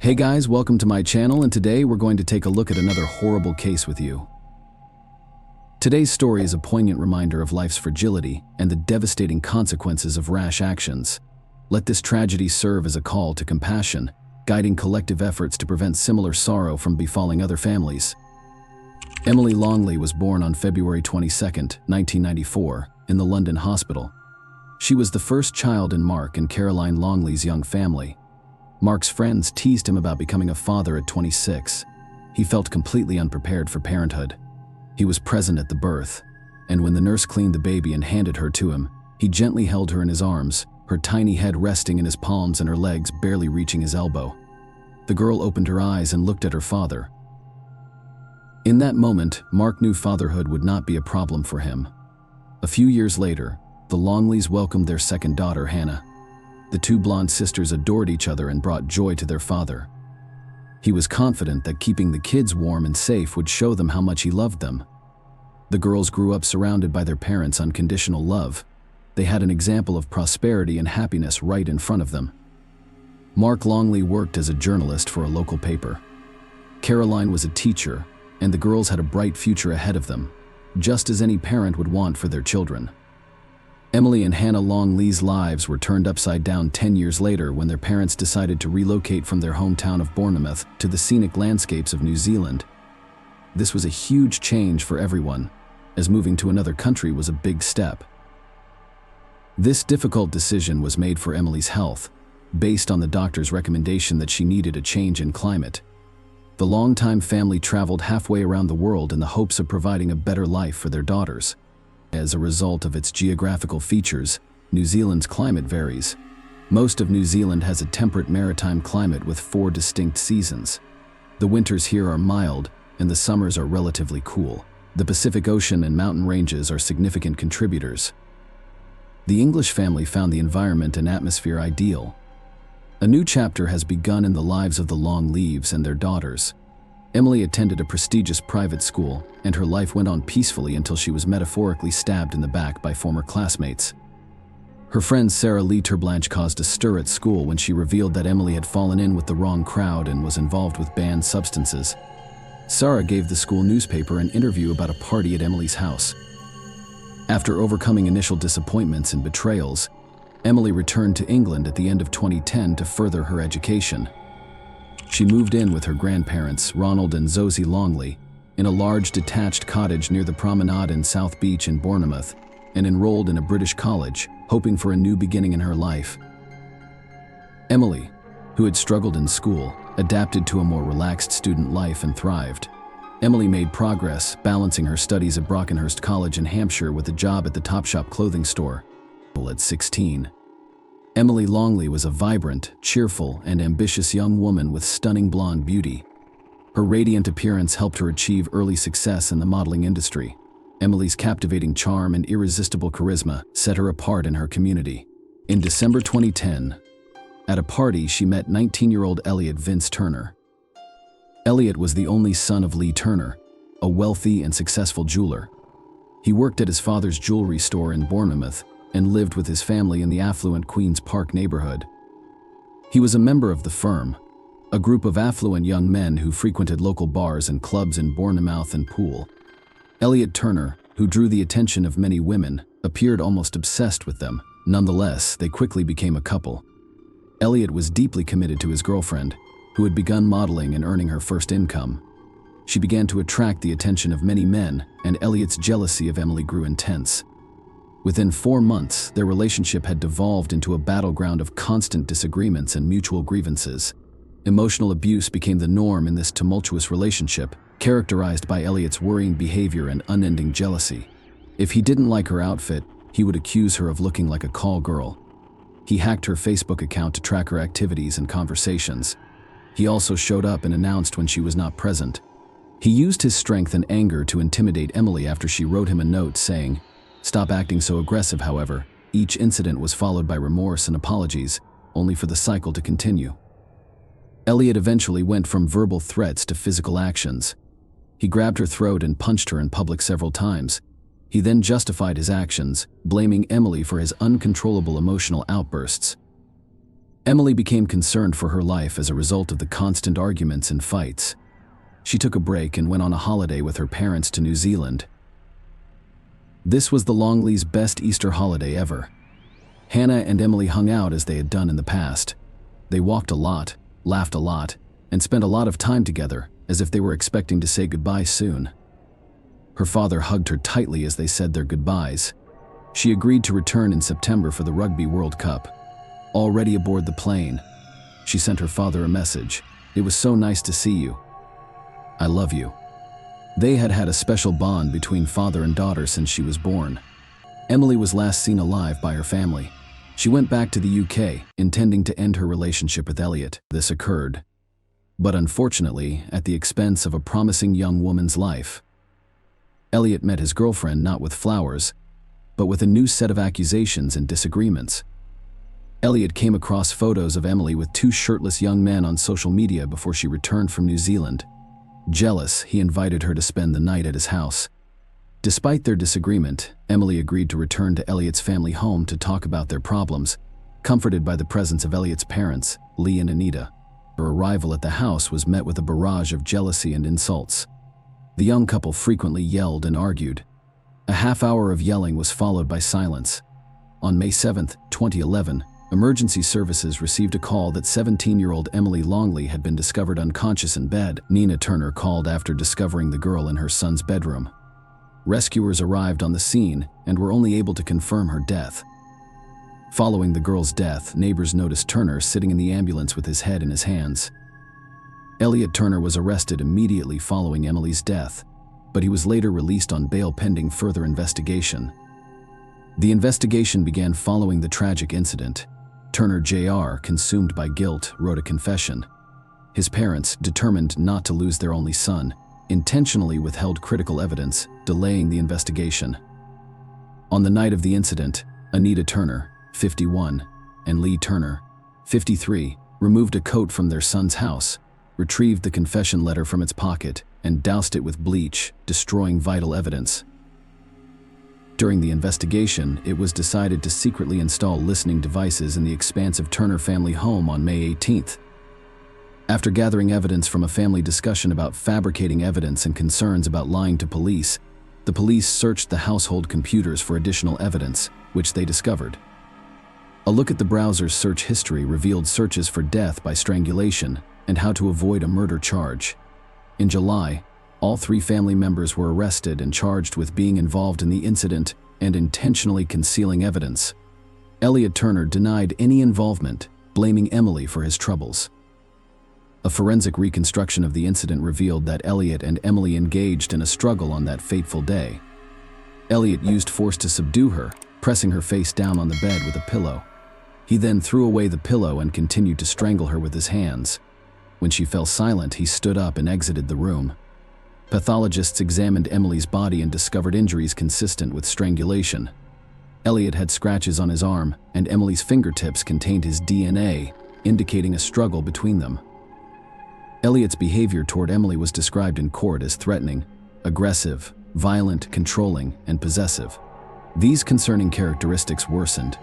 Hey guys, welcome to my channel, and today we're going to take a look at another horrible case with you. Today's story is a poignant reminder of life's fragility and the devastating consequences of rash actions. Let this tragedy serve as a call to compassion, guiding collective efforts to prevent similar sorrow from befalling other families. Emily Longley was born on February 22, 1994, in the London hospital. She was the first child in Mark and Caroline Longley's young family. Mark's friends teased him about becoming a father at 26. He felt completely unprepared for parenthood. He was present at the birth, and when the nurse cleaned the baby and handed her to him, he gently held her in his arms, her tiny head resting in his palms and her legs barely reaching his elbow. The girl opened her eyes and looked at her father. In that moment, Mark knew fatherhood would not be a problem for him. A few years later, the Longleys welcomed their second daughter, Hannah. The two blonde sisters adored each other and brought joy to their father. He was confident that keeping the kids warm and safe would show them how much he loved them. The girls grew up surrounded by their parents' unconditional love. They had an example of prosperity and happiness right in front of them. Mark Longley worked as a journalist for a local paper. Caroline was a teacher, and the girls had a bright future ahead of them, just as any parent would want for their children. Emily and Hannah Longley's lives were turned upside down 10 years later when their parents decided to relocate from their hometown of Bournemouth to the scenic landscapes of New Zealand. This was a huge change for everyone, as moving to another country was a big step. This difficult decision was made for Emily's health, based on the doctor's recommendation that she needed a change in climate. The longtime family traveled halfway around the world in the hopes of providing a better life for their daughters. As a result of its geographical features, New Zealand's climate varies. Most of New Zealand has a temperate maritime climate with 4 distinct seasons. The winters here are mild, and the summers are relatively cool. The Pacific Ocean and mountain ranges are significant contributors. The English family found the environment and atmosphere ideal. A new chapter has begun in the lives of the Longleys and their daughters. Emily attended a prestigious private school, and her life went on peacefully until she was metaphorically stabbed in the back by former classmates. Her friend Sarah Lee Terblanche caused a stir at school when she revealed that Emily had fallen in with the wrong crowd and was involved with banned substances. Sarah gave the school newspaper an interview about a party at Emily's house. After overcoming initial disappointments and betrayals, Emily returned to England at the end of 2010 to further her education. She moved in with her grandparents, Ronald and Zosie Longley, in a large detached cottage near the promenade in South Beach in Bournemouth, and enrolled in a British college, hoping for a new beginning in her life. Emily, who had struggled in school, adapted to a more relaxed student life and thrived. Emily made progress, balancing her studies at Brockenhurst College in Hampshire with a job at the Topshop clothing store. At 16. Emily Longley was a vibrant, cheerful, and ambitious young woman with stunning blonde beauty. Her radiant appearance helped her achieve early success in the modeling industry. Emily's captivating charm and irresistible charisma set her apart in her community. In December 2010, at a party, she met 19-year-old Elliot Vince Turner. Elliot was the only son of Lee Turner, a wealthy and successful jeweler. He worked at his father's jewelry store in Bournemouth and lived with his family in the affluent Queen's Park neighborhood. He was a member of the Firm, a group of affluent young men who frequented local bars and clubs in Bournemouth and Poole. Elliot Turner, who drew the attention of many women, appeared almost obsessed with them. Nonetheless, they quickly became a couple. Elliot was deeply committed to his girlfriend, who had begun modeling and earning her first income. She began to attract the attention of many men, and Elliot's jealousy of Emily grew intense. Within 4 months, their relationship had devolved into a battleground of constant disagreements and mutual grievances. Emotional abuse became the norm in this tumultuous relationship, characterized by Elliot's worrying behavior and unending jealousy. If he didn't like her outfit, he would accuse her of looking like a call girl. He hacked her Facebook account to track her activities and conversations. He also showed up and announced when she was not present. He used his strength and anger to intimidate Emily after she wrote him a note saying, "Stop acting so aggressive." However, each incident was followed by remorse and apologies, only for the cycle to continue. Elliot eventually went from verbal threats to physical actions. He grabbed her throat and punched her in public several times. He then justified his actions, blaming Emily for his uncontrollable emotional outbursts. Emily became concerned for her life as a result of the constant arguments and fights. She took a break and went on a holiday with her parents to New Zealand. This was the Longleys' best Easter holiday ever. Hannah and Emily hung out as they had done in the past. They walked a lot, laughed a lot, and spent a lot of time together, as if they were expecting to say goodbye soon. Her father hugged her tightly as they said their goodbyes. She agreed to return in September for the Rugby World Cup. Already aboard the plane, she sent her father a message. "It was so nice to see you. I love you." They had had a special bond between father and daughter since she was born. Emily was last seen alive by her family. She went back to the UK, intending to end her relationship with Elliot. This occurred, but unfortunately at the expense of a promising young woman's life. Elliot met his girlfriend not with flowers, but with a new set of accusations and disagreements. Elliot came across photos of Emily with two shirtless young men on social media before she returned from New Zealand. Jealous, he invited her to spend the night at his house. Despite their disagreement, Emily agreed to return to Elliot's family home to talk about their problems, comforted by the presence of Elliot's parents, Lee and Anita. Her arrival at the house was met with a barrage of jealousy and insults. The young couple frequently yelled and argued. A half-hour of yelling was followed by silence. On May 7, 2011, emergency services received a call that 17-year-old Emily Longley had been discovered unconscious in bed. Nina Turner called after discovering the girl in her son's bedroom. Rescuers arrived on the scene and were only able to confirm her death. Following the girl's death, neighbors noticed Turner sitting in the ambulance with his head in his hands. Elliot Turner was arrested immediately following Emily's death, but he was later released on bail pending further investigation. The investigation began following the tragic incident. Turner Jr., consumed by guilt, wrote a confession. His parents, determined not to lose their only son, intentionally withheld critical evidence, delaying the investigation. On the night of the incident, Anita Turner, 51, and Lee Turner, 53, removed a coat from their son's house, retrieved the confession letter from its pocket, and doused it with bleach, destroying vital evidence. During the investigation, it was decided to secretly install listening devices in the expansive Turner family home on May 18th. After gathering evidence from a family discussion about fabricating evidence and concerns about lying to police, the police searched the household computers for additional evidence, which they discovered. A look at the browser's search history revealed searches for death by strangulation and how to avoid a murder charge. In July, all three family members were arrested and charged with being involved in the incident and intentionally concealing evidence. Elliot Turner denied any involvement, blaming Emily for his troubles. A forensic reconstruction of the incident revealed that Elliot and Emily engaged in a struggle on that fateful day. Elliot used force to subdue her, pressing her face down on the bed with a pillow. He then threw away the pillow and continued to strangle her with his hands. When she fell silent, he stood up and exited the room. Pathologists examined Emily's body and discovered injuries consistent with strangulation. Elliot had scratches on his arm, and Emily's fingertips contained his DNA, indicating a struggle between them. Elliot's behavior toward Emily was described in court as threatening, aggressive, violent, controlling, and possessive. These concerning characteristics worsened,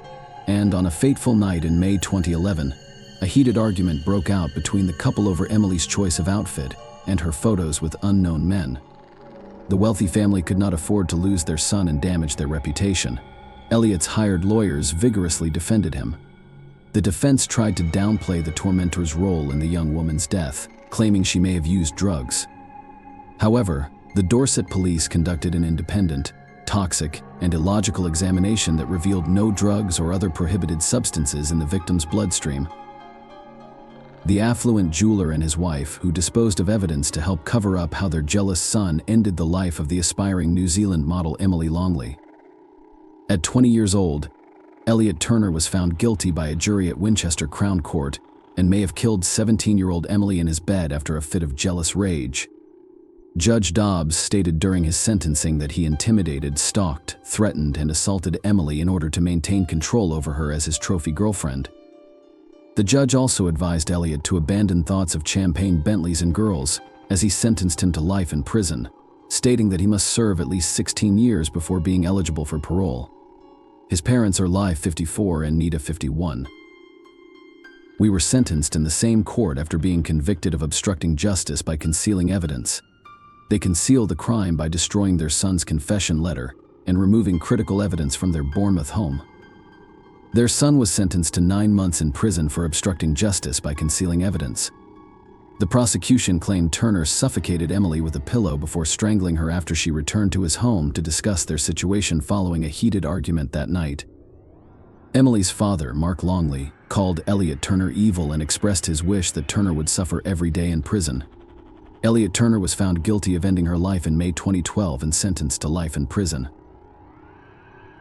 and on a fateful night in May 2011, a heated argument broke out between the couple over Emily's choice of outfit and her photos with unknown men. The wealthy family could not afford to lose their son and damage their reputation. Elliot's hired lawyers vigorously defended him. The defense tried to downplay the tormentor's role in the young woman's death, claiming she may have used drugs. However, the Dorset police conducted an independent, toxic, and illogical examination that revealed no drugs or other prohibited substances in the victim's bloodstream. The affluent jeweler and his wife, who disposed of evidence to help cover up how their jealous son ended the life of the aspiring New Zealand model Emily Longley. At 20 years old, Elliot Turner was found guilty by a jury at Winchester Crown Court and may have killed 17-year-old Emily in his bed after a fit of jealous rage. Judge Dobbs stated during his sentencing that he intimidated, stalked, threatened, and assaulted Emily in order to maintain control over her as his trophy girlfriend. The judge also advised Elliot to abandon thoughts of champagne Bentleys and girls as he sentenced him to life in prison, stating that he must serve at least 16 years before being eligible for parole. His parents are Lee, 54, and Nita, 51. We were sentenced in the same court after being convicted of obstructing justice by concealing evidence. They concealed the crime by destroying their son's confession letter and removing critical evidence from their Bournemouth home. Their son was sentenced to 9 months in prison for obstructing justice by concealing evidence. The prosecution claimed Turner suffocated Emily with a pillow before strangling her after she returned to his home to discuss their situation following a heated argument that night. Emily's father, Mark Longley, called Elliot Turner evil and expressed his wish that Turner would suffer every day in prison. Elliot Turner was found guilty of ending her life in May 2012 and sentenced to life in prison.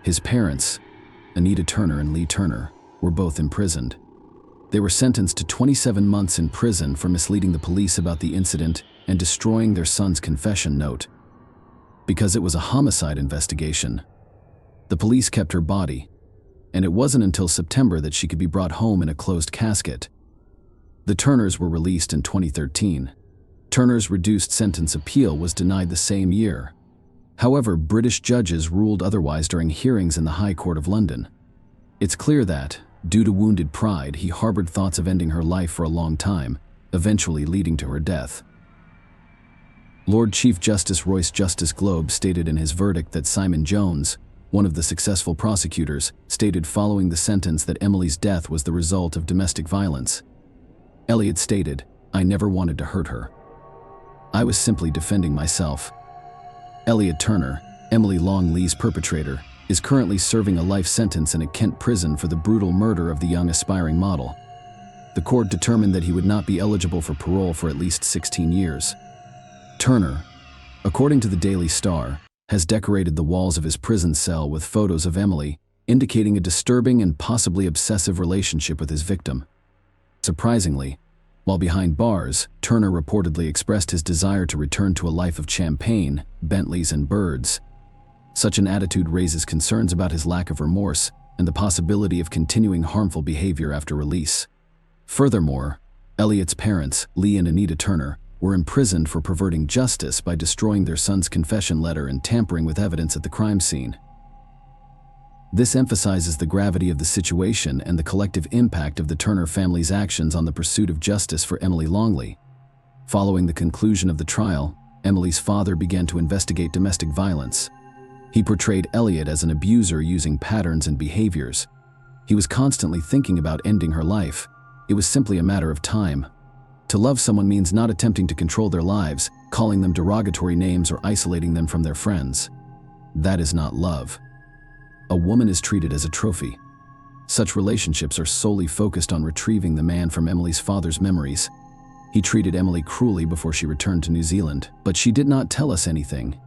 His parents, Anita Turner and Lee Turner, were both imprisoned. They were sentenced to 27 months in prison for misleading the police about the incident and destroying their son's confession note. Because it was a homicide investigation, the police kept her body, and it wasn't until September that she could be brought home in a closed casket. The Turners were released in 2013. Turner's reduced sentence appeal was denied the same year. However, British judges ruled otherwise during hearings in the High Court of London. It's clear that, due to wounded pride, he harbored thoughts of ending her life for a long time, eventually leading to her death. Lord Chief Justice Royce Justice Globe stated in his verdict that Simon Jones, one of the successful prosecutors, stated following the sentence that Emily's death was the result of domestic violence. Elliot stated, "I never wanted to hurt her. I was simply defending myself." Elliot Turner, Emily Longley's perpetrator, is currently serving a life sentence in a Kent prison for the brutal murder of the young aspiring model. The court determined that he would not be eligible for parole for at least 16 years. Turner, according to the Daily Star, has decorated the walls of his prison cell with photos of Emily, indicating a disturbing and possibly obsessive relationship with his victim. Surprisingly, while behind bars, Turner reportedly expressed his desire to return to a life of champagne, Bentleys, and birds. Such an attitude raises concerns about his lack of remorse and the possibility of continuing harmful behavior after release. Furthermore, Elliot's parents, Lee and Anita Turner, were imprisoned for perverting justice by destroying their son's confession letter and tampering with evidence at the crime scene. This emphasizes the gravity of the situation and the collective impact of the Turner family's actions on the pursuit of justice for Emily Longley. Following the conclusion of the trial, Emily's father began to investigate domestic violence. He portrayed Elliot as an abuser using patterns and behaviors. He was constantly thinking about ending her life. It was simply a matter of time. To love someone means not attempting to control their lives, calling them derogatory names, or isolating them from their friends. That is not love. A woman is treated as a trophy. Such relationships are solely focused on retrieving the man from Emily's father's memories. He treated Emily cruelly before she returned to New Zealand, but she did not tell us anything.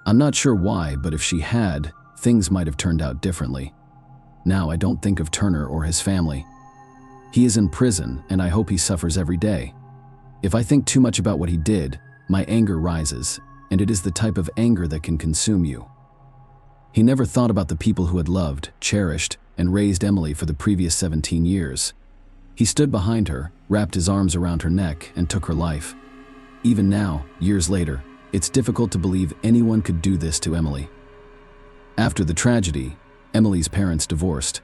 I'm not sure why, but if she had, things might have turned out differently. Now I don't think of Turner or his family. He is in prison, and I hope he suffers every day. If I think too much about what he did, my anger rises, and it is the type of anger that can consume you. He never thought about the people who had loved, cherished, and raised Emily for the previous 17 years. He stood behind her, wrapped his arms around her neck, and took her life. Even now, years later, it's difficult to believe anyone could do this to Emily. After the tragedy, Emily's parents divorced.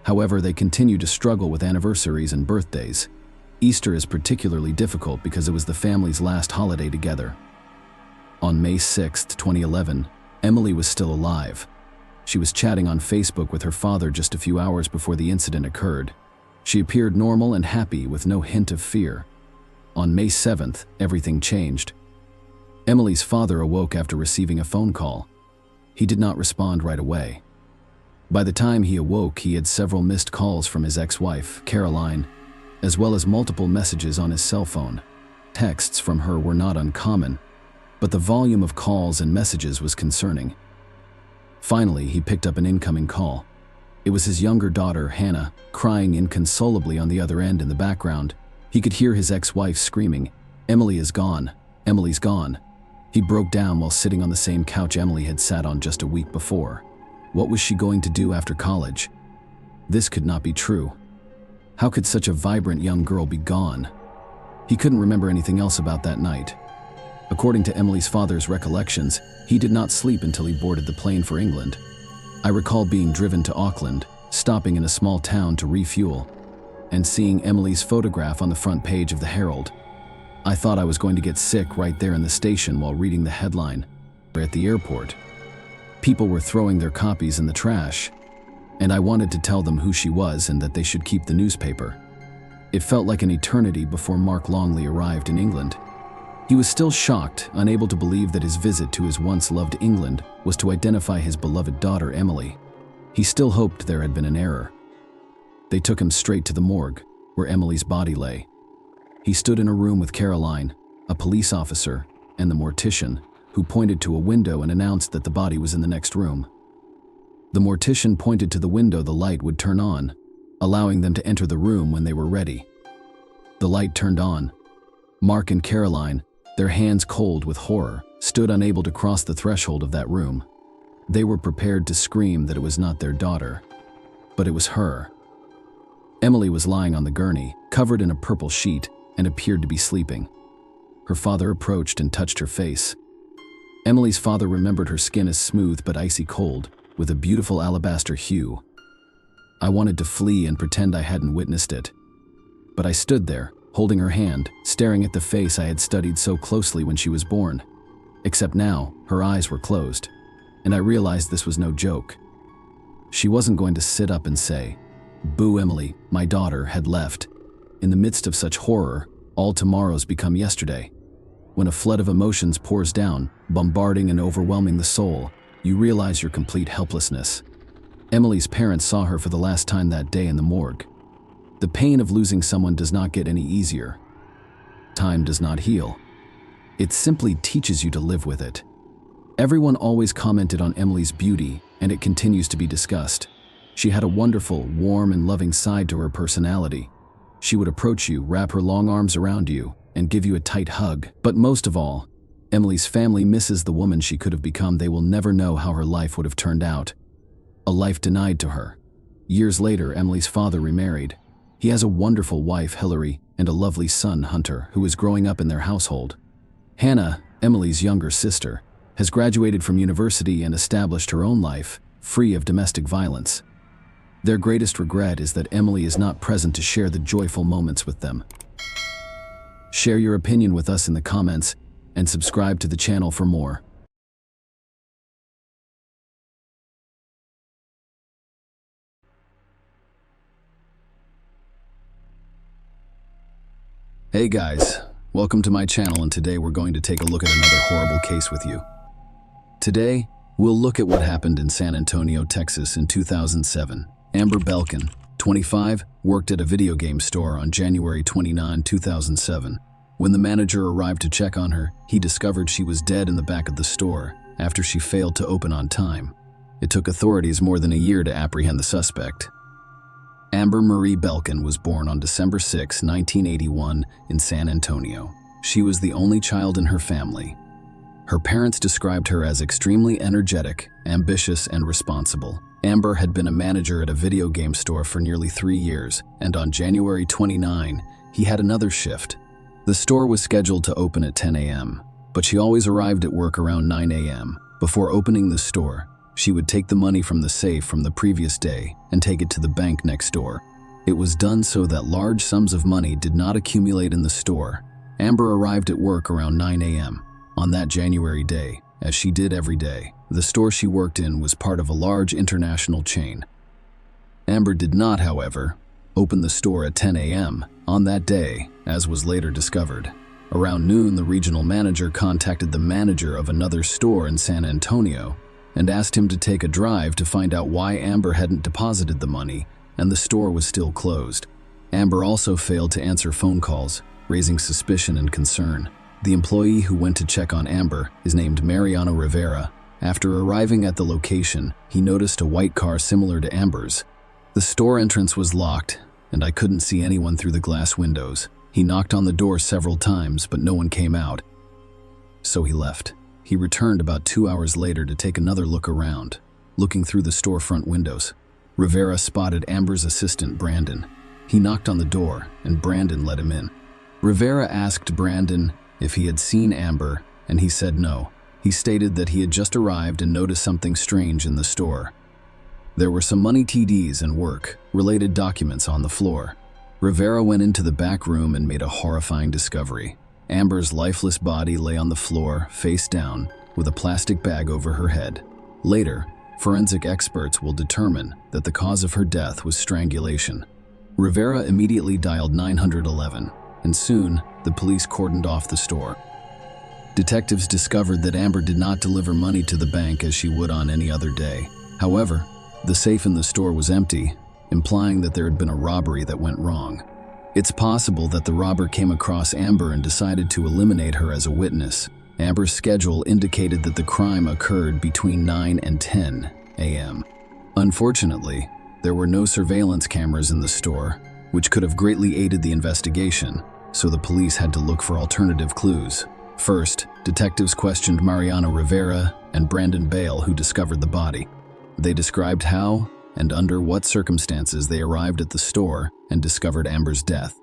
However, they continue to struggle with anniversaries and birthdays. Easter is particularly difficult because it was the family's last holiday together. On May 6, 2011, Emily was still alive. She was chatting on Facebook with her father just a few hours before the incident occurred. She appeared normal and happy with no hint of fear. On May 7th, everything changed. Emily's father awoke after receiving a phone call. He did not respond right away. By the time he awoke, he had several missed calls from his ex-wife, Caroline, as well as multiple messages on his cell phone. Texts from her were not uncommon, but the volume of calls and messages was concerning. Finally, he picked up an incoming call. It was his younger daughter, Hannah, crying inconsolably on the other end. In the background, he could hear his ex-wife screaming, "Emily is gone. Emily's gone." He broke down while sitting on the same couch Emily had sat on just a week before. What was she going to do after college? This could not be true. How could such a vibrant young girl be gone? He couldn't remember anything else about that night. According to Emily's father's recollections, he did not sleep until he boarded the plane for England. "I recall being driven to Auckland, stopping in a small town to refuel. and seeing Emily's photograph on the front page of the Herald. I thought I was going to get sick right there in the station while reading the headline. At the airport, people were throwing their copies in the trash, and I wanted to tell them who she was and that they should keep the newspaper. It felt like an eternity before Mark Longley arrived in England. He was still shocked, unable to believe that his visit to his once-loved England was to identify his beloved daughter, Emily. He still hoped there had been an error. They took him straight to the morgue, where Emily's body lay. He stood in a room with Caroline, a police officer, and the mortician, who pointed to a window and announced that the body was in the next room. The mortician pointed to the window the light would turn on, allowing them to enter the room when they were ready. The light turned on. Mark and Caroline, their hands cold with horror, stood unable to cross the threshold of that room. They were prepared to scream that it was not their daughter, but it was her. Emily was lying on the gurney, covered in a purple sheet, and appeared to be sleeping. Her father approached and touched her face. Emily's father remembered her skin as smooth but icy cold, with a beautiful alabaster hue. I wanted to flee and pretend I hadn't witnessed it. But I stood there, holding her hand, staring at the face I had studied so closely when she was born. Except now, her eyes were closed, and I realized this was no joke. She wasn't going to sit up and say, "Boo, Emily, my daughter," had left. In the midst of such horror, all tomorrows become yesterday. When a flood of emotions pours down, bombarding and overwhelming the soul, you realize your complete helplessness. Emily's parents saw her for the last time that day in the morgue. The pain of losing someone does not get any easier. Time does not heal. It simply teaches you to live with it. Everyone always commented on Emily's beauty, and it continues to be discussed. She had a wonderful, warm, and loving side to her personality. She would approach you, wrap her long arms around you, and give you a tight hug. But most of all, Emily's family misses the woman she could have become. They will never know how her life would have turned out. A life denied to her. Years later, Emily's father remarried. He has a wonderful wife, Hilary, and a lovely son, Hunter, who is growing up in their household. Hannah, Emily's younger sister, has graduated from university and established her own life, free of domestic violence. Their greatest regret is that Emily is not present to share the joyful moments with them. Share your opinion with us in the comments and subscribe to the channel for more. Hey guys, welcome to my channel, and today we're going to take a look at another horrible case with you. Today, we'll look at what happened in San Antonio, Texas in 2007. Amber Belkin, 25, worked at a video game store on January 29, 2007. When the manager arrived to check on her, he discovered she was dead in the back of the store after she failed to open on time. It took authorities more than a year to apprehend the suspect. Amber Marie Belkin was born on December 6, 1981, in San Antonio. She was the only child in her family. Her parents described her as extremely energetic, ambitious, and responsible. Amber had been a manager at a video game store for nearly 3 years, and on January 29, he had another shift. The store was scheduled to open at 10 a.m., but she always arrived at work around 9 a.m. Before opening the store, she would take the money from the safe from the previous day and take it to the bank next door. It was done so that large sums of money did not accumulate in the store. Amber arrived at work around 9 a.m. on that January day, as she did every day. The store she worked in was part of a large international chain. Amber did not, however, open the store at 10 a.m. on that day, as was later discovered. Around noon, the regional manager contacted the manager of another store in San Antonio and asked him to take a drive to find out why Amber hadn't deposited the money and the store was still closed. Amber also failed to answer phone calls, raising suspicion and concern. The employee who went to check on Amber is named Mariano Rivera. After arriving at the location, he noticed a white car similar to Amber's. The store entrance was locked, and I couldn't see anyone through the glass windows. He knocked on the door several times, but no one came out. So he left. He returned about 2 hours later to take another look around, looking through the storefront windows. Rivera spotted Amber's assistant, Brandon. He knocked on the door, and Brandon let him in. Rivera asked Brandon if he had seen Amber, and he said no. He stated that he had just arrived and noticed something strange in the store. There were some money TDs and work-related documents on the floor. Rivera went into the back room and made a horrifying discovery. Amber's lifeless body lay on the floor, face down, with a plastic bag over her head. Later, forensic experts will determine that the cause of her death was strangulation. Rivera immediately dialed 911, and soon the police cordoned off the store. Detectives discovered that Amber did not deliver money to the bank as she would on any other day. However, the safe in the store was empty, implying that there had been a robbery that went wrong. It's possible that the robber came across Amber and decided to eliminate her as a witness. Amber's schedule indicated that the crime occurred between 9 and 10 a.m. Unfortunately, there were no surveillance cameras in the store, which could have greatly aided the investigation, so the police had to look for alternative clues. First, detectives questioned Mariano Rivera and Brandon Bale, who discovered the body. They described how and under what circumstances they arrived at the store and discovered Amber's death.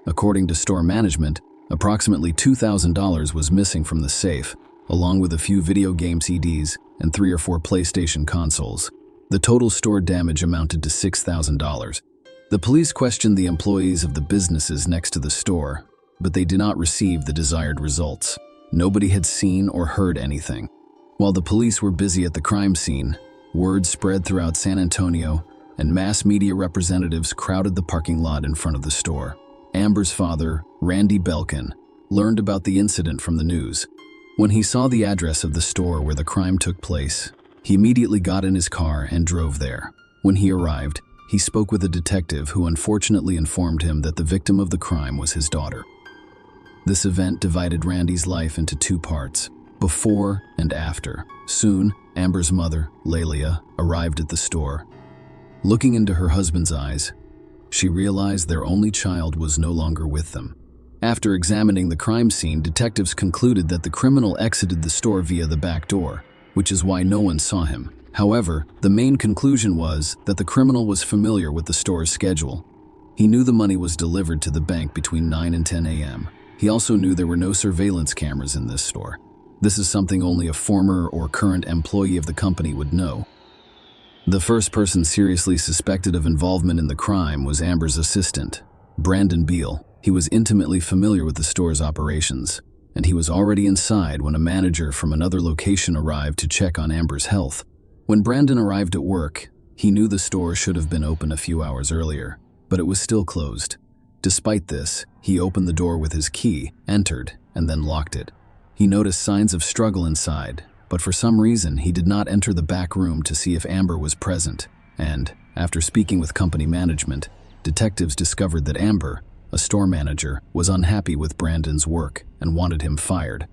According to store management, approximately $2,000 was missing from the safe, along with a few video game CDs and 3 or 4 PlayStation consoles. The total store damage amounted to $6,000. The police questioned the employees of the businesses next to the store, but they did not receive the desired results. Nobody had seen or heard anything. While the police were busy at the crime scene, word spread throughout San Antonio, and mass media representatives crowded the parking lot in front of the store. Amber's father, Randy Belkin, learned about the incident from the news. When he saw the address of the store where the crime took place, he immediately got in his car and drove there. When he arrived, he spoke with a detective who unfortunately informed him that the victim of the crime was his daughter. This event divided Randy's life into 2 parts, before and after. Soon, Amber's mother, Lelia, arrived at the store. Looking into her husband's eyes, she realized their only child was no longer with them. After examining the crime scene, detectives concluded that the criminal exited the store via the back door, which is why no one saw him. However, the main conclusion was that the criminal was familiar with the store's schedule. He knew the money was delivered to the bank between 9 and 10 a.m. He also knew there were no surveillance cameras in this store. This is something only a former or current employee of the company would know. The first person seriously suspected of involvement in the crime was Amber's assistant, Brandon Beal. He was intimately familiar with the store's operations, and he was already inside when a manager from another location arrived to check on Amber's health. When Brandon arrived at work, he knew the store should have been open a few hours earlier, but it was still closed. Despite this, he opened the door with his key, entered, and then locked it. He noticed signs of struggle inside, but for some reason he did not enter the back room to see if Amber was present, and, after speaking with company management, detectives discovered that Amber, a store manager, was unhappy with Brandon's work and wanted him fired.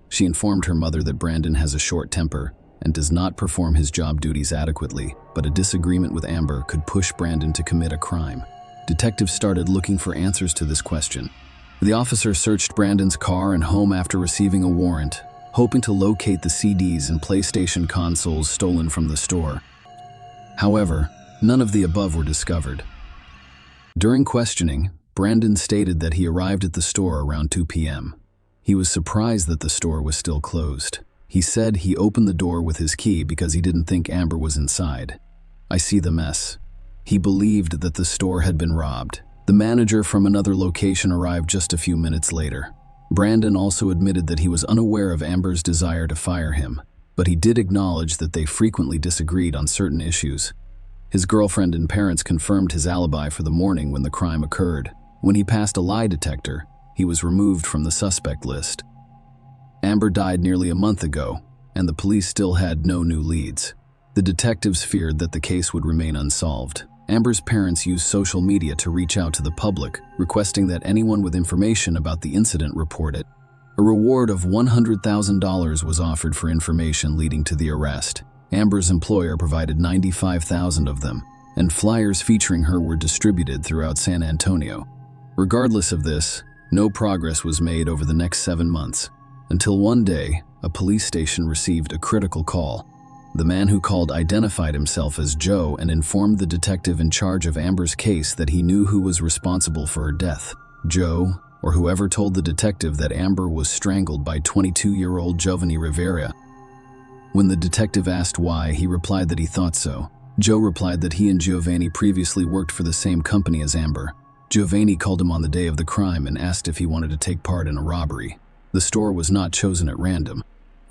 She informed her mother that Brandon has a short temper and does not perform his job duties adequately, but a disagreement with Amber could push Brandon to commit a crime. Detectives started looking for answers to this question. The officer searched Brandon's car and home after receiving a warrant, hoping to locate the CDs and PlayStation consoles stolen from the store. However, none of the above were discovered. During questioning, Brandon stated that he arrived at the store around 2 p.m. He was surprised that the store was still closed. He said he opened the door with his key because he didn't think Amber was inside. "I see the mess." He believed that the store had been robbed. The manager from another location arrived just a few minutes later. Brandon also admitted that he was unaware of Amber's desire to fire him, but he did acknowledge that they frequently disagreed on certain issues. His girlfriend and parents confirmed his alibi for the morning when the crime occurred. When he passed a lie detector, he was removed from the suspect list. Amber died nearly a month ago, and the police still had no new leads. The detectives feared that the case would remain unsolved. Amber's parents used social media to reach out to the public, requesting that anyone with information about the incident report it. A reward of $100,000 was offered for information leading to the arrest. Amber's employer provided 95,000 of them, and flyers featuring her were distributed throughout San Antonio. Regardless of this, no progress was made over the next 7 months, until one day, a police station received a critical call. The man who called identified himself as Joe and informed the detective in charge of Amber's case that he knew who was responsible for her death. Joe, or whoever, told the detective that Amber was strangled by 22-year-old Giovanni Rivera. When the detective asked why, he replied that he thought so. Joe replied that he and Giovanni previously worked for the same company as Amber. Giovanni called him on the day of the crime and asked if he wanted to take part in a robbery. The store was not chosen at random.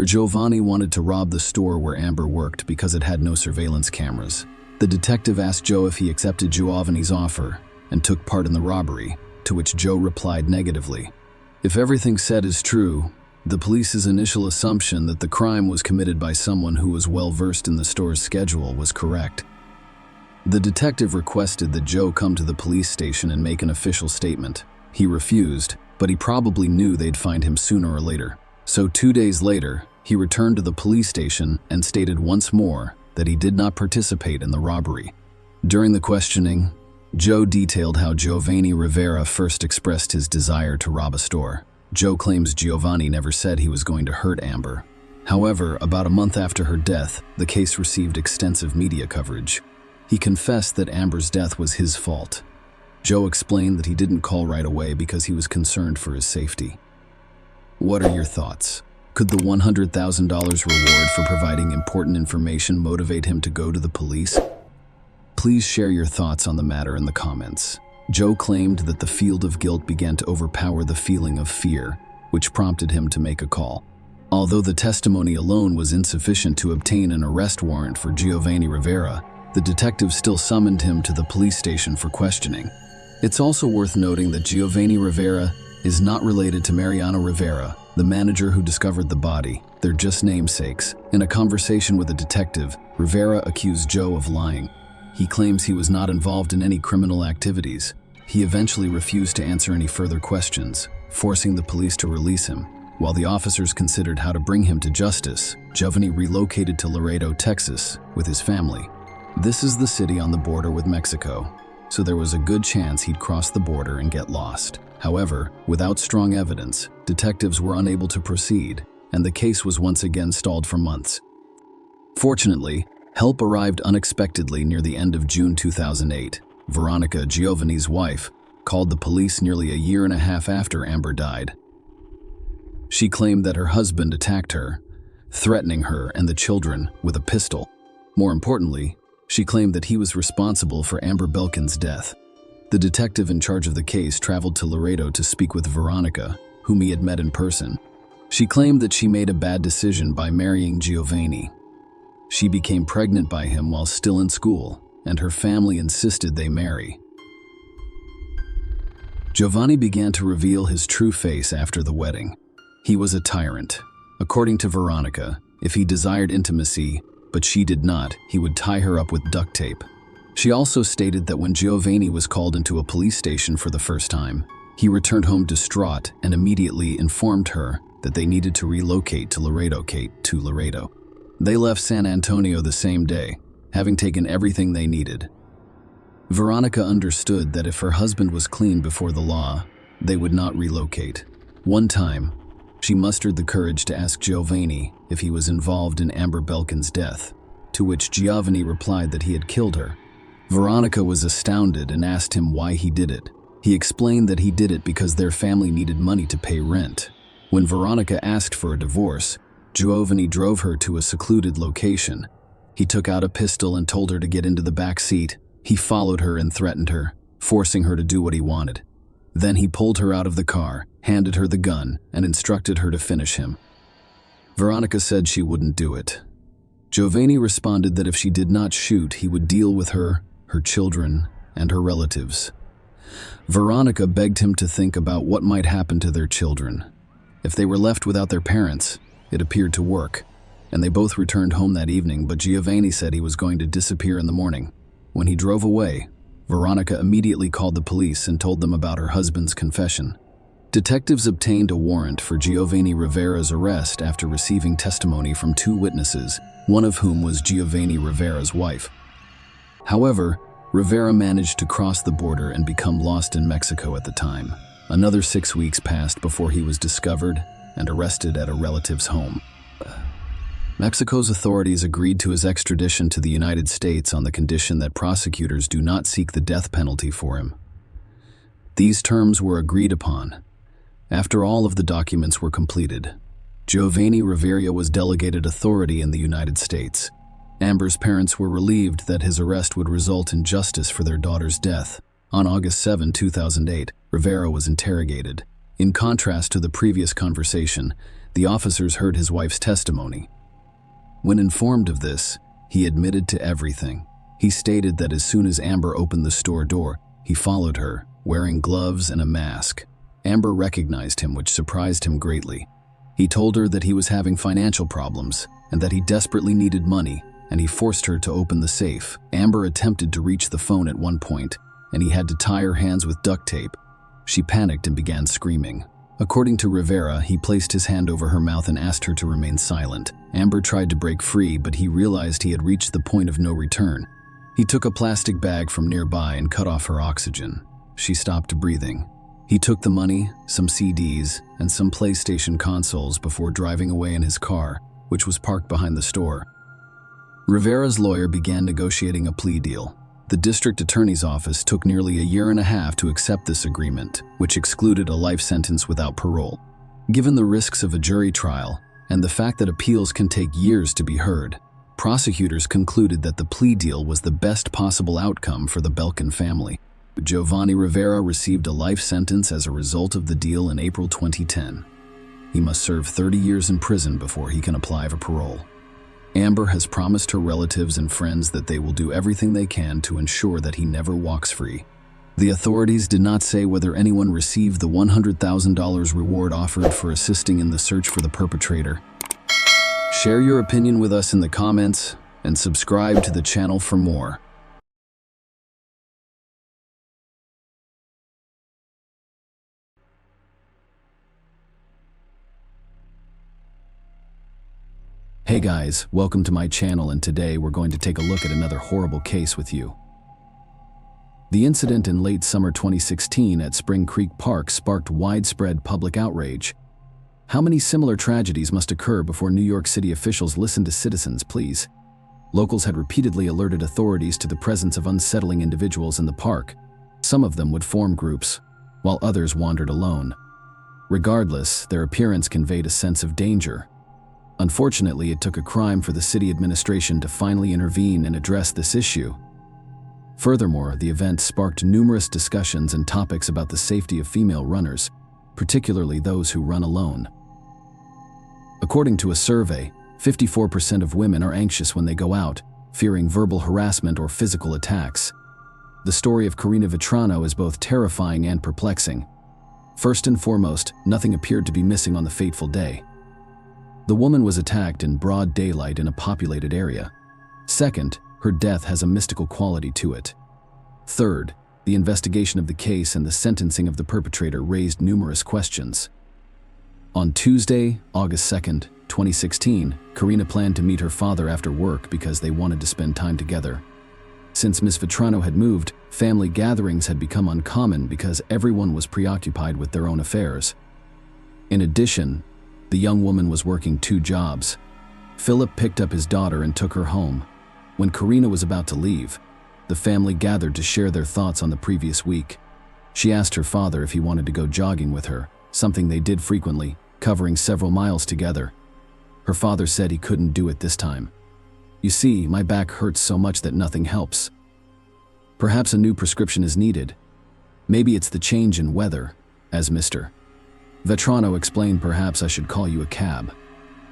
Giovanni wanted to rob the store where Amber worked because it had no surveillance cameras. The detective asked Joe if he accepted Giovanni's offer and took part in the robbery, to which Joe replied negatively. If everything said is true, the police's initial assumption that the crime was committed by someone who was well versed in the store's schedule was correct. The detective requested that Joe come to the police station and make an official statement. He refused, but he probably knew they'd find him sooner or later. So 2 days later, he returned to the police station and stated once more that he did not participate in the robbery. During the questioning, Joe detailed how Giovanni Rivera first expressed his desire to rob a store. Joe claims Giovanni never said he was going to hurt Amber. However, about a month after her death, the case received extensive media coverage. He confessed that Amber's death was his fault. Joe explained that he didn't call right away because he was concerned for his safety. What are your thoughts? Could the $100,000 reward for providing important information motivate him to go to the police? Please share your thoughts on the matter in the comments. Joe claimed that the field of guilt began to overpower the feeling of fear, which prompted him to make a call. Although the testimony alone was insufficient to obtain an arrest warrant for Giovanni Rivera, the detective still summoned him to the police station for questioning. It's also worth noting that Giovanni Rivera is not related to Mariano Rivera, the manager who discovered the body. They're just namesakes. In a conversation with a detective, Rivera accused Joe of lying. He claims he was not involved in any criminal activities. He eventually refused to answer any further questions, forcing the police to release him. While the officers considered how to bring him to justice, Giovanni relocated to Laredo, Texas, with his family. This is the city on the border with Mexico, so there was a good chance he'd cross the border and get lost. However, without strong evidence, detectives were unable to proceed, and the case was once again stalled for months. Fortunately, help arrived unexpectedly near the end of June 2008. Veronica, Giovanni's wife, called the police nearly a year and a half after Amber died. She claimed that her husband attacked her, threatening her and the children with a pistol. More importantly, she claimed that he was responsible for Amber Belkin's death. The detective in charge of the case traveled to Laredo to speak with Veronica, whom he had met in person. She claimed that she made a bad decision by marrying Giovanni. She became pregnant by him while still in school, and her family insisted they marry. Giovanni began to reveal his true face after the wedding. He was a tyrant. According to Veronica, if he desired intimacy, but she did not, he would tie her up with duct tape. She also stated that when Giovanni was called into a police station for the first time, he returned home distraught and immediately informed her that they needed to relocate to Laredo. They left San Antonio the same day, having taken everything they needed. Veronica understood that if her husband was clean before the law, they would not relocate. One time, she mustered the courage to ask Giovanni if he was involved in Amber Belkin's death, to which Giovanni replied that he had killed her. Veronica was astounded and asked him why he did it. He explained that he did it because their family needed money to pay rent. When Veronica asked for a divorce, Giovanni drove her to a secluded location. He took out a pistol and told her to get into the back seat. He followed her and threatened her, forcing her to do what he wanted. Then he pulled her out of the car, handed her the gun, and instructed her to finish him. Veronica said she wouldn't do it. Giovanni responded that if she did not shoot, he would deal with her, her children, and her relatives. Veronica begged him to think about what might happen to their children. If they were left without their parents, it appeared to work, and they both returned home that evening, but Giovanni said he was going to disappear in the morning. When he drove away, Veronica immediately called the police and told them about her husband's confession. Detectives obtained a warrant for Giovanni Rivera's arrest after receiving testimony from 2 witnesses, one of whom was Giovanni Rivera's wife. However, Rivera managed to cross the border and become lost in Mexico at the time. Another 6 weeks passed before he was discovered and arrested at a relative's home. Mexico's authorities agreed to his extradition to the United States on the condition that prosecutors do not seek the death penalty for him. These terms were agreed upon. After all of the documents were completed, Giovanni Rivera was delegated authority in the United States. Amber's parents were relieved that his arrest would result in justice for their daughter's death. On August 7, 2008, Rivera was interrogated. In contrast to the previous conversation, the officers heard his wife's testimony. When informed of this, he admitted to everything. He stated that as soon as Amber opened the store door, he followed her, wearing gloves and a mask. Amber recognized him, which surprised him greatly. He told her that he was having financial problems and that he desperately needed money, and he forced her to open the safe. Amber attempted to reach the phone at one point, and he had to tie her hands with duct tape. She panicked and began screaming. According to Rivera, he placed his hand over her mouth and asked her to remain silent. Amber tried to break free, but he realized he had reached the point of no return. He took a plastic bag from nearby and cut off her oxygen. She stopped breathing. He took the money, some CDs, and some PlayStation consoles before driving away in his car, which was parked behind the store. Rivera's lawyer began negotiating a plea deal. The district attorney's office took nearly a year and a half to accept this agreement, which excluded a life sentence without parole. Given the risks of a jury trial and the fact that appeals can take years to be heard, prosecutors concluded that the plea deal was the best possible outcome for the Belkin family. Giovanni Rivera received a life sentence as a result of the deal in April 2010. He must serve 30 years in prison before he can apply for parole. Amber has promised her relatives and friends that they will do everything they can to ensure that he never walks free. The authorities did not say whether anyone received the $100,000 reward offered for assisting in the search for the perpetrator. Share your opinion with us in the comments and subscribe to the channel for more. Hey guys, welcome to my channel, and today we're going to take a look at another horrible case with you. The incident in late summer 2016 at Spring Creek Park sparked widespread public outrage. How many similar tragedies must occur before New York City officials listen to citizens' pleas? Locals had repeatedly alerted authorities to the presence of unsettling individuals in the park. Some of them would form groups, while others wandered alone. Regardless, their appearance conveyed a sense of danger. Unfortunately, it took a crime for the city administration to finally intervene and address this issue. Furthermore, the event sparked numerous discussions and topics about the safety of female runners, particularly those who run alone. According to a survey, 54% of women are anxious when they go out, fearing verbal harassment or physical attacks. The story of Karina Vetrano is both terrifying and perplexing. First and foremost, nothing appeared to be missing on the fateful day. The woman was attacked in broad daylight in a populated area. Second, her death has a mystical quality to it. Third, the investigation of the case and the sentencing of the perpetrator raised numerous questions. On Tuesday, August 2nd, 2016, Karina planned to meet her father after work because they wanted to spend time together. Since Ms. Vetrano had moved, family gatherings had become uncommon because everyone was preoccupied with their own affairs. In addition, the young woman was working 2 jobs. Philip picked up his daughter and took her home. When Karina was about to leave, the family gathered to share their thoughts on the previous week. She asked her father if he wanted to go jogging with her, something they did frequently, covering several miles together. Her father said he couldn't do it this time. "You see, my back hurts so much that nothing helps. Perhaps a new prescription is needed. Maybe it's the change in weather," as Mr. Vetrano explained. "Perhaps I should call you a cab."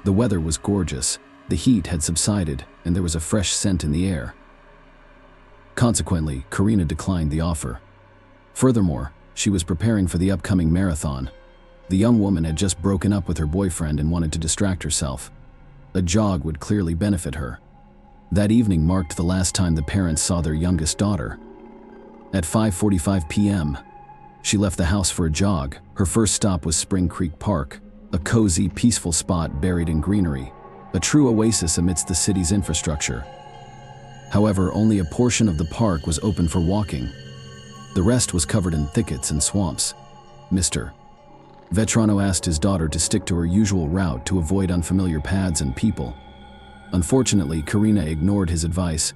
The weather was gorgeous, the heat had subsided, and there was a fresh scent in the air. Consequently, Karina declined the offer. Furthermore, she was preparing for the upcoming marathon. The young woman had just broken up with her boyfriend and wanted to distract herself. A jog would clearly benefit her. That evening marked the last time the parents saw their youngest daughter. At 5:45 p.m., she left the house for a jog. Her first stop was Spring Creek Park, a cozy, peaceful spot buried in greenery, a true oasis amidst the city's infrastructure. However, only a portion of the park was open for walking. The rest was covered in thickets and swamps. Mr. Vetrano asked his daughter to stick to her usual route to avoid unfamiliar paths and people. Unfortunately, Karina ignored his advice.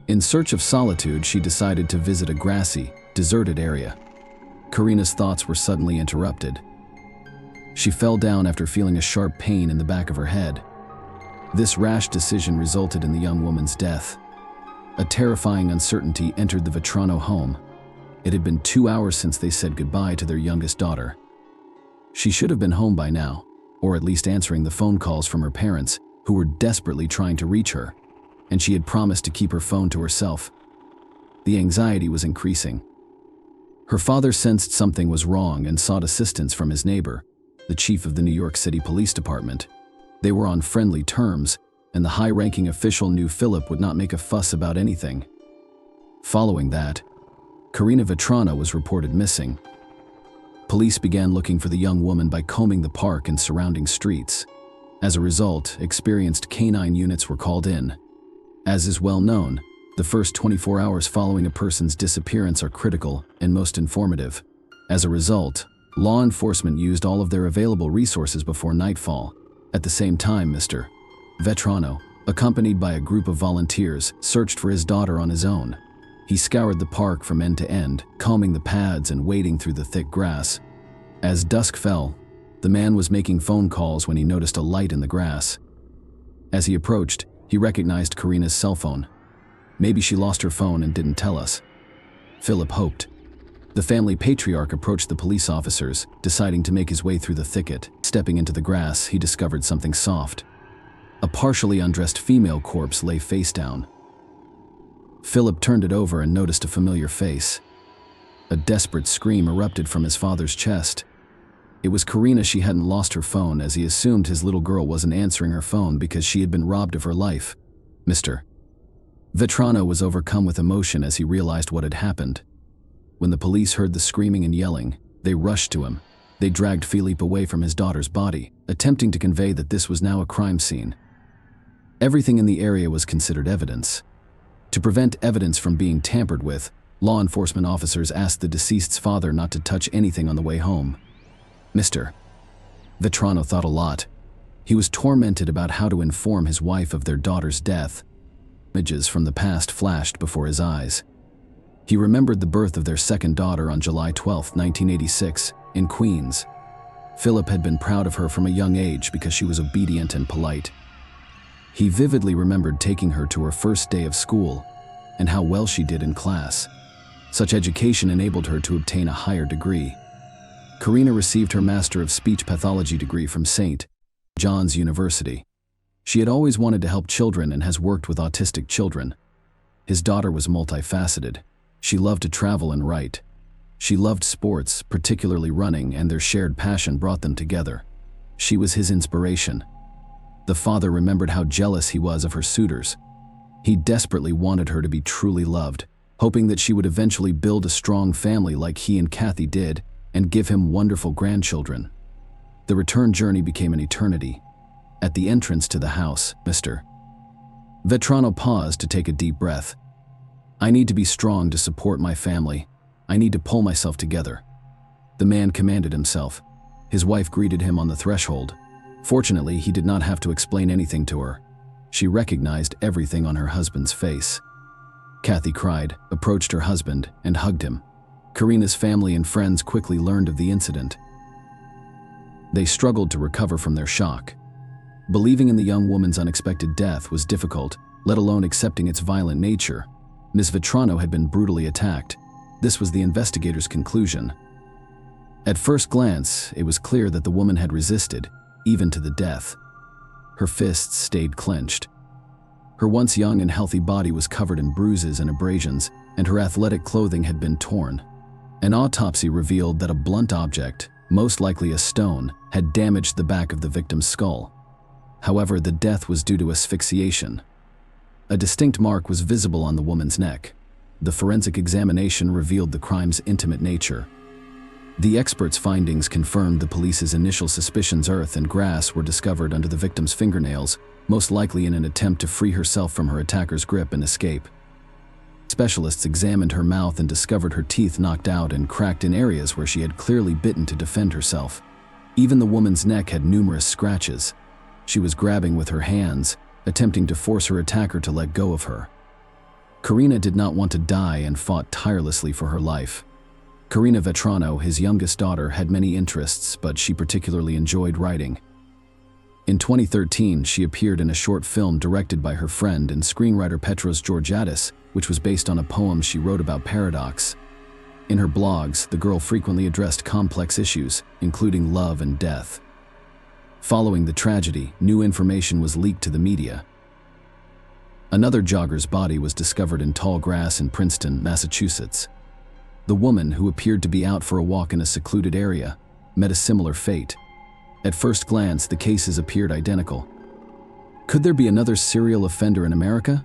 In search of solitude, she decided to visit a grassy, deserted area. Karina's thoughts were suddenly interrupted. She fell down after feeling a sharp pain in the back of her head. This rash decision resulted in the young woman's death. A terrifying uncertainty entered the Vetrano home. It had been 2 hours since they said goodbye to their youngest daughter. She should have been home by now, or at least answering the phone calls from her parents, who were desperately trying to reach her, and she had promised to keep her phone to herself. The anxiety was increasing. Her father sensed something was wrong and sought assistance from his neighbor, the chief of the New York City Police Department. They were on friendly terms, and the high-ranking official knew Philip would not make a fuss about anything. Following that, Karina Vetrano was reported missing. Police began looking for the young woman by combing the park and surrounding streets. As a result, experienced canine units were called in. As is well known, the first 24 hours following a person's disappearance are critical and most informative. As a result, law enforcement used all of their available resources before nightfall. At the same time, Mr. Vetrano, accompanied by a group of volunteers, searched for his daughter on his own. He scoured the park from end to end, combing the paths and wading through the thick grass. As dusk fell, the man was making phone calls when he noticed a light in the grass. As he approached, he recognized Karina's cell phone. Maybe she lost her phone and didn't tell us. Philip hoped. The family patriarch approached the police officers, deciding to make his way through the thicket. Stepping into the grass, he discovered something soft. A partially undressed female corpse lay face down. Philip turned it over and noticed a familiar face. A desperate scream erupted from his father's chest. It was Karina. She hadn't lost her phone, as he assumed his little girl wasn't answering her phone because she had been robbed of her life. Mr. Vetrano was overcome with emotion as he realized what had happened. When the police heard the screaming and yelling, they rushed to him. They dragged Philippe away from his daughter's body, attempting to convey that this was now a crime scene. Everything in the area was considered evidence. To prevent evidence from being tampered with, law enforcement officers asked the deceased's father not to touch anything on the way home. Mr. Vetrano thought a lot. He was tormented about how to inform his wife of their daughter's death. Images from the past flashed before his eyes. He remembered the birth of their second daughter on July 12, 1986, in Queens. Philip had been proud of her from a young age because she was obedient and polite. He vividly remembered taking her to her first day of school and how well she did in class. Such education enabled her to obtain a higher degree. Karina received her Master of Speech Pathology degree from St. John's University. She had always wanted to help children and has worked with autistic children. His daughter was multifaceted. She loved to travel and write. She loved sports, particularly running, and their shared passion brought them together. She was his inspiration. The father remembered how jealous he was of her suitors. He desperately wanted her to be truly loved, hoping that she would eventually build a strong family like he and Kathy did and give him wonderful grandchildren. The return journey became an eternity. At the entrance to the house, Mr. Vetrano paused to take a deep breath. "I need to be strong to support my family. I need to pull myself together." The man commanded himself. His wife greeted him on the threshold. Fortunately, he did not have to explain anything to her. She recognized everything on her husband's face. Kathy cried, approached her husband, and hugged him. Karina's family and friends quickly learned of the incident. They struggled to recover from their shock. Believing in the young woman's unexpected death was difficult, let alone accepting its violent nature. Ms. Vetrano had been brutally attacked. This was the investigators' conclusion. At first glance, it was clear that the woman had resisted, even to the death. Her fists stayed clenched. Her once young and healthy body was covered in bruises and abrasions, and her athletic clothing had been torn. An autopsy revealed that a blunt object, most likely a stone, had damaged the back of the victim's skull. However, the death was due to asphyxiation. A distinct mark was visible on the woman's neck. The forensic examination revealed the crime's intimate nature. The experts' findings confirmed the police's initial suspicions. Earth and grass were discovered under the victim's fingernails, most likely in an attempt to free herself from her attacker's grip and escape. Specialists examined her mouth and discovered her teeth knocked out and cracked in areas where she had clearly bitten to defend herself. Even the woman's neck had numerous scratches. She was grabbing with her hands, attempting to force her attacker to let go of her. Karina did not want to die and fought tirelessly for her life. Karina Vetrano, his youngest daughter, had many interests, but she particularly enjoyed writing. In 2013, she appeared in a short film directed by her friend and screenwriter Petros Georgiadis, which was based on a poem she wrote about paradox. In her blogs, the girl frequently addressed complex issues, including love and death. Following the tragedy, new information was leaked to the media. Another jogger's body was discovered in tall grass in Princeton, Massachusetts. The woman, who appeared to be out for a walk in a secluded area, met a similar fate. At first glance, the cases appeared identical. Could there be another serial offender in America?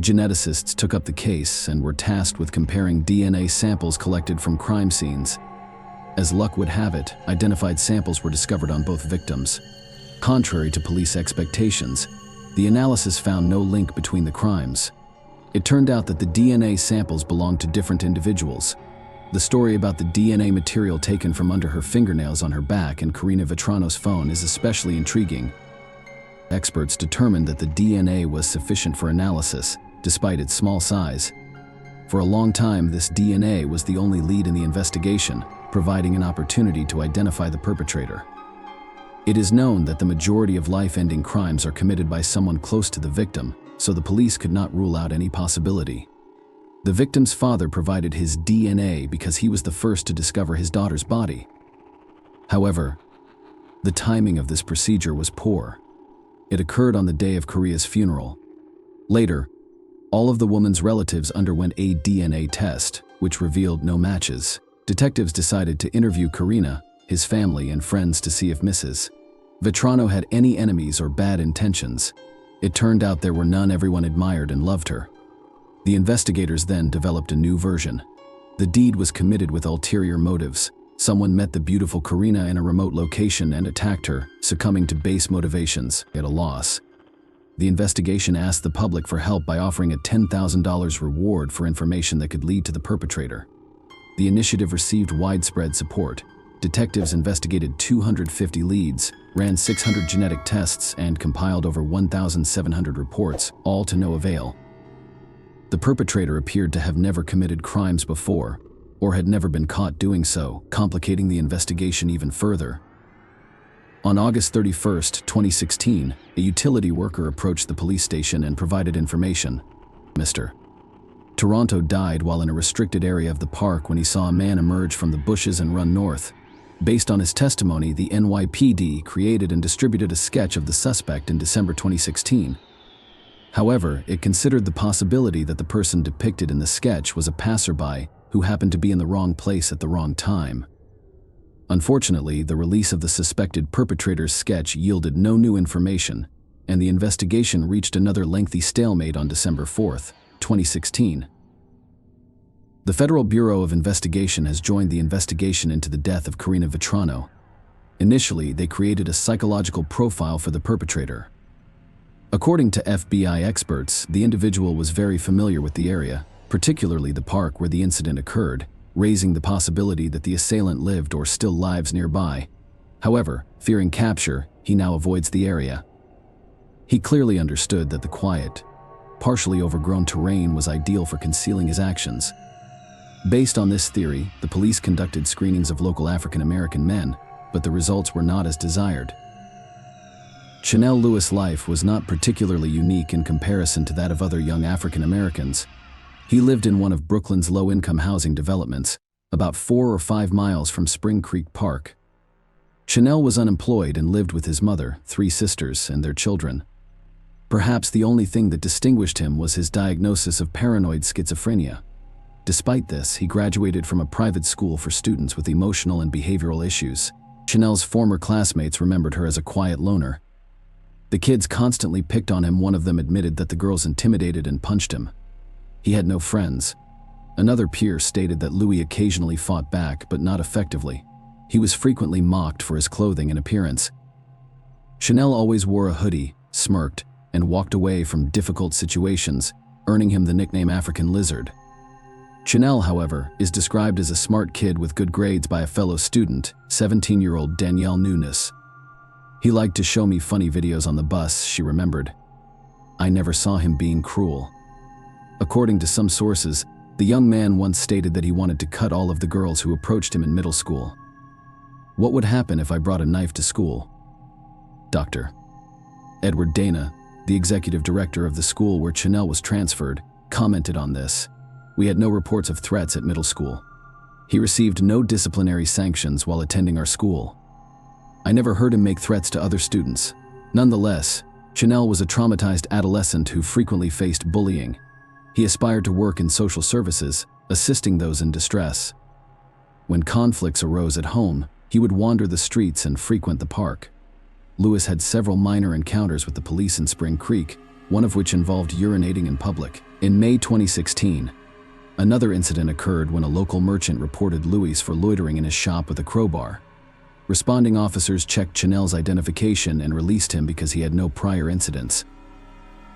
Geneticists took up the case and were tasked with comparing DNA samples collected from crime scenes. As luck would have it, identified samples were discovered on both victims. Contrary to police expectations, the analysis found no link between the crimes. It turned out that the DNA samples belonged to different individuals. The story about the DNA material taken from under her fingernails on her back and Karina Vetrano's phone is especially intriguing. Experts determined that the DNA was sufficient for analysis, despite its small size. For a long time, this DNA was the only lead in the investigation, providing an opportunity to identify the perpetrator. It is known that the majority of life-ending crimes are committed by someone close to the victim, so the police could not rule out any possibility. The victim's father provided his DNA because he was the first to discover his daughter's body. However, the timing of this procedure was poor. It occurred on the day of Karia's funeral. Later, all of the woman's relatives underwent a DNA test, which revealed no matches. Detectives decided to interview Karina, his family, and friends to see if Mrs. Vetrano had any enemies or bad intentions. It turned out there were none. Everyone admired and loved her. The investigators then developed a new version. The deed was committed with ulterior motives. Someone met the beautiful Karina in a remote location and attacked her, succumbing to base motivations, at a loss. The investigation asked the public for help by offering a $10,000 reward for information that could lead to the perpetrator. The initiative received widespread support. Detectives investigated 250 leads, ran 600 genetic tests, and compiled over 1,700 reports, all to no avail. The perpetrator appeared to have never committed crimes before, or had never been caught doing so, complicating the investigation even further. On August 31, 2016, a utility worker approached the police station and provided information. Mr. Toronto died while in a restricted area of the park when he saw a man emerge from the bushes and run north. Based on his testimony, the NYPD created and distributed a sketch of the suspect in December 2016. However, it considered the possibility that the person depicted in the sketch was a passerby who happened to be in the wrong place at the wrong time. Unfortunately, the release of the suspected perpetrator's sketch yielded no new information, and the investigation reached another lengthy stalemate on December 4, 2016. The Federal Bureau of Investigation has joined the investigation into the death of Karina Vetrano. Initially, they created a psychological profile for the perpetrator. According to FBI experts, the individual was very familiar with the area, particularly the park where the incident occurred, raising the possibility that the assailant lived or still lives nearby. However, fearing capture, he now avoids the area. He clearly understood that the quiet, partially overgrown terrain was ideal for concealing his actions. Based on this theory, the police conducted screenings of local African American men, but the results were not as desired. Chanel Lewis' life was not particularly unique in comparison to that of other young African Americans. He lived in one of Brooklyn's low-income housing developments, about 4 or 5 miles from Spring Creek Park. Chanel was unemployed and lived with his mother, 3 sisters, and their children. Perhaps the only thing that distinguished him was his diagnosis of paranoid schizophrenia. Despite this, he graduated from a private school for students with emotional and behavioral issues. Chanel's former classmates remembered her as a quiet loner. The kids constantly picked on him. One of them admitted that the girls intimidated and punched him. He had no friends. Another peer stated that Louis occasionally fought back, but not effectively. He was frequently mocked for his clothing and appearance. Chanel always wore a hoodie, smirked, and walked away from difficult situations, earning him the nickname African Lizard. Chanel, however, is described as a smart kid with good grades by a fellow student, 17-year-old Danielle Nunes. He liked to show me funny videos on the bus, she remembered. I never saw him being cruel. According to some sources, the young man once stated that he wanted to cut all of the girls who approached him in middle school. What would happen if I brought a knife to school? Dr. Edward Dana, the executive director of the school where Chanel was transferred, commented on this. We had no reports of threats at middle school. He received no disciplinary sanctions while attending our school. I never heard him make threats to other students. Nonetheless, Chanel was a traumatized adolescent who frequently faced bullying. He aspired to work in social services, assisting those in distress. When conflicts arose at home, he would wander the streets and frequent the park. Lewis had several minor encounters with the police in Spring Creek, one of which involved urinating in public. In May 2016, another incident occurred when a local merchant reported Lewis for loitering in his shop with a crowbar. Responding officers checked Chanel's identification and released him because he had no prior incidents.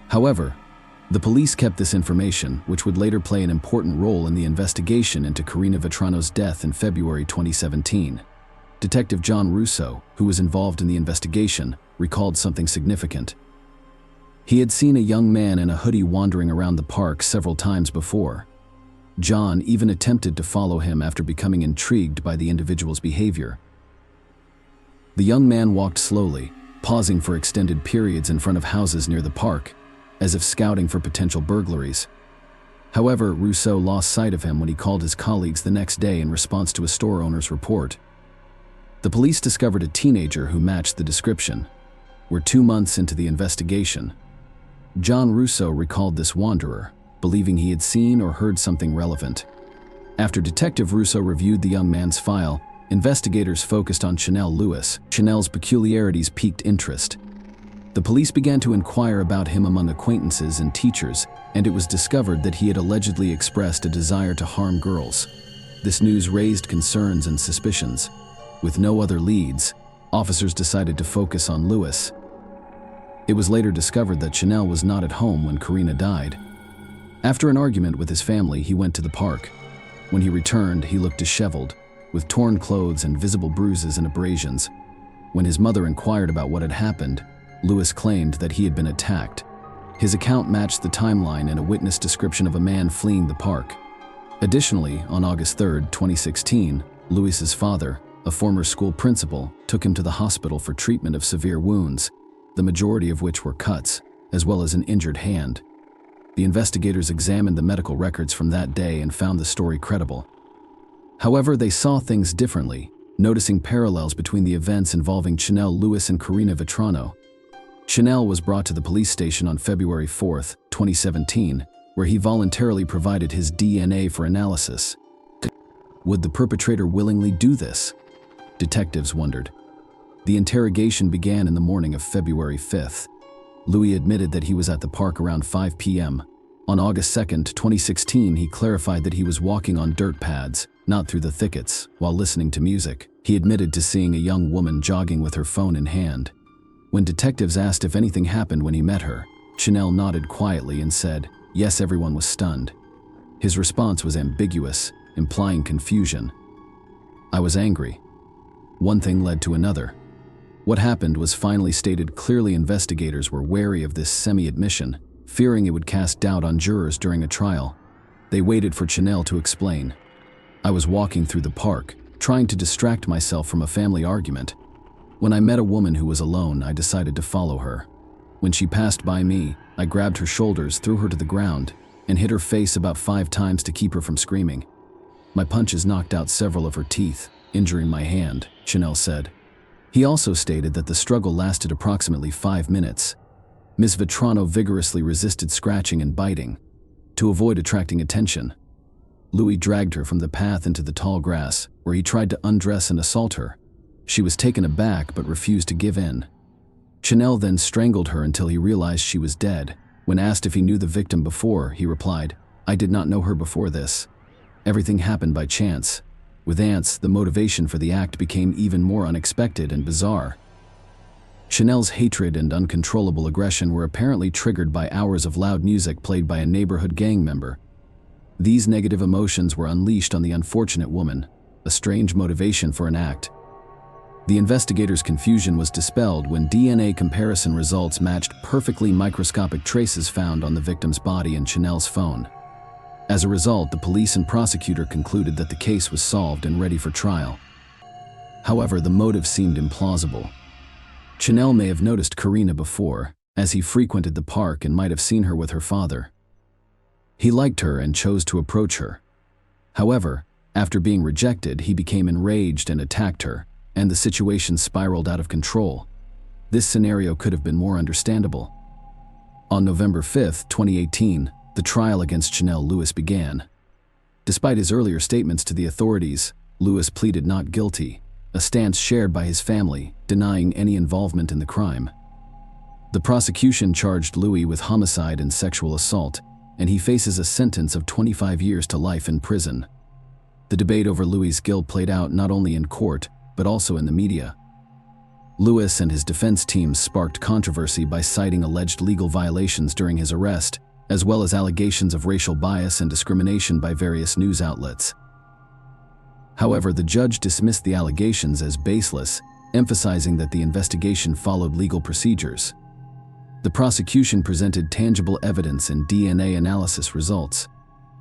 However, the police kept this information, which would later play an important role in the investigation into Karina Vetrano's death in February 2017. Detective John Russo, who was involved in the investigation, recalled something significant. He had seen a young man in a hoodie wandering around the park several times before. John even attempted to follow him after becoming intrigued by the individual's behavior. The young man walked slowly, pausing for extended periods in front of houses near the park, as if scouting for potential burglaries. However, Rousseau lost sight of him when he called his colleagues the next day in response to a store owner's report. The police discovered a teenager who matched the description. We're 2 months into the investigation. John Rousseau recalled this wanderer, believing he had seen or heard something relevant. After Detective Rousseau reviewed the young man's file, investigators focused on Chanel Lewis. Chanel's peculiarities piqued interest. The police began to inquire about him among acquaintances and teachers, and it was discovered that he had allegedly expressed a desire to harm girls. This news raised concerns and suspicions. With no other leads, officers decided to focus on Lewis. It was later discovered that Chanel was not at home when Karina died. After an argument with his family, he went to the park. When he returned, he looked disheveled, with torn clothes and visible bruises and abrasions. When his mother inquired about what had happened, Lewis claimed that he had been attacked. His account matched the timeline and a witness description of a man fleeing the park. Additionally, on August 3, 2016, Lewis's father, a former school principal, took him to the hospital for treatment of severe wounds, the majority of which were cuts, as well as an injured hand. The investigators examined the medical records from that day and found the story credible. However, they saw things differently, noticing parallels between the events involving Chanel Lewis and Karina Vetrano. Chanel was brought to the police station on February 4, 2017, where he voluntarily provided his DNA for analysis. Would the perpetrator willingly do this? Detectives wondered. The interrogation began in the morning of February 5th. Louis admitted that he was at the park around 5 p.m. On August 2, 2016, he clarified that he was walking on dirt pads, not through the thickets, while listening to music. He admitted to seeing a young woman jogging with her phone in hand. When detectives asked if anything happened when he met her, Chanel nodded quietly and said, "Yes." Everyone was stunned. His response was ambiguous, implying confusion. "I was angry." One thing led to another. What happened was finally stated clearly. Investigators were wary of this semi-admission, fearing it would cast doubt on jurors during a trial. They waited for Chanel to explain. "I was walking through the park, trying to distract myself from a family argument. When I met a woman who was alone, I decided to follow her. When she passed by me, I grabbed her shoulders, threw her to the ground, and hit her face about 5 times to keep her from screaming. My punches knocked out several of her teeth, injuring my hand," Chanel said. He also stated that the struggle lasted approximately 5 minutes. Ms. Vetrano vigorously resisted scratching and biting. To avoid attracting attention, Louis dragged her from the path into the tall grass, where he tried to undress and assault her. She was taken aback but refused to give in. Chanel then strangled her until he realized she was dead. When asked if he knew the victim before, he replied, "I did not know her before this. Everything happened by chance." With ants, the motivation for the act became even more unexpected and bizarre. Chanel's hatred and uncontrollable aggression were apparently triggered by hours of loud music played by a neighborhood gang member. These negative emotions were unleashed on the unfortunate woman, a strange motivation for an act. The investigators' confusion was dispelled when DNA comparison results matched perfectly microscopic traces found on the victim's body and Chanel's phone. As a result, the police and prosecutor concluded that the case was solved and ready for trial. However, the motive seemed implausible. Chanel may have noticed Karina before, as he frequented the park and might have seen her with her father. He liked her and chose to approach her. However, after being rejected, he became enraged and attacked her, and the situation spiraled out of control. This scenario could have been more understandable. On November 5, 2018, the trial against Chanel Lewis began. Despite his earlier statements to the authorities, Lewis pleaded not guilty, a stance shared by his family, denying any involvement in the crime. The prosecution charged Louis with homicide and sexual assault, and he faces a sentence of 25 years to life in prison. The debate over Louis' guilt played out not only in court, but also in the media. Lewis and his defense teams sparked controversy by citing alleged legal violations during his arrest, as well as allegations of racial bias and discrimination by various news outlets. However, the judge dismissed the allegations as baseless, emphasizing that the investigation followed legal procedures. The prosecution presented tangible evidence and DNA analysis results.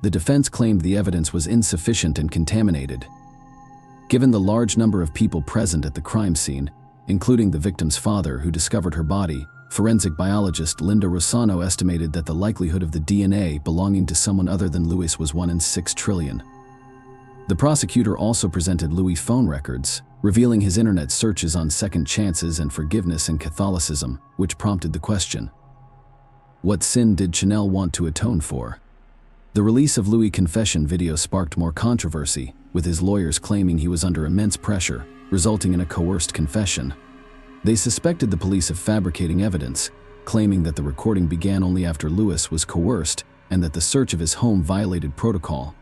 The defense claimed the evidence was insufficient and contaminated. Given the large number of people present at the crime scene, including the victim's father who discovered her body, forensic biologist Linda Rossano estimated that the likelihood of the DNA belonging to someone other than Louis was 1 in 6 trillion. The prosecutor also presented Louis' phone records, revealing his internet searches on second chances and forgiveness in Catholicism, which prompted the question: what sin did Chanel want to atone for? The release of Louis' confession video sparked more controversy, with his lawyers claiming he was under immense pressure, resulting in a coerced confession. They suspected the police of fabricating evidence, claiming that the recording began only after Louis was coerced and that the search of his home violated protocol.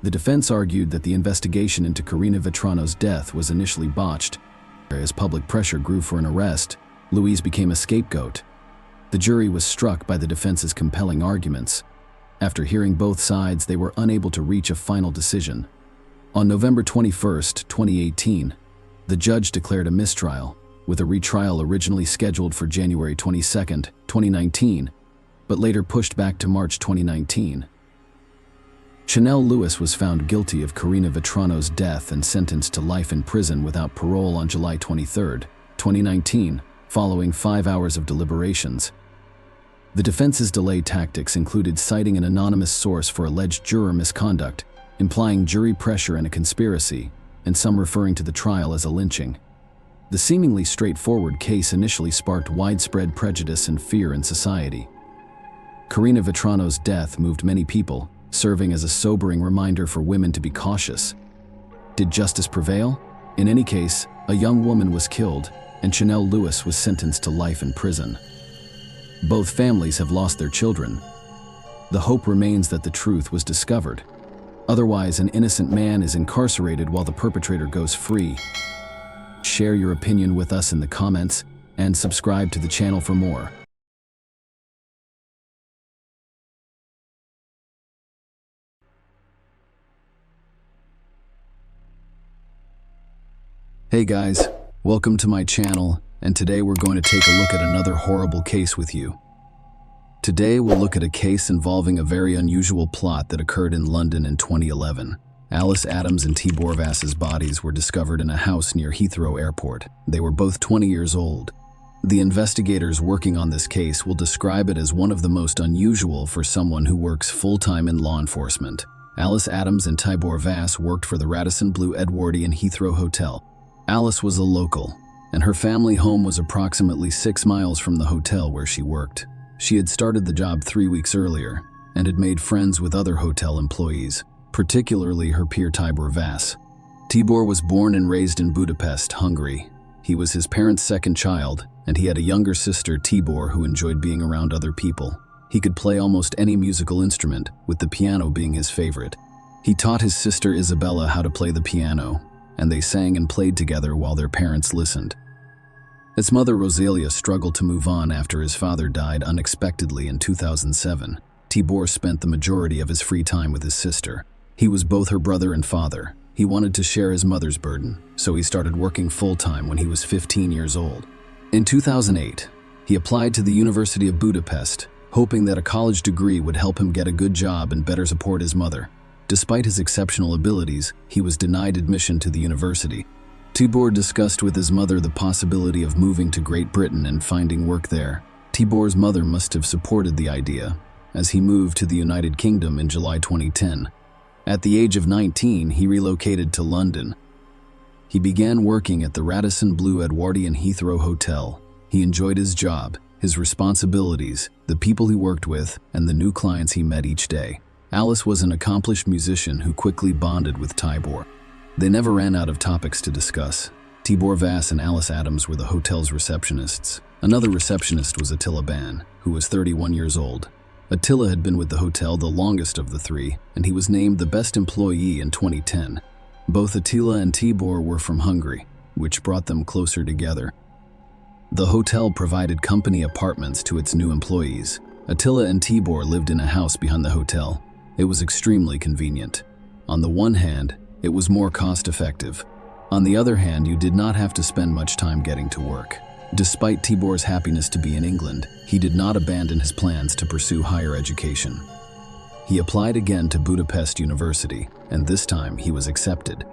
The defense argued that the investigation into Karina Vetrano's death was initially botched. As public pressure grew for an arrest, Louis became a scapegoat. The jury was struck by the defense's compelling arguments. After hearing both sides, they were unable to reach a final decision. On November 21, 2018, the judge declared a mistrial, with a retrial originally scheduled for January 22, 2019, but later pushed back to March 2019. Chanel Lewis was found guilty of Karina Vetrano's death and sentenced to life in prison without parole on July 23, 2019, following 5 hours of deliberations. The defense's delay tactics included citing an anonymous source for alleged juror misconduct, implying jury pressure and a conspiracy, and some referring to the trial as a lynching. The seemingly straightforward case initially sparked widespread prejudice and fear in society. Karina Vetrano's death moved many people, serving as a sobering reminder for women to be cautious. Did justice prevail? In any case, a young woman was killed, and Chanel Lewis was sentenced to life in prison. Both families have lost their children. The hope remains that the truth was discovered. Otherwise, an innocent man is incarcerated while the perpetrator goes free. Share your opinion with us in the comments, and subscribe to the channel for more. Hey guys, welcome to my channel, and today we're going to take a look at another horrible case with you. Today we'll look at a case involving a very unusual plot that occurred in London in 2011. Alice Adams and Tibor Vass's bodies were discovered in a house near Heathrow Airport. They were both 20 years old. The investigators working on this case will describe it as one of the most unusual for someone who works full-time in law enforcement. Alice Adams and Tibor Vass worked for the Radisson Blu Edwardian Heathrow Hotel. Alice was a local, and her family home was approximately 6 miles from the hotel where she worked. She had started the job 3 weeks earlier and had made friends with other hotel employees, particularly her peer Tibor Vass. Tibor was born and raised in Budapest, Hungary. He was his parents' second child, and he had a younger sister, Tibor, who enjoyed being around other people. He could play almost any musical instrument, with the piano being his favorite. He taught his sister Isabella how to play the piano, and they sang and played together while their parents listened. His mother Rosalia struggled to move on after his father died unexpectedly in 2007. Tibor spent the majority of his free time with his sister. He was both her brother and father. He wanted to share his mother's burden, so he started working full-time when he was 15 years old. In 2008, he applied to the University of Budapest, hoping that a college degree would help him get a good job and better support his mother. Despite his exceptional abilities, he was denied admission to the university. Tibor discussed with his mother the possibility of moving to Great Britain and finding work there. Tibor's mother must have supported the idea, as he moved to the United Kingdom in July 2010. At the age of 19, he relocated to London. He began working at the Radisson Blu Edwardian Heathrow Hotel. He enjoyed his job, his responsibilities, the people he worked with, and the new clients he met each day. Alice was an accomplished musician who quickly bonded with Tibor. They never ran out of topics to discuss. Tibor Vass and Alice Adams were the hotel's receptionists. Another receptionist was Attila Ban, who was 31 years old. Attila had been with the hotel the longest of the three, and he was named the best employee in 2010. Both Attila and Tibor were from Hungary, which brought them closer together. The hotel provided company apartments to its new employees. Attila and Tibor lived in a house behind the hotel. It was extremely convenient. On the one hand, it was more cost-effective. On the other hand, you did not have to spend much time getting to work. Despite Tibor's happiness to be in England, he did not abandon his plans to pursue higher education. He applied again to Budapest University, and this time he was accepted.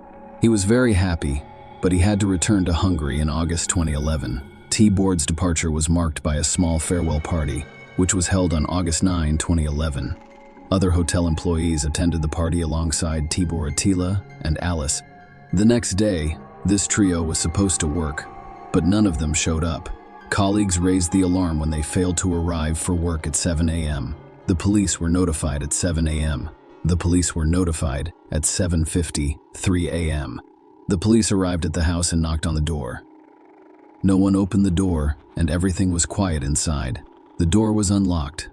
He was very happy, but he had to return to Hungary in August 2011. Tibor's departure was marked by a small farewell party, which was held on August 9, 2011. Other hotel employees attended the party alongside Tibor, Attila, and Alice. The next day, this trio was supposed to work, but none of them showed up. Colleagues raised the alarm when they failed to arrive for work at 7 a.m. The police were notified at 7 a.m. The police were notified at 7:53 a.m. The police arrived at the house and knocked on the door. No one opened the door, and everything was quiet inside. The door was unlocked.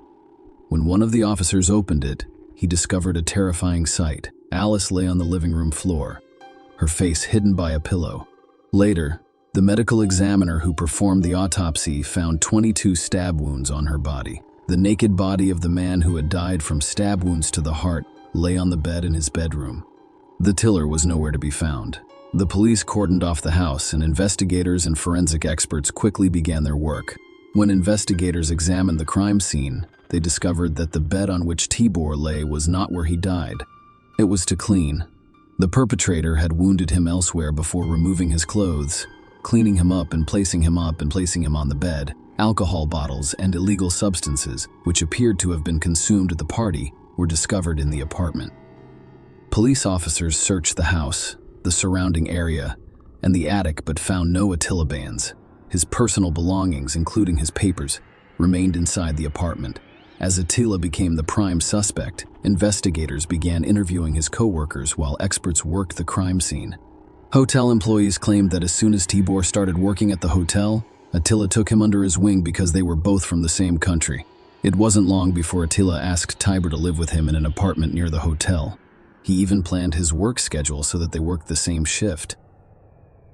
When one of the officers opened it, he discovered a terrifying sight. Alice lay on the living room floor, her face hidden by a pillow. Later, the medical examiner who performed the autopsy found 22 stab wounds on her body. The naked body of the man who had died from stab wounds to the heart lay on the bed in his bedroom. The killer was nowhere to be found. The police cordoned off the house, and investigators and forensic experts quickly began their work. When investigators examined the crime scene, they discovered that the bed on which Tibor lay was not where he died. It was too clean. The perpetrator had wounded him elsewhere before removing his clothes, cleaning him up and placing him on the bed. Alcohol bottles and illegal substances, which appeared to have been consumed at the party, were discovered in the apartment. Police officers searched the house, the surrounding area, and the attic, but found no Attila bands. His personal belongings, including his papers, remained inside the apartment. As Attila became the prime suspect, investigators began interviewing his co-workers while experts worked the crime scene. Hotel employees claimed that as soon as Tibor started working at the hotel, Attila took him under his wing because they were both from the same country. It wasn't long before Attila asked Tibor to live with him in an apartment near the hotel. He even planned his work schedule so that they worked the same shift.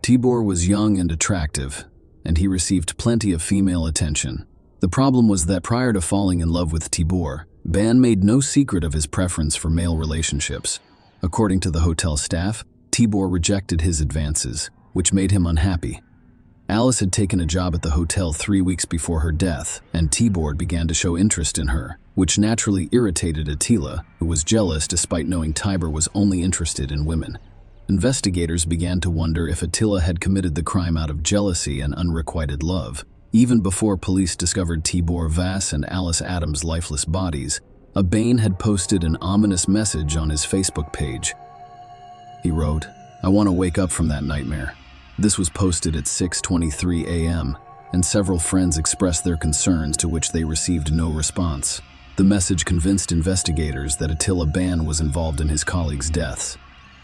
Tibor was young and attractive, and he received plenty of female attention. The problem was that prior to falling in love with Tibor, Ban made no secret of his preference for male relationships. According to the hotel staff, Tibor rejected his advances, which made him unhappy. Alice had taken a job at the hotel 3 weeks before her death, and Tibor began to show interest in her, which naturally irritated Attila, who was jealous despite knowing Tibor was only interested in women. Investigators began to wonder if Attila had committed the crime out of jealousy and unrequited love. Even before police discovered Tibor Vass and Alice Adams' lifeless bodies, Bain had posted an ominous message on his Facebook page. He wrote, "I want to wake up from that nightmare." This was posted at 6:23 a.m., and several friends expressed their concerns, to which they received no response. The message convinced investigators that Attila Ban was involved in his colleagues' deaths.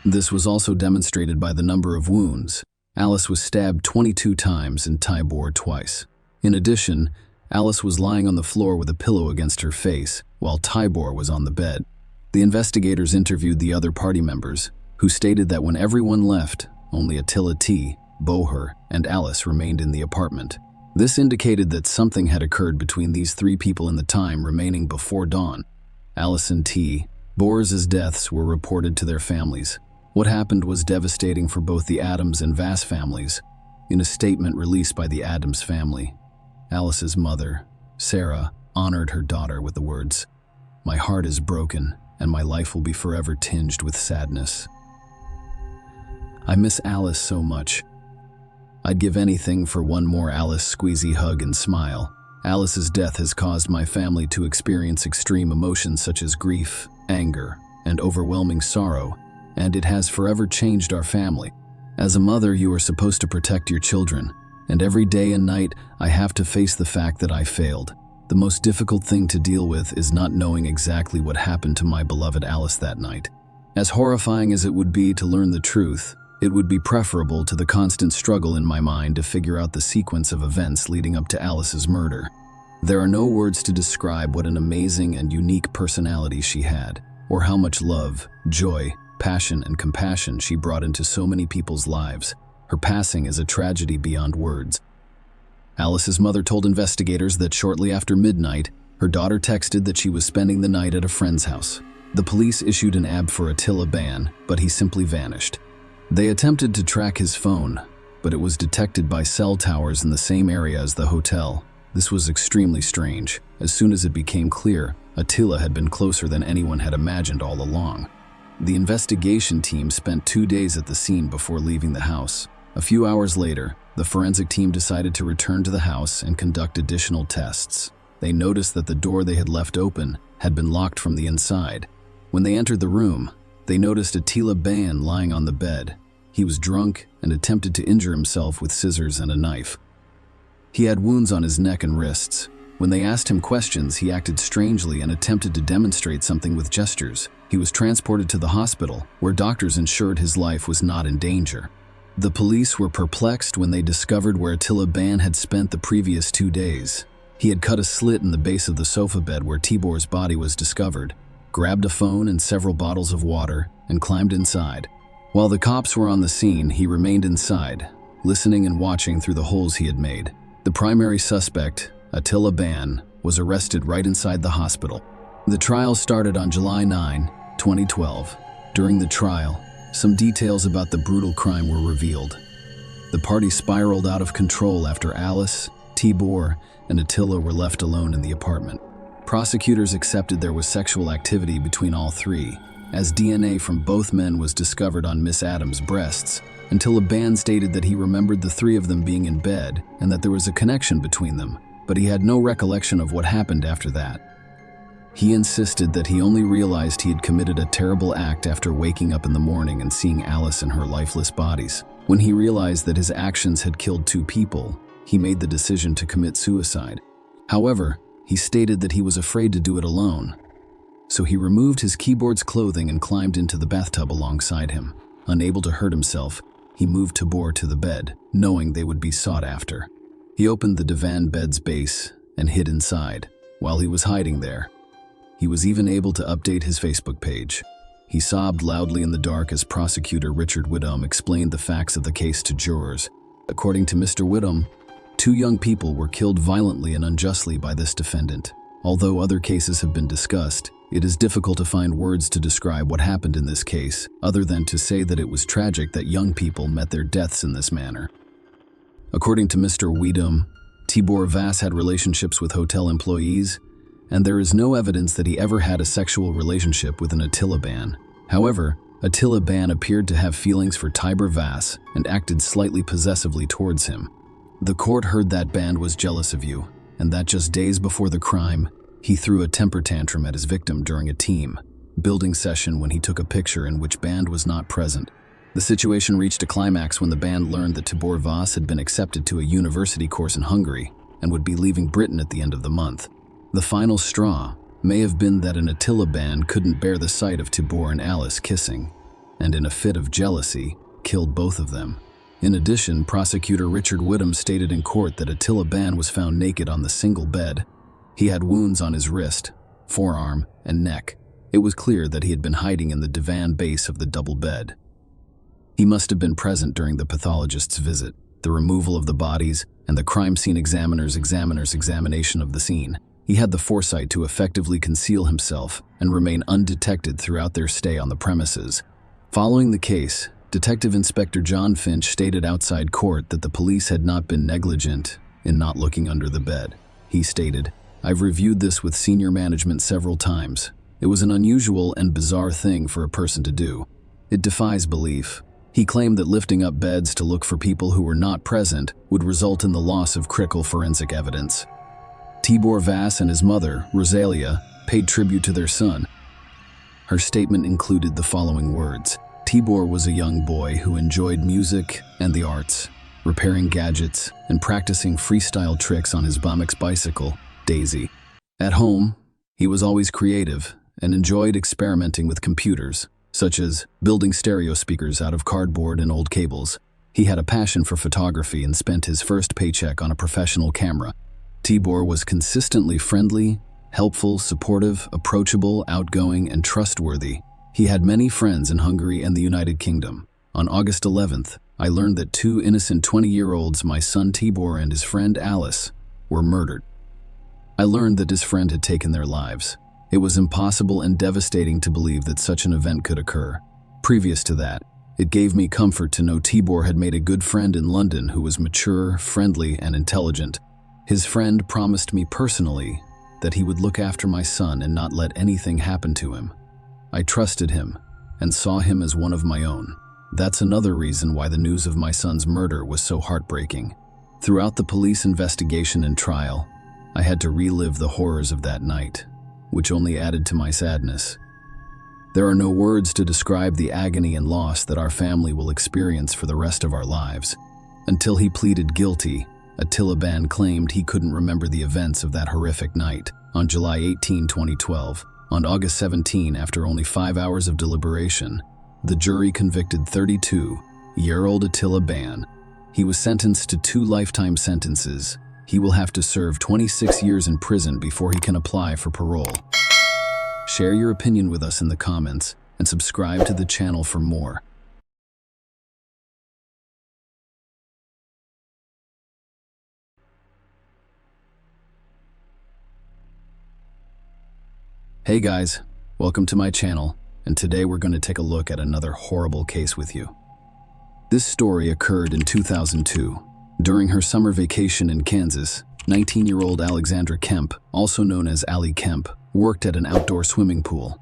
This was also demonstrated by the number of wounds. Alice was stabbed 22 times and Tibor twice. In addition, Alice was lying on the floor with a pillow against her face, while Tibor was on the bed. The investigators interviewed the other party members, who stated that when everyone left, only Attila T., Boher, and Alice remained in the apartment. This indicated that something had occurred between these three people in the time remaining before dawn. Alice and T. Boers' deaths were reported to their families. What happened was devastating for both the Adams and Vass families. In a statement released by the Adams family, Alice's mother, Sarah, honored her daughter with the words, "My heart is broken, and my life will be forever tinged with sadness. I miss Alice so much. I'd give anything for one more Alice squeezy hug and smile, Alice's death has caused my family to experience extreme emotions such as grief, anger, and overwhelming sorrow, and it has forever changed our family. As a mother, you are supposed to protect your children, and every day and night I have to face the fact that I failed. The most difficult thing to deal with is not knowing exactly what happened to my beloved Alice that night. As horrifying as it would be to learn the truth, it would be preferable to the constant struggle in my mind to figure out the sequence of events leading up to Alice's murder. There are no words to describe what an amazing and unique personality she had, or how much love, joy, passion, and compassion she brought into so many people's lives. Her passing is a tragedy beyond words. Alice's mother told investigators that shortly after midnight, her daughter texted that she was spending the night at a friend's house. The police issued an AB for Attila Ban, but he simply vanished. They attempted to track his phone, but it was detected by cell towers in the same area as the hotel. This was extremely strange. As soon as it became clear, Attila had been closer than anyone had imagined all along. The investigation team spent 2 days at the scene before leaving the house. A few hours later, the forensic team decided to return to the house and conduct additional tests. They noticed that the door they had left open had been locked from the inside. When they entered the room, they noticed Attila Ban lying on the bed. He was drunk and attempted to injure himself with scissors and a knife. He had wounds on his neck and wrists. When they asked him questions, he acted strangely and attempted to demonstrate something with gestures. He was transported to the hospital, where doctors ensured his life was not in danger. The police were perplexed when they discovered where Attila Ban had spent the previous 2 days. He had cut a slit in the base of the sofa bed where Tibor's body was discovered, grabbed a phone and several bottles of water, and climbed inside. While the cops were on the scene, he remained inside, listening and watching through the holes he had made. The primary suspect, Attila Ban, was arrested right inside the hospital. The trial started on July 9, 2012. During the trial, some details about the brutal crime were revealed. The party spiraled out of control after Alice, Tibor, and Attila were left alone in the apartment. Prosecutors accepted there was sexual activity between all three, as DNA from both men was discovered on Miss Adams' breasts, until Ban stated that he remembered the three of them being in bed and that there was a connection between them, but he had no recollection of what happened after that. He insisted that he only realized he had committed a terrible act after waking up in the morning and seeing Alice and her lifeless bodies. When he realized that his actions had killed 2 people, he made the decision to commit suicide. However, he stated that he was afraid to do it alone. So he removed his keyboard's clothing and climbed into the bathtub alongside him. Unable to hurt himself, he moved Tibor to the bed, knowing they would be sought after. He opened the divan bed's base and hid inside. While he was hiding there, he was even able to update his Facebook page. He sobbed loudly in the dark as prosecutor Richard Whittam explained the facts of the case to jurors. According to Mr. Whittam, 2 young people were killed violently and unjustly by this defendant. Although other cases have been discussed, it is difficult to find words to describe what happened in this case, other than to say that it was tragic that young people met their deaths in this manner. According to Mr. Whittam, Tibor Vass had relationships with hotel employees, and there is no evidence that he ever had a sexual relationship with an Attila Ban. However, Attila Ban appeared to have feelings for Tibor Vass and acted slightly possessively towards him. The court heard that Ban was jealous of you, and that just days before the crime, he threw a temper tantrum at his victim during a team building session when he took a picture in which Ban was not present. The situation reached a climax when the band learned that Tibor Vass had been accepted to a university course in Hungary and would be leaving Britain at the end of the month. The final straw may have been that an Attila Ban couldn't bear the sight of Tibor and Alice kissing, and in a fit of jealousy, killed both of them. In addition, prosecutor Richard Whittam stated in court that Attila Ban was found naked on the single bed. He had wounds on his wrist, forearm, and neck. It was clear that he had been hiding in the divan base of the double bed. He must have been present during the pathologist's visit, the removal of the bodies, and the crime scene examiner's examination of the scene. He had the foresight to effectively conceal himself and remain undetected throughout their stay on the premises. Following the case, Detective Inspector John Finch stated outside court that the police had not been negligent in not looking under the bed. He stated, "I've reviewed this with senior management several times. It was an unusual and bizarre thing for a person to do. It defies belief." He claimed that lifting up beds to look for people who were not present would result in the loss of critical forensic evidence. Tibor Vass and his mother, Rosalia, paid tribute to their son. Her statement included the following words: Tibor was a young boy who enjoyed music and the arts, repairing gadgets and practicing freestyle tricks on his BMX bicycle, Daisy. At home, he was always creative and enjoyed experimenting with computers, such as building stereo speakers out of cardboard and old cables. He had a passion for photography and spent his first paycheck on a professional camera. Tibor was consistently friendly, helpful, supportive, approachable, outgoing, and trustworthy. He had many friends in Hungary and the United Kingdom. On August 11th, I learned that two innocent 20-year-olds, my son Tibor and his friend Alice, were murdered. I learned that his friend had taken their lives. It was impossible and devastating to believe that such an event could occur. Previous to that, it gave me comfort to know Tibor had made a good friend in London who was mature, friendly, and intelligent. His friend promised me personally that he would look after my son and not let anything happen to him. I trusted him and saw him as one of my own. That's another reason why the news of my son's murder was so heartbreaking. Throughout the police investigation and trial, I had to relive the horrors of that night, which only added to my sadness. There are no words to describe the agony and loss that our family will experience for the rest of our lives. Until he pleaded guilty, Attila Ban claimed he couldn't remember the events of that horrific night. On July 18, 2012, on August 17, after only 5 hours of deliberation, the jury convicted 32-year-old Attila Ban. He was sentenced to 2 lifetime sentences. He will have to serve 26 years in prison before he can apply for parole. Share your opinion with us in the comments and subscribe to the channel for more. Hey guys, welcome to my channel, and today we're going to take a look at another horrible case with you. This story occurred in 2002. During her summer vacation in Kansas, 19-year-old Alexandra Kemp, also known as Allie Kemp, worked at an outdoor swimming pool.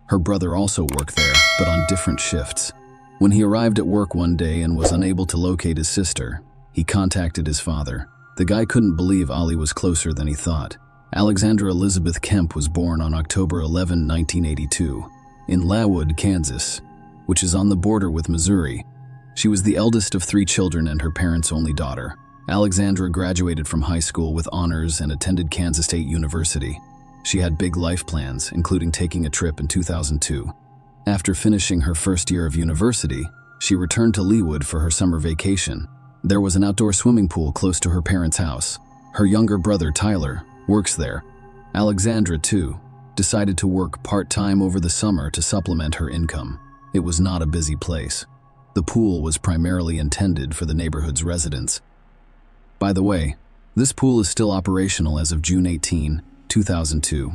Her brother also worked there, but on different shifts. When he arrived at work one day and was unable to locate his sister, he contacted his father. The guy couldn't believe Allie was closer than he thought. Alexandra Elizabeth Kemp was born on October 11, 1982, in Lawood, Kansas, which is on the border with Missouri. She was the eldest of 3 children and her parents' only daughter. Alexandra graduated from high school with honors and attended Kansas State University. She had big life plans, including taking a trip in 2002. After finishing her first year of university, she returned to Leawood for her summer vacation. There was an outdoor swimming pool close to her parents' house. Her younger brother, Tyler, works there. Alexandra, too, decided to work part-time over the summer to supplement her income. It was not a busy place. The pool was primarily intended for the neighborhood's residents. By the way, this pool is still operational as of June 18, 2002.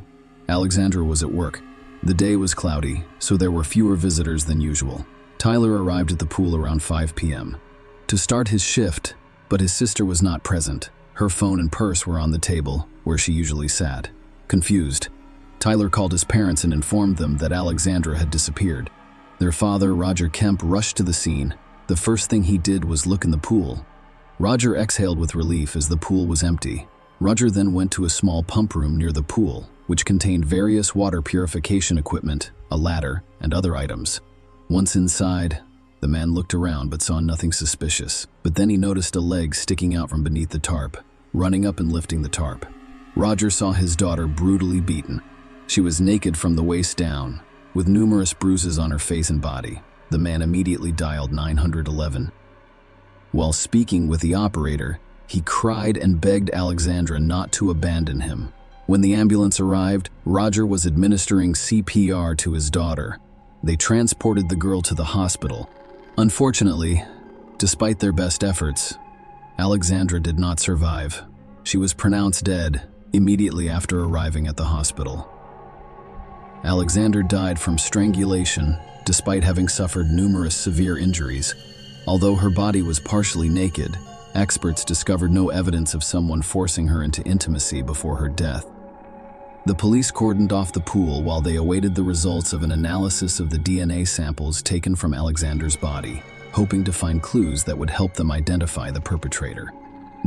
Alexandra was at work. The day was cloudy, so there were fewer visitors than usual. Tyler arrived at the pool around 5 p.m. to start his shift, but his sister was not present. Her phone and purse were on the table, where she usually sat. Confused, Tyler called his parents and informed them that Alexandra had disappeared. Their father, Roger Kemp, rushed to the scene. The first thing he did was look in the pool. Roger exhaled with relief as the pool was empty. Roger then went to a small pump room near the pool, which contained various water purification equipment, a ladder, and other items. Once inside, the man looked around but saw nothing suspicious. But then he noticed a leg sticking out from beneath the tarp. Running up and lifting the tarp, Roger saw his daughter brutally beaten. She was naked from the waist down, with numerous bruises on her face and body. The man immediately dialed 911. While speaking with the operator, he cried and begged Alexandra not to abandon him. When the ambulance arrived, Roger was administering CPR to his daughter. They transported the girl to the hospital. Unfortunately, despite their best efforts, Alexandra did not survive. She was pronounced dead immediately after arriving at the hospital. Alexandra died from strangulation, despite having suffered numerous severe injuries. Although her body was partially naked, experts discovered no evidence of someone forcing her into intimacy before her death. The police cordoned off the pool while they awaited the results of an analysis of the DNA samples taken from Alexandra's body, hoping to find clues that would help them identify the perpetrator.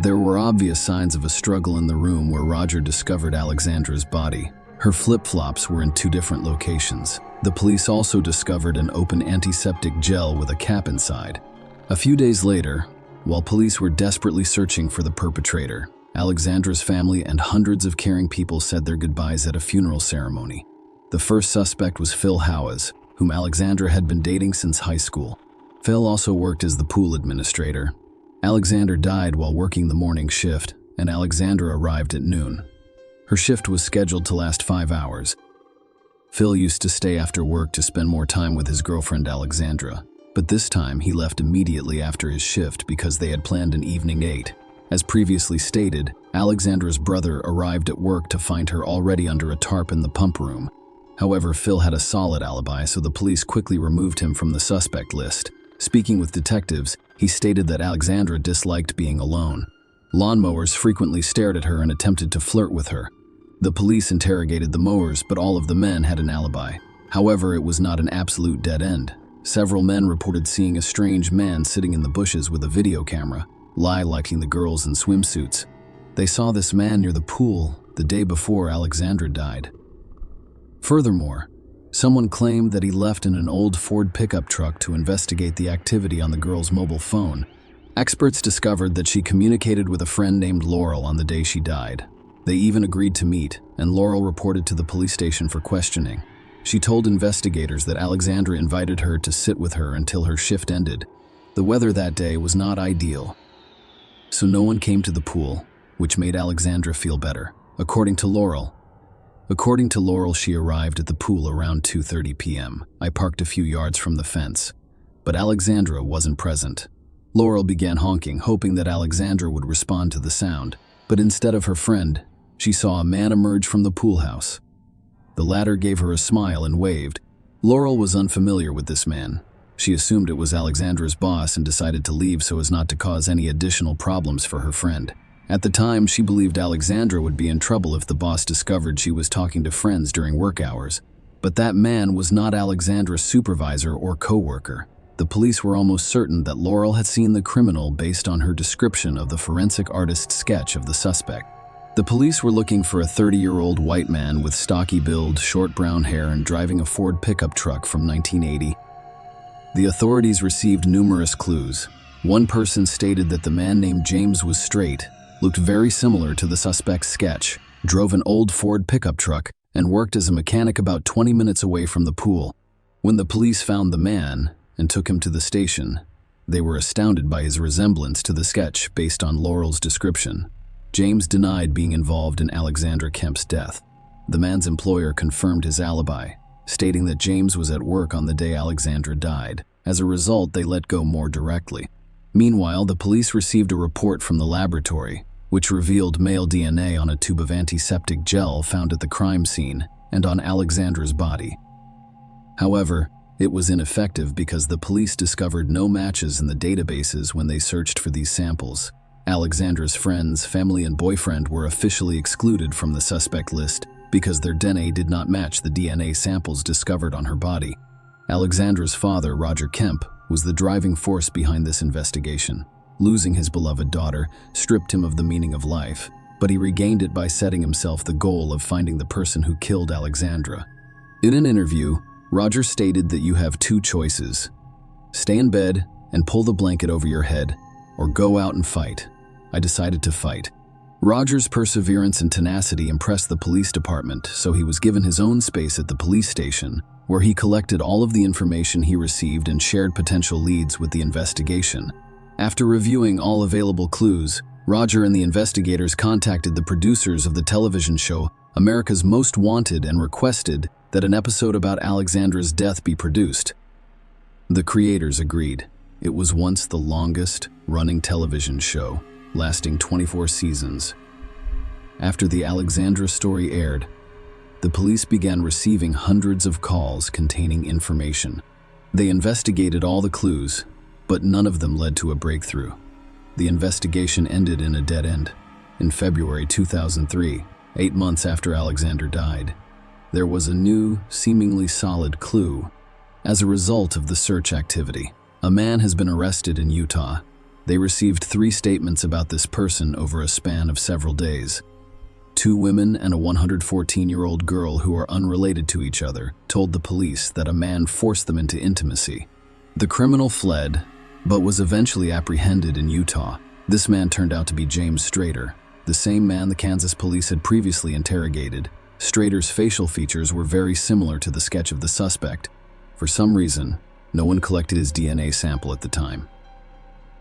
There were obvious signs of a struggle in the room where Roger discovered Alexandra's body. Her flip-flops were in 2 different locations. The police also discovered an open antiseptic gel with a cap inside. A few days later, while police were desperately searching for the perpetrator, Alexandra's family and hundreds of caring people said their goodbyes at a funeral ceremony. The first suspect was Phil Howes, whom Alexandra had been dating since high school. Phil also worked as the pool administrator. Alexandra died while working the morning shift, and Alexandra arrived at noon. Her shift was scheduled to last 5 hours. Phil used to stay after work to spend more time with his girlfriend Alexandra, but this time he left immediately after his shift because they had planned an evening date. As previously stated, Alexandra's brother arrived at work to find her already under a tarp in the pump room. However, Phil had a solid alibi, so the police quickly removed him from the suspect list. Speaking with detectives, he stated that Alexandra disliked being alone. Lawnmowers frequently stared at her and attempted to flirt with her. The police interrogated the mowers, but all of the men had an alibi. However, it was not an absolute dead end. Several men reported seeing a strange man sitting in the bushes with a video camera, liking the girls in swimsuits. They saw this man near the pool the day before Alexandra died. Furthermore, someone claimed that he left in an old Ford pickup truck to investigate the activity on the girl's mobile phone. Experts discovered that she communicated with a friend named Laurel on the day she died. They even agreed to meet, and Laurel reported to the police station for questioning. She told investigators that Alexandra invited her to sit with her until her shift ended. The weather that day was not ideal, so no one came to the pool, which made Alexandra feel better. According to Laurel, she arrived at the pool around 2:30 p.m. I parked a few yards from the fence, but Alexandra wasn't present. Laurel began honking, hoping that Alexandra would respond to the sound, but instead of her friend, she saw a man emerge from the pool house. The latter gave her a smile and waved. Laurel was unfamiliar with this man. She assumed it was Alexandra's boss and decided to leave so as not to cause any additional problems for her friend. At the time, she believed Alexandra would be in trouble if the boss discovered she was talking to friends during work hours. But that man was not Alexandra's supervisor or co-worker. The police were almost certain that Laurel had seen the criminal based on her description of the forensic artist's sketch of the suspect. The police were looking for a 30-year-old white man with stocky build, short brown hair, and driving a Ford pickup truck from 1980. The authorities received numerous clues. One person stated that the man named James was straight, looked very similar to the suspect's sketch, drove an old Ford pickup truck, and worked as a mechanic about 20 minutes away from the pool. When the police found the man and took him to the station, they were astounded by his resemblance to the sketch based on Laurel's description. James denied being involved in Alexandra Kemp's death. The man's employer confirmed his alibi, stating that James was at work on the day Alexandra died. As a result, they let go more directly. Meanwhile, the police received a report from the laboratory, which revealed male DNA on a tube of antiseptic gel found at the crime scene and on Alexandra's body. However, it was ineffective because the police discovered no matches in the databases when they searched for these samples. Alexandra's friends, family, and boyfriend were officially excluded from the suspect list because their DNA did not match the DNA samples discovered on her body. Alexandra's father, Roger Kemp, was the driving force behind this investigation. Losing his beloved daughter stripped him of the meaning of life, but he regained it by setting himself the goal of finding the person who killed Alexandra. In an interview, Roger stated that you have 2 choices: stay in bed and pull the blanket over your head, or go out and fight. I decided to fight. Roger's perseverance and tenacity impressed the police department, so he was given his own space at the police station, where he collected all of the information he received and shared potential leads with the investigation. After reviewing all available clues, Roger and the investigators contacted the producers of the television show America's Most Wanted and requested that an episode about Alexandra's death be produced. The creators agreed. It was once the longest-running television show, lasting 24 seasons. After the Alexandra story aired, the police began receiving hundreds of calls containing information. They investigated all the clues, but none of them led to a breakthrough. The investigation ended in a dead end. In February 2003, 8 months after Alexandra died, there was a new, seemingly solid clue. As a result of the search activity, a man has been arrested in Utah. They received 3 statements about this person over a span of several days. 2 women and a 114-year-old girl who are unrelated to each other told the police that a man forced them into intimacy. The criminal fled, but was eventually apprehended in Utah. This man turned out to be James Strader, the same man the Kansas police had previously interrogated. Strader's facial features were very similar to the sketch of the suspect. For some reason, no one collected his DNA sample at the time.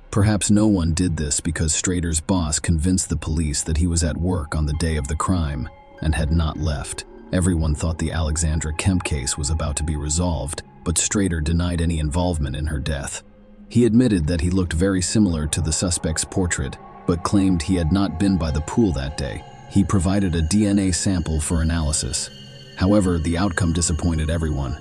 Perhaps no one did this because Strader's boss convinced the police that he was at work on the day of the crime and had not left. Everyone thought the Alexandra Kemp case was about to be resolved, but Strader denied any involvement in her death. He admitted that he looked very similar to the suspect's portrait, but claimed he had not been by the pool that day. He provided a DNA sample for analysis. However, the outcome disappointed everyone.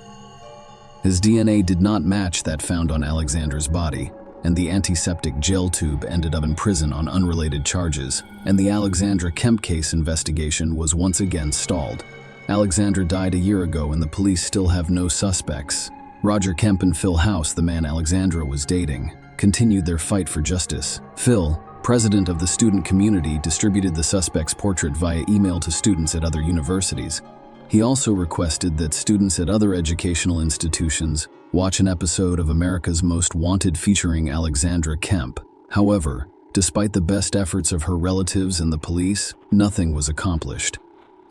His DNA did not match that found on Alexandra's body, and the antiseptic gel tube ended up in prison on unrelated charges, and the Alexandra Kemp case investigation was once again stalled. Alexandra died a year ago and the police still have no suspects. Roger Kemp and Phil House, the man Alexandra was dating, continued their fight for justice. Phil, president of the student community, distributed the suspect's portrait via email to students at other universities. He also requested that students at other educational institutions watch an episode of America's Most Wanted featuring Alexandra Kemp. However, despite the best efforts of her relatives and the police, nothing was accomplished.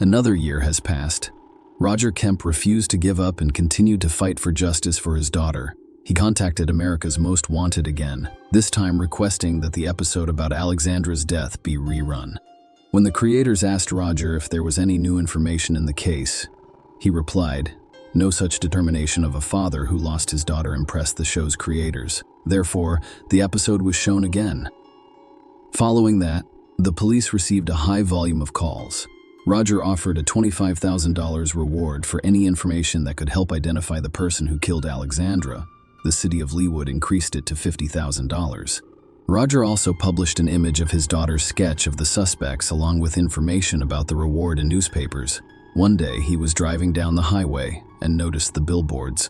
Another year has passed. Roger Kemp refused to give up and continued to fight for justice for his daughter. He contacted America's Most Wanted again, this time requesting that the episode about Alexandra's death be rerun. When the creators asked Roger if there was any new information in the case, he replied, "No such determination of a father who lost his daughter impressed the show's creators. Therefore, the episode was shown again." Following that, the police received a high volume of calls. Roger offered a $25,000 reward for any information that could help identify the person who killed Alexandra. The city of Leawood increased it to $50,000. Roger also published an image of his daughter's sketch of the suspects along with information about the reward in newspapers. One day, he was driving down the highway and noticed the billboards.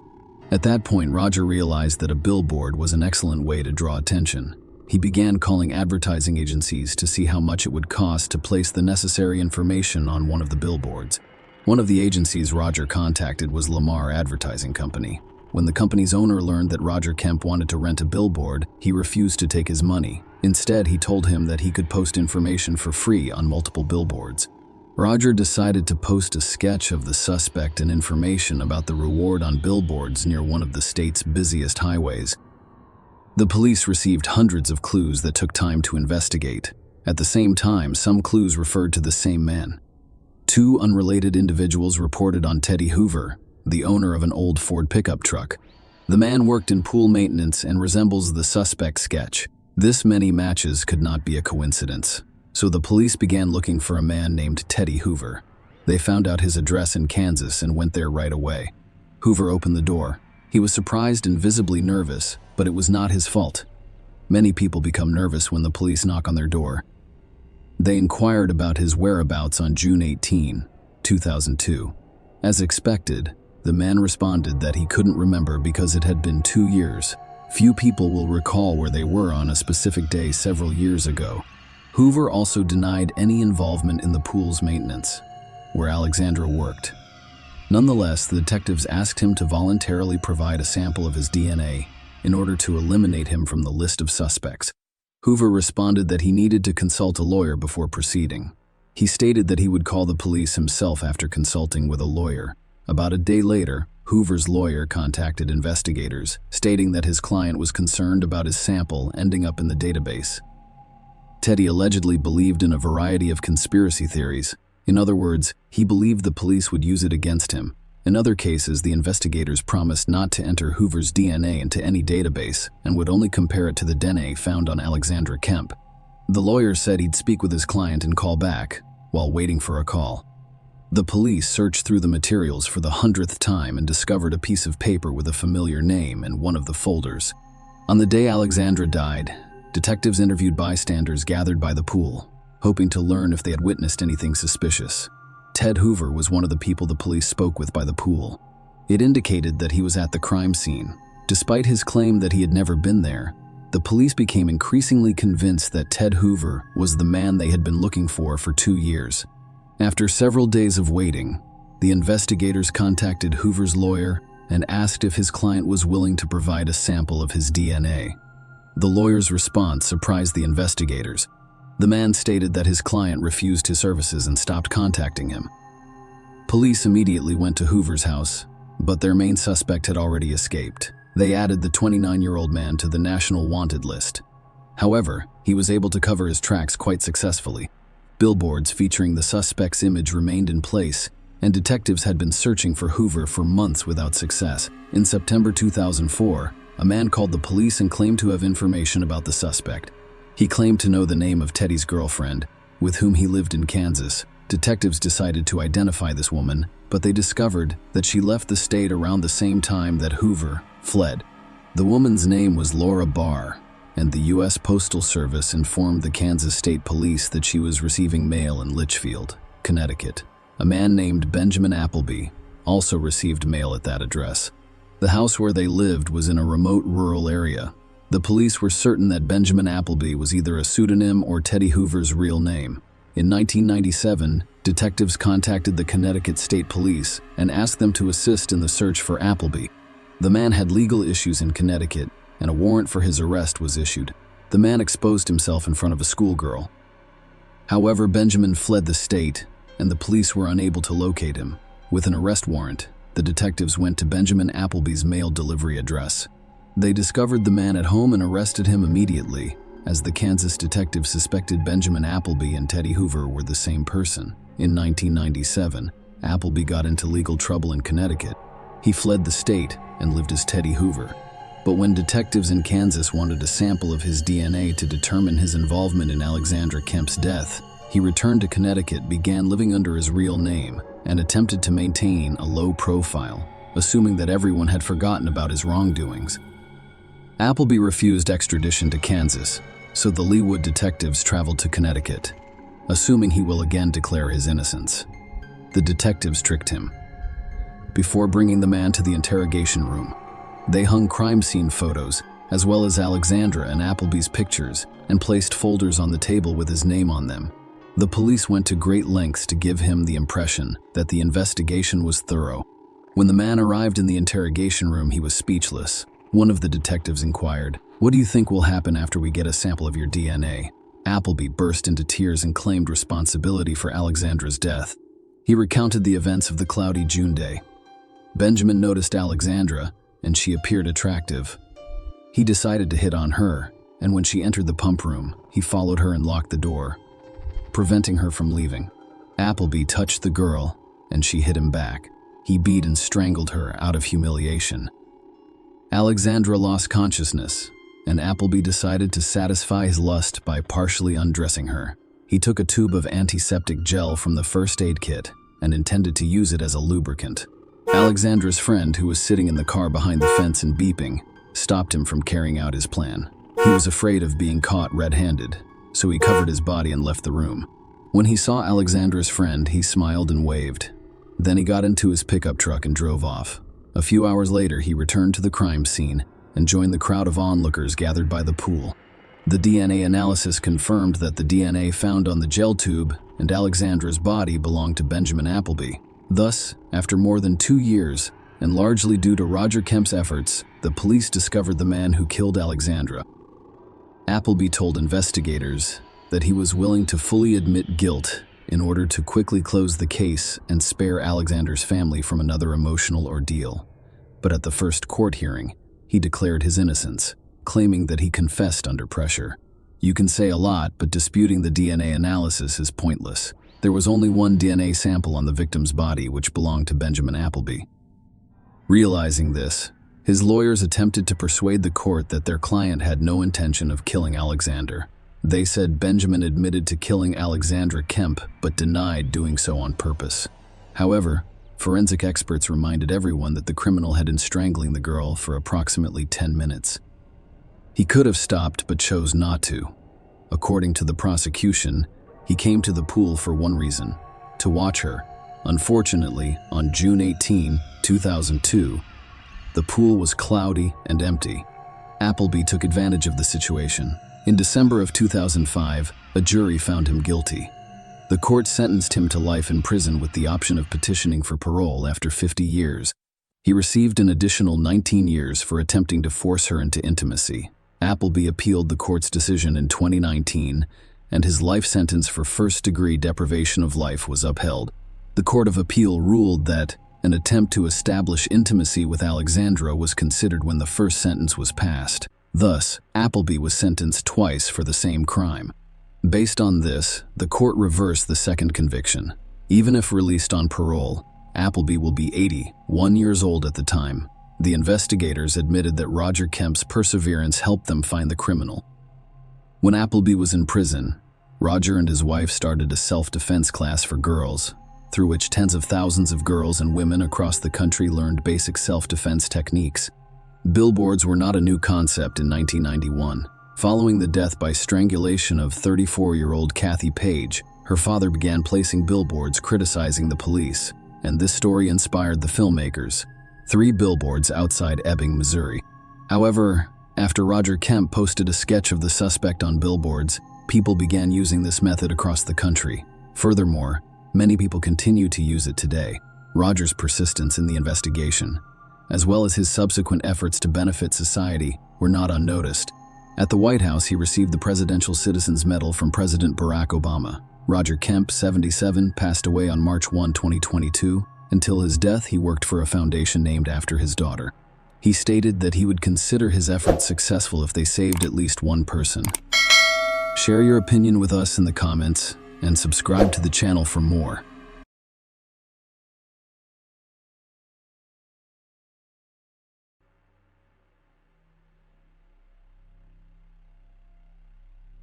At that point, Roger realized that a billboard was an excellent way to draw attention. He began calling advertising agencies to see how much it would cost to place the necessary information on one of the billboards. One of the agencies Roger contacted was Lamar Advertising Company. When the company's owner learned that Roger Kemp wanted to rent a billboard, he refused to take his money. Instead, he told him that he could post information for free on multiple billboards. Roger decided to post a sketch of the suspect and information about the reward on billboards near one of the state's busiest highways. The police received hundreds of clues that took time to investigate. At the same time, some clues referred to the same man. 2 unrelated individuals reported on Teddy Hoover, the owner of an old Ford pickup truck. The man worked in pool maintenance and resembles the suspect's sketch. This many matches could not be a coincidence, so the police began looking for a man named Teddy Hoover. They found out his address in Kansas and went there right away. Hoover opened the door. He was surprised and visibly nervous, but it was not his fault. Many people become nervous when the police knock on their door. They inquired about his whereabouts on June 18, 2002. As expected, the man responded that he couldn't remember because it had been 2 years. Few people will recall where they were on a specific day several years ago. Hoover also denied any involvement in the pool's maintenance, where Alexandra worked. Nonetheless, the detectives asked him to voluntarily provide a sample of his DNA in order to eliminate him from the list of suspects. Hoover responded that he needed to consult a lawyer before proceeding. He stated that he would call the police himself after consulting with a lawyer. About a day later, Hoover's lawyer contacted investigators, stating that his client was concerned about his sample ending up in the database. Teddy allegedly believed in a variety of conspiracy theories. In other words, he believed the police would use it against him. In other cases, the investigators promised not to enter Hoover's DNA into any database and would only compare it to the DNA found on Alexandra Kemp. The lawyer said he'd speak with his client and call back, while waiting for a call. The police searched through the materials for the 100th time and discovered a piece of paper with a familiar name in one of the folders. On the day Alexandra died, detectives interviewed bystanders gathered by the pool, hoping to learn if they had witnessed anything suspicious. Ted Hoover was one of the people the police spoke with by the pool. It indicated that he was at the crime scene. Despite his claim that he had never been there, The police became increasingly convinced that Ted Hoover was the man they had been looking for 2 years. After several days of waiting, the investigators contacted Hoover's lawyer and asked if his client was willing to provide a sample of his DNA. The lawyer's response surprised the investigators. The man stated that his client refused his services and stopped contacting him. Police immediately went to Hoover's house, but their main suspect had already escaped. They added the 29-year-old man to the National Wanted list. However, he was able to cover his tracks quite successfully. Billboards featuring the suspect's image remained in place, and detectives had been searching for Hoover for months without success. In September 2004, a man called the police and claimed to have information about the suspect. He claimed to know the name of Teddy's girlfriend, with whom he lived in Kansas. Detectives decided to identify this woman, but they discovered that she left the state around the same time that Hoover fled. The woman's name was Laura Barr, and the U.S. Postal Service informed the Kansas State Police that she was receiving mail in Litchfield, Connecticut. A man named Benjamin Appleby also received mail at that address. The house where they lived was in a remote rural area. The police were certain that Benjamin Appleby was either a pseudonym or Teddy Hoover's real name. In 1997, detectives contacted the Connecticut State Police and asked them to assist in the search for Appleby. The man had legal issues in Connecticut, and a warrant for his arrest was issued. The man exposed himself in front of a schoolgirl. However, Benjamin fled the state, and the police were unable to locate him. With an arrest warrant, the detectives went to Benjamin Appleby's mail delivery address. They discovered the man at home and arrested him immediately, as the Kansas detectives suspected Benjamin Appleby and Teddy Hoover were the same person. In 1997, Appleby got into legal trouble in Connecticut. He fled the state and lived as Teddy Hoover. But when detectives in Kansas wanted a sample of his DNA to determine his involvement in Alexandra Kemp's death, he returned to Connecticut, began living under his real name, and attempted to maintain a low profile, assuming that everyone had forgotten about his wrongdoings. Appleby refused extradition to Kansas, so the Leawood detectives traveled to Connecticut, assuming he will again declare his innocence. The detectives tricked him. Before bringing the man to the interrogation room, they hung crime scene photos, as well as Alexandra and Appleby's pictures, and placed folders on the table with his name on them. The police went to great lengths to give him the impression that the investigation was thorough. When the man arrived in the interrogation room, he was speechless. One of the detectives inquired, "What do you think will happen after we get a sample of your DNA?" Appleby burst into tears and claimed responsibility for Alexandra's death. He recounted the events of the cloudy June day. Benjamin noticed Alexandra, and she appeared attractive. He decided to hit on her, and when she entered the pump room, he followed her and locked the door, preventing her from leaving. Appleby touched the girl, and she hit him back. He beat and strangled her out of humiliation. Alexandra lost consciousness, and Appleby decided to satisfy his lust by partially undressing her. He took a tube of antiseptic gel from the first aid kit and intended to use it as a lubricant. Alexandra's friend, who was sitting in the car behind the fence and beeping, stopped him from carrying out his plan. He was afraid of being caught red-handed, so he covered his body and left the room. When he saw Alexandra's friend, he smiled and waved. Then he got into his pickup truck and drove off. A few hours later, he returned to the crime scene and joined the crowd of onlookers gathered by the pool. The DNA analysis confirmed that the DNA found on the gel tube and Alexandra's body belonged to Benjamin Appleby. Thus, after more than 2 years, and largely due to Roger Kemp's efforts, the police discovered the man who killed Alexandra. Appleby told investigators that he was willing to fully admit guilt in order to quickly close the case and spare Alexandra's family from another emotional ordeal. But at the first court hearing, he declared his innocence, claiming that he confessed under pressure. You can say a lot, but disputing the DNA analysis is pointless. There was only one DNA sample on the victim's body, which belonged to Benjamin Appleby. Realizing this, his lawyers attempted to persuade the court that their client had no intention of killing Alexander. They said Benjamin admitted to killing Alexandra Kemp, but denied doing so on purpose. However, forensic experts reminded everyone that the criminal had been strangling the girl for approximately 10 minutes. He could have stopped, but chose not to. According to the prosecution, he came to the pool for one reason: to watch her. Unfortunately, on June 18, 2002, the pool was cloudy and empty. Appleby took advantage of the situation. In December of 2005, a jury found him guilty. The court sentenced him to life in prison with the option of petitioning for parole after 50 years. He received an additional 19 years for attempting to force her into intimacy. Appleby appealed the court's decision in 2019, and his life sentence for first-degree deprivation of life was upheld. The Court of Appeal ruled that an attempt to establish intimacy with Alexandra was considered when the first sentence was passed. Thus, Appleby was sentenced twice for the same crime. Based on this, the court reversed the second conviction. Even if released on parole, Appleby will be 81 years old at the time. The investigators admitted that Roger Kemp's perseverance helped them find the criminal. When Appleby was in prison, Roger and his wife started a self-defense class for girls, through which tens of thousands of girls and women across the country learned basic self-defense techniques. Billboards were not a new concept in 1991. Following the death by strangulation of 34-year-old Kathy Page, her father began placing billboards criticizing the police, and this story inspired the filmmakers. 3 billboards outside Ebbing, Missouri. However, after Roger Kemp posted a sketch of the suspect on billboards, people began using this method across the country. Furthermore, many people continue to use it today. Roger's persistence in the investigation, as well as his subsequent efforts to benefit society, were not unnoticed. At the White House, he received the Presidential Citizens Medal from President Barack Obama. Roger Kemp, 77, passed away on March 1, 2022. Until his death, he worked for a foundation named after his daughter. He stated that he would consider his efforts successful if they saved at least one person. Share your opinion with us in the comments and subscribe to the channel for more.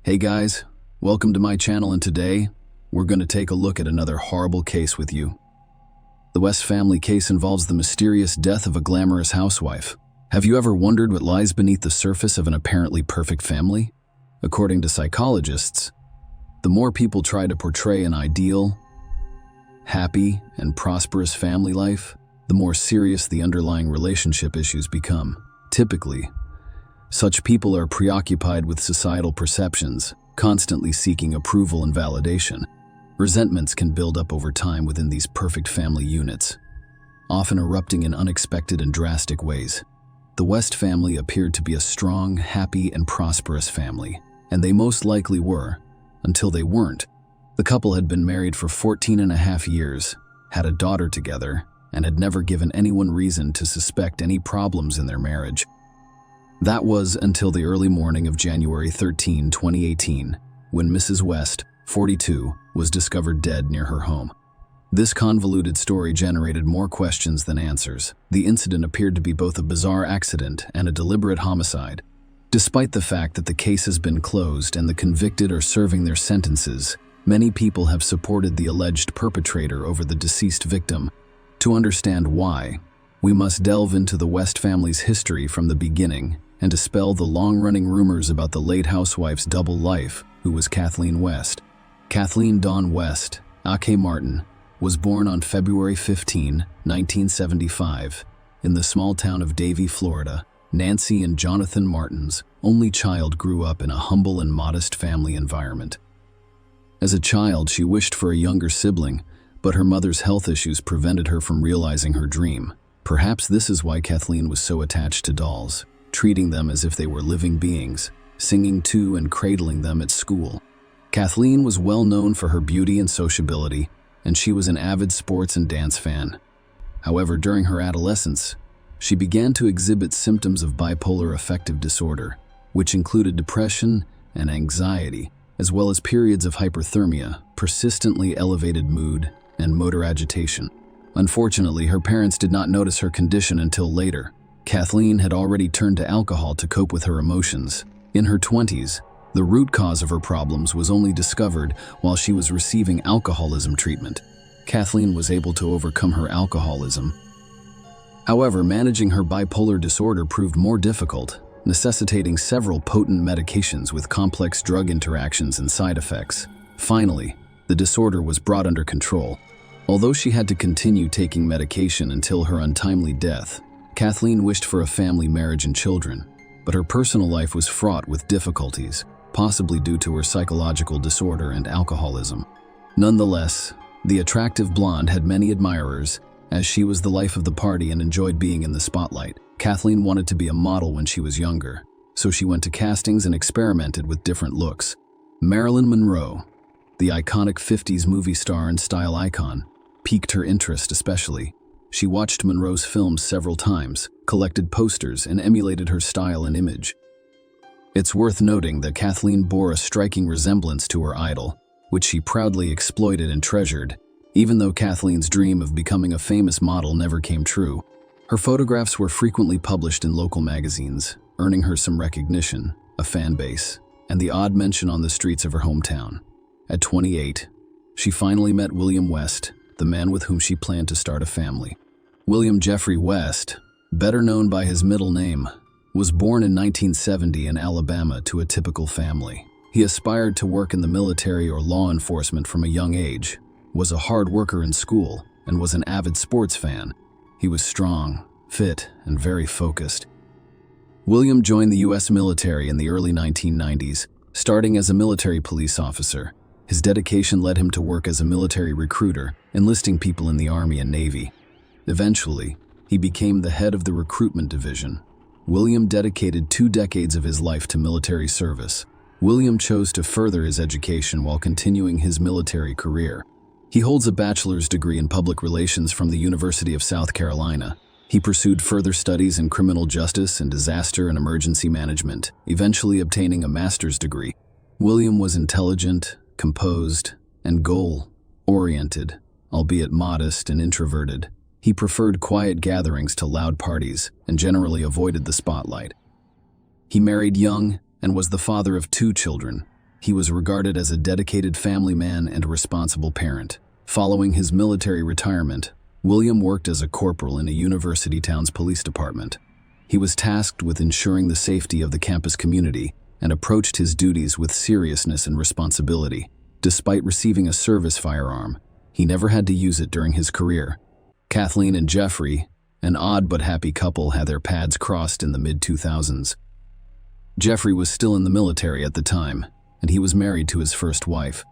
Hey guys, welcome to my channel, and today we're going to take a look at another horrible case with you. The West family case involves the mysterious death of a glamorous housewife. Have you ever wondered what lies beneath the surface of an apparently perfect family? According to psychologists, the more people try to portray an ideal, happy, and prosperous family life, the more serious the underlying relationship issues become. Typically, such people are preoccupied with societal perceptions, constantly seeking approval and validation. Resentments can build up over time within these perfect family units, often erupting in unexpected and drastic ways. The West family appeared to be a strong, happy, and prosperous family, and they most likely were, until they weren't. The couple had been married for 14.5 years, had a daughter together, and had never given anyone reason to suspect any problems in their marriage. That was until the early morning of January 13, 2018, when Mrs. West, 42, was discovered dead near her home. This convoluted story generated more questions than answers. The incident appeared to be both a bizarre accident and a deliberate homicide. Despite the fact that the case has been closed and the convicted are serving their sentences, many people have supported the alleged perpetrator over the deceased victim. To understand why, we must delve into the West family's history from the beginning and dispel the long-running rumors about the late housewife's double life, who was Kathleen West. Kathleen Dawn West, aka Martin, was born on February 15, 1975, in the small town of Davie, Florida. Nancy and Jonathan Martin's only child grew up in a humble and modest family environment. As a child, she wished for a younger sibling, but her mother's health issues prevented her from realizing her dream. Perhaps this is why Kathleen was so attached to dolls, treating them as if they were living beings, singing to and cradling them at school. Kathleen was well known for her beauty and sociability, and she was an avid sports and dance fan. However, during her adolescence, she began to exhibit symptoms of bipolar affective disorder, which included depression and anxiety, as well as periods of hyperthermia, persistently elevated mood, and motor agitation. Unfortunately, her parents did not notice her condition until later. Kathleen had already turned to alcohol to cope with her emotions. In her 20s, the root cause of her problems was only discovered while she was receiving alcoholism treatment. Kathleen was able to overcome her alcoholism. However, managing her bipolar disorder proved more difficult, necessitating several potent medications with complex drug interactions and side effects. Finally, the disorder was brought under control. Although she had to continue taking medication until her untimely death, Kathleen wished for a family, marriage, and children. but her personal life was fraught with difficulties, possibly due to her psychological disorder and alcoholism. Nonetheless, the attractive blonde had many admirers, as she was the life of the party and enjoyed being in the spotlight. Kathleen wanted to be a model when she was younger, so she went to castings and experimented with different looks. Marilyn Monroe, the iconic 50s movie star and style icon, piqued her interest especially. She watched Monroe's films several times, collected posters, and emulated her style and image. It's worth noting that Kathleen bore a striking resemblance to her idol, which she proudly exploited and treasured, even though Kathleen's dream of becoming a famous model never came true. Her photographs were frequently published in local magazines, earning her some recognition, a fan base, and the odd mention on the streets of her hometown. At 28, she finally met William West, the man with whom she planned to start a family. William Jeffrey West, better known by his middle name, was born in 1970 in Alabama to a typical family. He aspired to work in the military or law enforcement from a young age, was a hard worker in school, and was an avid sports fan. He was strong, fit, and very focused. William joined the U.S. military in the early 1990s, starting as a military police officer. His dedication led him to work as a military recruiter, enlisting people in the Army and Navy. Eventually, he became the head of the recruitment division. William dedicated 2 decades of his life to military service. William chose to further his education while continuing his military career. He holds a bachelor's degree in public relations from the University of South Carolina. He pursued further studies in criminal justice and disaster and emergency management, eventually obtaining a master's degree. William was intelligent, composed, and goal-oriented, albeit modest and introverted. He preferred quiet gatherings to loud parties and generally avoided the spotlight. He married young and was the father of 2 children. He was regarded as a dedicated family man and a responsible parent. Following his military retirement, William worked as a corporal in a university town's police department. He was tasked with ensuring the safety of the campus community and approached his duties with seriousness and responsibility. Despite receiving a service firearm, he never had to use it during his career. Kathleen and Jeffrey, an odd but happy couple, had their paths crossed in the mid-2000s. Jeffrey was still in the military at the time, and he was married to his first wife.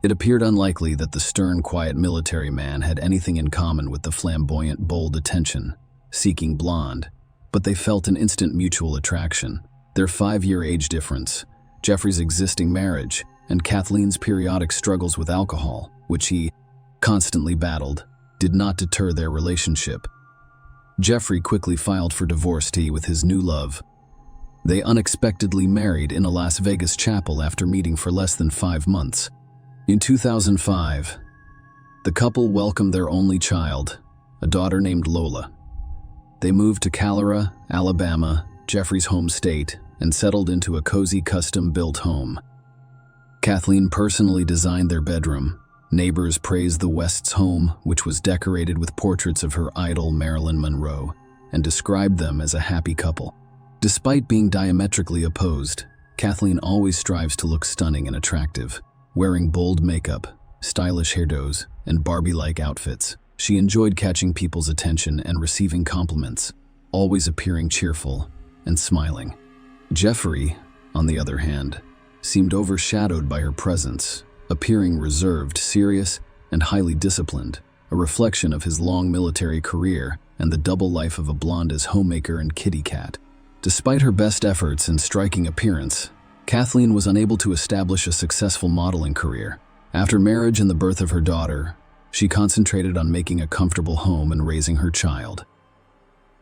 It appeared unlikely that the stern, quiet military man had anything in common with the flamboyant, bold, attention-seeking blonde, but they felt an instant mutual attraction. Their 5-year age difference, Jeffrey's existing marriage, and Kathleen's periodic struggles with alcohol, which he constantly battled, did not deter their relationship. Jeffrey quickly filed for divorce with his new love. They unexpectedly married in a Las Vegas chapel after meeting for less than 5 months. In 2005, the couple welcomed their only child, a daughter named Lola. They moved to Calera, Alabama, Jeffrey's home state, and settled into a cozy custom-built home. Kathleen personally designed their bedroom. Neighbors praised the West's home, which was decorated with portraits of her idol Marilyn Monroe, and described them as a happy couple. Despite being diametrically opposed, Kathleen always strives to look stunning and attractive, wearing bold makeup, stylish hairdos, and Barbie-like outfits. She enjoyed catching people's attention and receiving compliments, always appearing cheerful and smiling. Jeffrey, on the other hand, seemed overshadowed by her presence, appearing reserved, serious, and highly disciplined, a reflection of his long military career and the double life of a blonde as homemaker and kitty cat. Despite her best efforts and striking appearance, Kathleen was unable to establish a successful modeling career. After marriage and the birth of her daughter, she concentrated on making a comfortable home and raising her child.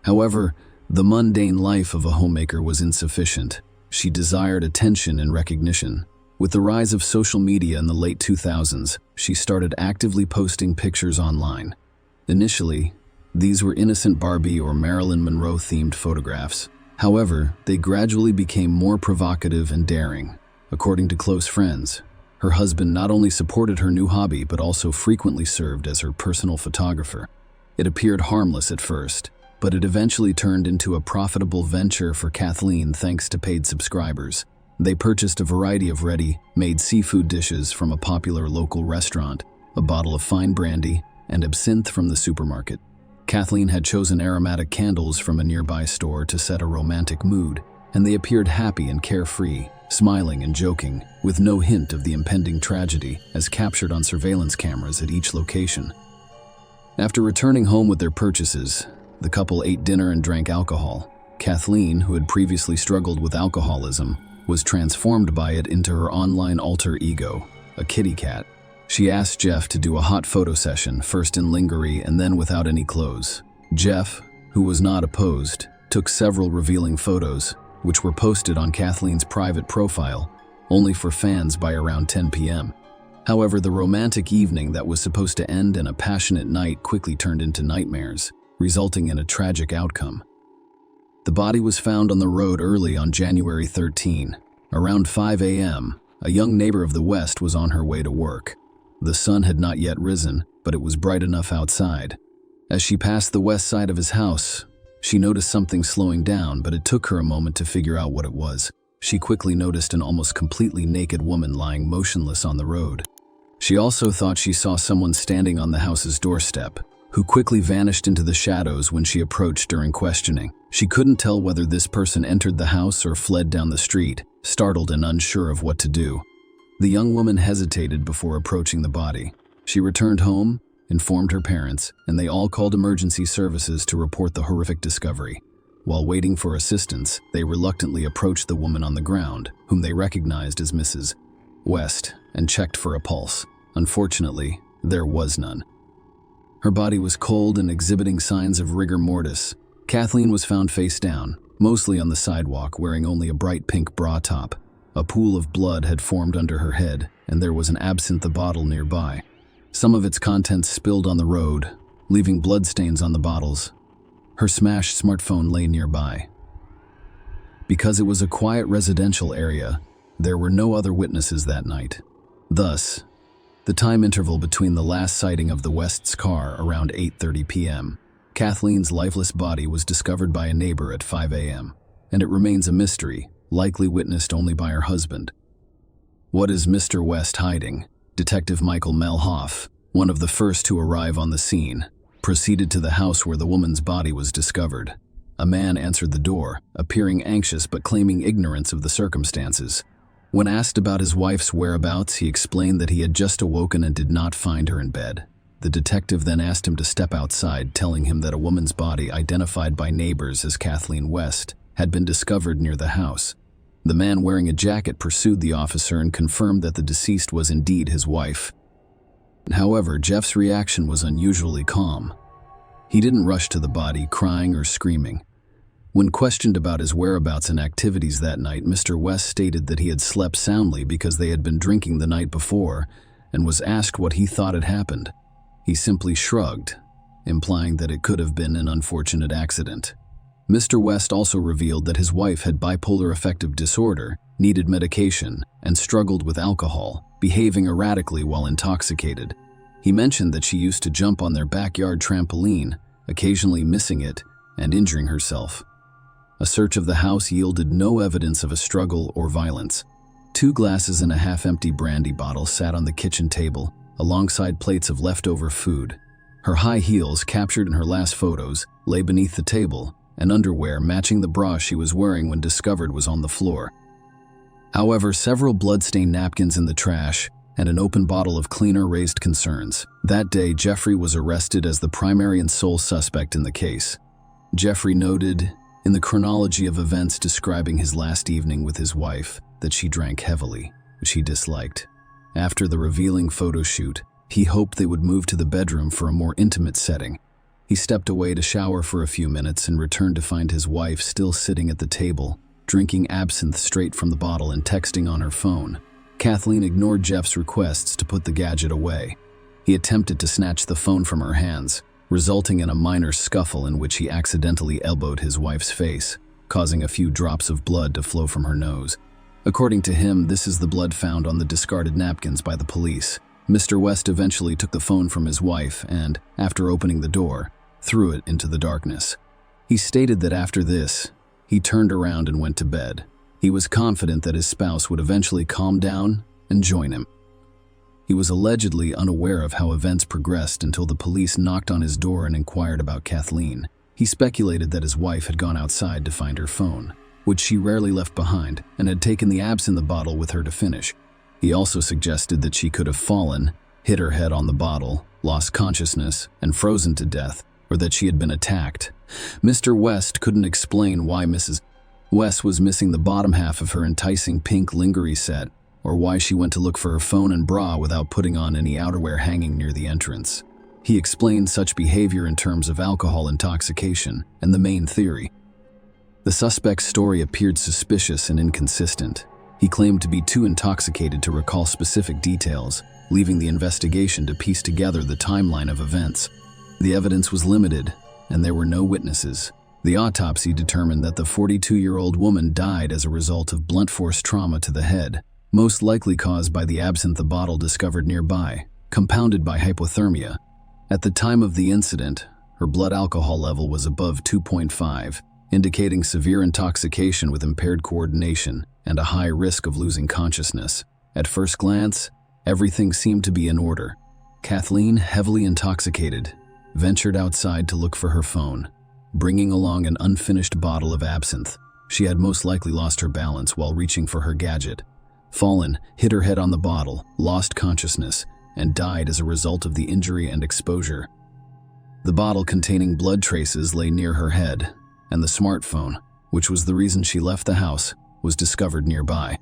However, the mundane life of a homemaker was insufficient. She desired attention and recognition. With the rise of social media in the late 2000s, she started actively posting pictures online. Initially, these were innocent Barbie or Marilyn Monroe-themed photographs. However, they gradually became more provocative and daring. According to close friends, her husband not only supported her new hobby but also frequently served as her personal photographer. It appeared harmless at first, but it eventually turned into a profitable venture for Kathleen thanks to paid subscribers. They purchased a variety of ready-made seafood dishes from a popular local restaurant, a bottle of fine brandy, and absinthe from the supermarket. Kathleen had chosen aromatic candles from a nearby store to set a romantic mood. and they appeared happy and carefree, smiling and joking, with no hint of the impending tragedy as captured on surveillance cameras at each location. After returning home with their purchases, the couple ate dinner and drank alcohol. Kathleen, who had previously struggled with alcoholism, was transformed by it into her online alter ego, a kitty cat. She asked Jeff to do a hot photo session, first in lingerie and then without any clothes. Jeff, who was not opposed, took several revealing photos, which were posted on Kathleen's private profile, only for fans by around 10 p.m. However, the romantic evening that was supposed to end in a passionate night quickly turned into nightmares, resulting in a tragic outcome. The body was found on the road early on January 13. Around 5 a.m., a young neighbor of the West was on her way to work. The sun had not yet risen, but it was bright enough outside. As she passed the west side of his house, she noticed something slowing down, but it took her a moment to figure out what it was. She quickly noticed an almost completely naked woman lying motionless on the road. She also thought she saw someone standing on the house's doorstep, who quickly vanished into the shadows when she approached during questioning. She couldn't tell whether this person entered the house or fled down the street, startled and unsure of what to do. The young woman hesitated before approaching the body. She returned home, informed her parents, and they all called emergency services to report the horrific discovery. While waiting for assistance, they reluctantly approached the woman on the ground, whom they recognized as Mrs. West, and checked for a pulse. Unfortunately, there was none. Her body was cold and exhibiting signs of rigor mortis. Kathleen was found face down, mostly on the sidewalk, wearing only a bright pink bra top. A pool of blood had formed under her head, and there was an absinthe bottle nearby. Some of its contents spilled on the road, leaving bloodstains on the bottles. Her smashed smartphone lay nearby. Because it was a quiet residential area, there were no other witnesses that night. Thus, the time interval between the last sighting of the West's car around 8:30 p.m. Kathleen's lifeless body was discovered by a neighbor at 5 a.m., and it remains a mystery, likely witnessed only by her husband. What is Mr. West hiding? Detective Michael Melhoff, one of the first to arrive on the scene, proceeded to the house where the woman's body was discovered. A man answered the door, appearing anxious but claiming ignorance of the circumstances. When asked about his wife's whereabouts, he explained that he had just awoken and did not find her in bed. The detective then asked him to step outside, telling him that a woman's body, identified by neighbors as Kathleen West, had been discovered near the house. The man wearing a jacket pursued the officer and confirmed that the deceased was indeed his wife. However, Jeff's reaction was unusually calm. He didn't rush to the body, crying or screaming. When questioned about his whereabouts and activities that night, Mr. West stated that he had slept soundly because they had been drinking the night before, and was asked what he thought had happened. He simply shrugged, implying that it could have been an unfortunate accident. Mr. West also revealed that his wife had bipolar affective disorder, needed medication, and struggled with alcohol, behaving erratically while intoxicated. He mentioned that she used to jump on their backyard trampoline, occasionally missing it and injuring herself. A search of the house yielded no evidence of a struggle or violence. 2 glasses and a half-empty brandy bottle sat on the kitchen table, alongside plates of leftover food. Her high heels, captured in her last photos, lay beneath the table, and underwear matching the bra she was wearing when discovered was on the floor. However, several blood-stained napkins in the trash and an open bottle of cleaner raised concerns. That day, Jeffrey was arrested as the primary and sole suspect in the case. Jeffrey noted, in the chronology of events describing his last evening with his wife, that she drank heavily, which he disliked. After the revealing photo shoot, he hoped they would move to the bedroom for a more intimate setting. He stepped away to shower for a few minutes and returned to find his wife still sitting at the table, drinking absinthe straight from the bottle and texting on her phone. Kathleen ignored Jeff's requests to put the gadget away. He attempted to snatch the phone from her hands, resulting in a minor scuffle in which he accidentally elbowed his wife's face, causing a few drops of blood to flow from her nose. According to him, this is the blood found on the discarded napkins by the police. Mr. West eventually took the phone from his wife and, after opening the door, threw it into the darkness. He stated that after this, he turned around and went to bed. He was confident that his spouse would eventually calm down and join him. He was allegedly unaware of how events progressed until the police knocked on his door and inquired about Kathleen. He speculated that his wife had gone outside to find her phone. which she rarely left behind, and had taken the absinthe bottle with her to finish. He also suggested that she could have fallen, hit her head on the bottle, lost consciousness, and frozen to death, or that she had been attacked. Mr. West couldn't explain why Mrs. West was missing the bottom half of her enticing pink lingerie set, or why she went to look for her phone and bra without putting on any outerwear hanging near the entrance. He explained such behavior in terms of alcohol intoxication and the main theory. The suspect's story appeared suspicious and inconsistent. He claimed to be too intoxicated to recall specific details, leaving the investigation to piece together the timeline of events. The evidence was limited, and there were no witnesses. The autopsy determined that the 42-year-old woman died as a result of blunt force trauma to the head, most likely caused by the absinthe bottle discovered nearby, compounded by hypothermia. At the time of the incident, her blood alcohol level was above 2.5, indicating severe intoxication with impaired coordination and a high risk of losing consciousness. At first glance, everything seemed to be in order. Kathleen, heavily intoxicated, ventured outside to look for her phone, bringing along an unfinished bottle of absinthe. She had most likely lost her balance while reaching for her gadget, fallen, hit her head on the bottle, lost consciousness, and died as a result of the injury and exposure. The bottle containing blood traces lay near her head, and the smartphone, which was the reason she left the house, was discovered nearby.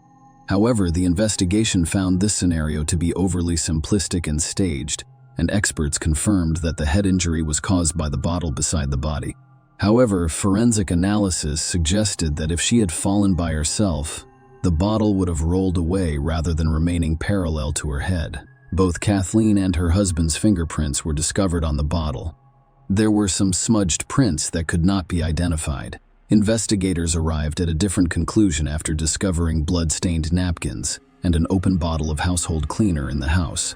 However, the investigation found this scenario to be overly simplistic and staged, and experts confirmed that the head injury was caused by the bottle beside the body. However, forensic analysis suggested that if she had fallen by herself, the bottle would have rolled away rather than remaining parallel to her head. Both Kathleen and her husband's fingerprints were discovered on the bottle. There were some smudged prints that could not be identified. Investigators arrived at a different conclusion after discovering blood-stained napkins and an open bottle of household cleaner in the house.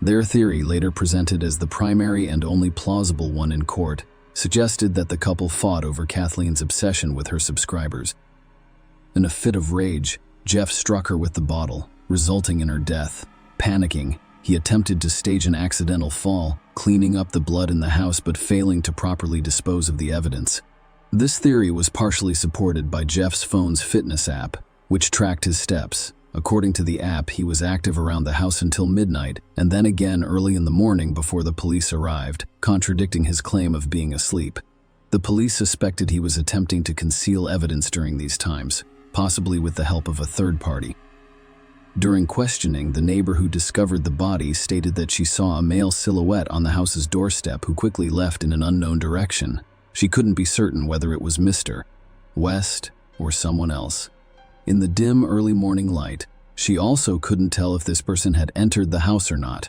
Their theory, later presented as the primary and only plausible one in court, suggested that the couple fought over Kathleen's obsession with her subscribers. In a fit of rage, Jeff struck her with the bottle, resulting in her death. Panicking, he attempted to stage an accidental fall, cleaning up the blood in the house but failing to properly dispose of the evidence. This theory was partially supported by Jeff's phone's fitness app, which tracked his steps. According to the app, he was active around the house until midnight, and then again early in the morning before the police arrived, contradicting his claim of being asleep. The police suspected he was attempting to conceal evidence during these times, possibly with the help of a third party. During questioning, the neighbor who discovered the body stated that she saw a male silhouette on the house's doorstep who quickly left in an unknown direction. She couldn't be certain whether it was Mr. West or someone else. In the dim early morning light, she also couldn't tell if this person had entered the house or not.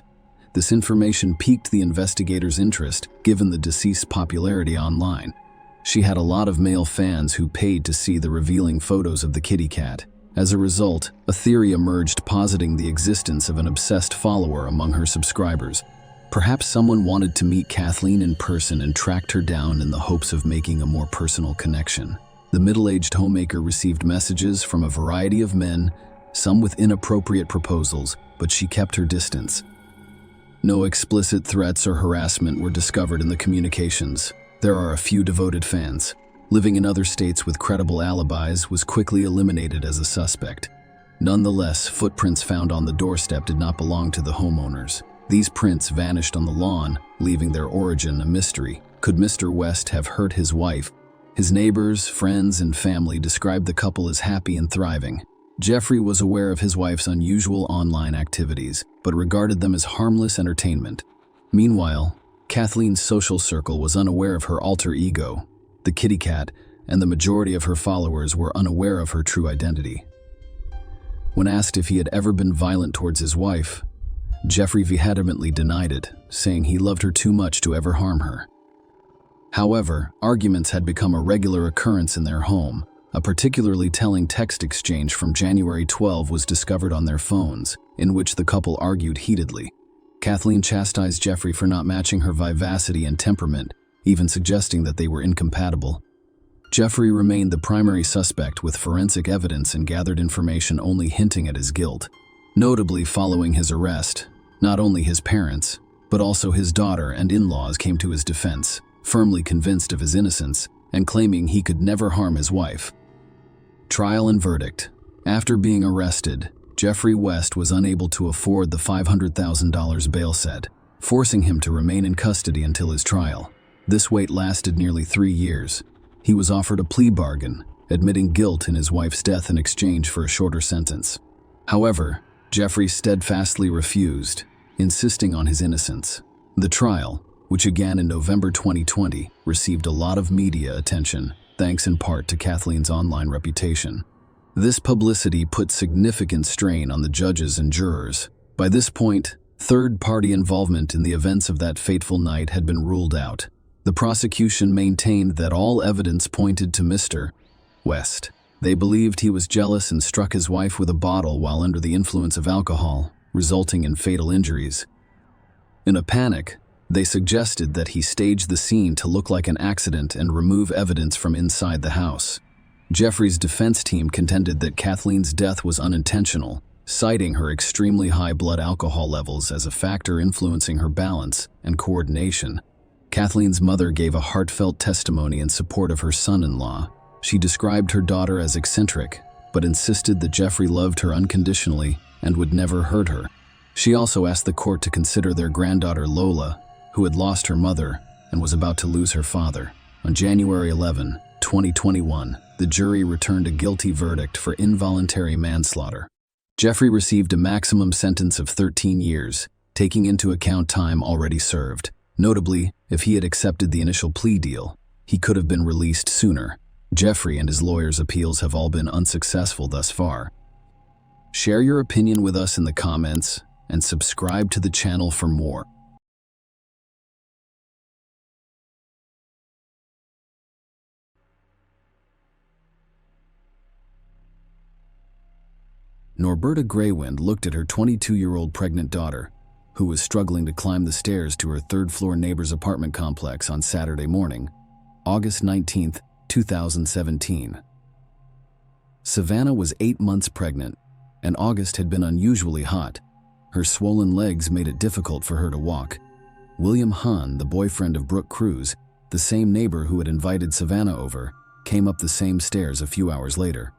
This information piqued the investigators' interest, given the deceased's popularity online. She had a lot of male fans who paid to see the revealing photos of the kitty cat. As a result, a theory emerged positing the existence of an obsessed follower among her subscribers. Perhaps someone wanted to meet Kathleen in person and tracked her down in the hopes of making a more personal connection. The middle-aged homemaker received messages from a variety of men, some with inappropriate proposals, but she kept her distance. No explicit threats or harassment were discovered in the communications. There are a few devoted fans. Living in other states with credible alibis, was quickly eliminated as a suspect. Nonetheless, footprints found on the doorstep did not belong to the homeowners. These prints vanished on the lawn, leaving their origin a mystery. Could Mr. West have hurt his wife? His neighbors, friends, and family described the couple as happy and thriving. Jeffrey was aware of his wife's unusual online activities, but regarded them as harmless entertainment. Meanwhile, Kathleen's social circle was unaware of her alter ego, the kitty cat, and the majority of her followers were unaware of her true identity. When asked if he had ever been violent towards his wife, Jeffrey vehemently denied it, saying he loved her too much to ever harm her. However, arguments had become a regular occurrence in their home. A particularly telling text exchange from January 12 was discovered on their phones, in which the couple argued heatedly. Kathleen chastised Jeffrey for not matching her vivacity and temperament, even suggesting that they were incompatible. Jeffrey remained the primary suspect with forensic evidence and gathered information only hinting at his guilt. Notably, following his arrest, not only his parents, but also his daughter and in-laws came to his defense, firmly convinced of his innocence and claiming he could never harm his wife. Trial and verdict. After being arrested, Jeffrey West was unable to afford the $500,000 bail set, forcing him to remain in custody until his trial. This wait lasted nearly 3 years. He was offered a plea bargain, admitting guilt in his wife's death in exchange for a shorter sentence. However, Jeffrey steadfastly refused, insisting on his innocence. The trial, which began in November 2020, received a lot of media attention, thanks in part to Kathleen's online reputation. This publicity put significant strain on the judges and jurors. By this point, third-party involvement in the events of that fateful night had been ruled out. The prosecution maintained that all evidence pointed to Mr. West. They believed he was jealous and struck his wife with a bottle while under the influence of alcohol, resulting in fatal injuries. In a panic, they suggested that he staged the scene to look like an accident and remove evidence from inside the house. Jeffrey's defense team contended that Kathleen's death was unintentional, citing her extremely high blood alcohol levels as a factor influencing her balance and coordination. Kathleen's mother gave a heartfelt testimony in support of her son-in-law. She described her daughter as eccentric, but insisted that Jeffrey loved her unconditionally and would never hurt her. She also asked the court to consider their granddaughter Lola, who had lost her mother and was about to lose her father. On January 11, 2021, the jury returned a guilty verdict for involuntary manslaughter. Jeffrey received a maximum sentence of 13 years, taking into account time already served. Notably, if he had accepted the initial plea deal, he could have been released sooner. Jeffrey and his lawyers' appeals have all been unsuccessful thus far. Share your opinion with us in the comments and subscribe to the channel for more. Norberta Greywind looked at her 22-year-old pregnant daughter, who was struggling to climb the stairs to her third-floor neighbor's apartment complex on Saturday morning, August 19, 2017. Savannah was 8 months pregnant, and August had been unusually hot. Her swollen legs made it difficult for her to walk. William Hahn, the boyfriend of Brooke Cruz, the same neighbor who had invited Savannah over, came up the same stairs a few hours later.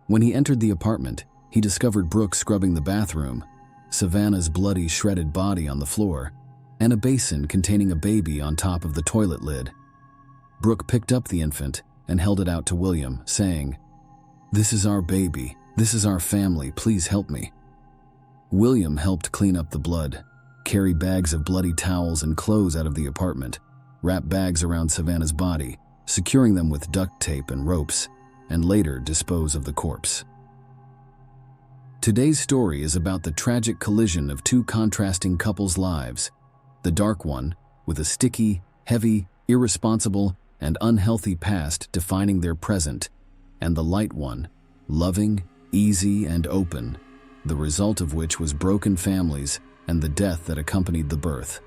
When he entered the apartment, he discovered Brooke scrubbing the bathroom, Savannah's bloody, shredded body on the floor, and a basin containing a baby on top of the toilet lid. Brooke picked up the infant and held it out to William, saying, "This is our baby. This is our family. Please help me." William helped clean up the blood, carry bags of bloody towels and clothes out of the apartment, wrap bags around Savannah's body, securing them with duct tape and ropes, and later dispose of the corpse. Today's story is about the tragic collision of two contrasting couples' lives. The dark one, with a sticky, heavy, irresponsible, and unhealthy past defining their present, and the light one, loving, easy, and open, the result of which was broken families and the death that accompanied the birth.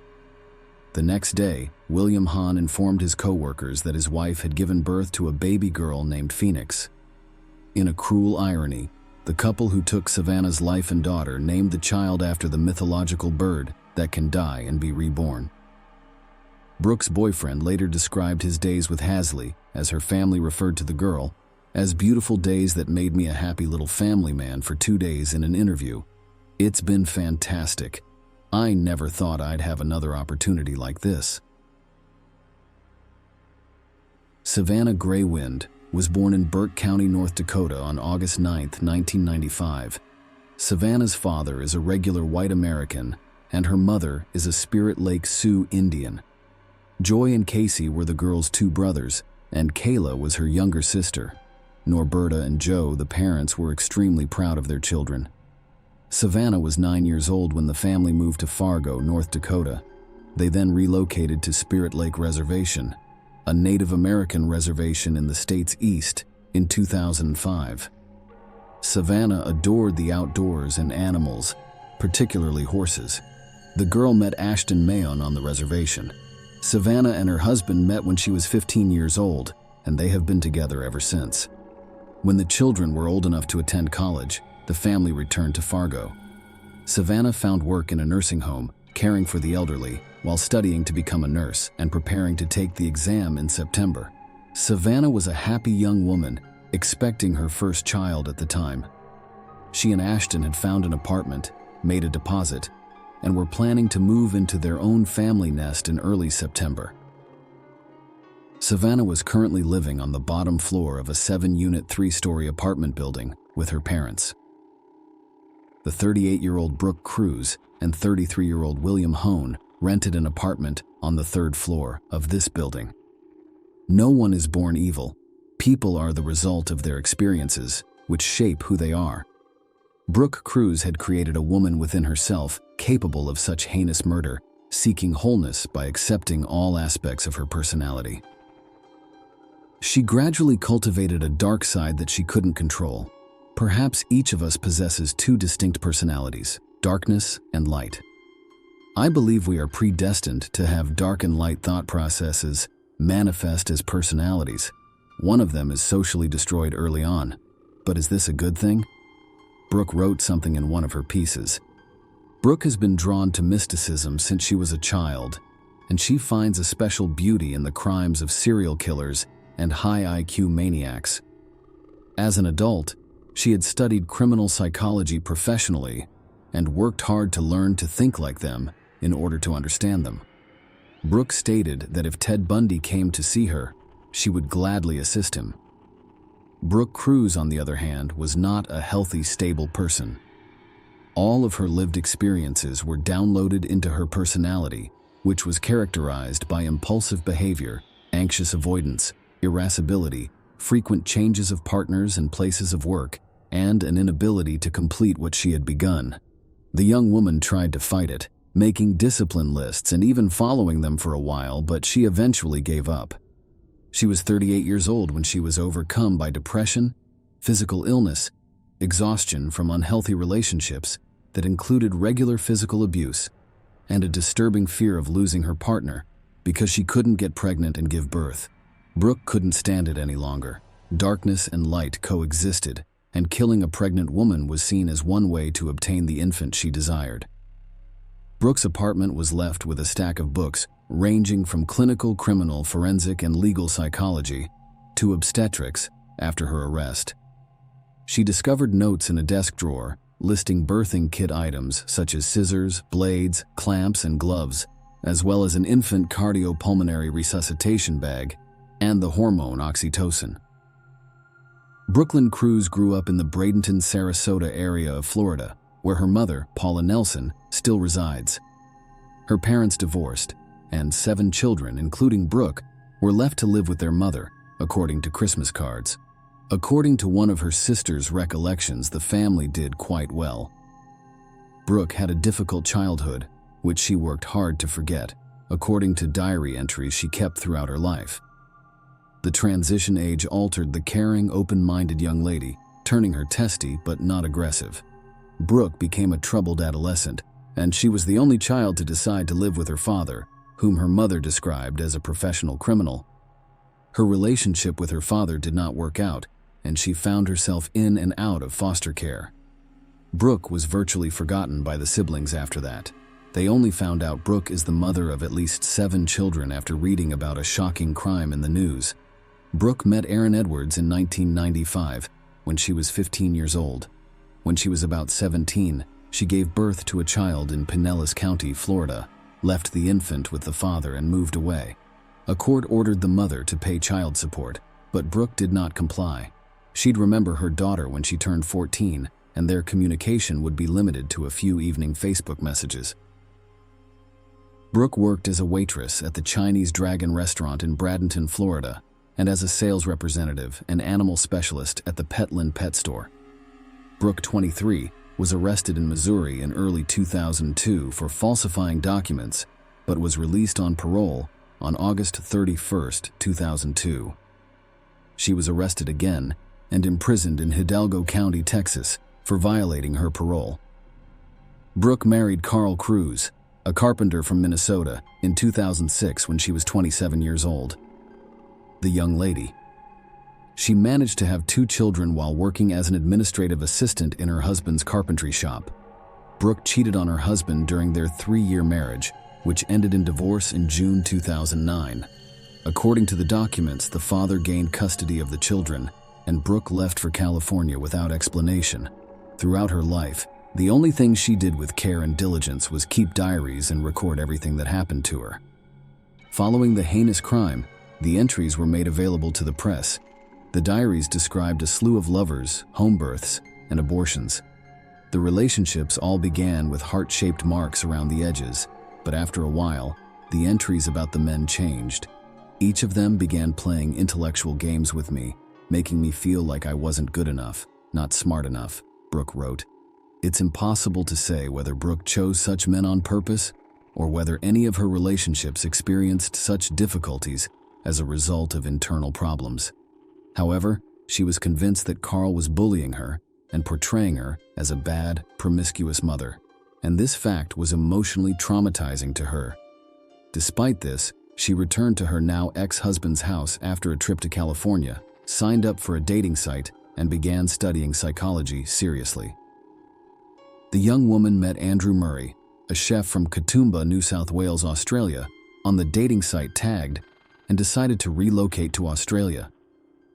The next day, William Hahn informed his co-workers that his wife had given birth to a baby girl named Phoenix. In a cruel irony, the couple who took Savannah's life and daughter named the child after the mythological bird that can die and be reborn. Brooke's boyfriend later described his days with Hasley, as her family referred to the girl, as beautiful days that made me a happy little family man for 2 days in an interview. "It's been fantastic. I never thought I'd have another opportunity like this." Savannah Greywind was born in Burke County, North Dakota on August 9, 1995. Savannah's father is a regular white American, and her mother is a Spirit Lake Sioux Indian. Joy and Casey were the girl's 2 brothers, and Kayla was her younger sister. Norberta and Joe, the parents, were extremely proud of their children. Savannah was 9 years old when the family moved to Fargo, North Dakota. They then relocated to Spirit Lake Reservation, a Native American reservation in the state's east, in 2005. Savannah adored the outdoors and animals, particularly horses. The girl met Ashton Mayon on the reservation. Savannah and her husband met when she was 15 years old, and they have been together ever since. When the children were old enough to attend college, the family returned to Fargo. Savannah found work in a nursing home, caring for the elderly, while studying to become a nurse and preparing to take the exam in September. Savannah was a happy young woman, expecting her first child at the time. She and Ashton had found an apartment, made a deposit, and were planning to move into their own family nest in early September. Savannah was currently living on the bottom floor of a 7-unit 3-story apartment building with her parents. The 38-year-old Brooke Cruz and 33-year-old William Hone rented an apartment on the 3rd floor of this building. No one is born evil. People are the result of their experiences, which shape who they are. Brooke Cruz had created a woman within herself capable of such heinous murder, seeking wholeness by accepting all aspects of her personality. She gradually cultivated a dark side that she couldn't control. Perhaps each of us possesses 2 distinct personalities, darkness and light. I believe we are predestined to have dark and light thought processes manifest as personalities. One of them is socially destroyed early on. But is this a good thing? Brooke wrote something in one of her pieces. Brooke has been drawn to mysticism since she was a child, and she finds a special beauty in the crimes of serial killers and high IQ maniacs. As an adult, she had studied criminal psychology professionally and worked hard to learn to think like them in order to understand them. Brooke stated that if Ted Bundy came to see her, she would gladly assist him. Brooke Cruz, on the other hand, was not a healthy, stable person. All of her lived experiences were downloaded into her personality, which was characterized by impulsive behavior, anxious avoidance, irascibility, frequent changes of partners and places of work, and an inability to complete what she had begun. The young woman tried to fight it, making discipline lists and even following them for a while, but she eventually gave up. She was 38 years old when she was overcome by depression, physical illness, exhaustion from unhealthy relationships that included regular physical abuse, and a disturbing fear of losing her partner because she couldn't get pregnant and give birth. Brooke couldn't stand it any longer. Darkness and light coexisted, and killing a pregnant woman was seen as one way to obtain the infant she desired. Brooke's apartment was left with a stack of books ranging from clinical, criminal, forensic, and legal psychology to obstetrics after her arrest. She discovered notes in a desk drawer listing birthing kit items such as scissors, blades, clamps, and gloves, as well as an infant cardiopulmonary resuscitation bag and the hormone oxytocin. Brooklyn Cruz grew up in the Bradenton, Sarasota area of Florida, where her mother, Paula Nelson, still resides. Her parents divorced, and 7 children, including Brooke, were left to live with their mother, according to Christmas cards. According to one of her sister's recollections, the family did quite well. Brooke had a difficult childhood, which she worked hard to forget, according to diary entries she kept throughout her life. The transition age altered the caring, open-minded young lady, turning her testy but not aggressive. Brooke became a troubled adolescent, and she was the only child to decide to live with her father, whom her mother described as a professional criminal. Her relationship with her father did not work out, and she found herself in and out of foster care. Brooke was virtually forgotten by the siblings after that. They only found out Brooke is the mother of at least 7 children after reading about a shocking crime in the news. Brooke met Aaron Edwards in 1995 when she was 15 years old. When she was about 17, she gave birth to a child in Pinellas County, Florida, left the infant with the father, and moved away. A court ordered the mother to pay child support, but Brooke did not comply. She'd remember her daughter when she turned 14, and their communication would be limited to a few evening Facebook messages. Brooke worked as a waitress at the Chinese Dragon restaurant in Bradenton, Florida, and as a sales representative and animal specialist at the Petland Pet Store. Brooke, 23, was arrested in Missouri in early 2002 for falsifying documents, but was released on parole on August 31, 2002. She was arrested again and imprisoned in Hidalgo County, Texas, for violating her parole. Brooke married Carl Cruz, a carpenter from Minnesota, in 2006 when she was 27 years old. The young lady. She managed to have 2 children while working as an administrative assistant in her husband's carpentry shop. Brooke cheated on her husband during their 3-year marriage, which ended in divorce in June 2009. According to the documents, the father gained custody of the children, and Brooke left for California without explanation. Throughout her life, the only thing she did with care and diligence was keep diaries and record everything that happened to her. Following the heinous crime, the entries were made available to the press. The diaries described a slew of lovers, home births, and abortions. The relationships all began with heart-shaped marks around the edges, but after a while, the entries about the men changed. Each of them began playing intellectual games with me, making me feel like I wasn't good enough, not smart enough, Brooke wrote. It's impossible to say whether Brooke chose such men on purpose or whether any of her relationships experienced such difficulties as a result of internal problems. However, she was convinced that Carl was bullying her and portraying her as a bad, promiscuous mother, and this fact was emotionally traumatizing to her. Despite this, she returned to her now ex-husband's house after a trip to California, signed up for a dating site, and began studying psychology seriously. The young woman met Andrew Murray, a chef from Katoomba, New South Wales, Australia, on the dating site Tagged, and decided to relocate to Australia.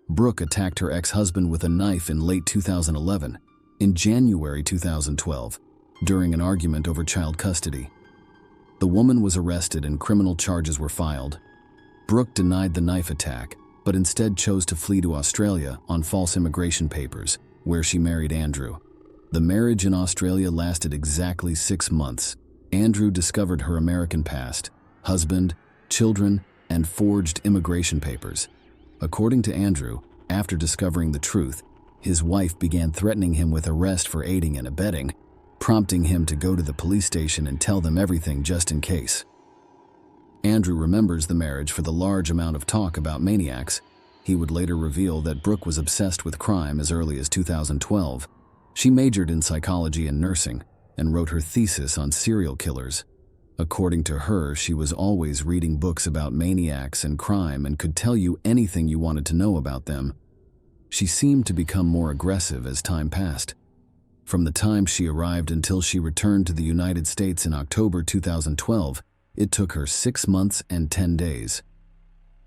Brooke attacked her ex-husband with a knife in late 2011. In January 2012, during an argument over child custody, the woman was arrested and criminal charges were filed. Brooke denied the knife attack, but instead chose to flee to Australia on false immigration papers, where she married Andrew. The marriage in Australia lasted exactly 6 months. Andrew discovered her American past, husband, children, and forged immigration papers. According to Andrew, after discovering the truth, his wife began threatening him with arrest for aiding and abetting, prompting him to go to the police station and tell them everything just in case. Andrew remembers the marriage for the large amount of talk about maniacs. He would later reveal that Brooke was obsessed with crime as early as 2012. She majored in psychology and nursing and wrote her thesis on serial killers. According to her, she was always reading books about maniacs and crime and could tell you anything you wanted to know about them. She seemed to become more aggressive as time passed. From the time she arrived until she returned to the United States in October 2012, it took her 6 months and 10 days.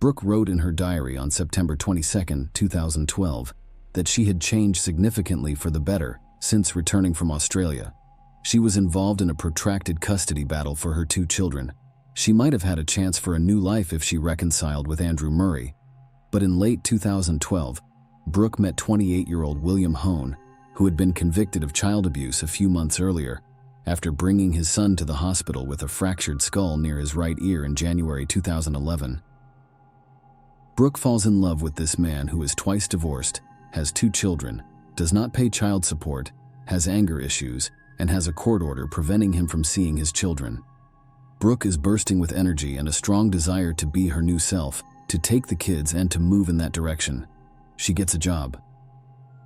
Brooke wrote in her diary on September 22, 2012, that she had changed significantly for the better since returning from Australia. She was involved in a protracted custody battle for her 2 children. She might have had a chance for a new life if she reconciled with Andrew Murray. But in late 2012, Brooke met 28-year-old William Hone, who had been convicted of child abuse a few months earlier, after bringing his son to the hospital with a fractured skull near his right ear in January 2011. Brooke falls in love with this man who is twice divorced, has 2 children, does not pay child support, has anger issues, and has a court order preventing him from seeing his children. Brooke is bursting with energy and a strong desire to be her new self, to take the kids and to move in that direction. She gets a job.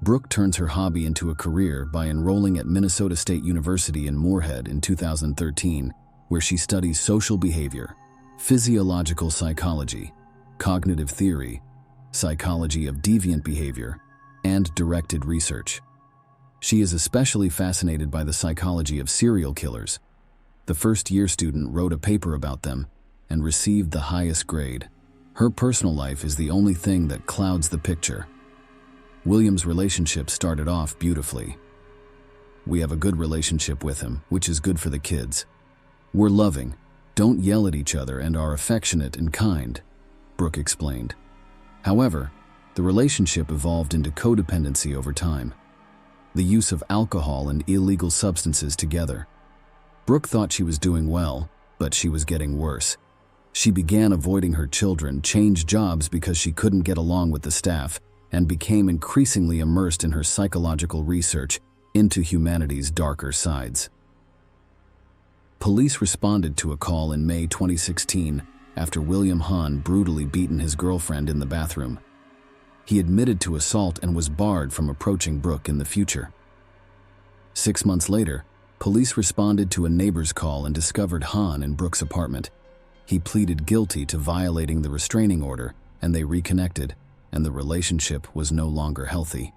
Brooke turns her hobby into a career by enrolling at Minnesota State University in Moorhead in 2013, where she studies social behavior, physiological psychology, cognitive theory, psychology of deviant behavior, and directed research. She is especially fascinated by the psychology of serial killers. The first-year student wrote a paper about them and received the highest grade. Her personal life is the only thing that clouds the picture. William's relationship started off beautifully. We have a good relationship with him, which is good for the kids. We're loving, don't yell at each other, and are affectionate and kind, Brooke explained. However, the relationship evolved into codependency over time. The use of alcohol and illegal substances together. Brooke thought she was doing well, but she was getting worse. She began avoiding her children, changed jobs because she couldn't get along with the staff, and became increasingly immersed in her psychological research into humanity's darker sides. Police responded to a call in May 2016 after William Hahn brutally beaten his girlfriend in the bathroom. He admitted to assault and was barred from approaching Brooke in the future. 6 months later, police responded to a neighbor's call and discovered Hahn in Brooke's apartment. He pleaded guilty to violating the restraining order, and they reconnected, and the relationship was no longer healthy.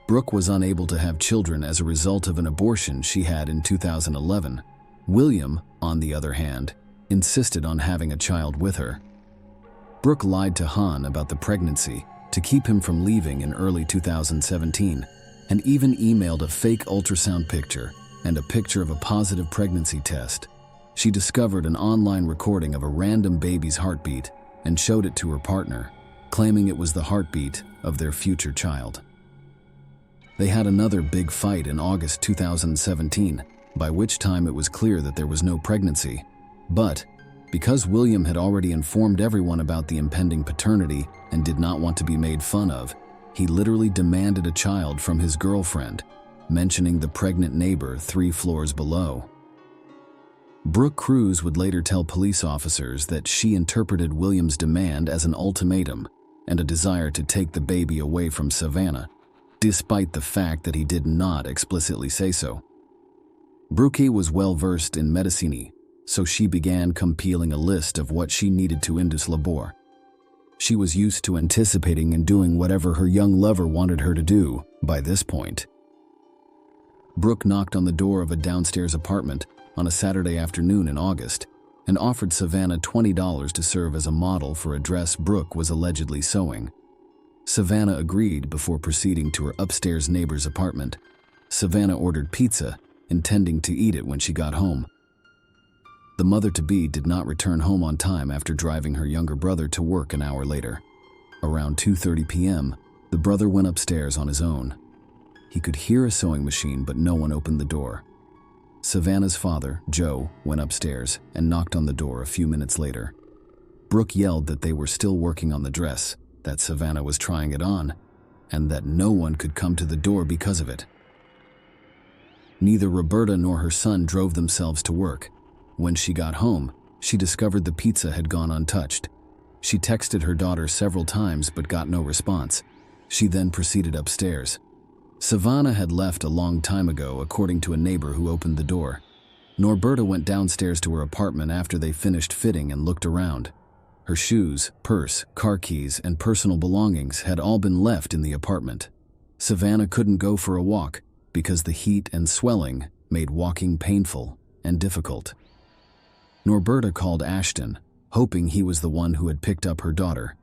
Brooke was unable to have children as a result of an abortion she had in 2011. William, on the other hand, insisted on having a child with her. Brooke lied to Hahn about the pregnancy, to keep him from leaving in early 2017, and even emailed a fake ultrasound picture and a picture of a positive pregnancy test. She discovered an online recording of a random baby's heartbeat and showed it to her partner, claiming it was the heartbeat of their future child. They had another big fight in August 2017, by which time it was clear that there was no pregnancy. But because William had already informed everyone about the impending paternity and did not want to be made fun of, he literally demanded a child from his girlfriend, mentioning the pregnant neighbor 3 floors below. Brooke Cruz would later tell police officers that she interpreted William's demand as an ultimatum and a desire to take the baby away from Savannah, despite the fact that he did not explicitly say so. Brooke was well versed in medicine, so she began compiling a list of what she needed to induce labor. She was used to anticipating and doing whatever her young lover wanted her to do by this point. Brooke knocked on the door of a downstairs apartment on a Saturday afternoon in August and offered Savannah $20 to serve as a model for a dress Brooke was allegedly sewing. Savannah agreed before proceeding to her upstairs neighbor's apartment. Savannah ordered pizza, intending to eat it when she got home. The mother-to-be did not return home on time after driving her younger brother to work an hour later. Around 2:30 p.m., the brother went upstairs on his own. He could hear a sewing machine, but no one opened the door. Savannah's father, Joe, went upstairs and knocked on the door a few minutes later. Brooke yelled that they were still working on the dress, that Savannah was trying it on, and that no one could come to the door because of it. Neither Roberta nor her son drove themselves to work. When she got home, she discovered the pizza had gone untouched. She texted her daughter several times but got no response. She then proceeded upstairs. Savannah had left a long time ago, according to a neighbor who opened the door. Norberta went downstairs to her apartment after they finished fitting and looked around. Her shoes, purse, car keys, and personal belongings had all been left in the apartment. Savannah couldn't go for a walk because the heat and swelling made walking painful and difficult. Norberta called Ashton, hoping he was the one who had picked up her daughter,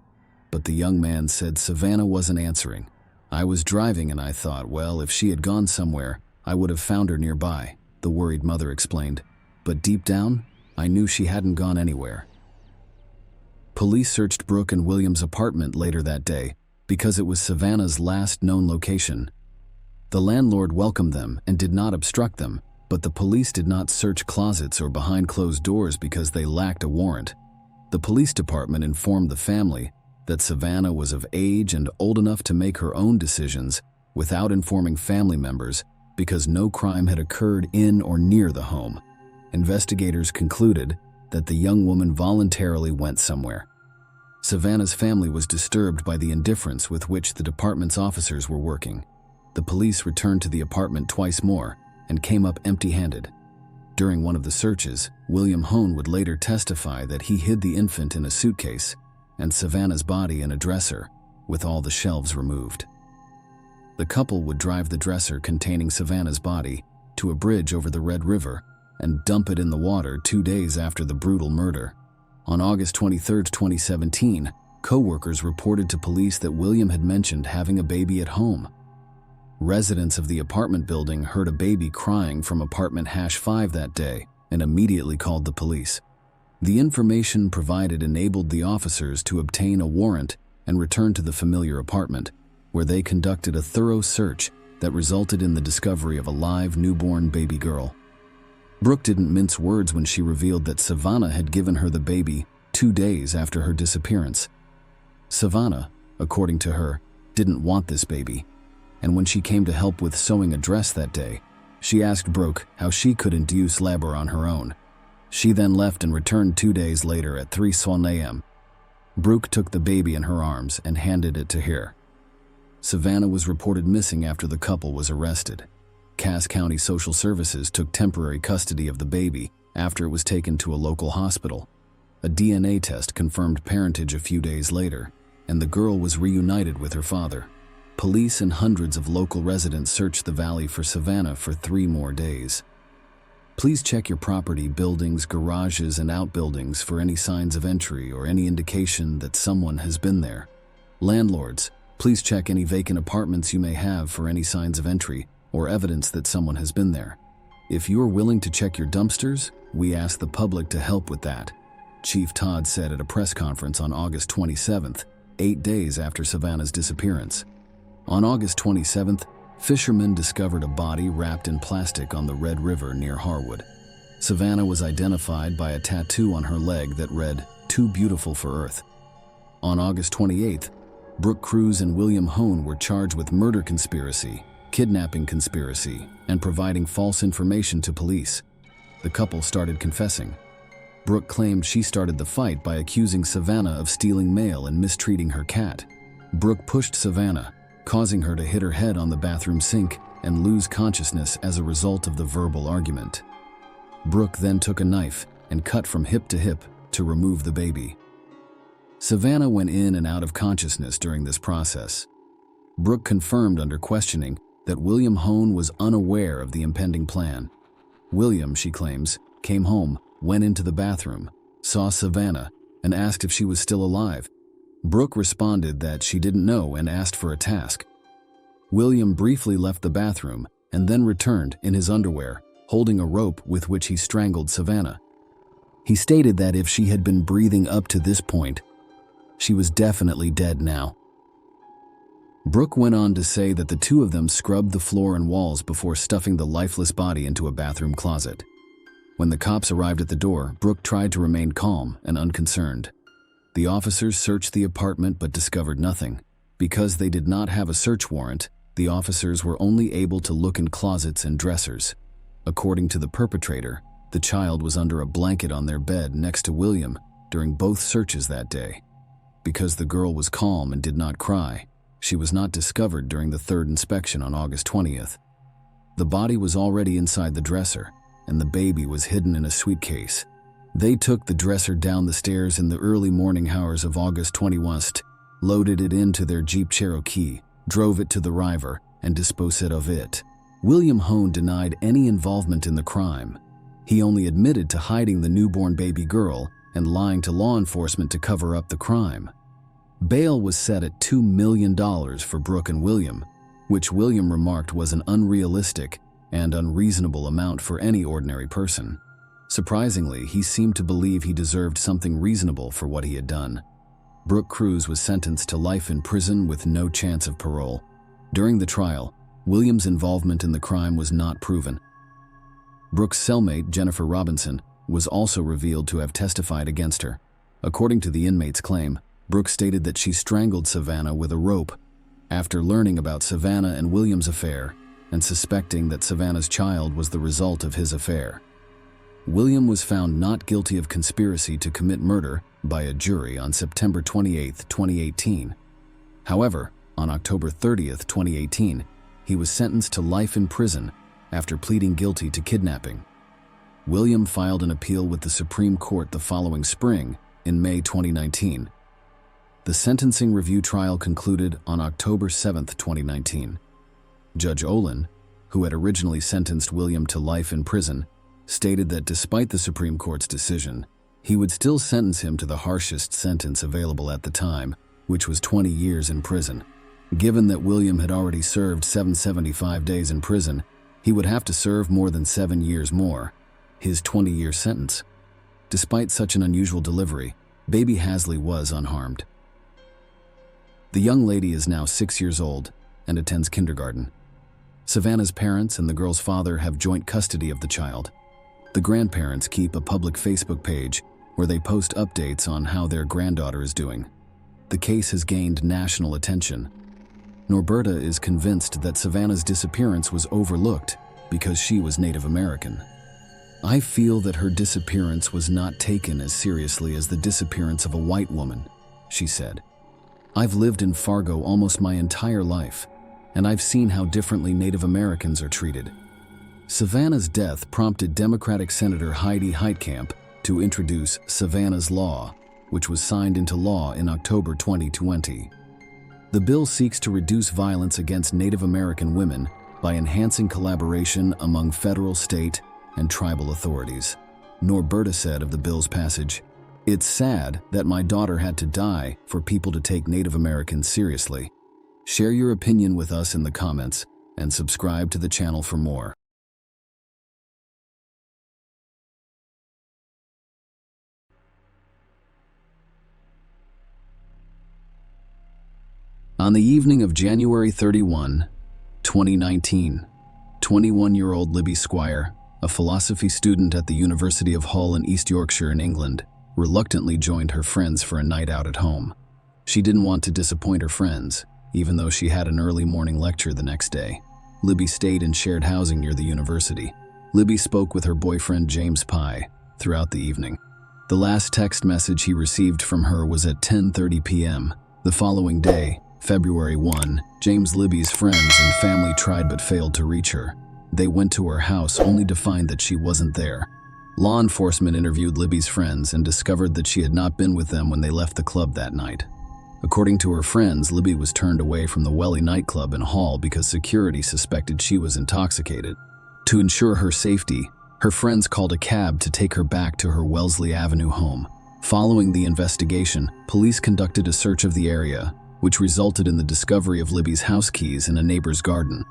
but the young man said Savannah wasn't answering. "I was driving and I thought, well, if she had gone somewhere, I would have found her nearby," the worried mother explained. "But deep down, I knew she hadn't gone anywhere." Police searched Brooke and William's apartment later that day because it was Savannah's last known location. The landlord welcomed them and did not obstruct them, but the police did not search closets or behind closed doors because they lacked a warrant. The police department informed the family that Savannah was of age and old enough to make her own decisions without informing family members because no crime had occurred in or near the home. Investigators concluded that the young woman voluntarily went somewhere. Savannah's family was disturbed by the indifference with which the department's officers were working. The police returned to the apartment twice more and came up empty-handed. During one of the searches, William Hone would later testify that he hid the infant in a suitcase and Savannah's body in a dresser, with all the shelves removed. The couple would drive the dresser containing Savannah's body to a bridge over the Red River and dump it in the water 2 days after the brutal murder. On August 23, 2017, co-workers reported to police that William had mentioned having a baby at home. Residents of the apartment building heard a baby crying from apartment #5 that day and immediately called the police. The information provided enabled the officers to obtain a warrant and return to the familiar apartment, where they conducted a thorough search that resulted in the discovery of a live newborn baby girl. Brooke didn't mince words when she revealed that Savannah had given her the baby 2 days after her disappearance. Savannah, according to her, didn't want this baby, and when she came to help with sewing a dress that day, she asked Brooke how she could induce labor on her own. She then left and returned 2 days later at 3:00 a.m. Brooke took the baby in her arms and handed it to her. Savannah was reported missing after the couple was arrested. Cass County Social Services took temporary custody of the baby after it was taken to a local hospital. A DNA test confirmed parentage a few days later, and the girl was reunited with her father. Police and hundreds of local residents searched the valley for Savannah for 3 more days. Please check your property, buildings, garages, and outbuildings for any signs of entry or any indication that someone has been there. Landlords, Please check any vacant apartments you may have for any signs of entry or evidence that someone has been there. If you are willing to check your dumpsters, we ask the public to help with that," Chief Todd said at a press conference on August 27th, 8 days after Savannah's disappearance. On August 27th, fishermen discovered a body wrapped in plastic on the Red River near Harwood. Savannah was identified by a tattoo on her leg that read, "Too beautiful for Earth." On August 28th, Brooke Cruz and William Hone were charged with murder conspiracy, kidnapping conspiracy, and providing false information to police. The couple started confessing. Brooke claimed she started the fight by accusing Savannah of stealing mail and mistreating her cat. Brooke pushed Savannah, causing her to hit her head on the bathroom sink and lose consciousness as a result of the verbal argument. Brooke then took a knife and cut from hip to hip to remove the baby. Savannah went in and out of consciousness during this process. Brooke confirmed under questioning that William Hone was unaware of the impending plan. William, she claims, came home, went into the bathroom, saw Savannah, and asked if she was still alive. Brooke responded that she didn't know and asked for a task. William briefly left the bathroom and then returned in his underwear, holding a rope with which he strangled Savannah. He stated that if she had been breathing up to this point, she was definitely dead now. Brooke went on to say that the two of them scrubbed the floor and walls before stuffing the lifeless body into a bathroom closet. When the cops arrived at the door, Brooke tried to remain calm and unconcerned. The officers searched the apartment but discovered nothing. Because they did not have a search warrant, the officers were only able to look in closets and dressers. According to the perpetrator, the child was under a blanket on their bed next to William during both searches that day. Because the girl was calm and did not cry, she was not discovered during the third inspection on August 20th. The body was already inside the dresser, and the baby was hidden in a suitcase. They took the dresser down the stairs in the early morning hours of August 21st, loaded it into their Jeep Cherokee, drove it to the river, and disposed of it. William Hone denied any involvement in the crime. He only admitted to hiding the newborn baby girl and lying to law enforcement to cover up the crime. Bail was set at $2 million for Brooke and William, which William remarked was an unrealistic and unreasonable amount for any ordinary person. Surprisingly, he seemed to believe he deserved something reasonable for what he had done. Brooke Cruz was sentenced to life in prison with no chance of parole. During the trial, William's involvement in the crime was not proven. Brooke's cellmate, Jennifer Robinson, was also revealed to have testified against her. According to the inmate's claim, Brooke stated that she strangled Savannah with a rope. After learning about Savannah and William's affair, and suspecting that Savannah's child was the result of his affair, William was found not guilty of conspiracy to commit murder by a jury on September 28, 2018. However, on October 30, 2018, he was sentenced to life in prison after pleading guilty to kidnapping. William filed an appeal with the Supreme Court the following spring, in May 2019. The sentencing review trial concluded on October 7, 2019. Judge Olin, who had originally sentenced William to life in prison, stated that despite the Supreme Court's decision, he would still sentence him to the harshest sentence available at the time, which was 20 years in prison. Given that William had already served 775 days in prison, he would have to serve more than 7 years more, his 20-year sentence. Despite such an unusual delivery, baby Hasley was unharmed. The young lady is now 6 years old and attends kindergarten. Savannah's parents and the girl's father have joint custody of the child. The grandparents keep a public Facebook page where they post updates on how their granddaughter is doing. The case has gained national attention. Norberta is convinced that Savannah's disappearance was overlooked because she was Native American. "I feel that her disappearance was not taken as seriously as the disappearance of a white woman," she said. "I've lived in Fargo almost my entire life, and I've seen how differently Native Americans are treated." Savannah's death prompted Democratic Senator Heidi Heitkamp to introduce Savannah's Law, which was signed into law in October 2020. The bill seeks to reduce violence against Native American women by enhancing collaboration among federal, state, and tribal authorities. Norberta said of the bill's passage, "It's sad that my daughter had to die for people to take Native Americans seriously. Share your opinion with us in the comments and subscribe to the channel for more. On the evening of January 31, 2019, 21-year-old Libby Squire, a philosophy student at the University of Hull in East Yorkshire in England, reluctantly joined her friends for a night out at home. She didn't want to disappoint her friends, even though she had an early morning lecture the next day. Libby stayed in shared housing near the university. Libby spoke with her boyfriend James Pye throughout the evening. The last text message he received from her was at 10:30 p.m. The following day, February 1, James Libby's friends and family tried but failed to reach her. They went to her house only to find that she wasn't there. Law enforcement interviewed Libby's friends and discovered that she had not been with them when they left the club that night. According to her friends, Libby was turned away from the Welly nightclub in Hull because security suspected she was intoxicated. To ensure her safety, her friends called a cab to take her back to her Wellesley Avenue home. Following the investigation, police conducted a search of the area, which resulted in the discovery of Libby's house keys in a neighbor's garden.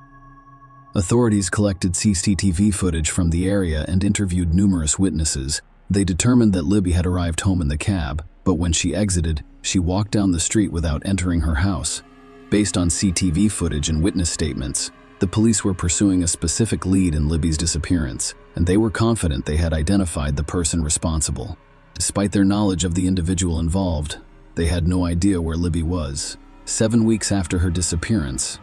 Authorities collected CCTV footage from the area and interviewed numerous witnesses. They determined that Libby had arrived home in the cab, but when she exited, she walked down the street without entering her house. Based on CCTV footage and witness statements, the police were pursuing a specific lead in Libby's disappearance, and they were confident they had identified the person responsible. Despite their knowledge of the individual involved, they had no idea where Libby was. 7 weeks after her disappearance,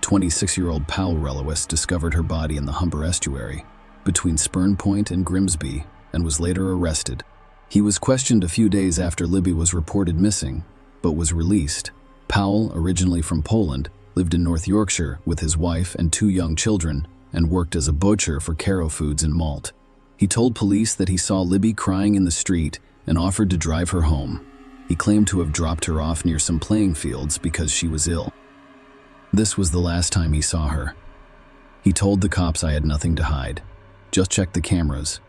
26-year-old Powell Relowis discovered her body in the Humber estuary between Spurn Point and Grimsby and was later arrested. He was questioned a few days after Libby was reported missing, but was released. Powell, originally from Poland, lived in North Yorkshire with his wife and 2 young children and worked as a butcher for Caro Foods in Malt. He told police that he saw Libby crying in the street and offered to drive her home. He claimed to have dropped her off near some playing fields because she was ill. This was the last time he saw her. He told the cops, "I had nothing to hide. Just check the cameras."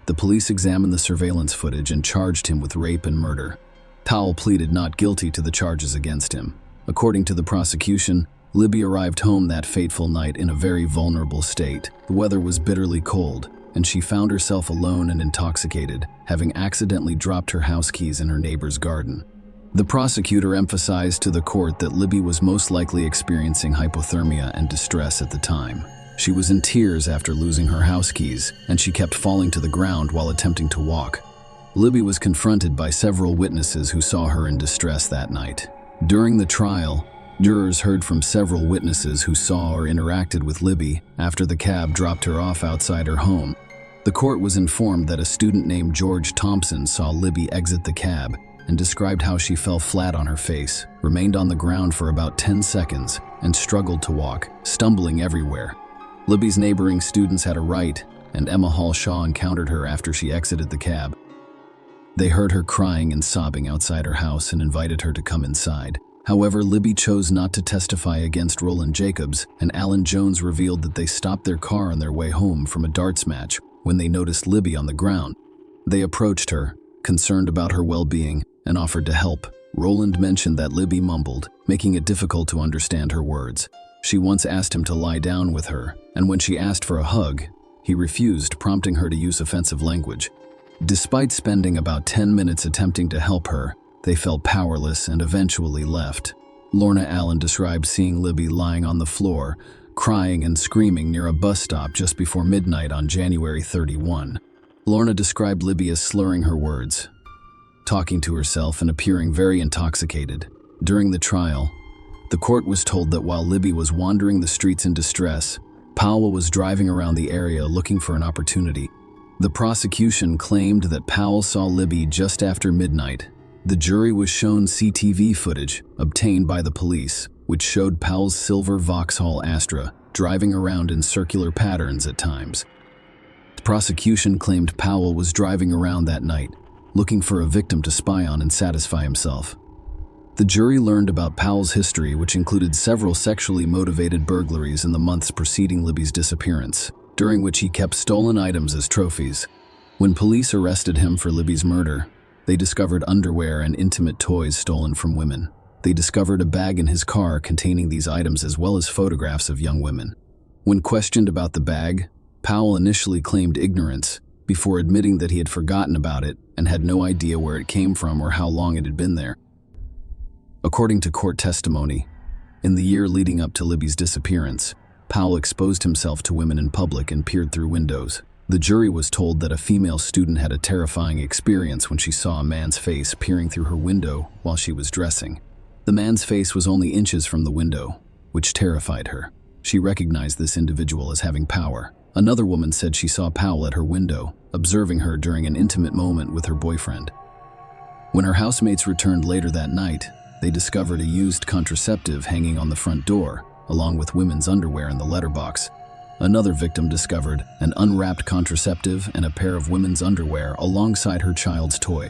The police examined the surveillance footage and charged him with rape and murder. Powell pleaded not guilty to the charges against him. According to the prosecution, Libby arrived home that fateful night in a very vulnerable state. The weather was bitterly cold, and she found herself alone and intoxicated, having accidentally dropped her house keys in her neighbor's garden. The prosecutor emphasized to the court that Libby was most likely experiencing hypothermia and distress at the time. She was in tears after losing her house keys, and she kept falling to the ground while attempting to walk. Libby was confronted by several witnesses who saw her in distress that night. During the trial, jurors heard from several witnesses who saw or interacted with Libby after the cab dropped her off outside her home. The court was informed that a student named George Thompson saw Libby exit the cab and described how she fell flat on her face, remained on the ground for about 10 seconds, and struggled to walk, stumbling everywhere. Libby's neighboring students had a right, and Emma Hall Shaw encountered her after she exited the cab. They heard her crying and sobbing outside her house and invited her to come inside. However, Libby chose not to testify against Roland Jacobs, and Alan Jones revealed that they stopped their car on their way home from a darts match when they noticed Libby on the ground. They approached her, concerned about her well-being, and offered to help. Roland mentioned that Libby mumbled, making it difficult to understand her words. She once asked him to lie down with her, and when she asked for a hug, he refused, prompting her to use offensive language. Despite spending about 10 minutes attempting to help her, they felt powerless and eventually left. Lorna Allen described seeing Libby lying on the floor, crying and screaming near a bus stop just before midnight on January 31. Lorna described Libby as slurring her words, talking to herself and appearing very intoxicated. During the trial, the court was told that while Libby was wandering the streets in distress, Powell was driving around the area looking for an opportunity. The prosecution claimed that Powell saw Libby just after midnight. The jury was shown CCTV footage obtained by the police, which showed Powell's silver Vauxhall Astra driving around in circular patterns at times. The prosecution claimed Powell was driving around that night, looking for a victim to spy on and satisfy himself. The jury learned about Powell's history, which included several sexually motivated burglaries in the months preceding Libby's disappearance, during which he kept stolen items as trophies. When police arrested him for Libby's murder, they discovered underwear and intimate toys stolen from women. They discovered a bag in his car containing these items as well as photographs of young women. When questioned about the bag, Powell initially claimed ignorance before admitting that he had forgotten about it and had no idea where it came from or how long it had been there. According to court testimony, in the year leading up to Libby's disappearance, Powell exposed himself to women in public and peered through windows. The jury was told that a female student had a terrifying experience when she saw a man's face peering through her window while she was dressing. The man's face was only inches from the window, which terrified her. She recognized this individual as having power. Another woman said she saw Powell at her window, observing her during an intimate moment with her boyfriend. When her housemates returned later that night, they discovered a used contraceptive hanging on the front door, along with women's underwear in the letterbox. Another victim discovered an unwrapped contraceptive and a pair of women's underwear alongside her child's toy.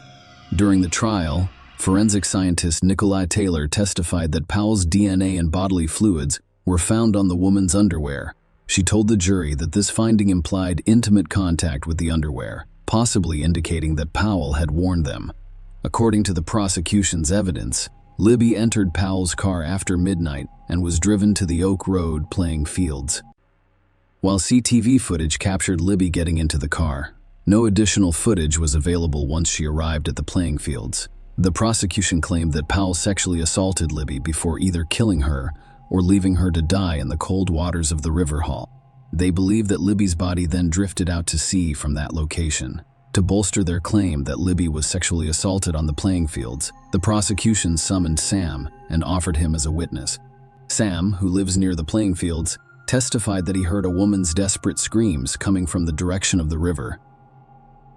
During the trial, forensic scientist Nikolai Taylor testified that Powell's DNA and bodily fluids were found on the woman's underwear. She told the jury that this finding implied intimate contact with the underwear, possibly indicating that Powell had worn them. According to the prosecution's evidence, Libby entered Powell's car after midnight and was driven to the Oak Road playing fields. While CCTV footage captured Libby getting into the car, no additional footage was available once she arrived at the playing fields. The prosecution claimed that Powell sexually assaulted Libby before either killing her or leaving her to die in the cold waters of the River Hall. They believe that Libby's body then drifted out to sea from that location. To bolster their claim that Libby was sexually assaulted on the playing fields, the prosecution summoned Sam and offered him as a witness. Sam, who lives near the playing fields, testified that he heard a woman's desperate screams coming from the direction of the river.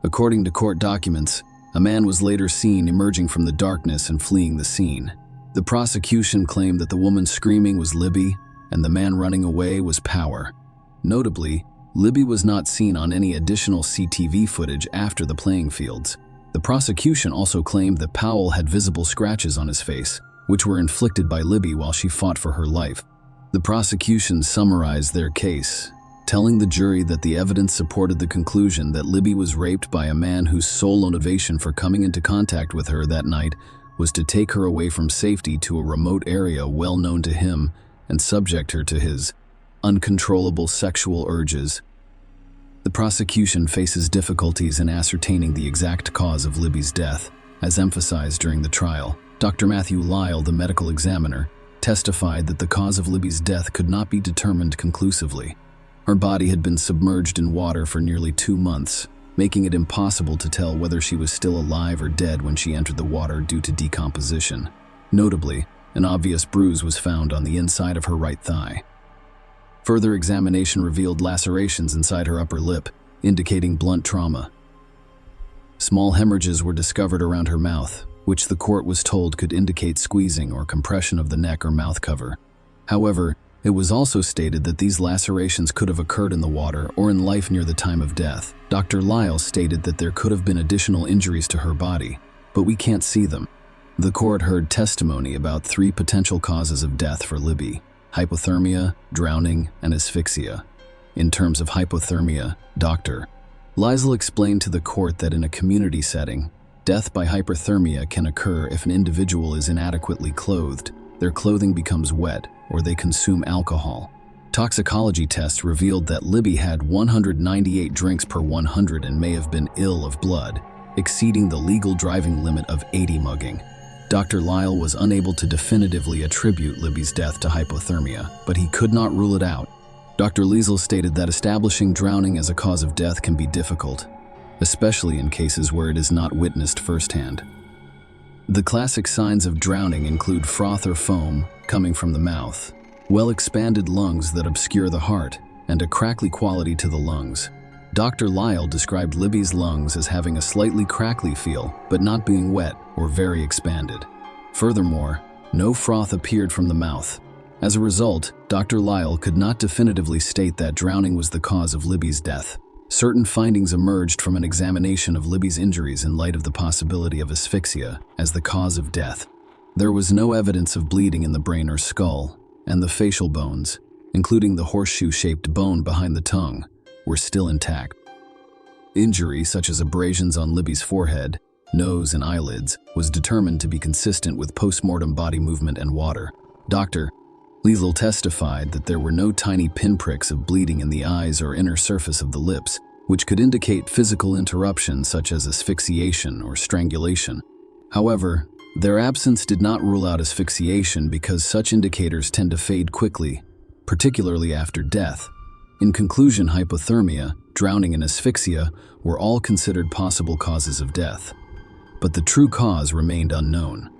According to court documents, a man was later seen emerging from the darkness and fleeing the scene. The prosecution claimed that the woman screaming was Libby and the man running away was Power. Notably, Libby was not seen on any additional CCTV footage after the playing fields. The prosecution also claimed that Powell had visible scratches on his face, which were inflicted by Libby while she fought for her life. The prosecution summarized their case, telling the jury that the evidence supported the conclusion that Libby was raped by a man whose sole motivation for coming into contact with her that night was to take her away from safety to a remote area well known to him and subject her to his uncontrollable sexual urges. The prosecution faces difficulties in ascertaining the exact cause of Libby's death. As emphasized during the trial, Dr. Matthew Lyle, the medical examiner, testified that the cause of Libby's death could not be determined conclusively. Her body had been submerged in water for nearly 2 months, making it impossible to tell whether she was still alive or dead when she entered the water due to decomposition. Notably, an obvious bruise was found on the inside of her right thigh. Further examination revealed lacerations inside her upper lip, indicating blunt trauma. Small hemorrhages were discovered around her mouth, which the court was told could indicate squeezing or compression of the neck or mouth cover. However, it was also stated that these lacerations could have occurred in the water or in life near the time of death. Dr. Lyle stated that there could have been additional injuries to her body, but we can't see them. The court heard testimony about 3 potential causes of death for Libby: hypothermia, drowning, and asphyxia. In terms of hypothermia, Dr. Lyle explained to the court that in a community setting, death by hypothermia can occur if an individual is inadequately clothed, their clothing becomes wet, or they consume alcohol. Toxicology tests revealed that Libby had 198 drinks per 100 and may have been ill of blood, exceeding the legal driving limit of 80 mugging. Dr. Lyle was unable to definitively attribute Libby's death to hypothermia, but he could not rule it out. Dr. Liesel stated that establishing drowning as a cause of death can be difficult, especially in cases where it is not witnessed firsthand. The classic signs of drowning include froth or foam coming from the mouth, well-expanded lungs that obscure the heart, and a crackly quality to the lungs. Dr. Lyle described Libby's lungs as having a slightly crackly feel, but not being wet or very expanded. Furthermore, no froth appeared from the mouth. As a result, Dr. Lyle could not definitively state that drowning was the cause of Libby's death. Certain findings emerged from an examination of Libby's injuries in light of the possibility of asphyxia as the cause of death. There was no evidence of bleeding in the brain or skull, and the facial bones, including the horseshoe-shaped bone behind the tongue, were still intact. Injuries such as abrasions on Libby's forehead, nose, and eyelids was determined to be consistent with postmortem body movement and water. Dr. Liesel testified that there were no tiny pinpricks of bleeding in the eyes or inner surface of the lips, which could indicate physical interruption such as asphyxiation or strangulation. However, their absence did not rule out asphyxiation because such indicators tend to fade quickly, particularly after death. In conclusion, hypothermia, drowning, and asphyxia were all considered possible causes of death, but the true cause remained unknown.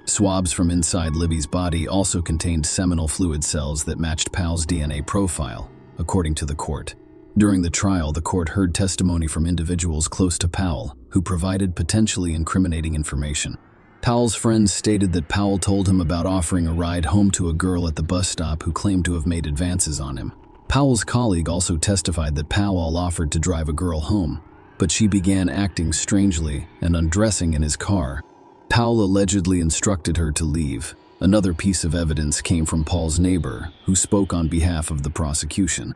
Swabs from inside Libby's body also contained seminal fluid cells that matched Powell's DNA profile, according to the court. During the trial, the court heard testimony from individuals close to Powell who provided potentially incriminating information. Powell's friends stated that Powell told him about offering a ride home to a girl at the bus stop who claimed to have made advances on him. Powell's colleague also testified that Powell offered to drive a girl home, but she began acting strangely and undressing in his car. Powell allegedly instructed her to leave. Another piece of evidence came from Paul's neighbor, who spoke on behalf of the prosecution.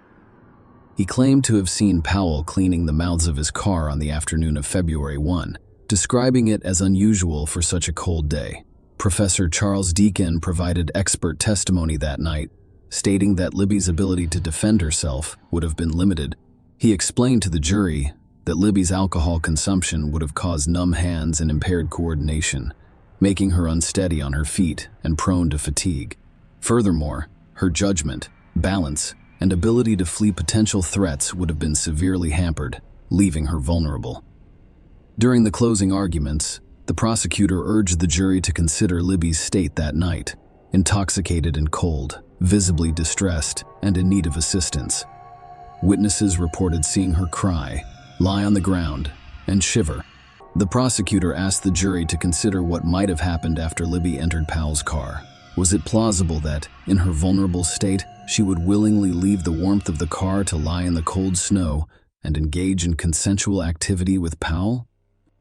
He claimed to have seen Powell cleaning the mouths of his car on the afternoon of February 1, describing it as unusual for such a cold day. Professor Charles Deacon provided expert testimony that night, stating that Libby's ability to defend herself would have been limited. He explained to the jury that Libby's alcohol consumption would have caused numb hands and impaired coordination, making her unsteady on her feet and prone to fatigue. Furthermore, her judgment, balance, and ability to flee potential threats would have been severely hampered, leaving her vulnerable. During the closing arguments, the prosecutor urged the jury to consider Libby's state that night, intoxicated and cold, visibly distressed, and in need of assistance. Witnesses reported seeing her cry, lie on the ground, and shiver. The prosecutor asked the jury to consider what might have happened after Libby entered Powell's car. Was it plausible that, in her vulnerable state, she would willingly leave the warmth of the car to lie in the cold snow and engage in consensual activity with Powell?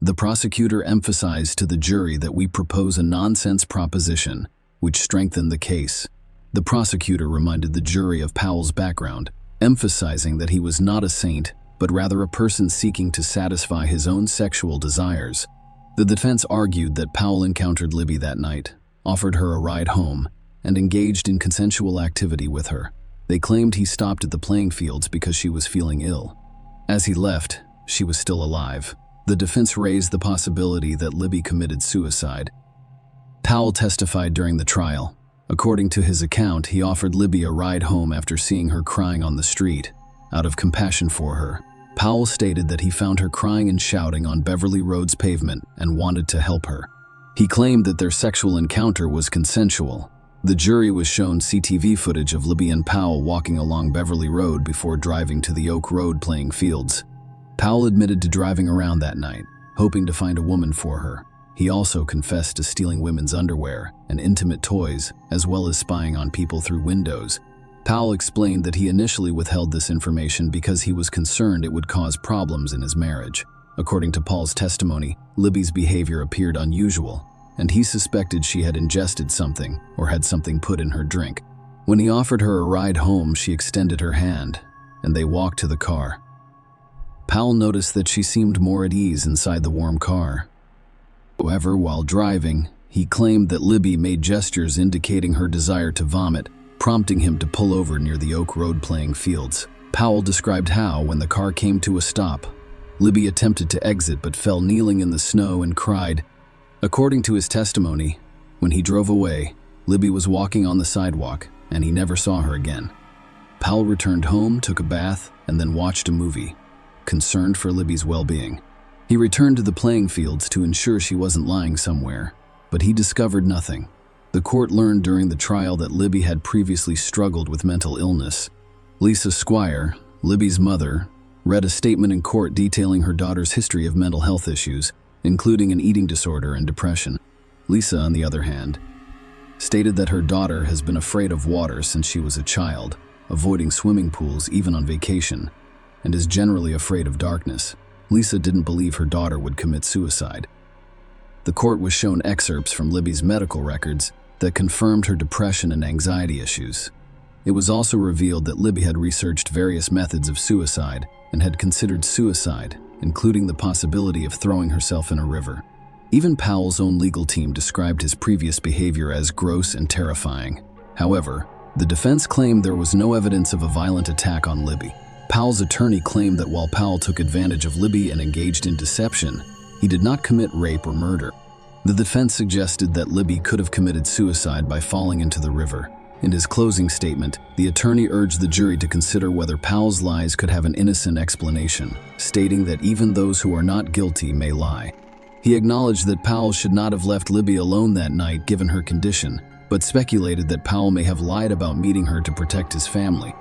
The prosecutor emphasized to the jury that we propose a nonsense proposition, which strengthened the case. The prosecutor reminded the jury of Powell's background, emphasizing that he was not a saint, but rather a person seeking to satisfy his own sexual desires. The defense argued that Powell encountered Libby that night, offered her a ride home, and engaged in consensual activity with her. They claimed he stopped at the playing fields because she was feeling ill. As he left, she was still alive. The defense raised the possibility that Libby committed suicide. Powell testified during the trial. According to his account, he offered Libby a ride home after seeing her crying on the street. Out of compassion for her, Powell stated that he found her crying and shouting on Beverly Road's pavement and wanted to help her. He claimed that their sexual encounter was consensual. The jury was shown CCTV footage of Libby and Powell walking along Beverly Road before driving to the Oak Road playing fields. Powell admitted to driving around that night, hoping to find a woman for her. He also confessed to stealing women's underwear and intimate toys, as well as spying on people through windows. Powell explained that he initially withheld this information because he was concerned it would cause problems in his marriage. According to Paul's testimony, Libby's behavior appeared unusual, and he suspected she had ingested something or had something put in her drink. When he offered her a ride home, she extended her hand, and they walked to the car. Powell noticed that she seemed more at ease inside the warm car. However, while driving, he claimed that Libby made gestures indicating her desire to vomit, prompting him to pull over near the Oak Road playing fields. Powell described how, when the car came to a stop, Libby attempted to exit but fell kneeling in the snow and cried. According to his testimony, when he drove away, Libby was walking on the sidewalk, and he never saw her again. Powell returned home, took a bath, and then watched a movie, concerned for Libby's well-being. He returned to the playing fields to ensure she wasn't lying somewhere, but he discovered nothing. The court learned during the trial that Libby had previously struggled with mental illness. Lisa Squire, Libby's mother, read a statement in court detailing her daughter's history of mental health issues, including an eating disorder and depression. Lisa, on the other hand, stated that her daughter has been afraid of water since she was a child, avoiding swimming pools even on vacation, and is generally afraid of darkness. Lisa didn't believe her daughter would commit suicide. The court was shown excerpts from Libby's medical records that confirmed her depression and anxiety issues. It was also revealed that Libby had researched various methods of suicide and had considered suicide including the possibility of throwing herself in a river. Even Powell's own legal team described his previous behavior as gross and terrifying. However, the defense claimed there was no evidence of a violent attack on Libby. Powell's attorney claimed that while Powell took advantage of Libby and engaged in deception, he did not commit rape or murder. The defense suggested that Libby could have committed suicide by falling into the river. In his closing statement, the attorney urged the jury to consider whether Powell's lies could have an innocent explanation, stating that even those who are not guilty may lie. He acknowledged that Powell should not have left Libby alone that night given her condition, but speculated that Powell may have lied about meeting her to protect his family.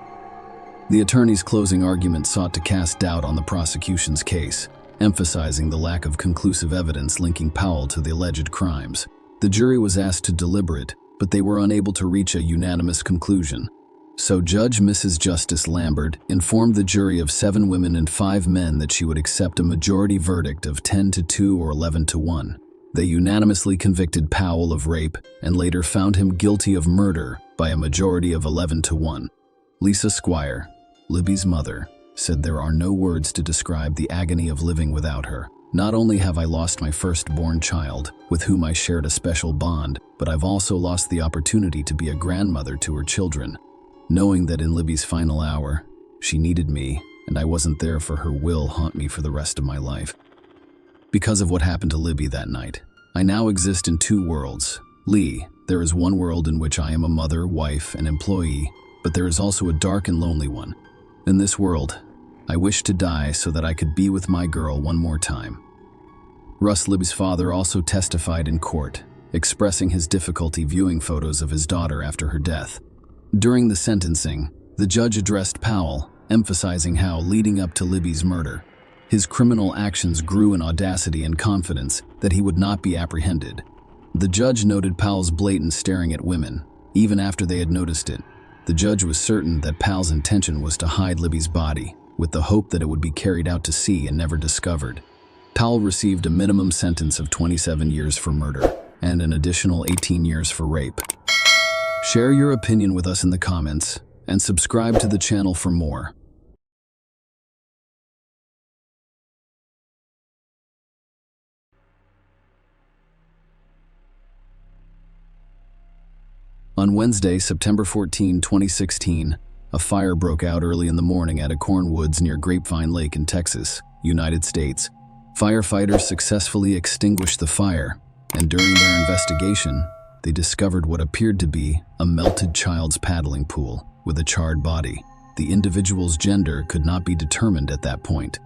The attorney's closing argument sought to cast doubt on the prosecution's case, emphasizing the lack of conclusive evidence linking Powell to the alleged crimes. The jury was asked to deliberate, but they were unable to reach a unanimous conclusion. So Judge Mrs. Justice Lambert informed the jury of 7 women and 5 men that she would accept a majority verdict of 10-2 or 11-1. They unanimously convicted Powell of rape and later found him guilty of murder by a majority of 11-1. Lisa Squire, Libby's mother, said, "There are no words to describe the agony of living without her. Not only have I lost my firstborn child, with whom I shared a special bond, but I've also lost the opportunity to be a grandmother to her children. Knowing that in Libby's final hour, she needed me, and I wasn't there for her will haunt me for the rest of my life. Because of what happened to Libby that night, I now exist in 2 worlds. Lee, there is one world in which I am a mother, wife, and employee, but there is also a dark and lonely one. In this world, I wish to die so that I could be with my girl one more time." Russ, Libby's father, also testified in court, expressing his difficulty viewing photos of his daughter after her death. During the sentencing, the judge addressed Powell, emphasizing how, leading up to Libby's murder, his criminal actions grew in audacity and confidence that he would not be apprehended. The judge noted Powell's blatant staring at women, even after they had noticed it. The judge was certain that Powell's intention was to hide Libby's body, with the hope that it would be carried out to sea and never discovered. Powell received a minimum sentence of 27 years for murder and an additional 18 years for rape. Share your opinion with us in the comments and subscribe to the channel for more. On Wednesday, September 14, 2016, a fire broke out early in the morning at Acorn Woods near Grapevine Lake in Texas, United States. Firefighters successfully extinguished the fire, and during their investigation, they discovered what appeared to be a melted child's paddling pool with a charred body. The individual's gender could not be determined at that point.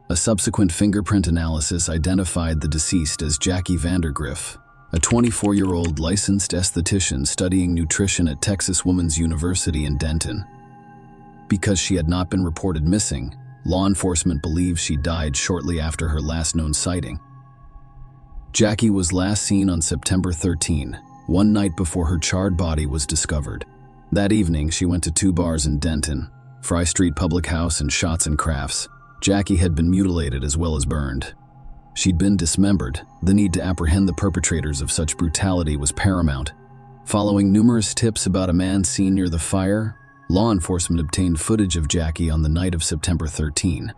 A subsequent fingerprint analysis identified the deceased as Jackie Vandergriff, a 24-year-old licensed esthetician studying nutrition at Texas Woman's University in Denton. Because she had not been reported missing, law enforcement believes she died shortly after her last known sighting. Jackie was last seen on September 13, one night before her charred body was discovered. That evening, she went to 2 bars in Denton, Fry Street Public House and Shots and Crafts. Jackie had been mutilated as well as burned. She'd been dismembered. The need to apprehend the perpetrators of such brutality was paramount. Following numerous tips about a man seen near the fire, law enforcement obtained footage of Jackie on the night of September 13.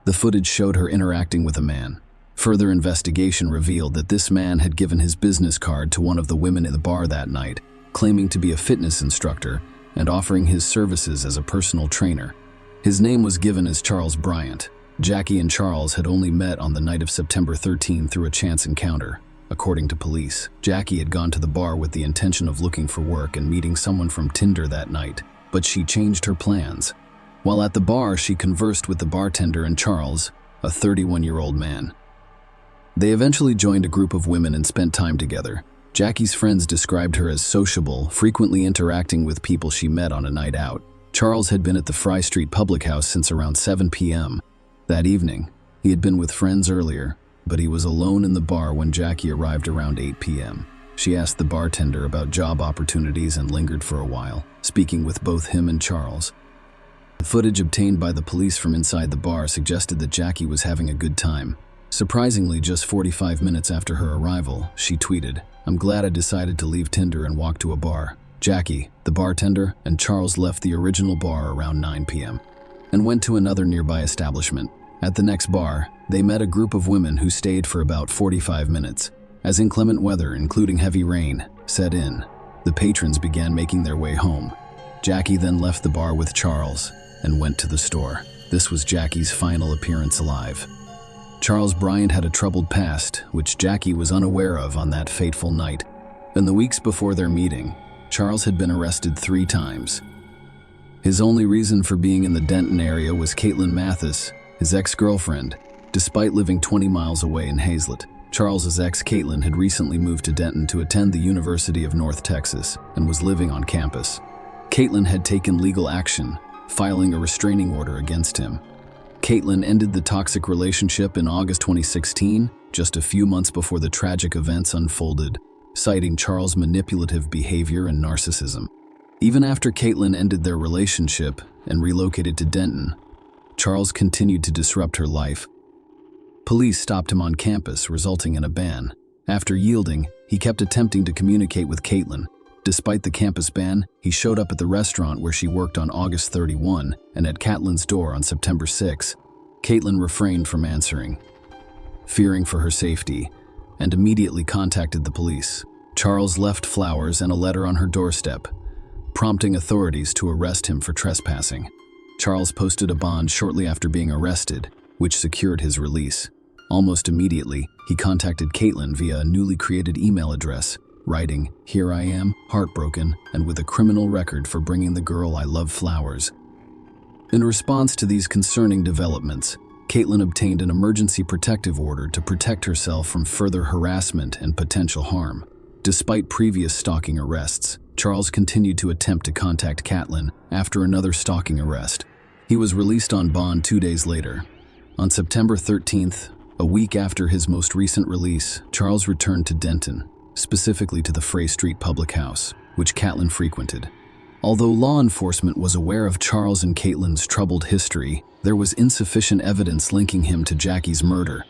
The footage showed her interacting with a man. Further investigation revealed that this man had given his business card to one of the women in the bar that night, claiming to be a fitness instructor and offering his services as a personal trainer. His name was given as Charles Bryant. Jackie and Charles had only met on the night of September 13 through a chance encounter. According to police, Jackie had gone to the bar with the intention of looking for work and meeting someone from Tinder that night, but she changed her plans. While at the bar, she conversed with the bartender and Charles, a 31-year-old man. They eventually joined a group of women and spent time together. Jackie's friends described her as sociable, frequently interacting with people she met on a night out. Charles had been at the Fry Street Public House since around 7 p.m. That evening, he had been with friends earlier, but he was alone in the bar when Jackie arrived around 8 p.m. She asked the bartender about job opportunities and lingered for a while, speaking with both him and Charles. The footage obtained by the police from inside the bar suggested that Jackie was having a good time. Surprisingly, just 45 minutes after her arrival, she tweeted, "I'm glad I decided to leave Tinder and walk to a bar." Jackie, the bartender, and Charles left the original bar around 9 p.m. and went to another nearby establishment. At the next bar, they met a group of women who stayed for about 45 minutes. As inclement weather, including heavy rain, set in, the patrons began making their way home. Jackie then left the bar with Charles and went to the store. This was Jackie's final appearance alive. Charles Bryant had a troubled past, which Jackie was unaware of on that fateful night. In the weeks before their meeting, Charles had been arrested 3 times. His only reason for being in the Denton area was Caitlin Mathis, his ex-girlfriend. Despite living 20 miles away in Hazlet, Charles's ex Caitlin had recently moved to Denton to attend the University of North Texas and was living on campus. Caitlin had taken legal action, filing a restraining order against him. Caitlin ended the toxic relationship in August 2016, just a few months before the tragic events unfolded, citing Charles' manipulative behavior and narcissism. Even after Caitlin ended their relationship and relocated to Denton, Charles continued to disrupt her life. Police stopped him on campus, resulting in a ban. After yielding, he kept attempting to communicate with Caitlin. Despite the campus ban, he showed up at the restaurant where she worked on August 31 and at Caitlin's door on September 6. Caitlin refrained from answering, fearing for her safety, and immediately contacted the police. Charles left flowers and a letter on her doorstep, prompting authorities to arrest him for trespassing. Charles posted a bond shortly after being arrested, which secured his release. Almost immediately, he contacted Caitlin via a newly created email address, writing, "Here I am, heartbroken, and with a criminal record for bringing the girl I love flowers." In response to these concerning developments, Caitlin obtained an emergency protective order to protect herself from further harassment and potential harm. Despite previous stalking arrests, Charles continued to attempt to contact Caitlin after another stalking arrest. He was released on bond 2 days later. On September 13th, a week after his most recent release, Charles returned to Denton, specifically to the Frey Street Public House, which Caitlin frequented. Although law enforcement was aware of Charles and Caitlin's troubled history, there was insufficient evidence linking him to Jackie's murder.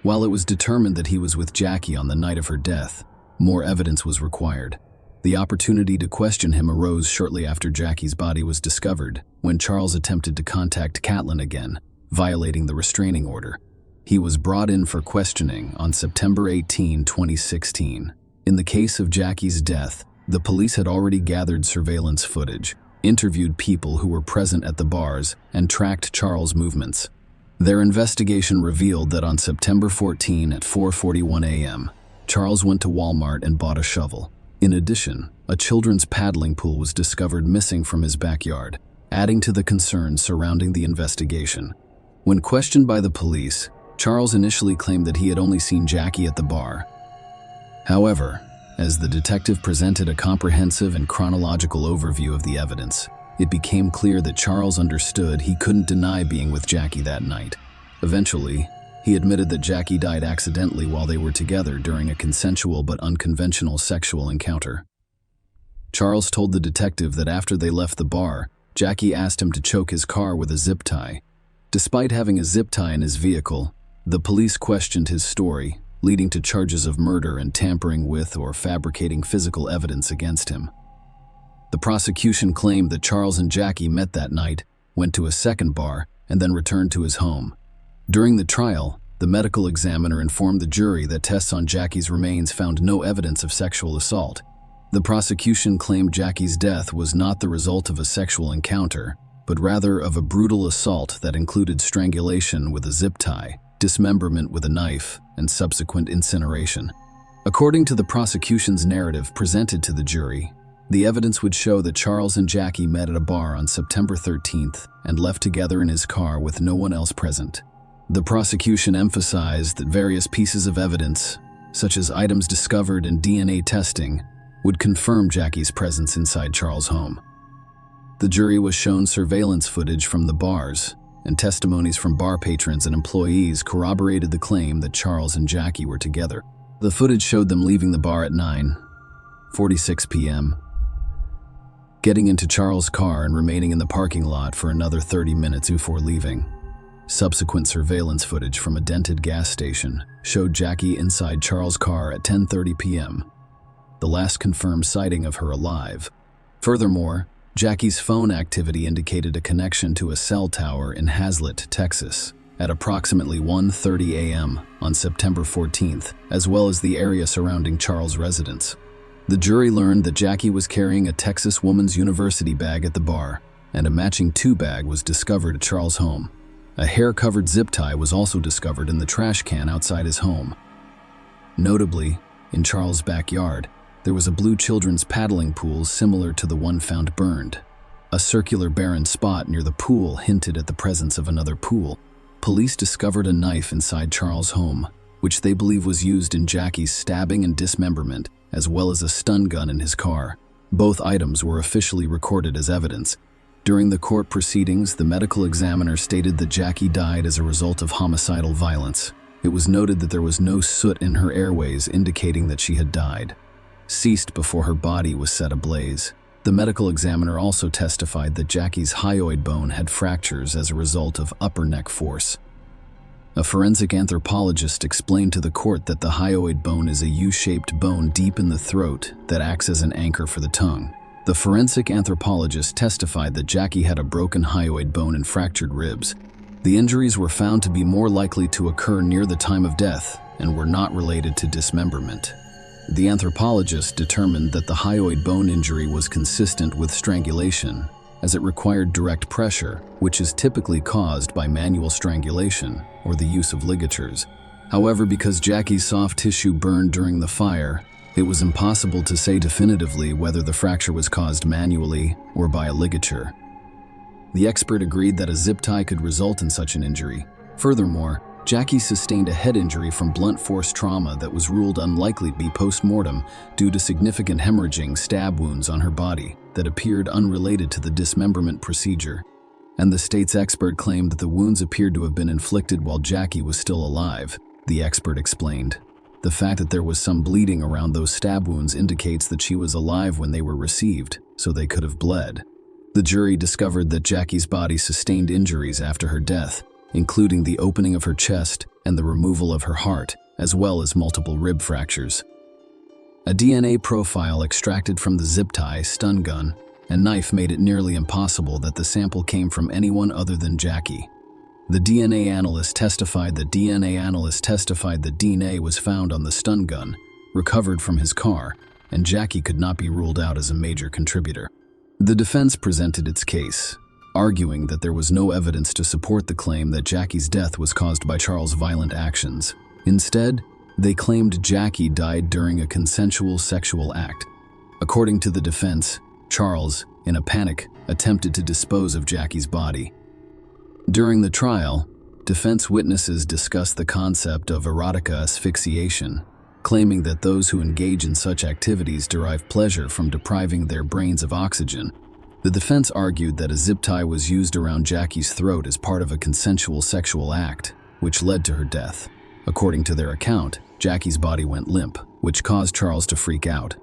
While it was determined that he was with Jackie on the night of her death, more evidence was required. The opportunity to question him arose shortly after Jackie's body was discovered, when Charles attempted to contact Caitlin again, violating the restraining order. He was brought in for questioning on September 18, 2016. In the case of Jackie's death, the police had already gathered surveillance footage, interviewed people who were present at the bars, and tracked Charles' movements. Their investigation revealed that on September 14 at 4:41 a.m., Charles went to Walmart and bought a shovel. In addition, a children's paddling pool was discovered missing from his backyard, adding to the concerns surrounding the investigation. When questioned by the police, Charles initially claimed that he had only seen Jackie at the bar. However, as the detective presented a comprehensive and chronological overview of the evidence, it became clear that Charles understood he couldn't deny being with Jackie that night. Eventually, he admitted that Jackie died accidentally while they were together during a consensual but unconventional sexual encounter. Charles told the detective that after they left the bar, Jackie asked him to choke his car with a zip tie. Despite having a zip tie in his vehicle, the police questioned his story, leading to charges of murder and tampering with or fabricating physical evidence against him. The prosecution claimed that Charles and Jackie met that night, went to a second bar, and then returned to his home. During the trial, the medical examiner informed the jury that tests on Jackie's remains found no evidence of sexual assault. The prosecution claimed Jackie's death was not the result of a sexual encounter, but rather of a brutal assault that included strangulation with a zip tie, dismemberment with a knife, and subsequent incineration. According to the prosecution's narrative presented to the jury, the evidence would show that Charles and Jackie met at a bar on September 13th and left together in his car with no one else present. The prosecution emphasized that various pieces of evidence, such as items discovered and DNA testing, would confirm Jackie's presence inside Charles' home. The jury was shown surveillance footage from the bars, and testimonies from bar patrons and employees corroborated the claim that Charles and Jackie were together. The footage showed them leaving the bar at 9:46 p.m., getting into Charles' car and remaining in the parking lot for another 30 minutes before leaving. Subsequent surveillance footage from a dented gas station showed Jackie inside Charles' car at 10:30 p.m., the last confirmed sighting of her alive. Furthermore, Jackie's phone activity indicated a connection to a cell tower in Hazlet, Texas, at approximately 1:30 a.m. on September 14th, as well as the area surrounding Charles' residence. The jury learned that Jackie was carrying a Texas Woman's University bag at the bar, and a matching bag was discovered at Charles' home. A hair-covered zip tie was also discovered in the trash can outside his home. Notably, in Charles' backyard, there was a blue children's paddling pool similar to the one found burned. A circular barren spot near the pool hinted at the presence of another pool. Police discovered a knife inside Charles' home, which they believe was used in Jackie's stabbing and dismemberment, as well as a stun gun in his car. Both items were officially recorded as evidence. During the court proceedings, the medical examiner stated that Jackie died as a result of homicidal violence. It was noted that there was no soot in her airways, indicating that she had died. Ceased before her body was set ablaze. The medical examiner also testified that Jackie's hyoid bone had fractures as a result of upper neck force. A forensic anthropologist explained to the court that the hyoid bone is a U-shaped bone deep in the throat that acts as an anchor for the tongue. The forensic anthropologist testified that Jackie had a broken hyoid bone and fractured ribs. The injuries were found to be more likely to occur near the time of death and were not related to dismemberment. The anthropologist determined that the hyoid bone injury was consistent with strangulation, as it required direct pressure, which is typically caused by manual strangulation or the use of ligatures. However, because Jackie's soft tissue burned during the fire, it was impossible to say definitively whether the fracture was caused manually or by a ligature. The expert agreed that a zip tie could result in such an injury. Furthermore, Jackie sustained a head injury from blunt force trauma that was ruled unlikely to be post-mortem due to significant hemorrhaging stab wounds on her body that appeared unrelated to the dismemberment procedure. And the state's expert claimed that the wounds appeared to have been inflicted while Jackie was still alive, the expert explained. The fact that there was some bleeding around those stab wounds indicates that she was alive when they were received, so they could have bled. The jury discovered that Jackie's body sustained injuries after her death, including the opening of her chest and the removal of her heart, as well as multiple rib fractures. A DNA profile extracted from the zip tie, stun gun, and knife made it nearly impossible that the sample came from anyone other than Jackie. The DNA analyst testified that DNA was found on the stun gun, recovered from his car, and Jackie could not be ruled out as a major contributor. The defense presented its case, arguing that there was no evidence to support the claim that Jackie's death was caused by Charles' violent actions. Instead, they claimed Jackie died during a consensual sexual act. According to the defense, Charles, in a panic, attempted to dispose of Jackie's body. During the trial, defense witnesses discussed the concept of erotica asphyxiation, claiming that those who engage in such activities derive pleasure from depriving their brains of oxygen. The defense argued that a zip tie was used around Jackie's throat as part of a consensual sexual act, which led to her death. According to their account, Jackie's body went limp, which caused Charles to freak out.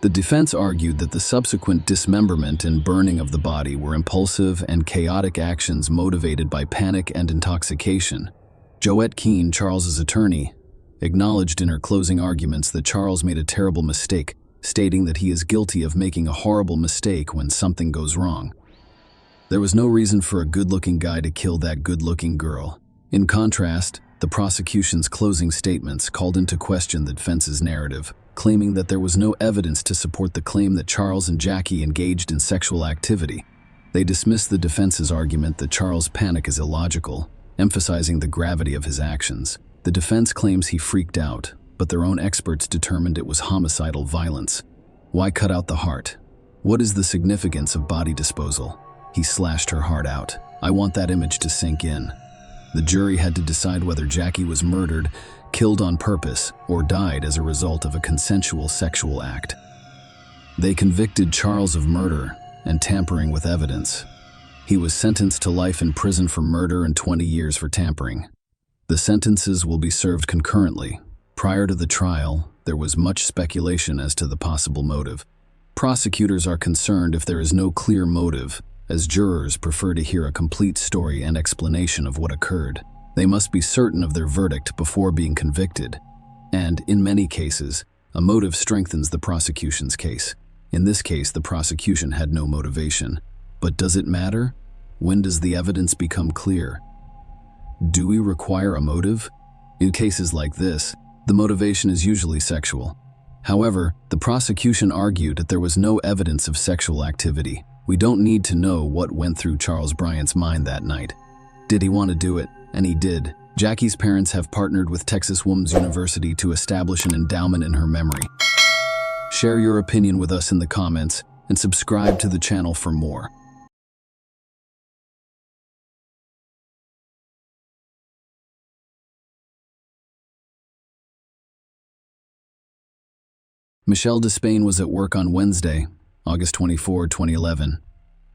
The defense argued that the subsequent dismemberment and burning of the body were impulsive and chaotic actions motivated by panic and intoxication. Joette Keene, Charles's attorney, acknowledged in her closing arguments that Charles made a terrible mistake, stating that he is guilty of making a horrible mistake when something goes wrong. There was no reason for a good-looking guy to kill that good-looking girl. In contrast, the prosecution's closing statements called into question the defense's narrative, claiming that there was no evidence to support the claim that Charles and Jackie engaged in sexual activity. They dismissed the defense's argument that Charles' panic is illogical, emphasizing the gravity of his actions. The defense claims he freaked out, but their own experts determined it was homicidal violence. Why cut out the heart? What is the significance of body disposal? He slashed her heart out. I want that image to sink in. The jury had to decide whether Jackie was murdered, killed on purpose, or died as a result of a consensual sexual act. They convicted Charles of murder and tampering with evidence. He was sentenced to life in prison for murder and 20 years for tampering. The sentences will be served concurrently. Prior to the trial, there was much speculation as to the possible motive. Prosecutors are concerned if there is no clear motive, as jurors prefer to hear a complete story and explanation of what occurred. They must be certain of their verdict before being convicted. And, in many cases, a motive strengthens the prosecution's case. In this case, the prosecution had no motivation. But does it matter? When does the evidence become clear? Do we require a motive? In cases like this, the motivation is usually sexual. However, the prosecution argued that there was no evidence of sexual activity. We don't need to know what went through Charles Bryant's mind that night. Did he want to do it? And he did. Jackie's parents have partnered with Texas Women's University to establish an endowment in her memory. Share your opinion with us in the comments and subscribe to the channel for more. Michelle Despain was at work on Wednesday, August 24, 2011.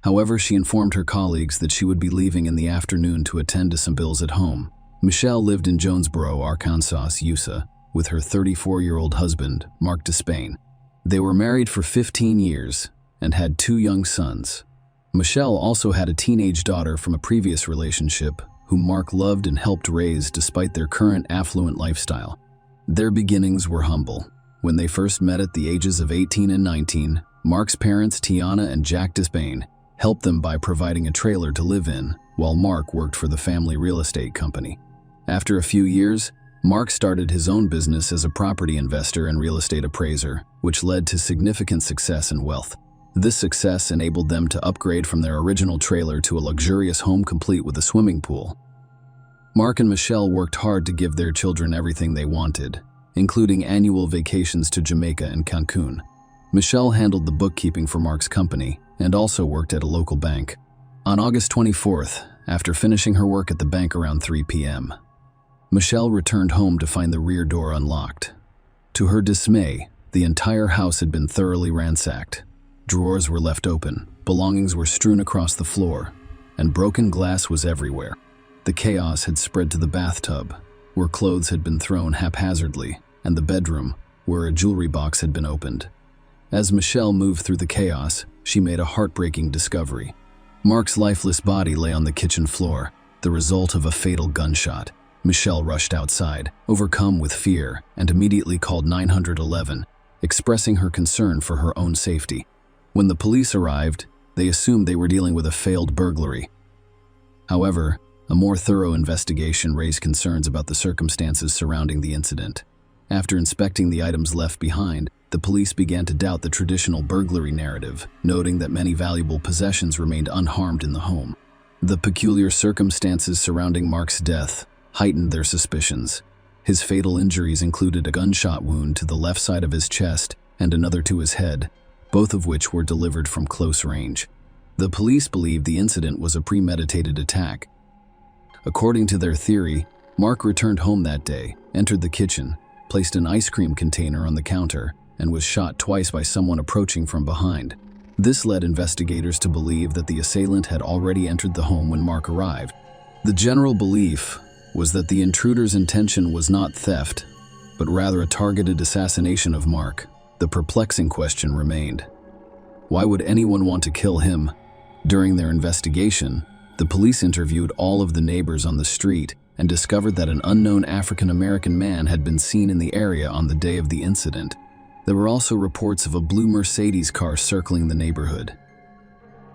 However, she informed her colleagues that she would be leaving in the afternoon to attend to some bills at home. Michelle lived in Jonesboro, Arkansas, USA, with her 34-year-old husband, Mark Despain. They were married for 15 years and had 2 young sons. Michelle also had a teenage daughter from a previous relationship whom Mark loved and helped raise despite their current affluent lifestyle. Their beginnings were humble. When they first met at the ages of 18 and 19, Mark's parents, Tiana and Jack Despain, helped them by providing a trailer to live in, while Mark worked for the family real estate company. After a few years, Mark started his own business as a property investor and real estate appraiser, which led to significant success and wealth. This success enabled them to upgrade from their original trailer to a luxurious home complete with a swimming pool. Mark and Michelle worked hard to give their children everything they wanted, including annual vacations to Jamaica and Cancun. Michelle handled the bookkeeping for Mark's company and also worked at a local bank. On August 24th, after finishing her work at the bank around 3 p.m., Michelle returned home to find the rear door unlocked. To her dismay, the entire house had been thoroughly ransacked. Drawers were left open, belongings were strewn across the floor, and broken glass was everywhere. The chaos had spread to the bathtub, where clothes had been thrown haphazardly, and the bedroom, where a jewelry box had been opened. As Michelle moved through the chaos, she made a heartbreaking discovery. Mark's lifeless body lay on the kitchen floor, the result of a fatal gunshot. Michelle rushed outside, overcome with fear, and immediately called 911, expressing her concern for her own safety. When the police arrived, they assumed they were dealing with a failed burglary. However, a more thorough investigation raised concerns about the circumstances surrounding the incident. After inspecting the items left behind, the police began to doubt the traditional burglary narrative, noting that many valuable possessions remained unharmed in the home. The peculiar circumstances surrounding Mark's death heightened their suspicions. His fatal injuries included a gunshot wound to the left side of his chest and another to his head, both of which were delivered from close range. The police believed the incident was a premeditated attack. According to their theory, Mark returned home that day, entered the kitchen, placed an ice cream container on the counter, and was shot twice by someone approaching from behind. This led investigators to believe that the assailant had already entered the home when Mark arrived. The general belief was that the intruder's intention was not theft, but rather a targeted assassination of Mark. The perplexing question remained: why would anyone want to kill him? During their investigation, the police interviewed all of the neighbors on the street and discovered that an unknown African-American man had been seen in the area on the day of the incident. There were also reports of a blue Mercedes car circling the neighborhood.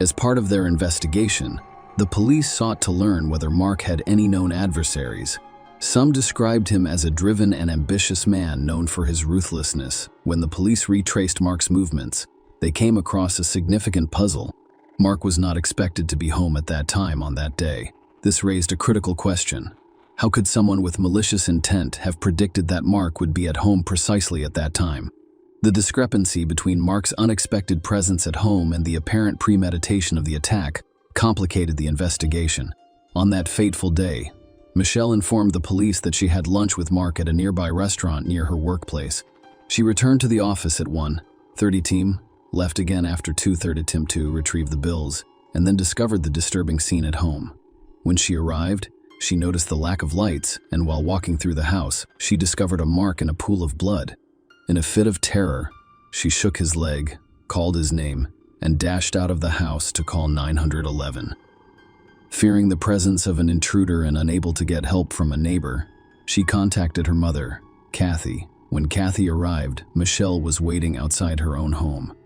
As part of their investigation, the police sought to learn whether Mark had any known adversaries. Some described him as a driven and ambitious man known for his ruthlessness. When the police retraced Mark's movements, they came across a significant puzzle. Mark was not expected to be home at that time on that day. This raised a critical question. How could someone with malicious intent have predicted that Mark would be at home precisely at that time? The discrepancy between Mark's unexpected presence at home and the apparent premeditation of the attack complicated the investigation. On that fateful day, Michelle informed the police that she had lunch with Mark at a nearby restaurant near her workplace. She returned to the office at 1:30 p.m., left again after 2:30 p.m. to retrieve the bills, and then discovered the disturbing scene at home. When she arrived, she noticed the lack of lights, and while walking through the house, she discovered a mark in a pool of blood. In a fit of terror, she shook his leg, called his name, and dashed out of the house to call 911. Fearing the presence of an intruder and unable to get help from a neighbor, she contacted her mother, Kathy. When Kathy arrived, Michelle was waiting outside her own home.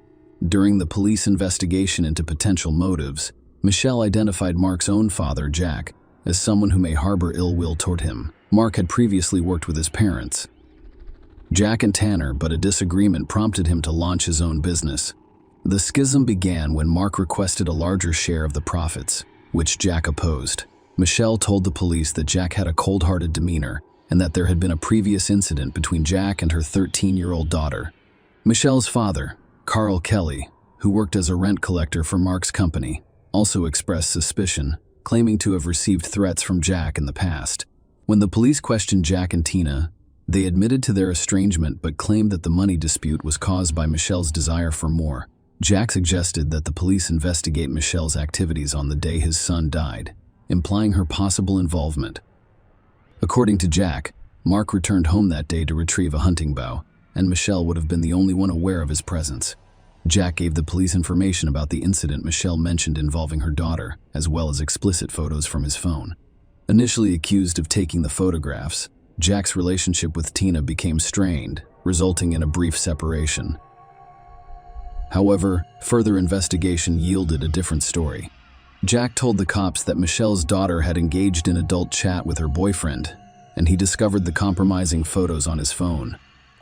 During the police investigation into potential motives, Michelle identified Mark's own father, Jack, as someone who may harbor ill will toward him. Mark had previously worked with his parents, Jack and Tanner, but a disagreement prompted him to launch his own business. The schism began when Mark requested a larger share of the profits, which Jack opposed. Michelle told the police that Jack had a cold-hearted demeanor and that there had been a previous incident between Jack and her 13-year-old daughter. Michelle's father, Carl Kelly, who worked as a rent collector for Mark's company, also expressed suspicion, claiming to have received threats from Jack in the past. When the police questioned Jack and Tina, they admitted to their estrangement but claimed that the money dispute was caused by Michelle's desire for more. Jack suggested that the police investigate Michelle's activities on the day his son died, implying her possible involvement. According to Jack, Mark returned home that day to retrieve a hunting bow, and Michelle would have been the only one aware of his presence. Jack gave the police information about the incident Michelle mentioned involving her daughter, as well as explicit photos from his phone. Initially accused of taking the photographs, Jack's relationship with Tina became strained, resulting in a brief separation. However, further investigation yielded a different story. Jack told the cops that Michelle's daughter had engaged in adult chat with her boyfriend, and he discovered the compromising photos on his phone.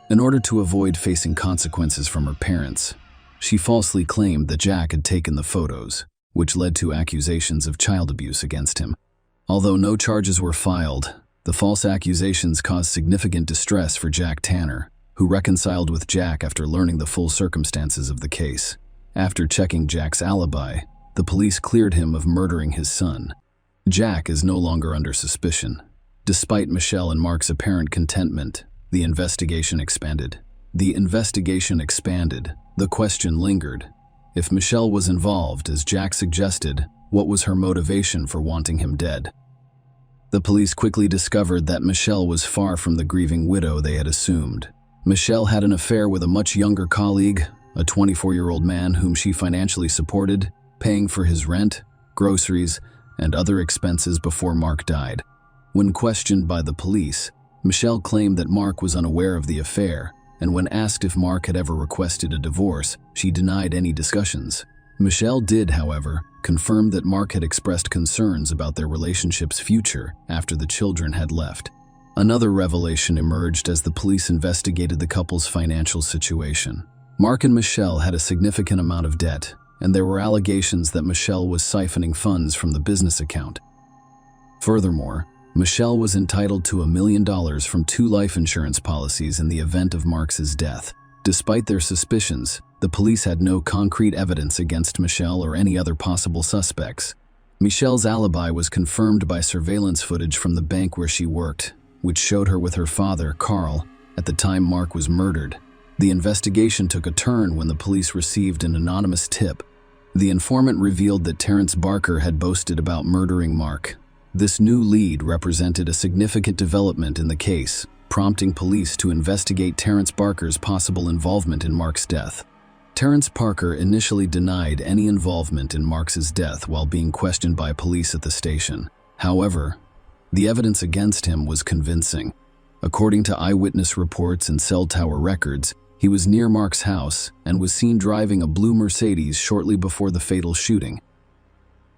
In order to avoid facing consequences from her parents, she falsely claimed that Jack had taken the photos, which led to accusations of child abuse against him. Although no charges were filed, the false accusations caused significant distress for Jack Tanner, who reconciled with Jack after learning the full circumstances of the case. After checking Jack's alibi, the police cleared him of murdering his son. Jack is no longer under suspicion. Despite Michelle and Mark's apparent contentment, the investigation expanded. The question lingered. If Michelle was involved, as Jack suggested, what was her motivation for wanting him dead? The police quickly discovered that Michelle was far from the grieving widow they had assumed. Michelle had an affair with a much younger colleague, a 24-year-old man whom she financially supported, paying for his rent, groceries, and other expenses before Mark died. When questioned by the police, Michelle claimed that Mark was unaware of the affair, and when asked if Mark had ever requested a divorce, she denied any discussions. Michelle did, however, confirm that Mark had expressed concerns about their relationship's future after the children had left. Another revelation emerged as the police investigated the couple's financial situation. Mark and Michelle had a significant amount of debt, and there were allegations that Michelle was siphoning funds from the business account. Furthermore, Michelle was entitled to $1 million from 2 life insurance policies in the event of Mark's death. Despite their suspicions, the police had no concrete evidence against Michelle or any other possible suspects. Michelle's alibi was confirmed by surveillance footage from the bank where she worked, which showed her with her father, Carl, at the time Mark was murdered. The investigation took a turn when the police received an anonymous tip. The informant revealed that Terrence Barker had boasted about murdering Mark. This new lead represented a significant development in the case, prompting police to investigate Terrence Barker's possible involvement in Mark's death. Terrence Barker initially denied any involvement in Mark's death while being questioned by police at the station. However, the evidence against him was convincing. According to eyewitness reports and cell tower records, he was near Mark's house and was seen driving a blue Mercedes shortly before the fatal shooting.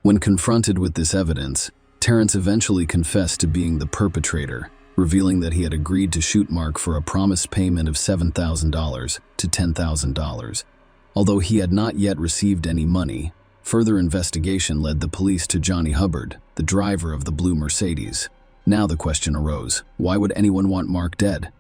When confronted with this evidence, Terrence eventually confessed to being the perpetrator, revealing that he had agreed to shoot Mark for a promised payment of $7,000 to $10,000. Although he had not yet received any money, further investigation led the police to Johnny Hubbard, the driver of the blue Mercedes. Now the question arose, why would anyone want Mark dead?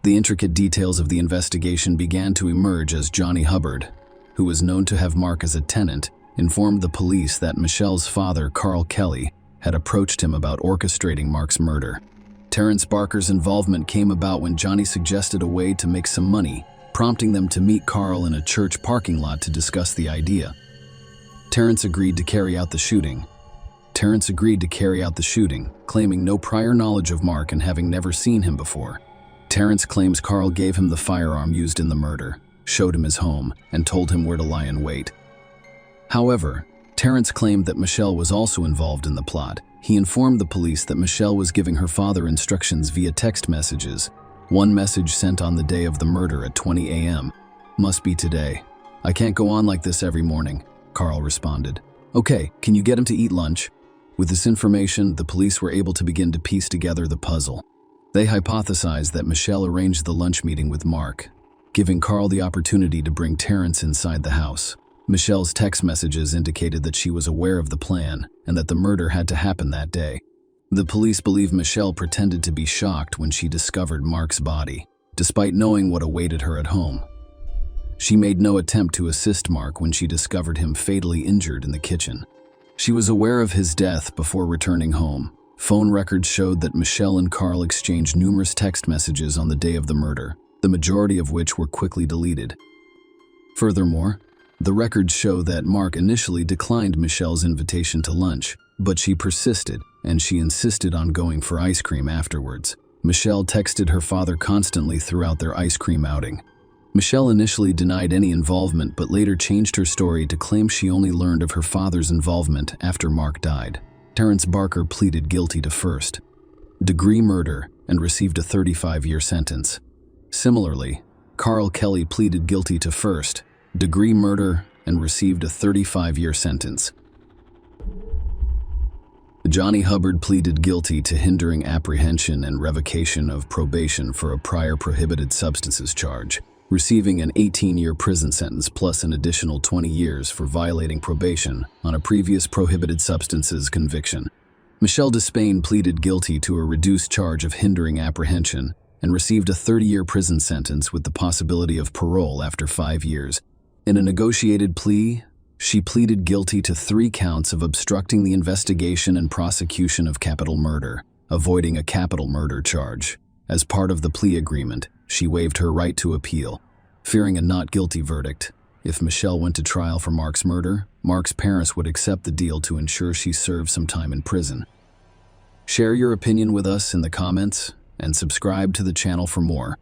The intricate details of the investigation began to emerge as Johnny Hubbard, who was known to have Mark as a tenant, informed the police that Michelle's father, Carl Kelly, had approached him about orchestrating Mark's murder. Terrence Barker's involvement came about when Johnny suggested a way to make some money, prompting them to meet Carl in a church parking lot to discuss the idea. Terrence agreed to carry out the shooting, claiming no prior knowledge of Mark and having never seen him before. Terrence claims Carl gave him the firearm used in the murder, showed him his home, and told him where to lie in wait. However, Terrence claimed that Michelle was also involved in the plot. He informed the police that Michelle was giving her father instructions via text messages. One message sent on the day of the murder at 20 a.m. "Must be today. I can't go on like this every morning," Carl responded. "Okay, can you get him to eat lunch?" With this information, the police were able to begin to piece together the puzzle. They hypothesized that Michelle arranged the lunch meeting with Mark, giving Carl the opportunity to bring Terrence inside the house. Michelle's text messages indicated that she was aware of the plan and that the murder had to happen that day. The police believe Michelle pretended to be shocked when she discovered Mark's body, despite knowing what awaited her at home. She made no attempt to assist Mark when she discovered him fatally injured in the kitchen. She was aware of his death before returning home. Phone records showed that Michelle and Carl exchanged numerous text messages on the day of the murder, the majority of which were quickly deleted. Furthermore, the records show that Mark initially declined Michelle's invitation to lunch, but she persisted, and she insisted on going for ice cream afterwards. Michelle texted her father constantly throughout their ice cream outing. Michelle initially denied any involvement but later changed her story to claim she only learned of her father's involvement after Mark died. Terrence Barker pleaded guilty to first-degree murder and received a 35-year sentence. Similarly, Carl Kelly pleaded guilty to first-degree murder and received a 35-year sentence. Johnny Hubbard pleaded guilty to hindering apprehension and revocation of probation for a prior prohibited substances charge, receiving an 18-year prison sentence plus an additional 20 years for violating probation on a previous prohibited substances conviction. Michelle Despain pleaded guilty to a reduced charge of hindering apprehension and received a 30-year prison sentence with the possibility of parole after 5 years. In a negotiated plea, she pleaded guilty to 3 counts of obstructing the investigation and prosecution of capital murder, avoiding a capital murder charge. As part of the plea agreement, she waived her right to appeal, fearing a not guilty verdict. If Michelle went to trial for Mark's murder, Mark's parents would accept the deal to ensure she served some time in prison. Share your opinion with us in the comments and subscribe to the channel for more.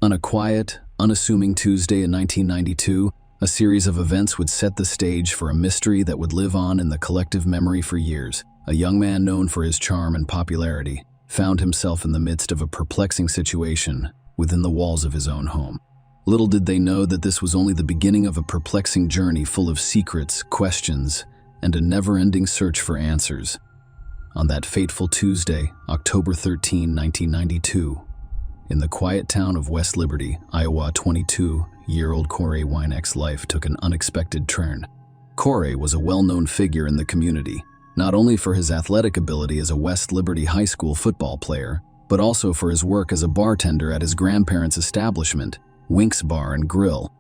On a quiet, unassuming Tuesday in 1992, a series of events would set the stage for a mystery that would live on in the collective memory for years. A young man known for his charm and popularity found himself in the midst of a perplexing situation within the walls of his own home. Little did they know that this was only the beginning of a perplexing journey full of secrets, questions, and a never-ending search for answers. On that fateful Tuesday, October 13, 1992, in the quiet town of West Liberty, Iowa, 22-year-old Corey Wynek's life took an unexpected turn. Corey was a well-known figure in the community, not only for his athletic ability as a West Liberty High School football player, but also for his work as a bartender at his grandparents' establishment, Wink's Bar and Grill.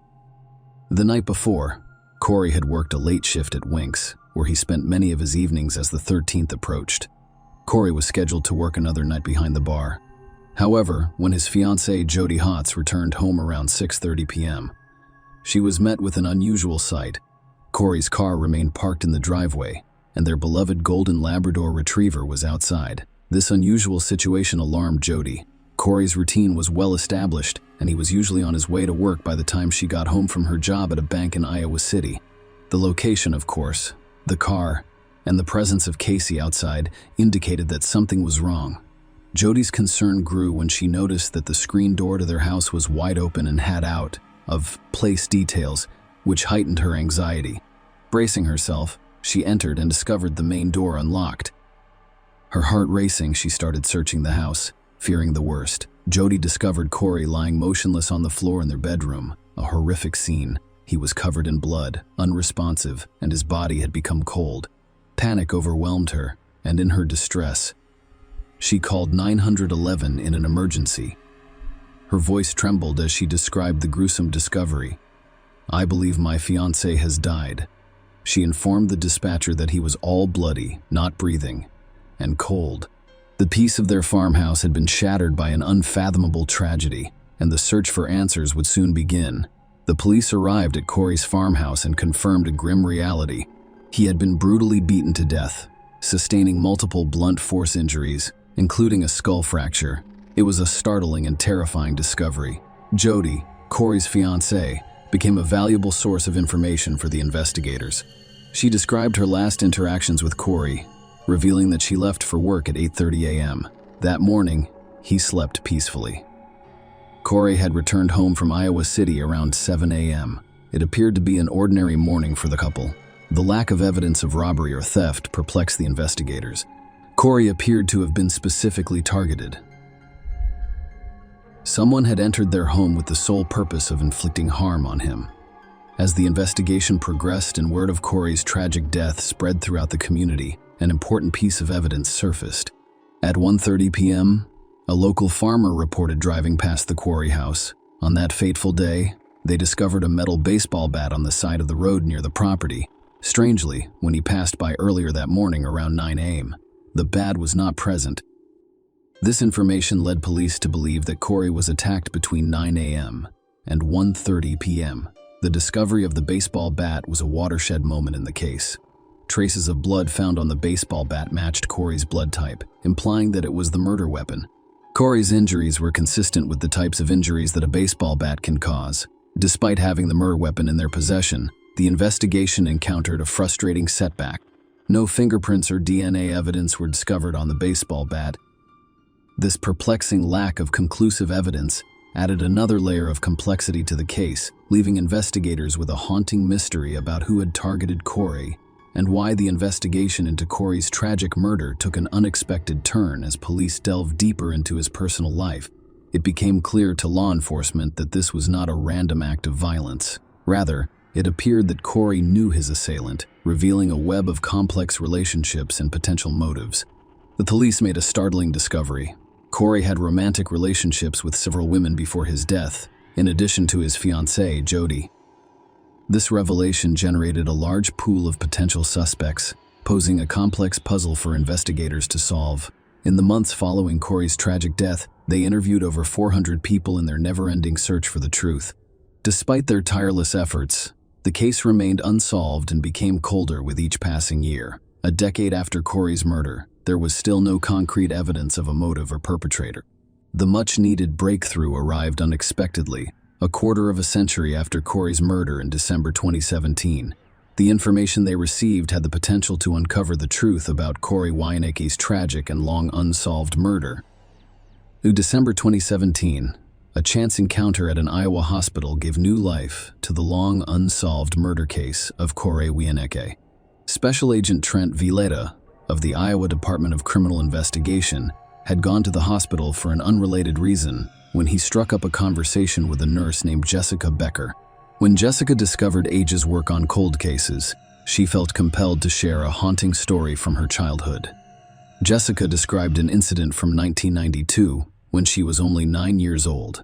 The night before, Corey had worked a late shift at Wink's, where he spent many of his evenings as the 13th approached. Corey was scheduled to work another night behind the bar. However, when his fiancée Jody Hotz returned home around 6:30 p.m., she was met with an unusual sight. Corey's car remained parked in the driveway, and their beloved golden Labrador retriever was outside. This unusual situation alarmed Jody. Corey's routine was well established, and he was usually on his way to work by the time she got home from her job at a bank in Iowa City. The location, of course, the car, and the presence of Casey outside indicated that something was wrong. Jody's concern grew when she noticed that the screen door to their house was wide open and had out-of-place details, which heightened her anxiety. Bracing herself, she entered and discovered the main door unlocked. Her heart racing, she started searching the house, fearing the worst. Jody discovered Corey lying motionless on the floor in their bedroom, a horrific scene. He was covered in blood, unresponsive, and his body had become cold. Panic overwhelmed her, and in her distress, she called 911 in an emergency. Her voice trembled as she described the gruesome discovery. "I believe my fiancé has died." She informed the dispatcher that he was all bloody, not breathing, and cold. The peace of their farmhouse had been shattered by an unfathomable tragedy, and the search for answers would soon begin. The police arrived at Corey's farmhouse and confirmed a grim reality. He had been brutally beaten to death, sustaining multiple blunt force injuries, including a skull fracture. It was a startling and terrifying discovery. Jody, Corey's fiancée, became a valuable source of information for the investigators. She described her last interactions with Corey, revealing that she left for work at 8:30 a.m. That morning, he slept peacefully. Corey had returned home from Iowa City around 7 a.m. It appeared to be an ordinary morning for the couple. The lack of evidence of robbery or theft perplexed the investigators. Corey appeared to have been specifically targeted. Someone had entered their home with the sole purpose of inflicting harm on him. As the investigation progressed and word of Corey's tragic death spread throughout the community, an important piece of evidence surfaced. At 1:30 p.m., a local farmer reported driving past the quarry house. On that fateful day, they discovered a metal baseball bat on the side of the road near the property. Strangely, when he passed by earlier that morning around 9 a.m., the bat was not present. This information led police to believe that Corey was attacked between 9 a.m. and 1:30 p.m. The discovery of the baseball bat was a watershed moment in the case. Traces of blood found on the baseball bat matched Corey's blood type, implying that it was the murder weapon. Corey's injuries were consistent with the types of injuries that a baseball bat can cause. Despite having the murder weapon in their possession, the investigation encountered a frustrating setback. No fingerprints or DNA evidence were discovered on the baseball bat. This perplexing lack of conclusive evidence added another layer of complexity to the case, leaving investigators with a haunting mystery about who had targeted Corey and why the investigation into Corey's tragic murder took an unexpected turn as police delved deeper into his personal life. It became clear to law enforcement that this was not a random act of violence. Rather, it appeared that Corey knew his assailant, revealing a web of complex relationships and potential motives. The police made a startling discovery. Corey had romantic relationships with several women before his death, in addition to his fiancée, Jody. This revelation generated a large pool of potential suspects, posing a complex puzzle for investigators to solve. In the months following Corey's tragic death, they interviewed over 400 people in their never-ending search for the truth. Despite their tireless efforts, the case remained unsolved and became colder with each passing year. A decade after Corey's murder, there was still no concrete evidence of a motive or perpetrator. The much-needed breakthrough arrived unexpectedly, a quarter of a century after Corey's murder in December 2017. The information they received had the potential to uncover the truth about Corey Wienecke's tragic and long unsolved murder. In December 2017, a chance encounter at an Iowa hospital gave new life to the long unsolved murder case of Corey Wienecke. Special Agent Trent Villeda of the Iowa Department of Criminal Investigation had gone to the hospital for an unrelated reason when he struck up a conversation with a nurse named Jessica Becker. When Jessica discovered Age's work on cold cases, she felt compelled to share a haunting story from her childhood. Jessica described an incident from 1992 when she was only 9 years old.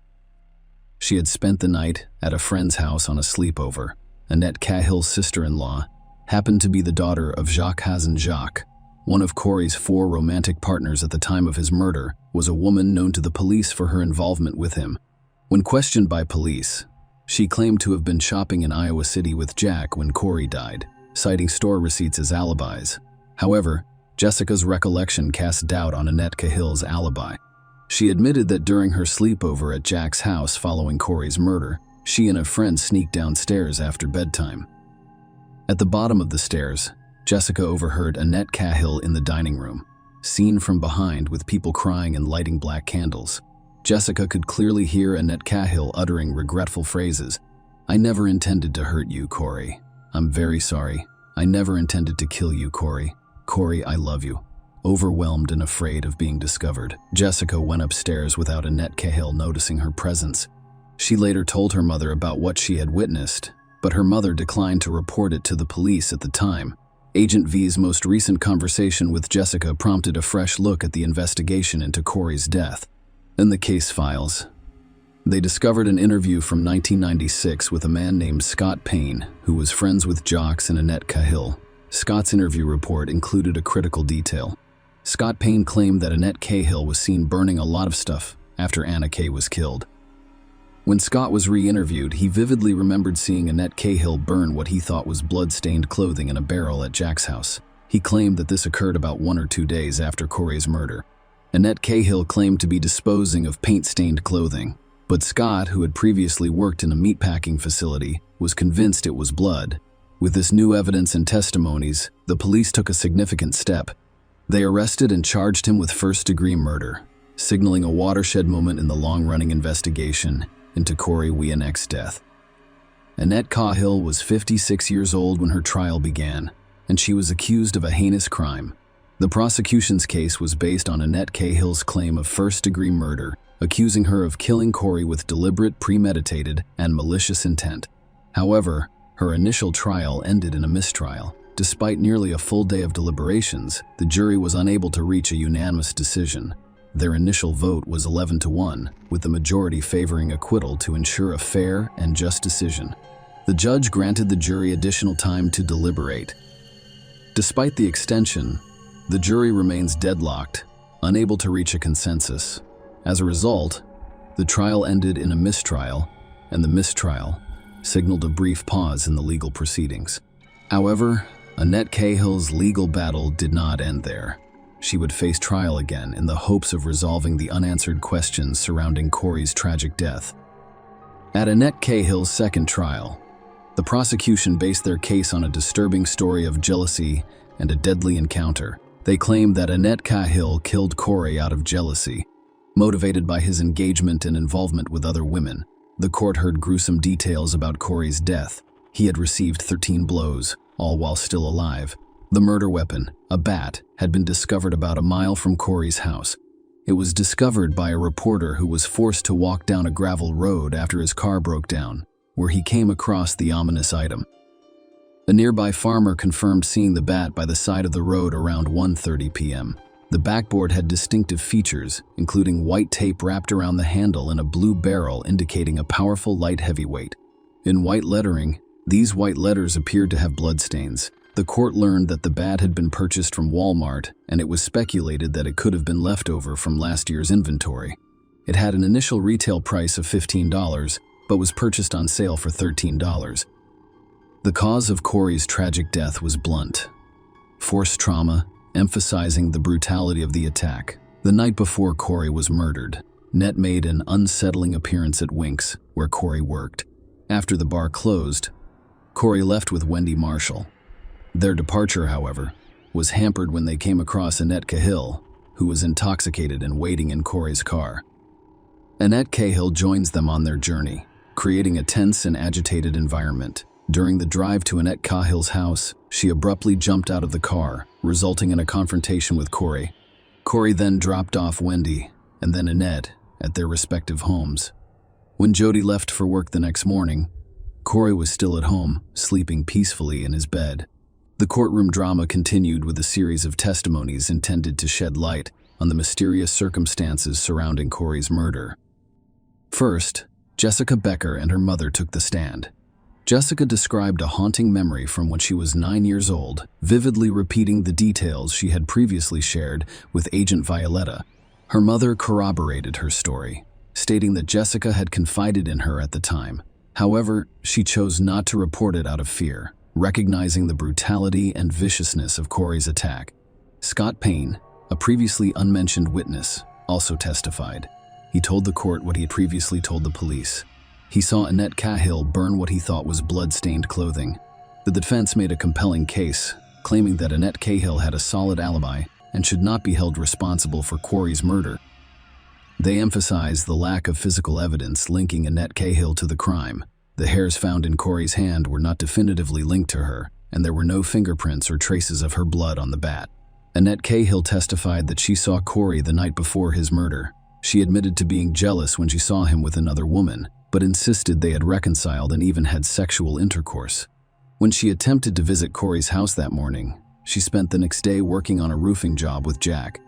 She had spent the night at a friend's house on a sleepover. Annette Cahill's sister-in-law happened to be the daughter of Jacques Hazen-Jacques. One of Corey's 4 romantic partners at the time of his murder was a woman known to the police for her involvement with him. When questioned by police, she claimed to have been shopping in Iowa City with Jack when Corey died, citing store receipts as alibis. However, Jessica's recollection cast doubt on Annette Cahill's alibi. She admitted that during her sleepover at Jack's house following Corey's murder, she and a friend sneaked downstairs after bedtime. At the bottom of the stairs, Jessica overheard Annette Cahill in the dining room, seen from behind with people crying and lighting black candles. Jessica could clearly hear Annette Cahill uttering regretful phrases. "I never intended to hurt you, Corey. I'm very sorry. I never intended to kill you, Corey. Corey, I love you." Overwhelmed and afraid of being discovered, Jessica went upstairs without Annette Cahill noticing her presence. She later told her mother about what she had witnessed, but her mother declined to report it to the police at the time. Agent V's most recent conversation with Jessica prompted a fresh look at the investigation into Corey's death. In the case files, they discovered an interview from 1996 with a man named Scott Payne, who was friends with Jacques and Annette Cahill. Scott's interview report included a critical detail. Scott Payne claimed that Annette Cahill was seen burning a lot of stuff after Anna Kay was killed. When Scott was re-interviewed, he vividly remembered seeing Annette Cahill burn what he thought was blood-stained clothing in a barrel at Jack's house. He claimed that this occurred about 1 or 2 days after Corey's murder. Annette Cahill claimed to be disposing of paint-stained clothing, but Scott, who had previously worked in a meatpacking facility, was convinced it was blood. With this new evidence and testimonies, the police took a significant step. They arrested and charged him with first-degree murder, signaling a watershed moment in the long-running investigation into Corey Wieniek's death. Annette Cahill was 56 years old when her trial began, and she was accused of a heinous crime. The prosecution's case was based on Annette Cahill's claim of first-degree murder, accusing her of killing Corey with deliberate, premeditated, and malicious intent. However, her initial trial ended in a mistrial. Despite nearly a full day of deliberations, the jury was unable to reach a unanimous decision. Their initial vote was 11-1, with the majority favoring acquittal to ensure a fair and just decision. The judge granted the jury additional time to deliberate. Despite the extension, the jury remains deadlocked, unable to reach a consensus. As a result, the trial ended in a mistrial, and the mistrial signaled a brief pause in the legal proceedings. However, Annette Cahill's legal battle did not end there. She would face trial again in the hopes of resolving the unanswered questions surrounding Corey's tragic death. At Annette Cahill's second trial, the prosecution based their case on a disturbing story of jealousy and a deadly encounter. They claimed that Annette Cahill killed Corey out of jealousy, motivated by his engagement and involvement with other women. The court heard gruesome details about Corey's death. He had received 13 blows, all while still alive. The murder weapon, a bat, had been discovered about a mile from Corey's house. It was discovered by a reporter who was forced to walk down a gravel road after his car broke down, where he came across the ominous item. A nearby farmer confirmed seeing the bat by the side of the road around 1:30 p.m. The backboard had distinctive features, including white tape wrapped around the handle and a blue barrel indicating a powerful light heavyweight. In white lettering, these white letters appeared to have bloodstains. The court learned that the bat had been purchased from Walmart, and it was speculated that it could have been leftover from last year's inventory. It had an initial retail price of $15, but was purchased on sale for $13. The cause of Corey's tragic death was blunt: forced trauma, emphasizing the brutality of the attack. The night before Corey was murdered, Annette made an unsettling appearance at Wink's, where Corey worked. After the bar closed, Corey left with Wendy Marshall. Their departure, however, was hampered when they came across Annette Cahill, who was intoxicated and waiting in Corey's car. Annette Cahill joins them on their journey, creating a tense and agitated environment. During the drive to Annette Cahill's house, she abruptly jumped out of the car, resulting in a confrontation with Corey. Corey then dropped off Wendy and then Annette at their respective homes. When Jody left for work the next morning, Corey was still at home, sleeping peacefully in his bed. The courtroom drama continued with a series of testimonies intended to shed light on the mysterious circumstances surrounding Corey's murder. First, Jessica Becker and her mother took the stand. Jessica described a haunting memory from when she was 9 years old, vividly repeating the details she had previously shared with Agent Violetta. Her mother corroborated her story, stating that Jessica had confided in her at the time. However, she chose not to report it out of fear, recognizing the brutality and viciousness of Corey's attack. Scott Payne, a previously unmentioned witness, also testified. He told the court what he had previously told the police. He saw Annette Cahill burn what he thought was blood-stained clothing. The defense made a compelling case, claiming that Annette Cahill had a solid alibi and should not be held responsible for Corey's murder. They emphasized the lack of physical evidence linking Annette Cahill to the crime. The hairs found in Corey's hand were not definitively linked to her, and there were no fingerprints or traces of her blood on the bat. Annette Cahill testified that she saw Corey the night before his murder. She admitted to being jealous when she saw him with another woman, but insisted they had reconciled and even had sexual intercourse. When she attempted to visit Corey's house that morning, she spent the next day working on a roofing job with Jack.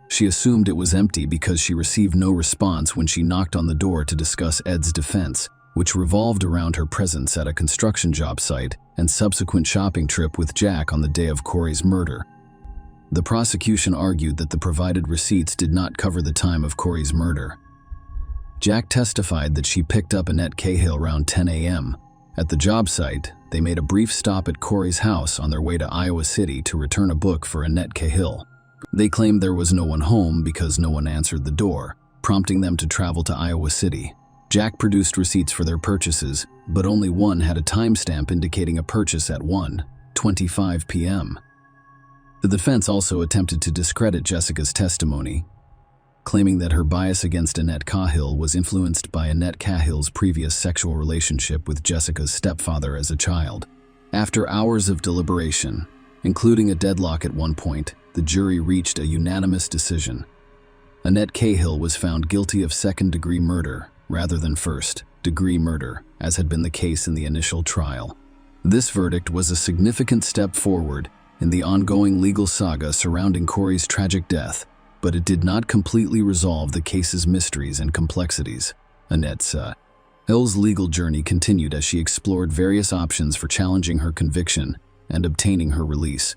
She assumed it was empty because she received no response when she knocked on the door to discuss Ed's defense, which revolved around her presence at a construction job site and subsequent shopping trip with Jack on the day of Corey's murder. The prosecution argued that the provided receipts did not cover the time of Corey's murder. Jack testified that she picked up Annette Cahill around 10 a.m. At the job site, they made a brief stop at Corey's house on their way to Iowa City to return a book for Annette Cahill. They claimed there was no one home because no one answered the door, prompting them to travel to Iowa City. Jack produced receipts for their purchases, but only one had a timestamp indicating a purchase at 1:25 p.m. The defense also attempted to discredit Jessica's testimony, claiming that her bias against Annette Cahill was influenced by Annette Cahill's previous sexual relationship with Jessica's stepfather as a child. After hours of deliberation, including a deadlock at one point, the jury reached a unanimous decision. Annette Cahill was found guilty of second-degree murder rather than first-degree murder, as had been the case in the initial trial. This verdict was a significant step forward in the ongoing legal saga surrounding Corey's tragic death, but it did not completely resolve the case's mysteries and complexities. Annette Cahill's legal journey continued as she explored various options for challenging her conviction and obtaining her release.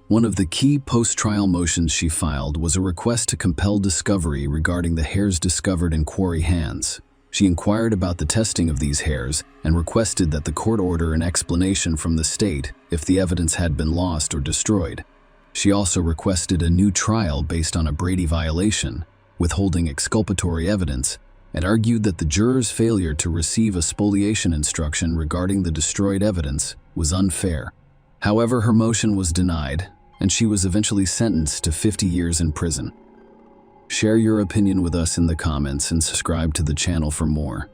One of the key post-trial motions she filed was a request to compel discovery regarding the hairs discovered in Corey's hands. She inquired about the testing of these hairs and requested that the court order an explanation from the state if the evidence had been lost or destroyed. She also requested a new trial based on a Brady violation, withholding exculpatory evidence, and argued that the jurors' failure to receive a spoliation instruction regarding the destroyed evidence was unfair. However, her motion was denied, and she was eventually sentenced to 50 years in prison. Share your opinion with us in the comments and subscribe to the channel for more.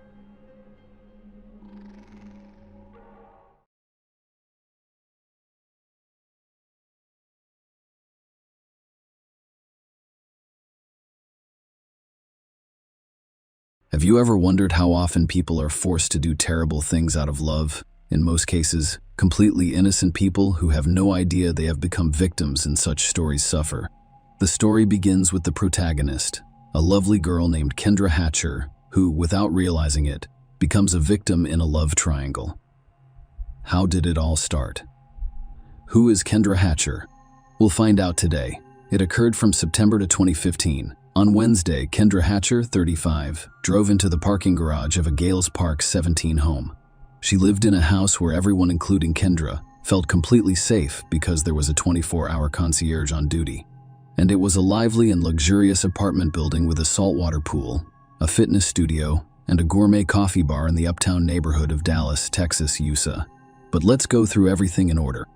Have you ever wondered how often people are forced to do terrible things out of love? In most cases, completely innocent people who have no idea they have become victims in such stories suffer. The story begins with the protagonist, a lovely girl named Kendra Hatcher, who, without realizing it, becomes a victim in a love triangle. How did it all start? Who is Kendra Hatcher? We'll find out today. It occurred from September to 2015. On Wednesday, Kendra Hatcher, 35, drove into the parking garage of a Gales Park 17 home. She lived in a house where everyone, including Kendra, felt completely safe because there was a 24-hour concierge on duty. And it was a lively and luxurious apartment building with a saltwater pool, a fitness studio, and a gourmet coffee bar in the uptown neighborhood of Dallas, Texas, USA. But let's go through everything in order.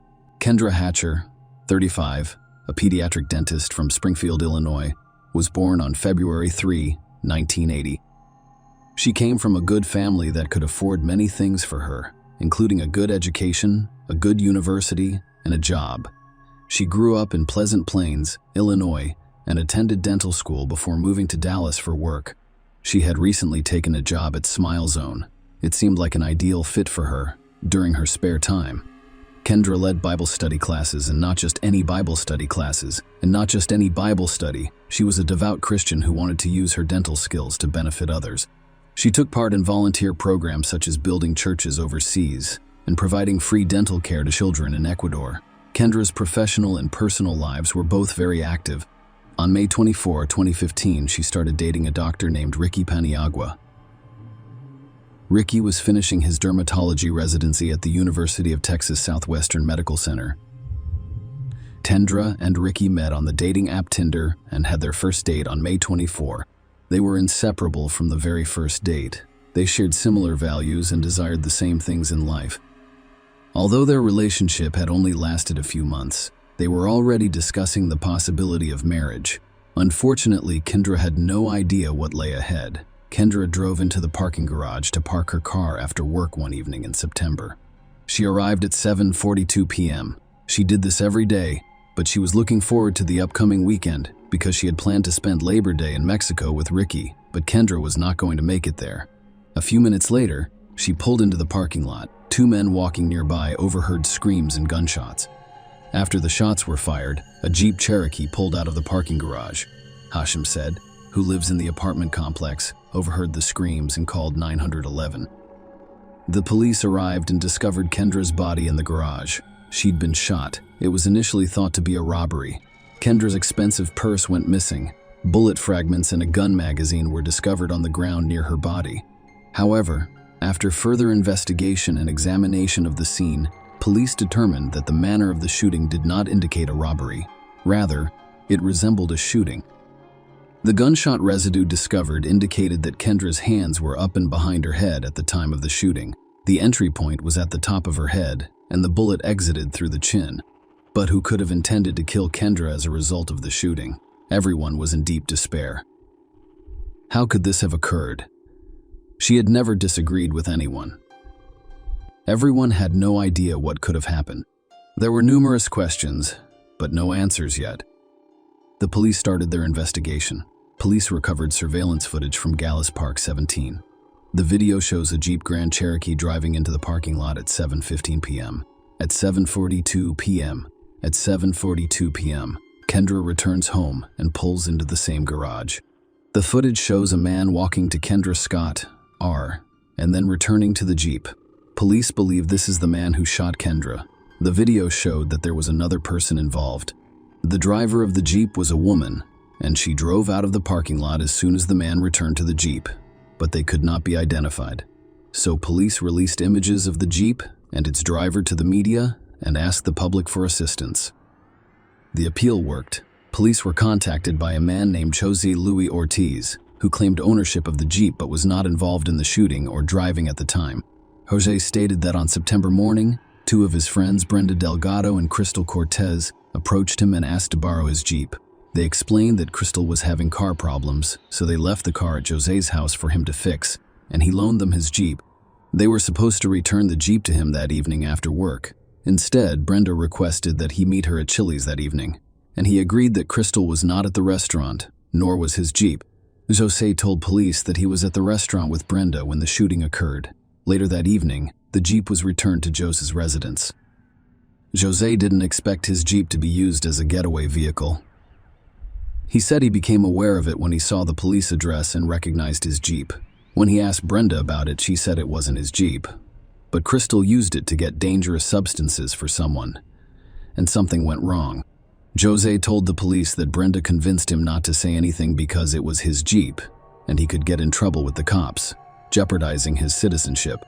Kendra Hatcher, 35, a pediatric dentist from Springfield, Illinois, was born on February 3, 1980. She came from a good family that could afford many things for her, including a good education, a good university, and a job. She grew up in Pleasant Plains, Illinois, and attended dental school before moving to Dallas for work. She had recently taken a job at Smile Zone. It seemed like an ideal fit for her during her spare time. Kendra led Bible study classes, and not just any Bible study classes, and not just any Bible study. She was a devout Christian who wanted to use her dental skills to benefit others. She took part in volunteer programs such as building churches overseas and providing free dental care to children in Ecuador. Kendra's professional and personal lives were both very active. On May 24, 2015, she started dating a doctor named Ricky Paniagua. Ricky was finishing his dermatology residency at the University of Texas Southwestern Medical Center. Kendra and Ricky met on the dating app Tinder and had their first date on May 24. They were inseparable from the very first date. They shared similar values and desired the same things in life. Although their relationship had only lasted a few months, they were already discussing the possibility of marriage. Unfortunately, Kendra had no idea what lay ahead. Kendra drove into the parking garage to park her car after work one evening in September. She arrived at 7:42 p.m. She did this every day, but she was looking forward to the upcoming weekend because she had planned to spend Labor Day in Mexico with Ricky, but Kendra was not going to make it there. A few minutes later, she pulled into the parking lot. Two men walking nearby overheard screams and gunshots. After the shots were fired, a Jeep Cherokee pulled out of the parking garage. Hashim said, who lives in the apartment complex, overheard the screams and called 911. The police arrived and discovered Kendra's body in the garage. She'd been shot. It was initially thought to be a robbery. Kendra's expensive purse went missing. Bullet fragments and a gun magazine were discovered on the ground near her body. However, after further investigation and examination of the scene, police determined that the manner of the shooting did not indicate a robbery. Rather, it resembled a shooting. The gunshot residue discovered indicated that Kendra's hands were up and behind her head at the time of the shooting. The entry point was at the top of her head, and the bullet exited through the chin. but who could have intended to kill Kendra as a result of the shooting. Everyone was in deep despair. How could this have occurred? She had never disagreed with anyone. Everyone had no idea what could have happened. There were numerous questions, but no answers yet. The police started their investigation. Police recovered surveillance footage from Gallus Park 17. The video shows a Jeep Grand Cherokee driving into the parking lot at 7:15 p.m. At 7:42 p.m., Kendra returns home and pulls into the same garage. The footage shows a man walking to Kendra Scott, R., and then returning to the Jeep. Police believe this is the man who shot Kendra. The video showed that there was another person involved. The driver of the Jeep was a woman, and she drove out of the parking lot as soon as the man returned to the Jeep, but they could not be identified. So police released images of the Jeep and its driver to the media and asked the public for assistance. The appeal worked. Police were contacted by a man named Jose Luis Ortiz, who claimed ownership of the Jeep but was not involved in the shooting or driving at the time. Jose stated that on September morning, two of his friends, Brenda Delgado and Crystal Cortez, approached him and asked to borrow his Jeep. They explained that Crystal was having car problems, so they left the car at Jose's house for him to fix, and he loaned them his Jeep. They were supposed to return the Jeep to him that evening after work. Instead, Brenda requested that he meet her at Chili's that evening, and he agreed that Crystal was not at the restaurant, nor was his Jeep. Jose told police that he was at the restaurant with Brenda when the shooting occurred. Later that evening, the Jeep was returned to Jose's residence. Jose didn't expect his Jeep to be used as a getaway vehicle. He said he became aware of it when he saw the police address and recognized his Jeep. When he asked Brenda about it, she said it wasn't his Jeep. But Crystal used it to get dangerous substances for someone, and something went wrong. Jose told the police that Brenda convinced him not to say anything because it was his Jeep, and he could get in trouble with the cops, jeopardizing his citizenship.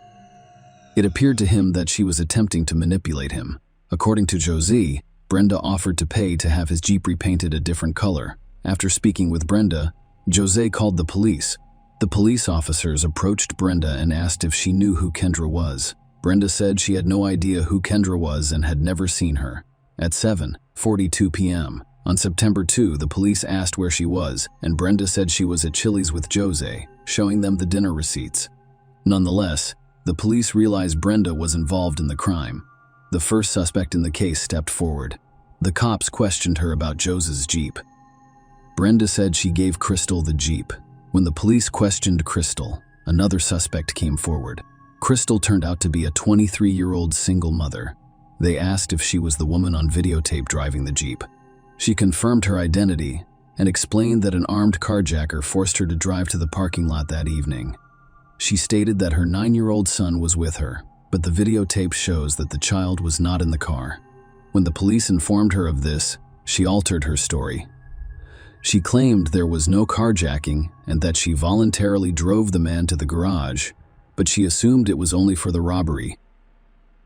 It appeared to him that she was attempting to manipulate him. According to Jose, Brenda offered to pay to have his Jeep repainted a different color. After speaking with Brenda, Jose called the police. The police officers approached Brenda and asked if she knew who Kendra was. Brenda said she had no idea who Kendra was and had never seen her. At 7:42 p.m. on September 2, the police asked where she was, and Brenda said she was at Chili's with Jose, showing them the dinner receipts. Nonetheless, the police realized Brenda was involved in the crime. The first suspect in the case stepped forward. The cops questioned her about Jose's Jeep. Brenda said she gave Crystal the Jeep. When the police questioned Crystal, another suspect came forward. Crystal turned out to be a 23-year-old single mother. They asked if she was the woman on videotape driving the Jeep. She confirmed her identity and explained that an armed carjacker forced her to drive to the parking lot that evening. She stated that her 9-year-old son was with her, but the videotape shows that the child was not in the car. When the police informed her of this, she altered her story. She claimed there was no carjacking and that she voluntarily drove the man to the garage, but she assumed it was only for the robbery.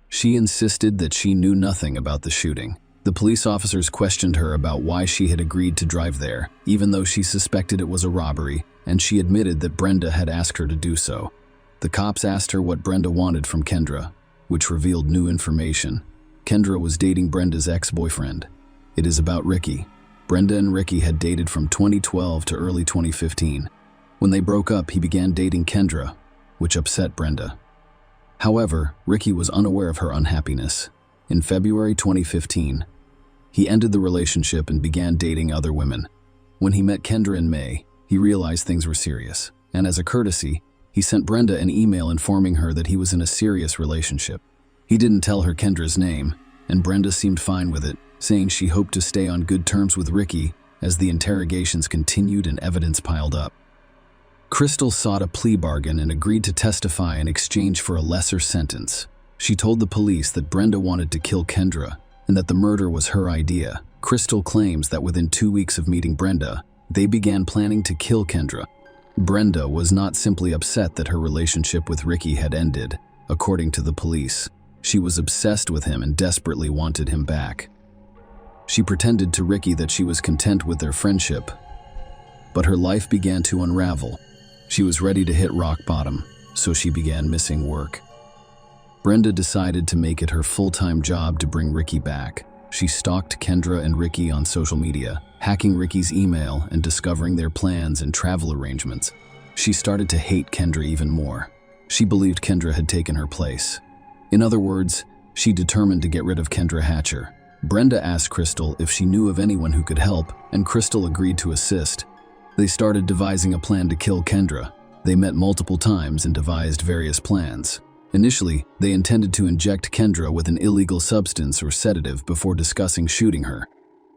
She insisted that she knew nothing about the shooting. The police officers questioned her about why she had agreed to drive there, even though she suspected it was a robbery, and she admitted that Brenda had asked her to do so. The cops asked her what Brenda wanted from Kendra, which revealed new information. Kendra was dating Brenda's ex-boyfriend. It is about Ricky. Brenda and Ricky had dated from 2012 to early 2015. When they broke up, he began dating Kendra, which upset Brenda. However, Ricky was unaware of her unhappiness. In February 2015, he ended the relationship and began dating other women. When he met Kendra in May, he realized things were serious, and as a courtesy, he sent Brenda an email informing her that he was in a serious relationship. He didn't tell her Kendra's name, and Brenda seemed fine with it, saying she hoped to stay on good terms with Ricky as the interrogations continued and evidence piled up. Crystal sought a plea bargain and agreed to testify in exchange for a lesser sentence. She told the police that Brenda wanted to kill Kendra and that the murder was her idea. Crystal claims that within 2 weeks of meeting Brenda, they began planning to kill Kendra. Brenda was not simply upset that her relationship with Ricky had ended. According to the police, she was obsessed with him and desperately wanted him back. She pretended to Ricky that she was content with their friendship, but her life began to unravel. She was ready to hit rock bottom, so she began missing work. Brenda decided to make it her full-time job to bring Ricky back. She stalked Kendra and Ricky on social media, hacking Ricky's email and discovering their plans and travel arrangements. She started to hate Kendra even more. She believed Kendra had taken her place. In other words, she determined to get rid of Kendra Hatcher. Brenda asked Crystal if she knew of anyone who could help, and Crystal agreed to assist. They started devising a plan to kill Kendra. They met multiple times and devised various plans. Initially, they intended to inject Kendra with an illegal substance or sedative before discussing shooting her.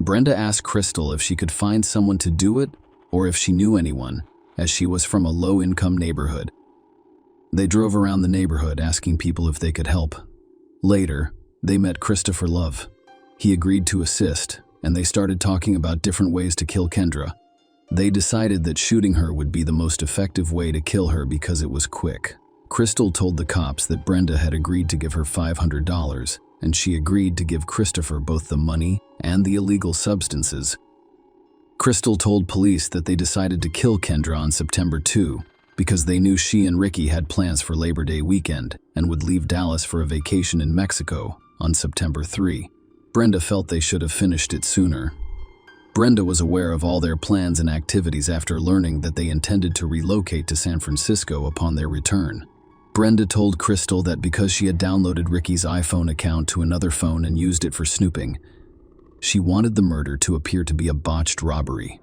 Brenda asked Crystal if she could find someone to do it or if she knew anyone, as she was from a low-income neighborhood. They drove around the neighborhood asking people if they could help. Later, they met Christopher Love. He agreed to assist, and they started talking about different ways to kill Kendra. They decided that shooting her would be the most effective way to kill her because it was quick. Crystal told the cops that Brenda had agreed to give her $500, and she agreed to give Christopher both the money and the illegal substances. Crystal told police that they decided to kill Kendra on September 2 because they knew she and Ricky had plans for Labor Day weekend and would leave Dallas for a vacation in Mexico on September 3. Brenda felt they should have finished it sooner. Brenda was aware of all their plans and activities after learning that they intended to relocate to San Francisco upon their return. Brenda told Crystal that because she had downloaded Ricky's iPhone account to another phone and used it for snooping, she wanted the murder to appear to be a botched robbery.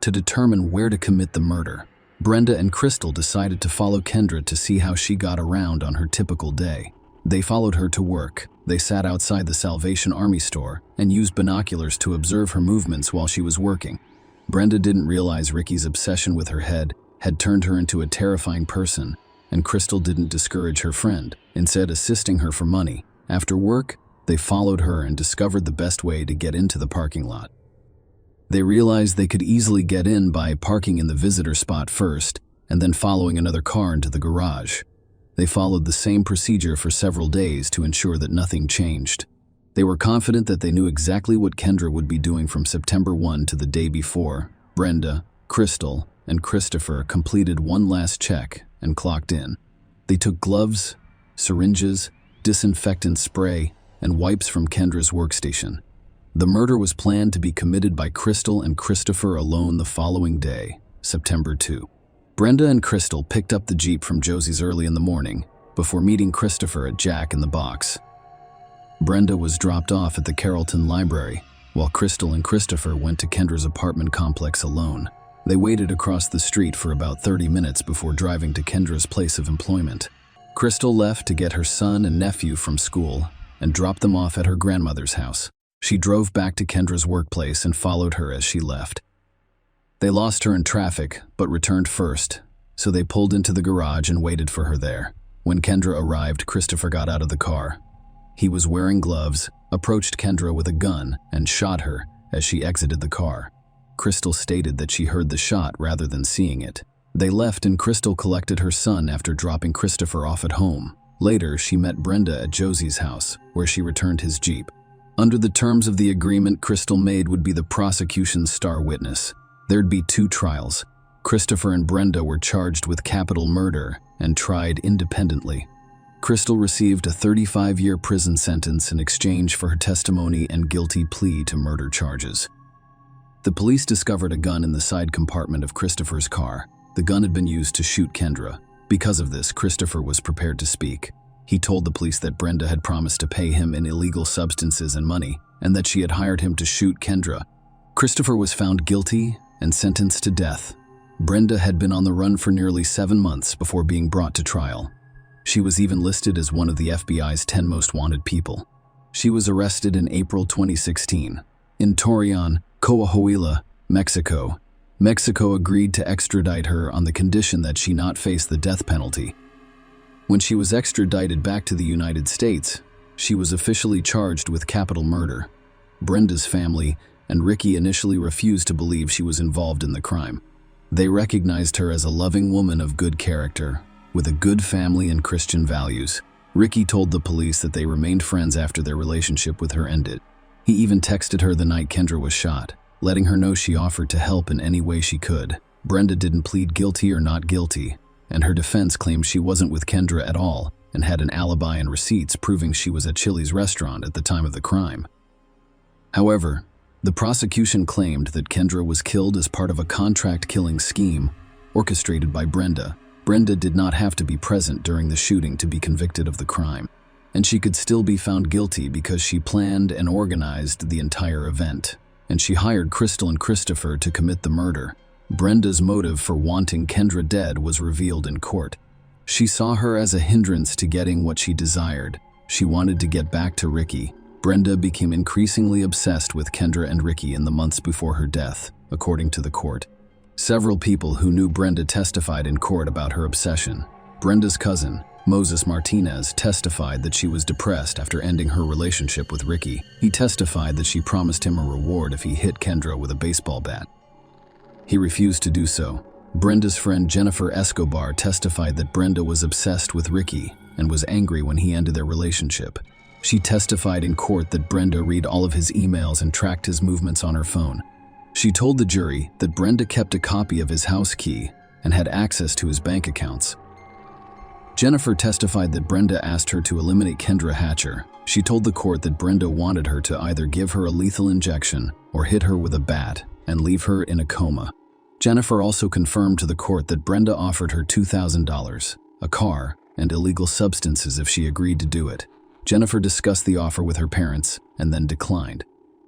To determine where to commit the murder, Brenda and Crystal decided to follow Kendra to see how she got around on her typical day. They followed her to work. They sat outside the Salvation Army store and used binoculars to observe her movements while she was working. Brenda didn't realize Ricky's obsession with her head had turned her into a terrifying person, and Crystal didn't discourage her friend, instead assisting her for money. After work, they followed her and discovered the best way to get into the parking lot. They realized they could easily get in by parking in the visitor spot first and then following another car into the garage. They followed the same procedure for several days to ensure that nothing changed. They were confident that they knew exactly what Kendra would be doing from September 1 to the day before. Brenda, Crystal, and Christopher completed one last check and clocked in. They took gloves, syringes, disinfectant spray, and wipes from Kendra's workstation. The murder was planned to be committed by Crystal and Christopher alone the following day, September 2. Brenda and Crystal picked up the Jeep from Josie's early in the morning before meeting Christopher at Jack in the Box. Brenda was dropped off at the Carrollton Library, while Crystal and Christopher went to Kendra's apartment complex alone. They waited across the street for about 30 minutes before driving to Kendra's place of employment. Crystal left to get her son and nephew from school and dropped them off at her grandmother's house. She drove back to Kendra's workplace and followed her as she left. They lost her in traffic, but returned first, so they pulled into the garage and waited for her there. When Kendra arrived, Christopher got out of the car. He was wearing gloves, approached Kendra with a gun, and shot her as she exited the car. Crystal stated that she heard the shot rather than seeing it. They left and Crystal collected her son after dropping Christopher off at home. Later, she met Brenda at Josie's house, where she returned his Jeep. Under the terms of the agreement, Crystal Maid would be the prosecution's star witness. There'd be 2 trials. Christopher and Brenda were charged with capital murder and tried independently. Crystal received a 35-year prison sentence in exchange for her testimony and guilty plea to murder charges. The police discovered a gun in the side compartment of Christopher's car. The gun had been used to shoot Kendra. Because of this, Christopher was prepared to speak. He told the police that Brenda had promised to pay him in illegal substances and money, and that she had hired him to shoot Kendra. Christopher was found guilty and sentenced to death. Brenda had been on the run for nearly 7 months before being brought to trial. She was even listed as one of the FBI's 10 most wanted people. She was arrested in April 2016 in Torreon, Coahuila, Mexico. Mexico agreed to extradite her on the condition that she not face the death penalty. When she was extradited back to the United States, she was officially charged with capital murder. Brenda's family and Ricky initially refused to believe she was involved in the crime. They recognized her as a loving woman of good character, with a good family and Christian values. Ricky told the police that they remained friends after their relationship with her ended. He even texted her the night Kendra was shot, letting her know she offered to help in any way she could. Brenda didn't plead guilty or not guilty, and her defense claimed she wasn't with Kendra at all and had an alibi and receipts proving she was at Chili's restaurant at the time of the crime. However, the prosecution claimed that Kendra was killed as part of a contract-killing scheme orchestrated by Brenda. Brenda did not have to be present during the shooting to be convicted of the crime, and she could still be found guilty because she planned and organized the entire event, and she hired Crystal and Christopher to commit the murder. Brenda's motive for wanting Kendra dead was revealed in court. She saw her as a hindrance to getting what she desired. She wanted to get back to Ricky. Brenda became increasingly obsessed with Kendra and Ricky in the months before her death, according to the court. Several people who knew Brenda testified in court about her obsession. Brenda's cousin, Moses Martinez, testified that she was depressed after ending her relationship with Ricky. He testified that she promised him a reward if he hit Kendra with a baseball bat. He refused to do so. Brenda's friend Jennifer Escobar testified that Brenda was obsessed with Ricky and was angry when he ended their relationship. She testified in court that Brenda read all of his emails and tracked his movements on her phone. She told the jury that Brenda kept a copy of his house key and had access to his bank accounts. Jennifer testified that Brenda asked her to eliminate Kendra Hatcher. She told the court that Brenda wanted her to either give her a lethal injection or hit her with a bat and leave her in a coma. Jennifer also confirmed to the court that Brenda offered her $2,000, a car, and illegal substances if she agreed to do it. Jennifer discussed the offer with her parents and then declined.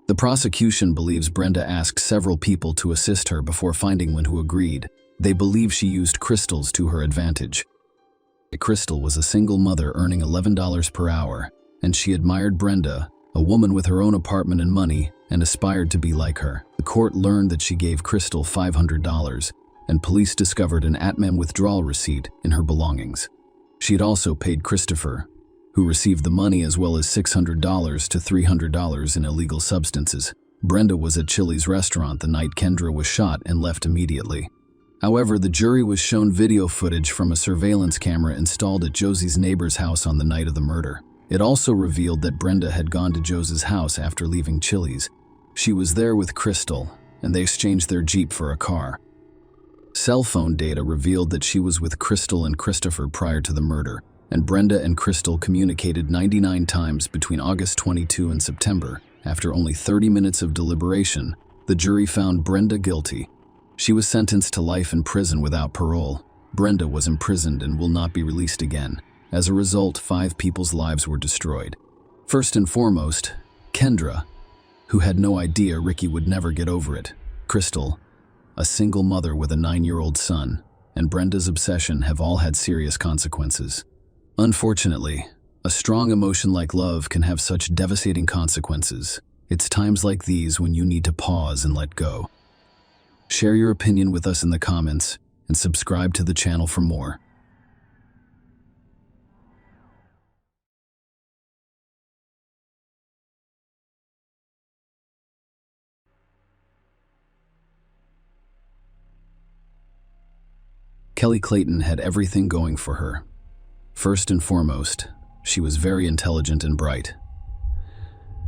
The prosecution believes Brenda asked several people to assist her before finding one who agreed. They believe she used Crystal's to her advantage. Crystal was a single mother earning $11 per hour, and she admired Brenda, a woman with her own apartment and money, and aspired to be like her. The court learned that she gave Crystal $500, and police discovered an ATM withdrawal receipt in her belongings. She had also paid Christopher, who received the money, as well as $600 to $300 in illegal substances. Brenda was at Chili's restaurant the night Kendra was shot and left immediately. However, the jury was shown video footage from a surveillance camera installed at Josie's neighbor's house on the night of the murder. It also revealed that Brenda had gone to Josie's house after leaving Chili's. She was there with Crystal, and they exchanged their Jeep for a car. Cell phone data revealed that she was with Crystal and Christopher prior to the murder, and Brenda and Crystal communicated 99 times between August 22 and September. After only 30 minutes of deliberation, the jury found Brenda guilty. She was sentenced to life in prison without parole. Brenda was imprisoned and will not be released again. As a result, 5 people's lives were destroyed. First and foremost, Kendra, who had no idea Ricky would never get over it. Crystal, a single mother with a 9-year-old son, and Brenda's obsession have all had serious consequences. Unfortunately, a strong emotion like love can have such devastating consequences. It's times like these when you need to pause and let go. Share your opinion with us in the comments and subscribe to the channel for more. Kelly Clayton had everything going for her. First and foremost, she was very intelligent and bright.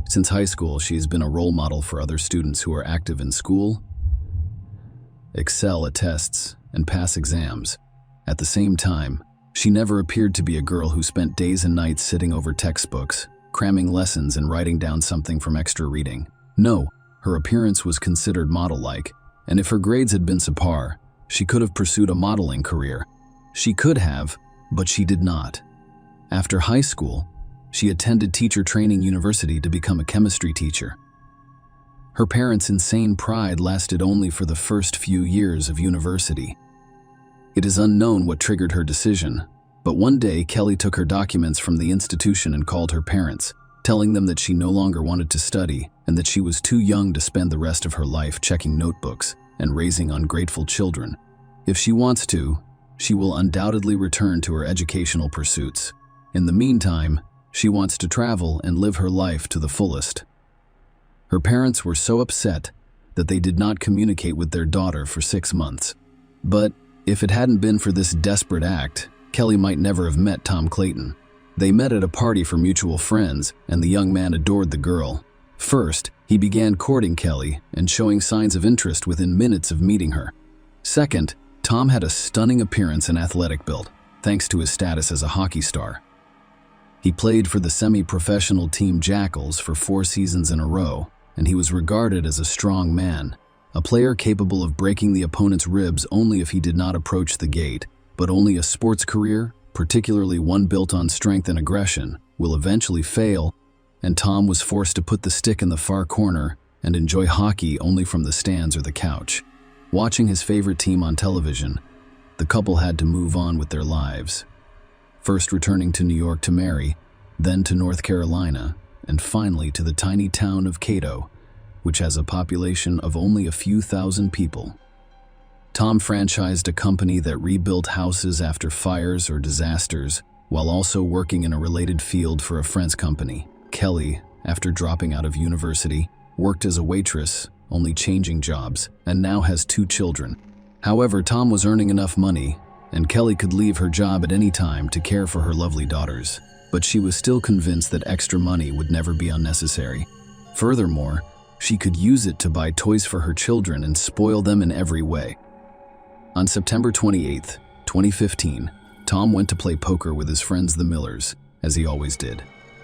Since high school, she has been a role model for other students who are active in school, excel at tests, and pass exams. At the same time, she never appeared to be a girl who spent days and nights sitting over textbooks, cramming lessons and writing down something from extra reading. No, her appearance was considered model-like, and if her grades had been subpar, she could have pursued a modeling career. She could have, but she did not. After high school, she attended Teacher Training University to become a chemistry teacher. Her parents' insane pride lasted only for the first few years of university. It is unknown what triggered her decision, but one day Kelly took her documents from the institution and called her parents, telling them that she no longer wanted to study and that she was too young to spend the rest of her life checking notebooks and raising ungrateful children. If she wants to, she will undoubtedly return to her educational pursuits. In the meantime, she wants to travel and live her life to the fullest. Her parents were so upset that they did not communicate with their daughter for 6 months. But if it hadn't been for this desperate act, Kelly might never have met Tom Clayton. They met at a party for mutual friends, and the young man adored the girl. First, he began courting Kelly and showing signs of interest within minutes of meeting her. Second, Tom had a stunning appearance and athletic build, thanks to his status as a hockey star. He played for the semi-professional team Jackals for 4 seasons in a row, and he was regarded as a strong man, a player capable of breaking the opponent's ribs only if he did not approach the gate. But only a sports career, particularly one built on strength and aggression, will eventually fail, and Tom was forced to put the stick in the far corner and enjoy hockey only from the stands or the couch. Watching his favorite team on television, the couple had to move on with their lives, first returning to New York to marry, then to North Carolina, and finally to the tiny town of Cato, which has a population of only a few thousand people. Tom franchised a company that rebuilt houses after fires or disasters, while also working in a related field for a French company. Kelly, after dropping out of university, worked as a waitress, only changing jobs, and now has 2 children. However, Tom was earning enough money, and Kelly could leave her job at any time to care for her lovely daughters. But she was still convinced that extra money would never be unnecessary. Furthermore, she could use it to buy toys for her children and spoil them in every way. On September 28, 2015, Tom went to play poker with his friends the Millers, as he always did.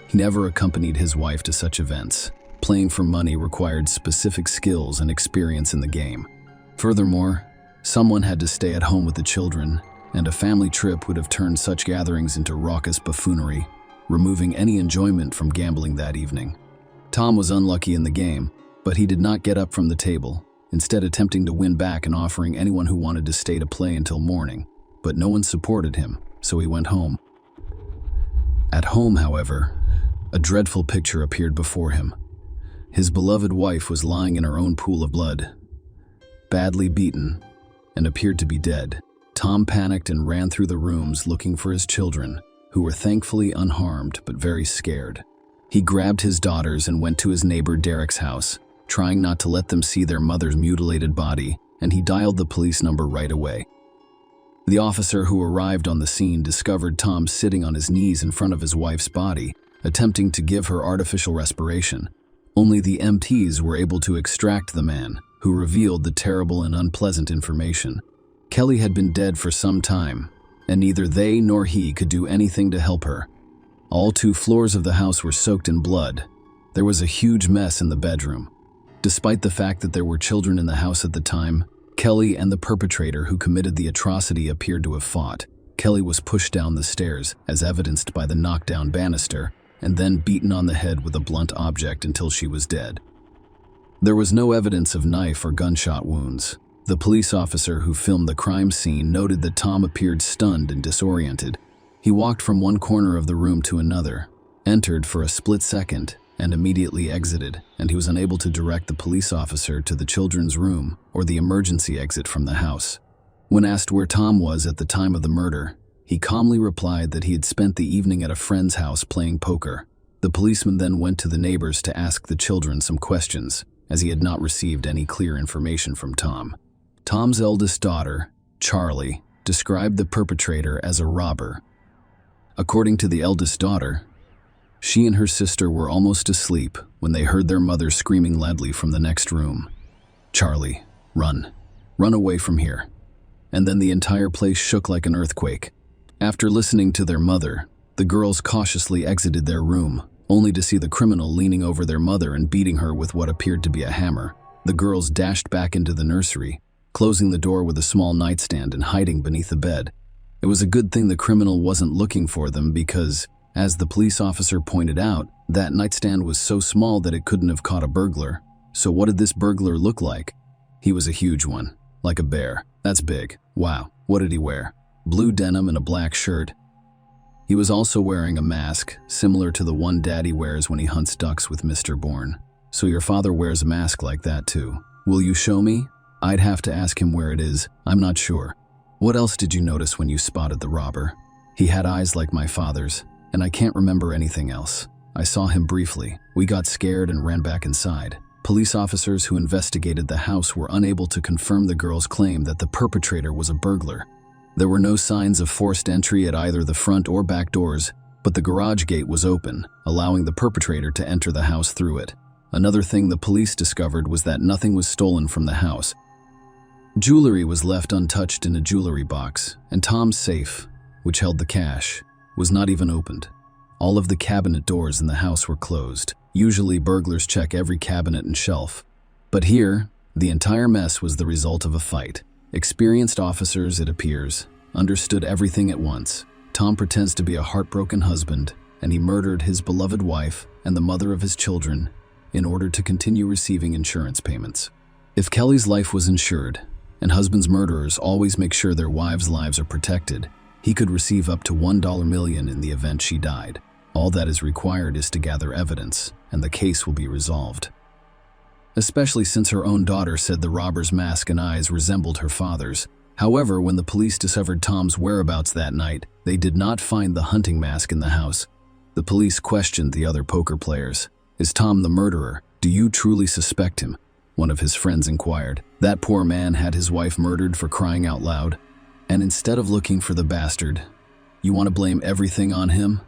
He never accompanied his wife to such events. Playing for money required specific skills and experience in the game. Furthermore, someone had to stay at home with the children, and a family trip would have turned such gatherings into raucous buffoonery, removing any enjoyment from gambling that evening. Tom was unlucky in the game, but he did not get up from the table, instead attempting to win back and offering anyone who wanted to stay to play until morning. But no one supported him, so he went home. At home, however, a dreadful picture appeared before him. His beloved wife was lying in her own pool of blood, badly beaten, and appeared to be dead. Tom panicked and ran through the rooms looking for his children, who were thankfully unharmed but very scared. He grabbed his daughters and went to his neighbor Derek's house, trying not to let them see their mother's mutilated body, and he dialed the police number right away. The officer who arrived on the scene discovered Tom sitting on his knees in front of his wife's body, attempting to give her artificial respiration. Only the MTs were able to extract the man, who revealed the terrible and unpleasant information. Kelly had been dead for some time, and neither they nor he could do anything to help her. All 2 floors of the house were soaked in blood. There was a huge mess in the bedroom. Despite the fact that there were children in the house at the time, Kelly and the perpetrator who committed the atrocity appeared to have fought. Kelly was pushed down the stairs, as evidenced by the knockdown banister, and then beaten on the head with a blunt object until she was dead. There was no evidence of knife or gunshot wounds. The police officer who filmed the crime scene noted that Tom appeared stunned and disoriented. He walked from one corner of the room to another, entered for a split second, and immediately exited, and he was unable to direct the police officer to the children's room or the emergency exit from the house. When asked where Tom was at the time of the murder, he calmly replied that he had spent the evening at a friend's house playing poker. The policeman then went to the neighbors to ask the children some questions, as he had not received any clear information from Tom. Tom's eldest daughter, Charlie, described the perpetrator as a robber. According to the eldest daughter, she and her sister were almost asleep when they heard their mother screaming loudly from the next room, "Charlie, run. Run away from here." And then the entire place shook like an earthquake. After listening to their mother, the girls cautiously exited their room, only to see the criminal leaning over their mother and beating her with what appeared to be a hammer. The girls dashed back into the nursery, closing the door with a small nightstand and hiding beneath the bed. It was a good thing the criminal wasn't looking for them because, as the police officer pointed out, that nightstand was so small that it couldn't have caught a burglar. So what did this burglar look like? He was a huge one, like a bear. That's big. Wow, what did he wear? Blue denim and a black shirt. He was also wearing a mask, similar to the one Daddy wears when he hunts ducks with Mr. Bourne. So your father wears a mask like that too. Will you show me? I'd have to ask him where it is. I'm not sure. What else did you notice when you spotted the robber? He had eyes like my father's, and I can't remember anything else. I saw him briefly. We got scared and ran back inside. Police officers who investigated the house were unable to confirm the girl's claim that the perpetrator was a burglar. There were no signs of forced entry at either the front or back doors, but the garage gate was open, allowing the perpetrator to enter the house through it. Another thing the police discovered was that nothing was stolen from the house. Jewelry was left untouched in a jewelry box, and Tom's safe, which held the cash, was not even opened. All of the cabinet doors in the house were closed. Usually, burglars check every cabinet and shelf. But here, the entire mess was the result of a fight. Experienced officers, it appears, understood everything at once. Tom pretends to be a heartbroken husband, and he murdered his beloved wife and the mother of his children in order to continue receiving insurance payments. If Kelly's life was insured, and husbands' murderers always make sure their wives' lives are protected, he could receive up to $1 million in the event she died. All that is required is to gather evidence, and the case will be resolved. Especially since her own daughter said the robber's mask and eyes resembled her father's. However, when the police discovered Tom's whereabouts that night, they did not find the hunting mask in the house. The police questioned the other poker players. "Is Tom the murderer? Do you truly suspect him?" One of his friends inquired. That poor man had his wife murdered, for crying out loud. And instead of looking for the bastard, you want to blame everything on him?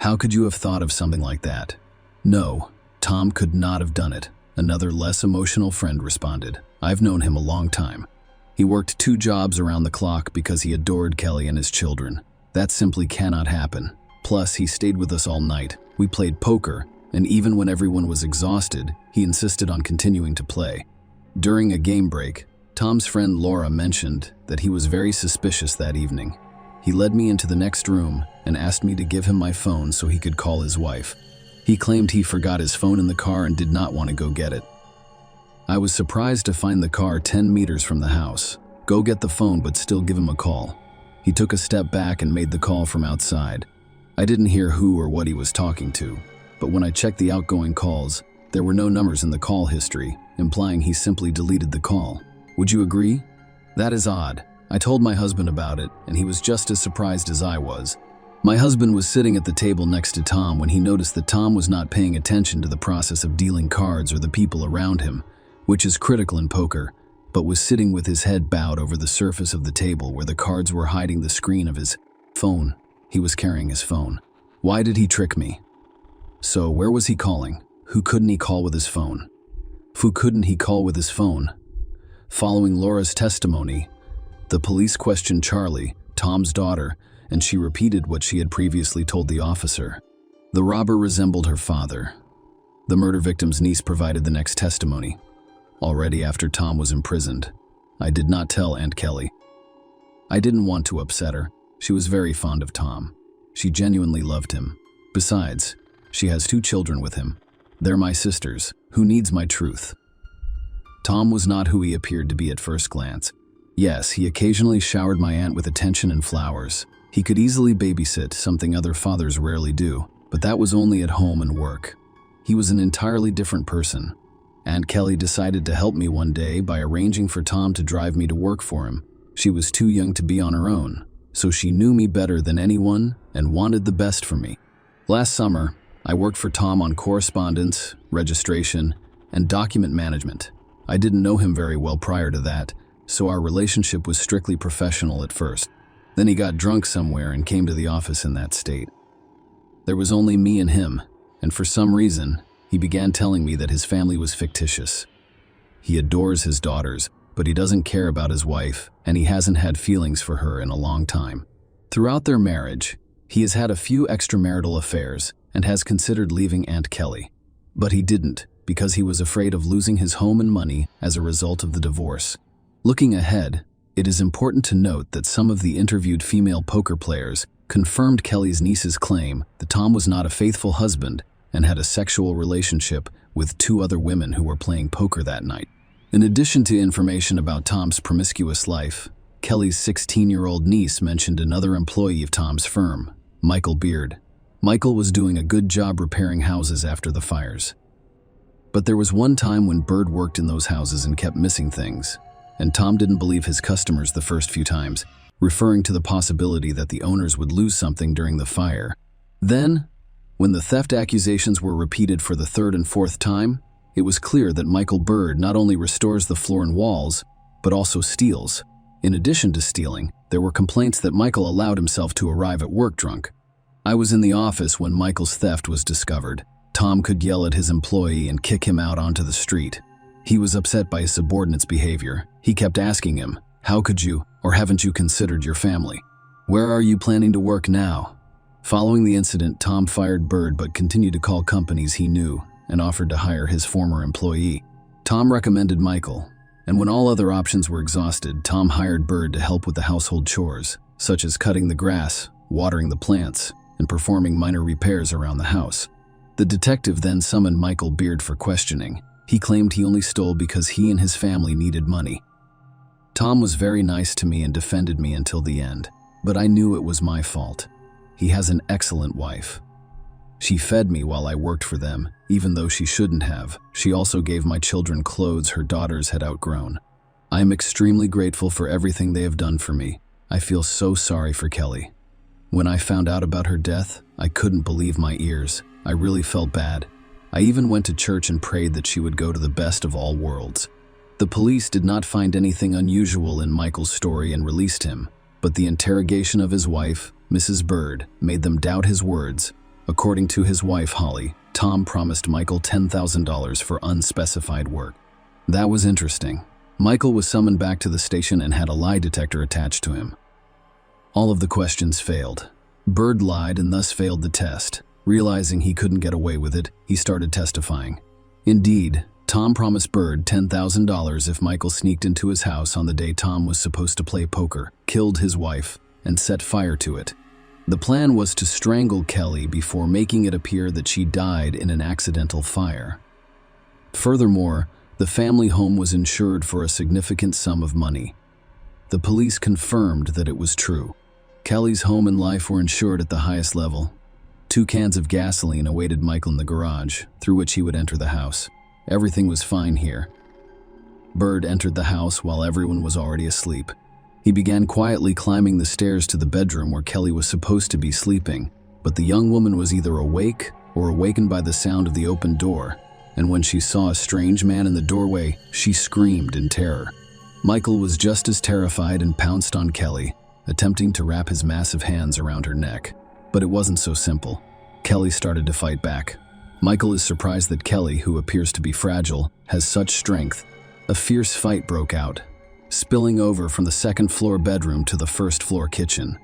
How could you have thought of something like that? No, Tom could not have done it. Another less emotional friend responded. "I've known him a long time. He worked 2 jobs around the clock because he adored Kelly and his children. That simply cannot happen. Plus, he stayed with us all night. We played poker, and even when everyone was exhausted, he insisted on continuing to play." During a game break, Tom's friend Laura mentioned that he was very suspicious that evening. He led me into the next room and asked me to give him my phone so he could call his wife. He claimed he forgot his phone in the car and did not want to go get it. I was surprised to find the car 10 meters from the house. Go get the phone, but still give him a call. He took a step back and made the call from outside. I didn't hear who or what he was talking to, but when I checked the outgoing calls, there were no numbers in the call history, implying he simply deleted the call. Would you agree? That is odd. I told my husband about it, and he was just as surprised as I was. My husband was sitting at the table next to Tom when he noticed that Tom was not paying attention to the process of dealing cards or the people around him, which is critical in poker, but was sitting with his head bowed over the surface of the table where the cards were hiding the screen of his phone. He was carrying his phone. Why did he trick me? So, where was he calling? Who couldn't he call with his phone? Who couldn't he call with his phone? Following Laura's testimony, the police questioned Charlie, Tom's daughter, and she repeated what she had previously told the officer. The robber resembled her father. The murder victim's niece provided the next testimony. Already after Tom was imprisoned, I did not tell Aunt Kelly. I didn't want to upset her. She was very fond of Tom. She genuinely loved him. Besides, she has 2 children with him. They're my sisters. Who needs my truth? Tom was not who he appeared to be at first glance. Yes, he occasionally showered my aunt with attention and flowers. He could easily babysit, something other fathers rarely do, but that was only at home and work. He was an entirely different person. Aunt Kelly decided to help me one day by arranging for Tom to drive me to work for him. She was too young to be on her own, so she knew me better than anyone and wanted the best for me. Last summer, I worked for Tom on correspondence, registration, and document management. I didn't know him very well prior to that, so our relationship was strictly professional at first. Then he got drunk somewhere and came to the office in that state. There was only me and him, and for some reason, he began telling me that his family was fictitious. He adores his daughters, but he doesn't care about his wife, and he hasn't had feelings for her in a long time. Throughout their marriage, he has had a few extramarital affairs and has considered leaving Aunt Kelly. But he didn't, because he was afraid of losing his home and money as a result of the divorce. Looking ahead, it is important to note that some of the interviewed female poker players confirmed Kelly's niece's claim that Tom was not a faithful husband and had a sexual relationship with 2 other women who were playing poker that night. In addition to information about Tom's promiscuous life, Kelly's 16-year-old niece mentioned another employee of Tom's firm, Michael Beard. Michael was doing a good job repairing houses after the fires. But there was one time when Bird worked in those houses and kept missing things, and Tom didn't believe his customers the first few times, referring to the possibility that the owners would lose something during the fire. Then, when the theft accusations were repeated for the 3rd and 4th time, it was clear that Michael Bird not only restores the floor and walls, but also steals. In addition to stealing, there were complaints that Michael allowed himself to arrive at work drunk. I was in the office when Michael's theft was discovered. Tom could yell at his employee and kick him out onto the street. He was upset by his subordinate's behavior. He kept asking him, "How could you, or haven't you considered your family? Where are you planning to work now?" Following the incident, Tom fired Bird but continued to call companies he knew and offered to hire his former employee. Tom recommended Michael, and when all other options were exhausted, Tom hired Bird to help with the household chores, such as cutting the grass, watering the plants, and performing minor repairs around the house. The detective then summoned Michael Beard for questioning. He claimed he only stole because he and his family needed money. Tom was very nice to me and defended me until the end, but I knew it was my fault. He has an excellent wife. She fed me while I worked for them, even though she shouldn't have. She also gave my children clothes her daughters had outgrown. I am extremely grateful for everything they have done for me. I feel so sorry for Kelly. When I found out about her death, I couldn't believe my ears. I really felt bad. I even went to church and prayed that she would go to the best of all worlds. The police did not find anything unusual in Michael's story and released him, but the interrogation of his wife, Mrs. Bird, made them doubt his words. According to his wife, Holly, Tom promised Michael $10,000 for unspecified work. That was interesting. Michael was summoned back to the station and had a lie detector attached to him. All of the questions failed. Bird lied and thus failed the test. Realizing he couldn't get away with it, he started testifying. Indeed, Tom promised Bird $10,000 if Michael sneaked into his house on the day Tom was supposed to play poker, killed his wife, and set fire to it. The plan was to strangle Kelly before making it appear that she died in an accidental fire. Furthermore, the family home was insured for a significant sum of money. The police confirmed that it was true. Kelly's home and life were insured at the highest level. 2 cans of gasoline awaited Michael in the garage, through which he would enter the house. Everything was fine here. Bird entered the house while everyone was already asleep. He began quietly climbing the stairs to the bedroom where Kelly was supposed to be sleeping, but the young woman was either awake or awakened by the sound of the open door, and when she saw a strange man in the doorway, she screamed in terror. Michael was just as terrified and pounced on Kelly, attempting to wrap his massive hands around her neck. But it wasn't so simple. Kelly started to fight back. Michael is surprised that Kelly, who appears to be fragile, has such strength. A fierce fight broke out, spilling over from the second-floor bedroom to the first-floor kitchen.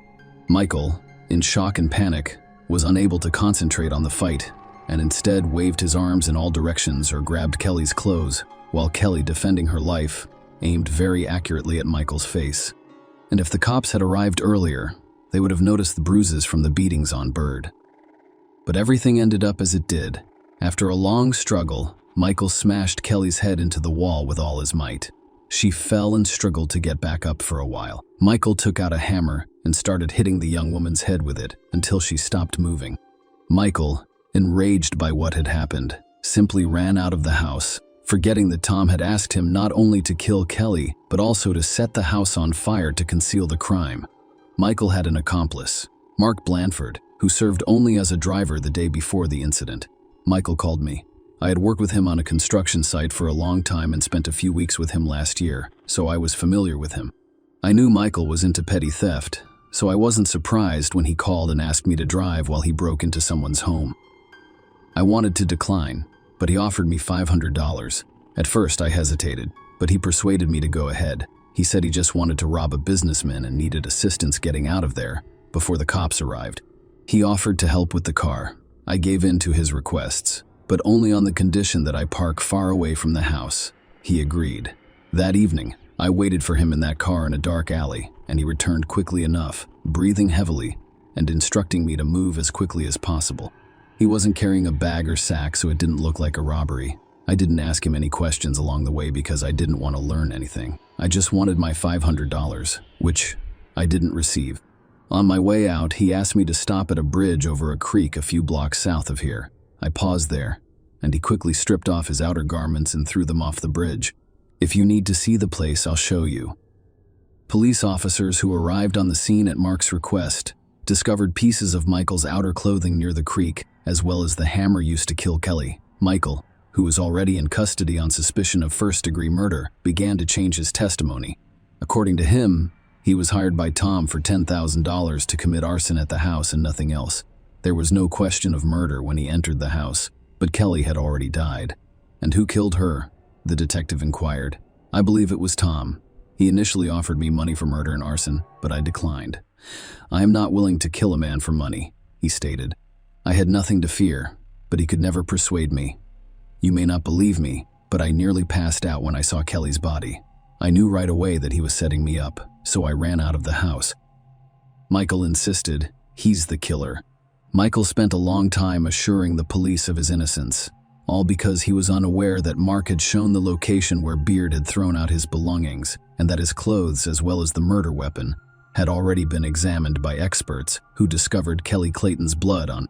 Michael, in shock and panic, was unable to concentrate on the fight, and instead waved his arms in all directions or grabbed Kelly's clothes, while Kelly, defending her life, aimed very accurately at Michael's face. And if the cops had arrived earlier, they would have noticed the bruises from the beatings on Bird. But everything ended up as it did. After a long struggle, Michael smashed Kelly's head into the wall with all his might. She fell and struggled to get back up for a while. Michael took out a hammer and started hitting the young woman's head with it until she stopped moving. Michael, enraged by what had happened, simply ran out of the house, forgetting that Tom had asked him not only to kill Kelly, but also to set the house on fire to conceal the crime. Michael had an accomplice, Mark Blanford, who served only as a driver the day before the incident. Michael called me. I had worked with him on a construction site for a long time and spent a few weeks with him last year, so I was familiar with him. I knew Michael was into petty theft, so I wasn't surprised when he called and asked me to drive while he broke into someone's home. I wanted to decline, but he offered me $500. At first I hesitated, but he persuaded me to go ahead. He said he just wanted to rob a businessman and needed assistance getting out of there before the cops arrived. He offered to help with the car. I gave in to his requests, but only on the condition that I park far away from the house. He agreed. That evening, I waited for him in that car in a dark alley, and he returned quickly enough, breathing heavily, and instructing me to move as quickly as possible. He wasn't carrying a bag or sack, so it didn't look like a robbery. I didn't ask him any questions along the way because I didn't want to learn anything. I just wanted my $500, which I didn't receive. On my way out, he asked me to stop at a bridge over a creek a few blocks south of here. I paused there, and he quickly stripped off his outer garments and threw them off the bridge. If you need to see the place, I'll show you. Police officers who arrived on the scene at Mark's request discovered pieces of Michael's outer clothing near the creek, as well as the hammer used to kill Kelly. Michael, who was already in custody on suspicion of first-degree murder, began to change his testimony. According to him, he was hired by Tom for $10,000 to commit arson at the house and nothing else. There was no question of murder when he entered the house, but Kelly had already died. And who killed her? The detective inquired. I believe it was Tom. He initially offered me money for murder and arson, but I declined. I am not willing to kill a man for money, he stated. I had nothing to fear, but he could never persuade me. You may not believe me, but I nearly passed out when I saw Kelly's body. I knew right away that he was setting me up, so I ran out of the house." Michael insisted, "He's the killer." Michael spent a long time assuring the police of his innocence, all because he was unaware that Mark had shown the location where Beard had thrown out his belongings, and that his clothes, as well as the murder weapon, had already been examined by experts who discovered Kelly Clayton's blood on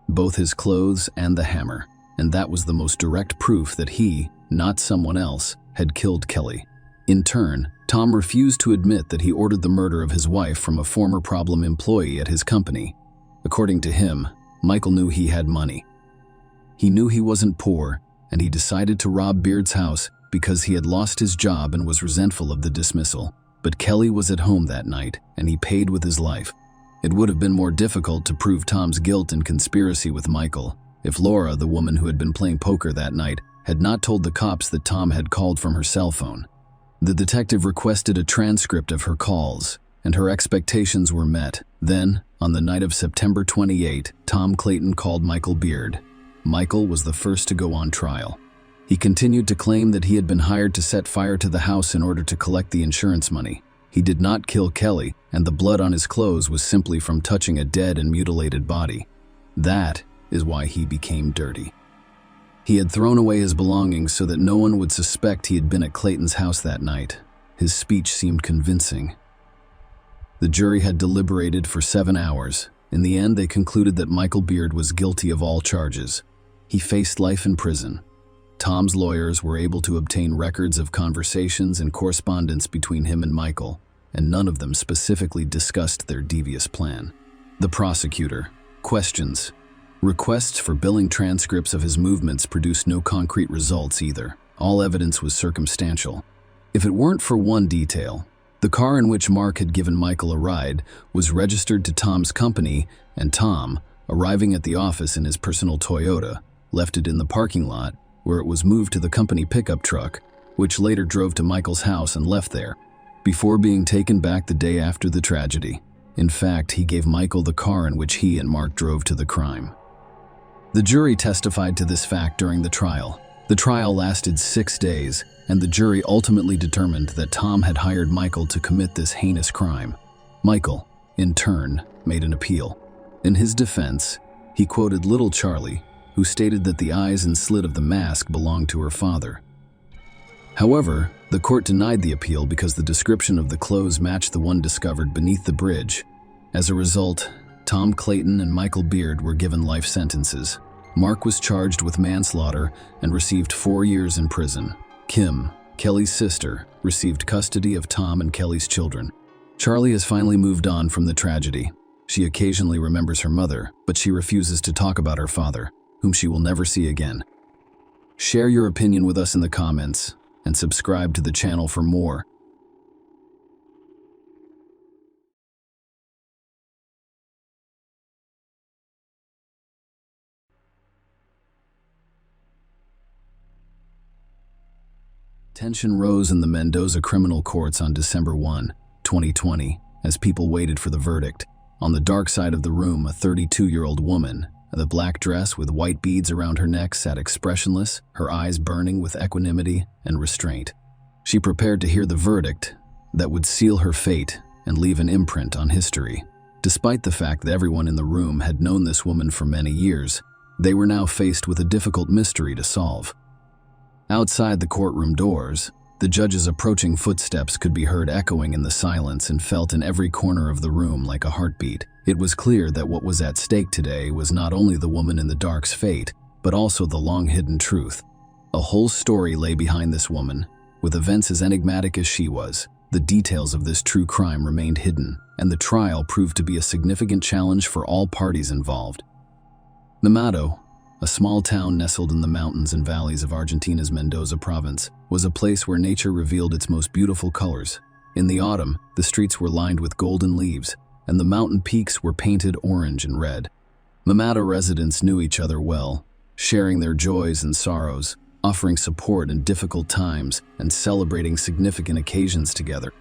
both his clothes and the hammer, and that was the most direct proof that he, not someone else, had killed Kelly. In turn, Tom refused to admit that he ordered the murder of his wife from a former problem employee at his company. According to him, Michael knew he had money. He knew he wasn't poor, and he decided to rob Beard's house because he had lost his job and was resentful of the dismissal. But Kelly was at home that night, and he paid with his life. It would have been more difficult to prove Tom's guilt in conspiracy with Michael if Laura, the woman who had been playing poker that night, had not told the cops that Tom had called from her cell phone. The detective requested a transcript of her calls, and her expectations were met. Then, on the night of September 28, Tom Clayton called Michael Beard. Michael was the first to go on trial. He continued to claim that he had been hired to set fire to the house in order to collect the insurance money. He did not kill Kelly, and the blood on his clothes was simply from touching a dead and mutilated body. That is why he became dirty. He had thrown away his belongings so that no one would suspect he had been at Clayton's house that night. His speech seemed convincing. The jury had deliberated for 7 hours. In the end, they concluded that Michael Beard was guilty of all charges. He faced life in prison. Tom's lawyers were able to obtain records of conversations and correspondence between him and Michael, and none of them specifically discussed their devious plan. The prosecutor. Questions. Requests for billing transcripts of his movements produced no concrete results either. All evidence was circumstantial. If it weren't for one detail, the car in which Mark had given Michael a ride was registered to Tom's company, and Tom, arriving at the office in his personal Toyota, left it in the parking lot, where it was moved to the company pickup truck, which later drove to Michael's house and left there, before being taken back the day after the tragedy. In fact, he gave Michael the car in which he and Mark drove to the crime. The jury testified to this fact during the trial. The trial lasted 6 days, and the jury ultimately determined that Tom had hired Michael to commit this heinous crime. Michael, in turn, made an appeal. In his defense, he quoted little Charlie, who stated that the eyes and slit of the mask belonged to her father. However, the court denied the appeal because the description of the clothes matched the one discovered beneath the bridge. As a result, Tom Clayton and Michael Beard were given life sentences. Mark was charged with manslaughter and received 4 years in prison. Kim, Kelly's sister, received custody of Tom and Kelly's children. Charlie has finally moved on from the tragedy. She occasionally remembers her mother, but she refuses to talk about her father, whom she will never see again. Share your opinion with us in the comments, and subscribe to the channel for more. Tension rose in the Mendoza criminal courts on December 1, 2020, as people waited for the verdict. On the dark side of the room, a 32-year-old woman, the black dress with white beads around her neck, sat expressionless, her eyes burning with equanimity and restraint. She prepared to hear the verdict that would seal her fate and leave an imprint on history. Despite the fact that everyone in the room had known this woman for many years, they were now faced with a difficult mystery to solve. Outside the courtroom doors, the judge's approaching footsteps could be heard echoing in the silence and felt in every corner of the room like a heartbeat. It was clear that what was at stake today was not only the woman in the dark's fate, but also the long-hidden truth. A whole story lay behind this woman. With events as enigmatic as she was, the details of this true crime remained hidden, and the trial proved to be a significant challenge for all parties involved. Namado, a small town nestled in the mountains and valleys of Argentina's Mendoza province, was a place where nature revealed its most beautiful colors. In the autumn, the streets were lined with golden leaves, and the mountain peaks were painted orange and red. Namado residents knew each other well, sharing their joys and sorrows, offering support in difficult times, and celebrating significant occasions together.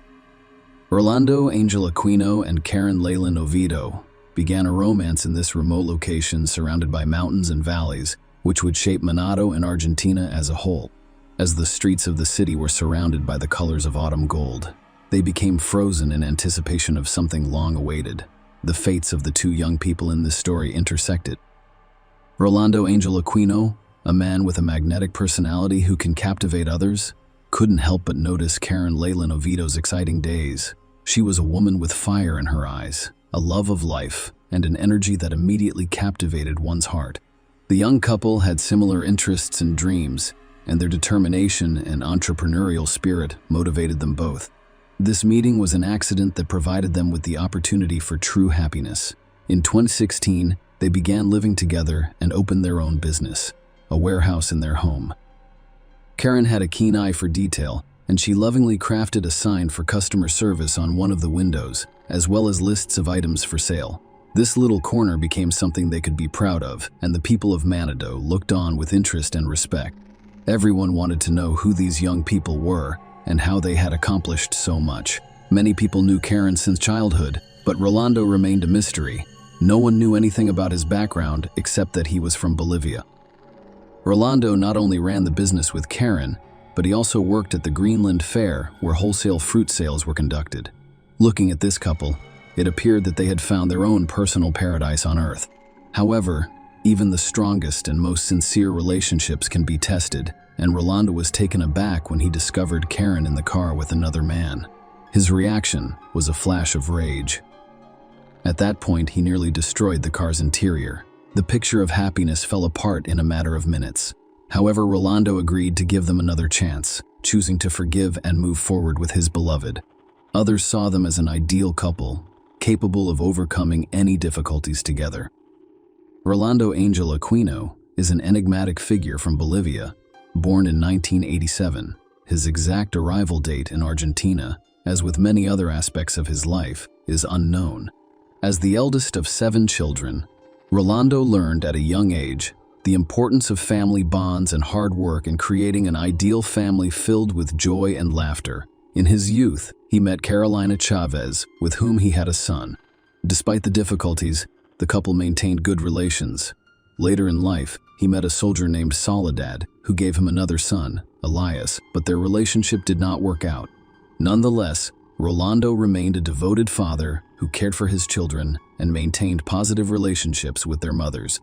Orlando Angel Aquino and Karen Leyland Oviedo began a romance in this remote location surrounded by mountains and valleys, which would shape Manado and Argentina as a whole. As the streets of the city were surrounded by the colors of autumn gold, they became frozen in anticipation of something long awaited. The fates of the two young people in this story intersected. Rolando Angel Aquino, a man with a magnetic personality who can captivate others, couldn't help but notice Karen Leyland Oviedo's exciting days. She was a woman with fire in her eyes, a love of life, and an energy that immediately captivated one's heart. The young couple had similar interests and dreams, and their determination and entrepreneurial spirit motivated them both. This meeting was an accident that provided them with the opportunity for true happiness. In 2016, they began living together and opened their own business, a warehouse in their home. Karen had a keen eye for detail, and she lovingly crafted a sign for customer service on one of the windows, as well as lists of items for sale. This little corner became something they could be proud of, and the people of Manado looked on with interest and respect. Everyone wanted to know who these young people were and how they had accomplished so much. Many people knew Karen since childhood, but Rolando remained a mystery. No one knew anything about his background except that he was from Bolivia. Rolando not only ran the business with Karen, but he also worked at the Greenland Fair, where wholesale fruit sales were conducted. Looking at this couple, it appeared that they had found their own personal paradise on Earth. However, even the strongest and most sincere relationships can be tested, and Rolando was taken aback when he discovered Karen in the car with another man. His reaction was a flash of rage. At that point, he nearly destroyed the car's interior. The picture of happiness fell apart in a matter of minutes. However, Rolando agreed to give them another chance, choosing to forgive and move forward with his beloved. Others saw them as an ideal couple, capable of overcoming any difficulties together. Rolando Angel Aquino is an enigmatic figure from Bolivia, born in 1987. His exact arrival date in Argentina, as with many other aspects of his life, is unknown. As the eldest of 7 children, Rolando learned at a young age the importance of family bonds and hard work in creating an ideal family filled with joy and laughter. In his youth, he met Carolina Chavez, with whom he had a son. Despite the difficulties, the couple maintained good relations. Later in life, he met a soldier named Soledad, who gave him another son, Elias, but their relationship did not work out. Nonetheless, Rolando remained a devoted father who cared for his children and maintained positive relationships with their mothers.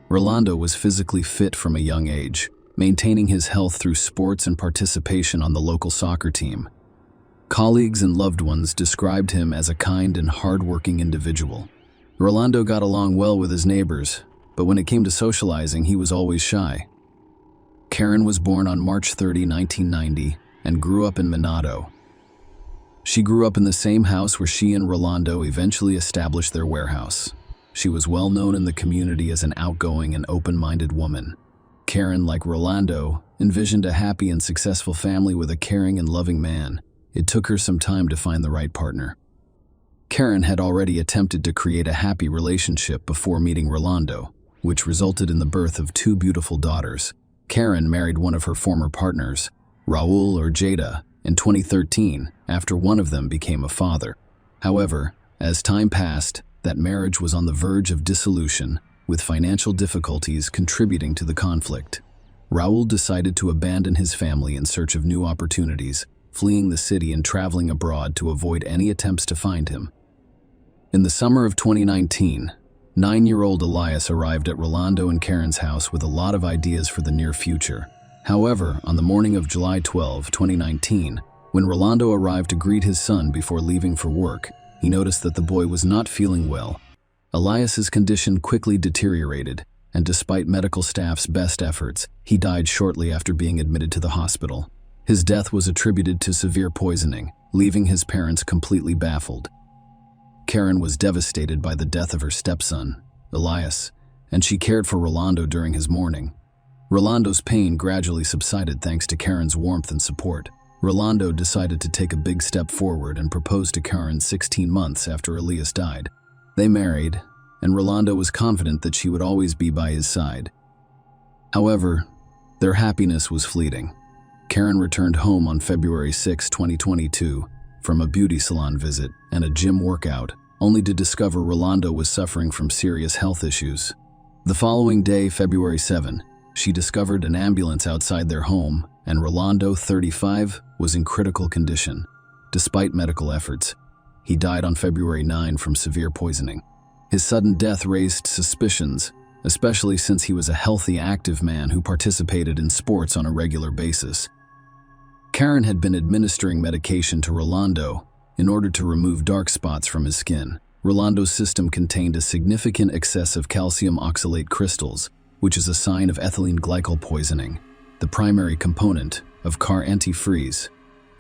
Rolando was physically fit from a young age, maintaining his health through sports and participation on the local soccer team. Colleagues and loved ones described him as a kind and hard-working individual. Rolando got along well with his neighbors, but when it came to socializing, he was always shy. Karen was born on March 30, 1990, and grew up in Manado. She grew up in the same house where she and Rolando eventually established their warehouse. She was well known in the community as an outgoing and open-minded woman. Karen, like Rolando, envisioned a happy and successful family with a caring and loving man. It took her some time to find the right partner. Karen had already attempted to create a happy relationship before meeting Rolando, which resulted in the birth of 2 beautiful daughters. Karen married one of her former partners, Raul or Jada, in 2013 after one of them became a father. However, as time passed, that marriage was on the verge of dissolution, with financial difficulties contributing to the conflict. Raul decided to abandon his family in search of new opportunities, fleeing the city and traveling abroad to avoid any attempts to find him. In the summer of 2019, 9-year-old Elias arrived at Rolando and Karen's house with a lot of ideas for the near future. However, on the morning of July 12, 2019, when Rolando arrived to greet his son before leaving for work, he noticed that the boy was not feeling well. Elias's condition quickly deteriorated, and despite medical staff's best efforts, he died shortly after being admitted to the hospital. His death was attributed to severe poisoning, leaving his parents completely baffled. Karen was devastated by the death of her stepson, Elias, and she cared for Rolando during his mourning. Rolando's pain gradually subsided thanks to Karen's warmth and support. Rolando decided to take a big step forward and proposed to Karen 16 months after Elias died. They married, and Rolando was confident that she would always be by his side. However, their happiness was fleeting. Karen returned home on February 6, 2022, from a beauty salon visit and a gym workout, only to discover Rolando was suffering from serious health issues. The following day, February 7, she discovered an ambulance outside their home, and Rolando, 35, was in critical condition. Despite medical efforts, he died on February 9 from severe poisoning. His sudden death raised suspicions, especially since he was a healthy, active man who participated in sports on a regular basis. Karen had been administering medication to Rolando in order to remove dark spots from his skin. Rolando's system contained a significant excess of calcium oxalate crystals, which is a sign of ethylene glycol poisoning, the primary component of car antifreeze.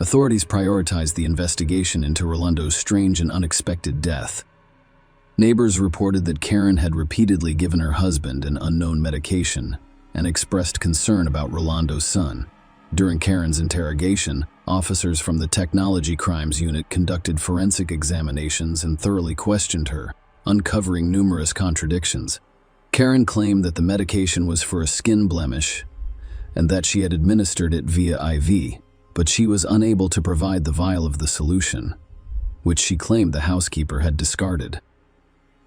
Authorities prioritized the investigation into Rolando's strange and unexpected death. Neighbors reported that Karen had repeatedly given her husband an unknown medication and expressed concern about Rolando's son. During Karen's interrogation, officers from the Technology Crimes Unit conducted forensic examinations and thoroughly questioned her, uncovering numerous contradictions. Karen claimed that the medication was for a skin blemish and that she had administered it via IV, but she was unable to provide the vial of the solution, which she claimed the housekeeper had discarded.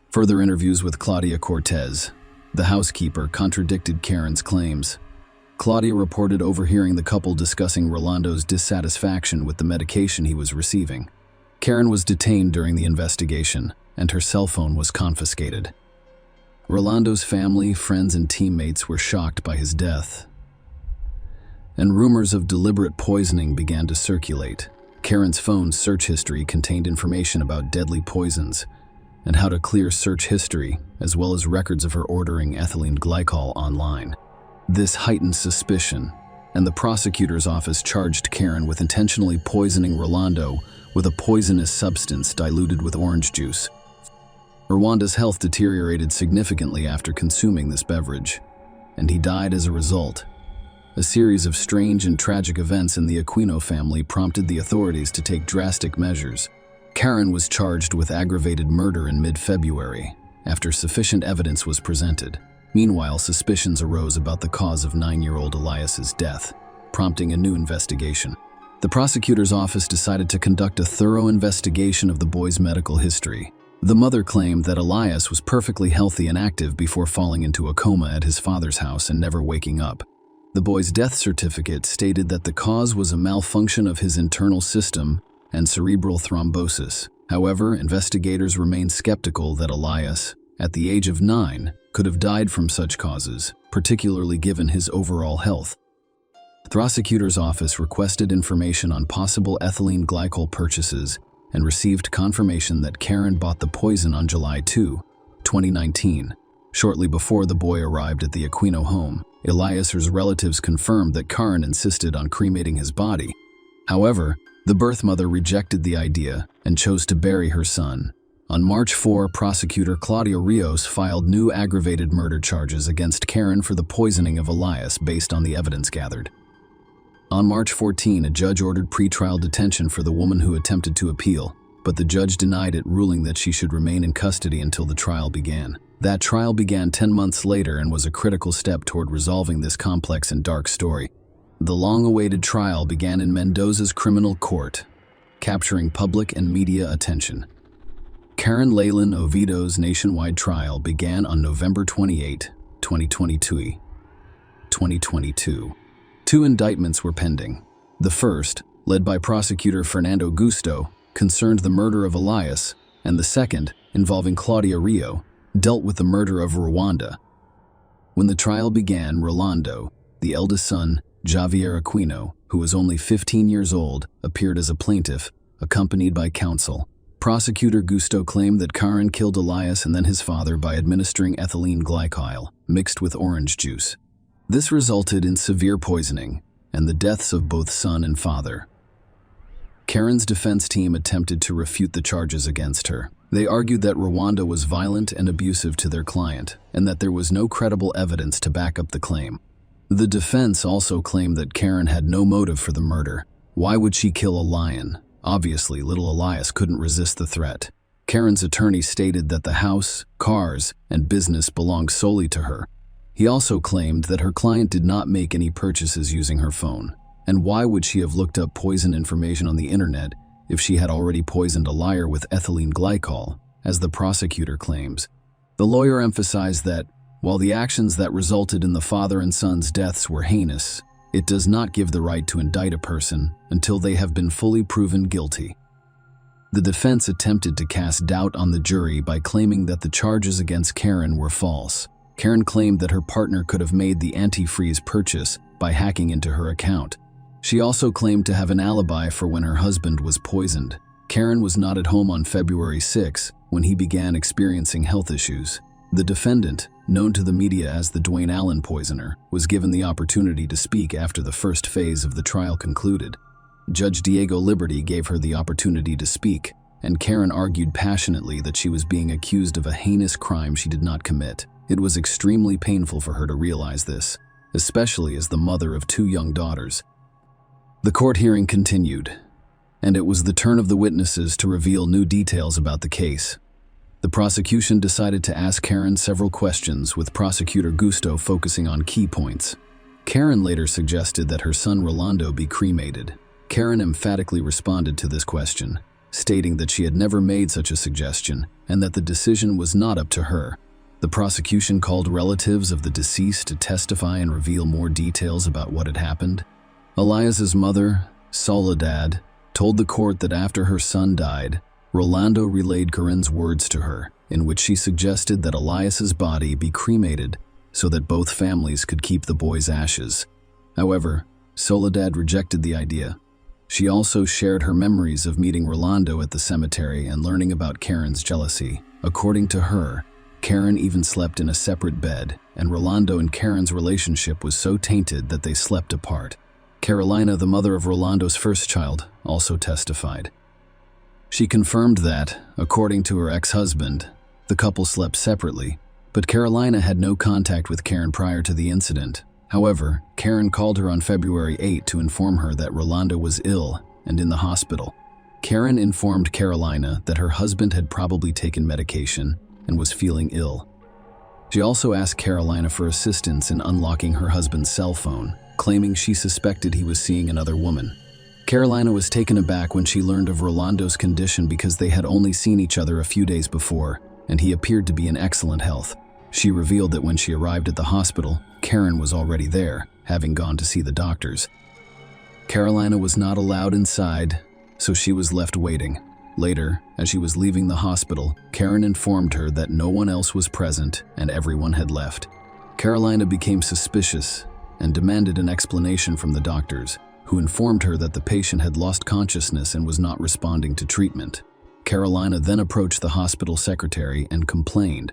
Further interviews with Claudia Cortez, the housekeeper, contradicted Karen's claims. Claudia reported overhearing the couple discussing Rolando's dissatisfaction with the medication he was receiving. Karen was detained during the investigation, and her cell phone was confiscated. Rolando's family, friends, and teammates were shocked by his death, and rumors of deliberate poisoning began to circulate. Karen's phone's search history contained information about deadly poisons and how to clear search history, as well as records of her ordering ethylene glycol online. This heightened suspicion, and the prosecutor's office charged Karen with intentionally poisoning Rolando with a poisonous substance diluted with orange juice. Rolando's health deteriorated significantly after consuming this beverage, and he died as a result. A series of strange and tragic events in the Aquino family prompted the authorities to take drastic measures. Karen was charged with aggravated murder in mid-February, after sufficient evidence was presented. Meanwhile, suspicions arose about the cause of 9-year-old Elias's death, prompting a new investigation. The prosecutor's office decided to conduct a thorough investigation of the boy's medical history. The mother claimed that Elias was perfectly healthy and active before falling into a coma at his father's house and never waking up. The boy's death certificate stated that the cause was a malfunction of his internal system and cerebral thrombosis. However, investigators remained skeptical that Elias, at the age of 9, could have died from such causes, particularly given his overall health. The prosecutor's office requested information on possible ethylene glycol purchases and received confirmation that Karen bought the poison on July 2, 2019. Shortly before the boy arrived at the Aquino home, Elias's relatives confirmed that Karen insisted on cremating his body. However, the birth mother rejected the idea and chose to bury her son. On March 4, prosecutor Claudia Rios filed new aggravated murder charges against Karen for the poisoning of Elias based on the evidence gathered. On March 14, a judge ordered pretrial detention for the woman who attempted to appeal, but the judge denied it, ruling that she should remain in custody until the trial began. That trial began 10 months later and was a critical step toward resolving this complex and dark story. The long-awaited trial began in Mendoza's criminal court, capturing public and media attention. Karen Leyland Oviedo's nationwide trial began on November 28, 2022. Two indictments were pending. The first, led by prosecutor Fernando Gusto, concerned the murder of Elias, and the second, involving Claudia Rio, dealt with the murder of Rwanda. When the trial began, Rolando, the eldest son, Javier Aquino, who was only 15 years old, appeared as a plaintiff, accompanied by counsel. Prosecutor Gusto claimed that Karen killed Elias and then his father by administering ethylene glycol, mixed with orange juice. This resulted in severe poisoning and the deaths of both son and father. Karen's defense team attempted to refute the charges against her. They argued that Rwanda was violent and abusive to their client, and that there was no credible evidence to back up the claim. The defense also claimed that Karen had no motive for the murder. Why would she kill a lion? Obviously, little Elias couldn't resist the threat. Karen's attorney stated that the house, cars, and business belonged solely to her. He also claimed that her client did not make any purchases using her phone. And why would she have looked up poison information on the internet if she had already poisoned a liar with ethylene glycol, as the prosecutor claims? The lawyer emphasized that While the actions that resulted in the father and son's deaths were heinous, it does not give the right to indict a person until they have been fully proven guilty. The defense attempted to cast doubt on the jury by claiming that the charges against Karen were false. Karen claimed that her partner could have made the antifreeze purchase by hacking into her account. She also claimed to have an alibi for when her husband was poisoned. Karen was not at home on February 6 when he began experiencing health issues. The defendant, known to the media as the Dwayne Allen poisoner, was given the opportunity to speak after the first phase of the trial concluded. Judge Diego Liberty gave her the opportunity to speak, and Karen argued passionately that she was being accused of a heinous crime she did not commit. It was extremely painful for her to realize this, especially as the mother of 2 young daughters. The court hearing continued, and it was the turn of the witnesses to reveal new details about the case. The prosecution decided to ask Karen several questions, with Prosecutor Gusto focusing on key points. Karen later suggested that her son Rolando be cremated. Karen emphatically responded to this question, stating that she had never made such a suggestion and that the decision was not up to her. The prosecution called relatives of the deceased to testify and reveal more details about what had happened. Elias's mother, Soledad, told the court that after her son died, Rolando relayed Karen's words to her, in which she suggested that Elias's body be cremated so that both families could keep the boy's ashes. However, Soledad rejected the idea. She also shared her memories of meeting Rolando at the cemetery and learning about Karen's jealousy. According to her, Karen even slept in a separate bed, and Rolando and Karen's relationship was so tainted that they slept apart. Carolina, the mother of Rolando's first child, also testified. She confirmed that, according to her ex-husband, the couple slept separately, but Carolina had no contact with Karen prior to the incident. However, Karen called her on February 8 to inform her that Rolando was ill and in the hospital. Karen informed Carolina that her husband had probably taken medication and was feeling ill. She also asked Carolina for assistance in unlocking her husband's cell phone, claiming she suspected he was seeing another woman. Carolina was taken aback when she learned of Rolando's condition because they had only seen each other a few days before, and he appeared to be in excellent health. She revealed that when she arrived at the hospital, Karen was already there, having gone to see the doctors. Carolina was not allowed inside, so she was left waiting. Later, as she was leaving the hospital, Karen informed her that no one else was present and everyone had left. Carolina became suspicious and demanded an explanation from the doctors, who informed her that the patient had lost consciousness and was not responding to treatment. Carolina then approached the hospital secretary and complained.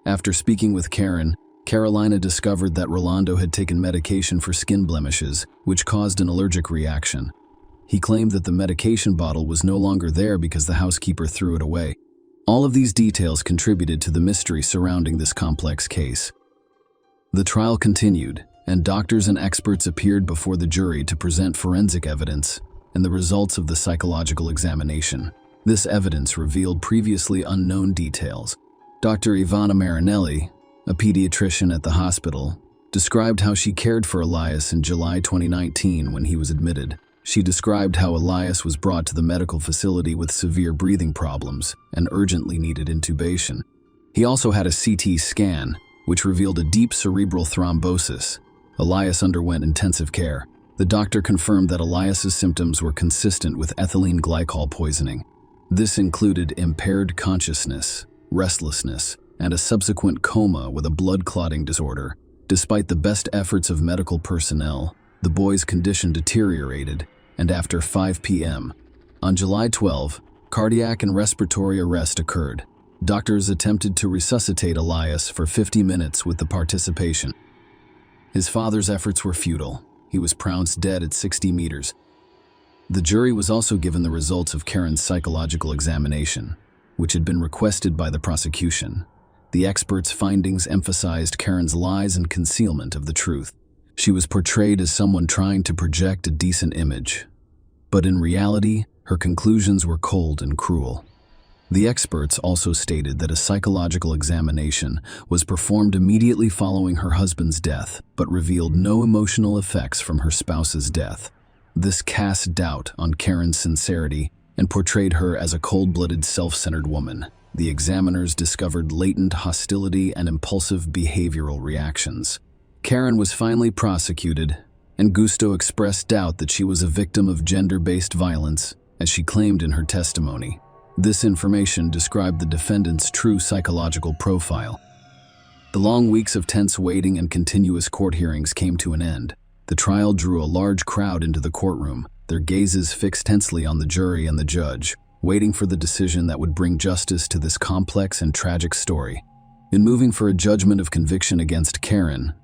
After speaking with Karen, Carolina discovered that Rolando had taken medication for skin blemishes, which caused an allergic reaction. He claimed that the medication bottle was no longer there because the housekeeper threw it away. All of these details contributed to the mystery surrounding this complex case. The trial continued, and doctors and experts appeared before the jury to present forensic evidence and the results of the psychological examination. This evidence revealed previously unknown details. Dr. Ivana Marinelli, a pediatrician at the hospital, described how she cared for Elias in July 2019 when he was admitted. She described how Elias was brought to the medical facility with severe breathing problems and urgently needed intubation. He also had a CT scan, which revealed a deep cerebral thrombosis. Elias underwent intensive care. The doctor confirmed that Elias's symptoms were consistent with ethylene glycol poisoning. This included impaired consciousness, restlessness, and a subsequent coma with a blood clotting disorder. Despite the best efforts of medical personnel, the boy's condition deteriorated, and after 5 p.m. on July 12, cardiac and respiratory arrest occurred. Doctors attempted to resuscitate Elias for 50 minutes with the participation. His father's efforts were futile. He was pronounced dead at 60 meters. The jury was also given the results of Karen's psychological examination, which had been requested by the prosecution. The experts' findings emphasized Karen's lies and concealment of the truth. She was portrayed as someone trying to project a decent image, but in reality, her conclusions were cold and cruel. The experts also stated that a psychological examination was performed immediately following her husband's death, but revealed no emotional effects from her spouse's death. This cast doubt on Karen's sincerity and portrayed her as a cold-blooded, self-centered woman. the examiners discovered latent hostility and impulsive behavioral reactions. Karen was finally prosecuted, and Gusto expressed doubt that she was a victim of gender-based violence, as she claimed in her testimony. This information described the defendant's true psychological profile. The long weeks of tense waiting and continuous court hearings came to an end. The trial drew a large crowd into the courtroom, their gazes fixed tensely on the jury and the judge, waiting for the decision that would bring justice to this complex and tragic story. In moving for a judgment of conviction against Karen,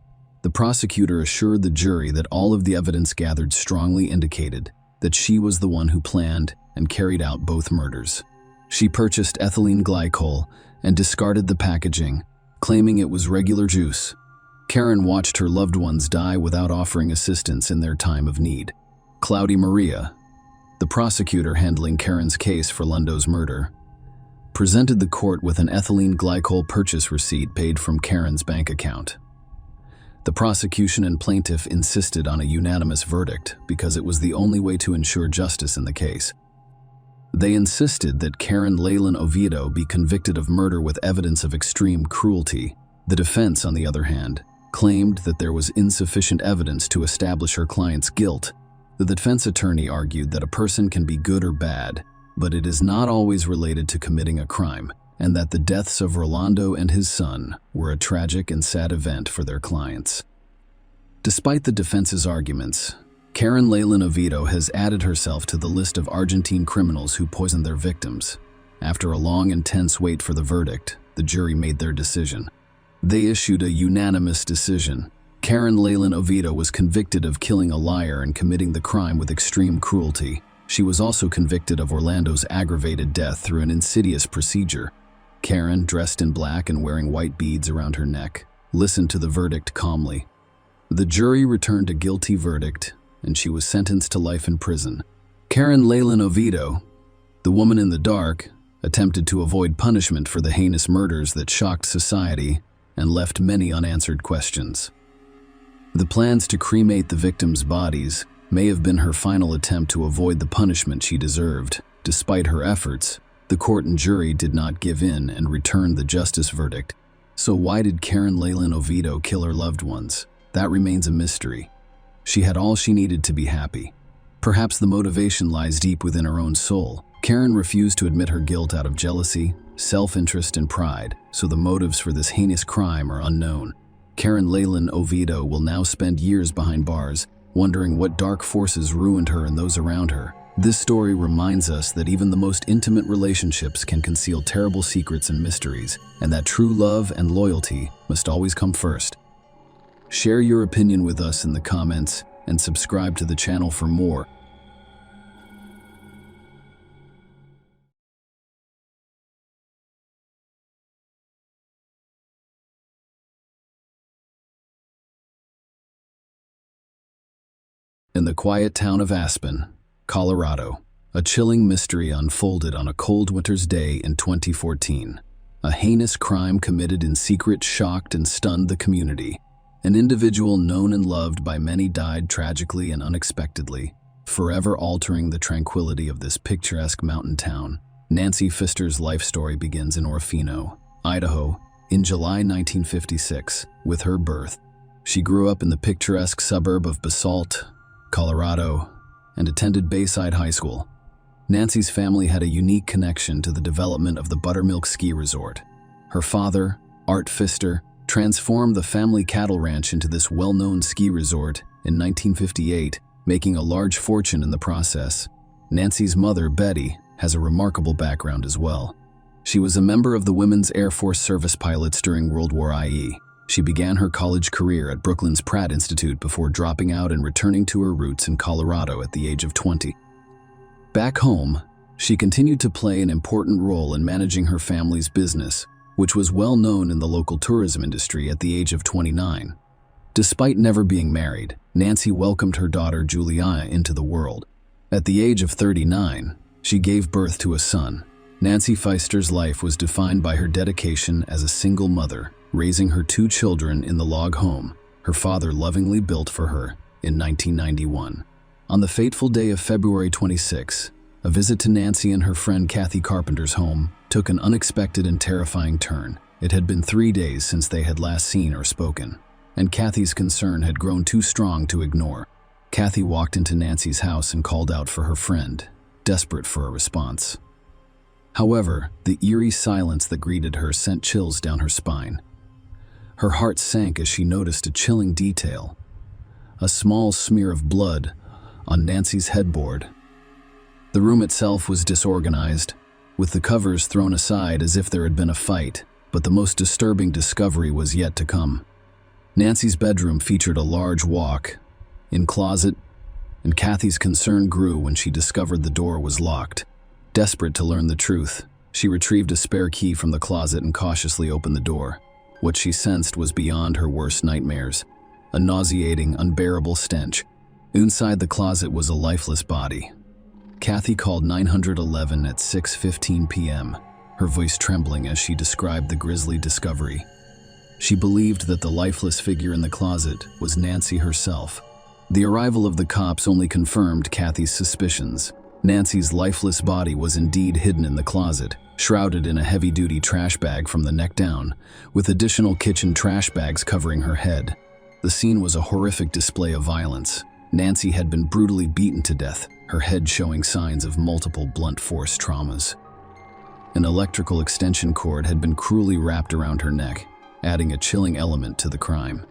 the prosecutor assured the jury that all of the evidence gathered strongly indicated that she was the one who planned and carried out both murders. She purchased ethylene glycol and discarded the packaging, claiming it was regular juice. Karen watched her loved ones die without offering assistance in their time of need. Cloudy Maria, the prosecutor handling Karen's case for Lundo's murder, presented the court with an ethylene glycol purchase receipt paid from Karen's bank account. The prosecution and plaintiff insisted on a unanimous verdict because it was the only way to ensure justice in the case. They insisted that Karen Leyland Oviedo be convicted of murder with evidence of extreme cruelty. The defense, on the other hand, claimed that there was insufficient evidence to establish her client's guilt. The defense attorney argued that a person can be good or bad, but it is not always related to committing a crime, and that the deaths of Rolando and his son were a tragic and sad event for their clients. Despite the defense's arguments, Karen Leyland Oviedo has added herself to the list of Argentine criminals who poisoned their victims. After a long, intense wait for the verdict, the jury made their decision. They issued a unanimous decision. Karen Leyland Oviedo was convicted of killing a liar and committing the crime with extreme cruelty. She was also convicted of Orlando's aggravated death through an insidious procedure. Karen, dressed in black and wearing white beads around her neck, listened to the verdict calmly. The jury returned a guilty verdict, and she was sentenced to life in prison. Karen Leyland Oviedo, the woman in the dark, attempted to avoid punishment for the heinous murders that shocked society and left many unanswered questions. The plans to cremate the victims' bodies may have been her final attempt to avoid the punishment she deserved. Despite her efforts, the court and jury did not give in and returned the justice verdict. So why did Karen Leyland Oviedo kill her loved ones? That remains a mystery. She had all she needed to be happy. Perhaps the motivation lies deep within her own soul. Karen refused to admit her guilt out of jealousy, self-interest, and pride, so the motives for this heinous crime are unknown. Karen Leyland Oviedo will now spend years behind bars, wondering what dark forces ruined her and those around her. This story reminds us that even the most intimate relationships can conceal terrible secrets and mysteries, and that true love and loyalty must always come first. Share your opinion with us in the comments and subscribe to the channel for more. In the quiet town of Aspen, Colorado, a chilling mystery unfolded on a cold winter's day in 2014. A heinous crime committed in secret shocked and stunned the community. An individual known and loved by many died tragically and unexpectedly, forever altering the tranquility of this picturesque mountain town. Nancy Pfister's life story begins in Orofino, Idaho, in July 1956, with her birth. She grew up in the picturesque suburb of Basalt, Colorado, and attended Bayside High School. Nancy's family had a unique connection to the development of the Buttermilk Ski Resort. Her father, Art Pfister, transformed the family cattle ranch into this well-known ski resort in 1958, making a large fortune in the process. Nancy's mother, Betty, has a remarkable background as well. She was a member of the Women's Air Force Service Pilots during World War IE. She began her college career at Brooklyn's Pratt Institute before dropping out and returning to her roots in Colorado at the age of 20. Back home, she continued to play an important role in managing her family's business, which was well known in the local tourism industry at the age of 29. Despite never being married, Nancy welcomed her daughter Juliana into the world. At the age of 39, she gave birth to a son. Nancy Pfister's life was defined by her dedication as a single mother, raising her 2 children in the log home her father lovingly built for her in 1991. On the fateful day of February 26, a visit to Nancy and her friend Kathy Carpenter's home took an unexpected and terrifying turn. It had been 3 days since they had last seen or spoken, and Kathy's concern had grown too strong to ignore. Kathy walked into Nancy's house and called out for her friend, desperate for a response. However, the eerie silence that greeted her sent chills down her spine. Her heart sank as she noticed a chilling detail: a small smear of blood on Nancy's headboard. The room itself was disorganized, with the covers thrown aside as if there had been a fight, but the most disturbing discovery was yet to come. Nancy's bedroom featured a large walk-in closet, and Kathy's concern grew when she discovered the door was locked. Desperate to learn the truth, she retrieved a spare key from the closet and cautiously opened the door. What she sensed was beyond her worst nightmares: a nauseating, unbearable stench. Inside the closet was a lifeless body. Kathy called 911 at 6:15 p.m., her voice trembling as she described the grisly discovery. She believed that the lifeless figure in the closet was Nancy herself. The arrival of the cops only confirmed Kathy's suspicions. Nancy's lifeless body was indeed hidden in the closet, shrouded in a heavy-duty trash bag from the neck down, with additional kitchen trash bags covering her head. The scene was a horrific display of violence. Nancy had been brutally beaten to death, her head showing signs of multiple blunt force traumas. An electrical extension cord had been cruelly wrapped around her neck, adding a chilling element to the crime.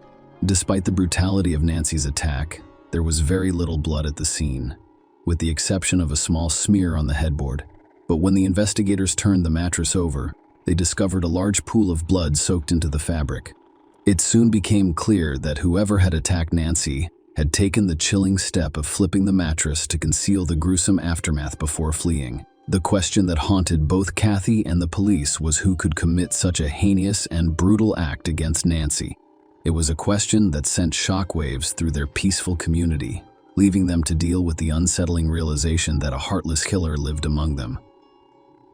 Despite the brutality of Nancy's attack, there was very little blood at the scene, with the exception of a small smear on the headboard. But when the investigators turned the mattress over, they discovered a large pool of blood soaked into the fabric. It soon became clear that whoever had attacked Nancy had taken the chilling step of flipping the mattress to conceal the gruesome aftermath before fleeing. The question that haunted both Kathy and the police was who could commit such a heinous and brutal act against Nancy. It was a question that sent shockwaves through their peaceful community, leaving them to deal with the unsettling realization that a heartless killer lived among them.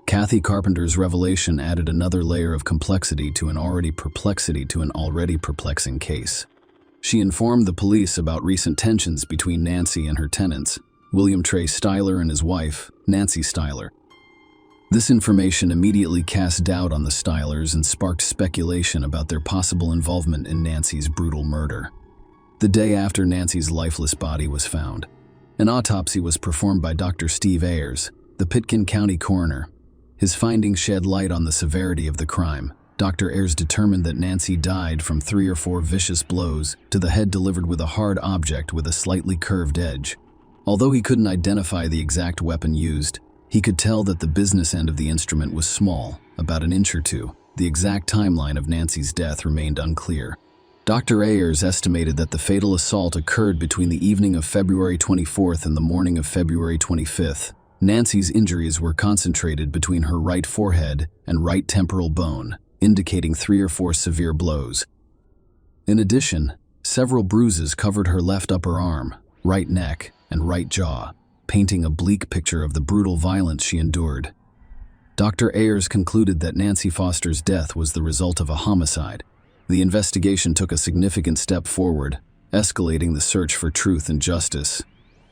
Kathy Carpenter's revelation added another layer of complexity to an already perplexing case. She informed the police about recent tensions between Nancy and her tenants, William Trey Styler and his wife, Nancy Styler. This information immediately cast doubt on the Stylers and sparked speculation about their possible involvement in Nancy's brutal murder. The day after Nancy's lifeless body was found, an autopsy was performed by Dr. Steve Ayers, the Pitkin County coroner. His findings shed light on the severity of the crime. Dr. Ayers determined that Nancy died from 3 or 4 vicious blows to the head delivered with a hard object with a slightly curved edge. Although he couldn't identify the exact weapon used, he could tell that the business end of the instrument was small, about an inch or two. The exact timeline of Nancy's death remained unclear. Dr. Ayers estimated that the fatal assault occurred between the evening of February 24th and the morning of February 25th. Nancy's injuries were concentrated between her right forehead and right temporal bone, indicating 3 or 4 severe blows. In addition, several bruises covered her left upper arm, right neck, and right jaw, painting a bleak picture of the brutal violence she endured. Dr. Ayers concluded that Nancy Foster's death was the result of a homicide. The investigation took a significant step forward, escalating the search for truth and justice.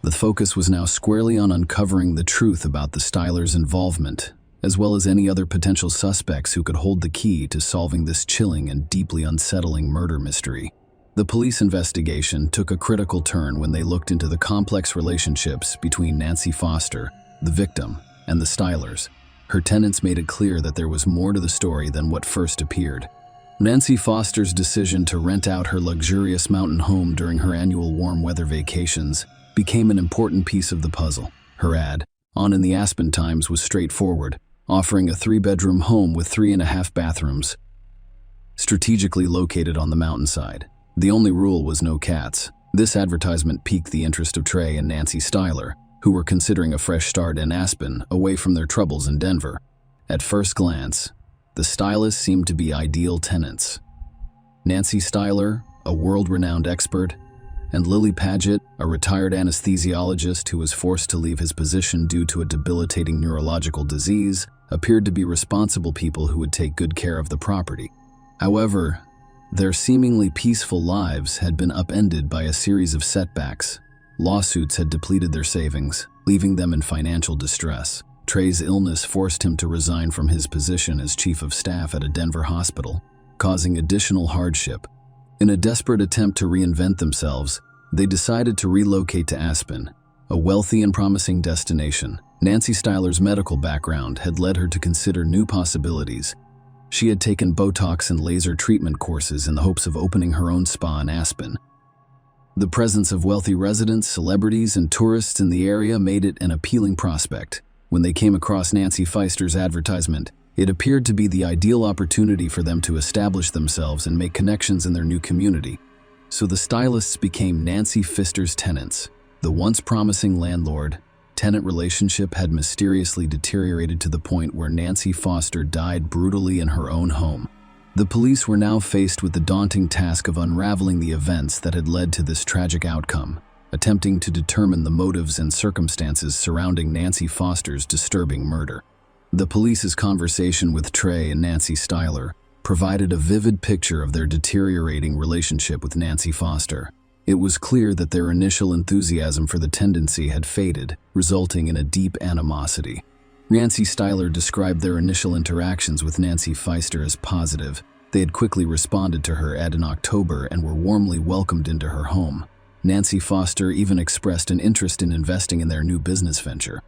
The focus was now squarely on uncovering the truth about the Stylers' involvement, as well as any other potential suspects who could hold the key to solving this chilling and deeply unsettling murder mystery. The police investigation took a critical turn when they looked into the complex relationships between Nancy Foster, the victim, and the Stylers. Her tenants made it clear that there was more to the story than what first appeared. Nancy Foster's decision to rent out her luxurious mountain home during her annual warm weather vacations became an important piece of the puzzle. Her ad, on in the Aspen Times, was straightforward, offering a 3-bedroom home with 3.5 bathrooms, strategically located on the mountainside. The only rule was no cats. This advertisement piqued the interest of Trey and Nancy Styler, who were considering a fresh start in Aspen, away from their troubles in Denver. At first glance, the stylists seemed to be ideal tenants. Nancy Styler, a world-renowned expert, and Lily Paget, a retired anesthesiologist who was forced to leave his position due to a debilitating neurological disease, appeared to be responsible people who would take good care of the property. However, their seemingly peaceful lives had been upended by a series of setbacks. Lawsuits had depleted their savings, leaving them in financial distress. Trey's illness forced him to resign from his position as chief of staff at a Denver hospital, causing additional hardship. In a desperate attempt to reinvent themselves, they decided to relocate to Aspen, a wealthy and promising destination. Nancy Styler's medical background had led her to consider new possibilities. She had taken Botox and laser treatment courses in the hopes of opening her own spa in Aspen. The presence of wealthy residents, celebrities, and tourists in the area made it an appealing prospect. When they came across Nancy Pfeister's advertisement, it appeared to be the ideal opportunity for them to establish themselves and make connections in their new community. So the stylists became Nancy Pfeister's tenants. The once promising landlord-tenant relationship had mysteriously deteriorated to the point where Nancy Foster died brutally in her own home. The police were now faced with the daunting task of unraveling the events that had led to this tragic outcome, attempting to determine the motives and circumstances surrounding Nancy Foster's disturbing murder. The police's conversation with Trey and Nancy Styler provided a vivid picture of their deteriorating relationship with Nancy Foster. It was clear that their initial enthusiasm for the tendency had faded, resulting in a deep animosity. Nancy Styler described their initial interactions with Nancy Pfeister as positive. They had quickly responded to her ad in October and were warmly welcomed into her home. Nancy Foster even expressed an interest in investing in their new business venture.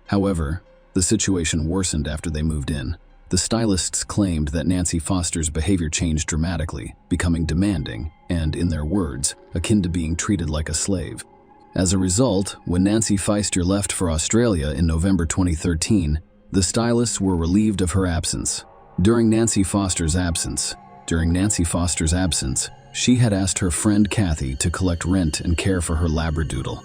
However, the situation worsened after they moved in. The stylists claimed that Nancy Foster's behavior changed dramatically, becoming demanding and, in their words, akin to being treated like a slave. As a result, when Nancy Pfeister left for Australia in November 2013, the stylists were relieved of her absence. During Nancy Foster's absence, she had asked her friend Kathy to collect rent and care for her labradoodle.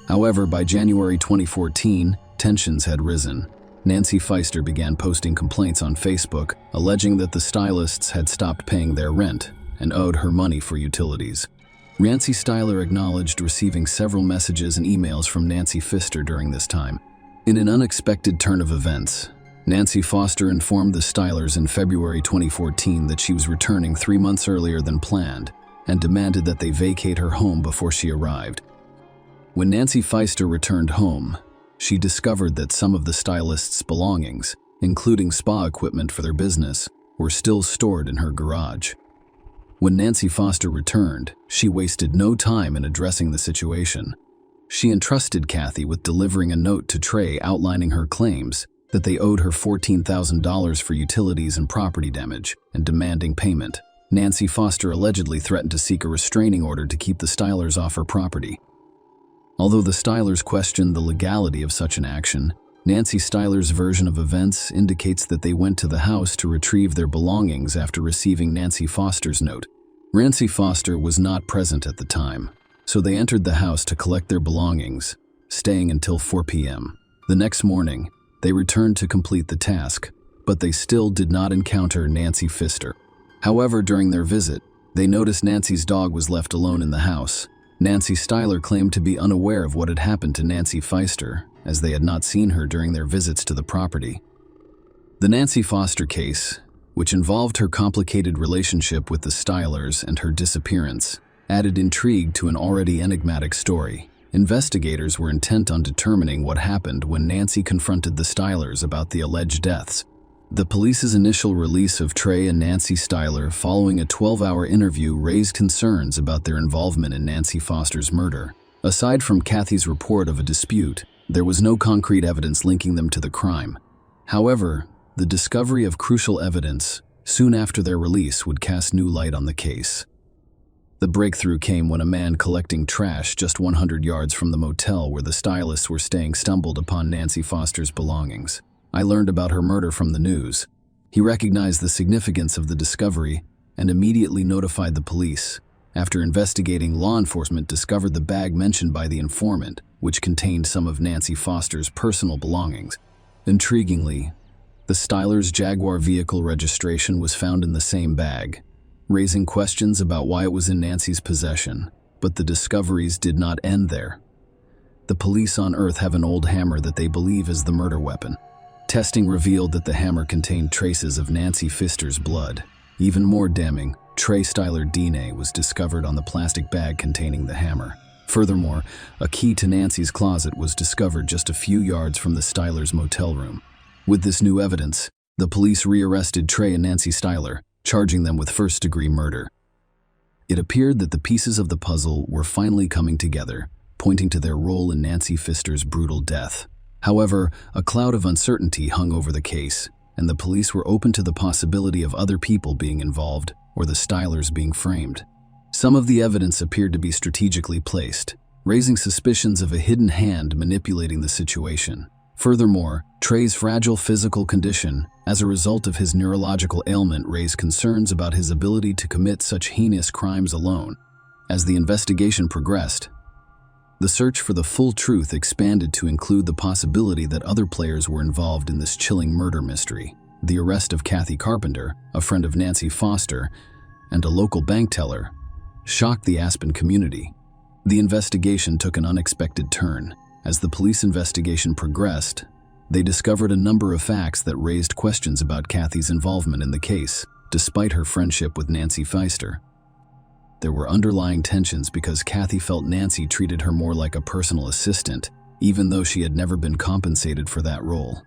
However, by January 2014, tensions had risen. Nancy Pfeister began posting complaints on Facebook, alleging that the stylists had stopped paying their rent and owed her money for utilities. Nancy Styler acknowledged receiving several messages and emails from Nancy Pfeister during this time. In an unexpected turn of events, Nancy Foster informed the Stylers in February 2014 that she was returning 3 months earlier than planned and demanded that they vacate her home before she arrived. When Nancy Pfeister returned home, she discovered that some of the stylists' belongings, including spa equipment for their business, were still stored in her garage. When Nancy Foster returned, she wasted no time in addressing the situation. She entrusted Kathy with delivering a note to Trey outlining her claims that they owed her $14,000 for utilities and property damage and demanding payment. Nancy Foster allegedly threatened to seek a restraining order to keep the Stylers off her property. Although the Stylers questioned the legality of such an action, Nancy Styler's version of events indicates that they went to the house to retrieve their belongings after receiving Nancy Foster's note. Nancy Foster was not present at the time, so they entered the house to collect their belongings, staying until 4 p.m. The next morning, they returned to complete the task, but they still did not encounter Nancy Pfeister. However, during their visit, they noticed Nancy's dog was left alone in the house. Nancy Styler claimed to be unaware of what had happened to Nancy Pfeister, as they had not seen her during their visits to the property. The Nancy Foster case, which involved her complicated relationship with the Stylers and her disappearance, added intrigue to an already enigmatic story. Investigators were intent on determining what happened when Nancy confronted the Stylers about the alleged deaths. The police's initial release of Trey and Nancy Styler following a 12-hour interview raised concerns about their involvement in Nancy Foster's murder. Aside from Kathy's report of a dispute, there was no concrete evidence linking them to the crime. However, the discovery of crucial evidence soon after their release would cast new light on the case. The breakthrough came when a man collecting trash just 100 yards from the motel where the stylists were staying stumbled upon Nancy Foster's belongings. I learned about her murder from the news. He recognized the significance of the discovery and immediately notified the police. After investigating, law enforcement discovered the bag mentioned by the informant, which contained some of Nancy Foster's personal belongings. Intriguingly, the Stylers' Jaguar vehicle registration was found in the same bag, raising questions about why it was in Nancy's possession. But the discoveries did not end there. The police on Earth have an old hammer that they believe is the murder weapon. Testing revealed that the hammer contained traces of Nancy Pfeister's blood. Even more damning, Trey Styler DNA was discovered on the plastic bag containing the hammer. Furthermore, a key to Nancy's closet was discovered just a few yards from the Stylers' motel room. With this new evidence, the police rearrested Trey and Nancy Styler, charging them with first-degree murder. It appeared that the pieces of the puzzle were finally coming together, pointing to their role in Nancy Pfister's brutal death. However, a cloud of uncertainty hung over the case, and the police were open to the possibility of other people being involved or the Stylers being framed. Some of the evidence appeared to be strategically placed, raising suspicions of a hidden hand manipulating the situation. Furthermore, Trey's fragile physical condition, as a result of his neurological ailment, raised concerns about his ability to commit such heinous crimes alone. As the investigation progressed, the search for the full truth expanded to include the possibility that other players were involved in this chilling murder mystery. The arrest of Kathy Carpenter, a friend of Nancy Foster, and a local bank teller, shocked the Aspen community. The investigation took an unexpected turn. As the police investigation progressed, they discovered a number of facts that raised questions about Kathy's involvement in the case, despite her friendship with Nancy Pfister. There were underlying tensions because Kathy felt Nancy treated her more like a personal assistant, even though she had never been compensated for that role.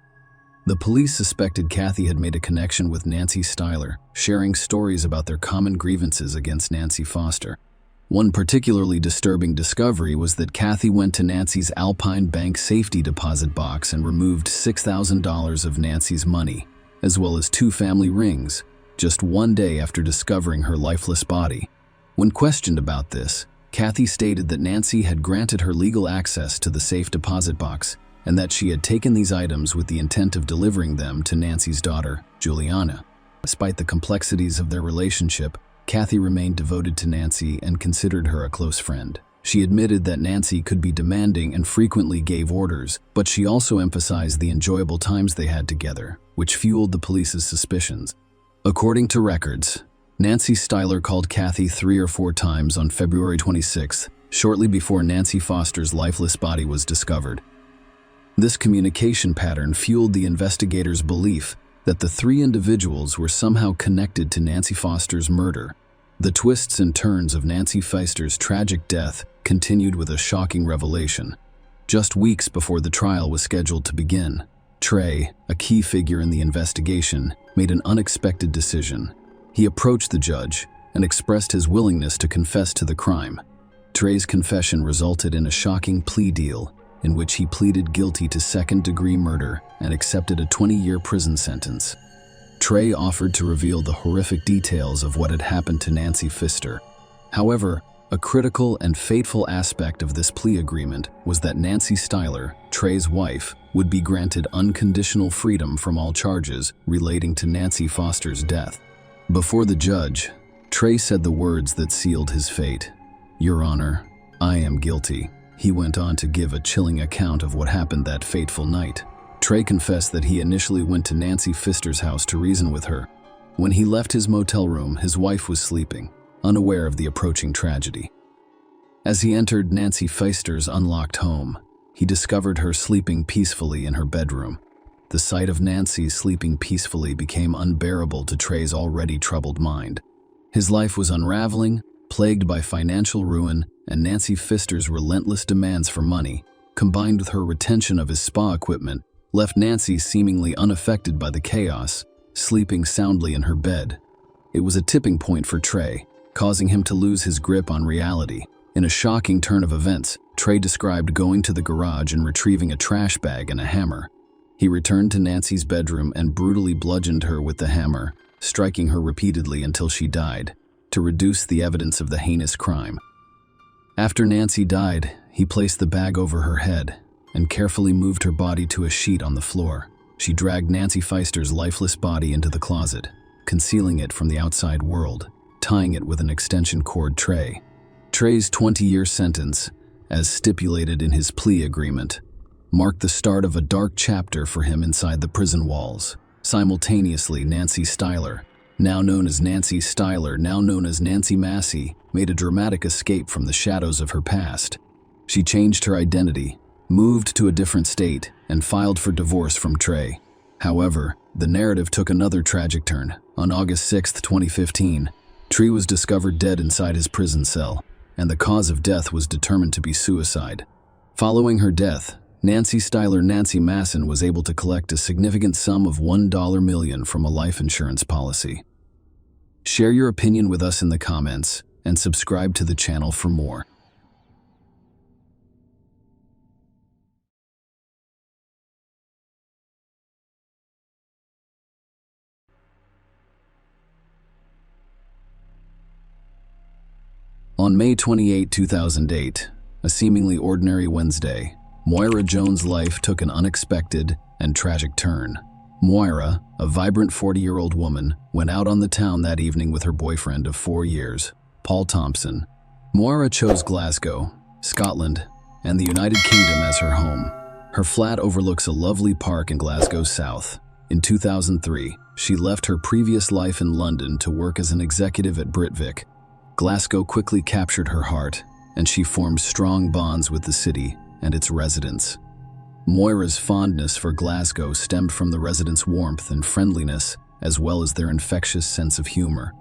The police suspected Kathy had made a connection with Nancy Styler, sharing stories about their common grievances against Nancy Foster. One particularly disturbing discovery was that Kathy went to Nancy's Alpine Bank safety deposit box and removed $6,000 of Nancy's money, as well as 2 family rings, just one day after discovering her lifeless body. When questioned about this, Kathy stated that Nancy had granted her legal access to the safe deposit box and that she had taken these items with the intent of delivering them to Nancy's daughter, Juliana. Despite the complexities of their relationship, Kathy remained devoted to Nancy and considered her a close friend. She admitted that Nancy could be demanding and frequently gave orders, but she also emphasized the enjoyable times they had together, which fueled the police's suspicions. According to records, Nancy Styler called Kathy 3 or 4 times on February 26th, shortly before Nancy Foster's lifeless body was discovered. This communication pattern fueled the investigators' belief that the 3 individuals were somehow connected to Nancy Foster's murder. The twists and turns of Nancy Pfister's tragic death continued with a shocking revelation. Just weeks before the trial was scheduled to begin, Trey, a key figure in the investigation, made an unexpected decision. He approached the judge and expressed his willingness to confess to the crime. Trey's confession resulted in a shocking plea deal in which he pleaded guilty to second-degree murder and accepted a 20-year prison sentence. Trey offered to reveal the horrific details of what had happened to Nancy Pfister. However, a critical and fateful aspect of this plea agreement was that Nancy Styler, Trey's wife, would be granted unconditional freedom from all charges relating to Nancy Foster's death. Before the judge, Trey said the words that sealed his fate. "Your Honor, I am guilty." He went on to give a chilling account of what happened that fateful night. Trey confessed that he initially went to Nancy Pfister's house to reason with her. When he left his motel room, his wife was sleeping, unaware of the approaching tragedy. As he entered Nancy Pfister's unlocked home, he discovered her sleeping peacefully in her bedroom. The sight of Nancy sleeping peacefully became unbearable to Trey's already troubled mind. His life was unraveling, plagued by financial ruin, and Nancy Pfister's relentless demands for money, combined with her retention of his spa equipment, left Nancy seemingly unaffected by the chaos, sleeping soundly in her bed. It was a tipping point for Trey, causing him to lose his grip on reality. In a shocking turn of events, Trey described going to the garage and retrieving a trash bag and a hammer. He returned to Nancy's bedroom and brutally bludgeoned her with the hammer, striking her repeatedly until she died, to reduce the evidence of the heinous crime. After Nancy died, he placed the bag over her head and carefully moved her body to a sheet on the floor. She dragged Nancy Pfister's lifeless body into the closet, concealing it from the outside world, tying it with an extension cord tray. Trey's 20-year sentence, as stipulated in his plea agreement, marked the start of a dark chapter for him inside the prison walls. Simultaneously, Nancy Styler, now known as Nancy Styler, now known as Nancy Massey, made a dramatic escape from the shadows of her past. She changed her identity, moved to a different state, and filed for divorce from Trey. However, the narrative took another tragic turn. On August 6, 2015, Trey was discovered dead inside his prison cell. and the cause of death was determined to be suicide. Following her death, Nancy Masson was able to collect a significant sum of $1 million from a life insurance policy. Share your opinion with us in the comments and subscribe to the channel for more. On May 28, 2008, a seemingly ordinary Wednesday, Moira Jones' life took an unexpected and tragic turn. Moira, a vibrant 40-year-old woman, went out on the town that evening with her boyfriend of 4 years, Paul Thompson. Moira chose Glasgow, Scotland, and the United Kingdom as her home. Her flat overlooks a lovely park in Glasgow South. In 2003, she left her previous life in London to work as an executive at Britvic. Glasgow quickly captured her heart, and she formed strong bonds with the city and its residents. Moira's fondness for Glasgow stemmed from the residents' warmth and friendliness, as well as their infectious sense of humor.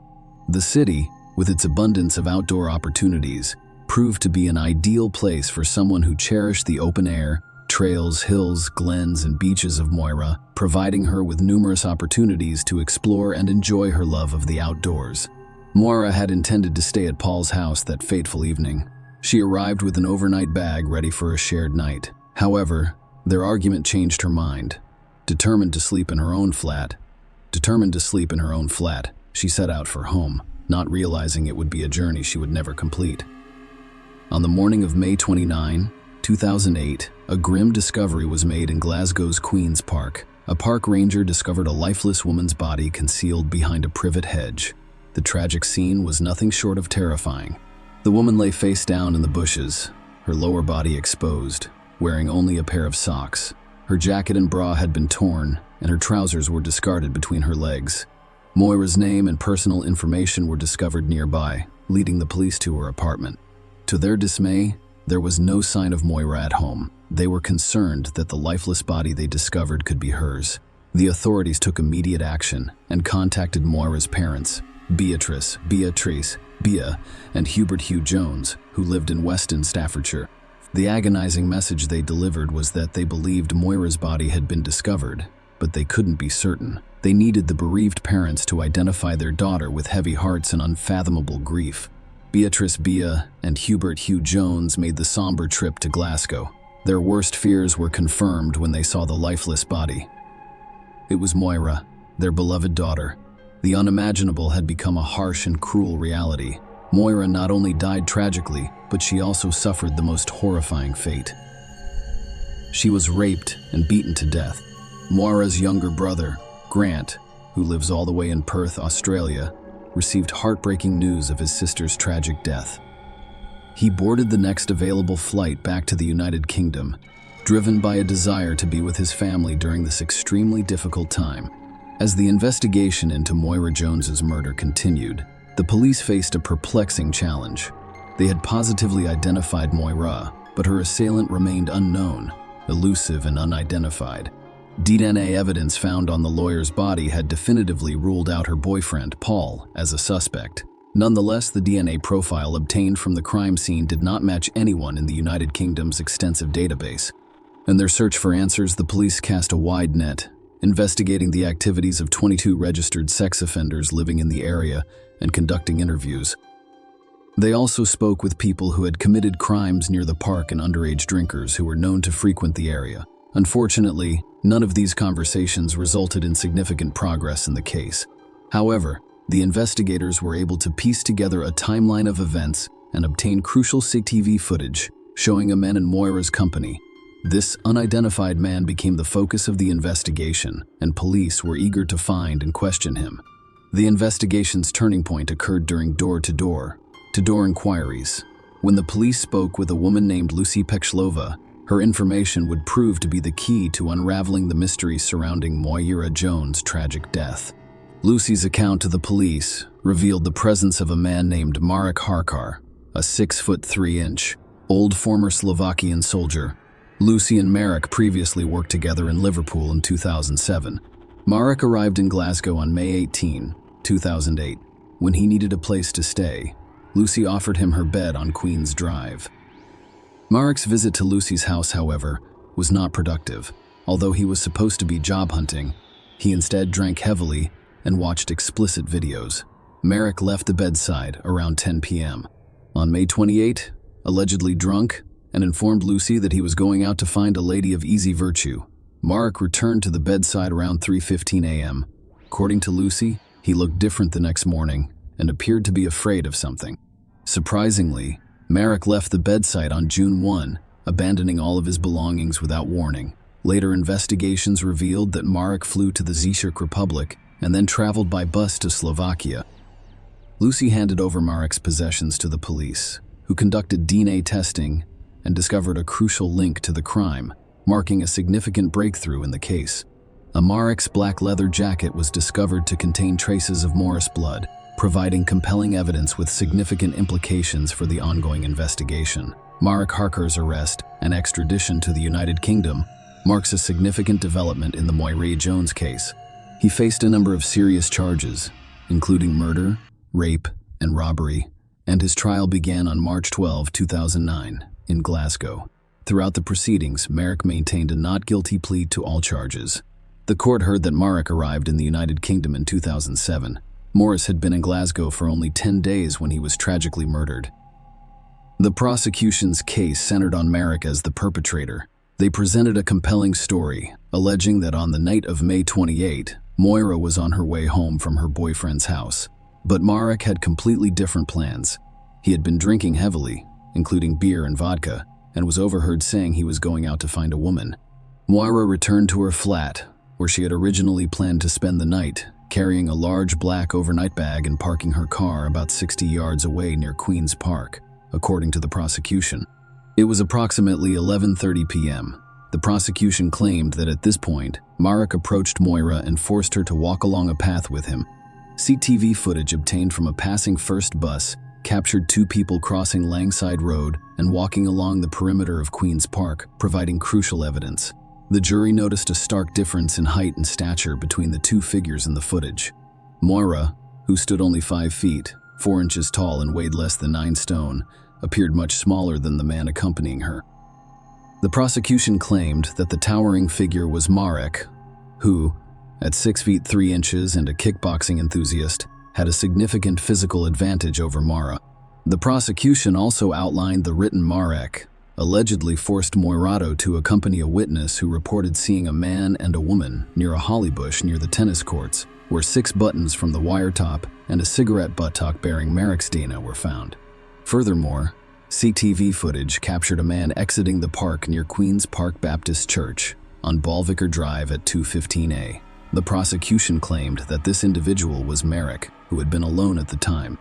The city, with its abundance of outdoor opportunities, proved to be an ideal place for someone who cherished the open air, trails, hills, glens, and beaches of Moira, providing her with numerous opportunities to explore and enjoy her love of the outdoors. Moira had intended to stay at Paul's house that fateful evening. She arrived with an overnight bag ready for a shared night. However, their argument changed her mind. Determined to sleep in her own flat, she set out for home, not realizing it would be a journey she would never complete. On the morning of May 29, 2008, a grim discovery was made in Glasgow's Queen's Park. A park ranger discovered a lifeless woman's body concealed behind a privet hedge. The tragic scene was nothing short of terrifying. The woman lay face down in the bushes, her lower body exposed, wearing only a pair of socks. Her jacket and bra had been torn, and her trousers were discarded between her legs. Moira's name and personal information were discovered nearby, leading the police to her apartment. To their dismay, there was no sign of Moira at home. They were concerned that the lifeless body they discovered could be hers. The authorities took immediate action and contacted Moira's parents, Beatrice, and Hubert Hugh Jones, who lived in Weston, Staffordshire. The agonizing message they delivered was that they believed Moira's body had been discovered, but they couldn't be certain. They needed the bereaved parents to identify their daughter with heavy hearts and unfathomable grief. Beatrice and Hubert Hugh Jones made the somber trip to Glasgow. Their worst fears were confirmed when they saw the lifeless body. It was Moira, their beloved daughter. The unimaginable had become a harsh and cruel reality. Moira not only died tragically, but she also suffered the most horrifying fate. She was raped and beaten to death. Moira's younger brother, Grant, who lives all the way in Perth, Australia, received heartbreaking news of his sister's tragic death. He boarded the next available flight back to the United Kingdom, driven by a desire to be with his family during this extremely difficult time. As the investigation into Moira Jones's murder continued, the police faced a perplexing challenge. They had positively identified Moira, but her assailant remained unknown, elusive and unidentified. DNA evidence found on the lawyer's body had definitively ruled out her boyfriend, Paul, as a suspect. Nonetheless, the DNA profile obtained from the crime scene did not match anyone in the United Kingdom's extensive database. In their search for answers, the police cast a wide net, investigating the activities of 22 registered sex offenders living in the area and conducting interviews. They also spoke with people who had committed crimes near the park and underage drinkers who were known to frequent the area. Unfortunately, none of these conversations resulted in significant progress in the case. However, the investigators were able to piece together a timeline of events and obtain crucial CCTV footage showing a man in Moira's company. This unidentified man became the focus of the investigation, and police were eager to find and question him. The investigation's turning point occurred during door-to-door inquiries. When the police spoke with a woman named Lucy Pechlova, her information would prove to be the key to unraveling the mystery surrounding Moira Jones' tragic death. Lucy's account to the police revealed the presence of a man named Marek Harkar, a 6'3" old former Slovakian soldier. Lucy and Marek previously worked together in Liverpool in 2007. Marek arrived in Glasgow on May 18, 2008. When he needed a place to stay, Lucy offered him her bed on Queens Drive. Marek's visit to Lucy's house, however, was not productive. Although he was supposed to be job hunting, he instead drank heavily and watched explicit videos. Marek left the bedside around 10 p.m. On May 28, allegedly drunk, and informed Lucy that he was going out to find a lady of easy virtue. Marek returned to the bedside around 3:15 a.m. According to Lucy, he looked different the next morning and appeared to be afraid of something. Surprisingly, Marek left the bedside on June 1, abandoning all of his belongings without warning. Later investigations revealed that Marek flew to the Czech Republic and then traveled by bus to Slovakia. Lucy handed over Marek's possessions to the police, who conducted DNA testing and discovered a crucial link to the crime, marking a significant breakthrough in the case. Marek's black leather jacket was discovered to contain traces of Morris blood, providing compelling evidence with significant implications for the ongoing investigation. Marek Harker's arrest and extradition to the United Kingdom marks a significant development in the Moira Jones case. He faced a number of serious charges, including murder, rape, and robbery, and his trial began on March 12, 2009, in Glasgow. Throughout the proceedings, Marek maintained a not guilty plea to all charges. The court heard that Marek arrived in the United Kingdom in 2007. Morris had been in Glasgow for only 10 days when he was tragically murdered. The prosecution's case centered on Marek as the perpetrator. They presented a compelling story, alleging that on the night of May 28, Moira was on her way home from her boyfriend's house. But Marek had completely different plans. He had been drinking heavily, including beer and vodka, and was overheard saying he was going out to find a woman. Moira returned to her flat, where she had originally planned to spend the night, carrying a large black overnight bag and parking her car about 60 yards away near Queen's Park, according to the prosecution. It was approximately 11:30 p.m. The prosecution claimed that at this point, Marek approached Moira and forced her to walk along a path with him. CCTV footage obtained from a passing first bus captured two people crossing Langside Road and walking along the perimeter of Queen's Park, providing crucial evidence. The jury noticed a stark difference in height and stature between the two figures in the footage. Moira, who stood only 5 feet, 4 inches tall and weighed less than 9 stone, appeared much smaller than the man accompanying her. The prosecution claimed that the towering figure was Marek, who, at 6 feet 3 inches and a kickboxing enthusiast, had a significant physical advantage over Moira. The prosecution also outlined the written Marek allegedly forced Moirato to accompany a witness who reported seeing a man and a woman near a holly bush near the tennis courts, where 6 buttons from the wire top and a cigarette buttock bearing Marek's DNA were found. Furthermore, CCTV footage captured a man exiting the park near Queen's Park Baptist Church on Ballvicker Drive at 2:15 a.m. The prosecution claimed that this individual was Marek, who had been alone at the time.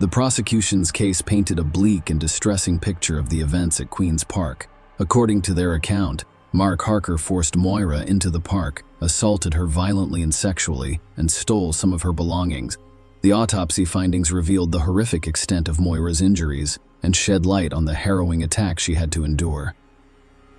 The prosecution's case painted a bleak and distressing picture of the events at Queen's Park. According to their account, Marek Harker forced Moira into the park, assaulted her violently and sexually, and stole some of her belongings. The autopsy findings revealed the horrific extent of Moira's injuries and shed light on the harrowing attack she had to endure.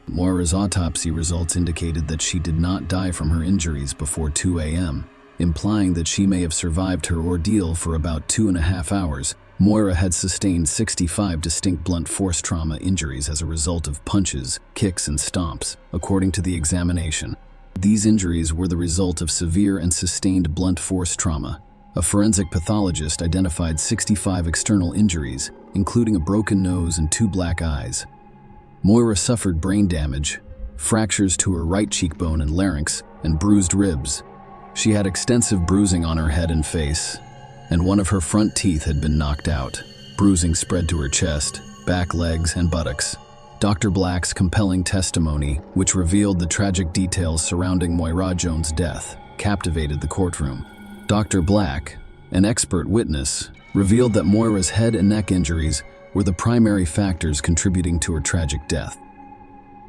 Moira's autopsy results indicated that she did not die from her injuries before 2 a.m., implying that she may have survived her ordeal for about 2.5 hours. Moira had sustained 65 distinct blunt force trauma injuries as a result of punches, kicks, and stomps, according to the examination. These injuries were the result of severe and sustained blunt force trauma. A forensic pathologist identified 65 external injuries, including a broken nose and 2 black eyes. Moira suffered brain damage, fractures to her right cheekbone and larynx, and bruised ribs. She had extensive bruising on her head and face, and one of her front teeth had been knocked out. Bruising spread to her chest, back, legs, and buttocks. Dr. Black's compelling testimony, which revealed the tragic details surrounding Moira Jones' death, captivated the courtroom. Dr. Black, an expert witness, revealed that Moira's head and neck injuries were the primary factors contributing to her tragic death.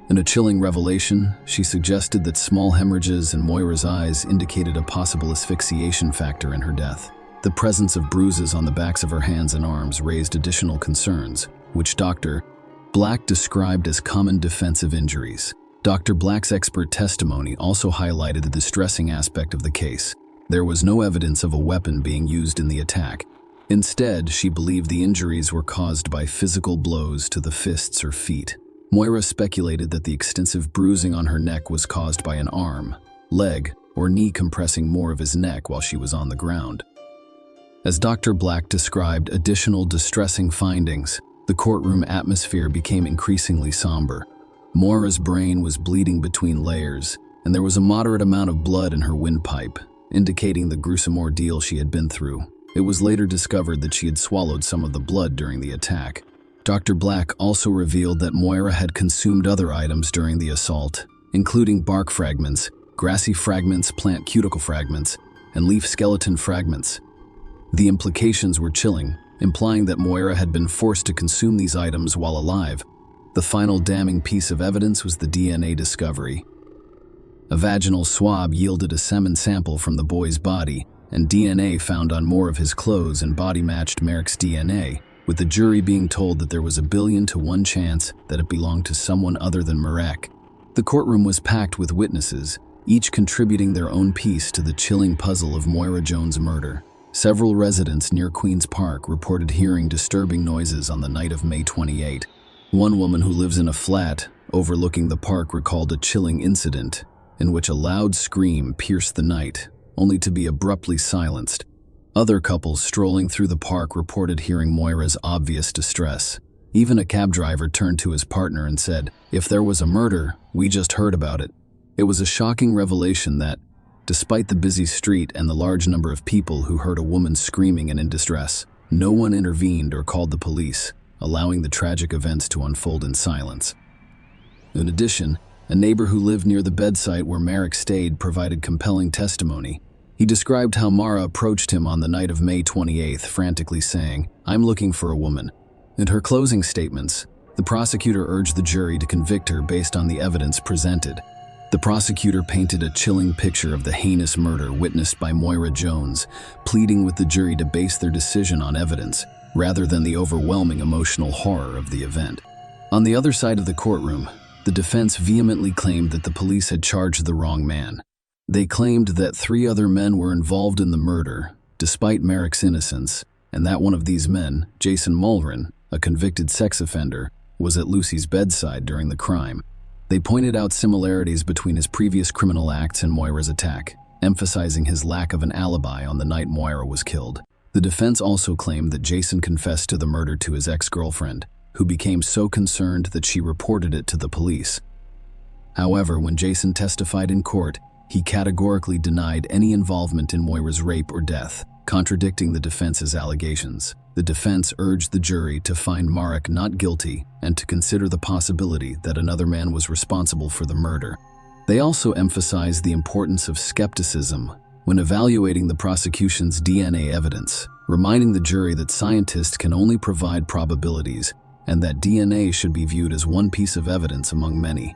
In a chilling revelation, she suggested that small hemorrhages in Moira's eyes indicated a possible asphyxiation factor in her death. The presence of bruises on the backs of her hands and arms raised additional concerns, which Dr. Black described as common defensive injuries. Dr. Black's expert testimony also highlighted the distressing aspect of the case. There was no evidence of a weapon being used in the attack. Instead, she believed the injuries were caused by physical blows to the fists or feet. Moira speculated that the extensive bruising on her neck was caused by an arm, leg, or knee compressing more of his neck while she was on the ground. As Dr. Black described additional distressing findings, the courtroom atmosphere became increasingly somber. Moira's brain was bleeding between layers, and there was a moderate amount of blood in her windpipe, indicating the gruesome ordeal she had been through. It was later discovered that she had swallowed some of the blood during the attack. Dr. Black also revealed that Moira had consumed other items during the assault, including bark fragments, grassy fragments, plant cuticle fragments, and leaf skeleton fragments. The implications were chilling, implying that Moira had been forced to consume these items while alive. The final damning piece of evidence was the DNA discovery. A vaginal swab yielded a semen sample from the boy's body, and DNA found on more of his clothes and body matched Merrick's DNA, with the jury being told that there was a 1,000,000 to 1 chance that it belonged to someone other than Merrick. The courtroom was packed with witnesses, each contributing their own piece to the chilling puzzle of Moira Jones' murder. Several residents near Queen's Park reported hearing disturbing noises on the night of May 28. One woman who lives in a flat overlooking the park recalled a chilling incident in which a loud scream pierced the night, only to be abruptly silenced. Other couples strolling through the park reported hearing Moira's obvious distress. Even a cab driver turned to his partner and said, "If there was a murder, we just heard about it." It was a shocking revelation that, despite the busy street and the large number of people who heard a woman screaming and in distress, no one intervened or called the police, allowing the tragic events to unfold in silence. In addition, a neighbor who lived near the bedside where Merrick stayed provided compelling testimony. He described how Mara approached him on the night of May 28th, frantically saying, "I'm looking for a woman." In her closing statements, the prosecutor urged the jury to convict her based on the evidence presented. The prosecutor painted a chilling picture of the heinous murder witnessed by Moira Jones, pleading with the jury to base their decision on evidence, rather than the overwhelming emotional horror of the event. On the other side of the courtroom, the defense vehemently claimed that the police had charged the wrong man. They claimed that 3 other men were involved in the murder, despite Merrick's innocence, and that one of these men, Jason Mulrin, a convicted sex offender, was at Lucy's bedside during the crime. They pointed out similarities between his previous criminal acts and Moira's attack, emphasizing his lack of an alibi on the night Moira was killed. The defense also claimed that Jason confessed to the murder to his ex-girlfriend, who became so concerned that she reported it to the police. However, when Jason testified in court, he categorically denied any involvement in Moira's rape or death, contradicting the defense's allegations. The defense urged the jury to find Marek not guilty and to consider the possibility that another man was responsible for the murder. They also emphasized the importance of skepticism when evaluating the prosecution's DNA evidence, reminding the jury that scientists can only provide probabilities and that DNA should be viewed as one piece of evidence among many.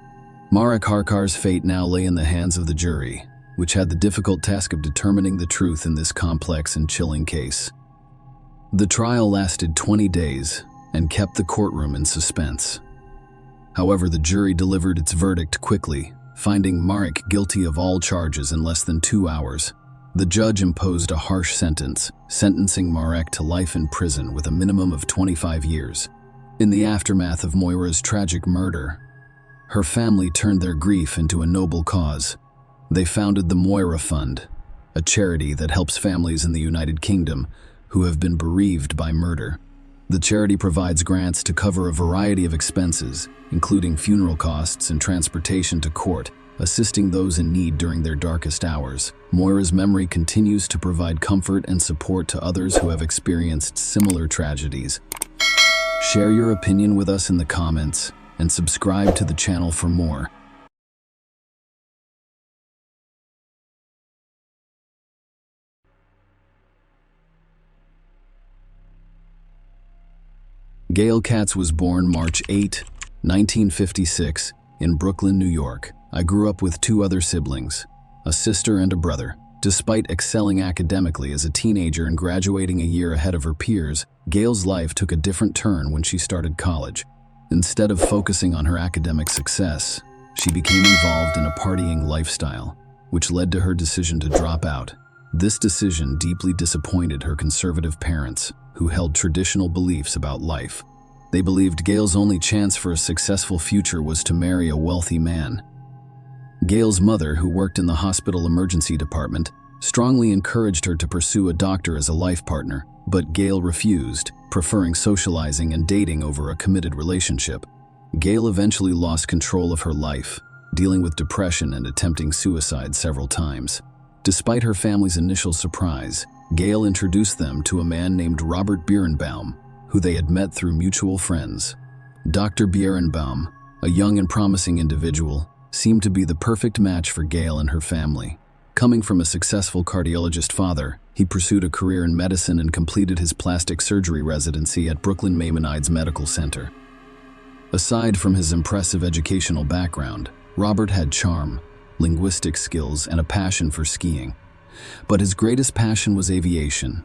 Marek Harkar's fate now lay in the hands of the jury, which had the difficult task of determining the truth in this complex and chilling case. The trial lasted 20 days and kept the courtroom in suspense. However, the jury delivered its verdict quickly, finding Marek guilty of all charges in less than 2 hours. The judge imposed a harsh sentence, sentencing Marek to life in prison with a minimum of 25 years. In the aftermath of Moira's tragic murder, her family turned their grief into a noble cause. They founded the Moira Fund, a charity that helps families in the United Kingdom who have been bereaved by murder. The charity provides grants to cover a variety of expenses, including funeral costs and transportation to court, assisting those in need during their darkest hours. Moira's memory continues to provide comfort and support to others who have experienced similar tragedies. Share your opinion with us in the comments and subscribe to the channel for more. Gail Katz was born March 8, 1956, in Brooklyn, New York. I grew up with 2 other siblings, a sister and a brother. Despite excelling academically as a teenager and graduating a year ahead of her peers, Gail's life took a different turn when she started college. Instead of focusing on her academic success, she became involved in a partying lifestyle, which led to her decision to drop out. This decision deeply disappointed her conservative parents, who held traditional beliefs about life. They believed Gail's only chance for a successful future was to marry a wealthy man. Gail's mother, who worked in the hospital emergency department, strongly encouraged her to pursue a doctor as a life partner, but Gail refused, preferring socializing and dating over a committed relationship. Gail eventually lost control of her life, dealing with depression and attempting suicide several times. Despite her family's initial surprise, Gail introduced them to a man named Robert Birnbaum, who they had met through mutual friends. Dr. Birnbaum, a young and promising individual, seemed to be the perfect match for Gail and her family. Coming from a successful cardiologist father, he pursued a career in medicine and completed his plastic surgery residency at Brooklyn Maimonides Medical Center. Aside from his impressive educational background, Robert had charm, linguistic skills, and a passion for skiing. But his greatest passion was aviation.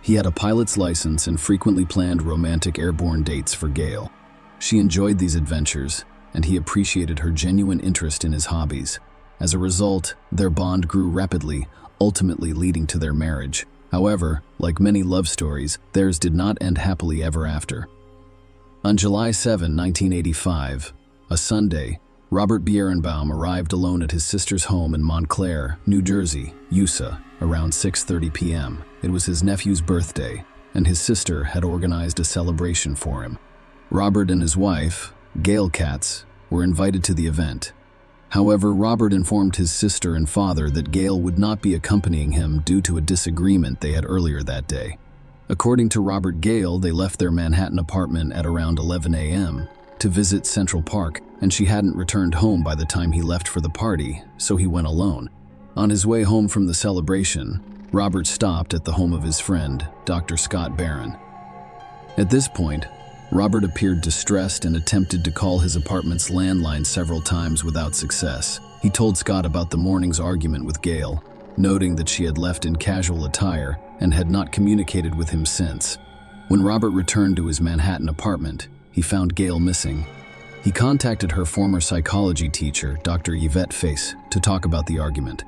He had a pilot's license and frequently planned romantic airborne dates for Gail. She enjoyed these adventures, and he appreciated her genuine interest in his hobbies. As a result, their bond grew rapidly, ultimately leading to their marriage. However, like many love stories, theirs did not end happily ever after. On July 7, 1985, a Sunday, Robert Birnbaum arrived alone at his sister's home in Montclair, New Jersey, USA, around 6:30 p.m. It was his nephew's birthday, and his sister had organized a celebration for him. Robert and his wife, Gail Katz, were invited to the event. However, Robert informed his sister and father that Gail would not be accompanying him due to a disagreement they had earlier that day. According to Robert Gail, they left their Manhattan apartment at around 11 a.m. to visit Central Park, and she hadn't returned home by the time he left for the party, so he went alone. On his way home from the celebration, Robert stopped at the home of his friend, Dr. Scott Barron. At this point, Robert appeared distressed and attempted to call his apartment's landline several times without success. He told Scott about the morning's argument with Gail, noting that she had left in casual attire and had not communicated with him since. When Robert returned to his Manhattan apartment, he found Gail missing. He contacted her former psychology teacher, Dr. Yvette Face, to talk about the argument.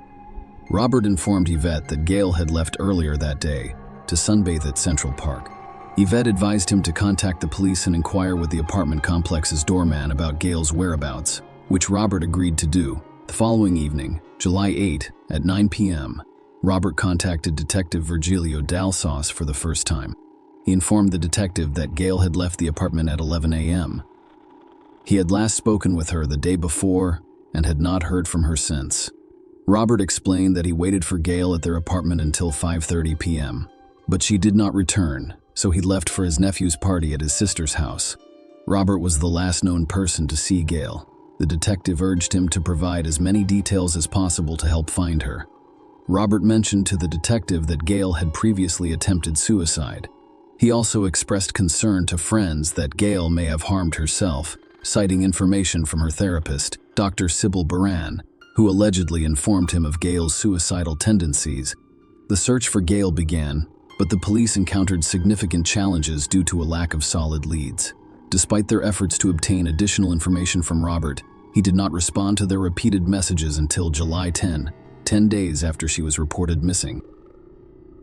Robert informed Yvette that Gail had left earlier that day to sunbathe at Central Park. Yvette advised him to contact the police and inquire with the apartment complex's doorman about Gail's whereabouts, which Robert agreed to do. The following evening, July 8, at 9 p.m., Robert contacted Detective Virgilio Dalsauce for the first time. He informed the detective that Gail had left the apartment at 11 a.m. He had last spoken with her the day before and had not heard from her since. Robert explained that he waited for Gail at their apartment until 5:30 p.m., but she did not return, so he left for his nephew's party at his sister's house. Robert was the last known person to see Gail. The detective urged him to provide as many details as possible to help find her. Robert mentioned to the detective that Gail had previously attempted suicide. He also expressed concern to friends that Gail may have harmed herself, citing information from her therapist, Dr. Sybil Baran, who allegedly informed him of Gail's suicidal tendencies. The search for Gail began, but the police encountered significant challenges due to a lack of solid leads. Despite their efforts to obtain additional information from Robert, he did not respond to their repeated messages until July 10 days after she was reported missing.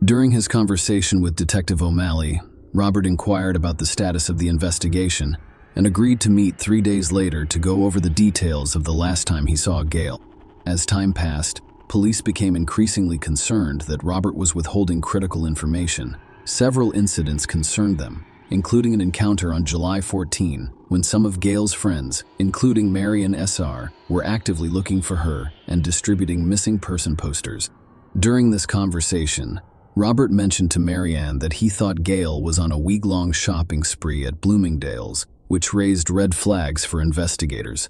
During his conversation with Detective O'Malley, Robert inquired about the status of the investigation and agreed to meet 3 days later to go over the details of the last time he saw Gail. As time passed, police became increasingly concerned that Robert was withholding critical information. Several incidents concerned them, including an encounter on July 14 when some of Gail's friends, including Marian S.R., were actively looking for her and distributing missing person posters. During this conversation, Robert mentioned to Marianne that he thought Gail was on a week-long shopping spree at Bloomingdale's, which raised red flags for investigators.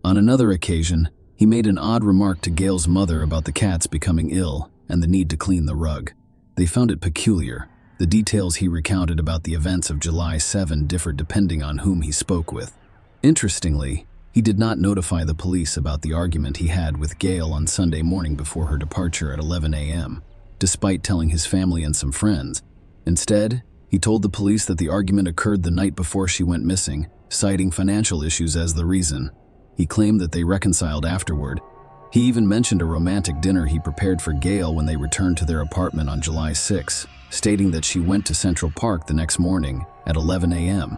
On another occasion, he made an odd remark to Gail's mother about the cats becoming ill and the need to clean the rug. They found it peculiar. The details he recounted about the events of July 7 differed depending on whom he spoke with. Interestingly, he did not notify the police about the argument he had with Gail on Sunday morning before her departure at 11 a.m., despite telling his family and some friends. Instead, he told the police that the argument occurred the night before she went missing, citing financial issues as the reason. He claimed that they reconciled afterward. He even mentioned a romantic dinner he prepared for Gail when they returned to their apartment on July 6, stating that she went to Central Park the next morning at 11 a.m.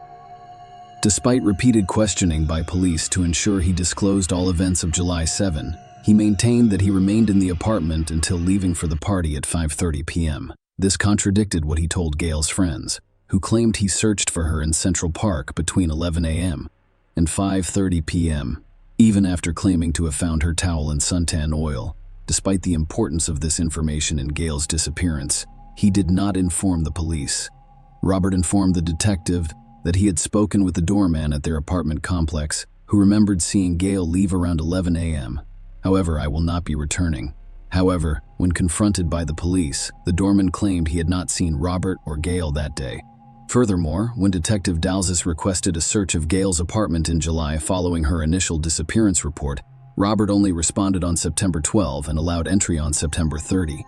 Despite repeated questioning by police to ensure he disclosed all events of July 7, he maintained that he remained in the apartment until leaving for the party at 5:30 p.m. This contradicted what he told Gail's friends, who claimed he searched for her in Central Park between 11 a.m. and 5:30 p.m., even after claiming to have found her towel and suntan oil. Despite the importance of this information in Gail's disappearance, he did not inform the police. Robert informed the detective that he had spoken with the doorman at their apartment complex, who remembered seeing Gail leave around 11 a.m. However, I will not be returning. However, when confronted by the police, the doorman claimed he had not seen Robert or Gail that day. Furthermore, when Detective Dalzis requested a search of Gail's apartment in July following her initial disappearance report, Robert only responded on September 12 and allowed entry on September 30.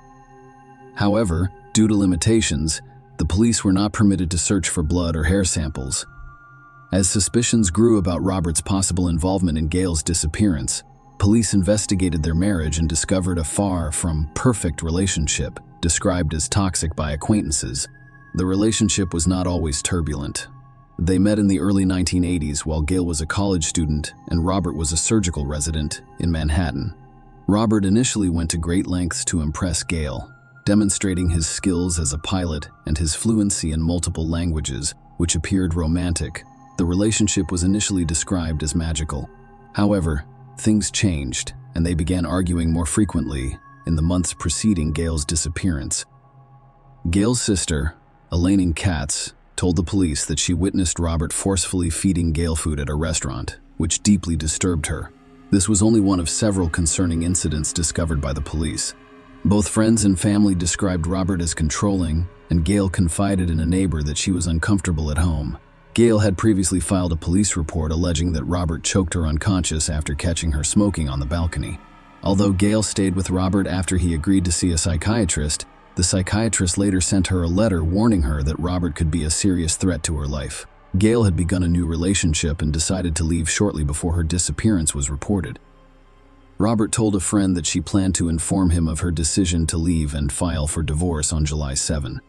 However, due to limitations, the police were not permitted to search for blood or hair samples. As suspicions grew about Robert's possible involvement in Gail's disappearance, police investigated their marriage and discovered a far from perfect relationship, described as toxic by acquaintances. The relationship was not always turbulent. They met in the early 1980s while Gail was a college student and Robert was a surgical resident in Manhattan. Robert initially went to great lengths to impress Gail, demonstrating his skills as a pilot and his fluency in multiple languages, which appeared romantic. The relationship was initially described as magical. However, things changed, and they began arguing more frequently in the months preceding Gail's disappearance. Gail's sister, Elaine Katz, told the police that she witnessed Robert forcefully feeding Gail food at a restaurant, which deeply disturbed her. This was only one of several concerning incidents discovered by the police. Both friends and family described Robert as controlling, and Gail confided in a neighbor that she was uncomfortable at home. Gail had previously filed a police report alleging that Robert choked her unconscious after catching her smoking on the balcony. Although Gail stayed with Robert after he agreed to see a psychiatrist, the psychiatrist later sent her a letter warning her that Robert could be a serious threat to her life. Gail had begun a new relationship and decided to leave shortly before her disappearance was reported. Robert told a friend that she planned to inform him of her decision to leave and file for divorce on July 7.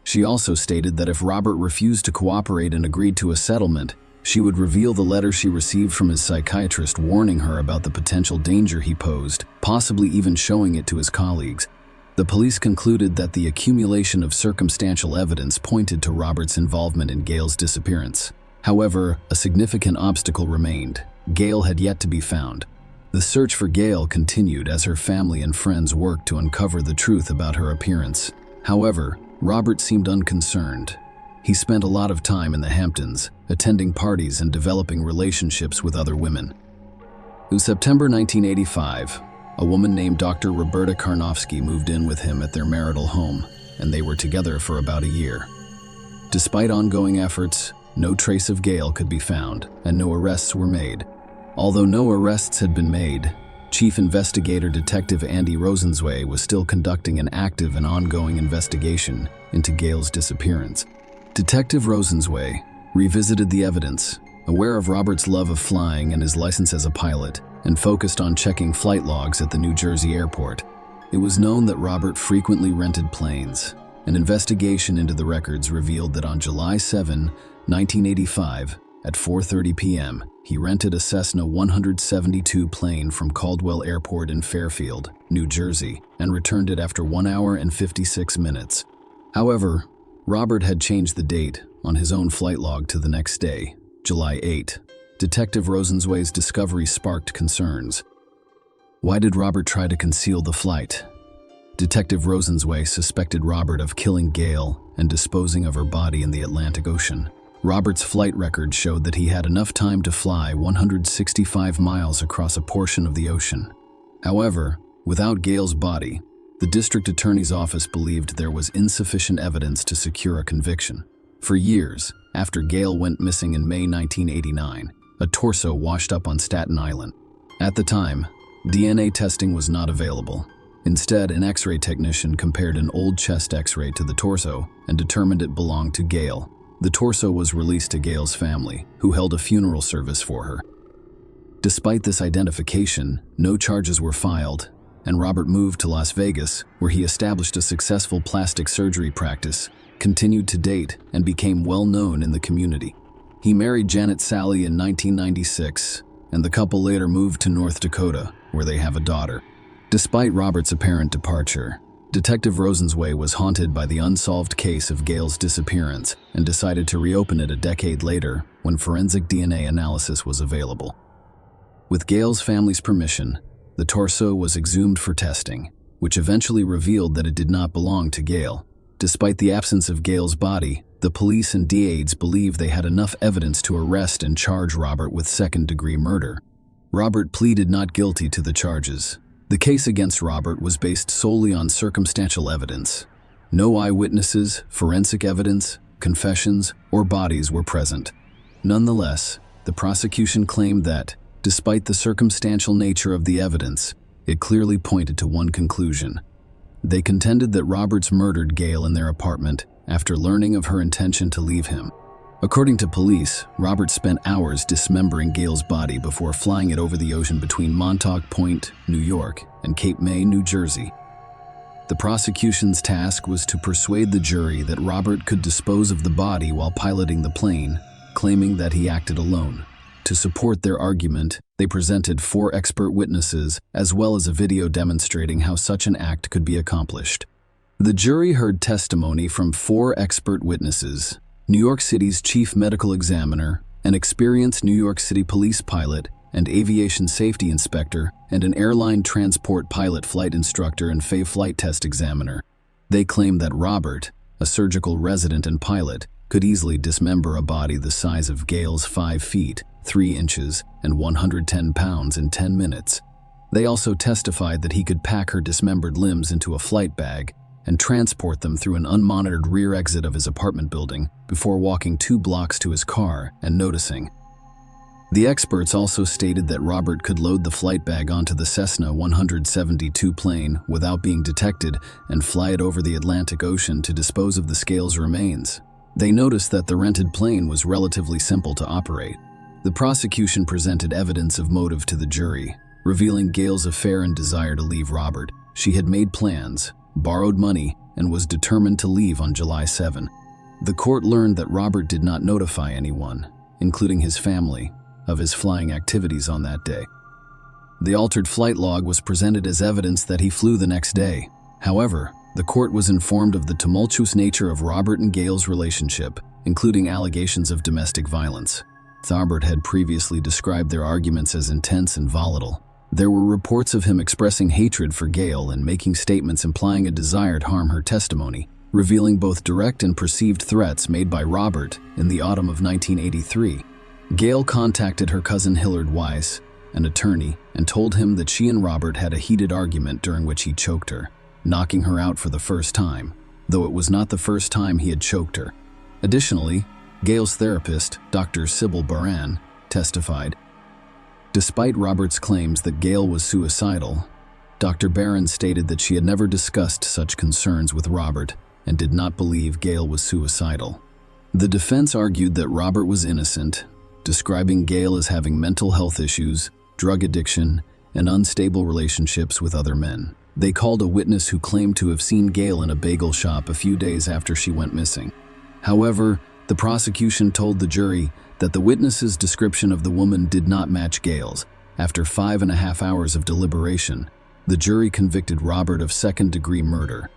She also stated that if Robert refused to cooperate and agreed to a settlement, she would reveal the letter she received from his psychiatrist warning her about the potential danger he posed, possibly even showing it to his colleagues. The police concluded that the accumulation of circumstantial evidence pointed to Robert's involvement in Gail's disappearance. However, a significant obstacle remained. Gail had yet to be found. The search for Gail continued as her family and friends worked to uncover the truth about her appearance. However, Robert seemed unconcerned. He spent a lot of time in the Hamptons, attending parties and developing relationships with other women. In September 1985, a woman named Dr. Roberta Karnofsky moved in with him at their marital home, and they were together for about a year. Despite ongoing efforts, no trace of Gail could be found, and no arrests were made. Although no arrests had been made, Chief Investigator Detective Andy Rosenzweig was still conducting an active and ongoing investigation into Gail's disappearance. Detective Rosenzweig revisited the evidence, aware of Robert's love of flying and his license as a pilot, and focused on checking flight logs at the New Jersey airport. It was known that Robert frequently rented planes. An investigation into the records revealed that on July 7, 1985, at 4:30 p.m., he rented a Cessna 172 plane from Caldwell Airport in Fairfield, New Jersey, and returned it after 1 hour and 56 minutes. However, Robert had changed the date on his own flight log to the next day, July 8. Detective Rosenzweig's discovery sparked concerns. Why did Robert try to conceal the flight? Detective Rosenzweig suspected Robert of killing Gail and disposing of her body in the Atlantic Ocean. Robert's flight record showed that he had enough time to fly 165 miles across a portion of the ocean. However, without Gail's body, the district attorney's office believed there was insufficient evidence to secure a conviction. For years, after Gail went missing in May 1989, a torso washed up on Staten Island. At the time, DNA testing was not available. Instead, an X-ray technician compared an old chest X-ray to the torso and determined it belonged to Gail. The torso was released to Gail's family, who held a funeral service for her. Despite this identification, no charges were filed, and Robert moved to Las Vegas, where he established a successful plastic surgery practice, continued to date, and became well known in the community. He married Janet Sally in 1996, and the couple later moved to North Dakota, where they have a daughter. Despite Robert's apparent departure, Detective Rosenzweig was haunted by the unsolved case of Gail's disappearance and decided to reopen it a decade later when forensic DNA analysis was available. With Gail's family's permission, the torso was exhumed for testing, which eventually revealed that it did not belong to Gail. Despite the absence of Gail's body, the police and DAs believed they had enough evidence to arrest and charge Robert with second-degree murder. Robert pleaded not guilty to the charges. The case against Robert was based solely on circumstantial evidence. No eyewitnesses, forensic evidence, confessions, or bodies were present. Nonetheless, the prosecution claimed that, despite the circumstantial nature of the evidence, it clearly pointed to one conclusion. They contended that Roberts murdered Gail in their apartment after learning of her intention to leave him. According to police, Robert spent hours dismembering Gail's body before flying it over the ocean between Montauk Point, New York, and Cape May, New Jersey. The prosecution's task was to persuade the jury that Robert could dispose of the body while piloting the plane, claiming that he acted alone. To support their argument, they presented 4 expert witnesses as well as a video demonstrating how such an act could be accomplished. The jury heard testimony from 4 expert witnesses: New York City's chief medical examiner, an experienced New York City police pilot and aviation safety inspector, and an airline transport pilot flight instructor and flight test examiner. They claimed that Robert, a surgical resident and pilot, could easily dismember a body the size of Gail's 5 feet, 3 inches, and 110 pounds in 10 minutes. They also testified that he could pack her dismembered limbs into a flight bag and transport them through an unmonitored rear exit of his apartment building before walking 2 blocks to his car and noticing. The experts also stated that Robert could load the flight bag onto the Cessna 172 plane without being detected and fly it over the Atlantic Ocean to dispose of the Scales' remains. They noticed that the rented plane was relatively simple to operate. The prosecution presented evidence of motive to the jury, revealing Gail's affair and desire to leave Robert. She had made plans, borrowed money, and was determined to leave on July 7. The court learned that Robert did not notify anyone, including his family, of his flying activities on that day. The altered flight log was presented as evidence that he flew the next day. However, the court was informed of the tumultuous nature of Robert and Gail's relationship, including allegations of domestic violence. Robert had previously described their arguments as intense and volatile. There were reports of him expressing hatred for Gail and making statements implying a desire to harm her testimony, revealing both direct and perceived threats made by Robert in the autumn of 1983. Gail contacted her cousin Hillard Weiss, an attorney, and told him that she and Robert had a heated argument during which he choked her, knocking her out for the first time, though it was not the first time he had choked her. Additionally, Gail's therapist, Dr. Sybil Baran, testified. Despite Robert's claims that Gail was suicidal, Dr. Baran stated that she had never discussed such concerns with Robert and did not believe Gail was suicidal. The defense argued that Robert was innocent, describing Gail as having mental health issues, drug addiction, and unstable relationships with other men. They called a witness who claimed to have seen Gail in a bagel shop a few days after she went missing. However, the prosecution told the jury that the witness's description of the woman did not match Gail's. After 5.5 hours of deliberation, the jury convicted Robert of second-degree murder.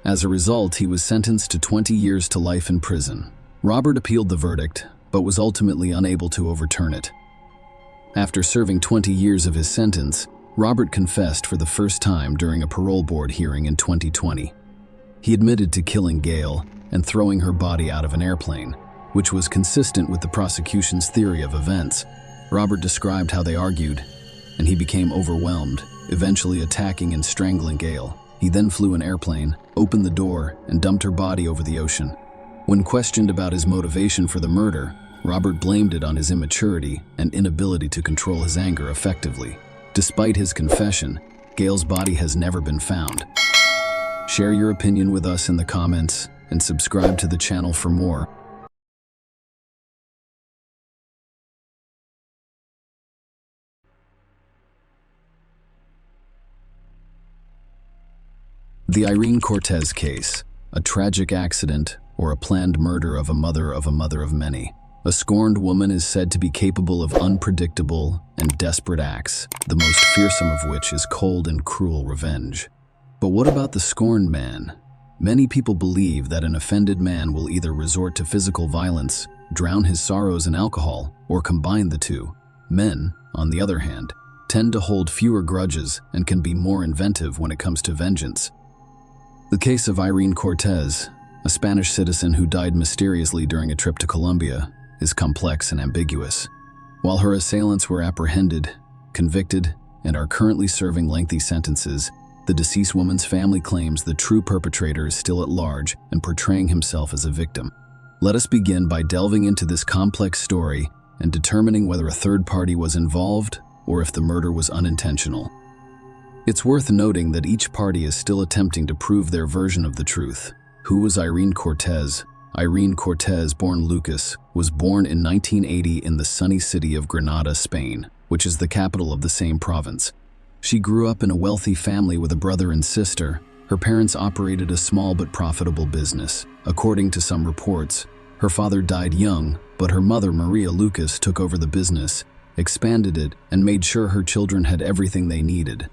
As a result, he was sentenced to 20 years to life in prison. Robert appealed the verdict, but was ultimately unable to overturn it. After serving 20 years of his sentence, Robert confessed for the first time during a parole board hearing in 2020. He admitted to killing Gail and throwing her body out of an airplane, which was consistent with the prosecution's theory of events. Robert described how they argued, and he became overwhelmed, eventually attacking and strangling Gail. He then flew an airplane, opened the door, and dumped her body over the ocean. When questioned about his motivation for the murder, Robert blamed it on his immaturity and inability to control his anger effectively. Despite his confession, Gail's body has never been found. Share your opinion with us in the comments and subscribe to the channel for more. The Irene Cortez case, a tragic accident or a planned murder of a mother of many. A scorned woman is said to be capable of unpredictable and desperate acts, the most fearsome of which is cold and cruel revenge. But what about the scorned man? Many people believe that an offended man will either resort to physical violence, drown his sorrows in alcohol, or combine the two. Men, on the other hand, tend to hold fewer grudges and can be more inventive when it comes to vengeance. The case of Irene Cortez, a Spanish citizen who died mysteriously during a trip to Colombia, is complex and ambiguous. While her assailants were apprehended, convicted, and are currently serving lengthy sentences, the deceased woman's family claims the true perpetrator is still at large and portraying himself as a victim. Let us begin by delving into this complex story and determining whether a third party was involved or if the murder was unintentional. It's worth noting that each party is still attempting to prove their version of the truth. Who was Irene Cortez? Irene Cortez, born Lucas, was born in 1980 in the sunny city of Granada, Spain, which is the capital of the same province. She grew up in a wealthy family with a brother and sister. Her parents operated a small but profitable business. According to some reports, her father died young, but her mother, Maria Lucas, took over the business, expanded it, and made sure her children had everything they needed.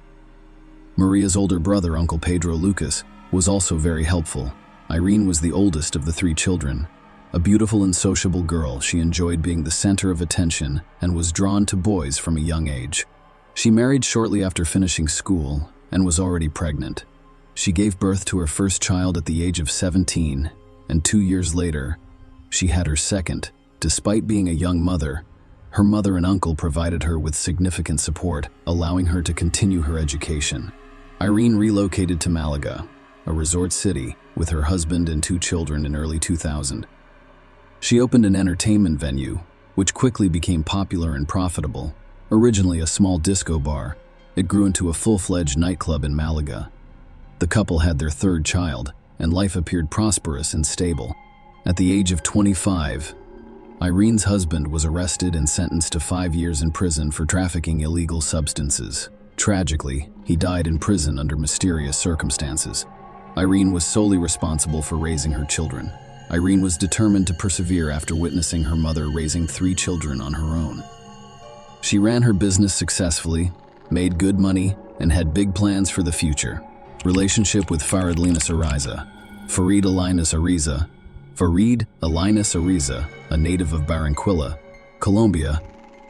Maria's older brother, Uncle Pedro Lucas, was also very helpful. Irene was the oldest of the three children. A beautiful and sociable girl, she enjoyed being the center of attention and was drawn to boys from a young age. She married shortly after finishing school and was already pregnant. She gave birth to her first child at the age of 17, and 2 years later, she had her second. Despite being a young mother, her mother and uncle provided her with significant support, allowing her to continue her education. Irene relocated to Malaga, a resort city, with her husband and 2 children in early 2000. She opened an entertainment venue, which quickly became popular and profitable. Originally a small disco bar, it grew into a full-fledged nightclub in Malaga. The couple had their third child, and life appeared prosperous and stable. At the age of 25, Irene's husband was arrested and sentenced to 5 years in prison for trafficking illegal substances. Tragically, he died in prison under mysterious circumstances. Irene was solely responsible for raising her children. Irene was determined to persevere after witnessing her mother raising 3 children on her own. She ran her business successfully, made good money, and had big plans for the future. Relationship with Farid Linus Ariza. Farid Linus Ariza, a native of Barranquilla, Colombia,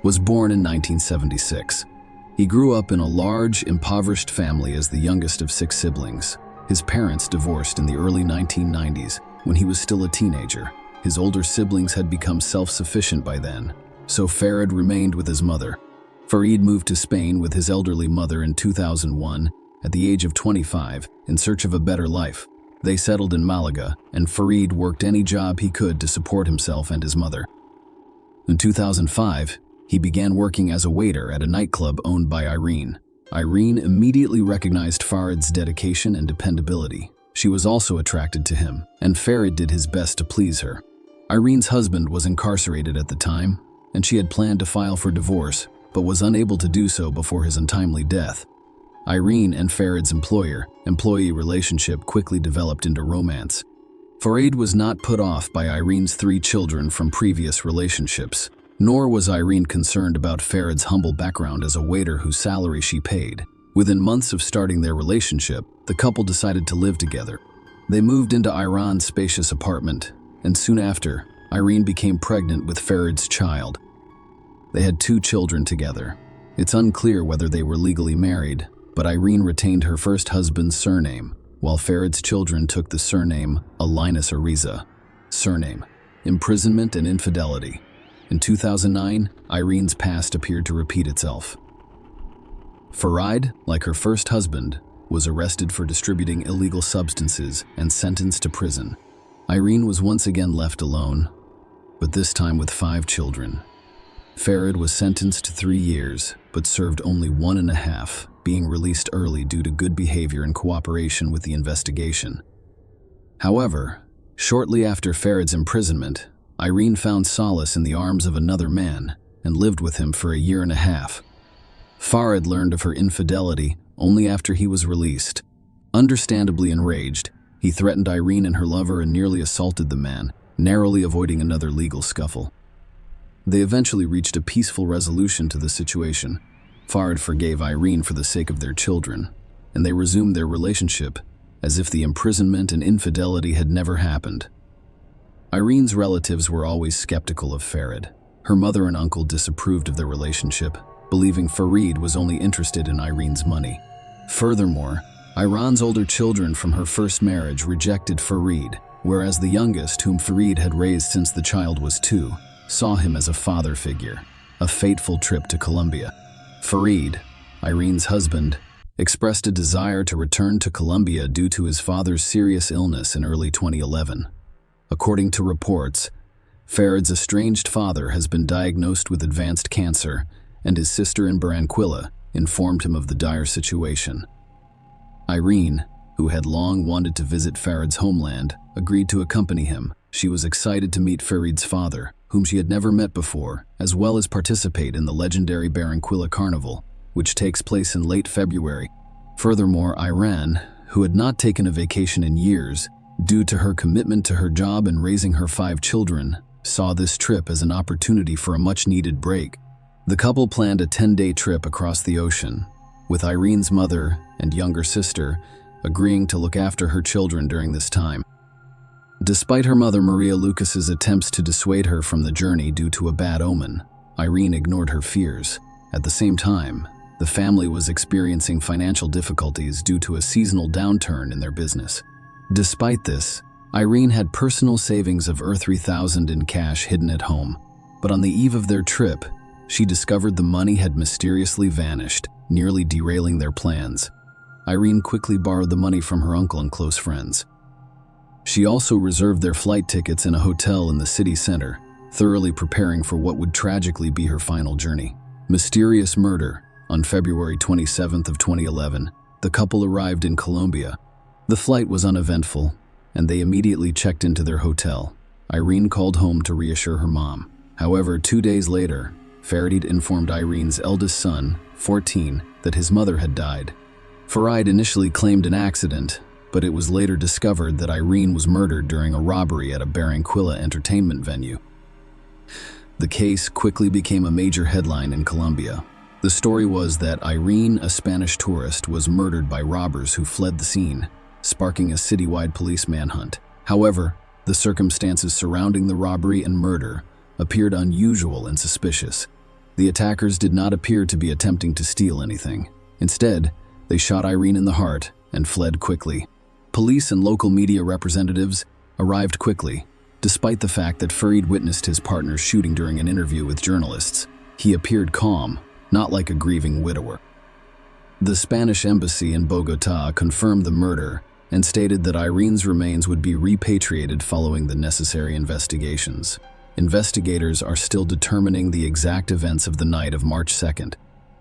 was born in 1976. He grew up in a large, impoverished family as the youngest of 6 siblings. His parents divorced in the early 1990s when he was still a teenager. His older siblings had become self-sufficient by then, so Farid remained with his mother. Farid moved to Spain with his elderly mother in 2001 at the age of 25 in search of a better life. They settled in Malaga, and Farid worked any job he could to support himself and his mother. In 2005, he began working as a waiter at a nightclub owned by Irene. Irene immediately recognized Farid's dedication and dependability. She was also attracted to him, and Farid did his best to please her. Irene's husband was incarcerated at the time, and she had planned to file for divorce, but was unable to do so before his untimely death. Irene and Farid's employee relationship quickly developed into romance. Farid was not put off by Irene's 3 children from previous relationships, nor was Irene concerned about Farid's humble background as a waiter whose salary she paid. Within months of starting their relationship, the couple decided to live together. They moved into Irene's spacious apartment, and soon after, Irene became pregnant with Farid's child. They had 2 children together. It's unclear whether they were legally married, but Irene retained her first husband's surname, while Farid's children took the surname Linus Ariza. Surname: imprisonment and infidelity. In 2009, Irene's past appeared to repeat itself. Farid, like her first husband, was arrested for distributing illegal substances and sentenced to prison. Irene was once again left alone, but this time with 5 children. Farid was sentenced to 3 years, but served only 1.5, being released early due to good behavior and cooperation with the investigation. However, shortly after Farid's imprisonment, Irene found solace in the arms of another man and lived with him for 1.5 years. Farid learned of her infidelity only after he was released. Understandably enraged, he threatened Irene and her lover and nearly assaulted the man, narrowly avoiding another legal scuffle. They eventually reached a peaceful resolution to the situation. Farid forgave Irene for the sake of their children, and they resumed their relationship as if the imprisonment and infidelity had never happened. Irene's relatives were always skeptical of Farid. Her mother and uncle disapproved of their relationship, believing Farid was only interested in Irene's money. Furthermore, Iran's older children from her first marriage rejected Farid, whereas the youngest, whom Farid had raised since the child was 2, saw him as a father figure. A fateful trip to Colombia. Farid, Irene's husband, expressed a desire to return to Colombia due to his father's serious illness in early 2011. According to reports, Farid's estranged father has been diagnosed with advanced cancer, and his sister in Barranquilla informed him of the dire situation. Irene, who had long wanted to visit Farid's homeland, agreed to accompany him. She was excited to meet Farid's father, whom she had never met before, as well as participate in the legendary Barranquilla Carnival, which takes place in late February. Furthermore, Irene, who had not taken a vacation in years, due to her commitment to her job and raising her 5 children, saw this trip as an opportunity for a much-needed break. The couple planned a 10-day trip across the ocean, with Irene's mother and younger sister agreeing to look after her children during this time. Despite her mother Maria Lucas's attempts to dissuade her from the journey due to a bad omen, Irene ignored her fears. At the same time, the family was experiencing financial difficulties due to a seasonal downturn in their business. Despite this, Irene had personal savings of $3,000 in cash hidden at home, but on the eve of their trip, she discovered the money had mysteriously vanished, nearly derailing their plans. Irene quickly borrowed the money from her uncle and close friends. She also reserved their flight tickets in a hotel in the city center, thoroughly preparing for what would tragically be her final journey. Mysterious murder. On February 27th of 2011, the couple arrived in Colombia. The flight was uneventful, and they immediately checked into their hotel. Irene called home to reassure her mom. However, 2 days later, Farid informed Irene's eldest son, 14, that his mother had died. Farid initially claimed an accident, but it was later discovered that Irene was murdered during a robbery at a Barranquilla entertainment venue. The case quickly became a major headline in Colombia. The story was that Irene, a Spanish tourist, was murdered by robbers who fled the scene, sparking a citywide police manhunt. However, the circumstances surrounding the robbery and murder appeared unusual and suspicious. The attackers did not appear to be attempting to steal anything. Instead, they shot Irene in the heart and fled quickly. Police and local media representatives arrived quickly, despite the fact that Farid witnessed his partner's shooting during an interview with journalists. He appeared calm, not like a grieving widower. The Spanish embassy in Bogotá confirmed the murder and stated that Irene's remains would be repatriated following the necessary investigations. Investigators are still determining the exact events of the night of March 2nd.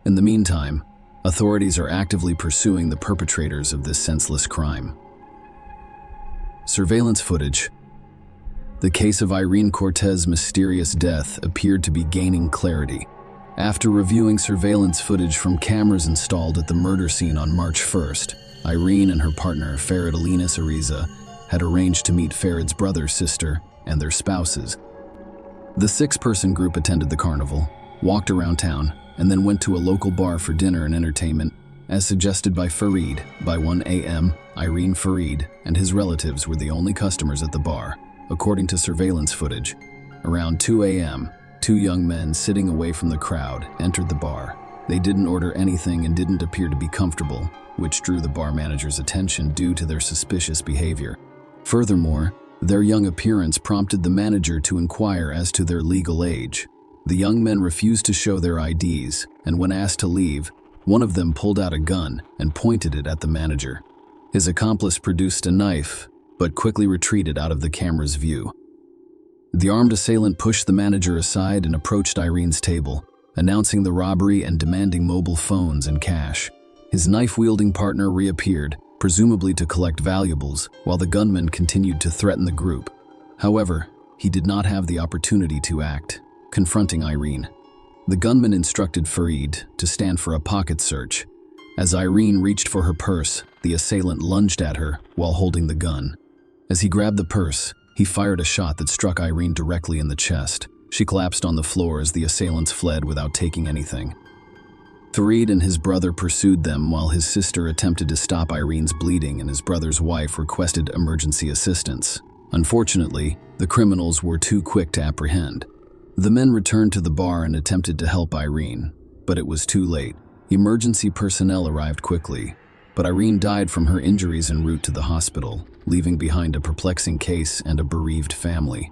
In the meantime, authorities are actively pursuing the perpetrators of this senseless crime. Surveillance footage. The case of Irene Cortez's mysterious death appeared to be gaining clarity. After reviewing surveillance footage from cameras installed at the murder scene on March 1st, Irene and her partner, Farid Alinas Ariza, had arranged to meet Farid's brother, sister, and their spouses. The 6-person group attended the carnival, walked around town, and then went to a local bar for dinner and entertainment, as suggested by Farid. By 1 a.m., Irene, Farid, and his relatives were the only customers at the bar, according to surveillance footage. Around 2 a.m., 2 young men sitting away from the crowd entered the bar. They didn't order anything and didn't appear to be comfortable, which drew the bar manager's attention due to their suspicious behavior. Furthermore, their young appearance prompted the manager to inquire as to their legal age. The young men refused to show their IDs, and when asked to leave, one of them pulled out a gun and pointed it at the manager. His accomplice produced a knife, but quickly retreated out of the camera's view. The armed assailant pushed the manager aside and approached Irene's table, announcing the robbery and demanding mobile phones and cash. His knife-wielding partner reappeared, presumably to collect valuables, while the gunman continued to threaten the group. However, he did not have the opportunity to act, confronting Irene. The gunman instructed Farid to stand for a pocket search. As Irene reached for her purse, the assailant lunged at her while holding the gun. As he grabbed the purse, he fired a shot that struck Irene directly in the chest. She collapsed on the floor as the assailants fled without taking anything. Farid and his brother pursued them while his sister attempted to stop Irene's bleeding and his brother's wife requested emergency assistance. Unfortunately, the criminals were too quick to apprehend. The men returned to the bar and attempted to help Irene, but it was too late. Emergency personnel arrived quickly, but Irene died from her injuries en route to the hospital, leaving behind a perplexing case and a bereaved family.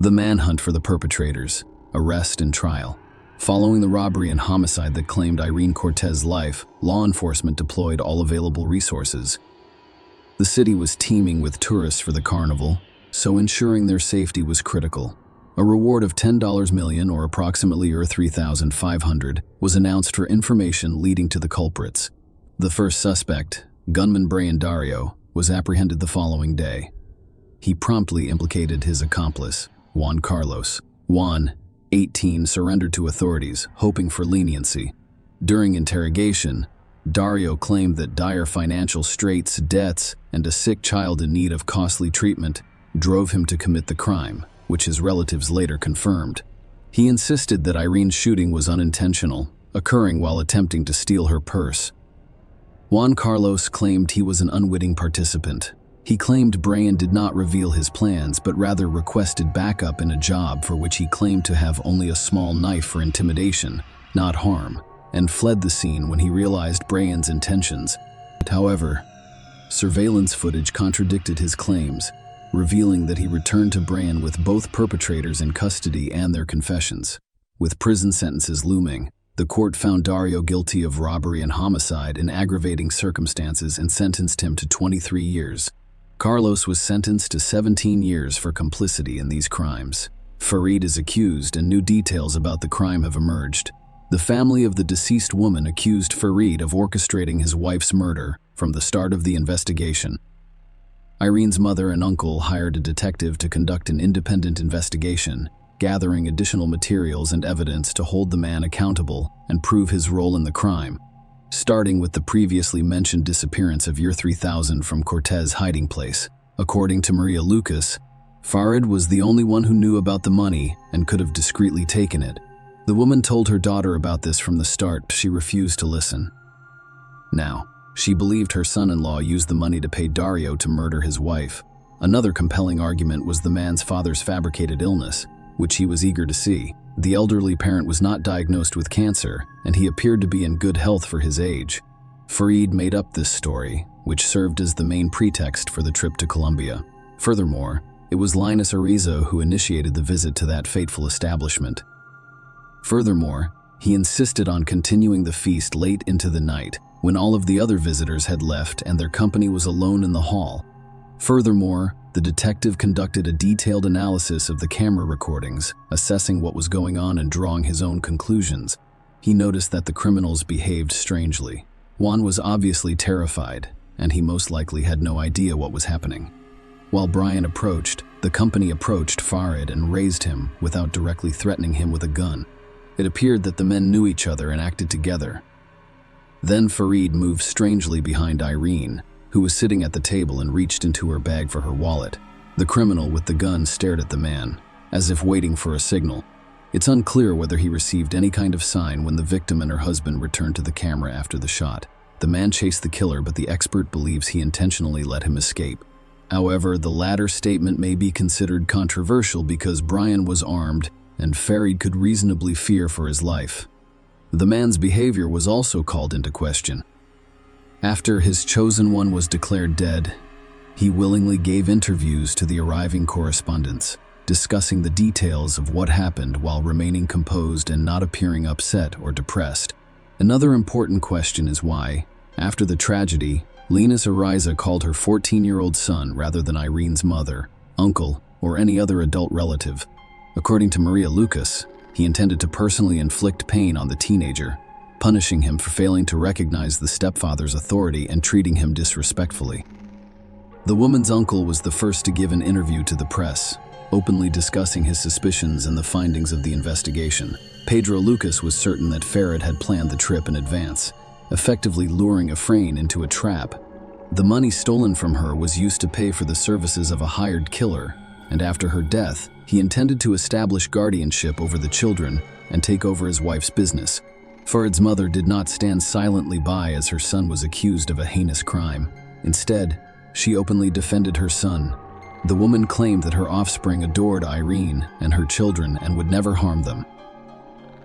The manhunt for the perpetrators, arrest and trial. Following the robbery and homicide that claimed Irene Cortez's life, law enforcement deployed all available resources. The city was teeming with tourists for the carnival, so ensuring their safety was critical. A reward of $10 million, or approximately $3,500, was announced for information leading to the culprits. The first suspect, gunman Brian Dario, was apprehended the following day. He promptly implicated his accomplice, Juan Carlos. Juan, 18, surrendered to authorities, hoping for leniency. During interrogation, Dario claimed that dire financial straits, debts, and a sick child in need of costly treatment drove him to commit the crime, which his relatives later confirmed. He insisted that Irene's shooting was unintentional, occurring while attempting to steal her purse. Juan Carlos claimed he was an unwitting participant. He claimed Brian did not reveal his plans, but rather requested backup in a job for which he claimed to have only a small knife for intimidation, not harm, and fled the scene when he realized Brian's intentions. However, surveillance footage contradicted his claims, revealing that he returned to Brian with both perpetrators in custody and their confessions. With prison sentences looming, the court found Dario guilty of robbery and homicide in aggravating circumstances and sentenced him to 23 years. Carlos was sentenced to 17 years for complicity in these crimes. Farid is accused, and new details about the crime have emerged. The family of the deceased woman accused Farid of orchestrating his wife's murder from the start of the investigation. Irene's mother and uncle hired a detective to conduct an independent investigation, gathering additional materials and evidence to hold the man accountable and prove his role in the crime. Starting with the previously mentioned disappearance of Year 3000 from Cortez's hiding place. According to Maria Lucas, Farid was the only one who knew about the money and could have discreetly taken it. The woman told her daughter about this from the start, but she refused to listen. Now, she believed her son-in-law used the money to pay Dario to murder his wife. Another compelling argument was the man's father's fabricated illness, which he was eager to see. The elderly parent was not diagnosed with cancer, and he appeared to be in good health for his age. Farid made up this story, which served as the main pretext for the trip to Colombia. Furthermore, it was Linus Arizo who initiated the visit to that fateful establishment. Furthermore, he insisted on continuing the feast late into the night, when all of the other visitors had left and their company was alone in the hall. Furthermore, the detective conducted a detailed analysis of the camera recordings, assessing what was going on and drawing his own conclusions. He noticed that the criminals behaved strangely. Juan was obviously terrified, and he most likely had no idea what was happening. While Brian approached, the company approached Farid and raised him without directly threatening him with a gun. It appeared that the men knew each other and acted together. Then Farid moved strangely behind Irene, who was sitting at the table, and reached into her bag for her wallet. The criminal with the gun stared at the man, as if waiting for a signal. It's unclear whether he received any kind of sign when the victim and her husband returned to the camera after the shot. The man chased the killer, but the expert believes he intentionally let him escape. However, the latter statement may be considered controversial because Brian was armed and Farid could reasonably fear for his life. The man's behavior was also called into question. After his chosen one was declared dead, he willingly gave interviews to the arriving correspondents, discussing the details of what happened while remaining composed and not appearing upset or depressed. Another important question is why, after the tragedy, Linus Ariza called her 14-year-old son rather than Irene's mother, uncle, or any other adult relative. According to Maria Lucas, he intended to personally inflict pain on the teenager, punishing him for failing to recognize the stepfather's authority and treating him disrespectfully. The woman's uncle was the first to give an interview to the press, openly discussing his suspicions and the findings of the investigation. Pedro Lucas was certain that Farid had planned the trip in advance. effectively luring Efrain into a trap. The money stolen from her was used to pay for the services of a hired killer, and after her death, he intended to establish guardianship over the children and take over his wife's business. Farid's mother did not stand silently by as her son was accused of a heinous crime. Instead, she openly defended her son. The woman claimed that her offspring adored Irene and her children and would never harm them.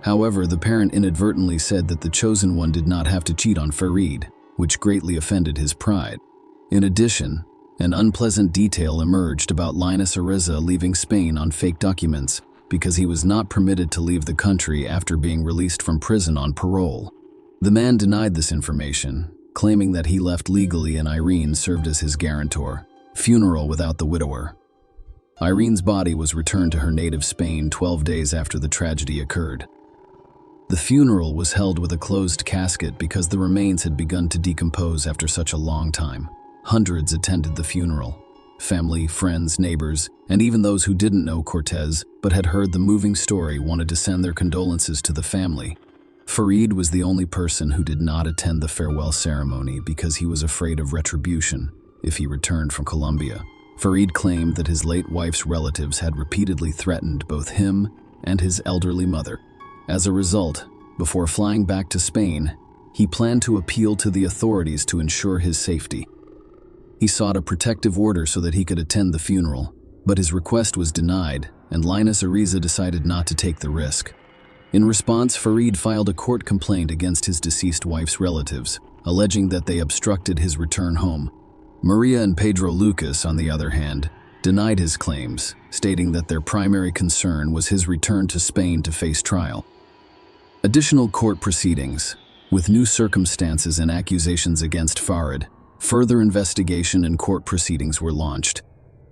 However, the parent inadvertently said that the chosen one did not have to cheat on Farid, which greatly offended his pride. In addition, an unpleasant detail emerged about Linus Ariza leaving Spain on fake documents because he was not permitted to leave the country after being released from prison on parole. The man denied this information, claiming that he left legally and Irene served as his guarantor. Funeral without the widower. Irene's body was returned to her native Spain 12 days after the tragedy occurred. The funeral was held with a closed casket because the remains had begun to decompose after such a long time. Hundreds attended the funeral. Family, friends, neighbors, and even those who didn't know Cortez but had heard the moving story wanted to send their condolences to the family. Farid was the only person who did not attend the farewell ceremony because he was afraid of retribution if he returned from Colombia. Farid claimed that his late wife's relatives had repeatedly threatened both him and his elderly mother. As a result, before flying back to Spain, he planned to appeal to the authorities to ensure his safety. He sought a protective order so that he could attend the funeral, but his request was denied, and Linus Ariza decided not to take the risk. In response, Farid filed a court complaint against his deceased wife's relatives, alleging that they obstructed his return home. Maria and Pedro Lucas, on the other hand, denied his claims, stating that their primary concern was his return to Spain to face trial. Additional court proceedings, with new circumstances and accusations against Farid, further investigation and court proceedings were launched.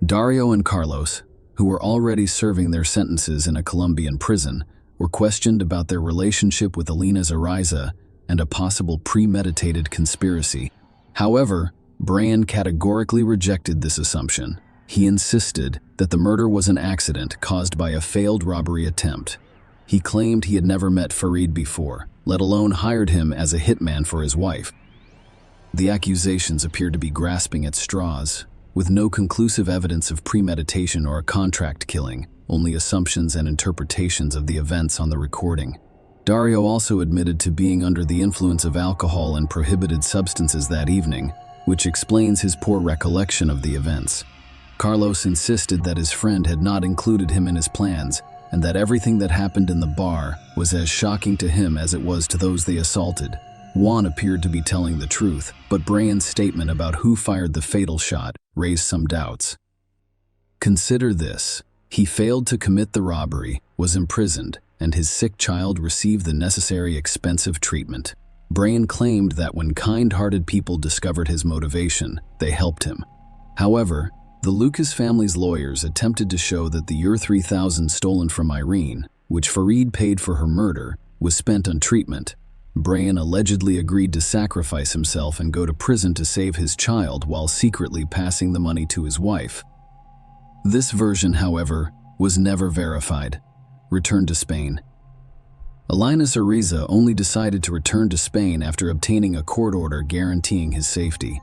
Dario and Carlos, who were already serving their sentences in a Colombian prison, were questioned about their relationship with Linus Ariza and a possible premeditated conspiracy. However, Brian categorically rejected this assumption. He insisted that the murder was an accident caused by a failed robbery attempt. He claimed he had never met Farid before, let alone hired him as a hitman for his wife. The accusations appeared to be grasping at straws, with no conclusive evidence of premeditation or a contract killing, only assumptions and interpretations of the events on the recording. Dario also admitted to being under the influence of alcohol and prohibited substances that evening, which explains his poor recollection of the events. Carlos insisted that his friend had not included him in his plans, and that everything that happened in the bar was as shocking to him as it was to those they assaulted. Juan appeared to be telling the truth, but Brian's statement about who fired the fatal shot raised some doubts. Consider this: he failed to commit the robbery, was imprisoned, and his sick child received the necessary expensive treatment. Brian claimed that when kind-hearted people discovered his motivation, they helped him. However, the Lucas family's lawyers attempted to show that the Euro 3000 stolen from Irene, which Farid paid for her murder, was spent on treatment. Brian allegedly agreed to sacrifice himself and go to prison to save his child while secretly passing the money to his wife. This version, however, was never verified. Returned to Spain. Linus Ariza only decided to return to Spain after obtaining a court order guaranteeing his safety.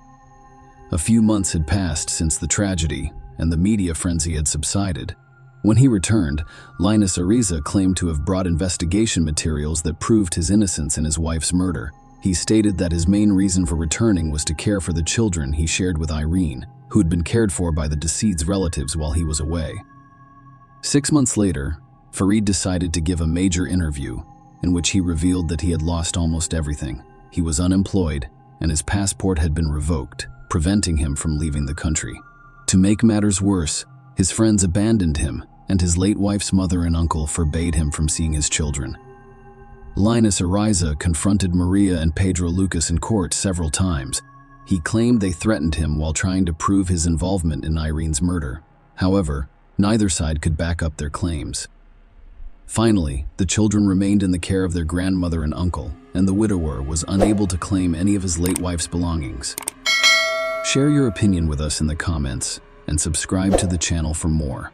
A few months had passed since the tragedy, and the media frenzy had subsided. When he returned, Linus Ariza claimed to have brought investigation materials that proved his innocence in his wife's murder. He stated that his main reason for returning was to care for the children he shared with Irene, who had been cared for by the deceased's relatives while he was away. 6 months later, Farid decided to give a major interview, in which he revealed that he had lost almost everything. He was unemployed, and his passport had been revoked, preventing him from leaving the country. To make matters worse, his friends abandoned him, and his late wife's mother and uncle forbade him from seeing his children. Linus Ariza confronted Maria and Pedro Lucas in court several times. He claimed they threatened him while trying to prove his involvement in Irene's murder. However, neither side could back up their claims. Finally, the children remained in the care of their grandmother and uncle, and the widower was unable to claim any of his late wife's belongings. Share your opinion with us in the comments, and subscribe to the channel for more.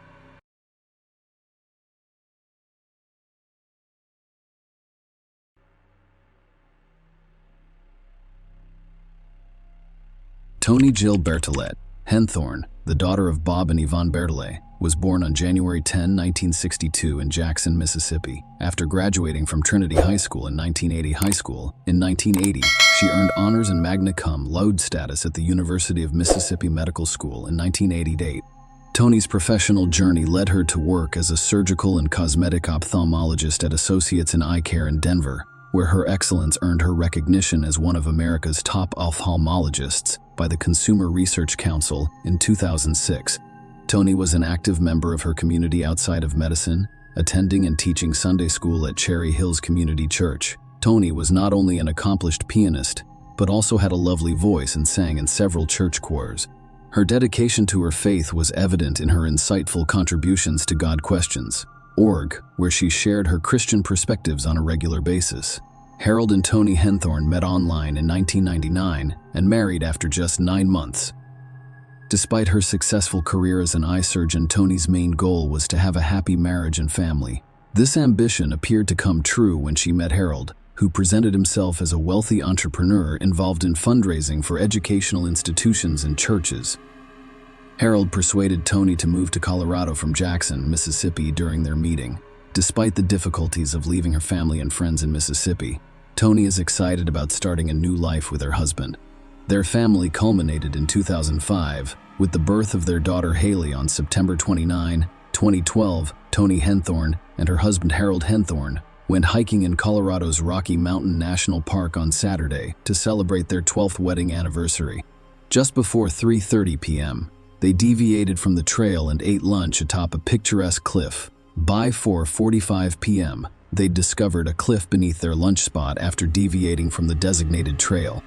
Toni Jill Bertolet Henthorne, the daughter of Bob and Yvonne Bertolet, was born on January 10, 1962 in Jackson, Mississippi. After graduating from Trinity High School in 1980, she earned honors and magna cum laude status at the University of Mississippi Medical School in 1988. Toni's professional journey led her to work as a surgical and cosmetic ophthalmologist at Associates in Eye Care in Denver, where her excellence earned her recognition as one of America's top ophthalmologists by the Consumer Research Council in 2006. Toni was an active member of her community outside of medicine, attending and teaching Sunday school at Cherry Hills Community Church. Toni was not only an accomplished pianist, but also had a lovely voice and sang in several church choirs. Her dedication to her faith was evident in her insightful contributions to God.org, where she shared her Christian perspectives on a regular basis. Harold and Toni Henthorne met online in 1999 and married after just 9 months. Despite her successful career as an eye surgeon, Toni's main goal was to have a happy marriage and family. This ambition appeared to come true when she met Harold, who presented himself as a wealthy entrepreneur involved in fundraising for educational institutions and churches. Harold persuaded Toni to move to Colorado from Jackson, Mississippi during their meeting. Despite the difficulties of leaving her family and friends in Mississippi, Toni is excited about starting a new life with her husband. Their family culminated in 2005 with the birth of their daughter Haley on September 29, 2012. Toni Henthorne and her husband Harold Henthorne went hiking in Colorado's Rocky Mountain National Park on Saturday to celebrate their 12th wedding anniversary. Just before 3:30 p.m., they deviated from the trail and ate lunch atop a picturesque cliff. By 4:45 p.m., they discovered a cliff beneath their lunch spot after deviating from the designated trail.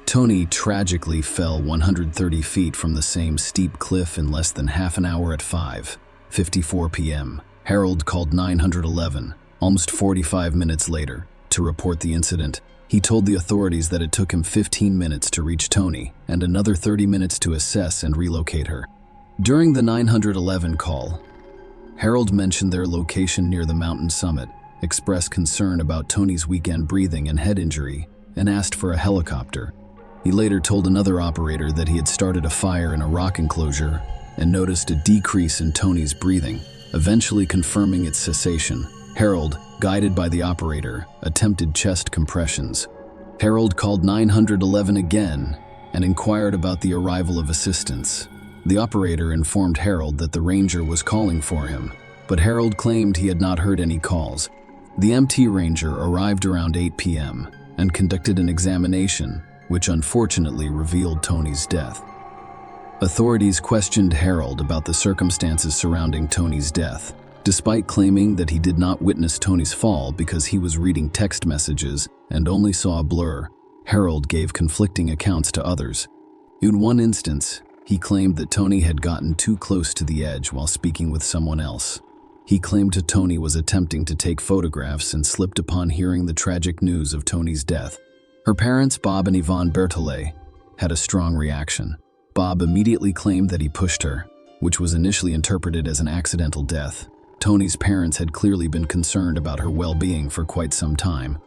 Toni tragically fell 130 feet from the same steep cliff in less than half an hour at 5:54 p.m. Harold called 911, almost 45 minutes later, to report the incident. He told the authorities that it took him 15 minutes to reach Toni and another 30 minutes to assess and relocate her. During the 911 call, Harold mentioned their location near the mountain summit, expressed concern about Toni's weekend breathing and head injury, and asked for a helicopter. He later told another operator that he had started a fire in a rock enclosure and noticed a decrease in Toni's breathing, eventually confirming its cessation. Harold, guided by the operator, attempted chest compressions. Harold called 911 again and inquired about the arrival of assistance. The operator informed Harold that the ranger was calling for him, but Harold claimed he had not heard any calls. The MT Ranger arrived around 8 p.m. and conducted an examination, which unfortunately revealed Toni's death. Authorities questioned Harold about the circumstances surrounding Toni's death. Despite claiming that he did not witness Toni's fall because he was reading text messages and only saw a blur, Harold gave conflicting accounts to others. In one instance, he claimed that Toni had gotten too close to the edge while speaking with someone else. He claimed that Toni was attempting to take photographs and slipped upon hearing the tragic news of Toni's death. Her parents, Bob and Yvonne Bertolet, had a strong reaction. Bob immediately claimed that he pushed her, which was initially interpreted as an accidental death. Toni's parents had clearly been concerned about her well-being for quite some time.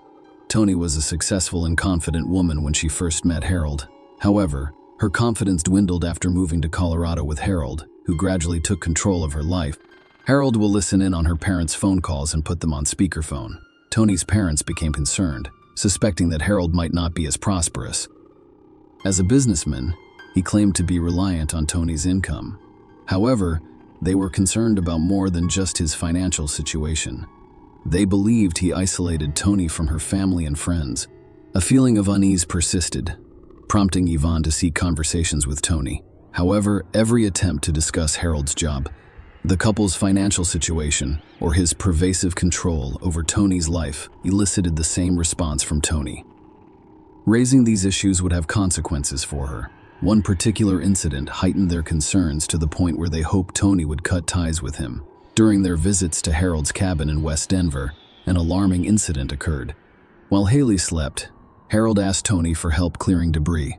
Toni was a successful and confident woman when she first met Harold. However, her confidence dwindled after moving to Colorado with Harold, who gradually took control of her life. Harold will listen in on her parents' phone calls and put them on speakerphone. Toni's parents became concerned, suspecting that Harold might not be as prosperous. As a businessman, he claimed to be reliant on Toni's income. However, they were concerned about more than just his financial situation. They believed he isolated Toni from her family and friends. A feeling of unease persisted, prompting Yvonne to seek conversations with Toni. However, every attempt to discuss Harold's job, the couple's financial situation, or his pervasive control over Toni's life elicited the same response from Toni. Raising these issues would have consequences for her. One particular incident heightened their concerns to the point where they hoped Toni would cut ties with him. During their visits to Harold's cabin in West Denver, an alarming incident occurred. While Haley slept, Harold asked Toni for help clearing debris.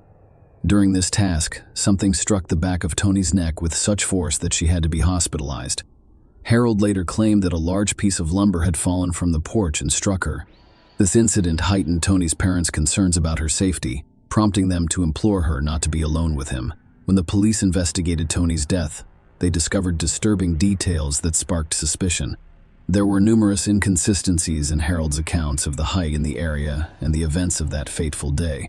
During this task, something struck the back of Toni's neck with such force that she had to be hospitalized. Harold later claimed that a large piece of lumber had fallen from the porch and struck her. This incident heightened Toni's parents' concerns about her safety, prompting them to implore her not to be alone with him. When the police investigated Tony's death, they discovered disturbing details that sparked suspicion. There were numerous inconsistencies in Harold's accounts of the hike in the area and the events of that fateful day.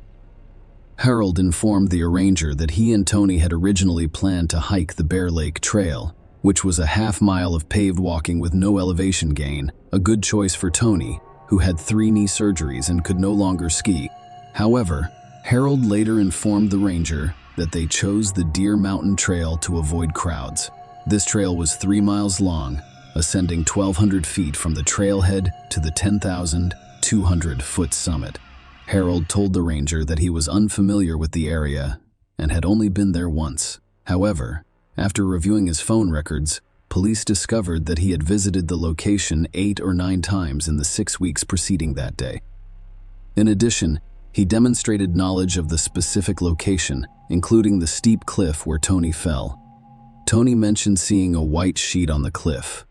Harold informed the arranger that he and Tony had originally planned to hike the Bear Lake Trail, which was a half-mile of paved walking with no elevation gain, a good choice for Tony, who had 3 knee surgeries and could no longer ski. However, Harold later informed the ranger that they chose the Deer Mountain Trail to avoid crowds. This trail was 3 miles long, ascending 1,200 feet from the trailhead to the 10,200-foot summit. Harold told the ranger that he was unfamiliar with the area and had only been there once. However, after reviewing his phone records, police discovered that he had visited the location 8 or 9 times in the 6 weeks preceding that day. In addition, he demonstrated knowledge of the specific location, including the steep cliff where Tony fell. Tony mentioned seeing a white sheet on the cliff,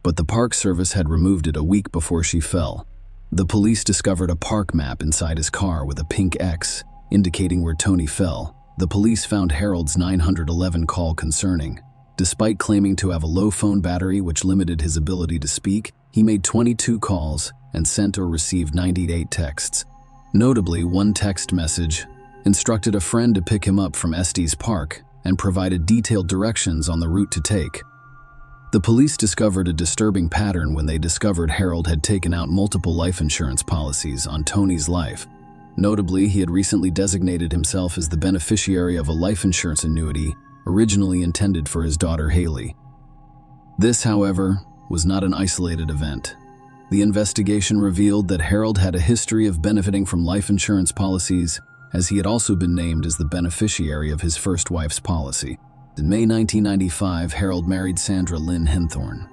but the Park Service had removed it a week before she fell. The police discovered a park map inside his car with a pink X, indicating where Tony fell. The police found Harold's 911 call concerning. Despite claiming to have a low phone battery which limited his ability to speak, he made 22 calls and sent or received 98 texts. Notably, one text message instructed a friend to pick him up from Estes Park and provided detailed directions on the route to take. The police discovered a disturbing pattern when they discovered Harold had taken out multiple life insurance policies on Tony's life. Notably, he had recently designated himself as the beneficiary of a life insurance annuity originally intended for his daughter Haley. This, however, was not an isolated event. The investigation revealed that Harold had a history of benefiting from life insurance policies, as he had also been named as the beneficiary of his first wife's policy. In May 1995, Harold married Sandra Lynn Henthorne.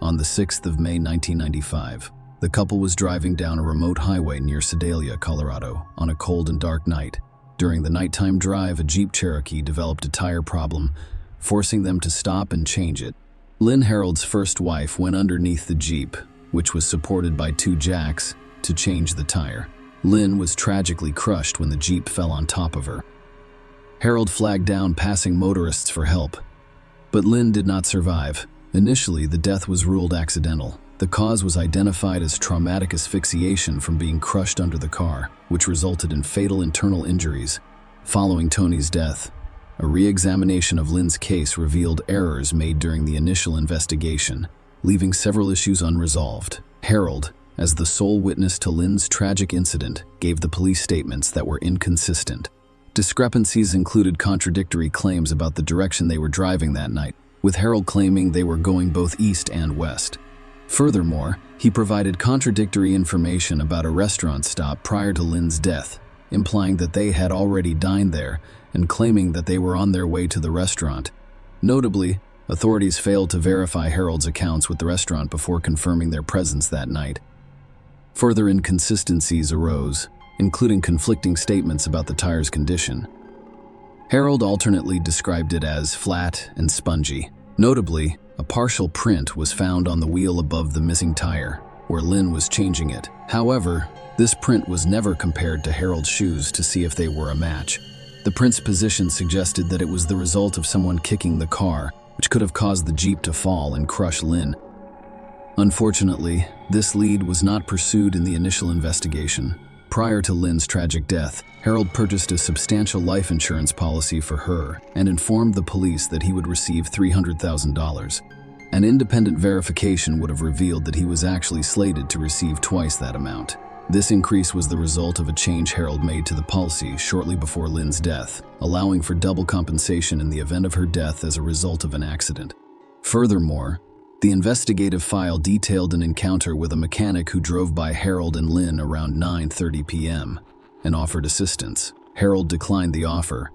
On the 6th of May 1995, the couple was driving down a remote highway near Sedalia, Colorado, on a cold and dark night. During the nighttime drive, a Jeep Cherokee developed a tire problem, forcing them to stop and change it. Lynn, Harold's first wife, went underneath the Jeep, which was supported by 2 jacks, to change the tire. Lynn was tragically crushed when the Jeep fell on top of her. Harold flagged down passing motorists for help, but Lynn did not survive. Initially, the death was ruled accidental. The cause was identified as traumatic asphyxiation from being crushed under the car, which resulted in fatal internal injuries. Following Tony's death, a re-examination of Lynn's case revealed errors made during the initial investigation, leaving several issues unresolved. Harold, as the sole witness to Lynn's tragic incident, gave the police statements that were inconsistent. Discrepancies included contradictory claims about the direction they were driving that night, with Harold claiming they were going both east and west. Furthermore, he provided contradictory information about a restaurant stop prior to Lynn's death, implying that they had already dined there and claiming that they were on their way to the restaurant. Notably, authorities failed to verify Harold's accounts with the restaurant before confirming their presence that night. Further inconsistencies arose, including conflicting statements about the tire's condition. Harold alternately described it as flat and spongy. Notably, a partial print was found on the wheel above the missing tire, where Lynn was changing it. However, this print was never compared to Harold's shoes to see if they were a match. The print's position suggested that it was the result of someone kicking the car, which could have caused the Jeep to fall and crush Lynn. Unfortunately, this lead was not pursued in the initial investigation. Prior to Lynn's tragic death, Harold purchased a substantial life insurance policy for her and informed the police that he would receive $300,000. An independent verification would have revealed that he was actually slated to receive twice that amount. This increase was the result of a change Harold made to the policy shortly before Lynn's death, allowing for double compensation in the event of her death as a result of an accident. Furthermore, the investigative file detailed an encounter with a mechanic who drove by Harold and Lynn around 9:30 p.m. and offered assistance. Harold declined the offer.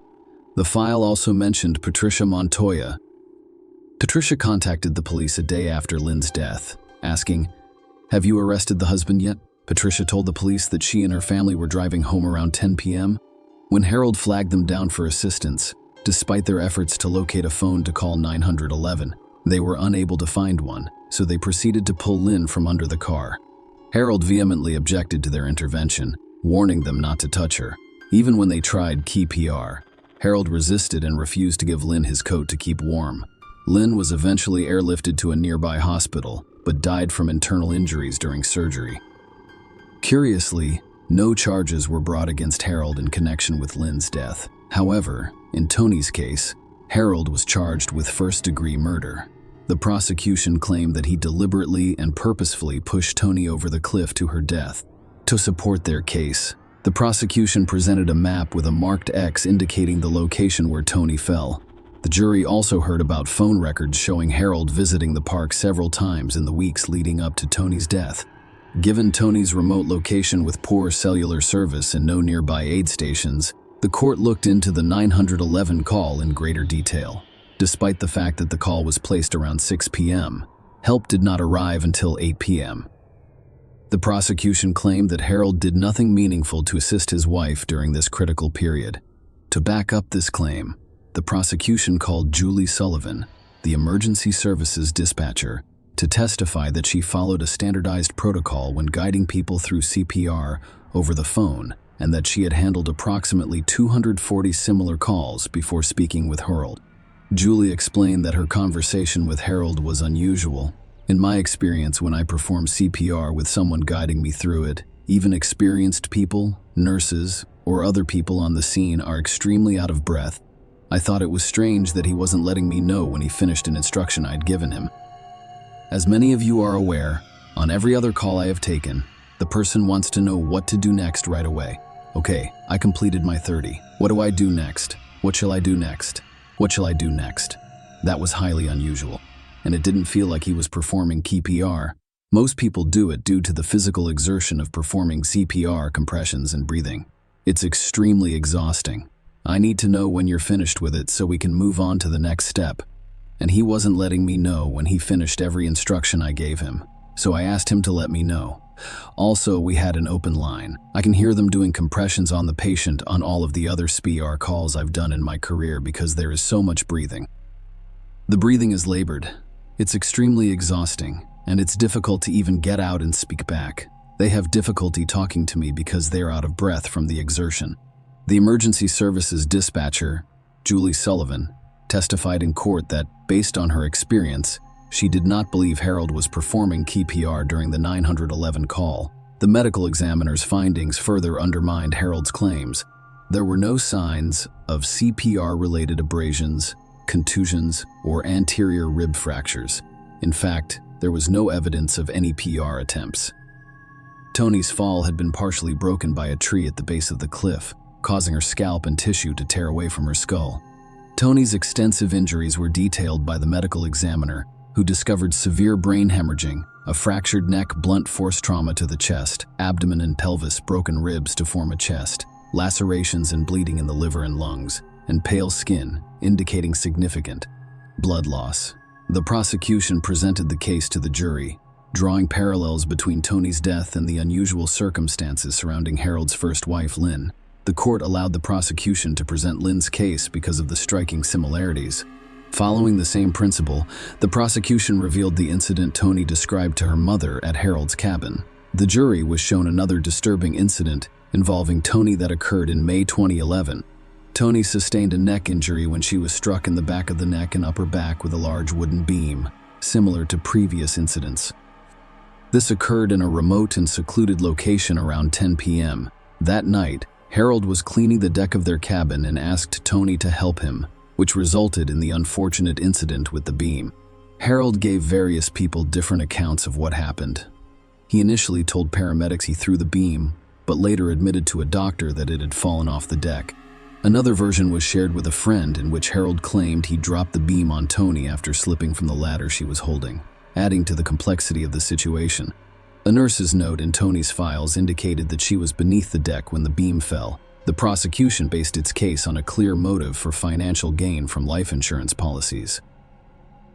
The file also mentioned Patricia Montoya. Patricia contacted the police a day after Lynn's death, asking, "Have you arrested the husband yet?" Patricia told the police that she and her family were driving home around 10 p.m. when Harold flagged them down for assistance. Despite their efforts to locate a phone to call 911, they were unable to find one, so they proceeded to pull Lynn from under the car. Harold vehemently objected to their intervention, warning them not to touch her. Even when they tried CPR, Harold resisted and refused to give Lynn his coat to keep warm. Lynn was eventually airlifted to a nearby hospital, but died from internal injuries during surgery. Curiously, no charges were brought against Harold in connection with Lynn's death. However, in Tony's case, Harold was charged with first-degree murder. The prosecution claimed that he deliberately and purposefully pushed Tony over the cliff to her death. To support their case, the prosecution presented a map with a marked X indicating the location where Tony fell. The jury also heard about phone records showing Harold visiting the park several times in the weeks leading up to Tony's death. Given Tony's remote location with poor cellular service and no nearby aid stations, the court looked into the 911 call in greater detail. Despite the fact that the call was placed around 6 p.m., help did not arrive until 8 p.m. The prosecution claimed that Harold did nothing meaningful to assist his wife during this critical period. To back up this claim, the prosecution called Julie Sullivan, the emergency services dispatcher, to testify that she followed a standardized protocol when guiding people through CPR over the phone, and that she had handled approximately 240 similar calls before speaking with Harold. Julie explained that her conversation with Harold was unusual. In my experience, when I perform CPR with someone guiding me through it, even experienced people, nurses, or other people on the scene are extremely out of breath. I thought it was strange that he wasn't letting me know when he finished an instruction I'd given him. As many of you are aware, on every other call I have taken, the person wants to know what to do next right away. Okay, I completed my 30. What do I do next? What shall I do next? What shall I do next? That was highly unusual, and it didn't feel like he was performing CPR. Most people do it due to the physical exertion of performing CPR compressions and breathing. It's extremely exhausting. I need to know when you're finished with it so we can move on to the next step. And he wasn't letting me know when he finished every instruction I gave him, so I asked him to let me know. Also, we had an open line. I can hear them doing compressions on the patient on all of the other CPR calls I've done in my career because there is so much breathing. The breathing is labored. It's extremely exhausting, and it's difficult to even get out and speak back. They have difficulty talking to me because they're out of breath from the exertion. The emergency services dispatcher, Julie Sullivan, testified in court that, based on her experience, she did not believe Harold was performing CPR during the 911 call. The medical examiner's findings further undermined Harold's claims. There were no signs of CPR-related abrasions, contusions, or anterior rib fractures. In fact, there was no evidence of any PR attempts. Tony's fall had been partially broken by a tree at the base of the cliff, causing her scalp and tissue to tear away from her skull. Tony's extensive injuries were detailed by the medical examiner, who discovered severe brain hemorrhaging, a fractured neck, blunt force trauma to the chest, abdomen and pelvis, broken ribs to form a chest, lacerations and bleeding in the liver and lungs, and pale skin, indicating significant blood loss. The prosecution presented the case to the jury, drawing parallels between Tony's death and the unusual circumstances surrounding Harold's first wife, Lynn. The court allowed the prosecution to present Lynn's case because of the striking similarities. Following the same principle, the prosecution revealed the incident Tony described to her mother at Harold's cabin. The jury was shown another disturbing incident involving Tony that occurred in May 2011. Tony sustained a neck injury when she was struck in the back of the neck and upper back with a large wooden beam, similar to previous incidents. This occurred in a remote and secluded location around 10 p.m. That night, Harold was cleaning the deck of their cabin and asked Tony to help him, which resulted in the unfortunate incident with the beam. Harold gave various people different accounts of what happened. He initially told paramedics he threw the beam, but later admitted to a doctor that it had fallen off the deck. Another version was shared with a friend in which Harold claimed he dropped the beam on Tony after slipping from the ladder she was holding, adding to the complexity of the situation. A nurse's note in Tony's files indicated that she was beneath the deck when the beam fell. The prosecution based its case on a clear motive for financial gain from life insurance policies.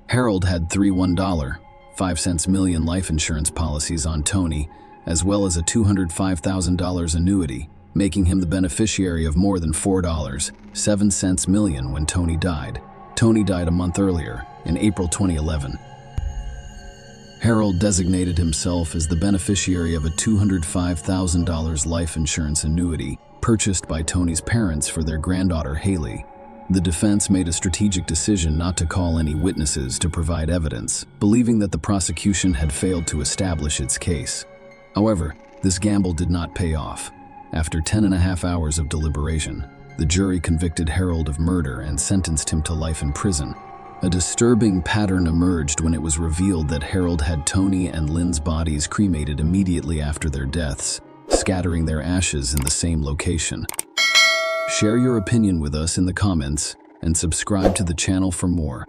Harold had 3 $1.05 million life insurance policies on Tony, as well as a $205,000 annuity, making him the beneficiary of more than $4.07 million when Tony died. Tony died a month earlier, in April 2011. Harold designated himself as the beneficiary of a $205,000 life insurance annuity purchased by Tony's parents for their granddaughter Haley. The defense made a strategic decision not to call any witnesses to provide evidence, believing that the prosecution had failed to establish its case. However, this gamble did not pay off. After 10.5 hours of deliberation, the jury convicted Harold of murder and sentenced him to life in prison. A disturbing pattern emerged when it was revealed that Harold had Tony and Lynn's bodies cremated immediately after their deaths, scattering their ashes in the same location. Share your opinion with us in the comments and subscribe to the channel for more.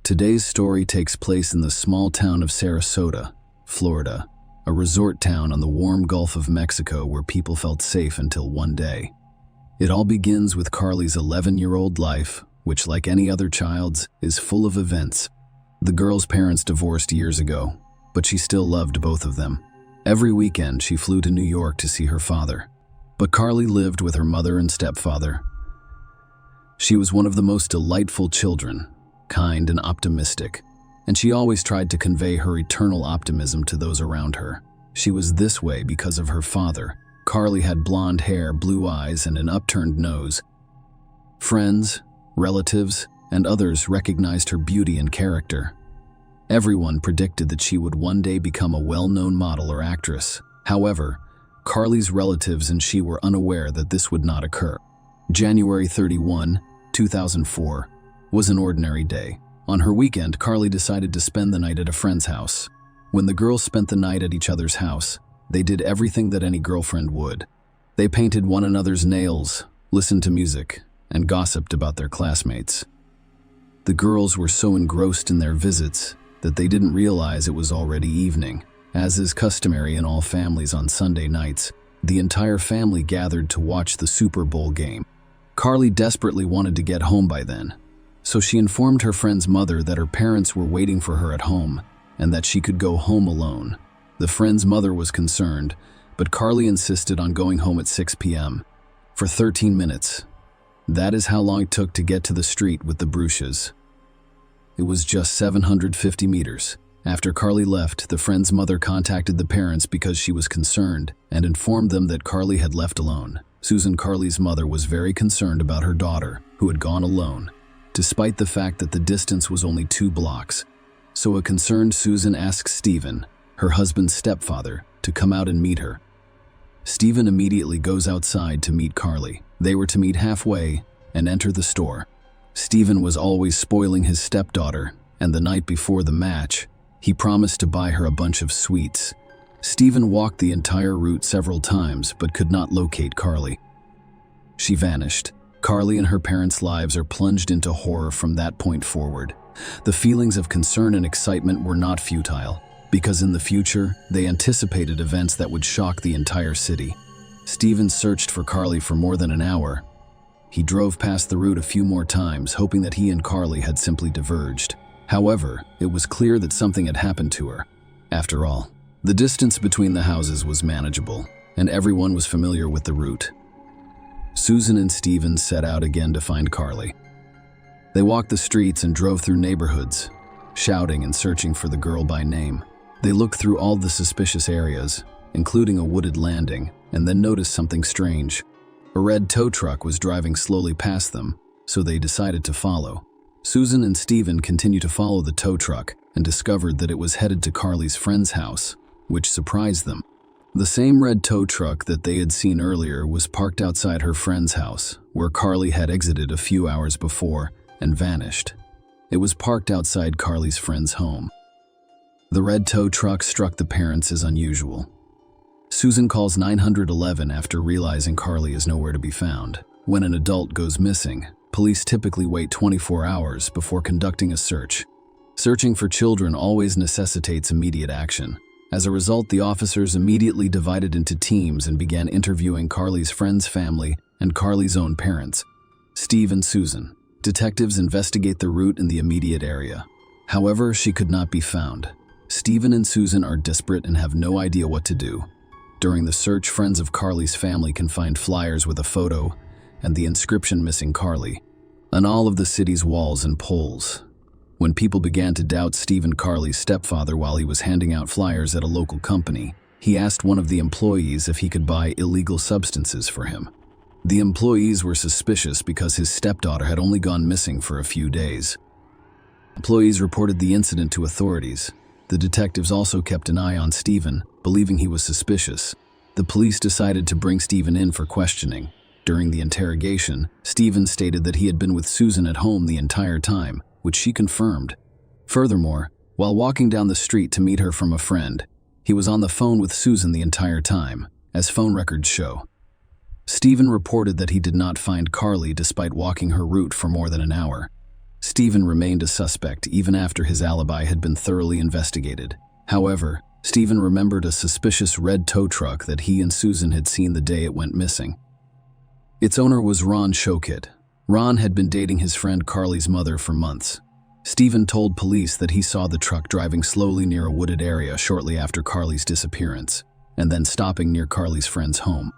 Today's story takes place in the small town of Sarasota, Florida, a resort town on the warm Gulf of Mexico where people felt safe until one day. It all begins with Carly's 11-year-old life, which, like any other child's, is full of events. The girl's parents divorced years ago, but she still loved both of them. Every weekend, she flew to New York to see her father. But Carly lived with her mother and stepfather. She was one of the most delightful children, kind and optimistic, and she always tried to convey her eternal optimism to those around her. She was this way because of her father. Carly had blonde hair, blue eyes, and an upturned nose. Friends, relatives, and others recognized her beauty and character. Everyone predicted that she would one day become a well-known model or actress. However, Carly's relatives and she were unaware that this would not occur. January 31, 2004, was an ordinary day. On her weekend, Carly decided to spend the night at a friend's house. When the girls spent the night at each other's house, they did everything that any girlfriend would. They painted one another's nails, listened to music, and gossiped about their classmates. The girls were so engrossed in their visits that they didn't realize it was already evening. As is customary in all families on Sunday nights, the entire family gathered to watch the Super Bowl game. Carly desperately wanted to get home by then, so she informed her friend's mother that her parents were waiting for her at home and that she could go home alone. The friend's mother was concerned, but Carly insisted on going home at 6 p.m. for 13 minutes. That is how long it took to get to the street with the Bruches. It was just 750 meters. After Carly left, the friend's mother contacted the parents because she was concerned and informed them that Carly had left alone. Susan, Carly's mother, was very concerned about her daughter, who had gone alone, despite the fact that the distance was only 2 blocks. So a concerned Susan asked Stephen, her husband's stepfather, to come out and meet her. Stephen immediately goes outside to meet Carly. They were to meet halfway and enter the store. Stephen was always spoiling his stepdaughter, and the night before the match, he promised to buy her a bunch of sweets. Stephen walked the entire route several times but could not locate Carly. She vanished. Carly and her parents' lives are plunged into horror from that point forward. The feelings of concern and excitement were not futile, because in the future, they anticipated events that would shock the entire city. Stephen searched for Carly for more than an hour. He drove past the route a few more times, hoping that he and Carly had simply diverged. However, it was clear that something had happened to her. After all, the distance between the houses was manageable, and everyone was familiar with the route. Susan and Stephen set out again to find Carly. They walked the streets and drove through neighborhoods, shouting and searching for the girl by name. They looked through all the suspicious areas, including a wooded landing, and then noticed something strange. A red tow truck was driving slowly past them, so they decided to follow. Susan and Stephen continued to follow the tow truck and discovered that it was headed to Carly's friend's house, which surprised them. The same red tow truck that they had seen earlier was parked outside her friend's house, where Carly had exited a few hours before and vanished. It was parked outside Carly's friend's home. The red tow truck struck the parents as unusual. Susan calls 911 after realizing Carly is nowhere to be found. When an adult goes missing, police typically wait 24 hours before conducting a search. Searching for children always necessitates immediate action. As a result, the officers immediately divided into teams and began interviewing Carly's friend's family and Carly's own parents. Steve and Susan. Detectives investigate the route in the immediate area. However, she could not be found. Stephen and Susan are desperate and have no idea what to do. During the search, friends of Carly's family can find flyers with a photo and the inscription "Missing Carly." on all of the city's walls and poles. When people began to doubt Stephen Carley's stepfather while he was handing out flyers at a local company, he asked one of the employees if he could buy illegal substances for him. The employees were suspicious because his stepdaughter had only gone missing for a few days. Employees reported the incident to authorities. The detectives also kept an eye on Stephen, believing he was suspicious. The police decided to bring Stephen in for questioning. During the interrogation, Stephen stated that he had been with Susan at home the entire time, which she confirmed. Furthermore, while walking down the street to meet her from a friend, he was on the phone with Susan the entire time, as phone records show. Stephen reported that he did not find Carley despite walking her route for more than an hour. Stephen remained a suspect even after his alibi had been thoroughly investigated. However, Stephen remembered a suspicious red tow truck that he and Susan had seen the day it went missing. Its owner was Ron Shokit. Ron had been dating his friend Carley's mother for months. Stephen told police that he saw the truck driving slowly near a wooded area shortly after Carley's disappearance, and then stopping near Carley's friend's home.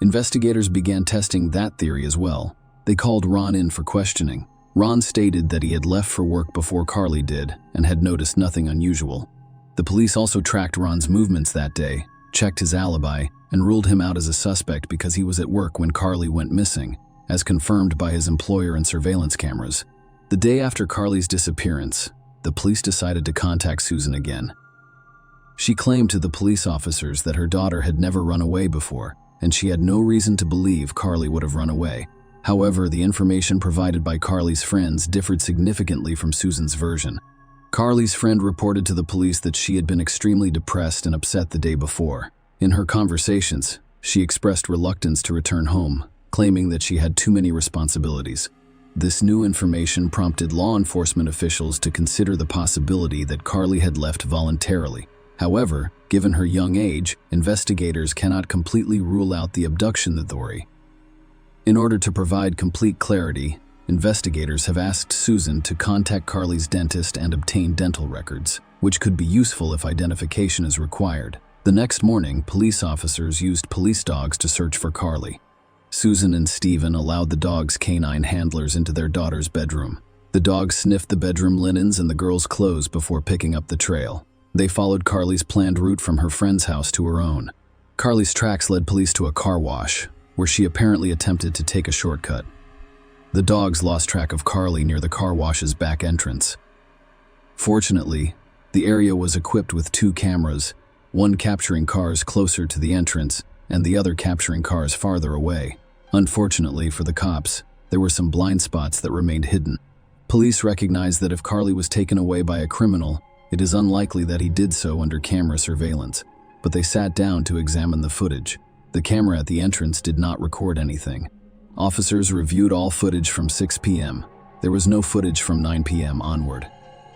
Investigators began testing that theory as well. They called Ron in for questioning. Ron stated that he had left for work before Carley did and had noticed nothing unusual. The police also tracked Ron's movements that day, checked his alibi, and ruled him out as a suspect because he was at work when Carley went missing, as confirmed by his employer and surveillance cameras. The day after Carley's disappearance, the police decided to contact Susan again. She claimed to the police officers that her daughter had never run away before, and she had no reason to believe Carley would have run away. However, the information provided by Carley's friends differed significantly from Susan's version. Carley's friend reported to the police that she had been extremely depressed and upset the day before. In her conversations, she expressed reluctance to return home, claiming that she had too many responsibilities. This new information prompted law enforcement officials to consider the possibility that Carley had left voluntarily. However, given her young age, investigators cannot completely rule out the abduction theory. In order to provide complete clarity, investigators have asked Susan to contact Carley's dentist and obtain dental records, which could be useful if identification is required. The next morning, police officers used police dogs to search for Carley. Susan and Stephen allowed the dog's canine handlers into their daughter's bedroom. The dogs sniffed the bedroom linens and the girl's clothes before picking up the trail. They followed Carley's planned route from her friend's house to her own. Carley's tracks led police to a car wash, where she apparently attempted to take a shortcut. The dogs lost track of Carley near the car wash's back entrance. Fortunately, the area was equipped with 2 cameras, one capturing cars closer to the entrance and the other capturing cars farther away. Unfortunately for the cops, there were some blind spots that remained hidden. Police recognized that if Carley was taken away by a criminal, it is unlikely that he did so under camera surveillance, but they sat down to examine the footage. The camera at the entrance did not record anything. Officers reviewed all footage from 6 p.m. There was no footage from 9 p.m. onward.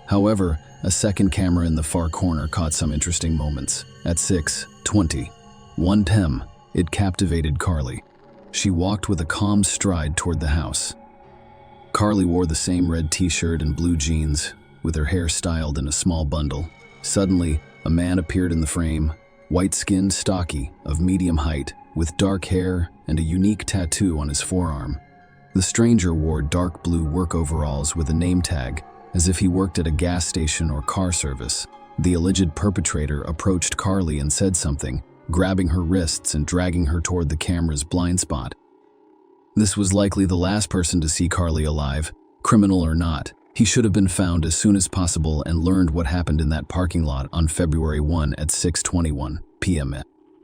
However, a second camera in the far corner caught some interesting moments. At 6:20, 1 p.m., it captivated Carley. She walked with a calm stride toward the house. Carley wore the same red t-shirt and blue jeans, with her hair styled in a small bundle. Suddenly, a man appeared in the frame, white-skinned, stocky, of medium height, with dark hair and a unique tattoo on his forearm. The stranger wore dark blue work overalls with a name tag, as if he worked at a gas station or car service. The alleged perpetrator approached Carley and said something, grabbing her wrists and dragging her toward the camera's blind spot. This was likely the last person to see Carley alive, criminal or not. He should have been found as soon as possible and learned what happened in that parking lot on February 1 at 6:21 p.m.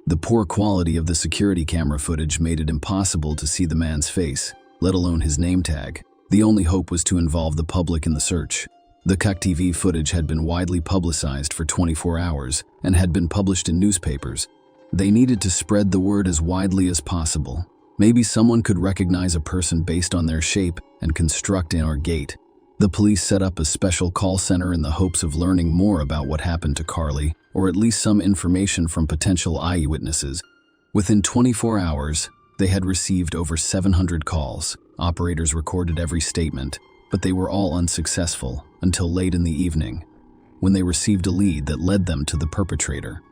The poor quality of the security camera footage made it impossible to see the man's face, let alone his name tag. The only hope was to involve the public in the search. The CCTV footage had been widely publicized for 24 hours and had been published in newspapers. They needed to spread the word as widely as possible. Maybe someone could recognize a person based on their shape and construct in or gait. The police set up a special call center in the hopes of learning more about what happened to Carley, or at least some information from potential eyewitnesses. Within 24 hours, they had received over 700 calls. Operators recorded every statement, but they were all unsuccessful until late in the evening, when they received a lead that led them to the perpetrator.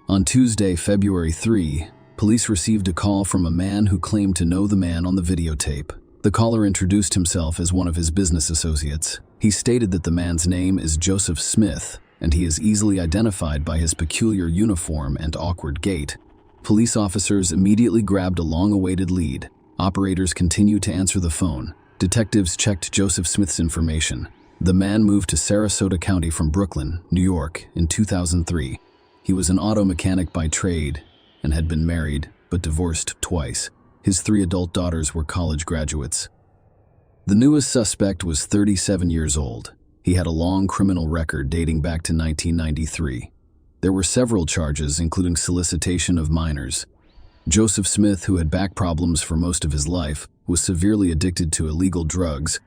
On Tuesday, February 3, police received a call from a man who claimed to know the man on the videotape. The caller introduced himself as one of his business associates. He stated that the man's name is Joseph Smith, and he is easily identified by his peculiar uniform and awkward gait. Police officers immediately grabbed a long-awaited lead. Operators continued to answer the phone. Detectives checked Joseph Smith's information. The man moved to Sarasota County from Brooklyn, New York, in 2003. He was an auto mechanic by trade and had been married but divorced twice. His 3 adult daughters were college graduates. The newest suspect was 37 years old. He had a long criminal record dating back to 1993. There were several charges, including solicitation of minors. Joseph Smith, who had back problems for most of his life, was severely addicted to illegal drugs.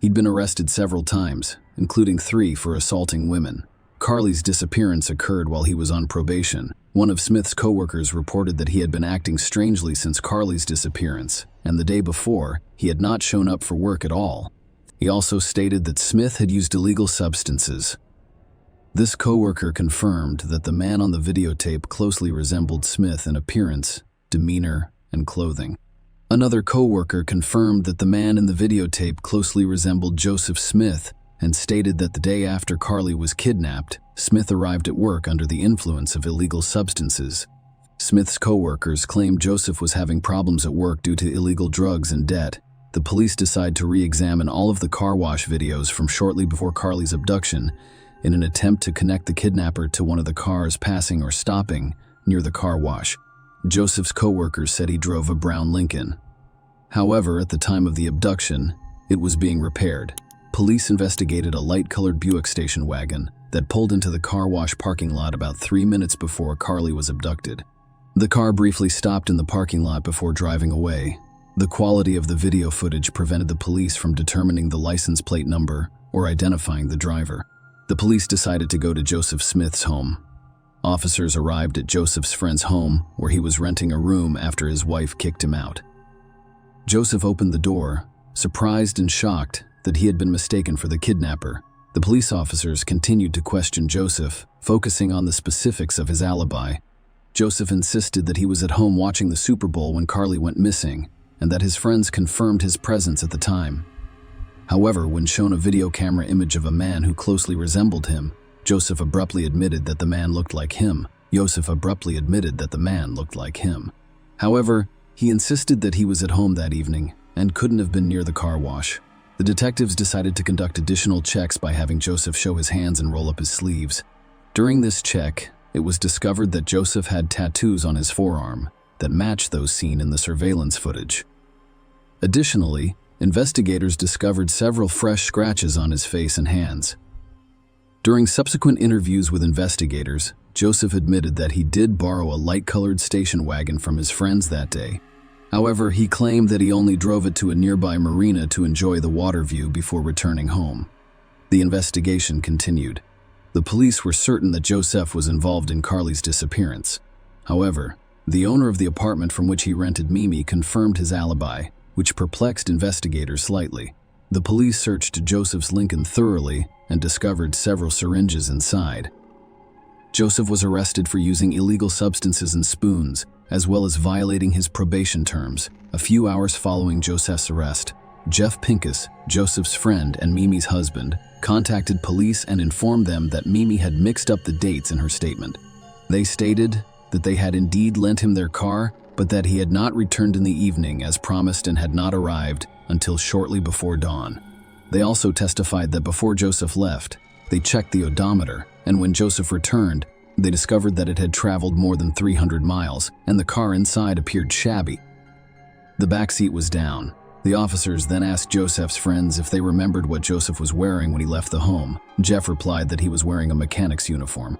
He'd been arrested several times, including 3 for assaulting women. Carly's disappearance occurred while he was on probation. One of Smith's coworkers reported that he had been acting strangely since Carly's disappearance, and the day before, he had not shown up for work at all. He also stated that Smith had used illegal substances. This coworker confirmed that the man on the videotape closely resembled Smith in appearance, demeanor, and clothing. Another coworker confirmed that the man in the videotape closely resembled Joseph Smith and stated that the day after Carly was kidnapped, Smith arrived at work under the influence of illegal substances. Smith's coworkers claimed Joseph was having problems at work due to illegal drugs and debt. The police decided to re-examine all of the car wash videos from shortly before Carly's abduction in an attempt to connect the kidnapper to one of the cars passing or stopping near the car wash. Joseph's coworkers said he drove a brown Lincoln. However, at the time of the abduction, it was being repaired. Police investigated a light-colored Buick station wagon that pulled into the car wash parking lot about 3 minutes before Carly was abducted. The car briefly stopped in the parking lot before driving away. The quality of the video footage prevented the police from determining the license plate number or identifying the driver. The police decided to go to Joseph Smith's home. Officers arrived at Joseph's friend's home, where he was renting a room after his wife kicked him out. Joseph opened the door, surprised and shocked that he had been mistaken for the kidnapper. The police officers continued to question Joseph, focusing on the specifics of his alibi. Joseph insisted that he was at home watching the Super Bowl when Carly went missing, and that his friends confirmed his presence at the time. However, when shown a video camera image of a man who closely resembled him, Joseph abruptly admitted that the man looked like him. However, he insisted that he was at home that evening and couldn't have been near the car wash. The detectives decided to conduct additional checks by having Joseph show his hands and roll up his sleeves. During this check, it was discovered that Joseph had tattoos on his forearm that matched those seen in the surveillance footage. Additionally, investigators discovered several fresh scratches on his face and hands. During subsequent interviews with investigators, Joseph admitted that he did borrow a light-colored station wagon from his friends that day. However, he claimed that he only drove it to a nearby marina to enjoy the water view before returning home. The investigation continued. The police were certain that Joseph was involved in Carly's disappearance. However, the owner of the apartment from which he rented Mimi confirmed his alibi, which perplexed investigators slightly. The police searched Joseph's Lincoln thoroughly and discovered several syringes inside. Joseph was arrested for using illegal substances and spoons, as well as violating his probation terms. A few hours following Joseph's arrest, Jeff Pincus, Joseph's friend and Mimi's husband, contacted police and informed them that Mimi had mixed up the dates in her statement. They stated that they had indeed lent him their car, but that he had not returned in the evening as promised and had not arrived until shortly before dawn. They also testified that before Joseph left, they checked the odometer, and when Joseph returned, they discovered that it had traveled more than 300 miles, and the car inside appeared shabby. The back seat was down. The officers then asked Joseph's friends if they remembered what Joseph was wearing when he left the home. Jeff replied that he was wearing a mechanic's uniform.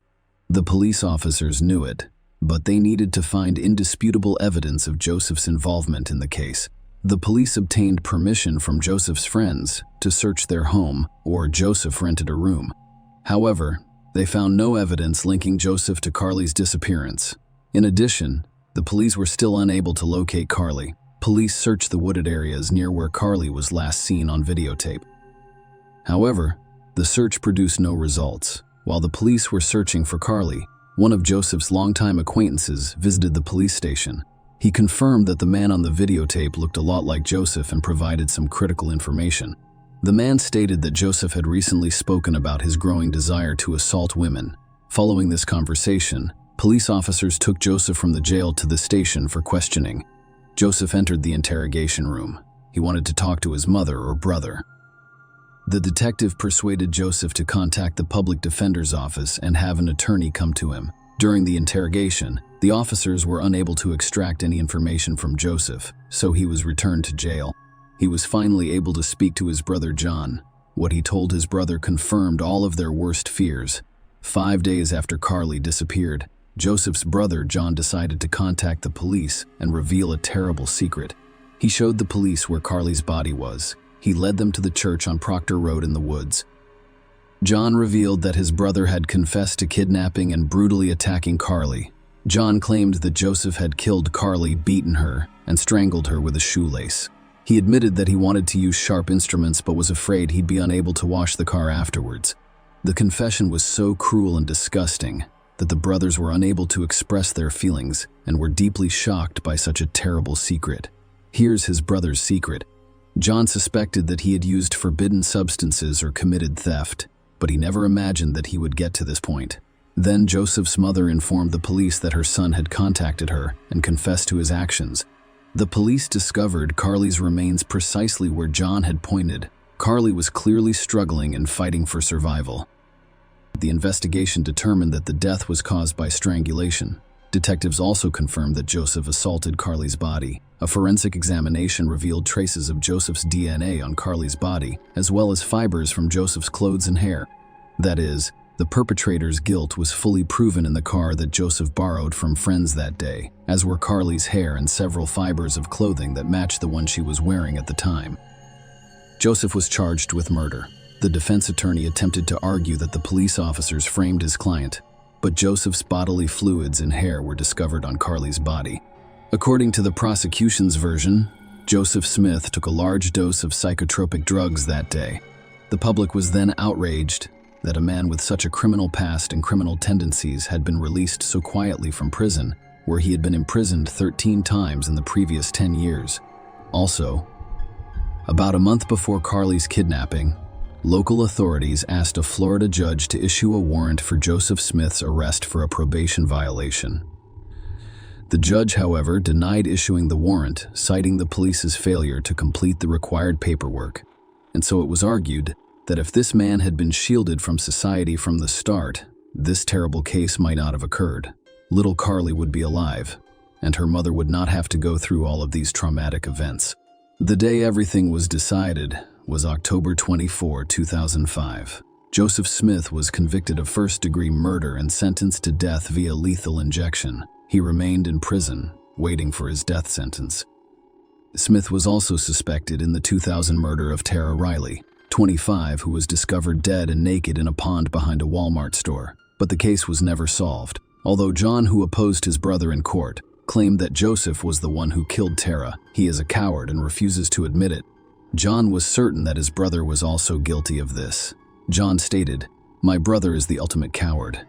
The police officers knew it, but they needed to find indisputable evidence of Joseph's involvement in the case. The police obtained permission from Joseph's friends to search their home, or Joseph rented a room. However, they found no evidence linking Joseph to Carly's disappearance. In addition, the police were still unable to locate Carly. Police searched the wooded areas near where Carly was last seen on videotape. However, the search produced no results. While the police were searching for Carly, one of Joseph's longtime acquaintances visited the police station. He confirmed that the man on the videotape looked a lot like Joseph and provided some critical information. The man stated that Joseph had recently spoken about his growing desire to assault women. Following this conversation, police officers took Joseph from the jail to the station for questioning. Joseph entered the interrogation room. He wanted to talk to his mother or brother. The detective persuaded Joseph to contact the public defender's office and have an attorney come to him. During the interrogation, the officers were unable to extract any information from Joseph, so he was returned to jail. He was finally able to speak to his brother John. What he told his brother confirmed all of their worst fears. 5 days after Carly disappeared, Joseph's brother John decided to contact the police and reveal a terrible secret. He showed the police where Carly's body was. He led them to the church on Proctor Road in the woods. John revealed that his brother had confessed to kidnapping and brutally attacking Carly. John claimed that Joseph had killed Carly, beaten her, and strangled her with a shoelace. He admitted that he wanted to use sharp instruments but was afraid he'd be unable to wash the car afterwards. The confession was so cruel and disgusting that the brothers were unable to express their feelings and were deeply shocked by such a terrible secret. Here's his brother's secret. John suspected that he had used forbidden substances or committed theft, but he never imagined that he would get to this point. Then Joseph's mother informed the police that her son had contacted her and confessed to his actions. The police discovered Carly's remains precisely where John had pointed. Carly was clearly struggling and fighting for survival. The investigation determined that the death was caused by strangulation. Detectives also confirmed that Joseph assaulted Carly's body. A forensic examination revealed traces of Joseph's DNA on Carly's body, as well as fibers from Joseph's clothes and hair. That is, the perpetrator's guilt was fully proven in the car that Joseph borrowed from friends that day, as were Carly's hair and several fibers of clothing that matched the one she was wearing at the time. Joseph was charged with murder. The defense attorney attempted to argue that the police officers framed his client, but Joseph's bodily fluids and hair were discovered on Carly's body. According to the prosecution's version, Joseph Smith took a large dose of psychotropic drugs that day. The public was then outraged that a man with such a criminal past and criminal tendencies had been released so quietly from prison, where he had been imprisoned 13 times in the previous 10 years. Also, about a month before Carly's kidnapping, local authorities asked a Florida judge to issue a warrant for Joseph Smith's arrest for a probation violation. The judge, however, denied issuing the warrant, citing the police's failure to complete the required paperwork. And so it was argued that if this man had been shielded from society from the start, this terrible case might not have occurred. Little Carly would be alive, and her mother would not have to go through all of these traumatic events. The day everything was decided was October 24, 2005. Joseph Smith was convicted of first-degree murder and sentenced to death via lethal injection. He remained in prison, waiting for his death sentence. Smith was also suspected in the 2000 murder of Tara Riley, 25, who was discovered dead and naked in a pond behind a Walmart store. But the case was never solved, although John, who opposed his brother in court, claimed that Joseph was the one who killed Tara. He is a coward and refuses to admit it. John was certain that his brother was also guilty of this. John stated, "My brother is the ultimate coward.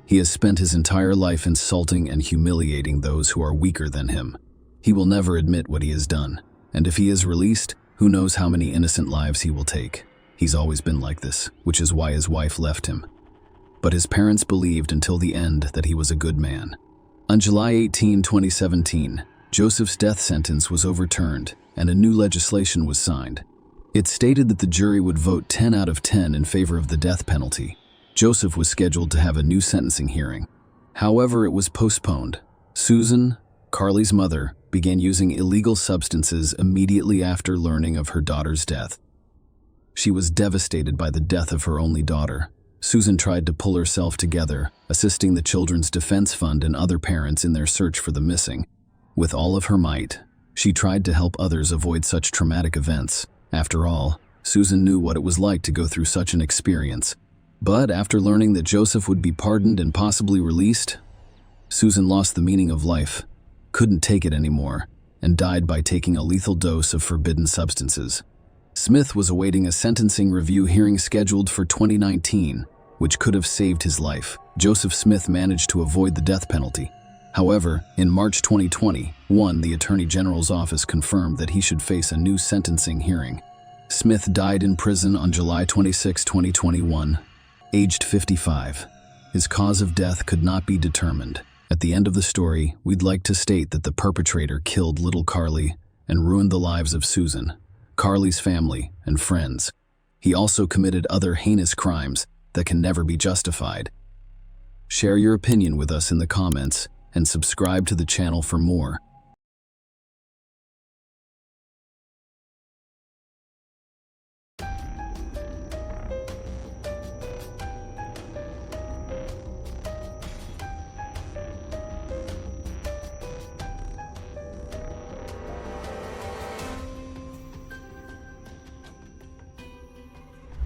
He has spent his entire life insulting and humiliating those who are weaker than him. He will never admit what he has done, and if he is released, who knows how many innocent lives he will take. He's always been like this, which is why his wife left him." But his parents believed until the end that he was a good man. On July 18, 2017, Joseph's death sentence was overturned and a new legislation was signed. It stated that the jury would vote 10 out of 10 in favor of the death penalty. Joseph was scheduled to have a new sentencing hearing. However, it was postponed. Susan, Carly's mother, began using illegal substances immediately after learning of her daughter's death. She was devastated by the death of her only daughter. Susan tried to pull herself together, assisting the Children's Defense Fund and other parents in their search for the missing. With all of her might, she tried to help others avoid such traumatic events. After all, Susan knew what it was like to go through such an experience. But after learning that Joseph would be pardoned and possibly released, Susan lost the meaning of life, couldn't take it anymore, and died by taking a lethal dose of forbidden substances. Smith was awaiting a sentencing review hearing scheduled for 2019, which could have saved his life. Joseph Smith managed to avoid the death penalty. However, in March 2021, the Attorney General's office confirmed that he should face a new sentencing hearing. Smith died in prison on July 26, 2021, aged 55. His cause of death could not be determined. At the end of the story, we'd like to state that the perpetrator killed little Carly and ruined the lives of Susan, Carly's family, and friends. He also committed other heinous crimes that can never be justified. Share your opinion with us in the comments and subscribe to the channel for more.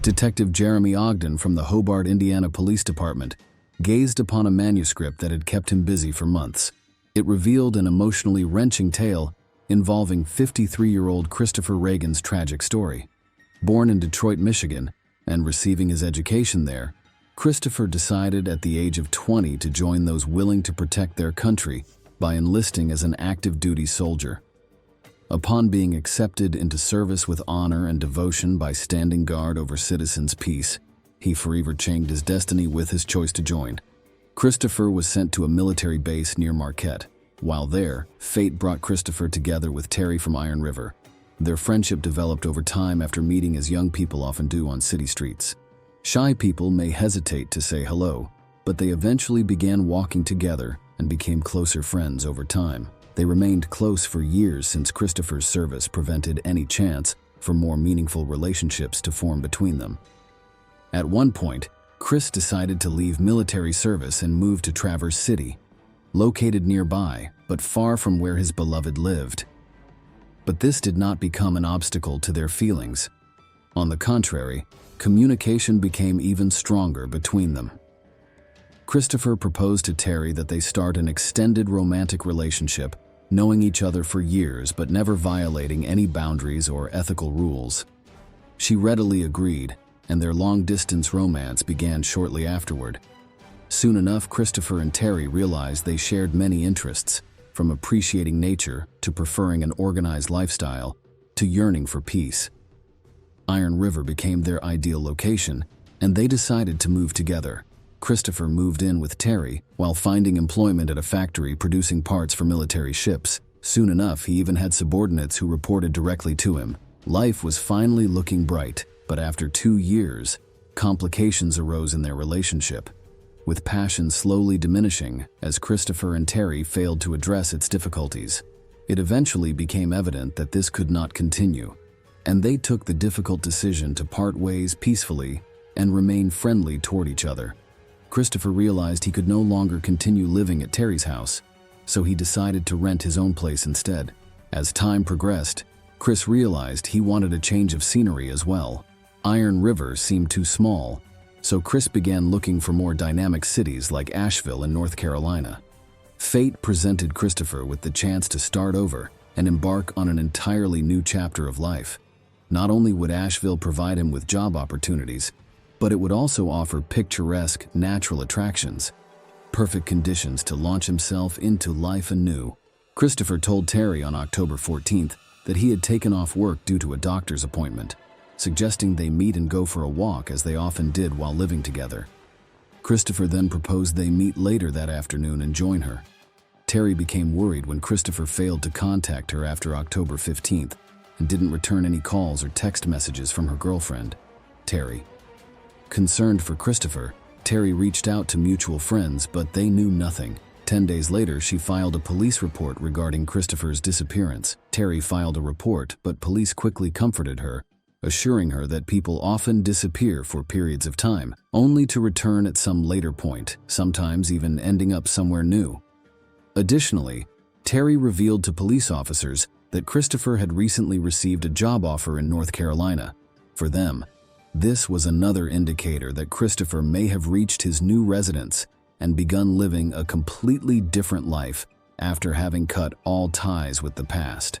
Detective Jeremy Ogden from the Hobart, Indiana Police Department gazed upon a manuscript that had kept him busy for months. It revealed an emotionally wrenching tale involving 53-year-old Christopher Reagan's tragic story. Born in Detroit, Michigan, and receiving his education there, Christopher decided at the age of 20 to join those willing to protect their country by enlisting as an active duty soldier. Upon being accepted into service with honor and devotion by standing guard over citizens' peace, he forever changed his destiny with his choice to join. Christopher was sent to a military base near Marquette. While there, fate brought Christopher together with Terry from Iron River. Their friendship developed over time after meeting as young people often do on city streets. Shy people may hesitate to say hello, but they eventually began walking together and became closer friends over time. They remained close for years since Christopher's service prevented any chance for more meaningful relationships to form between them. At one point, Chris decided to leave military service and move to Traverse City, located nearby but far from where his beloved lived. But this did not become an obstacle to their feelings. On the contrary, communication became even stronger between them. Christopher proposed to Terry that they start an extended romantic relationship, knowing each other for years but never violating any boundaries or ethical rules. She readily agreed, and their long-distance romance began shortly afterward. Soon enough, Christopher and Terry realized they shared many interests, from appreciating nature to preferring an organized lifestyle to yearning for peace. Iron River became their ideal location, and they decided to move together. Christopher moved in with Terry while finding employment at a factory producing parts for military ships. Soon enough, he even had subordinates who reported directly to him. Life was finally looking bright, but after 2 years, complications arose in their relationship, with passion slowly diminishing as Christopher and Terry failed to address its difficulties. It eventually became evident that this could not continue, and they took the difficult decision to part ways peacefully and remain friendly toward each other. Christopher realized he could no longer continue living at Terry's house, so he decided to rent his own place instead. As time progressed, Chris realized he wanted a change of scenery as well. Iron River seemed too small, so Chris began looking for more dynamic cities like Asheville in North Carolina. Fate presented Christopher with the chance to start over and embark on an entirely new chapter of life. Not only would Asheville provide him with job opportunities, but it would also offer picturesque, natural attractions, perfect conditions to launch himself into life anew. Christopher told Terry on October 14th that he had taken off work due to a doctor's appointment, suggesting they meet and go for a walk as they often did while living together. Christopher then proposed they meet later that afternoon and join her. Terry became worried when Christopher failed to contact her after October 15th and didn't return any calls or text messages from her girlfriend, Terry. Concerned for Christopher, Terry reached out to mutual friends, but they knew nothing. 10 days later, she filed a police report regarding Christopher's disappearance. Terry filed a report, but police quickly comforted her, assuring her that people often disappear for periods of time, only to return at some later point, sometimes even ending up somewhere new. Additionally, Terry revealed to police officers that Christopher had recently received a job offer in North Carolina. For them, this was another indicator that Christopher may have reached his new residence and begun living a completely different life after having cut all ties with the past.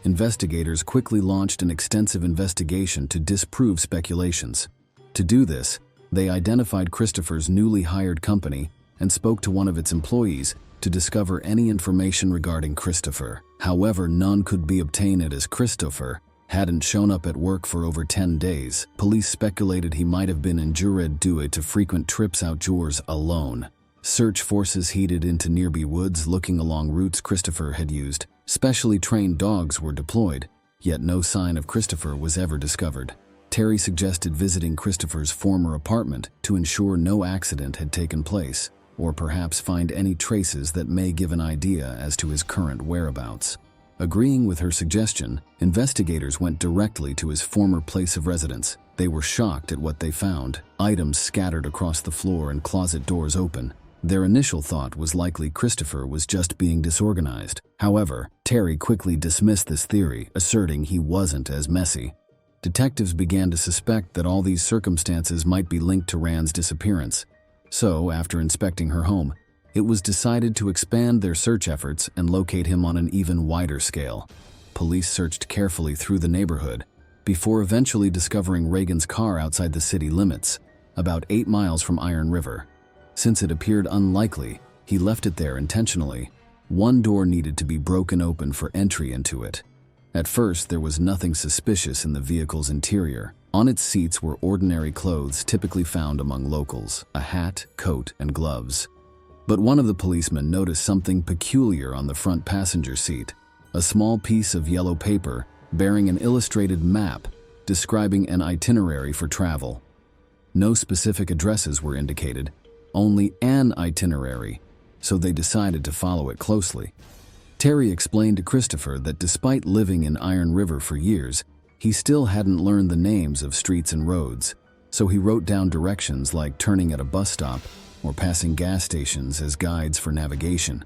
Investigators quickly launched an extensive investigation to disprove speculations. To do this, they identified Christopher's newly hired company and spoke to one of its employees to discover any information regarding Christopher. However, none could be obtained as Christopher hadn't shown up at work for over 10 days. Police speculated he might have been injured due to frequent trips outdoors alone. Search forces headed into nearby woods looking along routes Christopher had used. Specially trained dogs were deployed, yet no sign of Christopher was ever discovered. Terry suggested visiting Christopher's former apartment to ensure no accident had taken place, or perhaps find any traces that may give an idea as to his current whereabouts. Agreeing with her suggestion, investigators went directly to his former place of residence. They were shocked at what they found: items scattered across the floor and closet doors open. Their initial thought was likely Christopher was just being disorganized. However, Terry quickly dismissed this theory, asserting he wasn't as messy. Detectives began to suspect that all these circumstances might be linked to Rand's disappearance. So, after inspecting her home, it was decided to expand their search efforts and locate him on an even wider scale. Police searched carefully through the neighborhood, before eventually discovering Reagan's car outside the city limits, about 8 miles from Iron River. Since it appeared unlikely he left it there intentionally, one door needed to be broken open for entry into it. At first, there was nothing suspicious in the vehicle's interior. On its seats were ordinary clothes typically found among locals: a hat, coat, and gloves. But one of the policemen noticed something peculiar on the front passenger seat: a small piece of yellow paper bearing an illustrated map describing an itinerary for travel. No specific addresses were indicated, only an itinerary, so they decided to follow it closely. Terry explained to Christopher that despite living in Iron River for years, he still hadn't learned the names of streets and roads, so he wrote down directions like turning at a bus stop or passing gas stations as guides for navigation.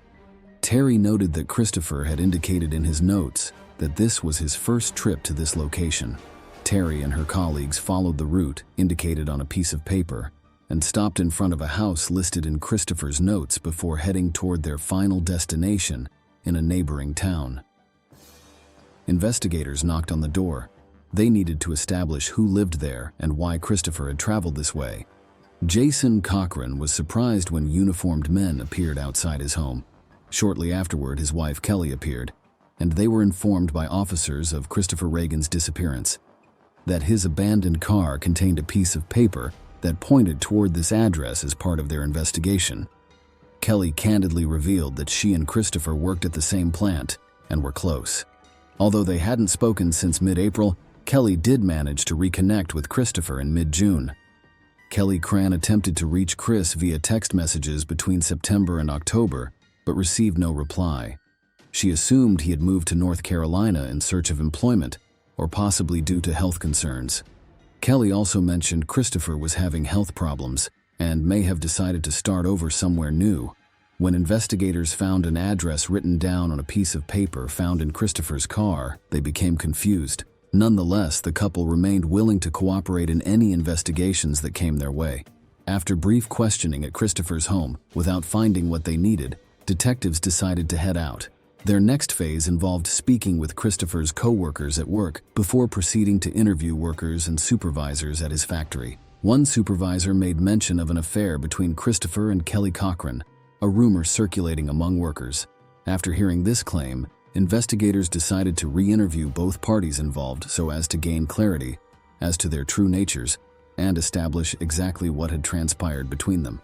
Terry noted that Christopher had indicated in his notes that this was his first trip to this location. Terry and her colleagues followed the route indicated on a piece of paper and stopped in front of a house listed in Christopher's notes before heading toward their final destination in a neighboring town. Investigators knocked on the door. They needed to establish who lived there and why Christopher had traveled this way. Jason Cochran was surprised when uniformed men appeared outside his home. Shortly afterward, his wife Kelly appeared, and they were informed by officers of Christopher Reagan's disappearance, that his abandoned car contained a piece of paper that pointed toward this address as part of their investigation. Kelly candidly revealed that she and Christopher worked at the same plant and were close. Although they hadn't spoken since mid-April, Kelly did manage to reconnect with Christopher in mid-June. Kelly Cran attempted to reach Chris via text messages between September and October, but received no reply. She assumed he had moved to North Carolina in search of employment, or possibly due to health concerns. Kelly also mentioned Christopher was having health problems and may have decided to start over somewhere new. When investigators found an address written down on a piece of paper found in Christopher's car, they became confused. Nonetheless, the couple remained willing to cooperate in any investigations that came their way. After brief questioning at Christopher's home, without finding what they needed, detectives decided to head out. Their next phase involved speaking with Christopher's co-workers at work before proceeding to interview workers and supervisors at his factory. One supervisor made mention of an affair between Christopher and Kelly Cochran, a rumor circulating among workers. After hearing this claim, investigators decided to re-interview both parties involved so as to gain clarity as to their true natures and establish exactly what had transpired between them.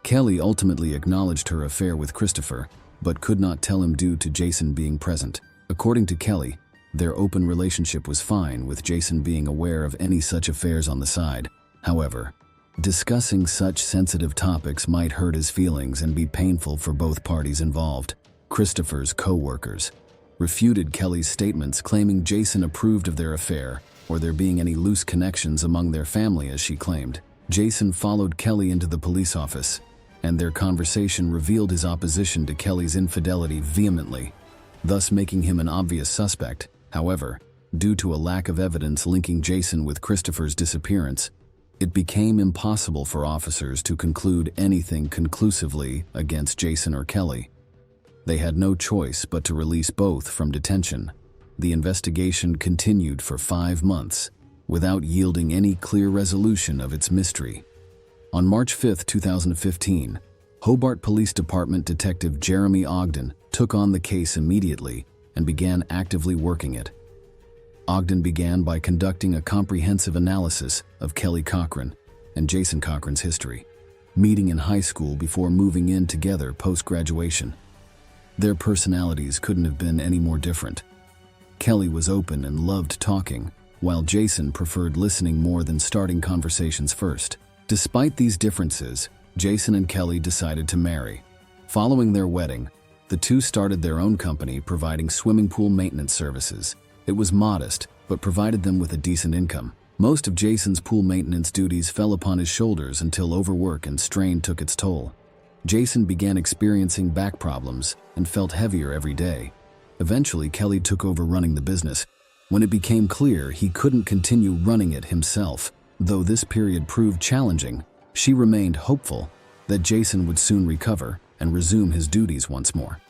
Kelly ultimately acknowledged her affair with Christopher, but could not tell him due to Jason being present. According to Kelly, their open relationship was fine, with Jason being aware of any such affairs on the side. However, discussing such sensitive topics might hurt his feelings and be painful for both parties involved. Christopher's co-workers refuted Kelly's statements, claiming Jason approved of their affair or there being any loose connections among their family, as she claimed. Jason followed Kelly into the police office, and their conversation revealed his opposition to Kelly's infidelity vehemently, thus making him an obvious suspect. However, due to a lack of evidence linking Jason with Christopher's disappearance, it became impossible for officers to conclude anything conclusively against Jason or Kelly. They had no choice but to release both from detention. The investigation continued for 5 months, without yielding any clear resolution of its mystery. On March 5, 2015, Hobart Police Department Detective Jeremy Ogden took on the case immediately and began actively working it. Ogden began by conducting a comprehensive analysis of Kelly Cochran and Jason Cochran's history, meeting in high school before moving in together post-graduation. Their personalities couldn't have been any more different. Kelly was open and loved talking, while Jason preferred listening more than starting conversations first. Despite these differences, Jason and Kelly decided to marry. Following their wedding, the two started their own company providing swimming pool maintenance services. It was modest, but provided them with a decent income. Most of Jason's pool maintenance duties fell upon his shoulders until overwork and strain took its toll. Jason began experiencing back problems and felt heavier every day. Eventually, Kelly took over running the business. When it became clear he couldn't continue running it himself, though this period proved challenging, she remained hopeful that Jason would soon recover and resume his duties once more.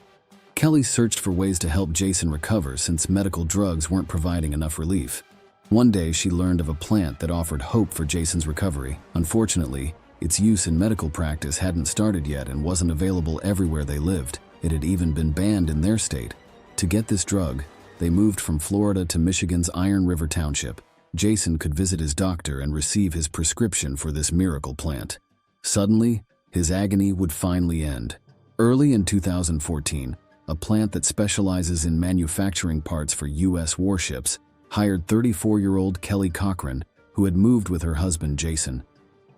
Kelly searched for ways to help Jason recover since medical drugs weren't providing enough relief. One day, she learned of a plant that offered hope for Jason's recovery. Unfortunately, its use in medical practice hadn't started yet and wasn't available everywhere they lived. It had even been banned in their state. To get this drug, they moved from Florida to Michigan's Iron River Township. Jason could visit his doctor and receive his prescription for this miracle plant. Suddenly, his agony would finally end. Early in 2014, a plant that specializes in manufacturing parts for U.S. warships hired 34-year-old Kelly Cochran, who had moved with her husband Jason.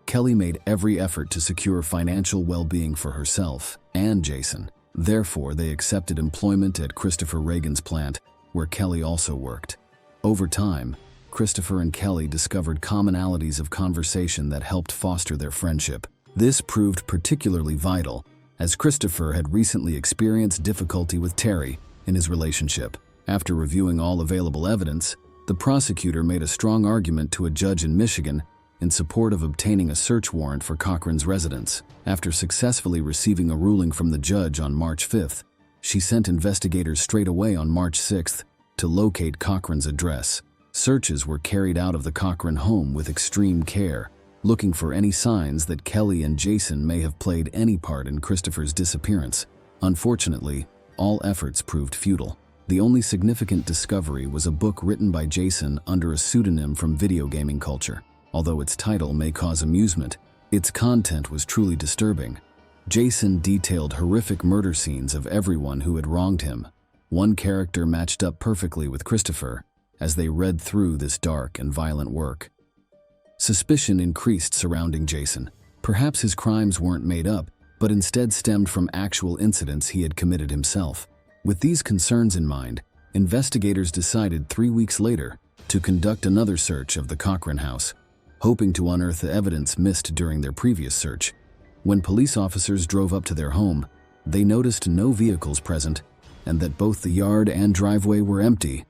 Kelly made every effort to secure financial well-being for herself and Jason. Therefore, they accepted employment at Christopher Reagan's plant, where Kelly also worked. Over time, Christopher and Kelly discovered commonalities of conversation that helped foster their friendship. This proved particularly vital, as Christopher had recently experienced difficulty with Terry in his relationship. After reviewing all available evidence, the prosecutor made a strong argument to a judge in Michigan in support of obtaining a search warrant for Cochran's residence. After successfully receiving a ruling from the judge on March 5th, she sent investigators straight away on March 6th to locate Cochran's address. Searches were carried out of the Cochran home with extreme care, looking for any signs that Kelly and Jason may have played any part in Christopher's disappearance. Unfortunately, all efforts proved futile. The only significant discovery was a book written by Jason under a pseudonym from video gaming culture. Although its title may cause amusement, its content was truly disturbing. Jason detailed horrific murder scenes of everyone who had wronged him. One character matched up perfectly with Christopher as they read through this dark and violent work. Suspicion increased surrounding Jason. Perhaps his crimes weren't made up, but instead stemmed from actual incidents he had committed himself. With these concerns in mind, investigators decided 3 weeks later to conduct another search of the Cochran house, hoping to unearth the evidence missed during their previous search. When police officers drove up to their home, they noticed no vehicles present and that both the yard and driveway were empty,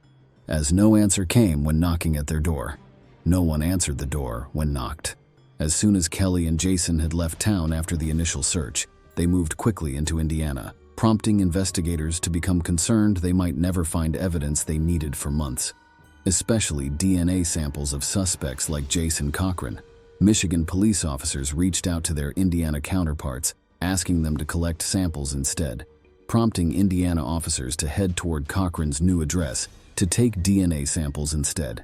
as no answer came when knocking at their door. No one answered the door when knocked. As soon as Kelly and Jason had left town after the initial search, they moved quickly into Indiana, prompting investigators to become concerned they might never find evidence they needed for months, especially DNA samples of suspects like Jason Cochran. Michigan police officers reached out to their Indiana counterparts, asking them to collect samples instead, prompting Indiana officers to head toward Cochran's new address to take DNA samples instead.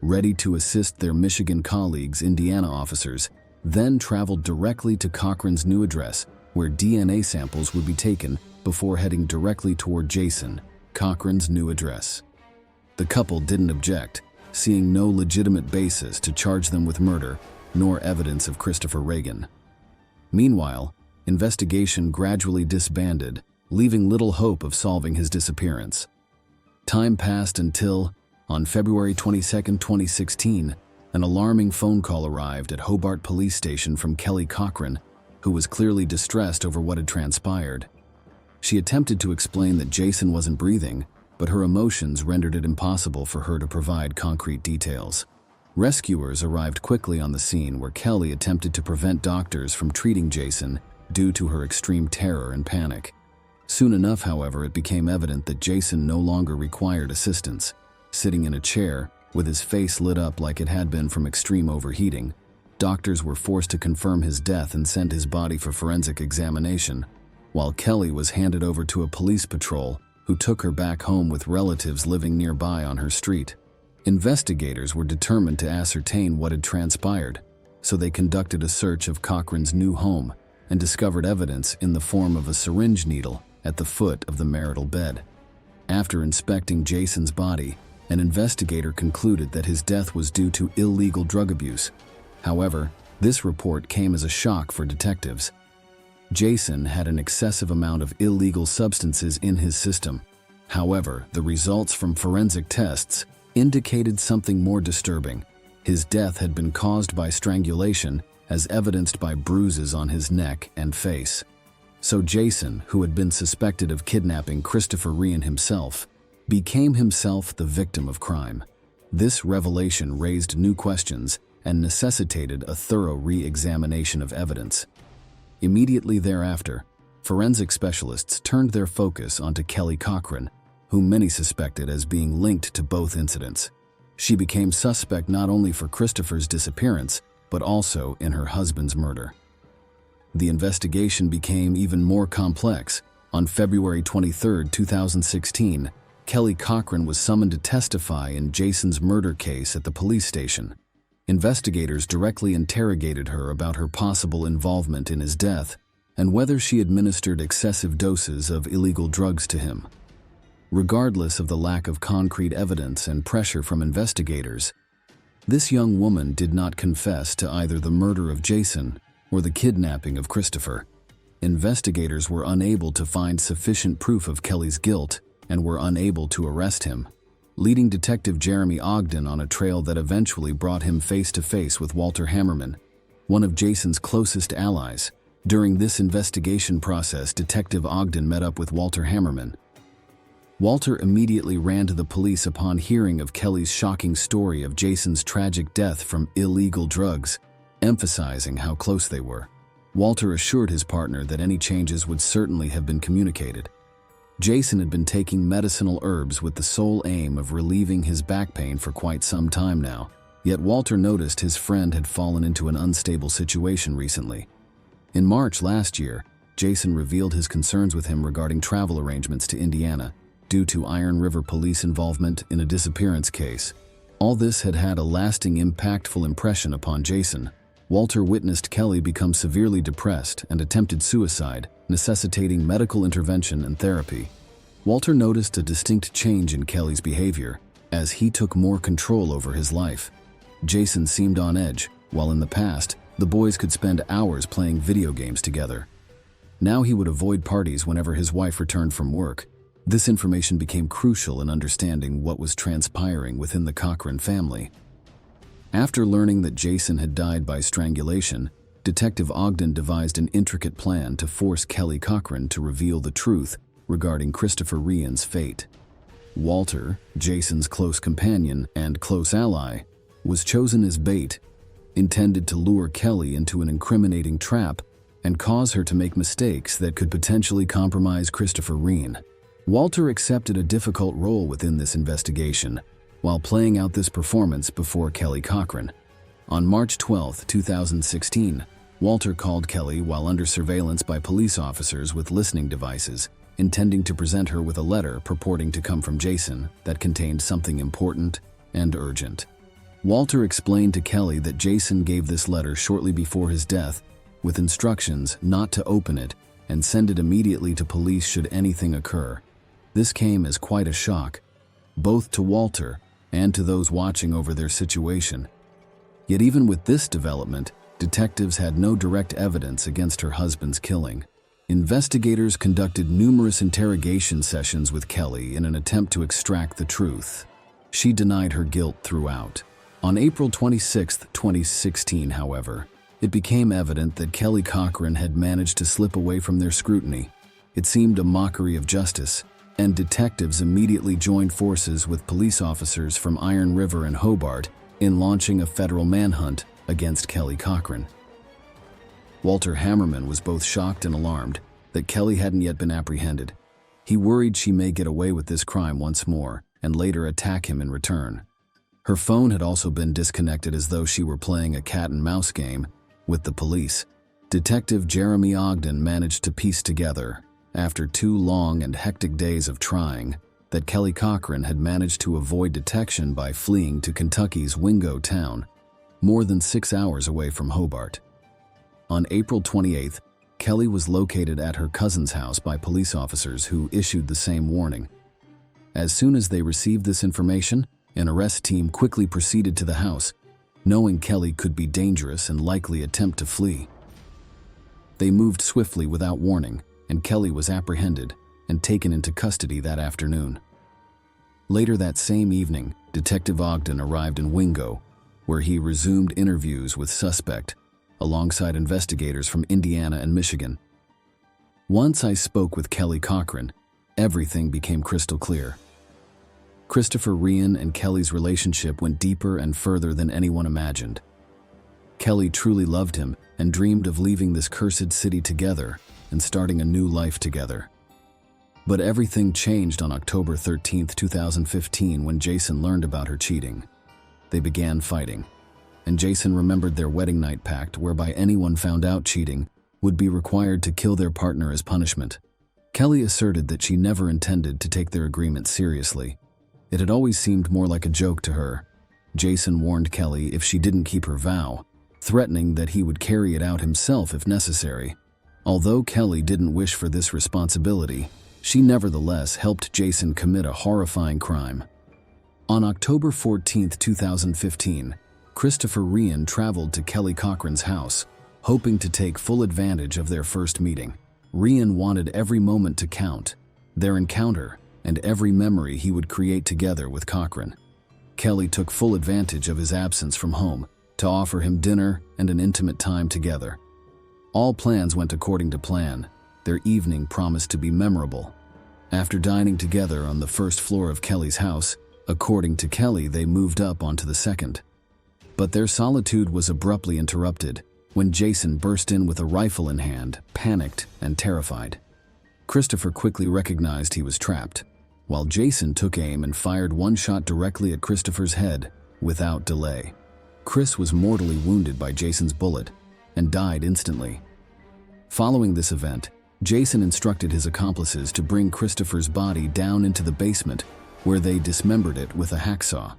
Ready to assist their Michigan colleagues, Indiana officers then traveled directly to Cochran's new address, where DNA samples would be taken before heading directly toward Jason Cochran's new address. The couple didn't object, seeing no legitimate basis to charge them with murder, nor evidence of Christopher Reagan. Meanwhile, investigation gradually disbanded, leaving little hope of solving his disappearance. Time passed until, on February 22, 2016, an alarming phone call arrived at Hobart Police Station from Kelly Cochran, who was clearly distressed over what had transpired. She attempted to explain that Jason wasn't breathing, but her emotions rendered it impossible for her to provide concrete details. Rescuers arrived quickly on the scene, where Kelly attempted to prevent doctors from treating Jason due to her extreme terror and panic. Soon enough, however, it became evident that Jason no longer required assistance. Sitting in a chair, with his face lit up like it had been from extreme overheating, doctors were forced to confirm his death and send his body for forensic examination, while Kelly was handed over to a police patrol who took her back home with relatives living nearby on her street. Investigators were determined to ascertain what had transpired, so they conducted a search of Cochran's new home and discovered evidence in the form of a syringe needle at the foot of the marital bed. After inspecting Jason's body, an investigator concluded that his death was due to illegal drug abuse. However, this report came as a shock for detectives. Jason had an excessive amount of illegal substances in his system. However, the results from forensic tests indicated something more disturbing. His death had been caused by strangulation, as evidenced by bruises on his neck and face. So Jason, who had been suspected of kidnapping Christopher Ryan himself, became himself the victim of crime. This revelation raised new questions and necessitated a thorough re-examination of evidence. Immediately thereafter, forensic specialists turned their focus onto Kelly Cochran, whom many suspected as being linked to both incidents. She became suspect not only for Christopher's disappearance, but also in her husband's murder. The investigation became even more complex. On February 23, 2016, Kelly Cochran was summoned to testify in Jason's murder case at the police station. Investigators directly interrogated her about her possible involvement in his death and whether she administered excessive doses of illegal drugs to him. Regardless of the lack of concrete evidence and pressure from investigators, this young woman did not confess to either the murder of Jason or the kidnapping of Christopher. Investigators were unable to find sufficient proof of Kelly's guilt and were unable to arrest him, leading Detective Jeremy Ogden on a trail that eventually brought him face-to-face with Walter Hammerman, one of Jason's closest allies. During this investigation process, Detective Ogden met up with Walter Hammerman. Walter immediately ran to the police upon hearing of Kelly's shocking story of Jason's tragic death from illegal drugs, emphasizing how close they were. Walter assured his partner that any changes would certainly have been communicated. Jason had been taking medicinal herbs with the sole aim of relieving his back pain for quite some time now, yet Walter noticed his friend had fallen into an unstable situation recently. In March last year, Jason revealed his concerns with him regarding travel arrangements to Indiana, due to Iron River police involvement in a disappearance case. All this had had a lasting, impactful impression upon Jason. Walter witnessed Kelly become severely depressed and attempted suicide, necessitating medical intervention and therapy. Walter noticed a distinct change in Kelly's behavior as he took more control over his life. Jason seemed on edge, while in the past, the boys could spend hours playing video games together. Now he would avoid parties whenever his wife returned from work. This information became crucial in understanding what was transpiring within the Cochran family. After learning that Jason had died by strangulation, Detective Ogden devised an intricate plan to force Kelly Cochran to reveal the truth regarding Christopher Ryan's fate. Walter, Jason's close companion and close ally, was chosen as bait, intended to lure Kelly into an incriminating trap and cause her to make mistakes that could potentially compromise Christopher Ryan. Walter accepted a difficult role within this investigation, while playing out this performance before Kelly Cochran. On March 12, 2016, Walter called Kelly while under surveillance by police officers with listening devices, intending to present her with a letter purporting to come from Jason that contained something important and urgent. Walter explained to Kelly that Jason gave this letter shortly before his death, with instructions not to open it and send it immediately to police should anything occur. This came as quite a shock, both to Walter and to those watching over their situation. Yet even with this development, detectives had no direct evidence against her husband's killing. Investigators conducted numerous interrogation sessions with Kelly in an attempt to extract the truth. She denied her guilt throughout. On April 26, 2016, however, it became evident that Kelly Cochran had managed to slip away from their scrutiny. It seemed a mockery of justice, and detectives immediately joined forces with police officers from Iron River and Hobart in launching a federal manhunt against Kelly Cochran. Walter Hammerman was both shocked and alarmed that Kelly hadn't yet been apprehended. He worried she may get away with this crime once more and later attack him in return. Her phone had also been disconnected as though she were playing a cat-and-mouse game with the police. Detective Jeremy Ogden managed to piece together, after 2 long and hectic days of trying, that Kelly Cochran had managed to avoid detection by fleeing to Kentucky's Wingo town, more than 6 hours away from Hobart. On April 28th, Kelly was located at her cousin's house by police officers who issued the same warning. As soon as they received this information, an arrest team quickly proceeded to the house, knowing Kelly could be dangerous and likely attempt to flee. They moved swiftly without warning, and Kelly was apprehended and taken into custody that afternoon. Later that same evening, Detective Ogden arrived in Wingo, where he resumed interviews with suspect, alongside investigators from Indiana and Michigan. Once I spoke with Kelly Cochran, everything became crystal clear. Christopher Ryan and Kelly's relationship went deeper and further than anyone imagined. Kelly truly loved him and dreamed of leaving this cursed city together and starting a new life together. But everything changed on October 13, 2015, when Jason learned about her cheating. They began fighting, and Jason remembered their wedding night pact whereby anyone found out cheating would be required to kill their partner as punishment. Kelly asserted that she never intended to take their agreement seriously. It had always seemed more like a joke to her. Jason warned Kelly if she didn't keep her vow, threatening that he would carry it out himself if necessary. Although Kelly didn't wish for this responsibility, she nevertheless helped Jason commit a horrifying crime. On October 14, 2015, Christopher Ryan traveled to Kelly Cochran's house, hoping to take full advantage of their first meeting. Ryan wanted every moment to count, their encounter, and every memory he would create together with Cochran. Kelly took full advantage of his absence from home to offer him dinner and an intimate time together. All plans went according to plan. Their evening promised to be memorable. After dining together on the first floor of Kelly's house, according to Kelly, they moved up onto the second. But their solitude was abruptly interrupted when Jason burst in with a rifle in hand, panicked and terrified. Christopher quickly recognized he was trapped, while Jason took aim and fired one shot directly at Christopher's head without delay. Chris was mortally wounded by Jason's bullet and died instantly. Following this event, Jason instructed his accomplices to bring Christopher's body down into the basement, where they dismembered it with a hacksaw.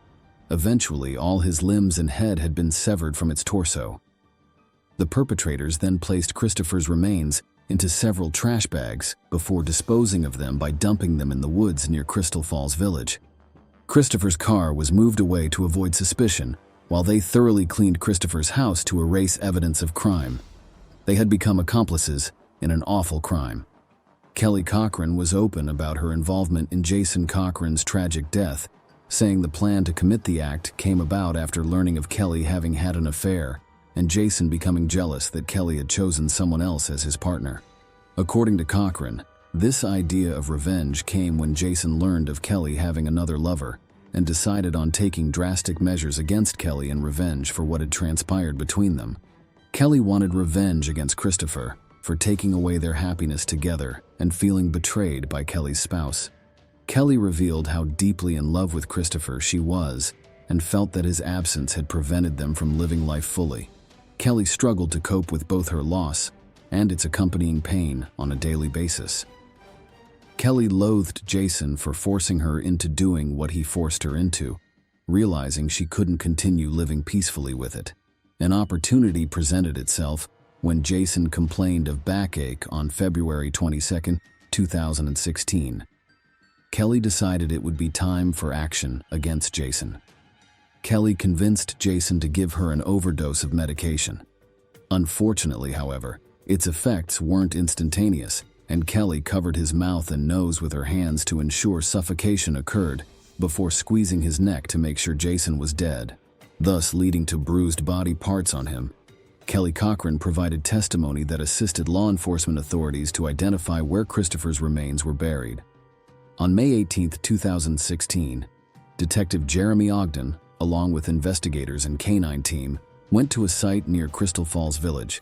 Eventually, all his limbs and head had been severed from its torso. The perpetrators then placed Christopher's remains into several trash bags before disposing of them by dumping them in the woods near Crystal Falls Village. Christopher's car was moved away to avoid suspicion, while they thoroughly cleaned Christopher's house to erase evidence of crime. They had become accomplices in an awful crime. Kelly Cochran was open about her involvement in Jason Cochran's tragic death, saying the plan to commit the act came about after learning of Kelly having had an affair and Jason becoming jealous that Kelly had chosen someone else as his partner. According to Cochran, this idea of revenge came when Jason learned of Kelly having another lover and decided on taking drastic measures against Kelly in revenge for what had transpired between them. Kelly wanted revenge against Christopher for taking away their happiness together and feeling betrayed by Kelly's spouse. Kelly revealed how deeply in love with Christopher she was and felt that his absence had prevented them from living life fully. Kelly struggled to cope with both her loss and its accompanying pain on a daily basis. Kelly loathed Jason for forcing her into doing what he forced her into, realizing she couldn't continue living peacefully with it. An opportunity presented itself when Jason complained of backache on February 22, 2016. Kelly decided it would be time for action against Jason. Kelly convinced Jason to give her an overdose of medication. Unfortunately, however, its effects weren't instantaneous, and Kelly covered his mouth and nose with her hands to ensure suffocation occurred before squeezing his neck to make sure Jason was dead, thus leading to bruised body parts on him. Kelly Cochran provided testimony that assisted law enforcement authorities to identify where Christopher's remains were buried. On May 18, 2016, Detective Jeremy Ogden, along with investigators and canine team, went to a site near Crystal Falls Village.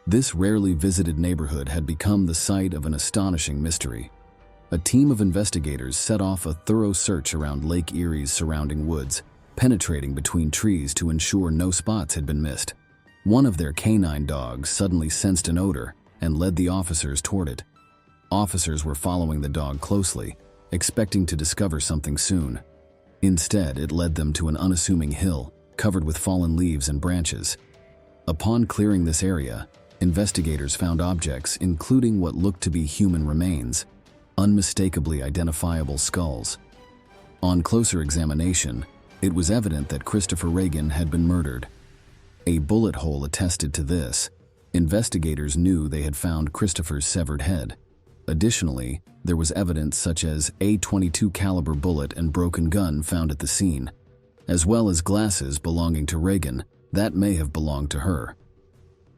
This rarely visited neighborhood had become the site of an astonishing mystery. A team of investigators set off a thorough search around Lake Erie's surrounding woods, penetrating between trees to ensure no spots had been missed. One of their canine dogs suddenly sensed an odor and led the officers toward it. Officers were following the dog closely, expecting to discover something soon. Instead, it led them to an unassuming hill, covered with fallen leaves and branches. Upon clearing this area, investigators found objects including what looked to be human remains, unmistakably identifiable skulls. On closer examination, it was evident that Christopher Reagan had been murdered. A bullet hole attested to this. Investigators knew they had found Christopher's severed head. Additionally, there was evidence such as a .22 caliber bullet and broken gun found at the scene, as well as glasses belonging to Reagan that may have belonged to her.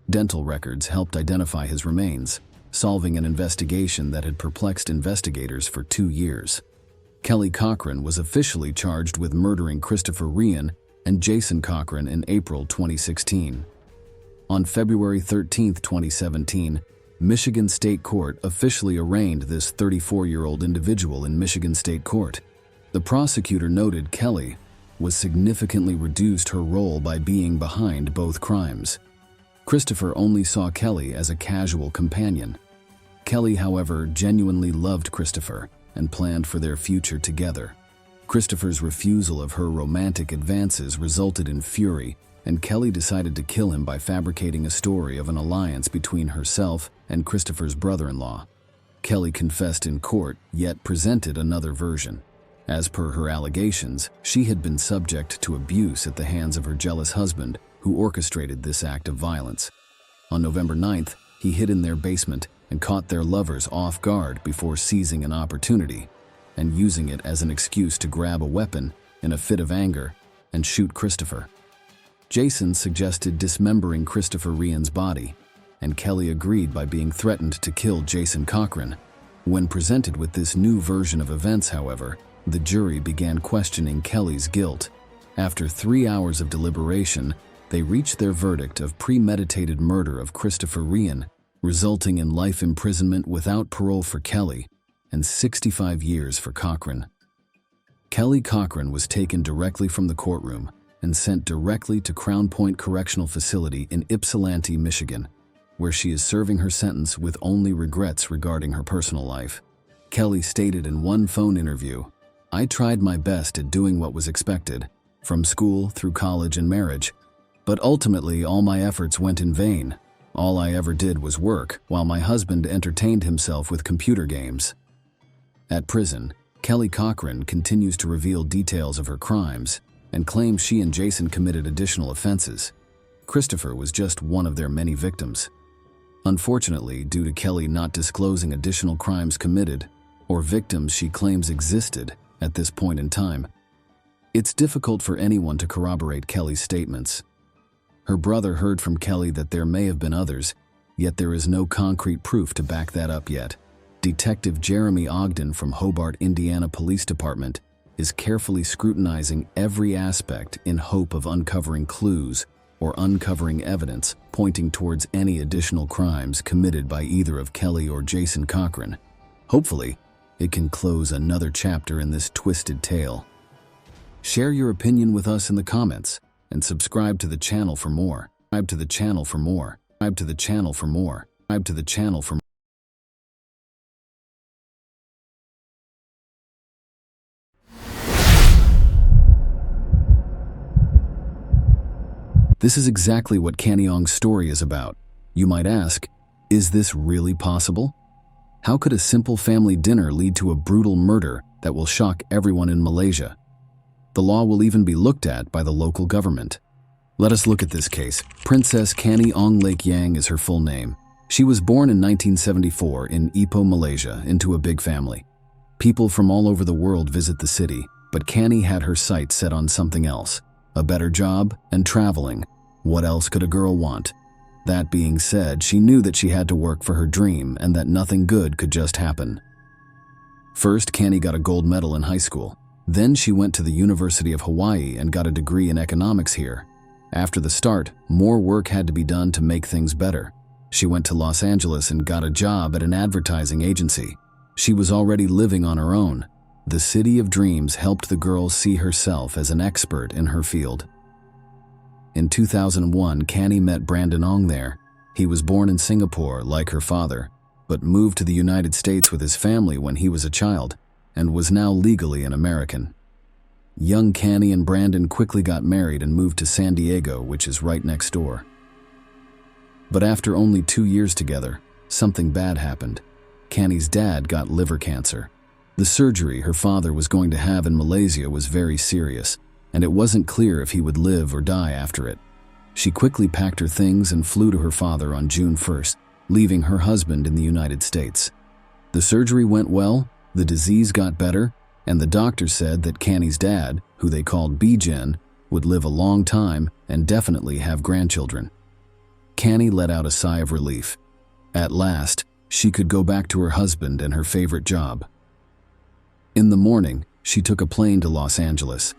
Dental records helped identify his remains, solving an investigation that had perplexed investigators for 2 years. Kelly Cochran was officially charged with murdering Christopher Reagan and Jason Cochran in April 2016. On February 13, 2017, Michigan State Court officially arraigned this 34-year-old individual in Michigan State Court. The prosecutor noted Kelly was significantly reduced her role by being behind both crimes. Christopher only saw Kelly as a casual companion. Kelly, however, genuinely loved Christopher and planned for their future together. Christopher's refusal of her romantic advances resulted in fury, and Kelly decided to kill him by fabricating a story of an alliance between herself and Christopher's brother-in-law. Kelly confessed in court, yet presented another version. As per her allegations, she had been subject to abuse at the hands of her jealous husband, who orchestrated this act of violence. On November 9th, he hid in their basement and caught their lovers off guard before seizing an opportunity and using it as an excuse to grab a weapon in a fit of anger and shoot Christopher. Jason suggested dismembering Christopher Reagan's body, and Kelly agreed by being threatened to kill Jason Cochran. When presented with this new version of events, however, the jury began questioning Kelly's guilt. After 3 hours of deliberation, they reached their verdict of premeditated murder of Christopher Reagan, resulting in life imprisonment without parole for Kelly and 65 years for Cochran. Kelly Cochran was taken directly from the courtroom and sent directly to Crown Point Correctional Facility in Ypsilanti, Michigan, where she is serving her sentence with only regrets regarding her personal life. Kelly stated in one phone interview, "I tried my best at doing what was expected, from school through college and marriage, but ultimately all my efforts went in vain. All I ever did was work, while my husband entertained himself with computer games." At prison, Kelly Cochran continues to reveal details of her crimes and claims she and Jason committed additional offenses. Christopher was just one of their many victims. Unfortunately, due to Kelly not disclosing additional crimes committed or victims she claims existed at this point in time, it's difficult for anyone to corroborate Kelly's statements. Her brother heard from Kelly that there may have been others, yet there is no concrete proof to back that up yet. Detective Jeremy Ogden from Hobart, Indiana Police Department is carefully scrutinizing every aspect in hope of uncovering clues or uncovering evidence pointing towards any additional crimes committed by either of Kelly or Jason Cochran. Hopefully, it can close another chapter in this twisted tale. Share your opinion with us in the comments and subscribe to the channel for more. Subscribe to the channel for more. Subscribe to the channel for more. Subscribe to the channel for more. This is exactly what Kanyong's story is about. You might ask, is this really possible? How could a simple family dinner lead to a brutal murder that will shock everyone in Malaysia? The law will even be looked at by the local government. Let us look at this case. Princess Kanyong Lake Yang is her full name. She was born in 1974 in Ipoh, Malaysia, into a big family. People from all over the world visit the city, but Kani had her sights set on something else: a better job and traveling. What else could a girl want? That being said, she knew that she had to work for her dream and that nothing good could just happen. First, Kani got a gold medal in high school. Then she went to the University of Hawaii and got a degree in economics here. After the start, more work had to be done to make things better. She went to Los Angeles and got a job at an advertising agency. She was already living on her own. The City of Dreams helped the girl see herself as an expert in her field. In 2001, Canny met Brandon Ong there. He was born in Singapore, like her father, but moved to the United States with his family when he was a child, and was now legally an American. Young Canny and Brandon quickly got married and moved to San Diego, which is right next door. But after only 2 years together, something bad happened. Canny's dad got liver cancer. The surgery her father was going to have in Malaysia was very serious, and it wasn't clear if he would live or die after it. She quickly packed her things and flew to her father on June 1st, leaving her husband in the United States. The surgery went well, the disease got better, and the doctor said that Canny's dad, who they called Bijan, would live a long time and definitely have grandchildren. Canny let out a sigh of relief. At last, she could go back to her husband and her favorite job. In the morning, she took a plane to Los Angeles.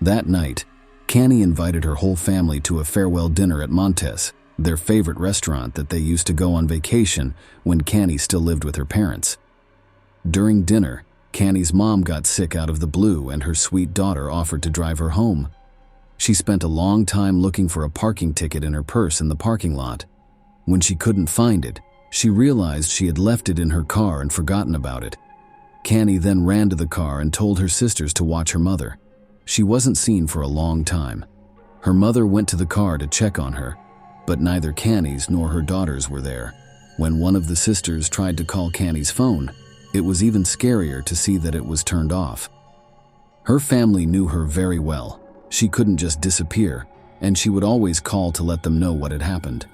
That night, Canny invited her whole family to a farewell dinner at Montes, their favorite restaurant that they used to go on vacation when Canny still lived with her parents. During dinner, Canny's mom got sick out of the blue and her sweet daughter offered to drive her home. She spent a long time looking for a parking ticket in her purse in the parking lot. When she couldn't find it, she realized she had left it in her car and forgotten about it. Canny then ran to the car and told her sisters to watch her mother. She wasn't seen for a long time. Her mother went to the car to check on her, but neither Canny's nor her daughters were there. When one of the sisters tried to call Canny's phone, it was even scarier to see that it was turned off. Her family knew her very well. She couldn't just disappear, and she would always call to let them know what had happened.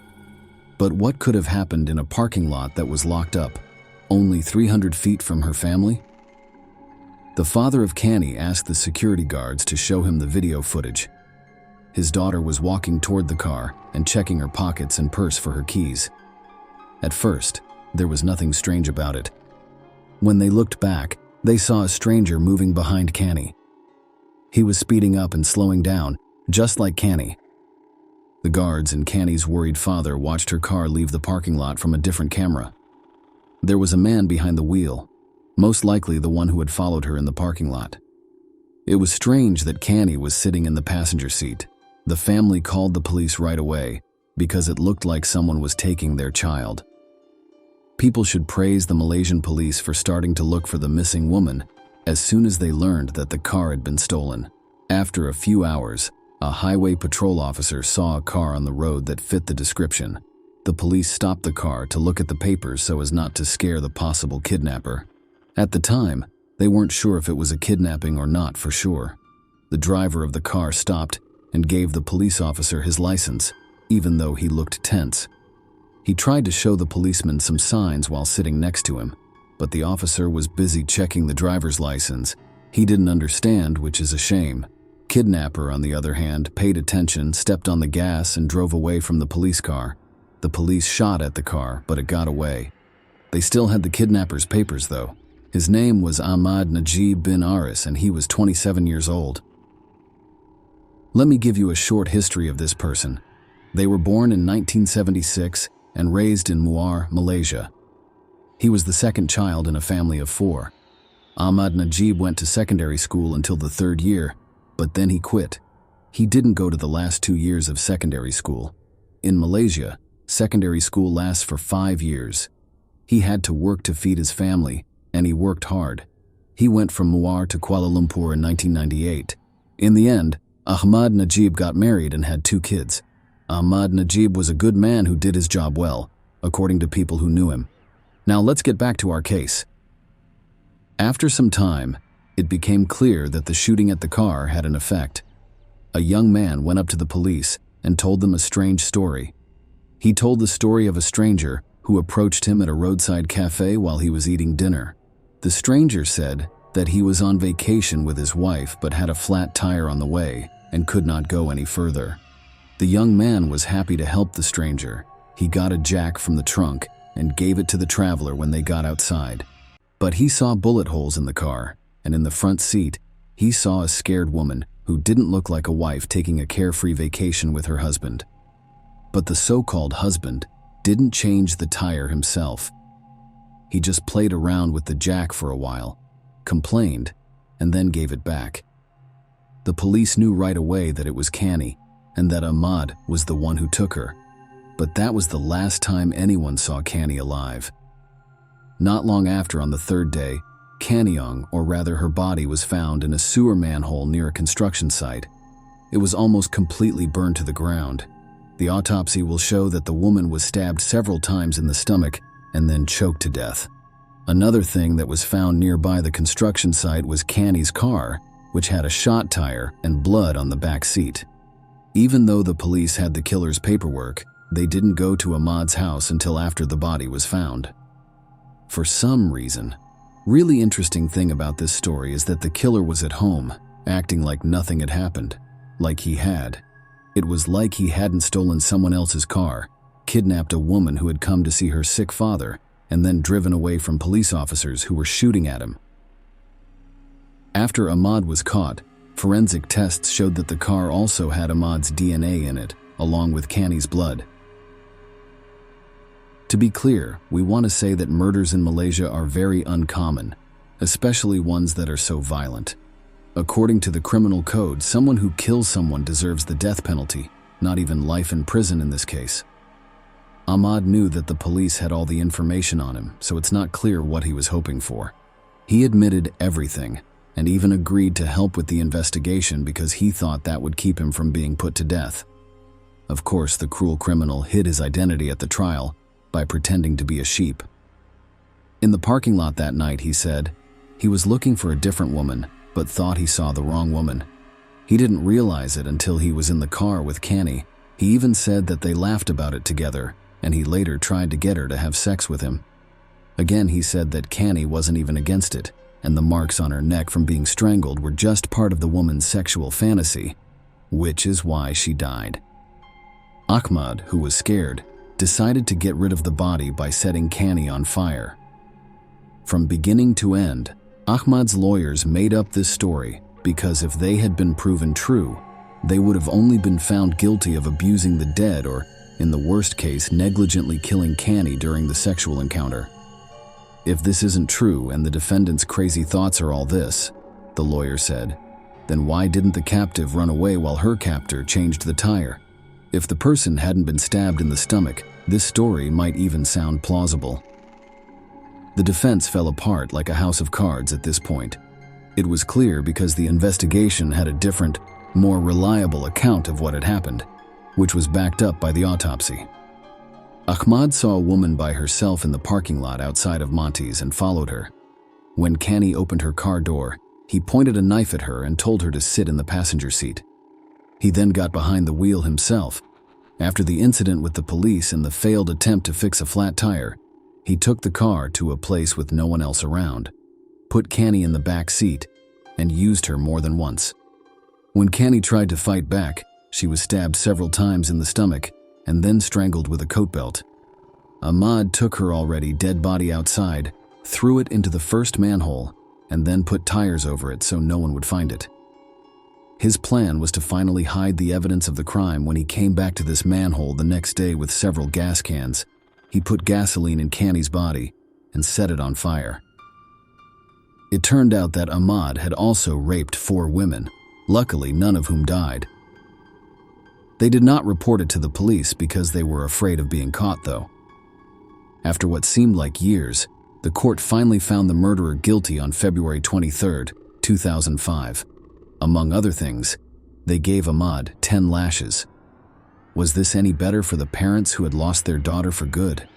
But what could have happened in a parking lot that was locked up, only 300 feet from her family? The father of Canny asked the security guards to show him the video footage. His daughter was walking toward the car and checking her pockets and purse for her keys. At first, there was nothing strange about it. When they looked back, they saw a stranger moving behind Canny. He was speeding up and slowing down, just like Canny. The guards and Canny's worried father watched her car leave the parking lot from a different camera. There was a man behind the wheel, most likely the one who had followed her in the parking lot. It was strange that Canny was sitting in the passenger seat. The family called the police right away because it looked like someone was taking their child. People should praise the Malaysian police for starting to look for the missing woman as soon as they learned that the car had been stolen. After a few hours, a highway patrol officer saw a car on the road that fit the description. The police stopped the car to look at the papers so as not to scare the possible kidnapper. At the time, they weren't sure if it was a kidnapping or not for sure. The driver of the car stopped and gave the police officer his license, even though he looked tense. He tried to show the policeman some signs while sitting next to him, but the officer was busy checking the driver's license. He didn't understand, which is a shame. Kidnapper, on the other hand, paid attention, stepped on the gas, and drove away from the police car. The police shot at the car, but it got away. They still had the kidnapper's papers, though. His name was Ahmad Najib bin Aris, and he was 27 years old. Let me give you a short history of this person. They were born in 1976 and raised in Muar, Malaysia. He was the second child in a family of 4. Ahmad Najib went to secondary school until the 3rd year, but then he quit. He didn't go to the last 2 years of secondary school. In Malaysia, secondary school lasts for 5 years. He had to work to feed his family, and he worked hard. He went from Muar to Kuala Lumpur in 1998. In the end, Ahmad Najib got married and had 2 kids. Ahmad Najib was a good man who did his job well, according to people who knew him. Now let's get back to our case. After some time, it became clear that the shooting at the car had an effect. A young man went up to the police and told them a strange story. He told the story of a stranger who approached him at a roadside cafe while he was eating dinner. The stranger said that he was on vacation with his wife but had a flat tire on the way and could not go any further. The young man was happy to help the stranger. He got a jack from the trunk and gave it to the traveler when they got outside. But he saw bullet holes in the car, and in the front seat, he saw a scared woman who didn't look like a wife taking a carefree vacation with her husband. But the so-called husband didn't change the tire himself. He just played around with the jack for a while, complained, and then gave it back. The police knew right away that it was Canny, and that Ahmad was the one who took her. But that was the last time anyone saw Canny alive. Not long after, on the third day, Kanyong, or rather her body, was found in a sewer manhole near a construction site. It was almost completely burned to the ground. The autopsy will show that the woman was stabbed several times in the stomach and then choked to death. Another thing that was found nearby the construction site was Canny's car, which had a shot tire and blood on the back seat. Even though the police had the killer's paperwork, they didn't go to Ahmad's house until after the body was found. For some reason, really interesting thing about this story is that the killer was at home, acting like nothing had happened, like he had. It was like he hadn't stolen someone else's car, kidnapped a woman who had come to see her sick father, and then driven away from police officers who were shooting at him. After Ahmad was caught, forensic tests showed that the car also had Ahmad's DNA in it, along with Canny's blood. To be clear, we want to say that murders in Malaysia are very uncommon, especially ones that are so violent. According to the criminal code, someone who kills someone deserves the death penalty, not even life in prison in this case. Ahmad knew that the police had all the information on him, so it's not clear what he was hoping for. He admitted everything, and even agreed to help with the investigation because he thought that would keep him from being put to death. Of course, the cruel criminal hid his identity at the trial by pretending to be a sheep. In the parking lot that night, he said, he was looking for a different woman, but thought he saw the wrong woman. He didn't realize it until he was in the car with Canny. He even said that they laughed about it together, and he later tried to get her to have sex with him. Again, he said that Canny wasn't even against it, and the marks on her neck from being strangled were just part of the woman's sexual fantasy, which is why she died. Ahmad, who was scared, decided to get rid of the body by setting Canny on fire. From beginning to end, Ahmad's lawyers made up this story because if they had been proven true, they would have only been found guilty of abusing the dead or, in the worst case, negligently killing Canny during the sexual encounter. If this isn't true and the defendant's crazy thoughts are all this, the lawyer said, then why didn't the captive run away while her captor changed the tire? If the person hadn't been stabbed in the stomach, this story might even sound plausible. The defense fell apart like a house of cards at this point. It was clear because the investigation had a different, more reliable account of what had happened, which was backed up by the autopsy. Ahmad saw a woman by herself in the parking lot outside of Monty's and followed her. When Canny opened her car door, he pointed a knife at her and told her to sit in the passenger seat. He then got behind the wheel himself. After the incident with the police and the failed attempt to fix a flat tire, he took the car to a place with no one else around, put Canny in the back seat, and used her more than once. When Canny tried to fight back, she was stabbed several times in the stomach and then strangled with a coat belt. Ahmad took her already dead body outside, threw it into the first manhole, and then put tires over it so no one would find it. His plan was to finally hide the evidence of the crime when he came back to this manhole the next day with several gas cans. He put gasoline in Canny's body and set it on fire. It turned out that Ahmad had also raped 4 women, luckily none of whom died. They did not report it to the police because they were afraid of being caught, though. After what seemed like years, the court finally found the murderer guilty on February 23, 2005. Among other things, they gave Ahmad 10 lashes. Was this any better for the parents who had lost their daughter for good?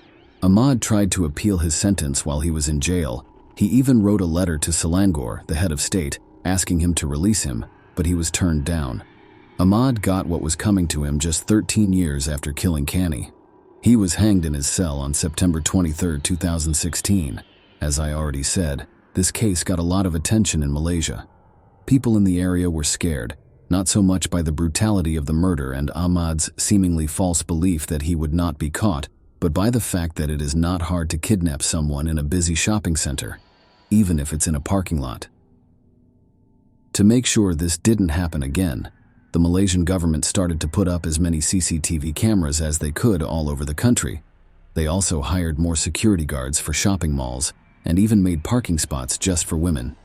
Ahmad tried to appeal his sentence while he was in jail. He even wrote a letter to Selangor, the head of state, asking him to release him, but he was turned down. Ahmad got what was coming to him just 13 years after killing Canny. He was hanged in his cell on September 23, 2016. As I already said, this case got a lot of attention in Malaysia. People in the area were scared, not so much by the brutality of the murder and Ahmad's seemingly false belief that he would not be caught, but by the fact that it is not hard to kidnap someone in a busy shopping center, even if it's in a parking lot. To make sure this didn't happen again, the Malaysian government started to put up as many CCTV cameras as they could all over the country. They also hired more security guards for shopping malls and even made parking spots just for women.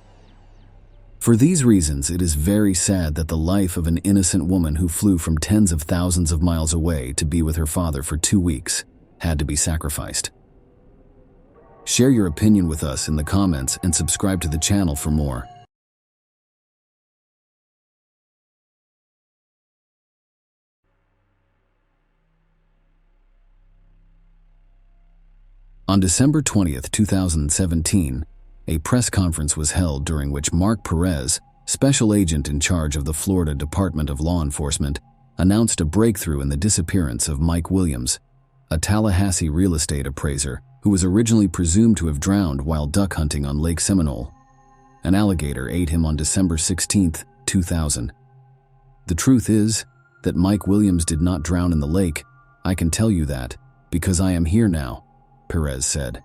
For these reasons, it is very sad that the life of an innocent woman who flew from tens of thousands of miles away to be with her father for 2 weeks had to be sacrificed. Share your opinion with us in the comments and subscribe to the channel for more. On December 20th, 2017, a press conference was held during which Mark Perez, special agent in charge of the Florida Department of Law Enforcement, announced a breakthrough in the disappearance of Mike Williams, a Tallahassee real estate appraiser who was originally presumed to have drowned while duck hunting on Lake Seminole. An alligator ate him on December 16, 2000. The truth is that Mike Williams did not drown in the lake. I can tell you that, because I am here now, Perez said.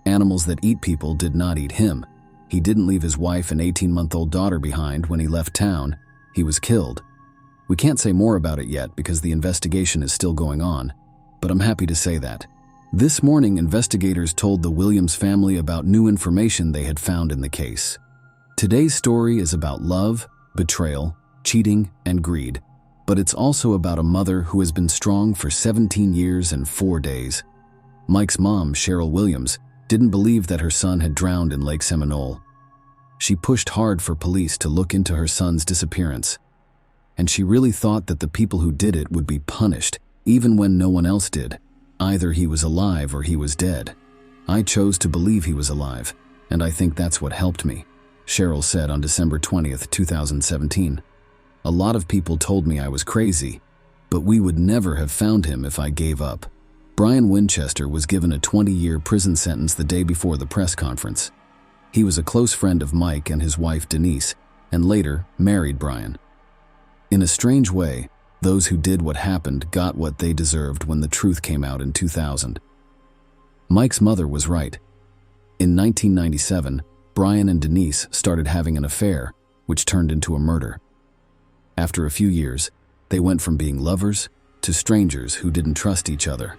Animals that eat people did not eat him. He didn't leave his wife and 18-month-old daughter behind when he left town. He was killed. We can't say more about it yet because the investigation is still going on, but I'm happy to say that. This morning, investigators told the Williams family about new information they had found in the case. Today's story is about love, betrayal, cheating, and greed, but it's also about a mother who has been strong for 17 years and 4 days. Mike's mom, Cheryl Williams, didn't believe that her son had drowned in Lake Seminole. She pushed hard for police to look into her son's disappearance, and she really thought that the people who did it would be punished, even when no one else did. Either he was alive or he was dead. I chose to believe he was alive, and I think that's what helped me, Cheryl said on December 20th, 2017. A lot of people told me I was crazy, but we would never have found him if I gave up. Brian Winchester was given a 20-year prison sentence the day before the press conference. He was a close friend of Mike and his wife Denise, and later married Brian. In a strange way, those who did what happened got what they deserved when the truth came out in 2000. Mike's mother was right. In 1997, Brian and Denise started having an affair, which turned into a murder. After a few years, they went from being lovers to strangers who didn't trust each other.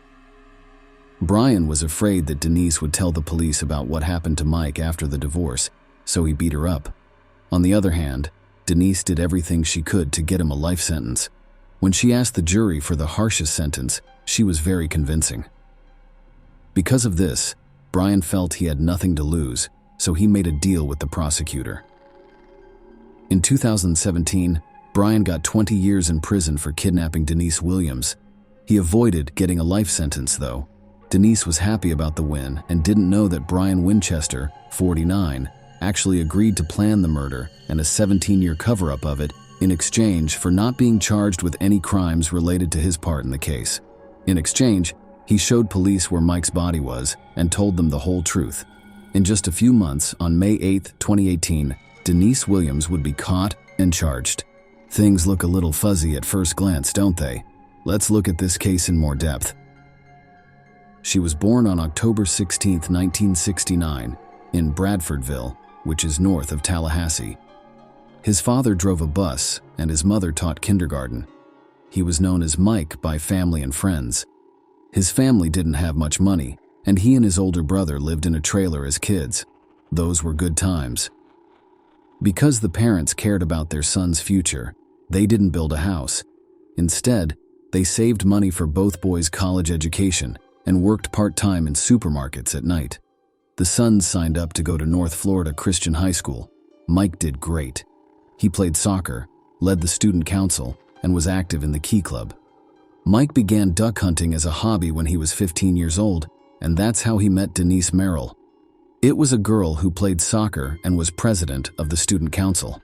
Brian was afraid that Denise would tell the police about what happened to Mike after the divorce, so he beat her up. On the other hand, Denise did everything she could to get him a life sentence. When she asked the jury for the harshest sentence, she was very convincing. Because of this, Brian felt he had nothing to lose, so he made a deal with the prosecutor. In 2017, Brian got 20 years in prison for kidnapping Denise Williams. He avoided getting a life sentence, though. Denise was happy about the win and didn't know that Brian Winchester, 49, actually agreed to plan the murder and a 17-year cover-up of it in exchange for not being charged with any crimes related to his part in the case. In exchange, he showed police where Mike's body was and told them the whole truth. In just a few months, on May 8, 2018, Denise Williams would be caught and charged. Things look a little fuzzy at first glance, don't they? Let's look at this case in more depth. She was born on October 16, 1969, in Bradfordville, which is north of Tallahassee. His father drove a bus, and his mother taught kindergarten. He was known as Mike by family and friends. His family didn't have much money, and he and his older brother lived in a trailer as kids. Those were good times. Because the parents cared about their son's future, they didn't build a house. Instead, they saved money for both boys' college education and worked part-time in supermarkets at night. The sons signed up to go to North Florida Christian High School. Mike did great. He played soccer, led the student council, and was active in the Key Club. Mike began duck hunting as a hobby when he was 15 years old, and that's how he met Denise Merrill. It was a girl who played soccer and was president of the student council.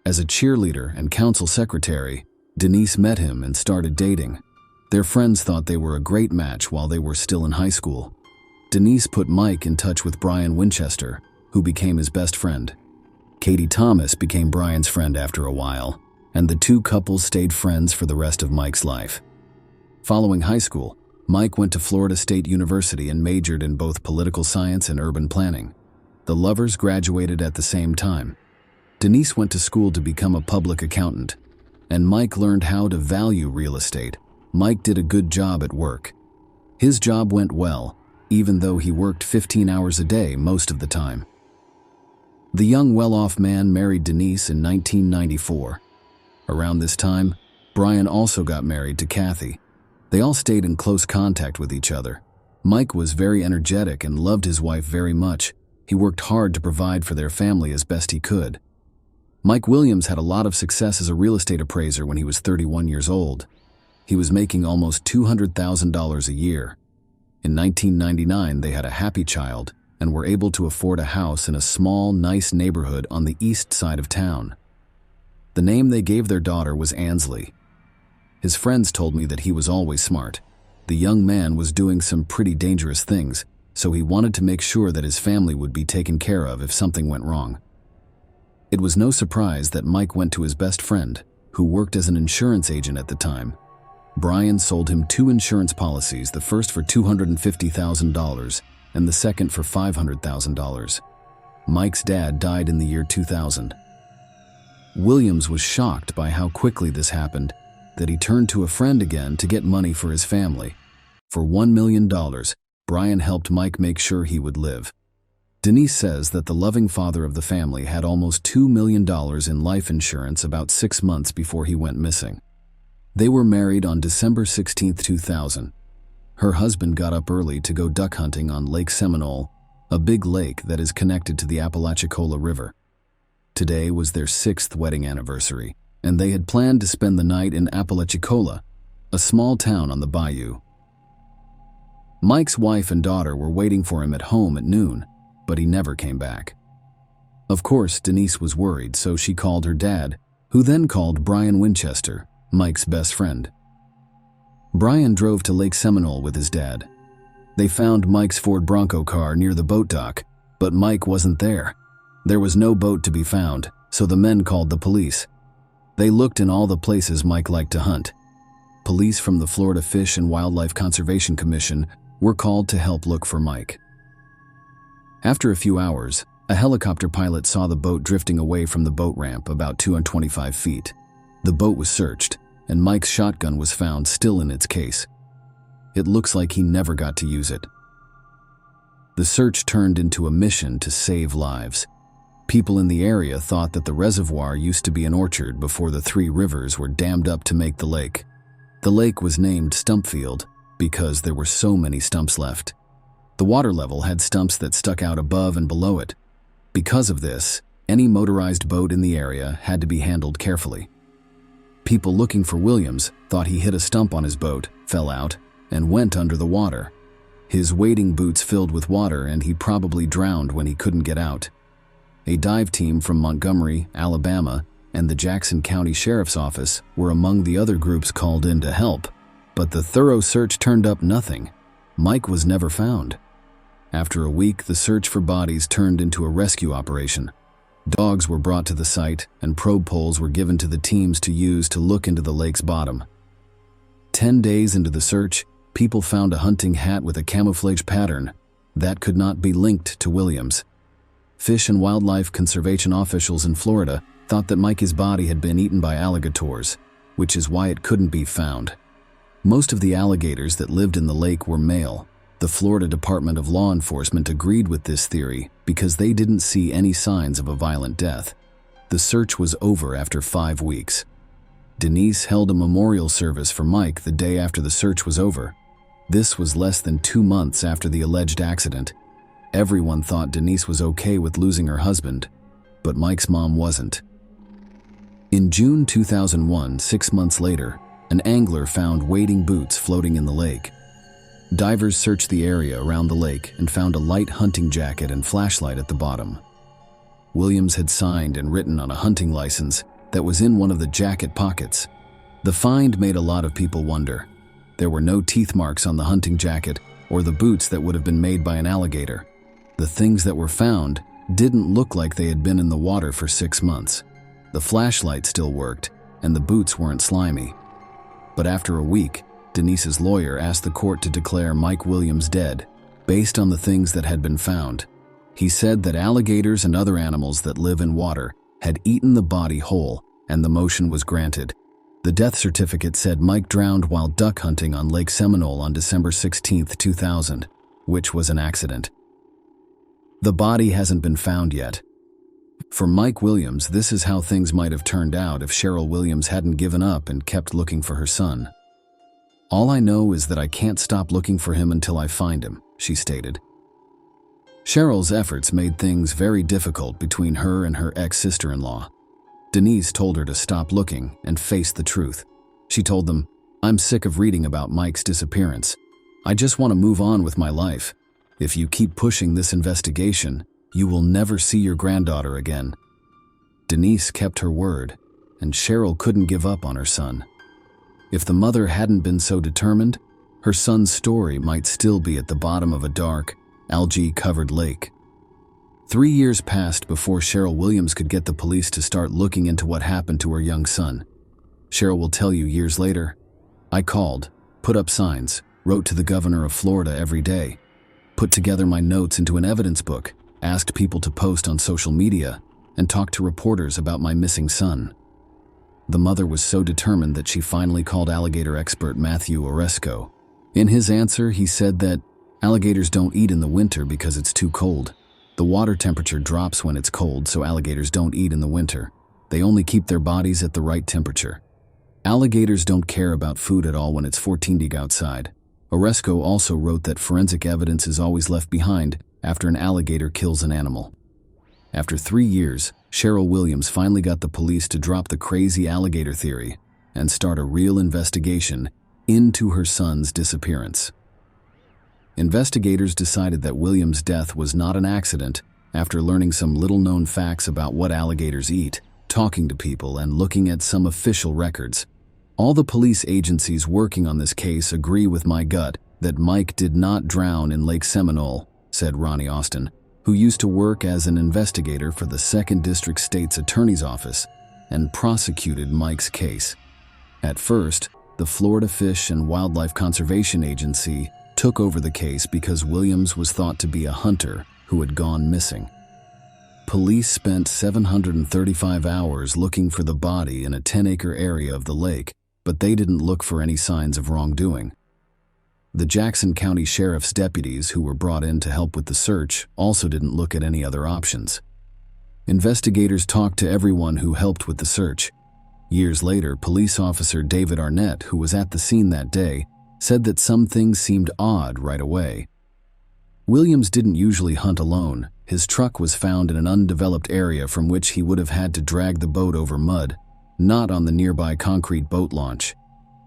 As a cheerleader and council secretary, Denise met him and started dating. Their friends thought they were a great match while they were still in high school. Denise put Mike in touch with Brian Winchester, who became his best friend. Katie Thomas became Brian's friend after a while, and the two couples stayed friends for the rest of Mike's life. Following high school, Mike went to Florida State University and majored in both political science and urban planning. The lovers graduated at the same time. Denise went to school to become a public accountant, and Mike learned how to value real estate. Mike did a good job at work. His job went well, even though he worked 15 hours a day most of the time. The young well-off man married Denise in 1994. Around this time, Brian also got married to Kathy. They all stayed in close contact with each other. Mike was very energetic and loved his wife very much. He worked hard to provide for their family as best he could. Mike Williams had a lot of success as a real estate appraiser when he was 31 years old. He was making almost $200,000 a year. In 1999, they had a happy child and were able to afford a house in a small, nice neighborhood on the east side of town. The name they gave their daughter was Ansley. His friends told me that he was always smart. The young man was doing some pretty dangerous things, so he wanted to make sure that his family would be taken care of if something went wrong. It was no surprise that Mike went to his best friend, who worked as an insurance agent at the time. Brian sold him 2 insurance policies, the first for $250,000 and the second for $500,000. Mike's dad died in the year 2000. Williams was shocked by how quickly this happened, that he turned to a friend again to get money for his family. For $1 million, Brian helped Mike make sure he would live. Denise says that the loving father of the family had almost $2 million in life insurance about 6 months before he went missing. They were married on December 16, 2000. Her husband got up early to go duck hunting on Lake Seminole, a big lake that is connected to the Apalachicola River. Today was their 6th wedding anniversary, and they had planned to spend the night in Apalachicola, a small town on the bayou. Mike's wife and daughter were waiting for him at home at noon, but he never came back. Of course, Denise was worried, so she called her dad, who then called Brian Winchester, Mike's best friend. Brian drove to Lake Seminole with his dad. They found Mike's Ford Bronco car near the boat dock, but Mike wasn't there. There was no boat to be found, so the men called the police. They looked in all the places Mike liked to hunt. Police from the Florida Fish and Wildlife Conservation Commission were called to help look for Mike. After a few hours, a helicopter pilot saw the boat drifting away from the boat ramp about 225 feet. The boat was searched, and Mike's shotgun was found still in its case. It looks like he never got to use it. The search turned into a mission to save lives. People in the area thought that the reservoir used to be an orchard before the 3 rivers were dammed up to make the lake. The lake was named Stumpfield because there were so many stumps left. The water level had stumps that stuck out above and below it. Because of this, any motorized boat in the area had to be handled carefully. People looking for Williams thought he hit a stump on his boat, fell out, and went under the water. His wading boots filled with water, and he probably drowned when he couldn't get out. A dive team from Montgomery, Alabama, and the Jackson County Sheriff's Office were among the other groups called in to help, but the thorough search turned up nothing. Mike was never found. After a week, the search for bodies turned into a rescue operation. Dogs were brought to the site, and probe poles were given to the teams to use to look into the lake's bottom. 10 days into the search, people found a hunting hat with a camouflage pattern that could not be linked to Williams. Fish and wildlife conservation officials in Florida thought that Mike's body had been eaten by alligators, which is why it couldn't be found. Most of the alligators that lived in the lake were male. The Florida Department of Law Enforcement agreed with this theory because they didn't see any signs of a violent death. The search was over after 5 weeks. Denise held a memorial service for Mike the day after the search was over. This was less than 2 months after the alleged accident. Everyone thought Denise was okay with losing her husband, but Mike's mom wasn't. In June 2001, 6 months later, an angler found wading boots floating in the lake. Divers searched the area around the lake and found a light hunting jacket and flashlight at the bottom. Williams had signed and written on a hunting license that was in one of the jacket pockets. The find made a lot of people wonder. There were no teeth marks on the hunting jacket or the boots that would have been made by an alligator. The things that were found didn't look like they had been in the water for 6 months. The flashlight still worked, and the boots weren't slimy. But after a week, Denise's lawyer asked the court to declare Mike Williams dead, based on the things that had been found. He said that alligators and other animals that live in water had eaten the body whole, and the motion was granted. The death certificate said Mike drowned while duck hunting on Lake Seminole on December 16, 2000, which was an accident. The body hasn't been found yet. For Mike Williams, this is how things might have turned out if Cheryl Williams hadn't given up and kept looking for her son. "All I know is that I can't stop looking for him until I find him," she stated. Cheryl's efforts made things very difficult between her and her ex-sister-in-law. Denise told her to stop looking and face the truth. She told them, "I'm sick of reading about Mike's disappearance. I just want to move on with my life. If you keep pushing this investigation, you will never see your granddaughter again." Denise kept her word, and Cheryl couldn't give up on her son. If the mother hadn't been so determined, her son's story might still be at the bottom of a dark, algae-covered lake. 3 years passed before Cheryl Williams could get the police to start looking into what happened to her young son. Cheryl will tell you years later, "I called, put up signs, wrote to the governor of Florida every day, put together my notes into an evidence book, asked people to post on social media, and talked to reporters about my missing son." The mother was so determined that she finally called alligator expert Matthew Oresco. In his answer, he said that alligators don't eat in the winter because it's too cold. The water temperature drops when it's cold, so alligators don't eat in the winter. They only keep their bodies at the right temperature. Alligators don't care about food at all when it's 14 degrees outside. Oresco also wrote that forensic evidence is always left behind after an alligator kills an animal. After 3 years, Cheryl Williams finally got the police to drop the crazy alligator theory and start a real investigation into her son's disappearance. Investigators decided that Williams' death was not an accident after learning some little-known facts about what alligators eat, talking to people, and looking at some official records. "All the police agencies working on this case agree with my gut that Mike did not drown in Lake Seminole," said Ronnie Austin, who used to work as an investigator for the 2nd District State's Attorney's Office and prosecuted Mike's case. At first, the Florida Fish and Wildlife Conservation Agency took over the case because Williams was thought to be a hunter who had gone missing. Police spent 735 hours looking for the body in a 10-acre area of the lake, but they didn't look for any signs of wrongdoing. The Jackson County Sheriff's deputies who were brought in to help with the search also didn't look at any other options. Investigators talked to everyone who helped with the search. Years later, police officer David Arnett, who was at the scene that day, said that some things seemed odd right away. Williams didn't usually hunt alone. His truck was found in an undeveloped area from which he would have had to drag the boat over mud, not on the nearby concrete boat launch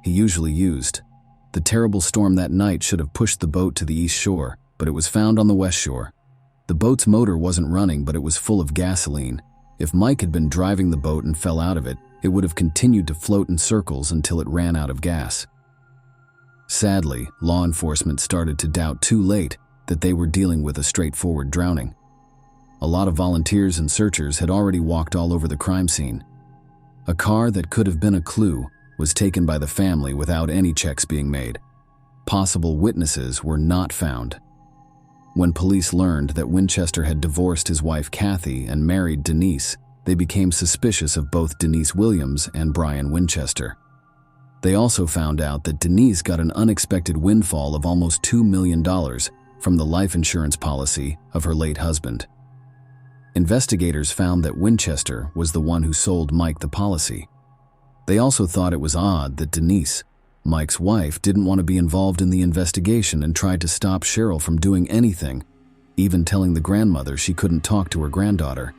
he usually used. The terrible storm that night should have pushed the boat to the east shore, but it was found on the west shore. The boat's motor wasn't running, but it was full of gasoline. If Mike had been driving the boat and fell out of it, it would have continued to float in circles until it ran out of gas. Sadly, law enforcement started to doubt too late that they were dealing with a straightforward drowning. A lot of volunteers and searchers had already walked all over the crime scene. A car that could have been a clue was taken by the family without any checks being made. Possible witnesses were not found. When police learned that Winchester had divorced his wife Kathy and married Denise, they became suspicious of both Denise Williams and Brian Winchester. They also found out that Denise got an unexpected windfall of almost $2 million from the life insurance policy of her late husband. Investigators found that Winchester was the one who sold Mike the policy. They also thought it was odd that Denise, Mike's wife, didn't want to be involved in the investigation and tried to stop Cheryl from doing anything, even telling the grandmother she couldn't talk to her granddaughter.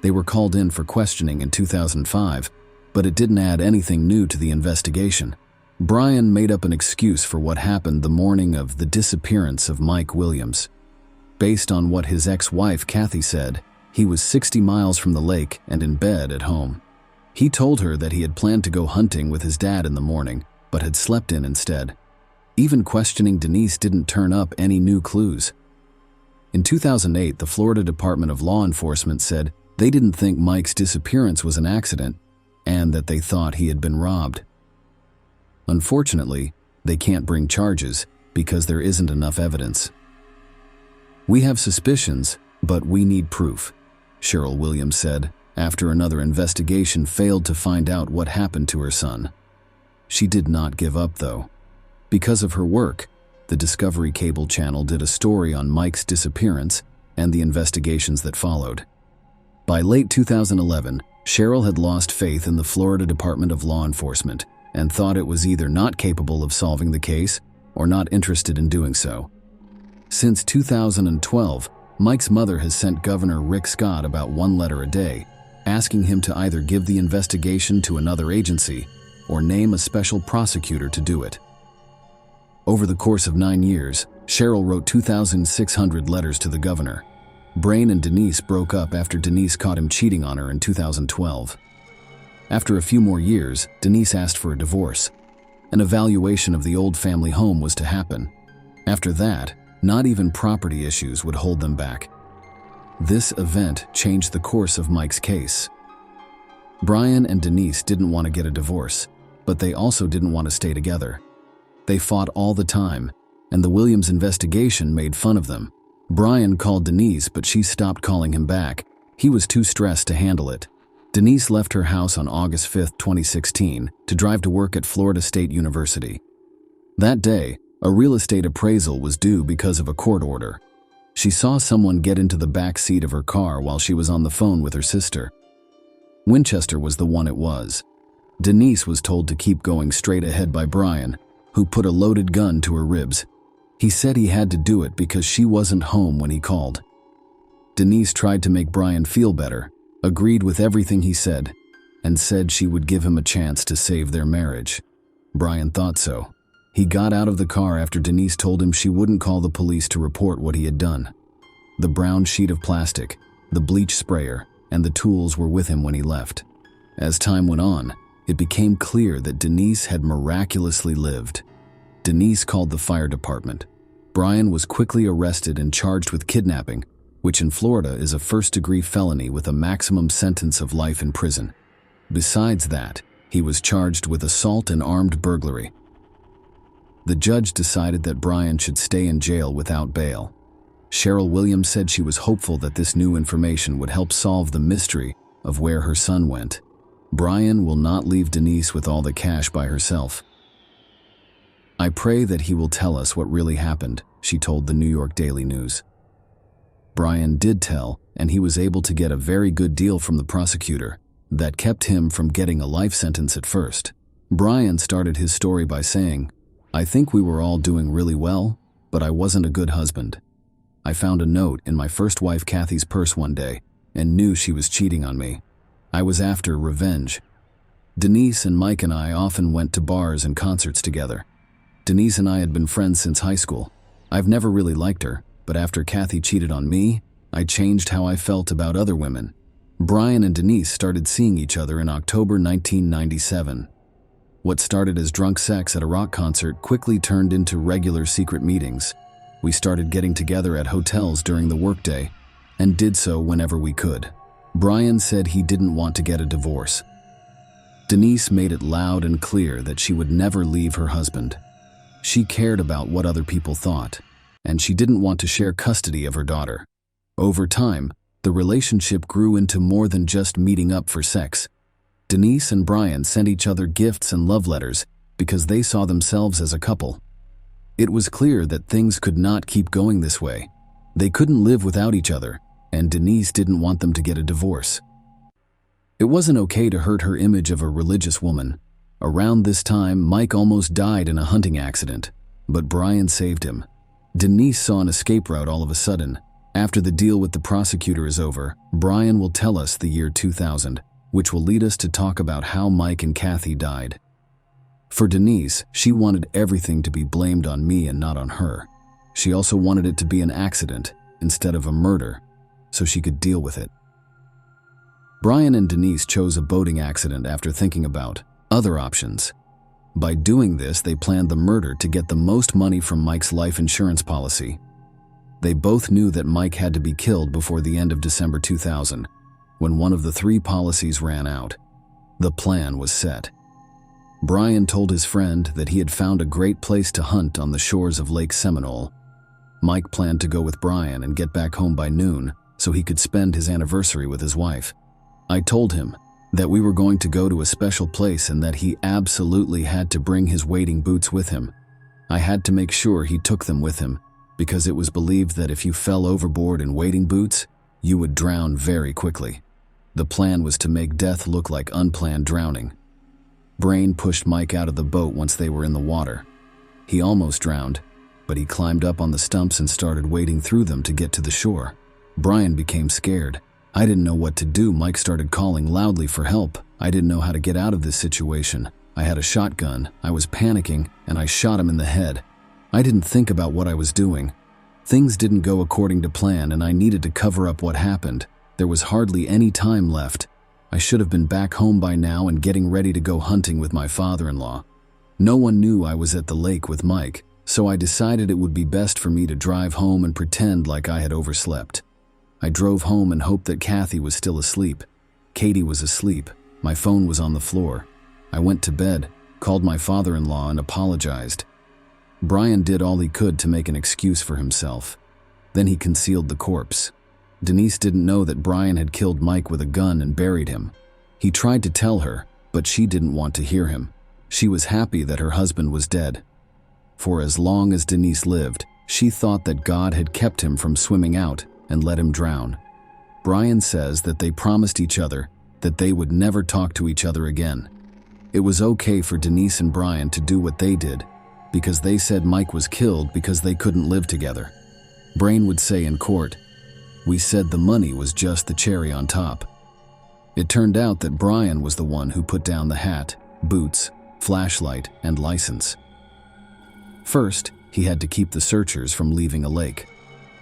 They were called in for questioning in 2005, but it didn't add anything new to the investigation. Brian made up an excuse for what happened the morning of the disappearance of Mike Williams. Based on what his ex-wife Kathy said, he was 60 miles from the lake and in bed at home. He told her that he had planned to go hunting with his dad in the morning, but had slept in instead. Even questioning Denise didn't turn up any new clues. In 2008, the Florida Department of Law Enforcement said they didn't think Mike's disappearance was an accident and that they thought he had been robbed. Unfortunately, they can't bring charges because there isn't enough evidence. "We have suspicions, but we need proof," Cheryl Williams said after another investigation failed to find out what happened to her son. She did not give up, though. Because of her work, the Discovery Cable Channel did a story on Mike's disappearance and the investigations that followed. By late 2011, Cheryl had lost faith in the Florida Department of Law Enforcement and thought it was either not capable of solving the case or not interested in doing so. Since 2012, Mike's mother has sent Governor Rick Scott about one letter a day, asking him to either give the investigation to another agency or name a special prosecutor to do it. Over the course of 9 years, Cheryl wrote 2,600 letters to the governor. Brain and Denise broke up after Denise caught him cheating on her in 2012. After a few more years, Denise asked for a divorce. An evaluation of the old family home was to happen. After that, not even property issues would hold them back. This event changed the course of Mike's case. Brian and Denise didn't want to get a divorce, but they also didn't want to stay together. They fought all the time, and the Williams investigation made fun of them. Brian called Denise, but she stopped calling him back. He was too stressed to handle it. Denise left her house on August 5, 2016, to drive to work at Florida State University. That day, a real estate appraisal was due because of a court order. She saw someone get into the back seat of her car while she was on the phone with her sister. Winchester was the one it was. Denise was told to keep going straight ahead by Brian, who put a loaded gun to her ribs. He said he had to do it because she wasn't home when he called. Denise tried to make Brian feel better, agreed with everything he said, and said she would give him a chance to save their marriage. Brian thought so. He got out of the car after Denise told him she wouldn't call the police to report what he had done. The brown sheet of plastic, the bleach sprayer, and the tools were with him when he left. As time went on, it became clear that Denise had miraculously lived. Denise called the fire department. Brian was quickly arrested and charged with kidnapping, which in Florida is a first-degree felony with a maximum sentence of life in prison. Besides that, he was charged with assault and armed burglary. The judge decided that Brian should stay in jail without bail. Cheryl Williams said she was hopeful that this new information would help solve the mystery of where her son went. Brian will not leave Denise with all the cash by herself. "I pray that he will tell us what really happened," she told the New York Daily News. Brian did tell, and he was able to get a very good deal from the prosecutor that kept him from getting a life sentence at first. Brian started his story by saying, "I think we were all doing really well, but I wasn't a good husband. I found a note in my first wife Kathy's purse one day and knew she was cheating on me. I was after revenge. Denise and Mike and I often went to bars and concerts together. Denise and I had been friends since high school. I've never really liked her, but after Kathy cheated on me, I changed how I felt about other women." Brian and Denise started seeing each other in October 1997. What started as drunk sex at a rock concert quickly turned into regular secret meetings. We started getting together at hotels during the workday and did so whenever we could. Brian said he didn't want to get a divorce. Denise made it loud and clear that she would never leave her husband. She cared about what other people thought, and she didn't want to share custody of her daughter. Over time, the relationship grew into more than just meeting up for sex. Denise and Brian sent each other gifts and love letters because they saw themselves as a couple. It was clear that things could not keep going this way. They couldn't live without each other, and Denise didn't want them to get a divorce. It wasn't okay to hurt her image of a religious woman. Around this time, Mike almost died in a hunting accident, but Brian saved him. Denise saw an escape route all of a sudden. After the deal with the prosecutor is over, Brian will tell us the year 2000, which will lead us to talk about how Mike and Kathy died. For Denise, she wanted everything to be blamed on me and not on her. She also wanted it to be an accident instead of a murder, so she could deal with it. Brian and Denise chose a boating accident after thinking about other options. By doing this, they planned the murder to get the most money from Mike's life insurance policy. They both knew that Mike had to be killed before the end of December 2000, when one of the 3 policies ran out. The plan was set. Brian told his friend that he had found a great place to hunt on the shores of Lake Seminole. Mike planned to go with Brian and get back home by noon so he could spend his anniversary with his wife. I told him that we were going to go to a special place and that he absolutely had to bring his wading boots with him. I had to make sure he took them with him because it was believed that if you fell overboard in wading boots, you would drown very quickly. The plan was to make death look like unplanned drowning. Brain pushed Mike out of the boat once they were in the water. He almost drowned, but he climbed up on the stumps and started wading through them to get to the shore. Brian became scared. I didn't know what to do. Mike started calling loudly for help. I didn't know how to get out of this situation. I had a shotgun. I was panicking, and I shot him in the head. I didn't think about what I was doing. Things didn't go according to plan, and I needed to cover up what happened. There was hardly any time left. I should have been back home by now and getting ready to go hunting with my father-in-law. No one knew I was at the lake with Mike, so I decided it would be best for me to drive home and pretend like I had overslept. I drove home and hoped that Kathy was still asleep. Katie was asleep. My phone was on the floor. I went to bed, called my father-in-law, and apologized. Brian did all he could to make an excuse for himself. Then he concealed the corpse. Denise didn't know that Brian had killed Mike with a gun and buried him. He tried to tell her, but she didn't want to hear him. She was happy that her husband was dead. For as long as Denise lived, she thought that God had kept him from swimming out and let him drown. Brian says that they promised each other that they would never talk to each other again. It was okay for Denise and Brian to do what they did, because they said Mike was killed because they couldn't live together. Brain would say in court, "We said the money was just the cherry on top." It turned out that Brian was the one who put down the hat, boots, flashlight, and license. First, he had to keep the searchers from leaving a lake.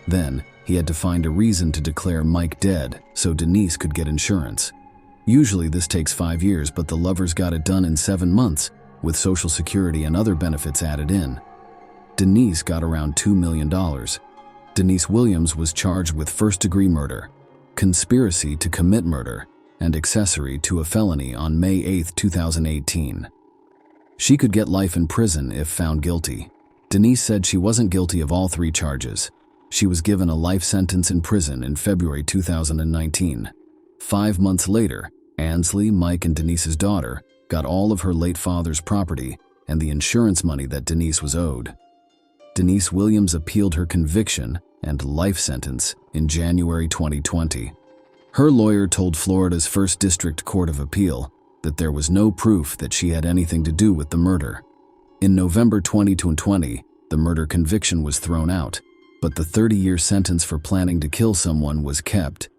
Then, he had to find a reason to declare Mike dead so Denise could get insurance. Usually this takes 5 years, but the lovers got it done in 7 months, with Social Security and other benefits added in. Denise got around $2 million. Denise Williams was charged with first-degree murder, conspiracy to commit murder, and accessory to a felony on May 8, 2018. She could get life in prison if found guilty. Denise said she wasn't guilty of all 3 charges. She was given a life sentence in prison in February 2019. 5 months later, Ansley, Mike, and Denise's daughter got all of her late father's property and the insurance money that Denise was owed. Denise Williams appealed her conviction and life sentence in January 2020. Her lawyer told Florida's First District Court of Appeal that there was no proof that she had anything to do with the murder. In November 2020, the murder conviction was thrown out, but the 30-year sentence for planning to kill someone was kept.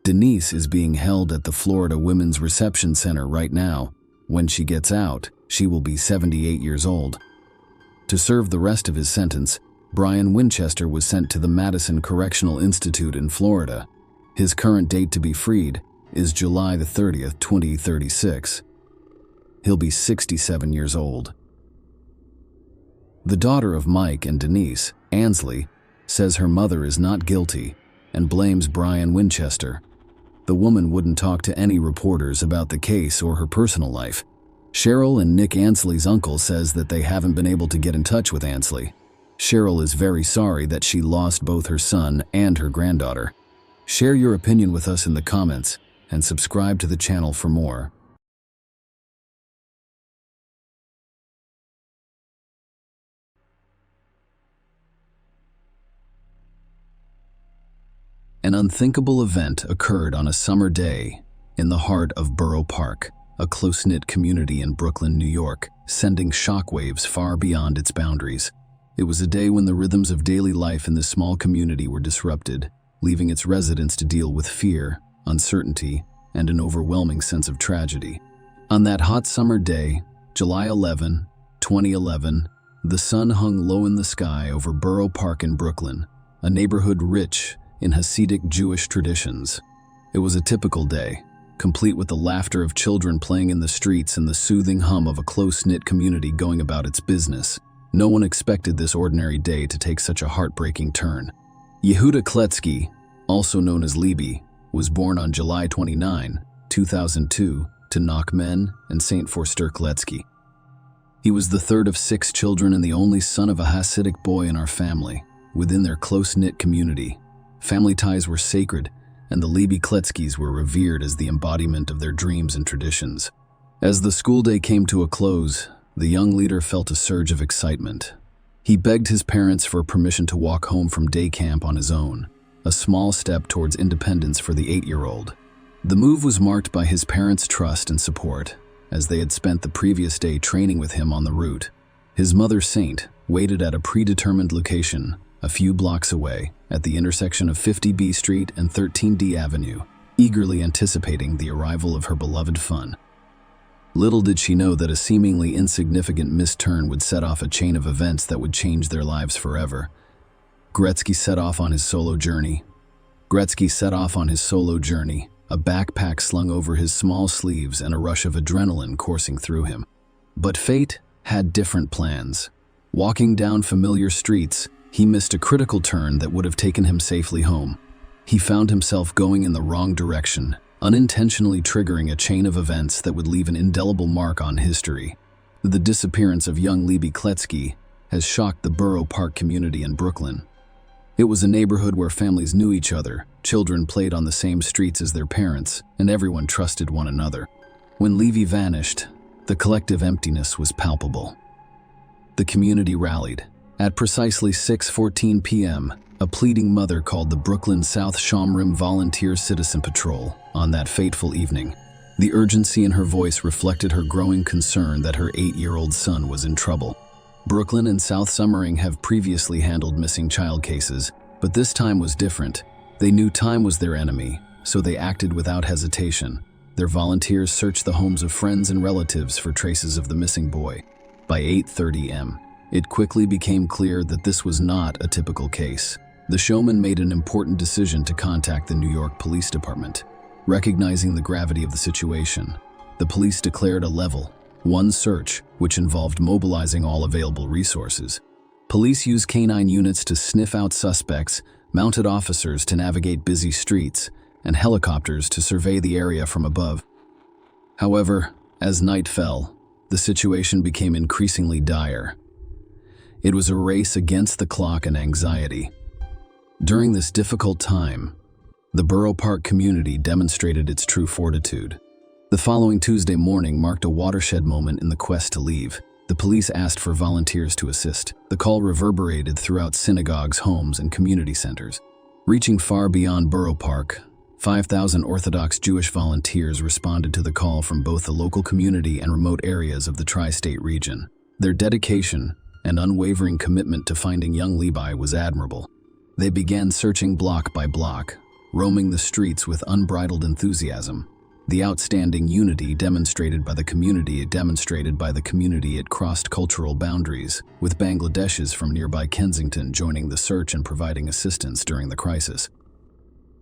Denise is being held at the Florida Women's Reception Center right now. When she gets out, she will be 78 years old. To serve the rest of his sentence, Brian Winchester was sent to the Madison Correctional Institute in Florida. His current date to be freed is July 30th, 2036. He'll be 67 years old. The daughter of Mike and Denise, Ansley, says her mother is not guilty and blames Brian Winchester. The woman wouldn't talk to any reporters about the case or her personal life. Cheryl and Nick Ansley's uncle says that they haven't been able to get in touch with Ansley. Cheryl is very sorry that she lost both her son and her granddaughter. Share your opinion with us in the comments and subscribe to the channel for more. An unthinkable event occurred on a summer day in the heart of Borough Park, a close-knit community in Brooklyn, New York, sending shockwaves far beyond its boundaries. It was a day when the rhythms of daily life in this small community were disrupted, leaving its residents to deal with fear, uncertainty, and an overwhelming sense of tragedy. On that hot summer day, July 11, 2011, the sun hung low in the sky over Borough Park in Brooklyn, a neighborhood rich in Hasidic Jewish traditions. It was a typical day, complete with the laughter of children playing in the streets and the soothing hum of a close-knit community going about its business. No one expected this ordinary day to take such a heartbreaking turn. Yehuda Kletsky, also known as Libby, was born on July 29, 2002, to Nachmen and Saint Forster Kletsky. He was the third of 6 children and the only son of a Hasidic boy in our family. Within their close-knit community, family ties were sacred, and the Libby Kletskys were revered as the embodiment of their dreams and traditions. As the school day came to a close, the young leader felt a surge of excitement. He begged his parents for permission to walk home from day camp on his own, a small step towards independence for the 8-year-old. The move was marked by his parents' trust and support, as they had spent the previous day training with him on the route. His mother, Saint, waited at a predetermined location, a few blocks away, at the intersection of 50B Street and 13D Avenue, eagerly anticipating the arrival of her beloved fun. Little did she know that a seemingly insignificant misturn would set off a chain of events that would change their lives forever. Gretzky set off on his solo journey, a backpack slung over his small sleeves and a rush of adrenaline coursing through him. But fate had different plans. Walking down familiar streets, he missed a critical turn that would have taken him safely home. He found himself going in the wrong direction, unintentionally triggering a chain of events that would leave an indelible mark on history. The disappearance of young Libby Kletzky has shocked the Borough Park community in Brooklyn. It was a neighborhood where families knew each other, children played on the same streets as their parents, and everyone trusted one another. When Levy vanished, the collective emptiness was palpable. The community rallied. At precisely 6:14 p.m., a pleading mother called the Brooklyn South Shomrim Volunteer Citizen Patrol on that fateful evening. The urgency in her voice reflected her growing concern that her 8-year-old son was in trouble. Brooklyn and South Summering have previously handled missing child cases, but this time was different. They knew time was their enemy, so they acted without hesitation. Their volunteers searched the homes of friends and relatives for traces of the missing boy. By 8:30 a.m., it quickly became clear that this was not a typical case. The showman made an important decision to contact the New York Police Department. Recognizing the gravity of the situation, the police declared a level 1 search, which involved mobilizing all available resources. Police used canine units to sniff out suspects, mounted officers to navigate busy streets, and helicopters to survey the area from above. However, as night fell, the situation became increasingly dire. It was a race against the clock and anxiety. During this difficult time, the Borough Park community demonstrated its true fortitude. The following Tuesday morning marked a watershed moment in the quest to leave. The police asked for volunteers to assist. The call reverberated throughout synagogues, homes, and community centers. Reaching far beyond Borough Park, 5,000 Orthodox Jewish volunteers responded to the call from both the local community and remote areas of the tri-state region. Their dedication and unwavering commitment to finding young Levi was admirable. They began searching block by block, roaming the streets with unbridled enthusiasm. The outstanding unity demonstrated by the community it crossed cultural boundaries, with Bangladeshis from nearby Kensington joining the search and providing assistance during the crisis.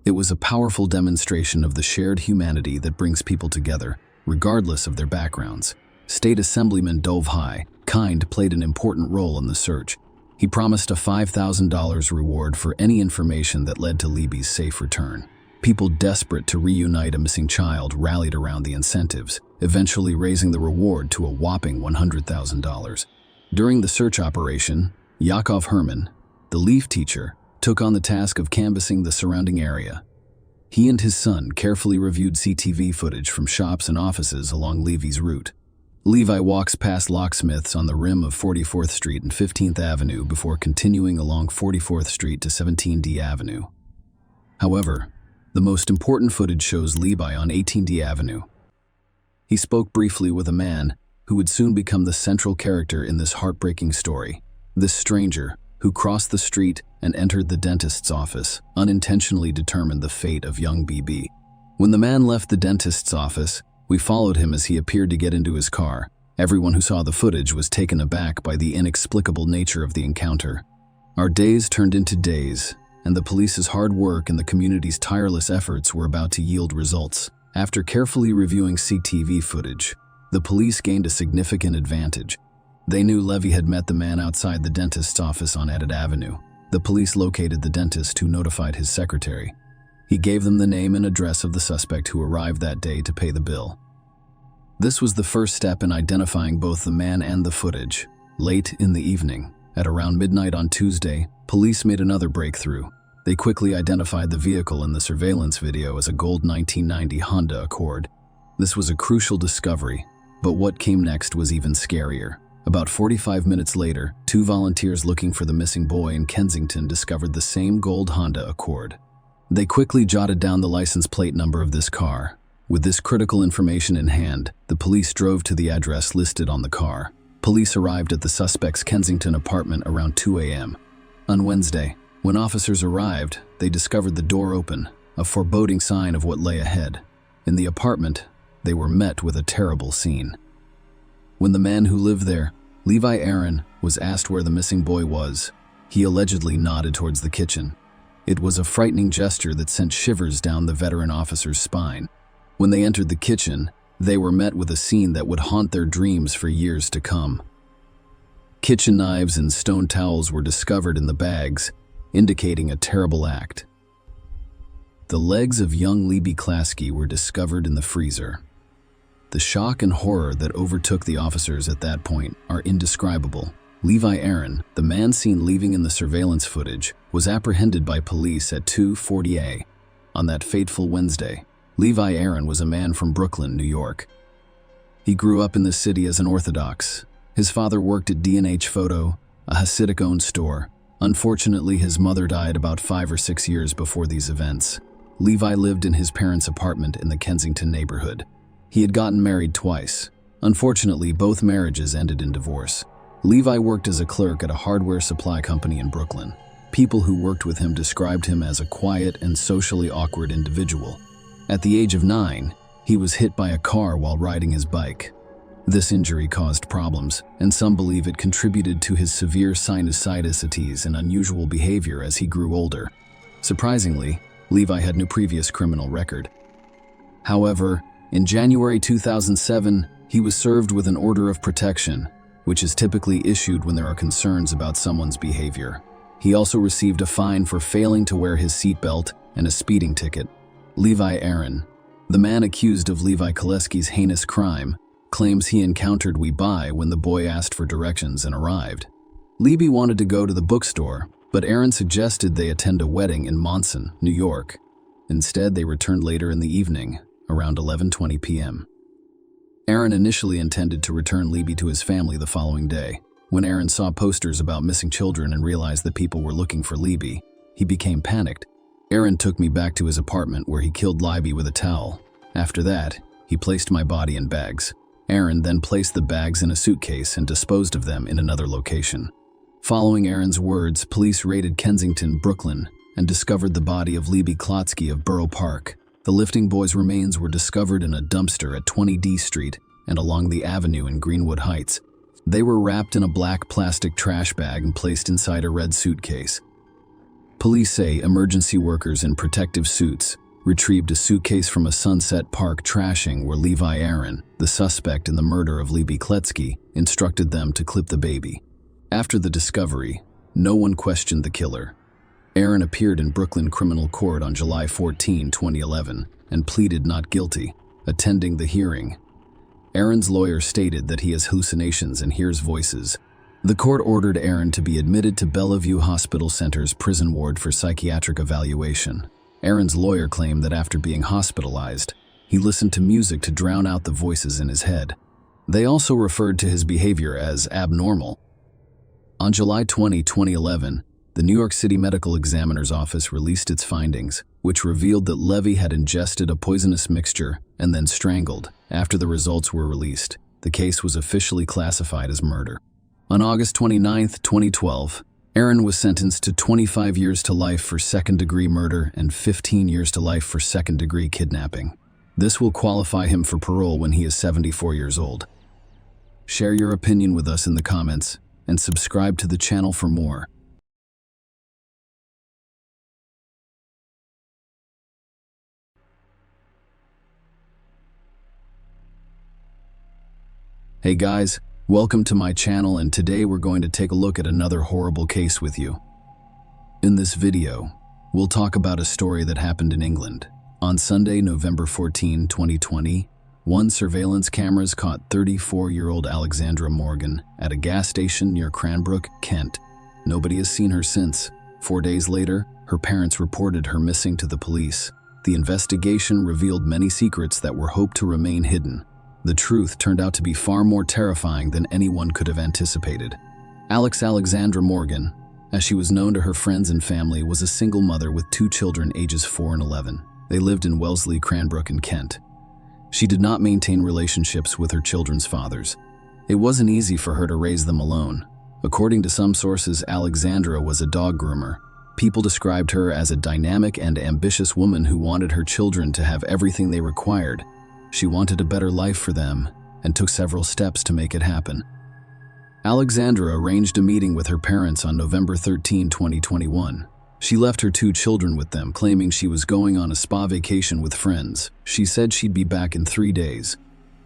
It was a powerful demonstration of the shared humanity that brings people together, regardless of their backgrounds. State Assemblyman Dov Kind played an important role in the search. He promised a $5,000 reward for any information that led to Libby's safe return. People desperate to reunite a missing child rallied around the incentives, eventually raising the reward to a whopping $100,000. During the search operation, Yaakov Herman, the Leaf teacher, took on the task of canvassing the surrounding area. He and his son carefully reviewed CCTV footage from shops and offices along Levy's route. Levi walks past locksmiths on the rim of 44th Street and 15th Avenue before continuing along 44th Street to 17D Avenue. However, the most important footage shows Levi on 18D Avenue. He spoke briefly with a man who would soon become the central character in this heartbreaking story. This stranger, who crossed the street and entered the dentist's office, unintentionally determined the fate of young BB. When the man left the dentist's office, we followed him as he appeared to get into his car. Everyone who saw the footage was taken aback by the inexplicable nature of the encounter. Our days turned into days, and the police's hard work and the community's tireless efforts were about to yield results. After carefully reviewing CCTV footage, the police gained a significant advantage. They knew Levy had met the man outside the dentist's office on Edit Avenue. The police located the dentist, who notified his secretary. He gave them the name and address of the suspect who arrived that day to pay the bill. This was the first step in identifying both the man and the footage. Late in the evening, at around midnight on Tuesday, police made another breakthrough. They quickly identified the vehicle in the surveillance video as a gold 1990 Honda Accord. This was a crucial discovery, but what came next was even scarier. About 45 minutes later, 2 volunteers looking for the missing boy in Kensington discovered the same gold Honda Accord. They quickly jotted down the license plate number of this car. With this critical information in hand, the police drove to the address listed on the car. Police arrived at the suspect's Kensington apartment around 2 a.m. On Wednesday, when officers arrived, they discovered the door open, a foreboding sign of what lay ahead. In the apartment, they were met with a terrible scene. When the man who lived there, Levi Aaron, was asked where the missing boy was, he allegedly nodded towards the kitchen. It was a frightening gesture that sent shivers down the veteran officer's spine. When they entered the kitchen, they were met with a scene that would haunt their dreams for years to come. Kitchen knives and stone towels were discovered in the bags, indicating a terrible act. The legs of young Libby Klasky were discovered in the freezer. The shock and horror that overtook the officers at that point are indescribable. Levi Aaron, the man seen leaving in the surveillance footage, was apprehended by police at 2:40 a.m. on that fateful Wednesday. Levi Aaron was a man from Brooklyn, New York. He grew up in the city as an Orthodox. His father worked at D&H Photo, a Hasidic-owned store. Unfortunately, his mother died about 5 or 6 years before these events. Levi lived in his parents' apartment in the Kensington neighborhood. He had gotten married twice. Unfortunately, both marriages ended in divorce. Levi worked as a clerk at a hardware supply company in Brooklyn. People who worked with him described him as a quiet and socially awkward individual. At the age of 9, he was hit by a car while riding his bike. This injury caused problems, and some believe it contributed to his severe sinusitis and unusual behavior as he grew older. Surprisingly, Levi had no previous criminal record. However, in January 2007, he was served with an order of protection, which is typically issued when there are concerns about someone's behavior. He also received a fine for failing to wear his seatbelt and a speeding ticket. Levi Aaron, the man accused of Levi Klasky's heinous crime, claims he encountered Levi when the boy asked for directions and arrived. Levi wanted to go to the bookstore, but Aaron suggested they attend a wedding in Monson, New York. Instead, they returned later in the evening, around 11:20 p.m. Aaron initially intended to return Levi to his family the following day. When Aaron saw posters about missing children and realized that people were looking for Levi, he became panicked. Aaron took me back to his apartment where he killed Levi with a towel. After that, he placed my body in bags. Aaron then placed the bags in a suitcase and disposed of them in another location. Following Aaron's words, police raided Kensington, Brooklyn, and discovered the body of Libby Klasky of Borough Park. The Lifting Boys' remains were discovered in a dumpster at 20 D Street and along the avenue in Greenwood Heights. They were wrapped in a black plastic trash bag and placed inside a red suitcase. Police say emergency workers in protective suits retrieved a suitcase from a Sunset Park trashing where Levi Aaron, the suspect in the murder of Libby Klasky, instructed them to clip the baby. After the discovery, no one questioned the killer. Aaron appeared in Brooklyn criminal court on July 14, 2011, and pleaded not guilty. Attending the hearing, Aaron's lawyer stated that he has hallucinations and hears voices. The court ordered Aaron to be admitted to Bellevue Hospital Center's prison ward for psychiatric evaluation. Aaron's lawyer claimed that after being hospitalized, he listened to music to drown out the voices in his head. They also referred to his behavior as abnormal. On July 20, 2011, the New York City Medical Examiner's Office released its findings, which revealed that Levi had ingested a poisonous mixture and then strangled. After the results were released, the case was officially classified as murder. On August 29, 2012, Aaron was sentenced to 25 years to life for second-degree murder and 15 years to life for second-degree kidnapping. This will qualify him for parole when he is 74 years old. Share your opinion with us in the comments and subscribe to the channel for more. Hey guys, welcome to my channel, and today we're going to take a look at another horrible case with you. In this video, we'll talk about a story that happened in England. On Sunday, November 14, 2020, one surveillance cameras caught 34-year-old Alexandra Morgan at a gas station near Cranbrook, Kent. Nobody has seen her since. 4 days later, her parents reported her missing to the police. The investigation revealed many secrets that were hoped to remain hidden. The truth turned out to be far more terrifying than anyone could have anticipated. Alexandra Morgan, as she was known to her friends and family, was a single mother with 2 children ages 4 and 11. They lived in Wellesley, Cranbrook in Kent. She did not maintain relationships with her children's fathers. It wasn't easy for her to raise them alone. According to some sources, Alexandra was a dog groomer. People described her as a dynamic and ambitious woman who wanted her children to have everything they required. She wanted a better life for them and took several steps to make it happen. Alexandra arranged a meeting with her parents on November 13, 2021. She left her 2 children with them, claiming she was going on a spa vacation with friends. She said she'd be back in 3 days.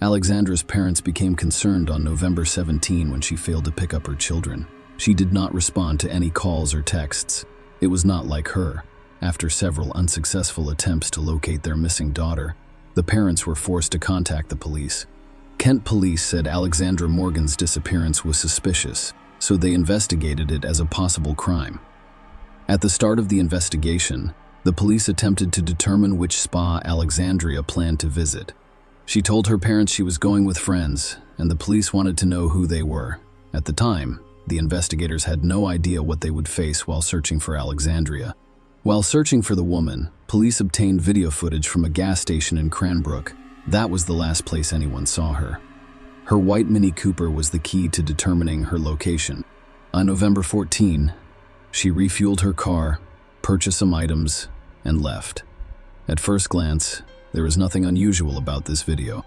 Alexandra's parents became concerned on November 17 when she failed to pick up her children. She did not respond to any calls or texts. It was not like her. After several unsuccessful attempts to locate their missing daughter, the parents were forced to contact the police. Kent police said Alexandra Morgan's disappearance was suspicious, so they investigated it as a possible crime. At the start of the investigation, the police attempted to determine which spa Alexandria planned to visit. She told her parents she was going with friends, and the police wanted to know who they were. At the time, the investigators had no idea what they would face while searching for Alexandria. While searching for the woman, police obtained video footage from a gas station in Cranbrook. That was the last place anyone saw her. Her white Mini Cooper was the key to determining her location. On November 14, she refueled her car, purchased some items, and left. At first glance, there was nothing unusual about this video.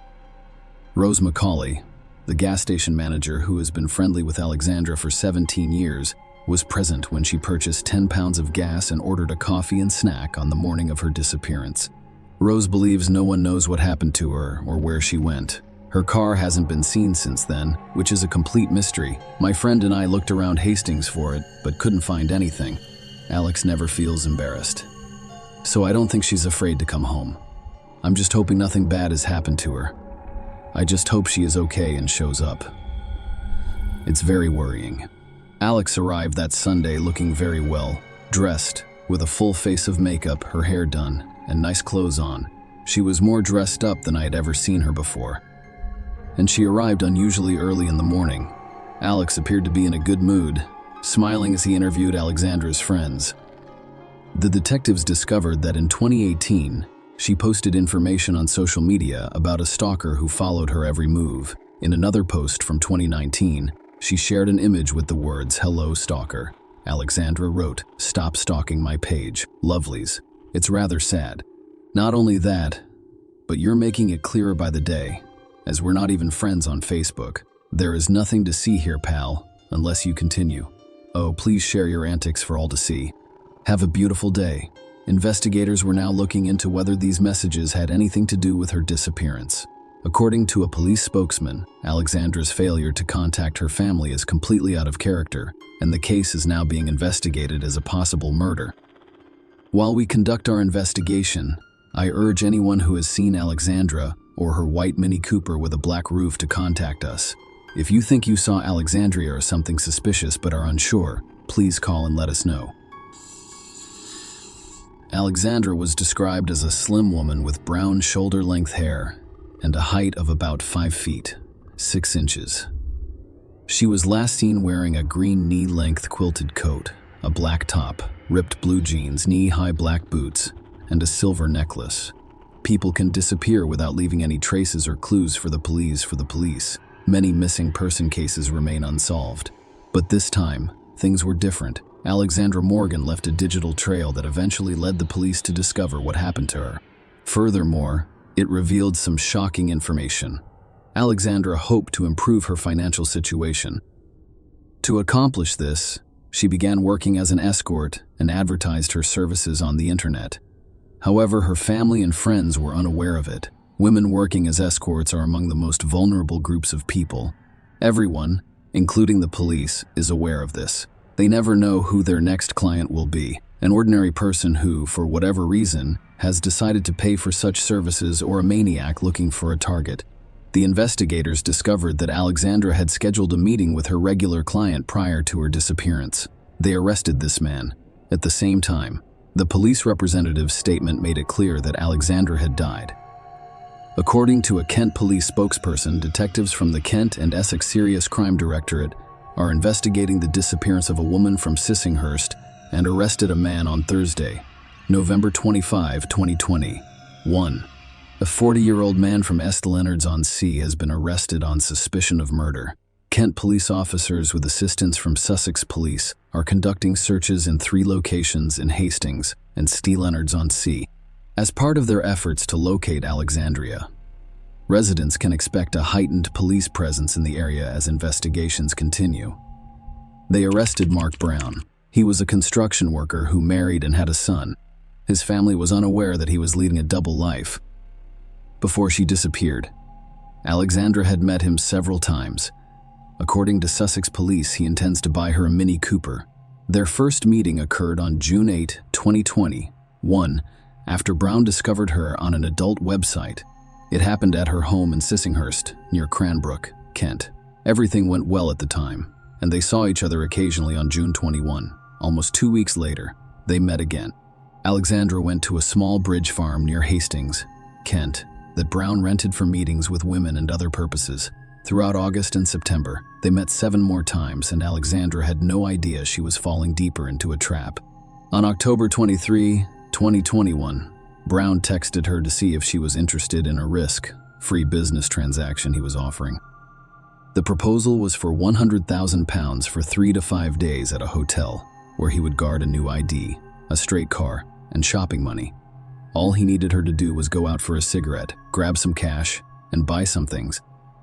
Rose McCauley, the gas station manager who has been friendly with Alexandra for 17 years, was present when she purchased 10 pounds of gas and ordered a coffee and snack on the morning of her disappearance. Rose believes no one knows what happened to her or where she went. Her car hasn't been seen since then, which is a complete mystery. My friend and I looked around Hastings for it, but couldn't find anything. Alex never feels embarrassed. So I don't think she's afraid to come home. I'm just hoping nothing bad has happened to her. I just hope she is okay and shows up. It's very worrying. Alex arrived that Sunday looking very well, dressed, with a full face of makeup, her hair done, and nice clothes on. She was more dressed up than I had ever seen her before. And she arrived unusually early in the morning. Alex appeared to be in a good mood, smiling as he interviewed Alexandra's friends. The detectives discovered that in 2018, she posted information on social media about a stalker who followed her every move. In another post from 2019, she shared an image with the words, "Hello, stalker." Alexandra wrote, "Stop stalking my page. Lovelies. It's rather sad. Not only that, but you're making it clearer by the day, as we're not even friends on Facebook. There is nothing to see here, pal, unless you continue. Oh, please share your antics for all to see. Have a beautiful day." Investigators were now looking into whether these messages had anything to do with her disappearance. According to a police spokesman, Alexandra's failure to contact her family is completely out of character, and the case is now being investigated as a possible murder. While we conduct our investigation, I urge anyone who has seen Alexandra or her white Mini Cooper with a black roof to contact us. If you think you saw Alexandria or something suspicious but are unsure, please call and let us know. Alexandra was described as a slim woman with brown shoulder-length hair and a height of about 5 feet, 6 inches. She was last seen wearing a green knee-length quilted coat, a black top, ripped blue jeans, knee-high black boots, and a silver necklace. People can disappear without leaving any traces or clues for the police. Many missing person cases remain unsolved. But this time, things were different. Alexandra Morgan left a digital trail that eventually led the police to discover what happened to her. Furthermore, it revealed some shocking information. Alexandra hoped to improve her financial situation. To accomplish this, she began working as an escort and advertised her services on the internet. However, her family and friends were unaware of it. Women working as escorts are among the most vulnerable groups of people. Everyone, including the police, is aware of this. They never know who their next client will be. An ordinary person who, for whatever reason, has decided to pay for such services, or a maniac looking for a target. The investigators discovered that Alexandra had scheduled a meeting with her regular client prior to her disappearance. They arrested this man. At the same time, the police representative's statement made it clear that Alexandra had died. According to a Kent police spokesperson, detectives from the Kent and Essex Serious Crime Directorate are investigating the disappearance of a woman from Sissinghurst and arrested a man on Thursday, November 25, 2020. 1. A 40-year-old man from East Leonards-on-Sea has been arrested on suspicion of murder. Kent police officers with assistance from Sussex Police are conducting searches in 3 locations in Hastings and East Leonards-on-Sea as part of their efforts to locate Alexandria. Residents can expect a heightened police presence in the area as investigations continue. They arrested Mark Brown. He was a construction worker who married and had a son. His family was unaware that he was leading a double life. Before she disappeared, Alexandra had met him several times. According to Sussex Police, he intends to buy her a Mini Cooper. Their first meeting occurred on June 8, 2021, after Brown discovered her on an adult website. It happened at her home in Sissinghurst, near Cranbrook, Kent. Everything went well at the time, and they saw each other occasionally on June 21. Almost 2 weeks later, they met again. Alexandra went to a small bridge farm near Hastings, Kent, that Brown rented for meetings with women and other purposes. Throughout August and September, they met 7 more times, and Alexandra had no idea she was falling deeper into a trap. On October 23, 2021, Brown texted her to see if she was interested in a risk-free business transaction he was offering. The proposal was for £100,000 for 3 to 5 days at a hotel, where he would guard a new ID, a straight car, and shopping money. All he needed her to do was go out for a cigarette, grab some cash, and buy some things.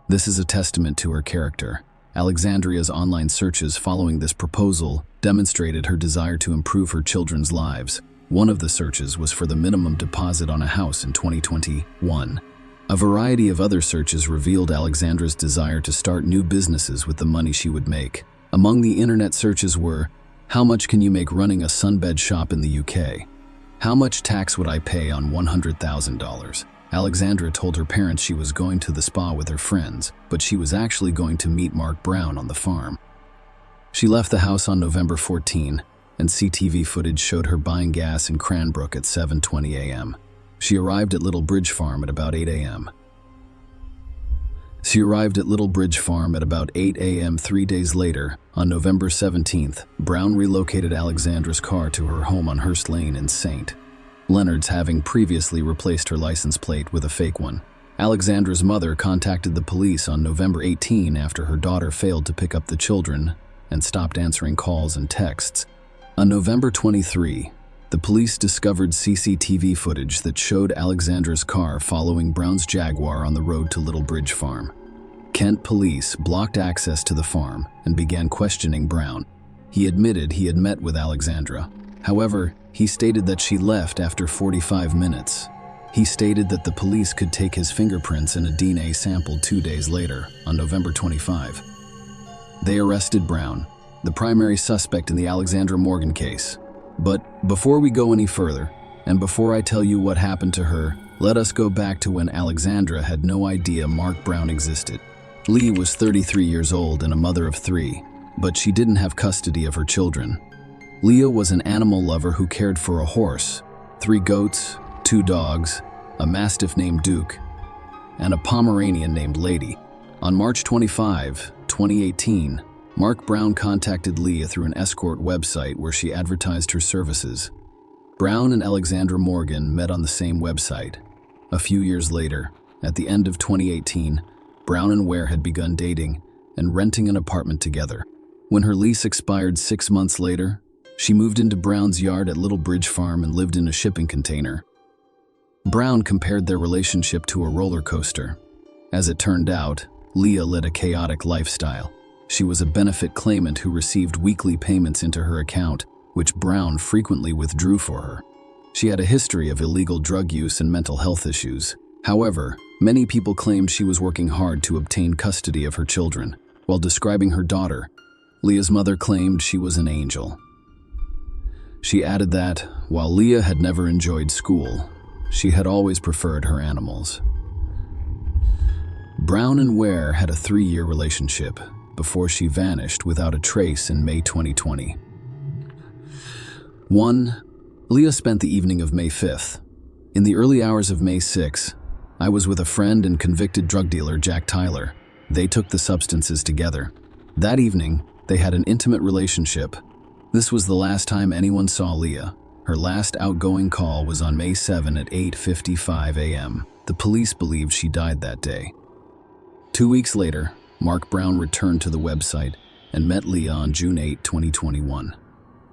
This is a testament to her character. Alexandria's online searches following this proposal demonstrated her desire to improve her children's lives. One of the searches was for the minimum deposit on a house in 2021. A variety of other searches revealed Alexandra's desire to start new businesses with the money she would make. Among the internet searches were, how much can you make running a sunbed shop in the UK? How much tax would I pay on $100,000? Alexandra told her parents she was going to the spa with her friends, but she was actually going to meet Mark Brown on the farm. She left the house on November 14, and CCTV footage showed her buying gas in Cranbrook at 7:20 a.m. She arrived at Little Bridge Farm at about 8 a.m. 8 a.m. 3 days later, on November 17th, Brown relocated Alexandra's car to her home on Hurst Lane in St. Leonards, having previously replaced her license plate with a fake one. Alexandra's mother contacted the police on November 18 after her daughter failed to pick up the children and stopped answering calls and texts. On November 23, the police discovered CCTV footage that showed Alexandra's car following Brown's Jaguar on the road to Little Bridge Farm. Kent police blocked access to the farm and began questioning Brown. He admitted he had met with Alexandra. However, he stated that she left after 45 minutes. He stated that the police could take his fingerprints in a DNA sample 2 days later, on November 25. They arrested Brown, the primary suspect in the Alexandra Morgan case. But before we go any further, and before I tell you what happened to her, let us go back to when Alexandra had no idea Mark Brown existed. Lee was 33 years old and a mother of 3, but she didn't have custody of her children. Leah was an animal lover who cared for a horse, 3 goats, 2 dogs, a mastiff named Duke, and a Pomeranian named Lady. On March 25, 2018, Mark Brown contacted Leah through an escort website where she advertised her services. Brown and Alexandra Morgan met on the same website. A few years later, at the end of 2018, Brown and Ware had begun dating and renting an apartment together. When her lease expired 6 months later, she moved into Brown's yard at Little Bridge Farm and lived in a shipping container. Brown compared their relationship to a roller coaster. As it turned out, Leah led a chaotic lifestyle. She was a benefit claimant who received weekly payments into her account, which Brown frequently withdrew for her. She had a history of illegal drug use and mental health issues. However, many people claimed she was working hard to obtain custody of her children. While describing her daughter, Leah's mother claimed she was an angel. She added that, while Leah had never enjoyed school, she had always preferred her animals. Brown and Ware had a 3-year relationship before she vanished without a trace in May 2020. 1. Leah spent the evening of May 5th. In the early hours of May 6, I was with a friend and convicted drug dealer Jack Tyler. They took the substances together. That evening, They had an intimate relationship. This was the last time anyone saw Leah. Her last outgoing call was on May 7 at 8:55 a.m. The police believed she died that day. 2 weeks later, Mark Brown returned to the website and met Leah on June 8, 2021.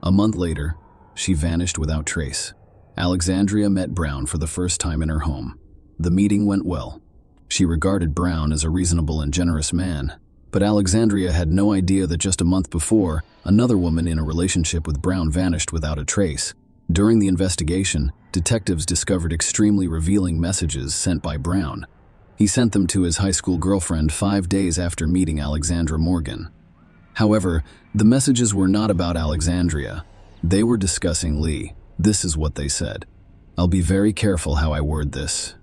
A month later, she vanished without trace. Alexandria met Brown for the first time in her home. The meeting went well. She regarded Brown as a reasonable and generous man, but Alexandria had no idea that just a month before, another woman in a relationship with Brown vanished without a trace. During the investigation, detectives discovered extremely revealing messages sent by Brown. He sent them to his high school girlfriend 5 days after meeting Alexandra Morgan. However, the messages were not about Alexandria. They were discussing Lee. This is what they said. "I'll be very careful how I word this.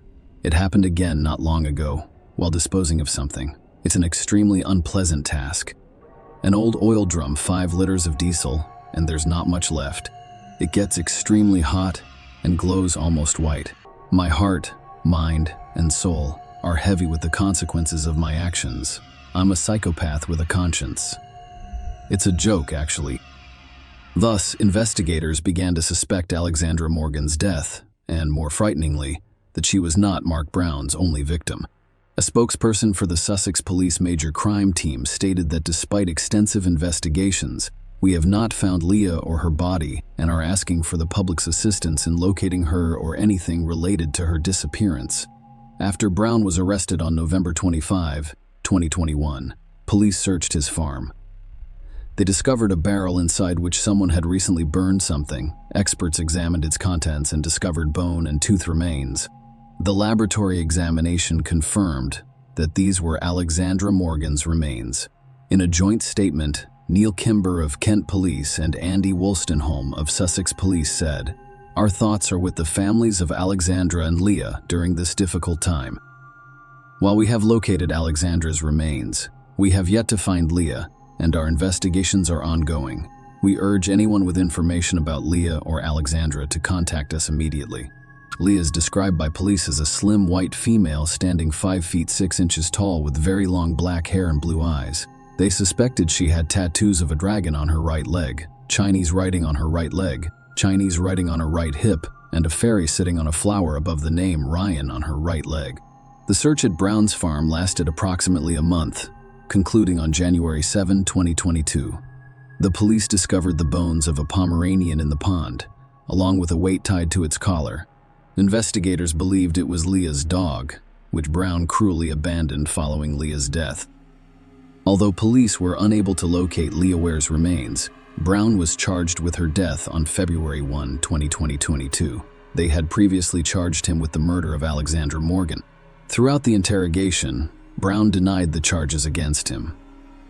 It happened again not long ago, while disposing of something. It's an extremely unpleasant task. An old oil drum, 5 liters of diesel, and there's not much left. It gets extremely hot and glows almost white. My heart, mind, and soul are heavy with the consequences of my actions. I'm a psychopath with a conscience." It's a joke, actually. Thus, investigators began to suspect Alexandra Morgan's death, and more frighteningly, that she was not Mark Brown's only victim. A spokesperson for the Sussex Police Major Crime Team stated that despite extensive investigations, "We have not found Leah or her body and are asking for the public's assistance in locating her or anything related to her disappearance." After Brown was arrested on November 25, 2021, police searched his farm. They discovered a barrel inside which someone had recently burned something. Experts examined its contents and discovered bone and tooth remains. The laboratory examination confirmed that these were Alexandra Morgan's remains. In a joint statement, Neil Kimber of Kent Police and Andy Wolstenholme of Sussex Police said, "Our thoughts are with the families of Alexandra and Leah during this difficult time. While we have located Alexandra's remains, we have yet to find Leah, and our investigations are ongoing. We urge anyone with information about Leah or Alexandra to contact us immediately." Leah is described by police as a slim white female standing 5 feet 6 inches tall with very long black hair and blue eyes. They suspected she had tattoos of a dragon on her right leg, Chinese writing on her right leg, Chinese writing on her right hip, and a fairy sitting on a flower above the name Ryan on her right leg. The search at Brown's farm lasted approximately a month, concluding on January 7, 2022. The police discovered the bones of a Pomeranian in the pond, along with a weight tied to its collar. Investigators believed it was Leah's dog, which Brown cruelly abandoned following Leah's death. Although police were unable to locate Leah Ware's remains, Brown was charged with her death on February 1, 2022. They had previously charged him with the murder of Alexandra Morgan. Throughout the interrogation, Brown denied the charges against him.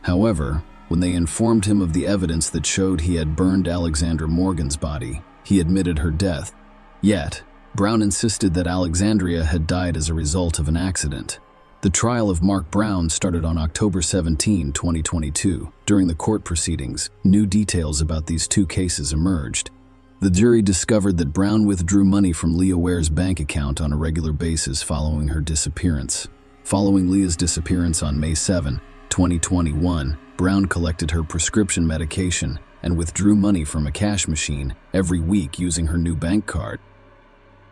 However, when they informed him of the evidence that showed he had burned Alexandra Morgan's body, he admitted her death. Yet, Brown insisted that Alexandria had died as a result of an accident. The trial of Mark Brown started on October 17, 2022. During the court proceedings, new details about these 2 cases emerged. The jury discovered that Brown withdrew money from Leah Ware's bank account on a regular basis following her disappearance. Following Leah's disappearance on May 7, 2021, Brown collected her prescription medication and withdrew money from a cash machine every week using her new bank card.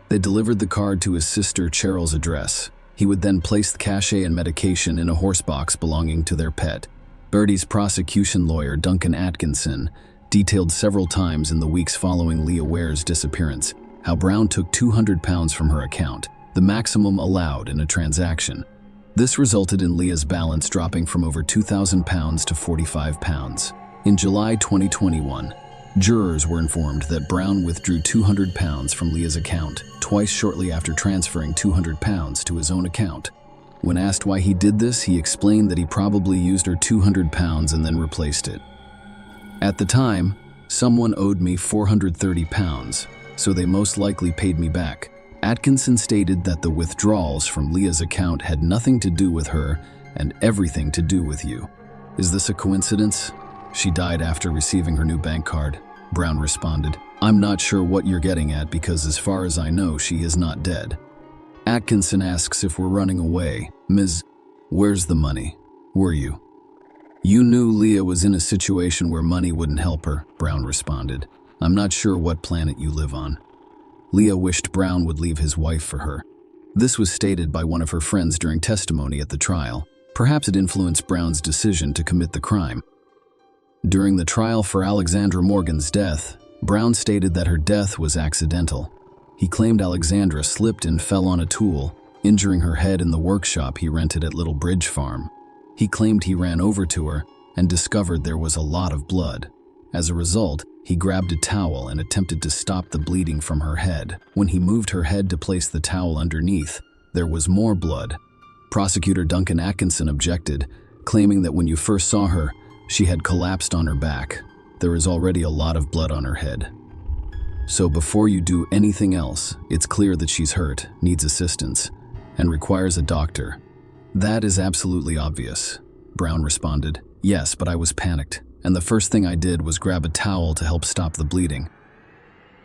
They delivered the card to his sister Cheryl's address. He would then place the cachet and medication in a horse box belonging to their pet. Birdie's prosecution lawyer, Duncan Atkinson, detailed several times in the weeks following Leah Ware's disappearance how Brown took £200 from her account, the maximum allowed in a transaction. This resulted in Leah's balance dropping from over £2,000 to £45. In July 2021, jurors were informed that Brown withdrew £200 from Leah's account, twice shortly after transferring £200 to his own account. When asked why he did this, he explained that he probably used her £200 and then replaced it. "At the time, someone owed me £430, so they most likely paid me back." Atkinson stated that the withdrawals from Leah's account had nothing to do with her and everything to do with you. "Is this a coincidence? She died after receiving her new bank card," Brown responded. "I'm not sure what you're getting at because as far as I know, she is not dead." Atkinson asks if we're running away. "Ms. Where's the money? Were you?" "You knew Leah was in a situation where money wouldn't help her," Brown responded. "I'm not sure what planet you live on." Leah wished Brown would leave his wife for her. This was stated by one of her friends during testimony at the trial. Perhaps it influenced Brown's decision to commit the crime. During the trial for Alexandra Morgan's death, Brown stated that her death was accidental. He claimed Alexandra slipped and fell on a tool, injuring her head in the workshop he rented at Little Bridge Farm. He claimed he ran over to her and discovered there was a lot of blood. As a result, he grabbed a towel and attempted to stop the bleeding from her head. When he moved her head to place the towel underneath, there was more blood. Prosecutor Duncan Atkinson objected, claiming that when you first saw her, she had collapsed on her back. There is already a lot of blood on her head. So before you do anything else, it's clear that she's hurt, needs assistance, and requires a doctor. That is absolutely obvious, Brown responded. Yes, but I was panicked, and the first thing I did was grab a towel to help stop the bleeding.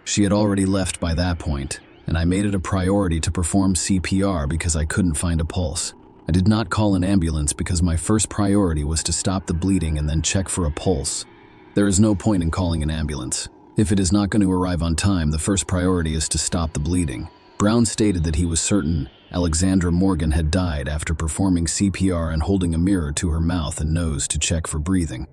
She had already left by that point, and I made it a priority to perform CPR because I couldn't find a pulse. I did not call an ambulance because my first priority was to stop the bleeding and then check for a pulse. There is no point in calling an ambulance. If it is not going to arrive on time, the first priority is to stop the bleeding. Brown stated that he was certain Alexandra Morgan had died after performing CPR and holding a mirror to her mouth and nose to check for breathing.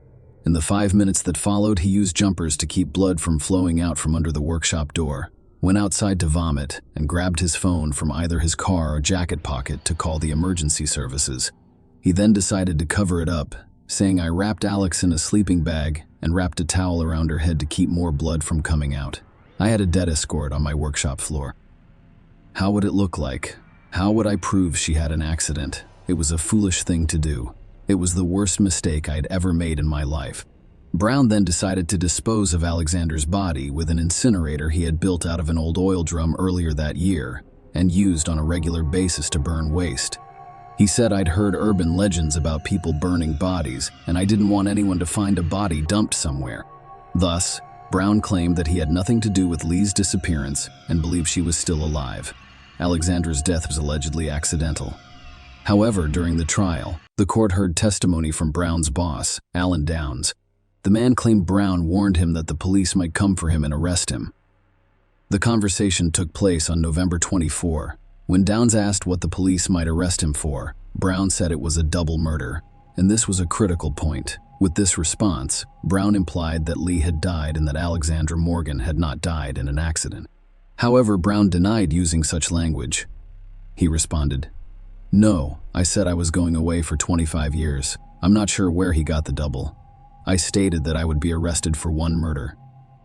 In the 5 minutes that followed, he used jumpers to keep blood from flowing out from under the workshop door, went outside to vomit, and grabbed his phone from either his car or jacket pocket to call the emergency services. He then decided to cover it up, saying, "I wrapped Alex in a sleeping bag and wrapped a towel around her head to keep more blood from coming out. I had a dead escort on my workshop floor." How would it look like? How would I prove she had an accident? It was a foolish thing to do. It was the worst mistake I'd ever made in my life. Brown then decided to dispose of Alexander's body with an incinerator he had built out of an old oil drum earlier that year and used on a regular basis to burn waste. He said, "I'd heard urban legends about people burning bodies, and I didn't want anyone to find a body dumped somewhere." Thus, Brown claimed that he had nothing to do with Lee's disappearance and believed she was still alive. Alexandra's death was allegedly accidental. However, during the trial, the court heard testimony from Brown's boss, Alan Downs. The man claimed Brown warned him that the police might come for him and arrest him. The conversation took place on November 24. When Downs asked what the police might arrest him for, Brown said it was a double murder, and this was a critical point. With this response, Brown implied that Lee had died and that Alexandra Morgan had not died in an accident. However, Brown denied using such language. He responded, "No, I said I was going away for 25 years. I'm not sure where he got the double. I stated that I would be arrested for one murder.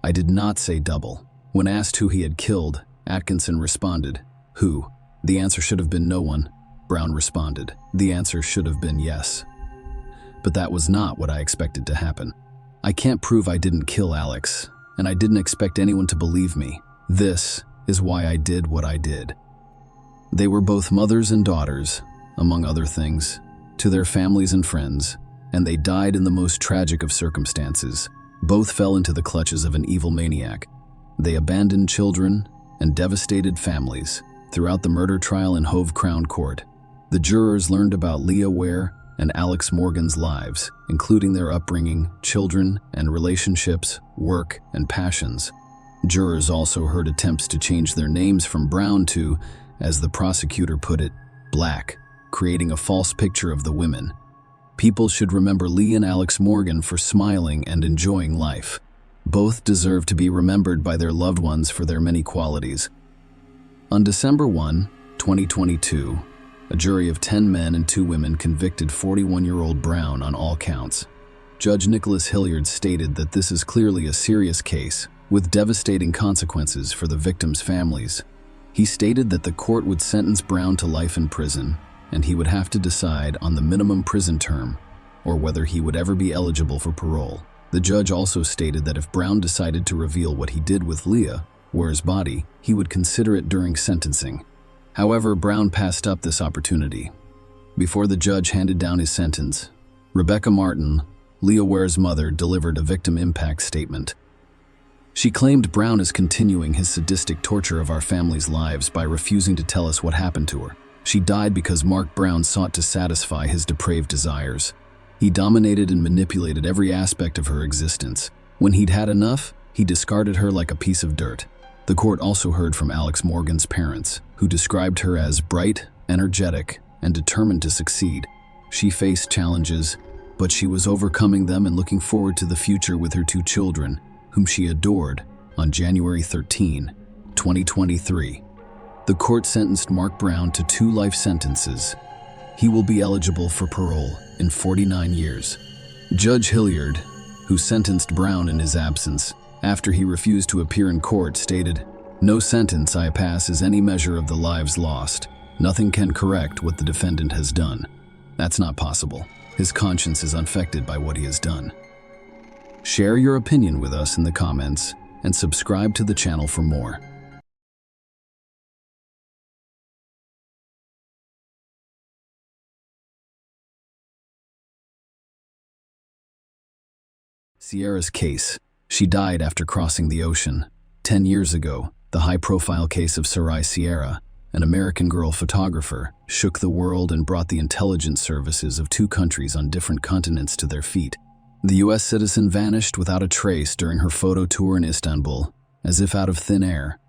I did not say double." When asked who he had killed, Atkinson responded, "Who? The answer should have been no one." Brown responded, "The answer should have been yes. But that was not what I expected to happen. I can't prove I didn't kill Alex, and I didn't expect anyone to believe me. This is why I did what I did." They were both mothers and daughters, among other things, to their families and friends, and they died in the most tragic of circumstances. Both fell into the clutches of an evil maniac. They abandoned children and devastated families. Throughout the murder trial in Hove Crown Court, the jurors learned about Leah Ware and Alex Morgan's lives, including their upbringing, children and relationships, work and passions. Jurors also heard attempts to change their names from Brown to, as the prosecutor put it, Black, creating a false picture of the women. People should remember Lee and Alex Morgan for smiling and enjoying life. Both deserve to be remembered by their loved ones for their many qualities. On December 1, 2022, a jury of 10 men and 2 women convicted 41-year-old Brown on all counts. Judge Nicholas Hilliard stated that this is clearly a serious case with devastating consequences for the victims' families. He stated that the court would sentence Brown to life in prison, and he would have to decide on the minimum prison term or whether he would ever be eligible for parole. The judge also stated that if Brown decided to reveal what he did with Leah Ware's body, he would consider it during sentencing. However, Brown passed up this opportunity. Before the judge handed down his sentence, Rebecca Martin, Leah Ware's mother, delivered a victim impact statement. She claimed Brown is continuing his sadistic torture of our family's lives by refusing to tell us what happened to her. She died because Mark Brown sought to satisfy his depraved desires. He dominated and manipulated every aspect of her existence. When he'd had enough, he discarded her like a piece of dirt. The court also heard from Alex Morgan's parents, who described her as bright, energetic, and determined to succeed. She faced challenges, but she was overcoming them and looking forward to the future with her 2 children, whom she adored. On January 13, 2023, the court sentenced Mark Brown to 2 life sentences. He will be eligible for parole in 49 years. Judge Hilliard, who sentenced Brown in his absence after he refused to appear in court, stated, "No sentence I pass is any measure of the lives lost. Nothing can correct what the defendant has done. That's not possible. His conscience is unaffected by what he has done." Share your opinion with us in the comments and subscribe to the channel for more. Sierra's case. She died after crossing the ocean. 10 years ago, the high-profile case of Sarai Sierra, an American girl photographer, shook the world and brought the intelligence services of 2 countries on different continents to their feet. The U.S. citizen vanished without a trace during her photo tour in Istanbul, as if out of thin air.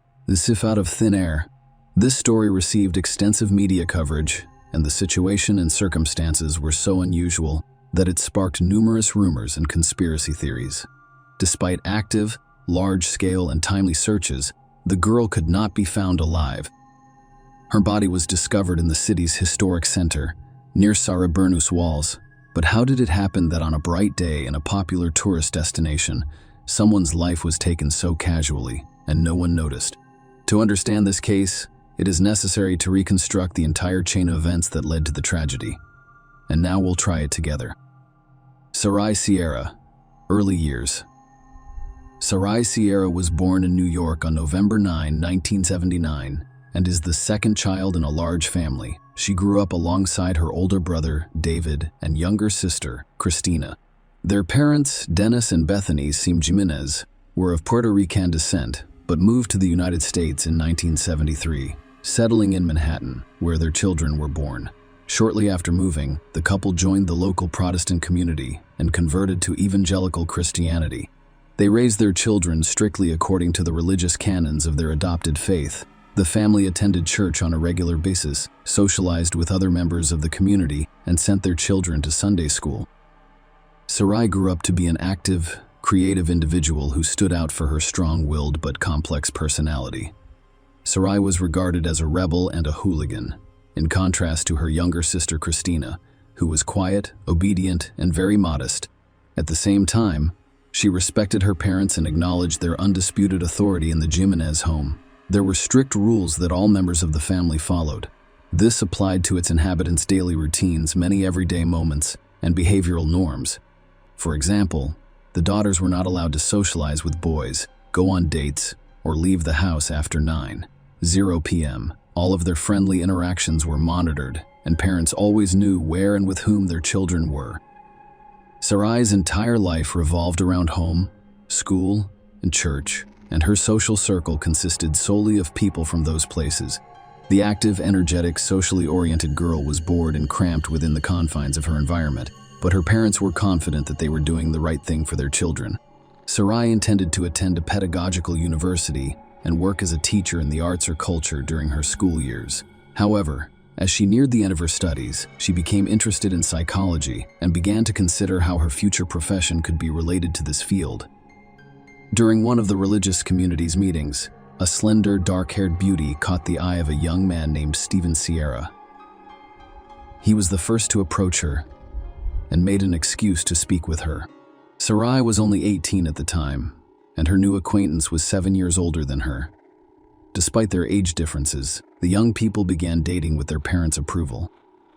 This story received extensive media coverage, and the situation and circumstances were so unusual that it sparked numerous rumors and conspiracy theories. Despite active, large-scale, and timely searches, the girl could not be found alive. Her body was discovered in the city's historic center, near Sarıburnu's walls. But how did it happen that on a bright day in a popular tourist destination, someone's life was taken so casually and no one noticed? To understand this case, it is necessary to reconstruct the entire chain of events that led to the tragedy. And now we'll try it together. Sarai Sierra, early years. Sarai Sierra was born in New York on November 9, 1979, and is the 2nd child in a large family. She grew up alongside her older brother, David, and younger sister, Christina. Their parents, Dennis and Bethany Jimenez, were of Puerto Rican descent, but moved to the United States in 1973, settling in Manhattan, where their children were born. Shortly after moving, the couple joined the local Protestant community and converted to evangelical Christianity. They raised their children strictly according to the religious canons of their adopted faith. The family attended church on a regular basis, socialized with other members of the community, and sent their children to Sunday school. Sarai grew up to be an active, creative individual who stood out for her strong-willed but complex personality. Sarai was regarded as a rebel and a hooligan, in contrast to her younger sister Christina, who was quiet, obedient, and very modest. At the same time, she respected her parents and acknowledged their undisputed authority in the Jimenez home. There were strict rules that all members of the family followed. This applied to its inhabitants' daily routines, many everyday moments, and behavioral norms. For example, the daughters were not allowed to socialize with boys, go on dates, or leave the house after 9:00 p.m. All of their friendly interactions were monitored, and parents always knew where and with whom their children were. Sarai's entire life revolved around home, school, and church, and her social circle consisted solely of people from those places. The active, energetic, socially oriented girl was bored and cramped within the confines of her environment, but her parents were confident that they were doing the right thing for their children. Sarai intended to attend a pedagogical university and work as a teacher in the arts or culture during her school years. However, as she neared the end of her studies, she became interested in psychology and began to consider how her future profession could be related to this field. During one of the religious community's meetings, a slender, dark-haired beauty caught the eye of a young man named Steven Sierra. He was the first to approach her and made an excuse to speak with her. Sarai was only 18 at the time, and her new acquaintance was 7 years older than her. Despite their age differences, the young people began dating with their parents' approval.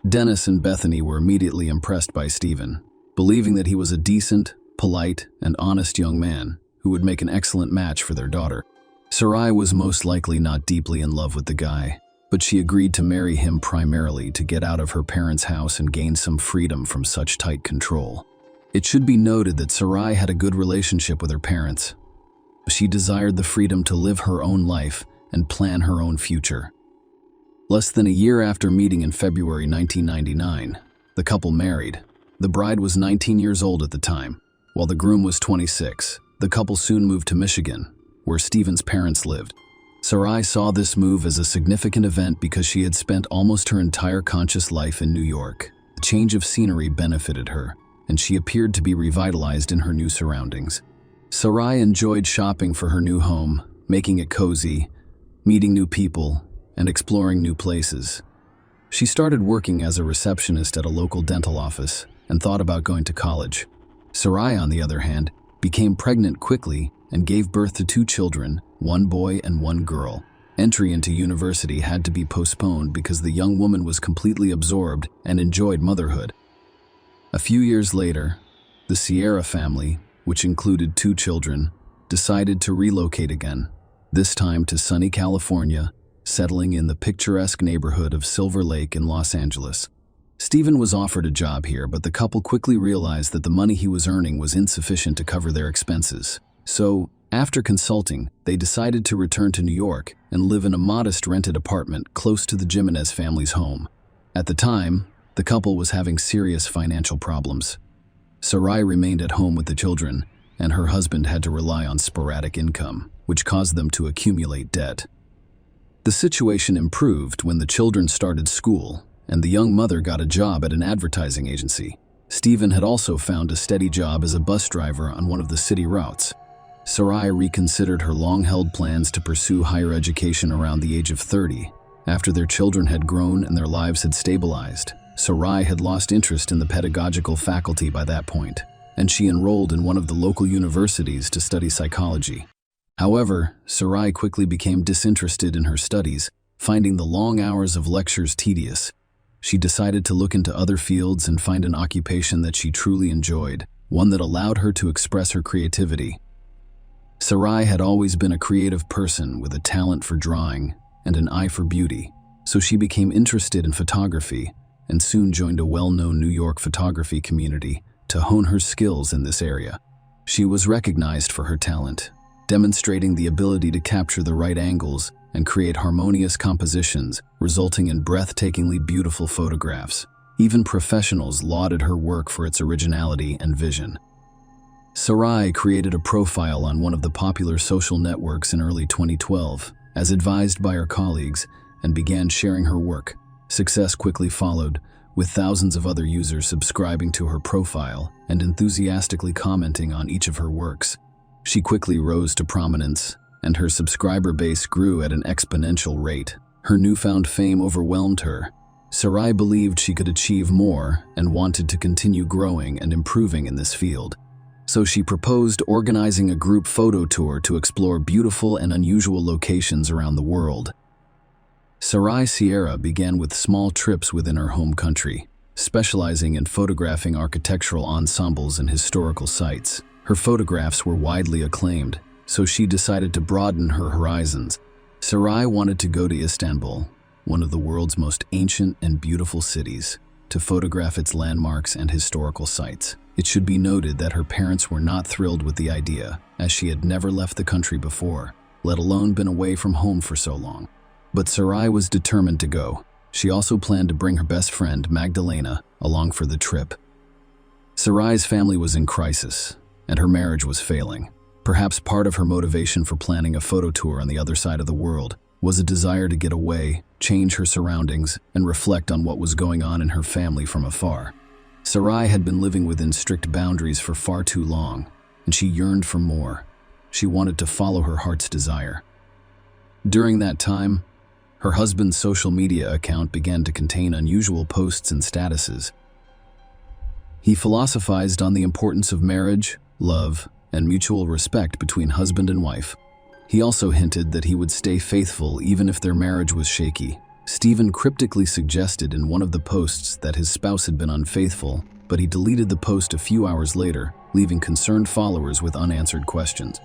Dennis and Bethany were immediately impressed by Steven, believing that he was a decent, polite, and honest young man who would make an excellent match for their daughter. Sarai was most likely not deeply in love with the guy, but she agreed to marry him primarily to get out of her parents' house and gain some freedom from such tight control. It should be noted that Sarai had a good relationship with her parents. She desired the freedom to live her own life and plan her own future. Less than a year after meeting in February 1999, the couple married. The bride was 19 years old at the time, while the groom was 26. The couple soon moved to Michigan, where Stephen's parents lived. Sarai saw this move as a significant event because she had spent almost her entire conscious life in New York. The change of scenery benefited her, and she appeared to be revitalized in her new surroundings. Sarai enjoyed shopping for her new home, making it cozy, meeting new people, and exploring new places. She started working as a receptionist at a local dental office and thought about going to college. Sarai, on the other hand, became pregnant quickly and gave birth to 2 children, 1 boy and 1 girl. Entry into university had to be postponed because the young woman was completely absorbed and enjoyed motherhood. A few years later, the Sierra family, which included 2 children, decided to relocate again, this time to sunny California, settling in the picturesque neighborhood of Silver Lake in Los Angeles. Stephen was offered a job here, but the couple quickly realized that the money he was earning was insufficient to cover their expenses. So, after consulting, they decided to return to New York and live in a modest rented apartment close to the Jimenez family's home. At the time, the couple was having serious financial problems. Sarai remained at home with the children, and her husband had to rely on sporadic income, which caused them to accumulate debt. The situation improved when the children started school, and the young mother got a job at an advertising agency. Stephen had also found a steady job as a bus driver on one of the city routes. Sarai reconsidered her long-held plans to pursue higher education around the age of 30. After their children had grown and their lives had stabilized, Sarai had lost interest in the pedagogical faculty by that point, and she enrolled in one of the local universities to study psychology. However, Sarai quickly became disinterested in her studies, finding the long hours of lectures tedious. She decided to look into other fields and find an occupation that she truly enjoyed, one that allowed her to express her creativity. Sarai had always been a creative person with a talent for drawing and an eye for beauty, so she became interested in photography and soon joined a well-known New York photography community to hone her skills in this area. She was recognized for her talent, demonstrating the ability to capture the right angles and create harmonious compositions, resulting in breathtakingly beautiful photographs. Even professionals lauded her work for its originality and vision. Sarai created a profile on one of the popular social networks in early 2012, as advised by her colleagues, and began sharing her work. Success quickly followed, with thousands of other users subscribing to her profile and enthusiastically commenting on each of her works. She quickly rose to prominence, and her subscriber base grew at an exponential rate. Her newfound fame overwhelmed her. Sarai believed she could achieve more and wanted to continue growing and improving in this field. So she proposed organizing a group photo tour to explore beautiful and unusual locations around the world. Sarai Sierra began with small trips within her home country, specializing in photographing architectural ensembles and historical sites. Her photographs were widely acclaimed, so she decided to broaden her horizons. Sarai wanted to go to Istanbul, one of the world's most ancient and beautiful cities, to photograph its landmarks and historical sites. It should be noted that her parents were not thrilled with the idea, as she had never left the country before, let alone been away from home for so long. But Sarai was determined to go. She also planned to bring her best friend, Magdalena, along for the trip. Sarai's family was in crisis, and her marriage was failing. Perhaps part of her motivation for planning a photo tour on the other side of the world was a desire to get away, change her surroundings, and reflect on what was going on in her family from afar. Sarai had been living within strict boundaries for far too long, and she yearned for more. She wanted to follow her heart's desire. During that time, her husband's social media account began to contain unusual posts and statuses. He philosophized on the importance of marriage, love, and mutual respect between husband and wife. He also hinted that he would stay faithful even if their marriage was shaky. Stephen cryptically suggested in one of the posts that his spouse had been unfaithful, but he deleted the post a few hours later, leaving concerned followers with unanswered questions.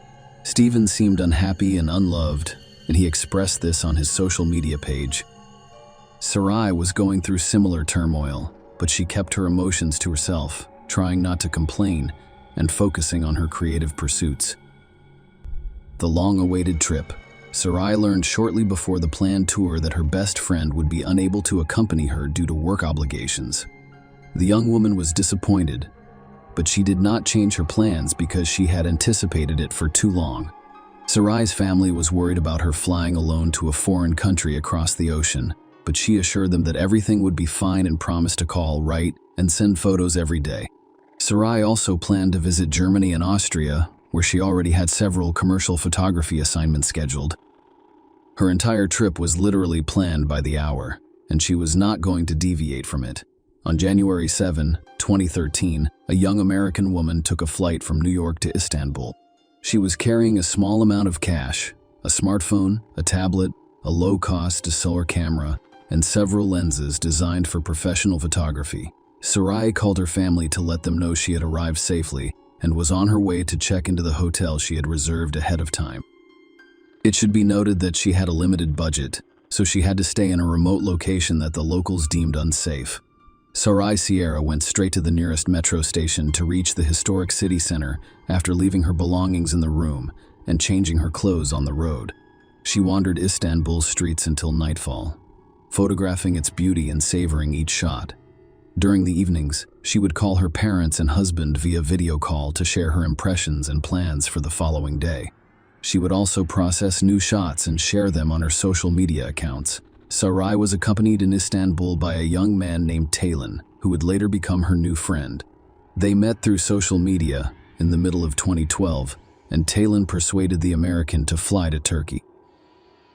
Stephen seemed unhappy and unloved, and he expressed this on his social media page. Sarai was going through similar turmoil, but she kept her emotions to herself, trying not to complain and focusing on her creative pursuits. The long-awaited trip. Sarai learned shortly before the planned tour that her best friend would be unable to accompany her due to work obligations. The young woman was disappointed, but she did not change her plans because she had anticipated it for too long. Sarai's family was worried about her flying alone to a foreign country across the ocean, but she assured them that everything would be fine and promised to call, write, and send photos every day. Sarai also planned to visit Germany and Austria, where she already had several commercial photography assignments scheduled. Her entire trip was literally planned by the hour, and she was not going to deviate from it. On January 7, 2013, a young American woman took a flight from New York to Istanbul. She was carrying a small amount of cash, a smartphone, a tablet, a low-cost DSLR camera, and several lenses designed for professional photography. Sarai called her family to let them know she had arrived safely and was on her way to check into the hotel she had reserved ahead of time. It should be noted that she had a limited budget, so she had to stay in a remote location that the locals deemed unsafe. Sarai Sierra went straight to the nearest metro station to reach the historic city center after leaving her belongings in the room and changing her clothes on the road. She wandered Istanbul's streets until nightfall, photographing its beauty and savoring each shot. During the evenings, she would call her parents and husband via video call to share her impressions and plans for the following day. She would also process new shots and share them on her social media accounts. Sarai was accompanied in Istanbul by a young man named Taylan, who would later become her new friend. They met through social media in the middle of 2012, and Taylan persuaded the American to fly to Turkey.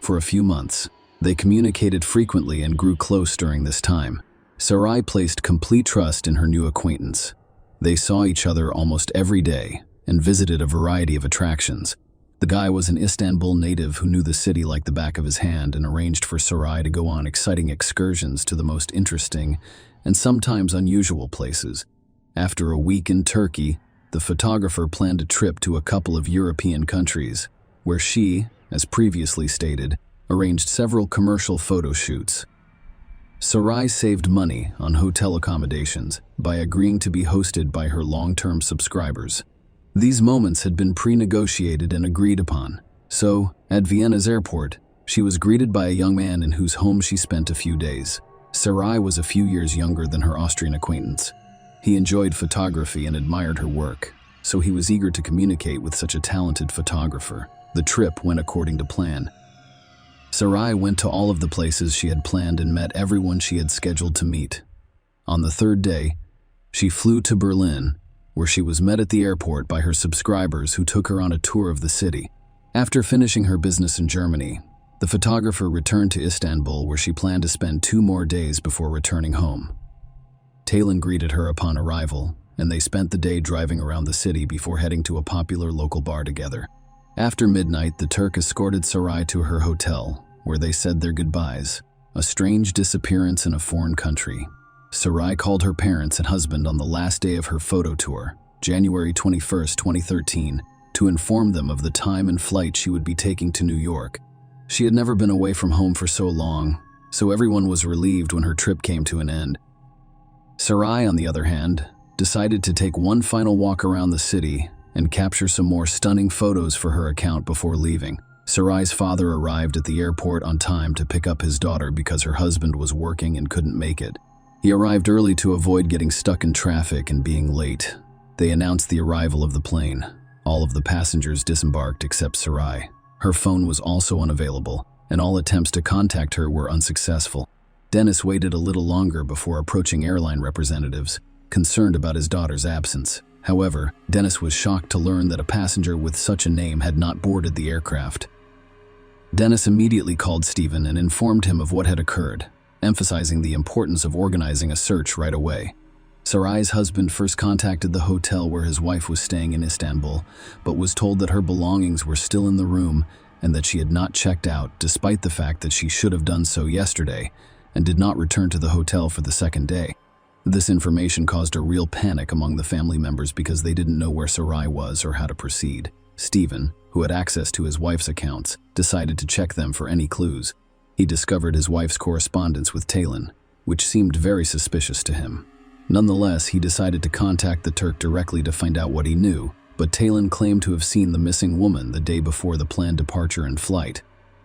For a few months, they communicated frequently and grew close during this time. Sarai placed complete trust in her new acquaintance. They saw each other almost every day and visited a variety of attractions. The guy was an Istanbul native who knew the city like the back of his hand and arranged for Sarai to go on exciting excursions to the most interesting and sometimes unusual places. After a week in Turkey, the photographer planned a trip to a couple of European countries, where she, as previously stated, arranged several commercial photo shoots. Sarai saved money on hotel accommodations by agreeing to be hosted by her long-term subscribers. These moments had been pre-negotiated and agreed upon, so, at Vienna's airport, she was greeted by a young man in whose home she spent a few days. Sarai was a few years younger than her Austrian acquaintance. He enjoyed photography and admired her work, so he was eager to communicate with such a talented photographer. The trip went according to plan. Sarai went to all of the places she had planned and met everyone she had scheduled to meet. On the third day, she flew to Berlin, where she was met at the airport by her subscribers who took her on a tour of the city. After finishing her business in Germany, the photographer returned to Istanbul, where she planned to spend 2 more days before returning home. Taylan greeted her upon arrival, and they spent the day driving around the city before heading to a popular local bar together. After midnight, the Turk escorted Sarai to her hotel, where they said their goodbyes. A strange disappearance in a foreign country. Sarai called her parents and husband on the last day of her photo tour, January 21, 2013, to inform them of the time and flight she would be taking to New York. She had never been away from home for so long, so everyone was relieved when her trip came to an end. Sarai, on the other hand, decided to take one final walk around the city and capture some more stunning photos for her account before leaving. Sarai's father arrived at the airport on time to pick up his daughter because her husband was working and couldn't make it. He arrived early to avoid getting stuck in traffic and being late. They announced the arrival of the plane. All of the passengers disembarked except Sarai. Her phone was also unavailable, and all attempts to contact her were unsuccessful. Dennis waited a little longer before approaching airline representatives, concerned about his daughter's absence. However, Dennis was shocked to learn that a passenger with such a name had not boarded the aircraft. Dennis immediately called Stephen and informed him of what had occurred, emphasizing the importance of organizing a search right away. Sarai's husband first contacted the hotel where his wife was staying in Istanbul, but was told that her belongings were still in the room and that she had not checked out, despite the fact that she should have done so yesterday, and did not return to the hotel for the second day. This information caused a real panic among the family members because they didn't know where Sarai was or how to proceed. Stephen, who had access to his wife's accounts, decided to check them for any clues. He discovered his wife's correspondence with Taylan, which seemed very suspicious to him. Nonetheless, he decided to contact the Turk directly to find out what he knew, but Taylan claimed to have seen the missing woman the day before the planned departure and flight.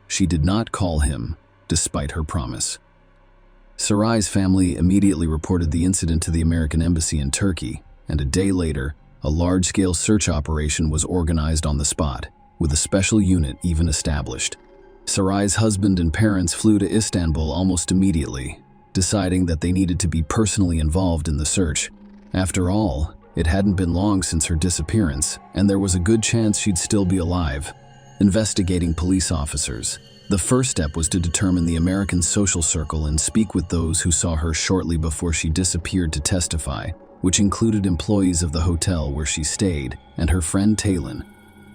She did not call him, despite her promise. Saray's family immediately reported the incident to the American embassy in Turkey, and a day later, a large-scale search operation was organized on the spot, with a special unit even established. Saray's husband and parents flew to Istanbul almost immediately, deciding that they needed to be personally involved in the search. After all, it hadn't been long since her disappearance, and there was a good chance she'd still be alive. Investigating police officers. The first step was to determine the American social circle and speak with those who saw her shortly before she disappeared to testify, which included employees of the hotel where she stayed and her friend Talon.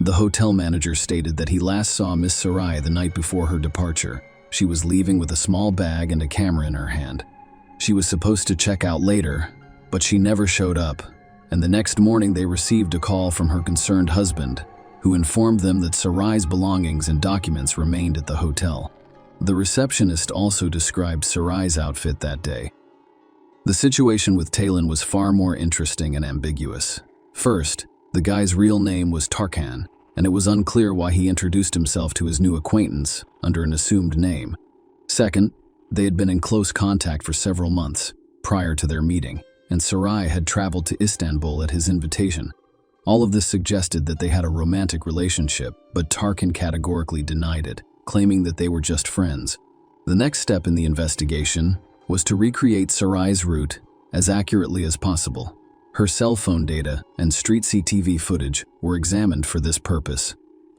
The hotel manager stated that he last saw Miss Saray the night before her departure. She was leaving with a small bag and a camera in her hand. She was supposed to check out later, but she never showed up, and the next morning they received a call from her concerned husband, who informed them that Saray's belongings and documents remained at the hotel. The receptionist also described Saray's outfit that day. The situation with Talon was far more interesting and ambiguous. First, the guy's real name was Tarkan, and it was unclear why he introduced himself to his new acquaintance under an assumed name. Second, they had been in close contact for several months prior to their meeting, and Saray had traveled to Istanbul at his invitation. All of this suggested that they had a romantic relationship, but Tarkan categorically denied it, claiming that they were just friends. The next step in the investigation was to recreate Saray's route as accurately as possible. Her cell phone data and street CCTV footage were examined for this purpose.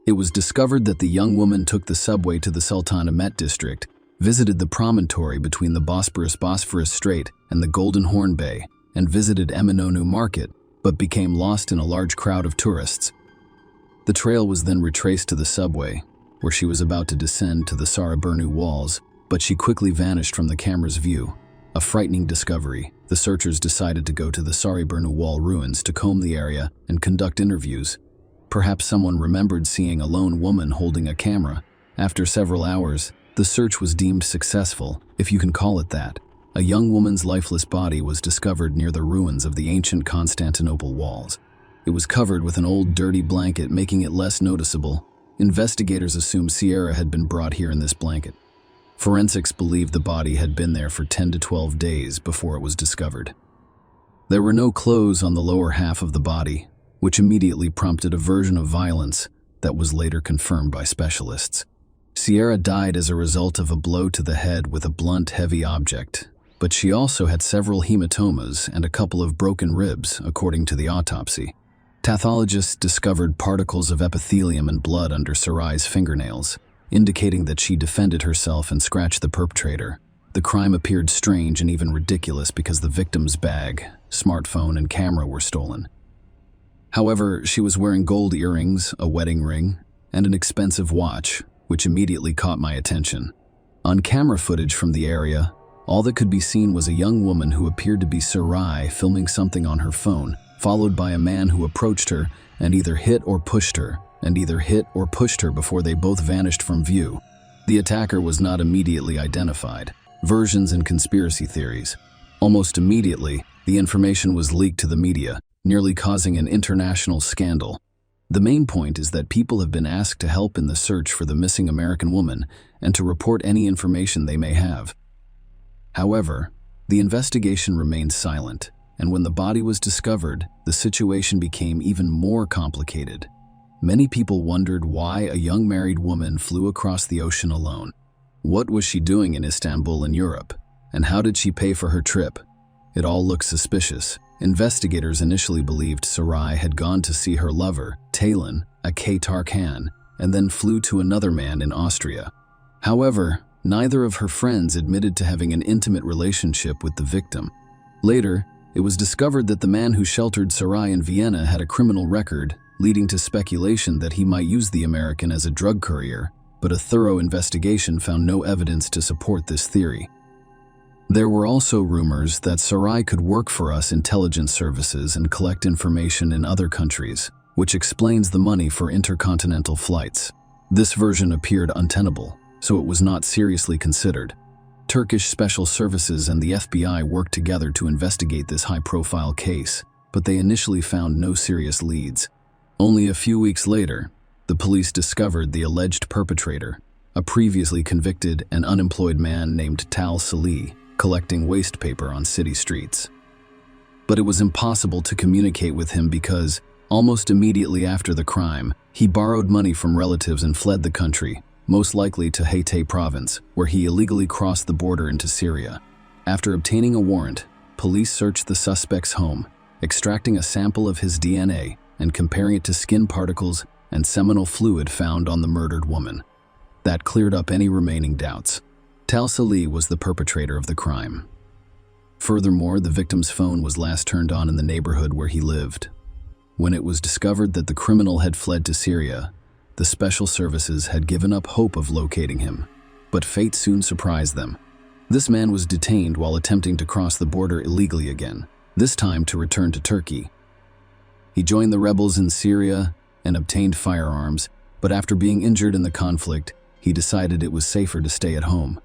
It was discovered that the young woman took the subway to the Sultanahmet district, visited the promontory between the Bosphorus Strait and the Golden Horn Bay, and visited Eminönü Market, but became lost in a large crowd of tourists. The trail was then retraced to the subway, where she was about to descend to the Sarıburnu walls, but she quickly vanished from the camera's view. A frightening discovery. The searchers decided to go to the Sarıburnu wall ruins to comb the area and conduct interviews. Perhaps someone remembered seeing a lone woman holding a camera. After several hours, the search was deemed successful, if you can call it that. A young woman's lifeless body was discovered near the ruins of the ancient Constantinople walls. It was covered with an old dirty blanket, making it less noticeable. Investigators assumed Sierra had been brought here in this blanket. Forensics believed the body had been there for 10 to 12 days before it was discovered. There were no clothes on the lower half of the body, which immediately prompted a version of violence that was later confirmed by specialists. Sierra died as a result of a blow to the head with a blunt, heavy object, but she also had several hematomas and a couple of broken ribs, according to the autopsy. Pathologists discovered particles of epithelium and blood under Saray's fingernails, indicating that she defended herself and scratched the perpetrator. The crime appeared strange and even ridiculous because the victim's bag, smartphone, and camera were stolen. However, she was wearing gold earrings, a wedding ring, and an expensive watch, which immediately caught my attention. On camera footage from the area, all that could be seen was a young woman who appeared to be Saray filming something on her phone, followed by a man who approached her and either hit or pushed her, before they both vanished from view. The attacker was not immediately identified. Versions and conspiracy theories. Almost immediately, the information was leaked to the media, nearly causing an international scandal. The main point is that people have been asked to help in the search for the missing American woman and to report any information they may have. However, the investigation remained silent, and when the body was discovered, the situation became even more complicated. Many people wondered why a young married woman flew across the ocean alone. What was she doing in Istanbul in Europe? And how did she pay for her trip? It all looked suspicious. Investigators initially believed Saray had gone to see her lover, Talon, aka Tarkan, and then flew to another man in Austria. However, neither of her friends admitted to having an intimate relationship with the victim. Later, it was discovered that the man who sheltered Saray in Vienna had a criminal record, leading to speculation that he might use the American as a drug courier, but a thorough investigation found no evidence to support this theory. There were also rumors that Saray could work for us intelligence services and collect information in other countries, which explains the money for intercontinental flights. This version appeared untenable, so it was not seriously considered. Turkish special services and the FBI worked together to investigate this high-profile case, but they initially found no serious leads. Only a few weeks later, the police discovered the alleged perpetrator, a previously convicted and unemployed man named Tal Salih, collecting waste paper on city streets. But it was impossible to communicate with him because, almost immediately after the crime, he borrowed money from relatives and fled the country, most likely to Hatay province, where he illegally crossed the border into Syria. After obtaining a warrant, police searched the suspect's home, extracting a sample of his DNA and comparing it to skin particles and seminal fluid found on the murdered woman. That cleared up any remaining doubts. Tal Salih was the perpetrator of the crime. Furthermore, the victim's phone was last turned on in the neighborhood where he lived. When it was discovered that the criminal had fled to Syria, the special services had given up hope of locating him. But fate soon surprised them. This man was detained while attempting to cross the border illegally again, this time to return to Turkey. He joined the rebels in Syria and obtained firearms, but after being injured in the conflict, he decided it was safer to stay at home.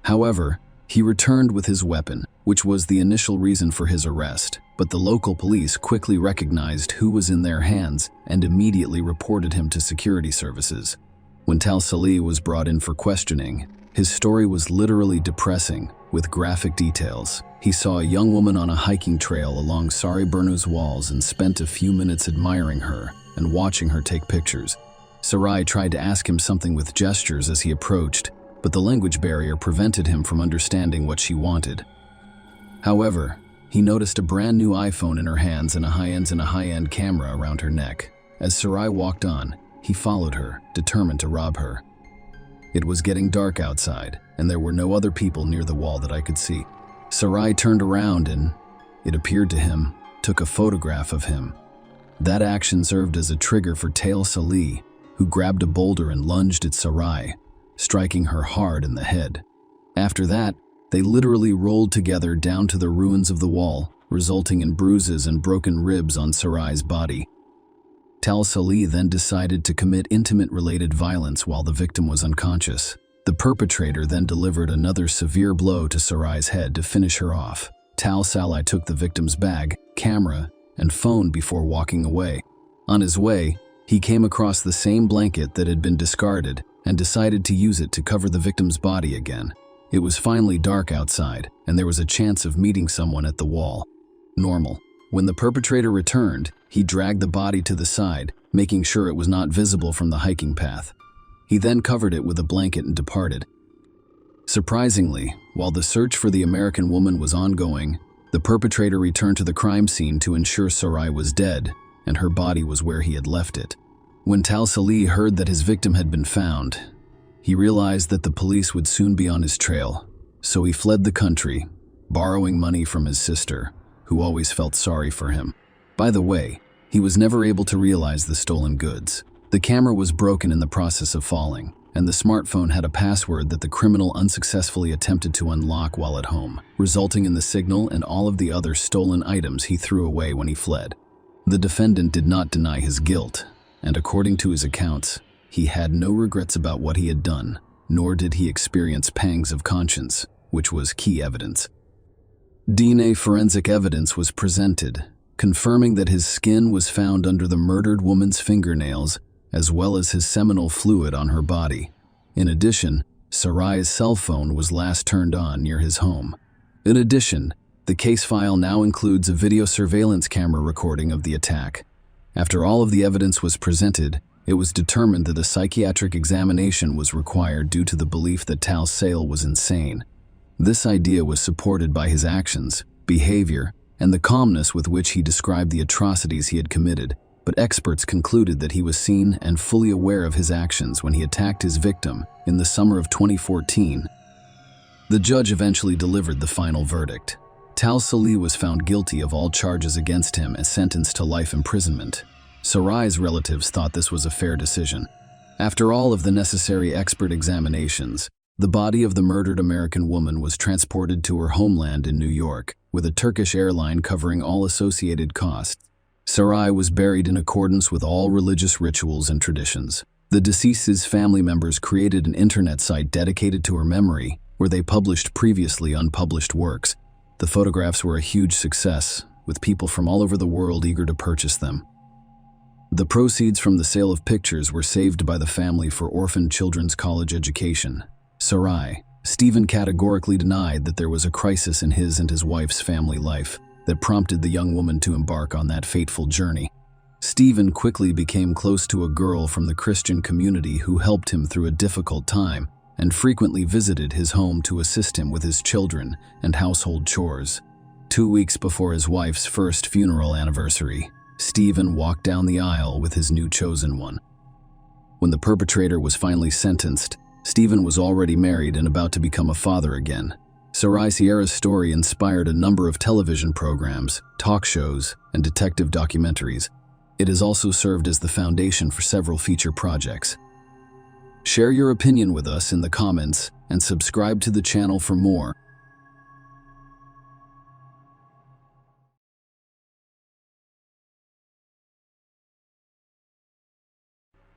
However, he returned with his weapon, which was the initial reason for his arrest, but the local police quickly recognized who was in their hands and immediately reported him to security services. When Tal Salih was brought in for questioning, his story was literally depressing, with graphic details. He saw a young woman on a hiking trail along Sariburnu's walls and spent a few minutes admiring her and watching her take pictures. Sarai tried to ask him something with gestures as he approached, but the language barrier prevented him from understanding what she wanted. However, he noticed a brand new iPhone in her hands and a high-end camera around her neck. As Sarai walked on, he followed her, determined to rob her. It was getting dark outside, and there were no other people near the wall that I could see. Sarai turned around and, it appeared to him, took a photograph of him. That action served as a trigger for Tal Salih, who grabbed a boulder and lunged at Sarai, striking her hard in the head. After that, they literally rolled together down to the ruins of the wall, resulting in bruises and broken ribs on Sarai's body. Tal Salih then decided to commit intimate-related violence while the victim was unconscious. The perpetrator then delivered another severe blow to Sarai's head to finish her off. Tal Salih took the victim's bag, camera, and phone before walking away. On his way, he came across the same blanket that had been discarded and decided to use it to cover the victim's body again. It was finally dark outside, and there was a chance of meeting someone at the wall. Normal. When the perpetrator returned, he dragged the body to the side, making sure it was not visible from the hiking path. He then covered it with a blanket and departed. Surprisingly, while the search for the American woman was ongoing, the perpetrator returned to the crime scene to ensure Sarai was dead, and her body was where he had left it. When Tal Salih heard that his victim had been found, he realized that the police would soon be on his trail, so he fled the country, borrowing money from his sister, who always felt sorry for him. By the way, he was never able to realize the stolen goods. The camera was broken in the process of falling, and the smartphone had a password that the criminal unsuccessfully attempted to unlock while at home, resulting in the signal and all of the other stolen items he threw away when he fled. The defendant did not deny his guilt, and according to his accounts, he had no regrets about what he had done, nor did he experience pangs of conscience, which was key evidence. DNA forensic evidence was presented, confirming that his skin was found under the murdered woman's fingernails, as well as his seminal fluid on her body. In addition, Sarai's cell phone was last turned on near his home. In addition, the case file now includes a video surveillance camera recording of the attack. After all of the evidence was presented, it was determined that a psychiatric examination was required due to the belief that Tal Salih was insane. This idea was supported by his actions, behavior, and the calmness with which he described the atrocities he had committed, but experts concluded that he was sane and fully aware of his actions when he attacked his victim in the summer of 2014. The judge eventually delivered the final verdict. Tal Salih was found guilty of all charges against him and sentenced to life imprisonment. Sarai's relatives thought this was a fair decision. After all of the necessary expert examinations, the body of the murdered American woman was transported to her homeland in New York, with a Turkish airline covering all associated costs. Sarai was buried in accordance with all religious rituals and traditions. The deceased's family members created an internet site dedicated to her memory, where they published previously unpublished works. The photographs were a huge success, with people from all over the world eager to purchase them. The proceeds from the sale of pictures were saved by the family for orphaned children's college education. Sarai, Stephen categorically denied that there was a crisis in his and his wife's family life that prompted the young woman to embark on that fateful journey. Stephen quickly became close to a girl from the Christian community who helped him through a difficult time and frequently visited his home to assist him with his children and household chores. 2 weeks before his wife's first funeral anniversary, Stephen walked down the aisle with his new chosen one. When the perpetrator was finally sentenced, Stephen was already married and about to become a father again. Sarai Sierra's story inspired a number of television programs, talk shows, and detective documentaries. It has also served as the foundation for several feature projects. Share your opinion with us in the comments and subscribe to the channel for more.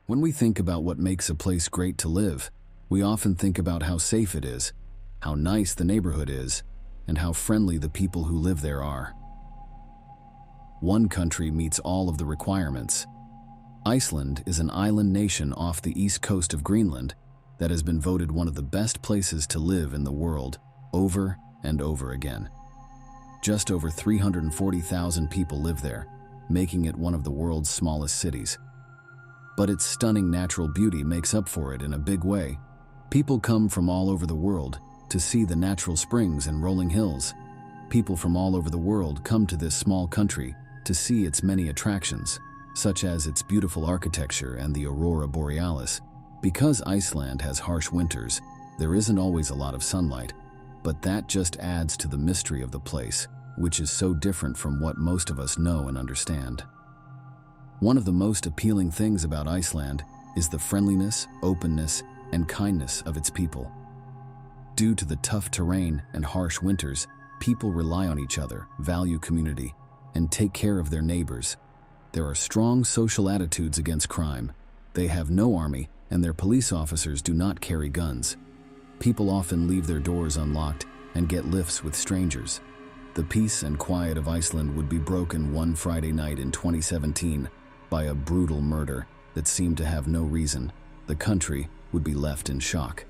When we think about what makes a place great to live, we often think about how safe it is, how nice the neighborhood is, and how friendly the people who live there are. One country meets all of the requirements. Iceland is an island nation off the east coast of Greenland that has been voted one of the best places to live in the world over and over again. Just over 340,000 people live there, making it one of the world's smallest cities. But its stunning natural beauty makes up for it in a big way. People come from all over the world to see the natural springs and rolling hills. People from all over the world come to this small country to see its many attractions, such as its beautiful architecture and the aurora borealis. Because Iceland has harsh winters, there isn't always a lot of sunlight, but that just adds to the mystery of the place, which is so different from what most of us know and understand. One of the most appealing things about Iceland is the friendliness, openness, and kindness of its people. Due to the tough terrain and harsh winters, people rely on each other, value community, and take care of their neighbors. There are strong social attitudes against crime. They have no army, and their police officers do not carry guns. People often leave their doors unlocked and get lifts with strangers. The peace and quiet of Iceland would be broken one Friday night in 2017 by a brutal murder that seemed to have no reason. The country would be left in shock.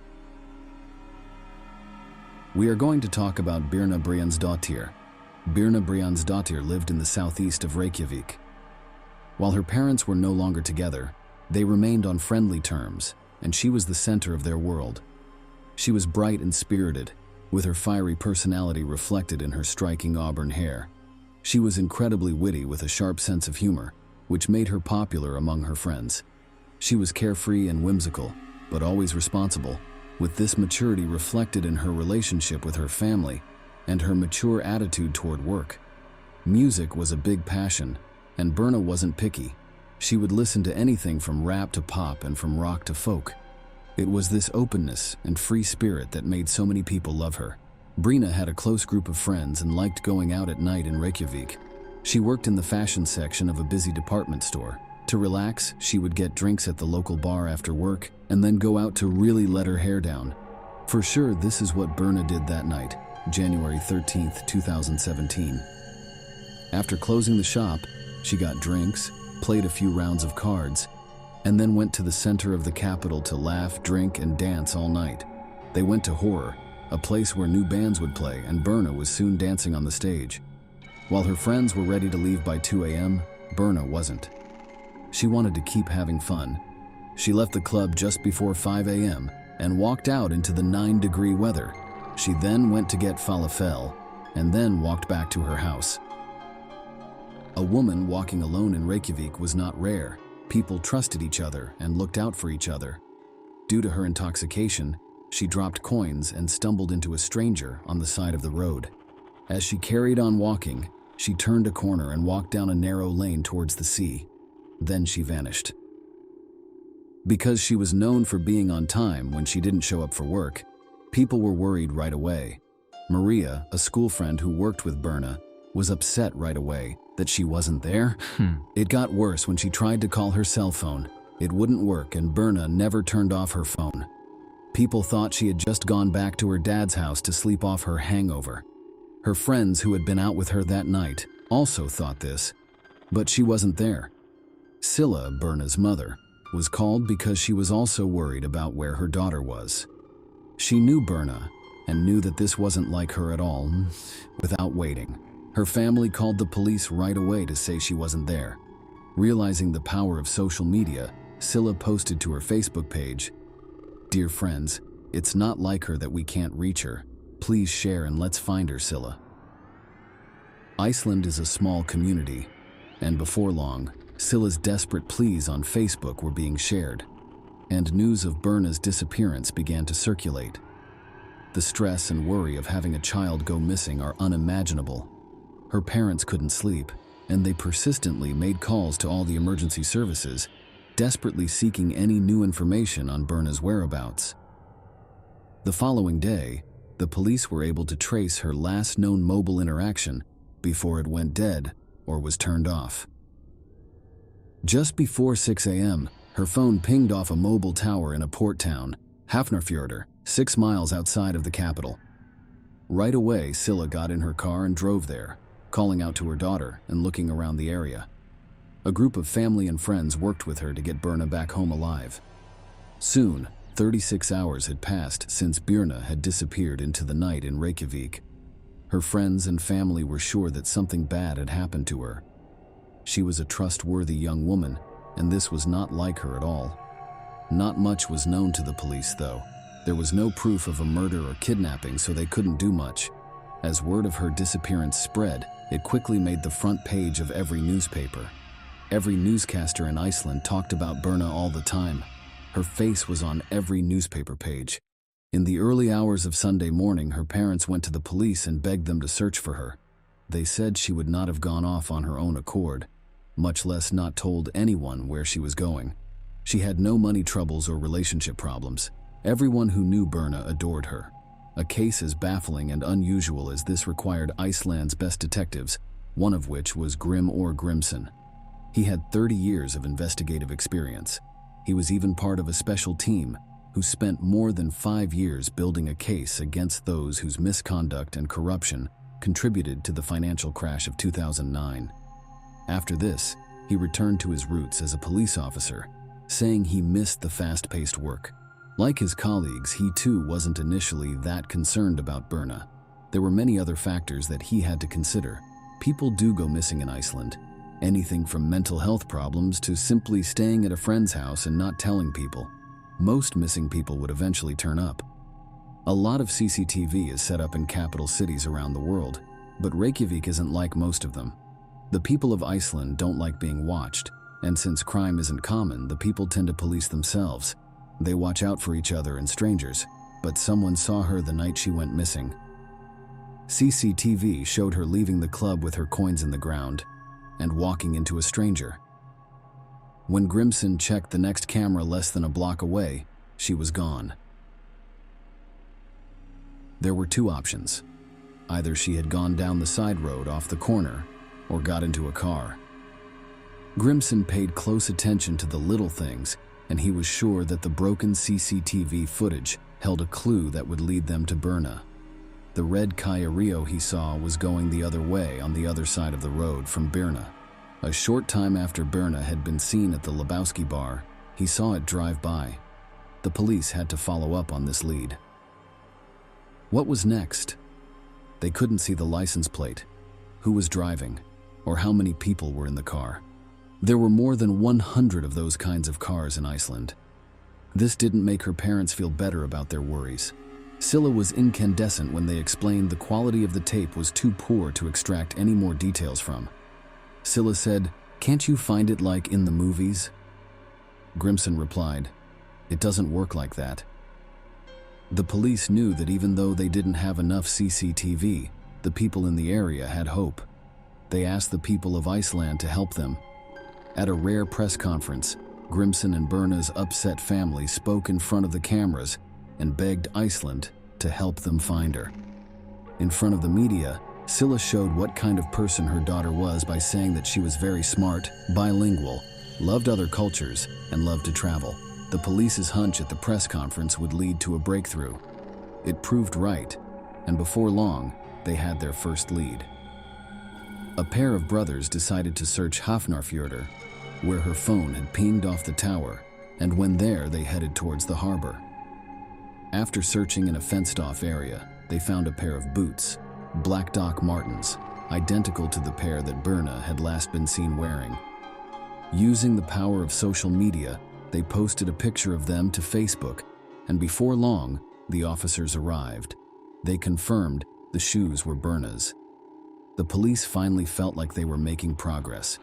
We are going to talk about Birna Briansdottir. Birna Briansdottir lived in the southeast of Reykjavik. While her parents were no longer together, they remained on friendly terms, and she was the center of their world. She was bright and spirited, with her fiery personality reflected in her striking auburn hair. She was incredibly witty with a sharp sense of humor, which made her popular among her friends. She was carefree and whimsical, but always responsible, with this maturity reflected in her relationship with her family and her mature attitude toward work. Music was a big passion, and Birna wasn't picky. She would listen to anything from rap to pop and from rock to folk. It was this openness and free spirit that made so many people love her. Birna had a close group of friends and liked going out at night in Reykjavik. She worked in the fashion section of a busy department store. To relax, she would get drinks at the local bar after work and then go out to really let her hair down. For sure, this is what Birna did that night, January 13th, 2017. After closing the shop, she got drinks, played a few rounds of cards, and then went to the center of the capital to laugh, drink, and dance all night. They went to Horror, a place where new bands would play, and Birna was soon dancing on the stage. While her friends were ready to leave by 2 a.m., Birna wasn't. She wanted to keep having fun. She left the club just before 5 a.m. and walked out into the 9-degree weather. She then went to get falafel and then walked back to her house. A woman walking alone in Reykjavik was not rare. People trusted each other and looked out for each other. Due to her intoxication, she dropped coins and stumbled into a stranger on the side of the road. As she carried on walking, she turned a corner and walked down a narrow lane towards the sea. Then she vanished. Because she was known for being on time when she didn't show up for work, people were worried right away. Maria, a school friend who worked with Birna, was upset right away that she wasn't there. It got worse when she tried to call her cell phone. It wouldn't work, and Birna never turned off her phone. People thought she had just gone back to her dad's house to sleep off her hangover. Her friends who had been out with her that night also thought this, but she wasn't there. Scylla, Birna's mother, was called because she was also worried about where her daughter was. She knew Berna and knew that this wasn't like her at all. Without waiting, her family called the police right away to say she wasn't there. Realizing the power of social media, Scylla posted to her Facebook page, "Dear friends, it's not like her that we can't reach her. Please share and let's find her, Scylla." Iceland is a small community, and before long, Scylla's desperate pleas on Facebook were being shared, and news of Berna's disappearance began to circulate. The stress and worry of having a child go missing are unimaginable. Her parents couldn't sleep, and they persistently made calls to all the emergency services, desperately seeking any new information on Berna's whereabouts. The following day, the police were able to trace her last known mobile interaction before it went dead or was turned off. Just before 6 a.m., her phone pinged off a mobile tower in a port town, Hafnarfjordur, 6 miles outside of the capital. Right away, Scylla got in her car and drove there, calling out to her daughter and looking around the area. A group of family and friends worked with her to get Berna back home alive. Soon, 36 hours had passed since Berna had disappeared into the night in Reykjavik. Her friends and family were sure that something bad had happened to her. She was a trustworthy young woman, and this was not like her at all. Not much was known to the police, though. There was no proof of a murder or kidnapping, so they couldn't do much. As word of her disappearance spread, it quickly made the front page of every newspaper. Every newscaster in Iceland talked about Berna all the time. Her face was on every newspaper page. In the early hours of Sunday morning, her parents went to the police and begged them to search for her. They said she would not have gone off on her own accord, much less not told anyone where she was going. She had no money troubles or relationship problems. Everyone who knew Berna adored her. A case as baffling and unusual as this required Iceland's best detectives, one of which was Grim Or Grimson. He had 30 years of investigative experience. He was even part of a special team who spent more than 5 years building a case against those whose misconduct and corruption contributed to the financial crash of 2009. After this, he returned to his roots as a police officer, saying he missed the fast-paced work. Like his colleagues, he too wasn't initially that concerned about Berna. There were many other factors that he had to consider. People do go missing in Iceland. Anything from mental health problems to simply staying at a friend's house and not telling people. Most missing people would eventually turn up. A lot of CCTV is set up in capital cities around the world, but Reykjavik isn't like most of them. The people of Iceland don't like being watched, and since crime isn't common, the people tend to police themselves. They watch out for each other and strangers, but someone saw her the night she went missing. CCTV showed her leaving the club with her coins in the ground and walking into a stranger. When Grimson checked the next camera less than a block away, she was gone. There were two options. Either she had gone down the side road off the corner or got into a car. Grimson paid close attention to the little things, and he was sure that the broken CCTV footage held a clue that would lead them to Berna. The red Kia Rio he saw was going the other way on the other side of the road from Berna. A short time after Berna had been seen at the Lebowski bar, he saw it drive by. The police had to follow up on this lead. What was next? They couldn't see the license plate, who was driving, or how many people were in the car. There were more than 100 of those kinds of cars in Iceland. This didn't make her parents feel better about their worries. Scylla was incandescent when they explained the quality of the tape was too poor to extract any more details from. Scylla said, "Can't you find it like in the movies?" Grimson replied, "It doesn't work like that." The police knew that even though they didn't have enough CCTV, the people in the area had hope. They asked the people of Iceland to help them. At a rare press conference, Grimson and Berna's upset family spoke in front of the cameras and begged Iceland to help them find her. In front of the media, Scylla showed what kind of person her daughter was by saying that she was very smart, bilingual, loved other cultures, and loved to travel. The police's hunch at the press conference would lead to a breakthrough. It proved right, and before long, they had their first lead. A pair of brothers decided to search Hafnarfjordur, where her phone had pinged off the tower, and when there, they headed towards the harbor. After searching in a fenced-off area, they found a pair of boots, black Doc Martens, identical to the pair that Berna had last been seen wearing. Using the power of social media, they posted a picture of them to Facebook, and before long, the officers arrived. They confirmed the shoes were Berna's. The police finally felt like they were making progress.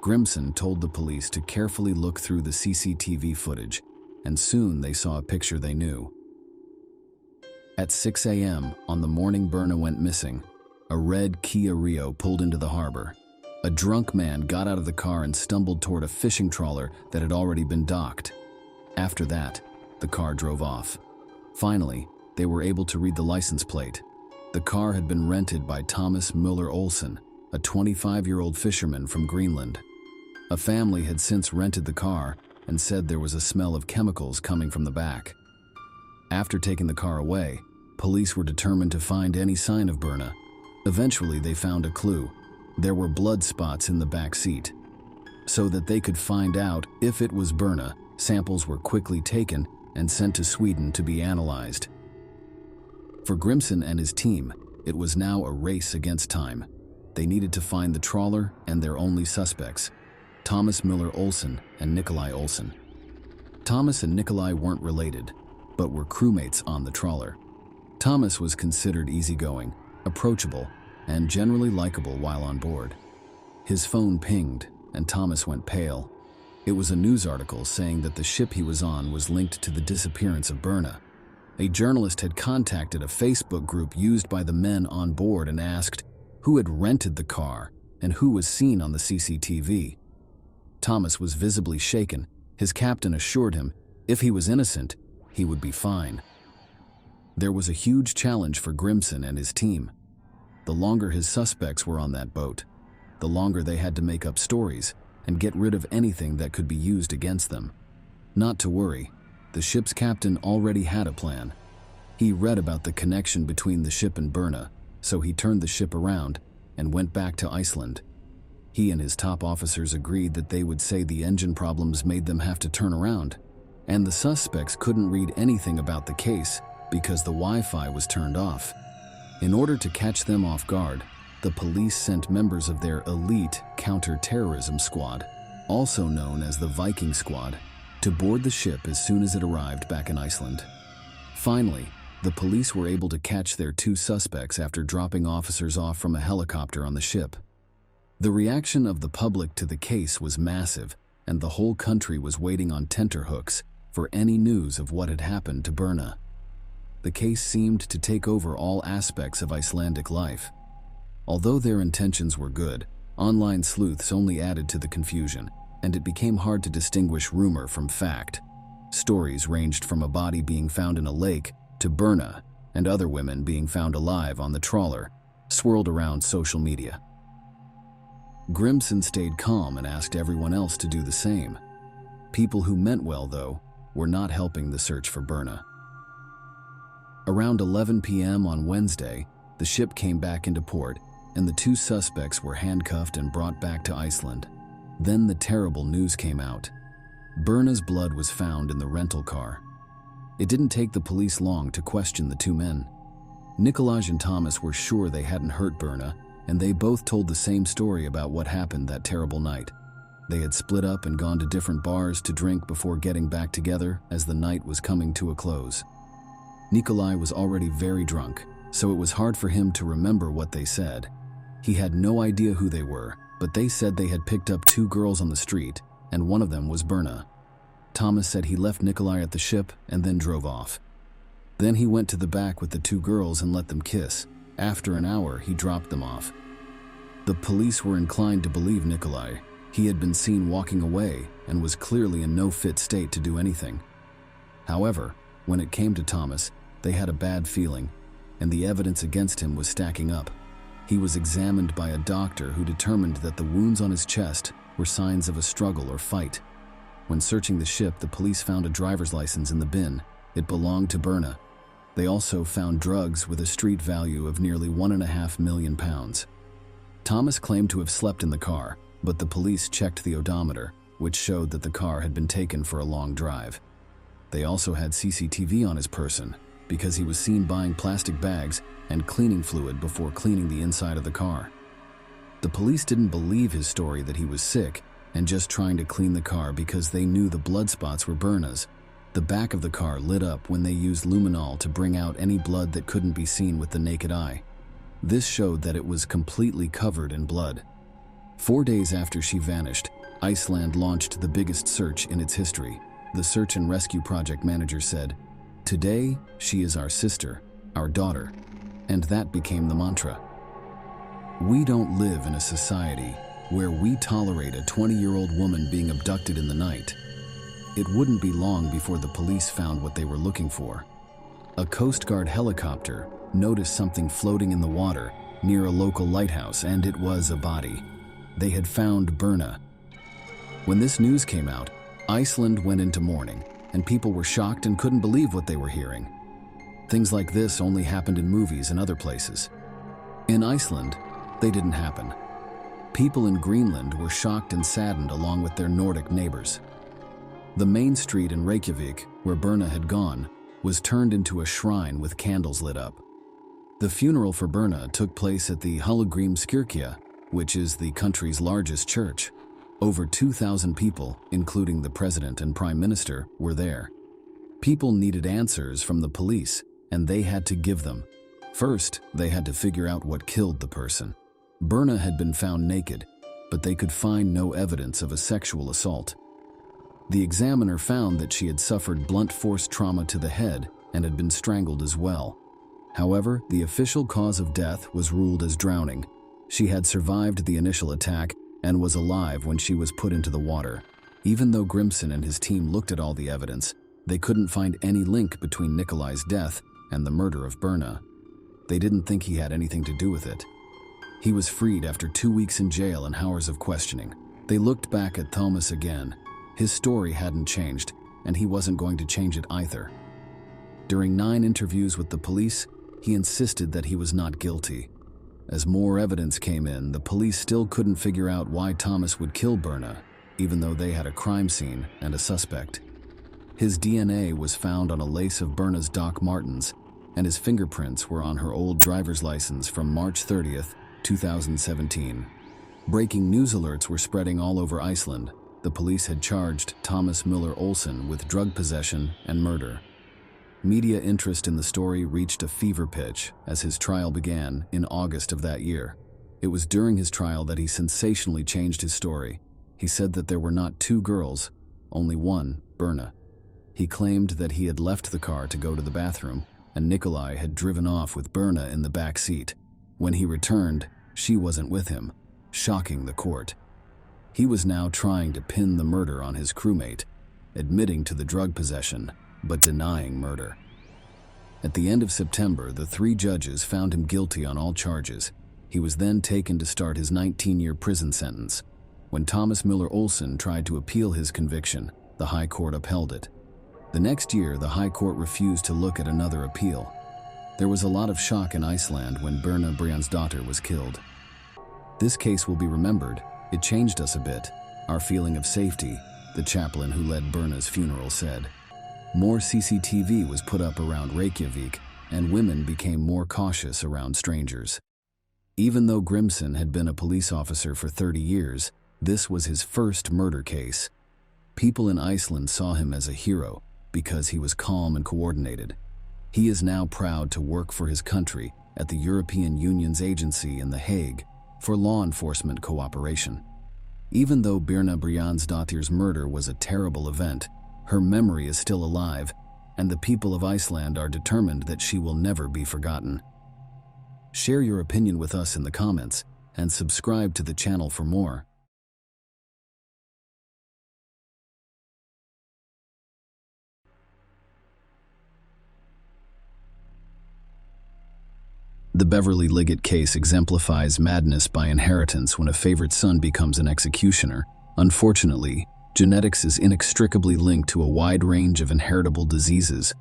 Grimson told the police to carefully look through the CCTV footage, and soon they saw a picture they knew. At 6 a.m. on the morning Berna went missing, a red Kia Rio pulled into the harbor. A drunk man got out of the car and stumbled toward a fishing trawler that had already been docked. After that, the car drove off. Finally, they were able to read the license plate. The car had been rented by Thomas Muller Olsen, a 25-year-old fisherman from Greenland. A family had since rented the car and said there was a smell of chemicals coming from the back. After taking the car away, police were determined to find any sign of Berna. Eventually, they found a clue. There were blood spots in the back seat. So that they could find out if it was Berna, samples were quickly taken and sent to Sweden to be analyzed. For Grimson and his team, it was now a race against time. They needed to find the trawler and their only suspects, Thomas Muller Olsen and Nikolai Olsen. Thomas and Nikolai weren't related, but were crewmates on the trawler. Thomas was considered easygoing, approachable, and generally likable while on board. His phone pinged, and Thomas went pale. It was a news article saying that the ship he was on was linked to the disappearance of Berna. A journalist had contacted a Facebook group used by the men on board and asked who had rented the car and who was seen on the CCTV. Thomas was visibly shaken. His captain assured him if he was innocent, he would be fine. There was a huge challenge for Grimson and his team. The longer his suspects were on that boat, the longer they had to make up stories and get rid of anything that could be used against them. Not to worry, the ship's captain already had a plan. He read about the connection between the ship and Berna, so he turned the ship around and went back to Iceland. He and his top officers agreed that they would say the engine problems made them have to turn around, and the suspects couldn't read anything about the case because the Wi-Fi was turned off. In order to catch them off guard, the police sent members of their elite counter-terrorism squad, also known as the Viking Squad, to board the ship as soon as it arrived back in Iceland. Finally, the police were able to catch their two suspects after dropping officers off from a helicopter on the ship. The reaction of the public to the case was massive, and the whole country was waiting on tenterhooks for any news of what had happened to Berna. The case seemed to take over all aspects of Icelandic life. Although their intentions were good, online sleuths only added to the confusion, and it became hard to distinguish rumor from fact. Stories ranged from a body being found in a lake to Berna and other women being found alive on the trawler, swirled around social media. Grimson stayed calm and asked everyone else to do the same. People who meant well, though, were not helping the search for Berna. Around 11 p.m. on Wednesday, the ship came back into port, and the two suspects were handcuffed and brought back to Iceland. Then the terrible news came out. Berna's blood was found in the rental car. It didn't take the police long to question the two men. Nikolaj and Thomas were sure they hadn't hurt Berna, and they both told the same story about what happened that terrible night. They had split up and gone to different bars to drink before getting back together as the night was coming to a close. Nikolaj was already very drunk, so it was hard for him to remember what they said. He had no idea who they were, but they said they had picked up two girls on the street, and one of them was Berna. Thomas said he left Nikolaj at the ship and then drove off. Then he went to the back with the two girls and let them kiss. After an hour, he dropped them off. The police were inclined to believe Nikolaj. He had been seen walking away and was clearly in no fit state to do anything. However, when it came to Thomas, they had a bad feeling, and the evidence against him was stacking up. He was examined by a doctor who determined that the wounds on his chest were signs of a struggle or fight. When searching the ship, the police found a driver's license in the bin. It belonged to Berna. They also found drugs with a street value of nearly £1.5 million. Thomas claimed to have slept in the car, but the police checked the odometer, which showed that the car had been taken for a long drive. They also had CCTV on his person because he was seen buying plastic bags and cleaning fluid before cleaning the inside of the car. The police didn't believe his story that he was sick and just trying to clean the car because they knew the blood spots were Berna's. The back of the car lit up when they used luminol to bring out any blood that couldn't be seen with the naked eye. This showed that it was completely covered in blood. 4 days after she vanished, Iceland launched the biggest search in its history. The search and rescue project manager said, "Today, she is our sister, our daughter." And that became the mantra. We don't live in a society where we tolerate a 20-year-old woman being abducted in the night. It wouldn't be long before the police found what they were looking for. A Coast Guard helicopter noticed something floating in the water near a local lighthouse, and it was a body. They had found Berna. When this news came out, Iceland went into mourning, and people were shocked and couldn't believe what they were hearing. Things like this only happened in movies and other places. In Iceland, they didn't happen. People in Greenland were shocked and saddened along with their Nordic neighbors. The main street in Reykjavik, where Berna had gone, was turned into a shrine with candles lit up. The funeral for Berna took place at the Hallgrímskirkja, which is the country's largest church. Over 2,000 people, including the president and prime minister, were there. People needed answers from the police, and they had to give them. First, they had to figure out what killed the person. Berna had been found naked, but they could find no evidence of a sexual assault. The examiner found that she had suffered blunt force trauma to the head and had been strangled as well. However, the official cause of death was ruled as drowning. She had survived the initial attack and was alive when she was put into the water. Even though Grimson and his team looked at all the evidence, they couldn't find any link between Nikolai's death and the murder of Berna. They didn't think he had anything to do with it. He was freed after 2 weeks in jail and hours of questioning. They looked back at Thomas again. His story hadn't changed, and he wasn't going to change it either. During 9 interviews with the police, he insisted that he was not guilty. As more evidence came in, the police still couldn't figure out why Thomas would kill Berna, even though they had a crime scene and a suspect. His DNA was found on a lace of Berna's Doc Martens, and his fingerprints were on her old driver's license from March 30th, 2017. Breaking news alerts were spreading all over Iceland. The police had charged Thomas Müller Olsen with drug possession and murder. Media interest in the story reached a fever pitch as his trial began in August of that year. It was during his trial that he sensationally changed his story. He said that there were not 2 girls, only one, Berna. He claimed that he had left the car to go to the bathroom, and Nikolai had driven off with Berna in the back seat. When he returned, she wasn't with him, shocking the court. He was now trying to pin the murder on his crewmate, admitting to the drug possession, but denying murder. At the end of September, the 3 judges found him guilty on all charges. He was then taken to start his 19-year prison sentence. When Thomas Müller Olsen tried to appeal his conviction, the High Court upheld it. The next year, the High Court refused to look at another appeal. There was a lot of shock in Iceland when Berna Brjánsdóttir was killed. This case will be remembered. It changed us a bit, our feeling of safety, the chaplain who led Berna's funeral said. More CCTV was put up around Reykjavik, and women became more cautious around strangers. Even though Grimson had been a police officer for 30 years, this was his first murder case. People in Iceland saw him as a hero because he was calm and coordinated. He is now proud to work for his country at the European Union's agency in The Hague for law enforcement cooperation. Even though Birna Brjánsdóttir's murder was a terrible event, her memory is still alive, and the people of Iceland are determined that she will never be forgotten. Share your opinion with us in the comments, and subscribe to the channel for more. The Beverly Liggett case exemplifies madness by inheritance when a favorite son becomes an executioner. Unfortunately, genetics is inextricably linked to a wide range of inheritable diseases.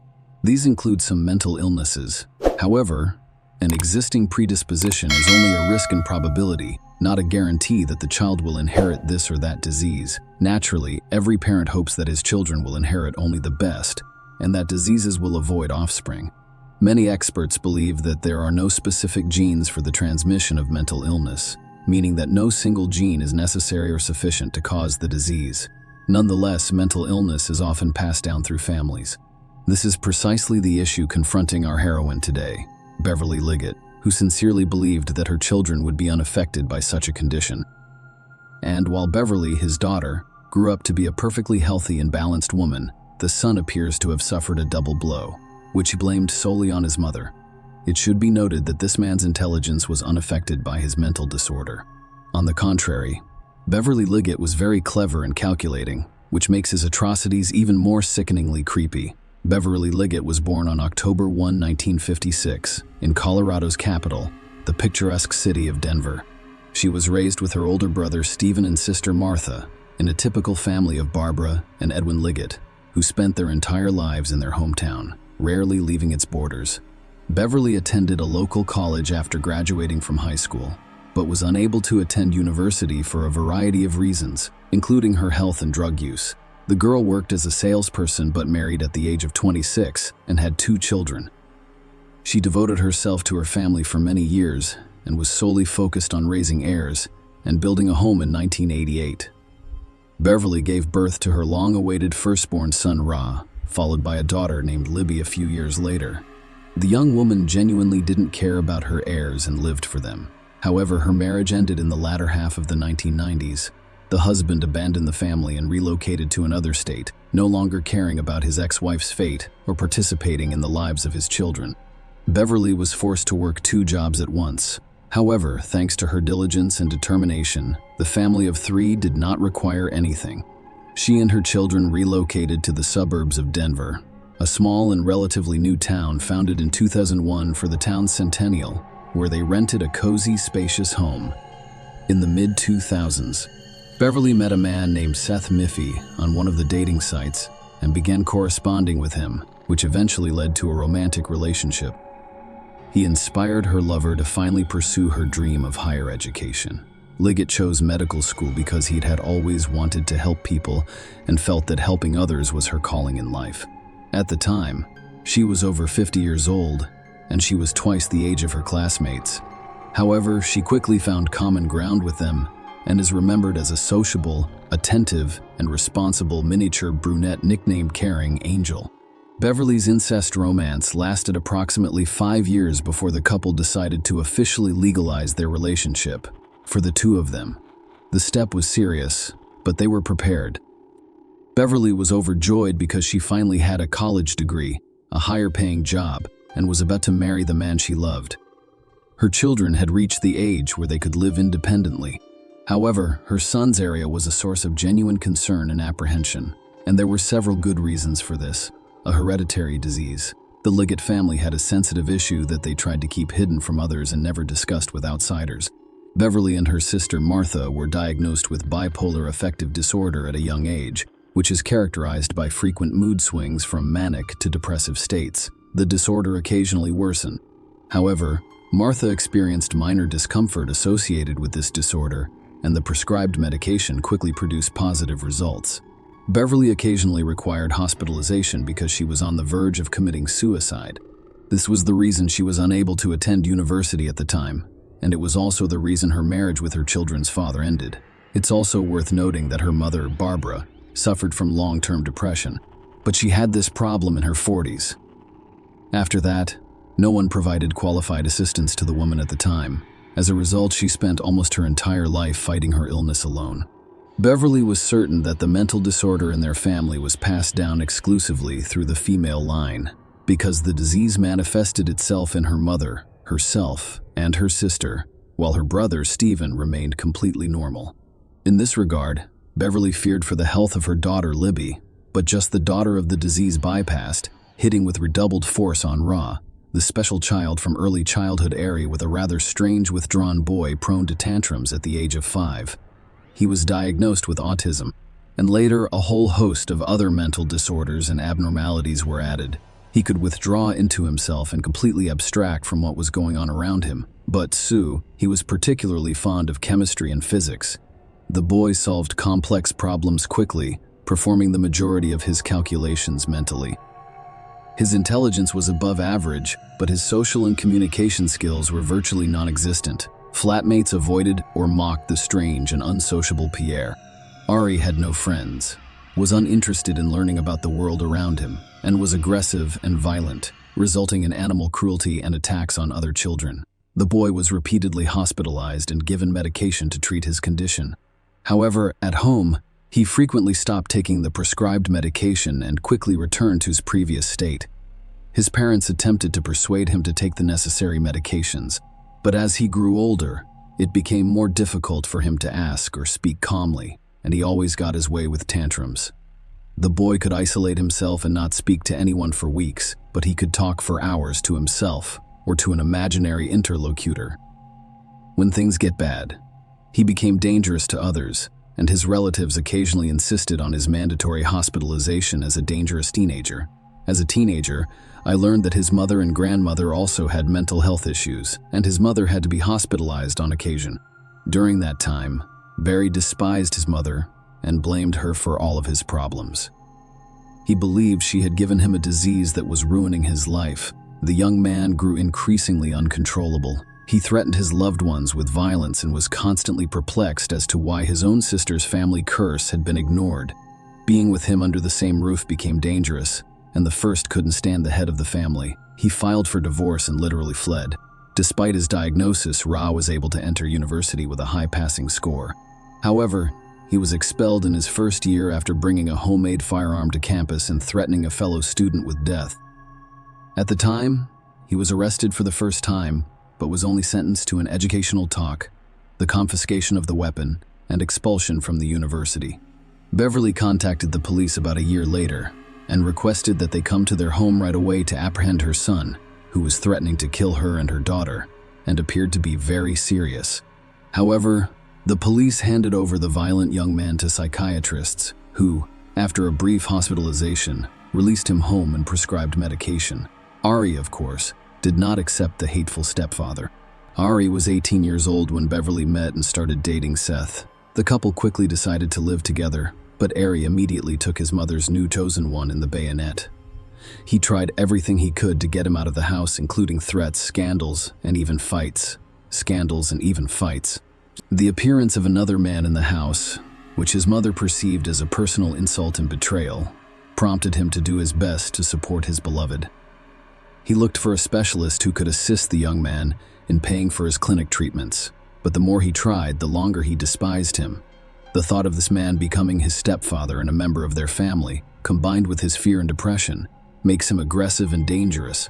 These include some mental illnesses. However, an existing predisposition is only a risk and probability, not a guarantee that the child will inherit this or that disease. Naturally, every parent hopes that his children will inherit only the best, and that diseases will avoid offspring. Many experts believe that there are no specific genes for the transmission of mental illness, meaning that no single gene is necessary or sufficient to cause the disease. Nonetheless, mental illness is often passed down through families. This is precisely the issue confronting our heroine today, Beverly Liggett, who sincerely believed that her children would be unaffected by such a condition. And while Beverly, his daughter, grew up to be a perfectly healthy and balanced woman, the son appears to have suffered a double blow, which he blamed solely on his mother. It should be noted that this man's intelligence was unaffected by his mental disorder. On the contrary, Beverly Liggett was very clever and calculating, which makes his atrocities even more sickeningly creepy. Beverly Liggett was born on October 1, 1956, in Colorado's capital, the picturesque city of Denver. She was raised with her older brother Stephen and sister Martha in a typical family of Barbara and Edwin Liggett, who spent their entire lives in their hometown, rarely leaving its borders. Beverly attended a local college after graduating from high school, but was unable to attend university for a variety of reasons, including her health and drug use. The girl worked as a salesperson but married at the age of 26 and had 2 children. She devoted herself to her family for many years and was solely focused on raising heirs and building a home in 1988. Beverly gave birth to her long-awaited firstborn son Ra, followed by a daughter named Libby a few years later. The young woman genuinely didn't care about her heirs and lived for them. However, her marriage ended in the latter half of the 1990s. The husband abandoned the family and relocated to another state, no longer caring about his ex-wife's fate or participating in the lives of his children. Beverly was forced to work 2 jobs at once. However, thanks to her diligence and determination, the family of 3 did not require anything. She and her children relocated to the suburbs of Denver, a small and relatively new town founded in 2001 for the town's centennial, where they rented a cozy, spacious home. In the mid-2000s, Beverly met a man named Seth Miffy on one of the dating sites and began corresponding with him, which eventually led to a romantic relationship. He inspired her lover to finally pursue her dream of higher education. Liggett chose medical school because he'd had always wanted to help people and felt that helping others was her calling in life. At the time, she was over 50 years old, and she was twice the age of her classmates. However, she quickly found common ground with them and is remembered as a sociable, attentive, and responsible miniature brunette nicknamed Caring Angel. Beverly's incest romance lasted approximately 5 years before the couple decided to officially legalize their relationship. For the 2 of them, the step was serious, but they were prepared. Beverly was overjoyed because she finally had a college degree, a higher-paying job, and was about to marry the man she loved. Her children had reached the age where they could live independently. However, her son's area was a source of genuine concern and apprehension, and there were several good reasons for this. A hereditary disease. The Liggett family had a sensitive issue that they tried to keep hidden from others and never discussed with outsiders. Beverly and her sister Martha were diagnosed with bipolar affective disorder at a young age, which is characterized by frequent mood swings from manic to depressive states. The disorder occasionally worsened. However, Martha experienced minor discomfort associated with this disorder, and the prescribed medication quickly produced positive results. Beverly occasionally required hospitalization because she was on the verge of committing suicide. This was the reason she was unable to attend university at the time, and it was also the reason her marriage with her children's father ended. It's also worth noting that her mother, Barbara, suffered from long-term depression, but she had this problem in her 40s. After that, no one provided qualified assistance to the woman at the time. As a result, she spent almost her entire life fighting her illness alone. Beverly was certain that the mental disorder in their family was passed down exclusively through the female line, because the disease manifested itself in her mother, herself, and her sister, while her brother, Stephen, remained completely normal. In this regard, Beverly feared for the health of her daughter, Libby, but just the daughter of the disease bypassed, hitting with redoubled force on Ra, the special child from early childhood area with a rather strange withdrawn boy prone to tantrums at the age of 5. He was diagnosed with autism, and later a whole host of other mental disorders and abnormalities were added. He could withdraw into himself and completely abstract from what was going on around him. But he was particularly fond of chemistry and physics. The boy solved complex problems quickly, performing the majority of his calculations mentally. His intelligence was above average, but his social and communication skills were virtually non-existent. Flatmates avoided or mocked the strange and unsociable Pierre. Ari had no friends, was uninterested in learning about the world around him, and was aggressive and violent, resulting in animal cruelty and attacks on other children. The boy was repeatedly hospitalized and given medication to treat his condition. However, at home, he frequently stopped taking the prescribed medication and quickly returned to his previous state. His parents attempted to persuade him to take the necessary medications, but as he grew older, it became more difficult for him to ask or speak calmly, and he always got his way with tantrums. The boy could isolate himself and not speak to anyone for weeks, but he could talk for hours to himself or to an imaginary interlocutor. When things get bad, he became dangerous to others, and his relatives occasionally insisted on his mandatory hospitalization as a dangerous teenager. As a teenager, I learned that his mother and grandmother also had mental health issues, and his mother had to be hospitalized on occasion. During that time, Barry despised his mother and blamed her for all of his problems. He believed she had given him a disease that was ruining his life. The young man grew increasingly uncontrollable. He threatened his loved ones with violence and was constantly perplexed as to why his own sister's family curse had been ignored. Being with him under the same roof became dangerous, and the first couldn't stand the head of the family. He filed for divorce and literally fled. Despite his diagnosis, Ra was able to enter university with a high passing score. However, he was expelled in his first year after bringing a homemade firearm to campus and threatening a fellow student with death. At the time, he was arrested for the first time, but was only sentenced to an educational talk, the confiscation of the weapon, and expulsion from the university. Beverly contacted the police about a year later and requested that they come to their home right away to apprehend her son, who was threatening to kill her and her daughter, and appeared to be very serious. However, the police handed over the violent young man to psychiatrists, who, after a brief hospitalization, released him home and prescribed medication. Ari, of course, did not accept the hateful stepfather. Ari was 18 years old when Beverly met and started dating Seth. The couple quickly decided to live together, but Ari immediately took his mother's new chosen one in the bayonet. He tried everything he could to get him out of the house, including threats, scandals, and even fights. The appearance of another man in the house, which his mother perceived as a personal insult and betrayal, prompted him to do his best to support his beloved. He looked for a specialist who could assist the young man in paying for his clinic treatments, but the more he tried, the longer he despised him. The thought of this man becoming his stepfather and a member of their family, combined with his fear and depression, makes him aggressive and dangerous.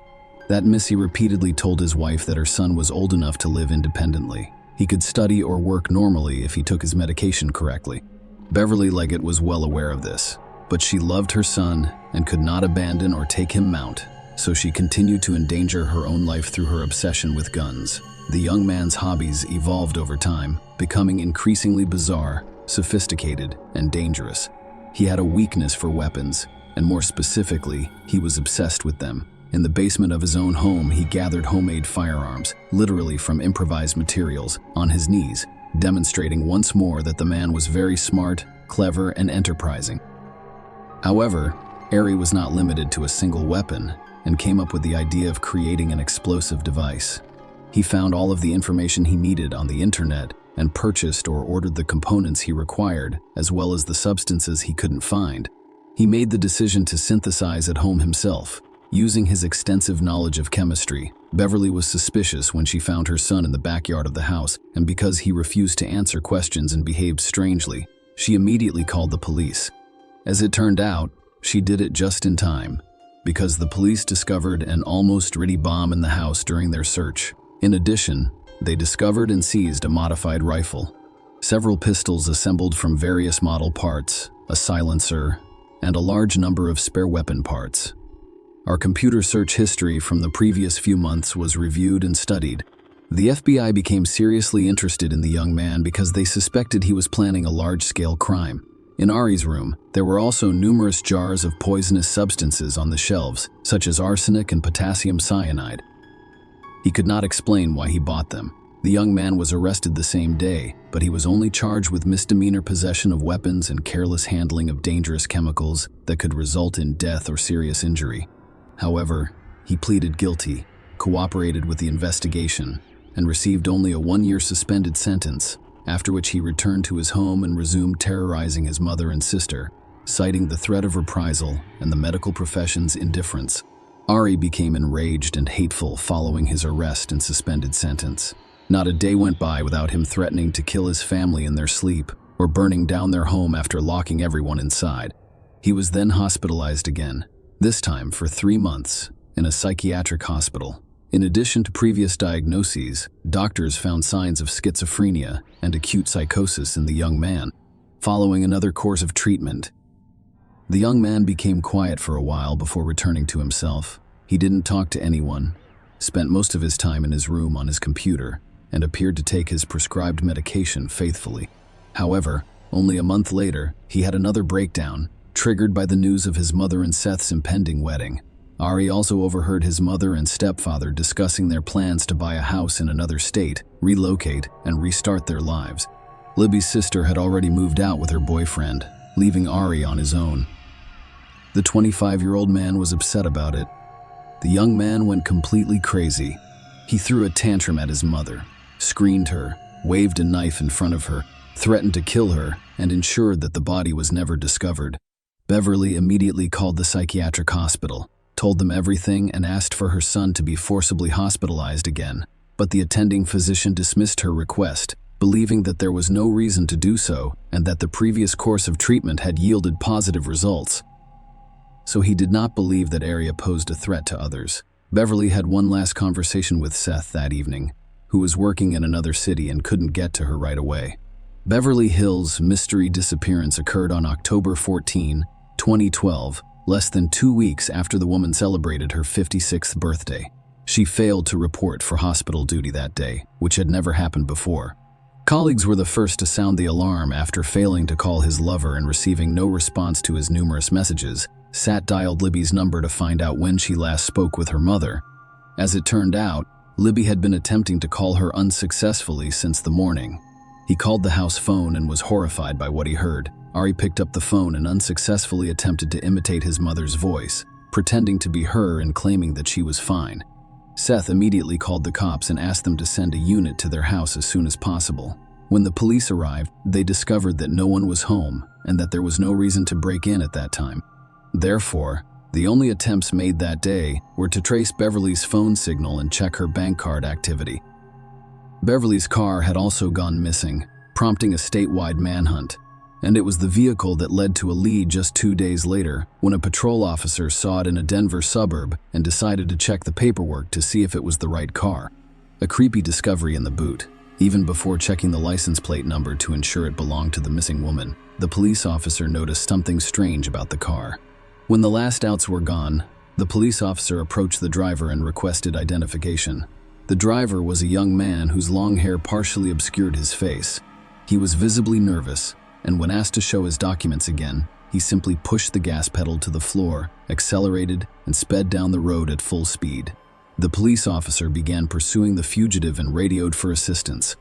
That Missy repeatedly told his wife that her son was old enough to live independently. He could study or work normally if he took his medication correctly. Beverly Leggett was well aware of this, but she loved her son and could not abandon or take him out, so she continued to endanger her own life through her obsession with guns. The young man's hobbies evolved over time, becoming increasingly bizarre, sophisticated, and dangerous. He had a weakness for weapons, and more specifically, he was obsessed with them. In the basement of his own home, he gathered homemade firearms, literally from improvised materials, on his knees, demonstrating once more that the man was very smart, clever, and enterprising. However, Ari was not limited to a single weapon and came up with the idea of creating an explosive device. He found all of the information he needed on the internet and purchased or ordered the components he required, as well as the substances he couldn't find. He made the decision to synthesize at home himself. Using his extensive knowledge of chemistry, Beverly was suspicious when she found her son in the backyard of the house, and because he refused to answer questions and behaved strangely, she immediately called the police. As it turned out, she did it just in time, because the police discovered an almost ready bomb in the house during their search. In addition, they discovered and seized a modified rifle, several pistols assembled from various model parts, a silencer, and a large number of spare weapon parts. Our computer search history from the previous few months was reviewed and studied. The FBI became seriously interested in the young man because they suspected he was planning a large-scale crime. In Ari's room, there were also numerous jars of poisonous substances on the shelves, such as arsenic and potassium cyanide. He could not explain why he bought them. The young man was arrested the same day, but he was only charged with misdemeanor possession of weapons and careless handling of dangerous chemicals that could result in death or serious injury. However, he pleaded guilty, cooperated with the investigation, and received only a 1-year suspended sentence, after which he returned to his home and resumed terrorizing his mother and sister, citing the threat of reprisal and the medical profession's indifference. Ari became enraged and hateful following his arrest and suspended sentence. Not a day went by without him threatening to kill his family in their sleep or burning down their home after locking everyone inside. He was then hospitalized again, this time for 3 months, in a psychiatric hospital. In addition to previous diagnoses, doctors found signs of schizophrenia and acute psychosis in the young man. Following another course of treatment, the young man became quiet for a while before returning to himself. He didn't talk to anyone, spent most of his time in his room on his computer, and appeared to take his prescribed medication faithfully. However, only a month later, he had another breakdown, triggered by the news of his mother and Seth's impending wedding. Ari also overheard his mother and stepfather discussing their plans to buy a house in another state, relocate, and restart their lives. Libby's sister had already moved out with her boyfriend, leaving Ari on his own. The 25-year-old man was upset about it. The young man went completely crazy. He threw a tantrum at his mother, screamed her, waved a knife in front of her, threatened to kill her, and ensured that the body was never discovered. Beverly immediately called the psychiatric hospital, told them everything, and asked for her son to be forcibly hospitalized again. But the attending physician dismissed her request, believing that there was no reason to do so and that the previous course of treatment had yielded positive results. So he did not believe that Ari posed a threat to others. Beverly had one last conversation with Seth that evening, who was working in another city and couldn't get to her right away. Beverly Hill's mystery disappearance occurred on October 14, 2012, less than 2 weeks after the woman celebrated her 56th birthday. She failed to report for hospital duty that day, which had never happened before. Colleagues were the first to sound the alarm after failing to call his lover and receiving no response to his numerous messages. Sat dialed Libby's number to find out when she last spoke with her mother. As it turned out, Libby had been attempting to call her unsuccessfully since the morning. He called the house phone and was horrified by what he heard. Ari picked up the phone and unsuccessfully attempted to imitate his mother's voice, pretending to be her and claiming that she was fine. Seth immediately called the cops and asked them to send a unit to their house as soon as possible. When the police arrived, they discovered that no one was home and that there was no reason to break in at that time. Therefore, the only attempts made that day were to trace Beverly's phone signal and check her bank card activity. Beverly's car had also gone missing, prompting a statewide manhunt, and it was the vehicle that led to a lead just 2 days later when a patrol officer saw it in a Denver suburb and decided to check the paperwork to see if it was the right car. A creepy discovery in the boot. Even before checking the license plate number to ensure it belonged to the missing woman, the police officer noticed something strange about the car. When the last outs were gone, the police officer approached the driver and requested identification. The driver was a young man whose long hair partially obscured his face. He was visibly nervous, and when asked to show his documents again, he simply pushed the gas pedal to the floor, accelerated, and sped down the road at full speed. The police officer began pursuing the fugitive and radioed for assistance.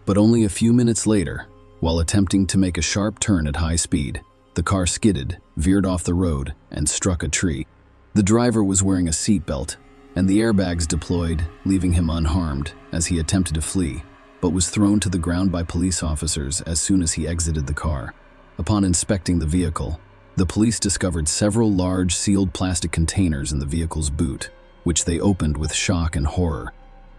But only a few minutes later, while attempting to make a sharp turn at high speed, the car skidded, veered off the road, and struck a tree. The driver was wearing a seatbelt, and the airbags deployed, leaving him unharmed as he attempted to flee, but was thrown to the ground by police officers as soon as he exited the car. Upon inspecting the vehicle, the police discovered several large sealed plastic containers in the vehicle's boot, which they opened with shock and horror.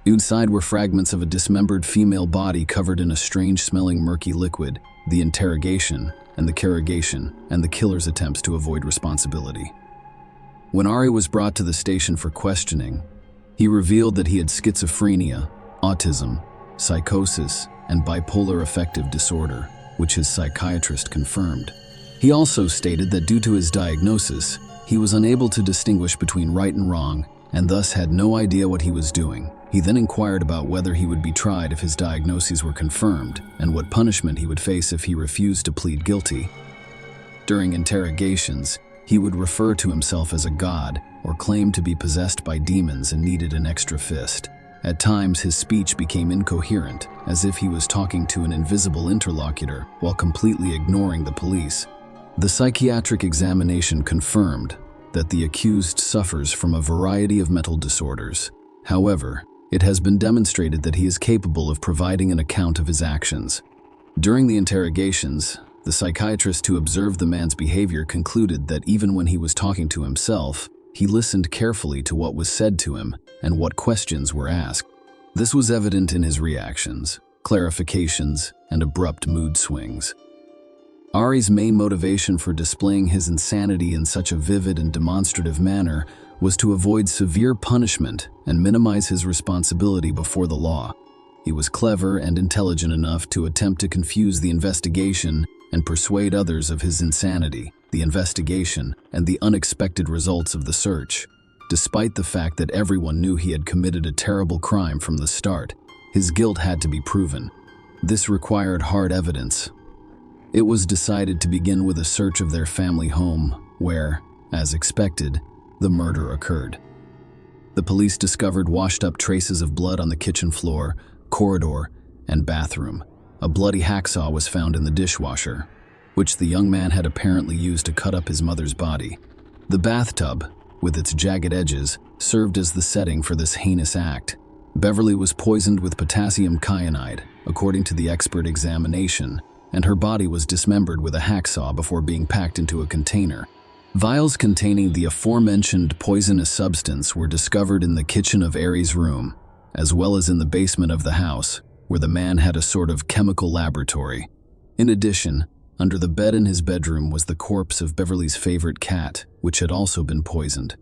Inside were fragments of a dismembered female body covered in a strange-smelling murky liquid, the interrogation, and the carrogation, and the killer's attempts to avoid responsibility. When Ari was brought to the station for questioning, he revealed that he had schizophrenia, autism, psychosis, and bipolar affective disorder, which his psychiatrist confirmed. He also stated that due to his diagnosis, he was unable to distinguish between right and wrong, and thus had no idea what he was doing. He then inquired about whether he would be tried if his diagnoses were confirmed, and what punishment he would face if he refused to plead guilty. During interrogations, he would refer to himself as a god or claim to be possessed by demons and needed an extra fist. At times, his speech became incoherent, as if he was talking to an invisible interlocutor while completely ignoring the police. The psychiatric examination confirmed that the accused suffers from a variety of mental disorders. However, it has been demonstrated that he is capable of providing an account of his actions. During the interrogations, the psychiatrist who observed the man's behavior concluded that even when he was talking to himself, he listened carefully to what was said to him and what questions were asked. This was evident in his reactions, clarifications, and abrupt mood swings. Ari's main motivation for displaying his insanity in such a vivid and demonstrative manner was to avoid severe punishment and minimize his responsibility before the law. He was clever and intelligent enough to attempt to confuse the investigation and persuade others of his insanity, the investigation, and the unexpected results of the search. Despite the fact that everyone knew he had committed a terrible crime from the start, his guilt had to be proven. This required hard evidence. It was decided to begin with a search of their family home, where, as expected, the murder occurred. The police discovered washed-up traces of blood on the kitchen floor, corridor, and bathroom. A bloody hacksaw was found in the dishwasher, which the young man had apparently used to cut up his mother's body. The bathtub, with its jagged edges, served as the setting for this heinous act. Beverly was poisoned with potassium cyanide, according to the expert examination, and her body was dismembered with a hacksaw before being packed into a container. Vials containing the aforementioned poisonous substance were discovered in the kitchen of Ari's room, as well as in the basement of the house, where the man had a sort of chemical laboratory. In addition, under the bed in his bedroom was the corpse of Beverly's favorite cat, which had also been poisoned.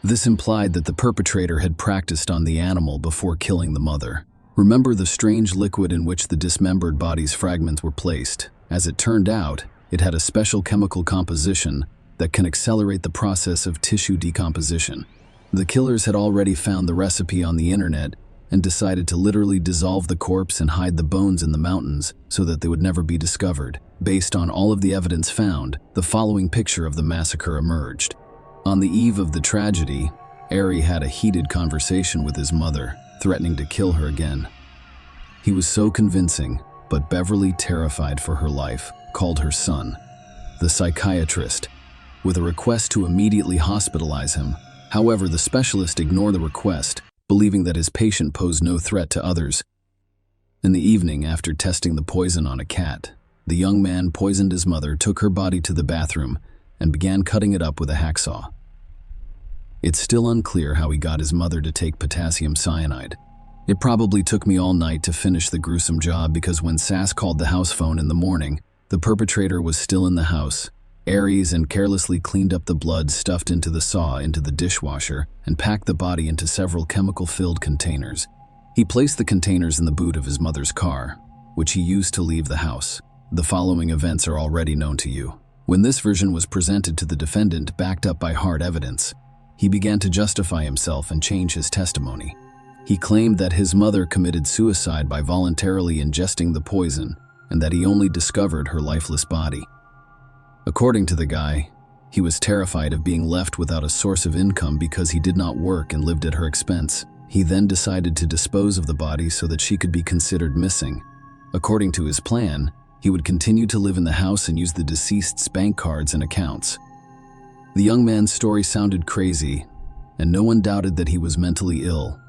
This implied that the perpetrator had practiced on the animal before killing the mother. Remember the strange liquid in which the dismembered body's fragments were placed. As it turned out, it had a special chemical composition that can accelerate the process of tissue decomposition. The killers had already found the recipe on the internet and decided to literally dissolve the corpse and hide the bones in the mountains so that they would never be discovered. Based on all of the evidence found, the following picture of the massacre emerged. On the eve of the tragedy, Ari had a heated conversation with his mother, threatening to kill her again. He was so convincing, but Beverly, terrified for her life, called her son, the psychiatrist, with a request to immediately hospitalize him. However, the specialist ignored the request, believing that his patient posed no threat to others. In the evening, after testing the poison on a cat, the young man poisoned his mother, took her body to the bathroom, and began cutting it up with a hacksaw. It's still unclear how he got his mother to take potassium cyanide. It probably took me all night to finish the gruesome job because when Sass called the house phone in the morning, the perpetrator was still in the house. Aries and carelessly cleaned up the blood stuffed into the saw into the dishwasher and packed the body into several chemical-filled containers. He placed the containers in the boot of his mother's car, which he used to leave the house. The following events are already known to you. When this version was presented to the defendant, backed up by hard evidence, he began to justify himself and change his testimony. He claimed that his mother committed suicide by voluntarily ingesting the poison and that he only discovered her lifeless body. According to the guy, he was terrified of being left without a source of income because he did not work and lived at her expense. He then decided to dispose of the body so that she could be considered missing. According to his plan, he would continue to live in the house and use the deceased's bank cards and accounts. The young man's story sounded crazy, and no one doubted that he was mentally ill,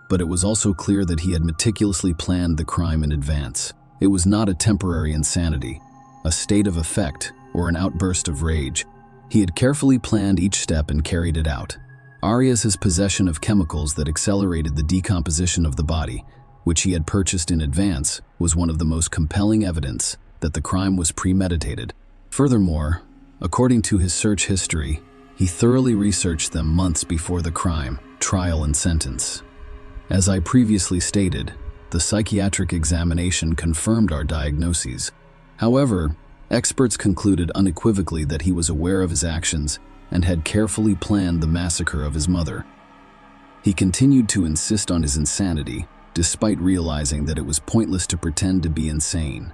but it was also clear that he had meticulously planned the crime in advance. It was not a temporary insanity, a state of affect, or an outburst of rage. He had carefully planned each step and carried it out. Arias's possession of chemicals that accelerated the decomposition of the body, which he had purchased in advance, was one of the most compelling evidence that the crime was premeditated. Furthermore, according to his search history, he thoroughly researched them months before the crime, trial, and sentence. As I previously stated, the psychiatric examination confirmed our diagnoses. However, experts concluded unequivocally that he was aware of his actions and had carefully planned the massacre of his mother. He continued to insist on his insanity, despite realizing that it was pointless to pretend to be insane.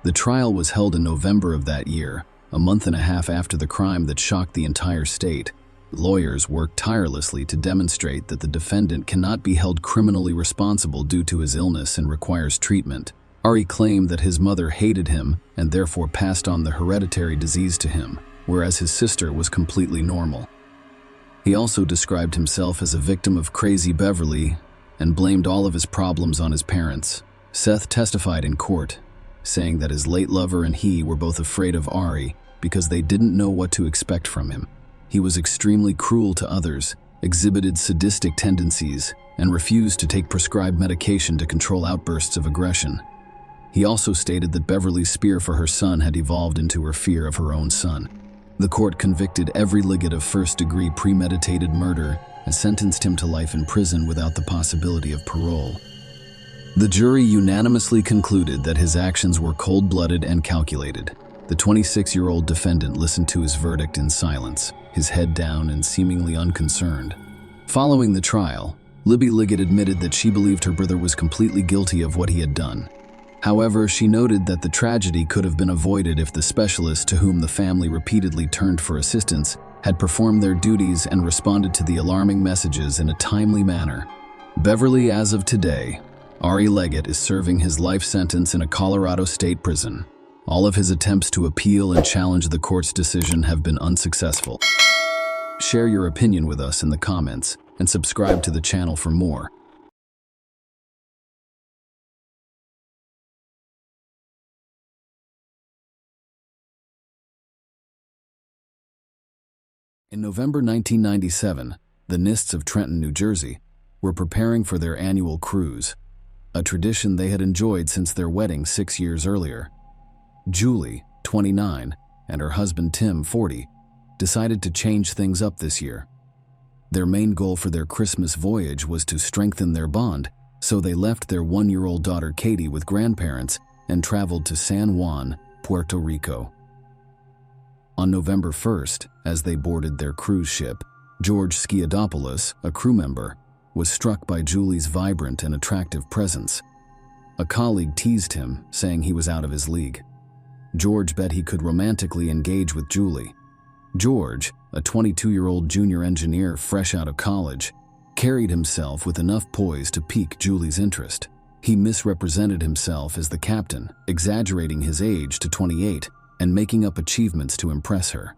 The trial was held in November of that year, a month and a half after the crime that shocked the entire state. Lawyers worked tirelessly to demonstrate that the defendant cannot be held criminally responsible due to his illness and requires treatment. Ari claimed that his mother hated him and therefore passed on the hereditary disease to him. whereas his sister was completely normal. He also described himself as a victim of crazy Beverly and blamed all of his problems on his parents. Seth testified in court, saying that his late lover and he were both afraid of Ari because they didn't know what to expect from him. He was extremely cruel to others, exhibited sadistic tendencies, and refused to take prescribed medication to control outbursts of aggression. He also stated that Beverly's fear for her son had evolved into her fear of her own son. The court convicted every Liggett of first-degree premeditated murder and sentenced him to life in prison without the possibility of parole. The jury unanimously concluded that his actions were cold-blooded and calculated. The 26-year-old defendant listened to his verdict in silence, his head down and seemingly unconcerned. Following the trial, Libby Liggett admitted that she believed her brother was completely guilty of what he had done. However, she noted that the tragedy could have been avoided if the specialists to whom the family repeatedly turned for assistance had performed their duties and responded to the alarming messages in a timely manner. Beverly, as of today, Ari Liggett is serving his life sentence in a Colorado state prison. All of his attempts to appeal and challenge the court's decision have been unsuccessful. Share your opinion with us in the comments and subscribe to the channel for more. In November 1997, the Nists of Trenton, New Jersey, were preparing for their annual cruise, a tradition they had enjoyed since their wedding 6 years earlier. Julie, 29, and her husband Tim, 40, decided to change things up this year. Their main goal for their Christmas voyage was to strengthen their bond, so they left their 1-year-old daughter Katie with grandparents and traveled to San Juan, Puerto Rico. On November 1st, as they boarded their cruise ship, George Skiadopoulos, a crew member, was struck by Julie's vibrant and attractive presence. A colleague teased him, saying he was out of his league. George bet he could romantically engage with Julie. George, a 22-year-old junior engineer fresh out of college, carried himself with enough poise to pique Julie's interest. He misrepresented himself as the captain, exaggerating his age to 28 and making up achievements to impress her.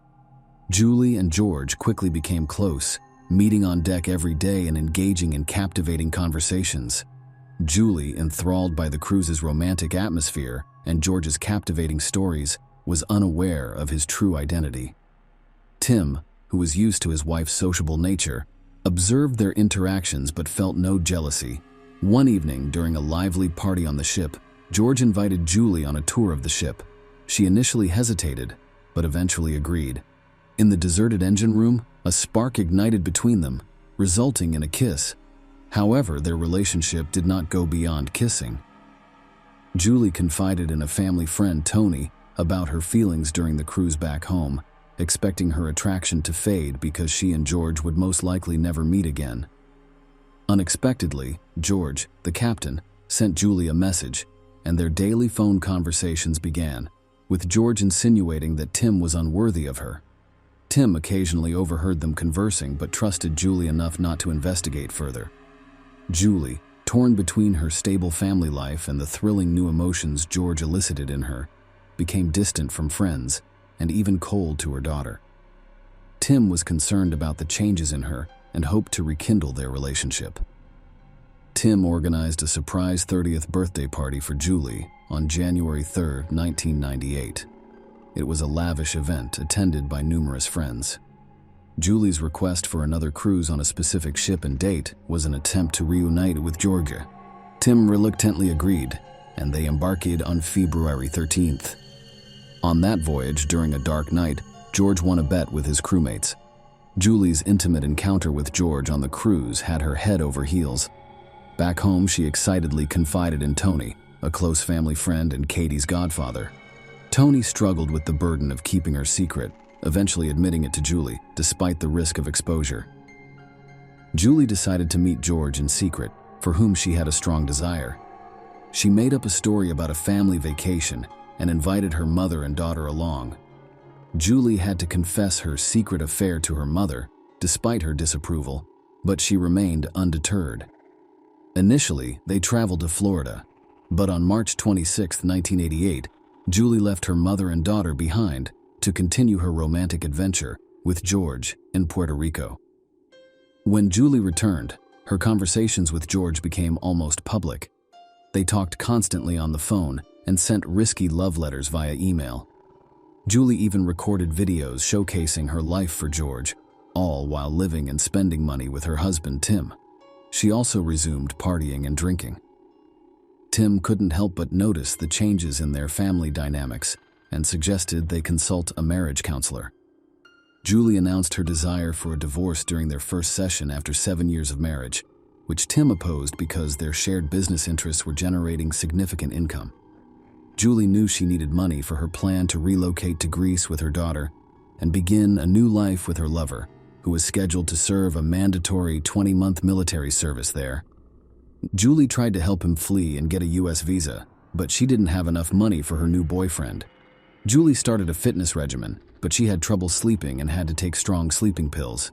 Julie and George quickly became close, meeting on deck every day and engaging in captivating conversations. Julie, enthralled by the cruise's romantic atmosphere and George's captivating stories, was unaware of his true identity. Tim, who was used to his wife's sociable nature, observed their interactions but felt no jealousy. One evening, during a lively party on the ship, George invited Julie on a tour of the ship. She initially hesitated, but eventually agreed. In the deserted engine room, a spark ignited between them, resulting in a kiss. However, their relationship did not go beyond kissing. Julie confided in a family friend, Tony, about her feelings during the cruise back home, expecting her attraction to fade because she and George would most likely never meet again. Unexpectedly, George, the captain, sent Julie a message, and their daily phone conversations began, with George insinuating that Tim was unworthy of her. Tim occasionally overheard them conversing but trusted Julie enough not to investigate further. Julie, torn between her stable family life and the thrilling new emotions George elicited in her, became distant from friends and even cold to her daughter. Tim was concerned about the changes in her and hoped to rekindle their relationship. Tim organized a surprise 30th birthday party for Julie on January 3, 1998. It was a lavish event attended by numerous friends. Julie's request for another cruise on a specific ship and date was an attempt to reunite with Georgia. Tim reluctantly agreed, and they embarked on February 13th. On that voyage, during a dark night, George won a bet with his crewmates. Julie's intimate encounter with George on the cruise had her head over heels. Back home, she excitedly confided in Tony, a close family friend and Katie's godfather. Tony struggled with the burden of keeping her secret, eventually admitting it to Julie, despite the risk of exposure. Julie decided to meet George in secret, for whom she had a strong desire. She made up a story about a family vacation and invited her mother and daughter along. Julie had to confess her secret affair to her mother, despite her disapproval, but she remained undeterred. Initially, they traveled to Florida, but on March 26, 1988, Julie left her mother and daughter behind to continue her romantic adventure with George in Puerto Rico. When Julie returned, her conversations with George became almost public. They talked constantly on the phone and sent risky love letters via email. Julie even recorded videos showcasing her life for George, all while living and spending money with her husband, Tim. She also resumed partying and drinking. Tim couldn't help but notice the changes in their family dynamics and suggested they consult a marriage counselor. Julie announced her desire for a divorce during their first session after 7 years of marriage, which Tim opposed because their shared business interests were generating significant income. Julie knew she needed money for her plan to relocate to Greece with her daughter and begin a new life with her lover, who was scheduled to serve a mandatory 20-month military service there. Julie tried to help him flee and get a U.S. visa, but she didn't have enough money for her new boyfriend. Julie started a fitness regimen, but she had trouble sleeping and had to take strong sleeping pills.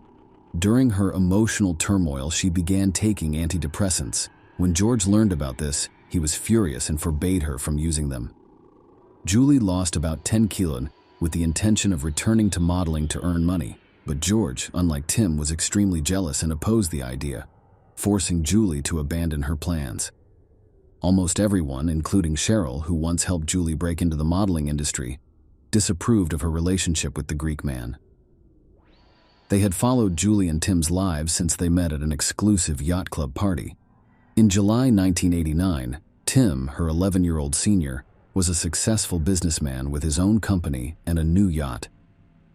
During her emotional turmoil, she began taking antidepressants. When George learned about this, he was furious and forbade her from using them. Julie lost about 10 kilos with the intention of returning to modeling to earn money, but George, unlike Tim, was extremely jealous and opposed the idea, forcing Julie to abandon her plans. Almost everyone, including Cheryl, who once helped Julie break into the modeling industry, disapproved of her relationship with the Greek man. They had followed Julie and Tim's lives since they met at an exclusive yacht club party. In July 1989, Tim, her 11-year-old senior, was a successful businessman with his own company and a new yacht.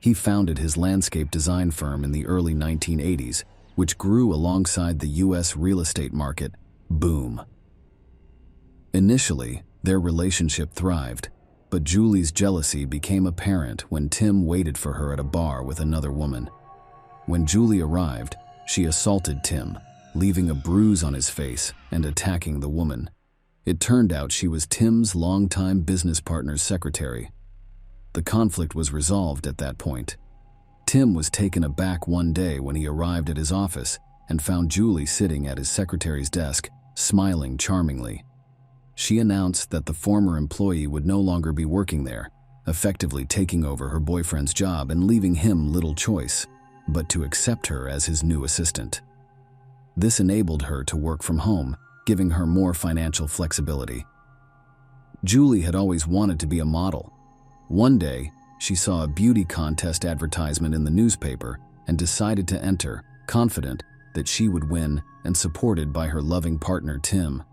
He founded his landscape design firm in the early 1980s, which grew alongside the U.S. real estate market boom. Initially, their relationship thrived, but Julie's jealousy became apparent when Tim waited for her at a bar with another woman. When Julie arrived, she assaulted Tim, leaving a bruise on his face and attacking the woman. It turned out she was Tim's longtime business partner's secretary. The conflict was resolved at that point. Tim was taken aback one day when he arrived at his office and found Julie sitting at his secretary's desk, smiling charmingly. She announced that the former employee would no longer be working there, effectively taking over her boyfriend's job and leaving him little choice but to accept her as his new assistant. This enabled her to work from home, giving her more financial flexibility. Julie had always wanted to be a model. One day, she saw a beauty contest advertisement in the newspaper and decided to enter, confident that she would win and supported by her loving partner, Tim.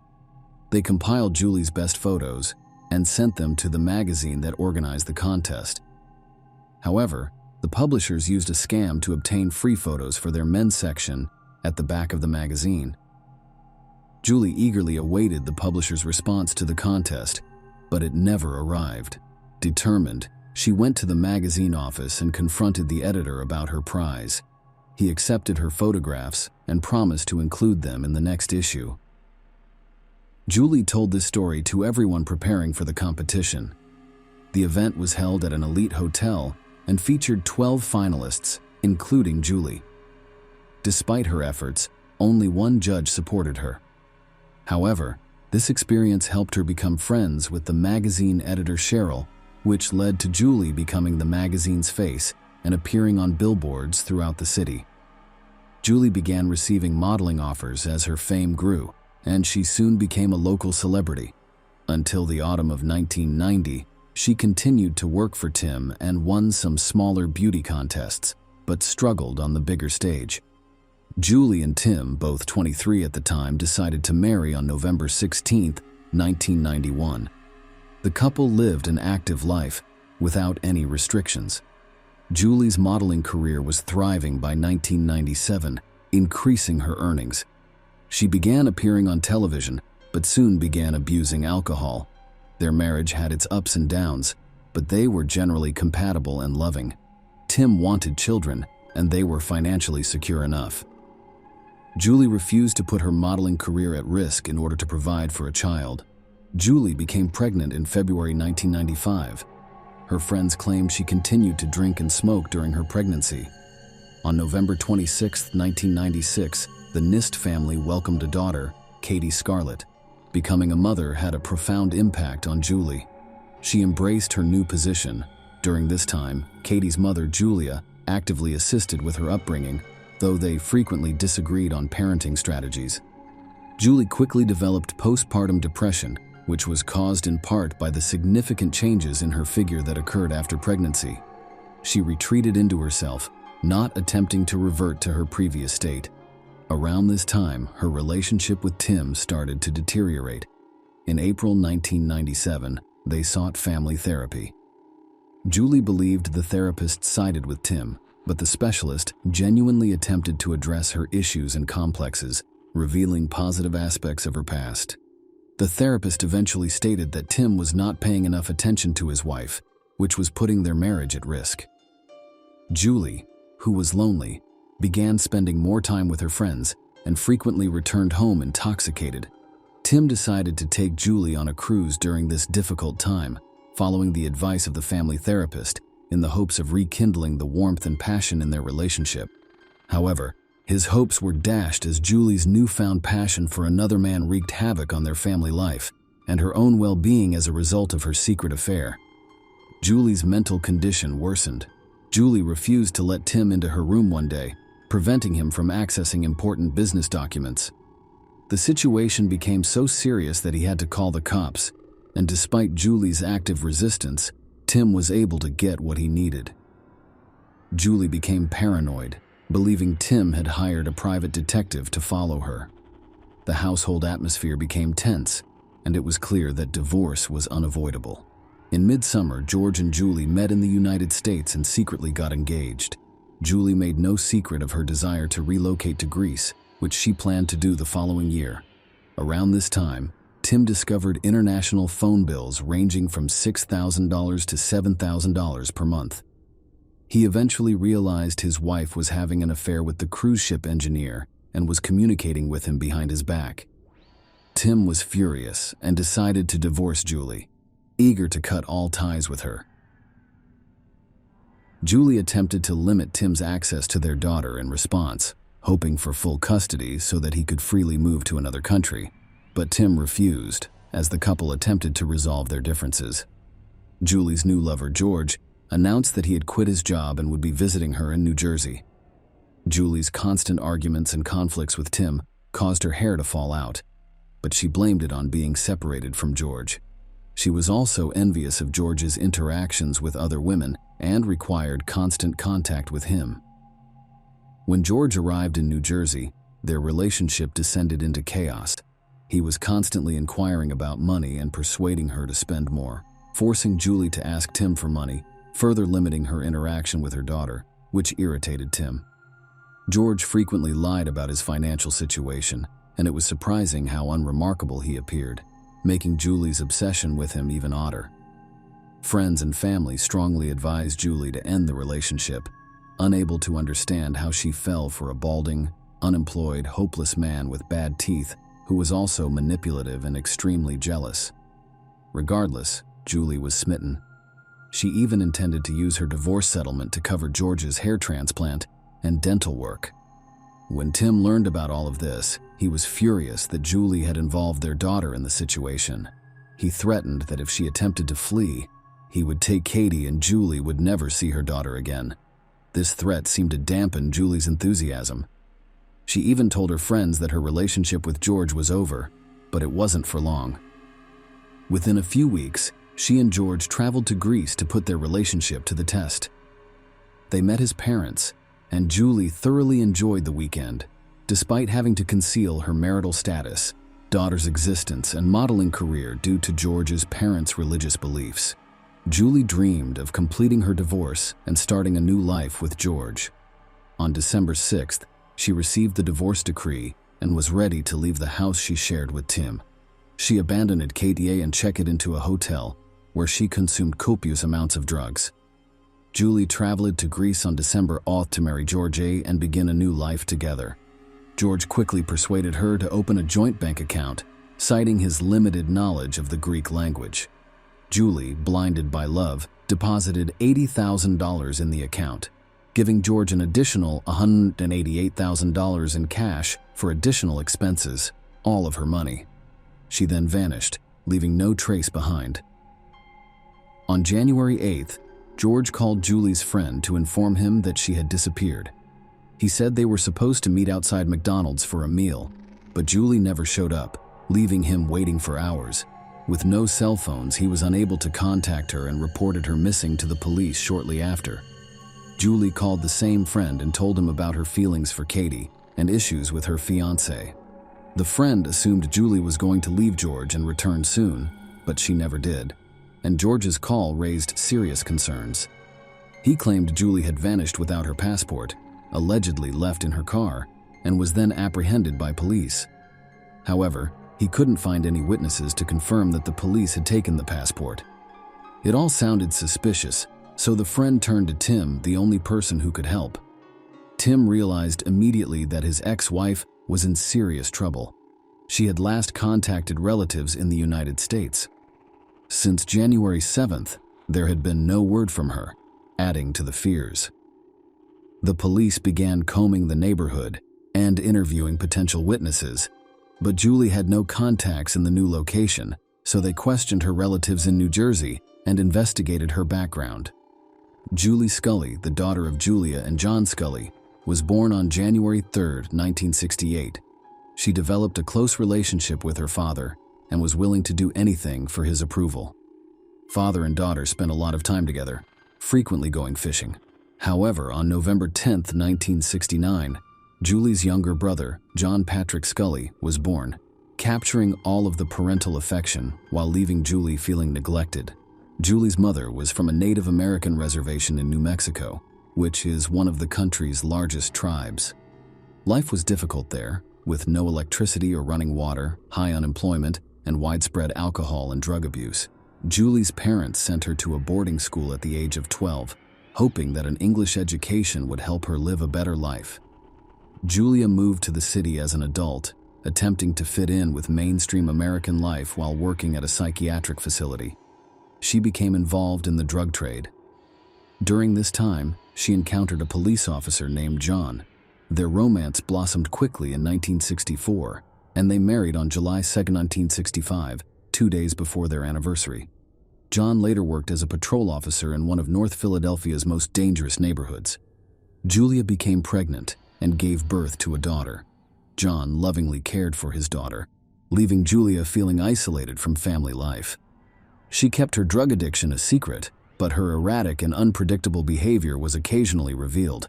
They compiled Julie's best photos and sent them to the magazine that organized the contest. However, the publishers used a scam to obtain free photos for their men's section at the back of the magazine. Julie eagerly awaited the publisher's response to the contest, but it never arrived. Determined, she went to the magazine office and confronted the editor about her prize. He accepted her photographs and promised to include them in the next issue. Julie told this story to everyone preparing for the competition. The event was held at an elite hotel and featured 12 finalists, including Julie. Despite her efforts, only one judge supported her. However, this experience helped her become friends with the magazine editor Cheryl, which led to Julie becoming the magazine's face and appearing on billboards throughout the city. Julie began receiving modeling offers as her fame grew, and she soon became a local celebrity. Until the autumn of 1990, she continued to work for Tim and won some smaller beauty contests, but struggled on the bigger stage. Julie and Tim, both 23 at the time, decided to marry on November 16, 1991. The couple lived an active life without any restrictions. Julie's modeling career was thriving by 1997, increasing her earnings. She began appearing on television, but soon began abusing alcohol. Their marriage had its ups and downs, but they were generally compatible and loving. Tim wanted children, and they were financially secure enough. Julie refused to put her modeling career at risk in order to provide for a child. Julie became pregnant in February 1995. Her friends claimed she continued to drink and smoke during her pregnancy. On November 26, 1996, the Nist family welcomed a daughter, Katie Scarlett. Becoming a mother had a profound impact on Julie. She embraced her new position, During this time, Katie's mother, Julia, actively assisted with her upbringing, though they frequently disagreed on parenting strategies. Julie quickly developed postpartum depression, which was caused in part by the significant changes in her figure that occurred after pregnancy. She retreated into herself, not attempting to revert to her previous state. Around this time, her relationship with Tim started to deteriorate. In April 1997, they sought family therapy. Julie believed the therapist sided with Tim, but the specialist genuinely attempted to address her issues and complexes, revealing positive aspects of her past. The therapist eventually stated that Tim was not paying enough attention to his wife, which was putting their marriage at risk. Julie, who was lonely, began spending more time with her friends and frequently returned home intoxicated. Tim decided to take Julie on a cruise during this difficult time, following the advice of the family therapist, in the hopes of rekindling the warmth and passion in their relationship. However, his hopes were dashed as Julie's newfound passion for another man wreaked havoc on their family life and her own well-being as a result of her secret affair. Julie's mental condition worsened. Julie refused to let Tim into her room one day, preventing him from accessing important business documents. The situation became so serious that he had to call the cops, and despite Julie's active resistance, Tim was able to get what he needed. Julie became paranoid, believing Tim had hired a private detective to follow her. The household atmosphere became tense, and it was clear that divorce was unavoidable. In midsummer, George and Julie met in the United States and secretly got engaged. Julie made no secret of her desire to relocate to Greece, which she planned to do the following year. Around this time, Tim discovered international phone bills ranging from $6,000 to $7,000 per month. He eventually realized his wife was having an affair with the cruise ship engineer and was communicating with him behind his back. Tim was furious and decided to divorce Julie, eager to cut all ties with her. Julie attempted to limit Tim's access to their daughter in response, hoping for full custody so that he could freely move to another country, but Tim refused as the couple attempted to resolve their differences. Julie's new lover, George, announced that he had quit his job and would be visiting her in New Jersey. Julie's constant arguments and conflicts with Tim caused her hair to fall out, but she blamed it on being separated from George. She was also envious of George's interactions with other women and required constant contact with him. When George arrived in New Jersey, their relationship descended into chaos. He was constantly inquiring about money and persuading her to spend more, forcing Julie to ask Tim for money, further limiting her interaction with her daughter, which irritated Tim. George frequently lied about his financial situation, and it was surprising how unremarkable he appeared, making Julie's obsession with him even odder. Friends and family strongly advised Julie to end the relationship, unable to understand how she fell for a balding, unemployed, hopeless man with bad teeth who was also manipulative and extremely jealous. Regardless, Julie was smitten. She even intended to use her divorce settlement to cover George's hair transplant and dental work. When Tim learned about all of this, he was furious that Julie had involved their daughter in the situation. He threatened that if she attempted to flee, he would take Katie and Julie would never see her daughter again. This threat seemed to dampen Julie's enthusiasm. She even told her friends that her relationship with George was over, but it wasn't for long. Within a few weeks, she and George traveled to Greece to put their relationship to the test. They met his parents, and Julie thoroughly enjoyed the weekend, despite having to conceal her marital status, daughter's existence, and modeling career due to George's parents' religious beliefs. Julie dreamed of completing her divorce and starting a new life with George. On December 6th, she received the divorce decree and was ready to leave the house she shared with Tim. She abandoned Katie and checked into a hotel, where she consumed copious amounts of drugs. Julie traveled to Greece on December 8th to marry George and begin a new life together. George quickly persuaded her to open a joint bank account, citing his limited knowledge of the Greek language. Julie, blinded by love, deposited $80,000 in the account, giving George an additional $188,000 in cash for additional expenses, all of her money. She then vanished, leaving no trace behind. On January 8th, George called Julie's friend to inform him that she had disappeared. He said they were supposed to meet outside McDonald's for a meal, but Julie never showed up, leaving him waiting for hours. With no cell phones, he was unable to contact her and reported her missing to the police shortly after. Julie called the same friend and told him about her feelings for Katie and issues with her fiancé. The friend assumed Julie was going to leave George and return soon, but she never did, and George's call raised serious concerns. He claimed Julie had vanished without her passport, allegedly left in her car, and was then apprehended by police. However, he couldn't find any witnesses to confirm that the police had taken the passport. It all sounded suspicious, so the friend turned to Tim, the only person who could help. Tim realized immediately that his ex-wife was in serious trouble. She had last contacted relatives in the United States. Since January 7th, there had been no word from her, adding to the fears. The police began combing the neighborhood and interviewing potential witnesses, but Julie had no contacts in the new location, so they questioned her relatives in New Jersey and investigated her background. Julie Scully, the daughter of Julia and John Scully, was born on January 3, 1968. She developed a close relationship with her father and was willing to do anything for his approval. Father and daughter spent a lot of time together, frequently going fishing. However, on November 10, 1969, Julie's younger brother, John Patrick Scully, was born, capturing all of the parental affection while leaving Julie feeling neglected. Julie's mother was from a Native American reservation in New Mexico, which is one of the country's largest tribes. Life was difficult there, with no electricity or running water, high unemployment, and widespread alcohol and drug abuse. Julie's parents sent her to a boarding school at the age of 12, hoping that an English education would help her live a better life. Julia moved to the city as an adult, attempting to fit in with mainstream American life while working at a psychiatric facility. She became involved in the drug trade. During this time, she encountered a police officer named John. Their romance blossomed quickly in 1964, and they married on July 2, 1965, 2 days before their anniversary. John later worked as a patrol officer in one of North Philadelphia's most dangerous neighborhoods. Julia became pregnant and gave birth to a daughter. John lovingly cared for his daughter, leaving Julia feeling isolated from family life. She kept her drug addiction a secret, but her erratic and unpredictable behavior was occasionally revealed.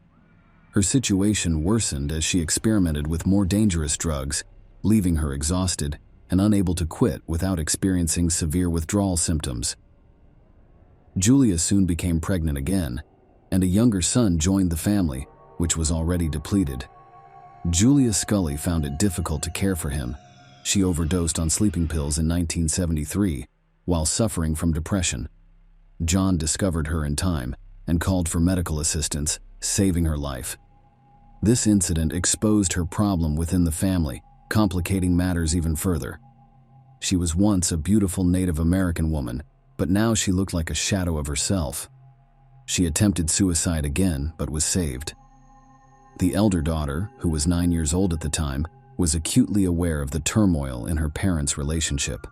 Her situation worsened as she experimented with more dangerous drugs, leaving her exhausted and unable to quit without experiencing severe withdrawal symptoms. Julia soon became pregnant again, and a younger son joined the family, which was already depleted. Julia Scully found it difficult to care for him. She overdosed on sleeping pills in 1973 while suffering from depression. John discovered her in time and called for medical assistance, saving her life. This incident exposed her problem within the family, complicating matters even further. She was once a beautiful Native American woman, but now she looked like a shadow of herself. She attempted suicide again, but was saved. The elder daughter, who was 9 years old at the time, was acutely aware of the turmoil in her parents' relationship.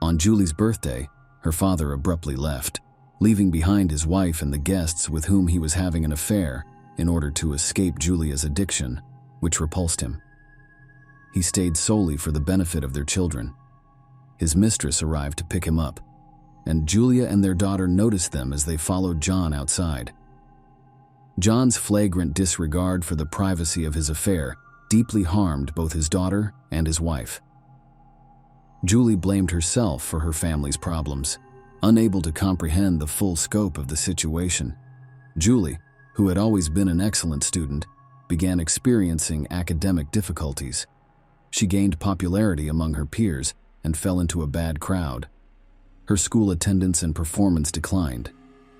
On Julie's birthday, her father abruptly left, leaving behind his wife and the guests with whom he was having an affair in order to escape Julia's addiction, which repulsed him. He stayed solely for the benefit of their children. His mistress arrived to pick him up, and Julia and their daughter noticed them as they followed John outside. John's flagrant disregard for the privacy of his affair deeply harmed both his daughter and his wife. Julie blamed herself for her family's problems, unable to comprehend the full scope of the situation. Julie, who had always been an excellent student, began experiencing academic difficulties. She gained popularity among her peers and fell into a bad crowd. Her school attendance and performance declined.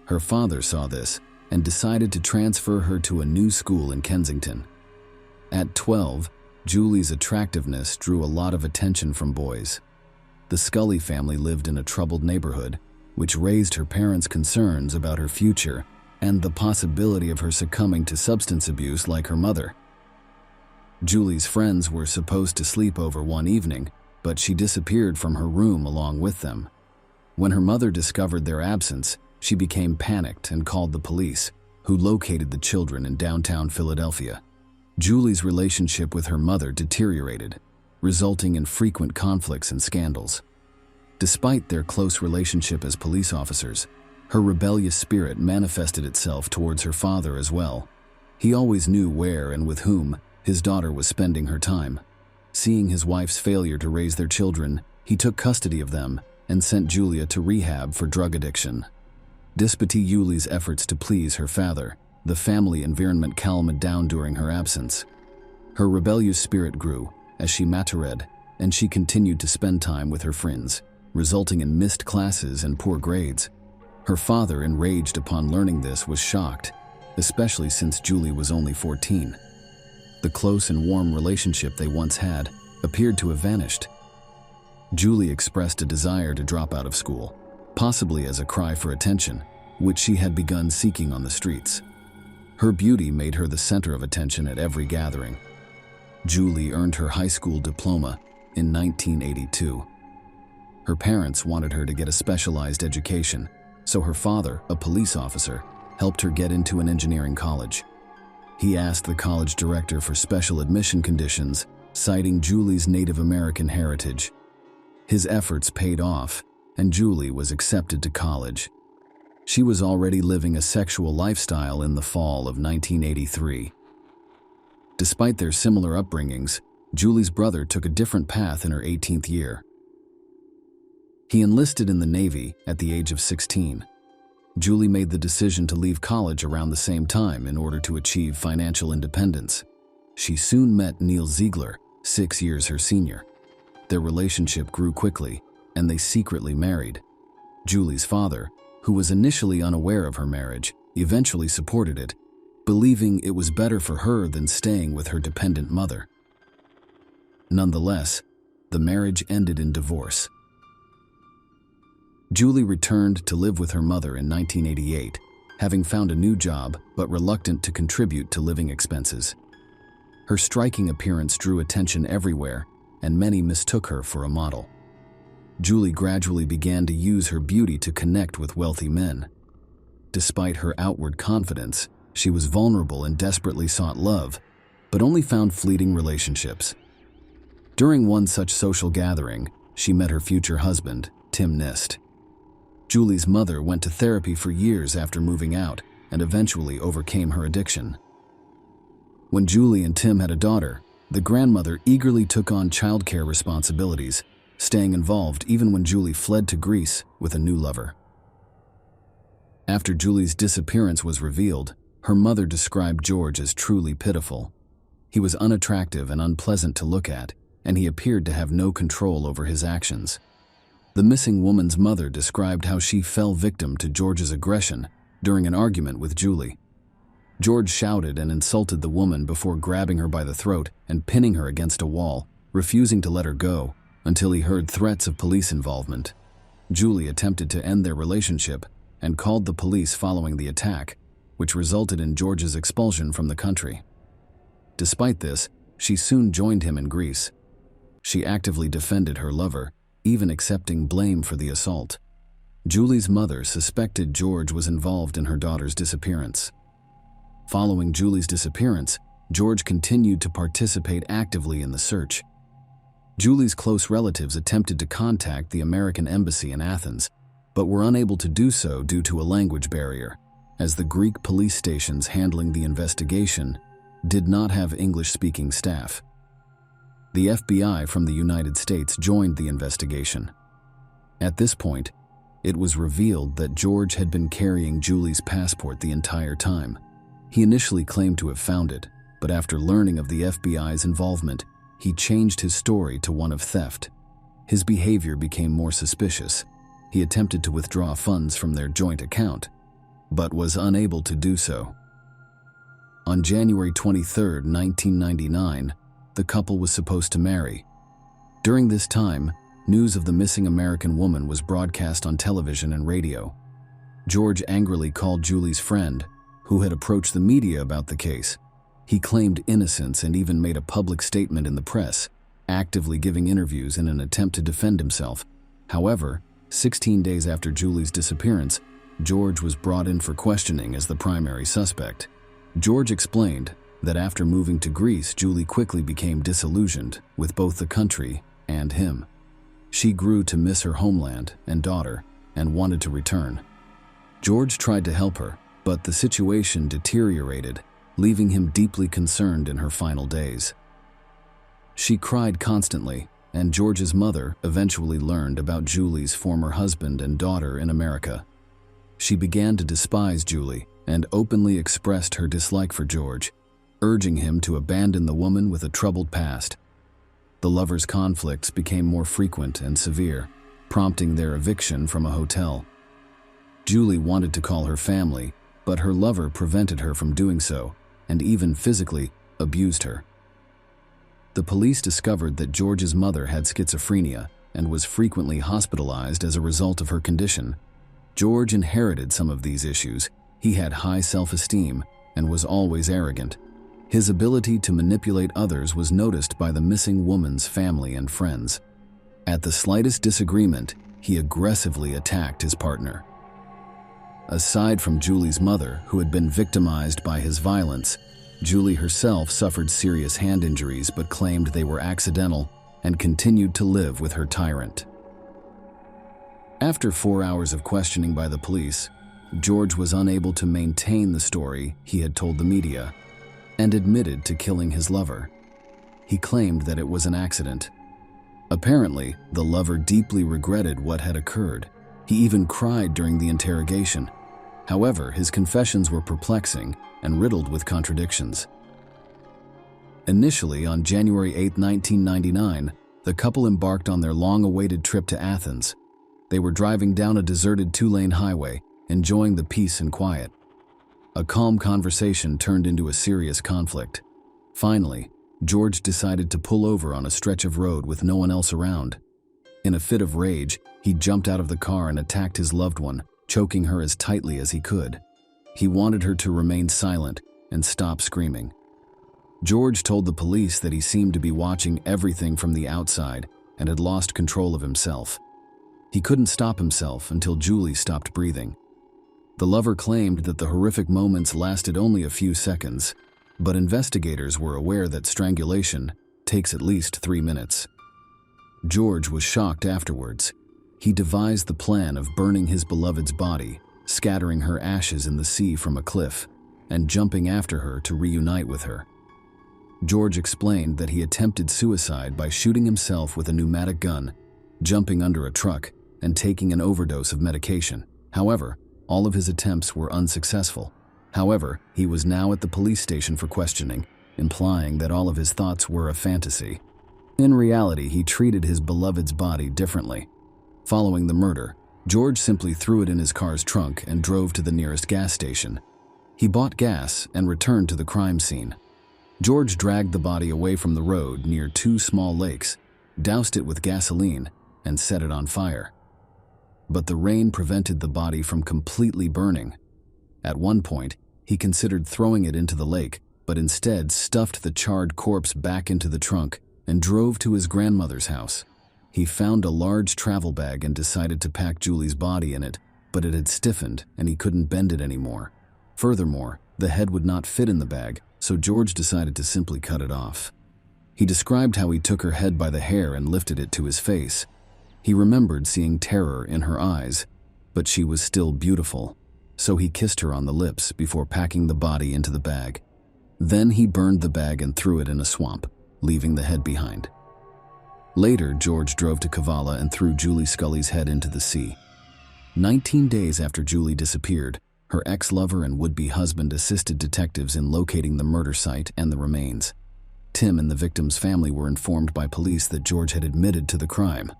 Her father saw this and decided to transfer her to a new school in Kensington. At 12, Julie's attractiveness drew a lot of attention from boys. The Scully family lived in a troubled neighborhood, which raised her parents' concerns about her future and the possibility of her succumbing to substance abuse like her mother. Julie's friends were supposed to sleep over one evening, but she disappeared from her room along with them. When her mother discovered their absence, she became panicked and called the police, who located the children in downtown Philadelphia. Julie's relationship with her mother deteriorated, resulting in frequent conflicts and scandals. Despite their close relationship as police officers, her rebellious spirit manifested itself towards her father as well. He always knew where and with whom his daughter was spending her time. Seeing his wife's failure to raise their children, he took custody of them and sent Julia to rehab for drug addiction. Despite Julie's efforts to please her father, the family environment calmed down during her absence. Her rebellious spirit grew as she matured, and she continued to spend time with her friends, resulting in missed classes and poor grades. Her father, enraged upon learning this, was shocked, especially since Julie was only 14. The close and warm relationship they once had appeared to have vanished. Julie expressed a desire to drop out of school, possibly as a cry for attention, which she had begun seeking on the streets. Her beauty made her the center of attention at every gathering. Julie earned her high school diploma in 1982. Her parents wanted her to get a specialized education, so her father, a police officer, helped her get into an engineering college. He asked the college director for special admission conditions, citing Julie's Native American heritage. His efforts paid off, and Julie was accepted to college. She was already living a sexual lifestyle in the fall of 1983. Despite their similar upbringings, Julie's brother took a different path in her 18th year. He enlisted in the Navy at the age of 16. Julie made the decision to leave college around the same time in order to achieve financial independence. She soon met Neil Ziegler, 6 years her senior. Their relationship grew quickly, and they secretly married. Julie's father, who was initially unaware of her marriage, eventually supported it, believing it was better for her than staying with her dependent mother. Nonetheless, the marriage ended in divorce. Julie returned to live with her mother in 1988, having found a new job but reluctant to contribute to living expenses. Her striking appearance drew attention everywhere, and many mistook her for a model. Julie gradually began to use her beauty to connect with wealthy men. Despite her outward confidence, she was vulnerable and desperately sought love, but only found fleeting relationships. During one such social gathering, she met her future husband, Tim Nist. Julie's mother went to therapy for years after moving out and eventually overcame her addiction. When Julie and Tim had a daughter, the grandmother eagerly took on childcare responsibilities, staying involved even when Julie fled to Greece with a new lover. After Julie's disappearance was revealed, her mother described George as truly pitiful. He was unattractive and unpleasant to look at, and he appeared to have no control over his actions. The missing woman's mother described how she fell victim to George's aggression during an argument with Julie. George shouted and insulted the woman before grabbing her by the throat and pinning her against a wall, refusing to let her go until he heard threats of police involvement. Julie attempted to end their relationship and called the police following the attack, which resulted in George's expulsion from the country. Despite this, she soon joined him in Greece. She actively defended her lover, even accepting blame for the assault. Julie's mother suspected George was involved in her daughter's disappearance. Following Julie's disappearance, George continued to participate actively in the search. Julie's close relatives attempted to contact the American embassy in Athens, but were unable to do so due to a language barrier, as the Greek police stations handling the investigation did not have English-speaking staff. The FBI from the United States joined the investigation. At this point, it was revealed that George had been carrying Julie's passport the entire time. He initially claimed to have found it, but after learning of the FBI's involvement, he changed his story to one of theft. His behavior became more suspicious. He attempted to withdraw funds from their joint account, but was unable to do so. On January 23, 1999, the couple was supposed to marry. During this time, news of the missing American woman was broadcast on television and radio. George angrily called Julie's friend, who had approached the media about the case. He claimed innocence and even made a public statement in the press, actively giving interviews in an attempt to defend himself. However, 16 days after Julie's disappearance, George was brought in for questioning as the primary suspect. George explained that after moving to Greece, Julie quickly became disillusioned with both the country and him. She grew to miss her homeland and daughter and wanted to return. George tried to help her, but the situation deteriorated, leaving him deeply concerned in her final days. She cried constantly, and George's mother eventually learned about Julie's former husband and daughter in America. She began to despise Julie and openly expressed her dislike for George, urging him to abandon the woman with a troubled past. The lovers' conflicts became more frequent and severe, prompting their eviction from a hotel. Julie wanted to call her family, but her lover prevented her from doing so, and even physically abused her. The police discovered that George's mother had schizophrenia and was frequently hospitalized as a result of her condition. George inherited some of these issues. He had high self-esteem and was always arrogant. His ability to manipulate others was noticed by the missing woman's family and friends. At the slightest disagreement, he aggressively attacked his partner. Aside from Julie's mother, who had been victimized by his violence, Julie herself suffered serious hand injuries but claimed they were accidental and continued to live with her tyrant. After 4 hours of questioning by the police, George was unable to maintain the story he had told the media and admitted to killing his lover. He claimed that it was an accident. Apparently, the lover deeply regretted what had occurred. He even cried during the interrogation. However, his confessions were perplexing and riddled with contradictions. Initially, on January 8, 1999, the couple embarked on their long-awaited trip to Athens. They were driving down a deserted 2-lane highway, enjoying the peace and quiet. A calm conversation turned into a serious conflict. Finally, George decided to pull over on a stretch of road with no one else around. In a fit of rage, he jumped out of the car and attacked his loved one, choking her as tightly as he could. He wanted her to remain silent and stop screaming. George told the police that he seemed to be watching everything from the outside and had lost control of himself. He couldn't stop himself until Julie stopped breathing. The lover claimed that the horrific moments lasted only a few seconds, but investigators were aware that strangulation takes at least 3 minutes. George was shocked afterwards. He devised the plan of burning his beloved's body, scattering her ashes in the sea from a cliff, and jumping after her to reunite with her. George explained that he attempted suicide by shooting himself with a pneumatic gun, jumping under a truck, and taking an overdose of medication. However, all of his attempts were unsuccessful. However, he was now at the police station for questioning, implying that all of his thoughts were a fantasy. In reality, he treated his beloved's body differently. Following the murder, George simply threw it in his car's trunk and drove to the nearest gas station. He bought gas and returned to the crime scene. George dragged the body away from the road near 2 small lakes, doused it with gasoline, and set it on fire. But the rain prevented the body from completely burning. At one point, he considered throwing it into the lake, but instead stuffed the charred corpse back into the trunk and drove to his grandmother's house. He found a large travel bag and decided to pack Julie's body in it, but it had stiffened and he couldn't bend it anymore. Furthermore, the head would not fit in the bag, so George decided to simply cut it off. He described how he took her head by the hair and lifted it to his face. He remembered seeing terror in her eyes, but she was still beautiful, so he kissed her on the lips before packing the body into the bag. Then he burned the bag and threw it in a swamp, leaving the head behind. Later, George drove to Kavala and threw Julie Scully's head into the sea. 19 days after Julie disappeared, her ex-lover and would-be husband assisted detectives in locating the murder site and the remains. Tim and the victim's family were informed by police that George had admitted to the crime.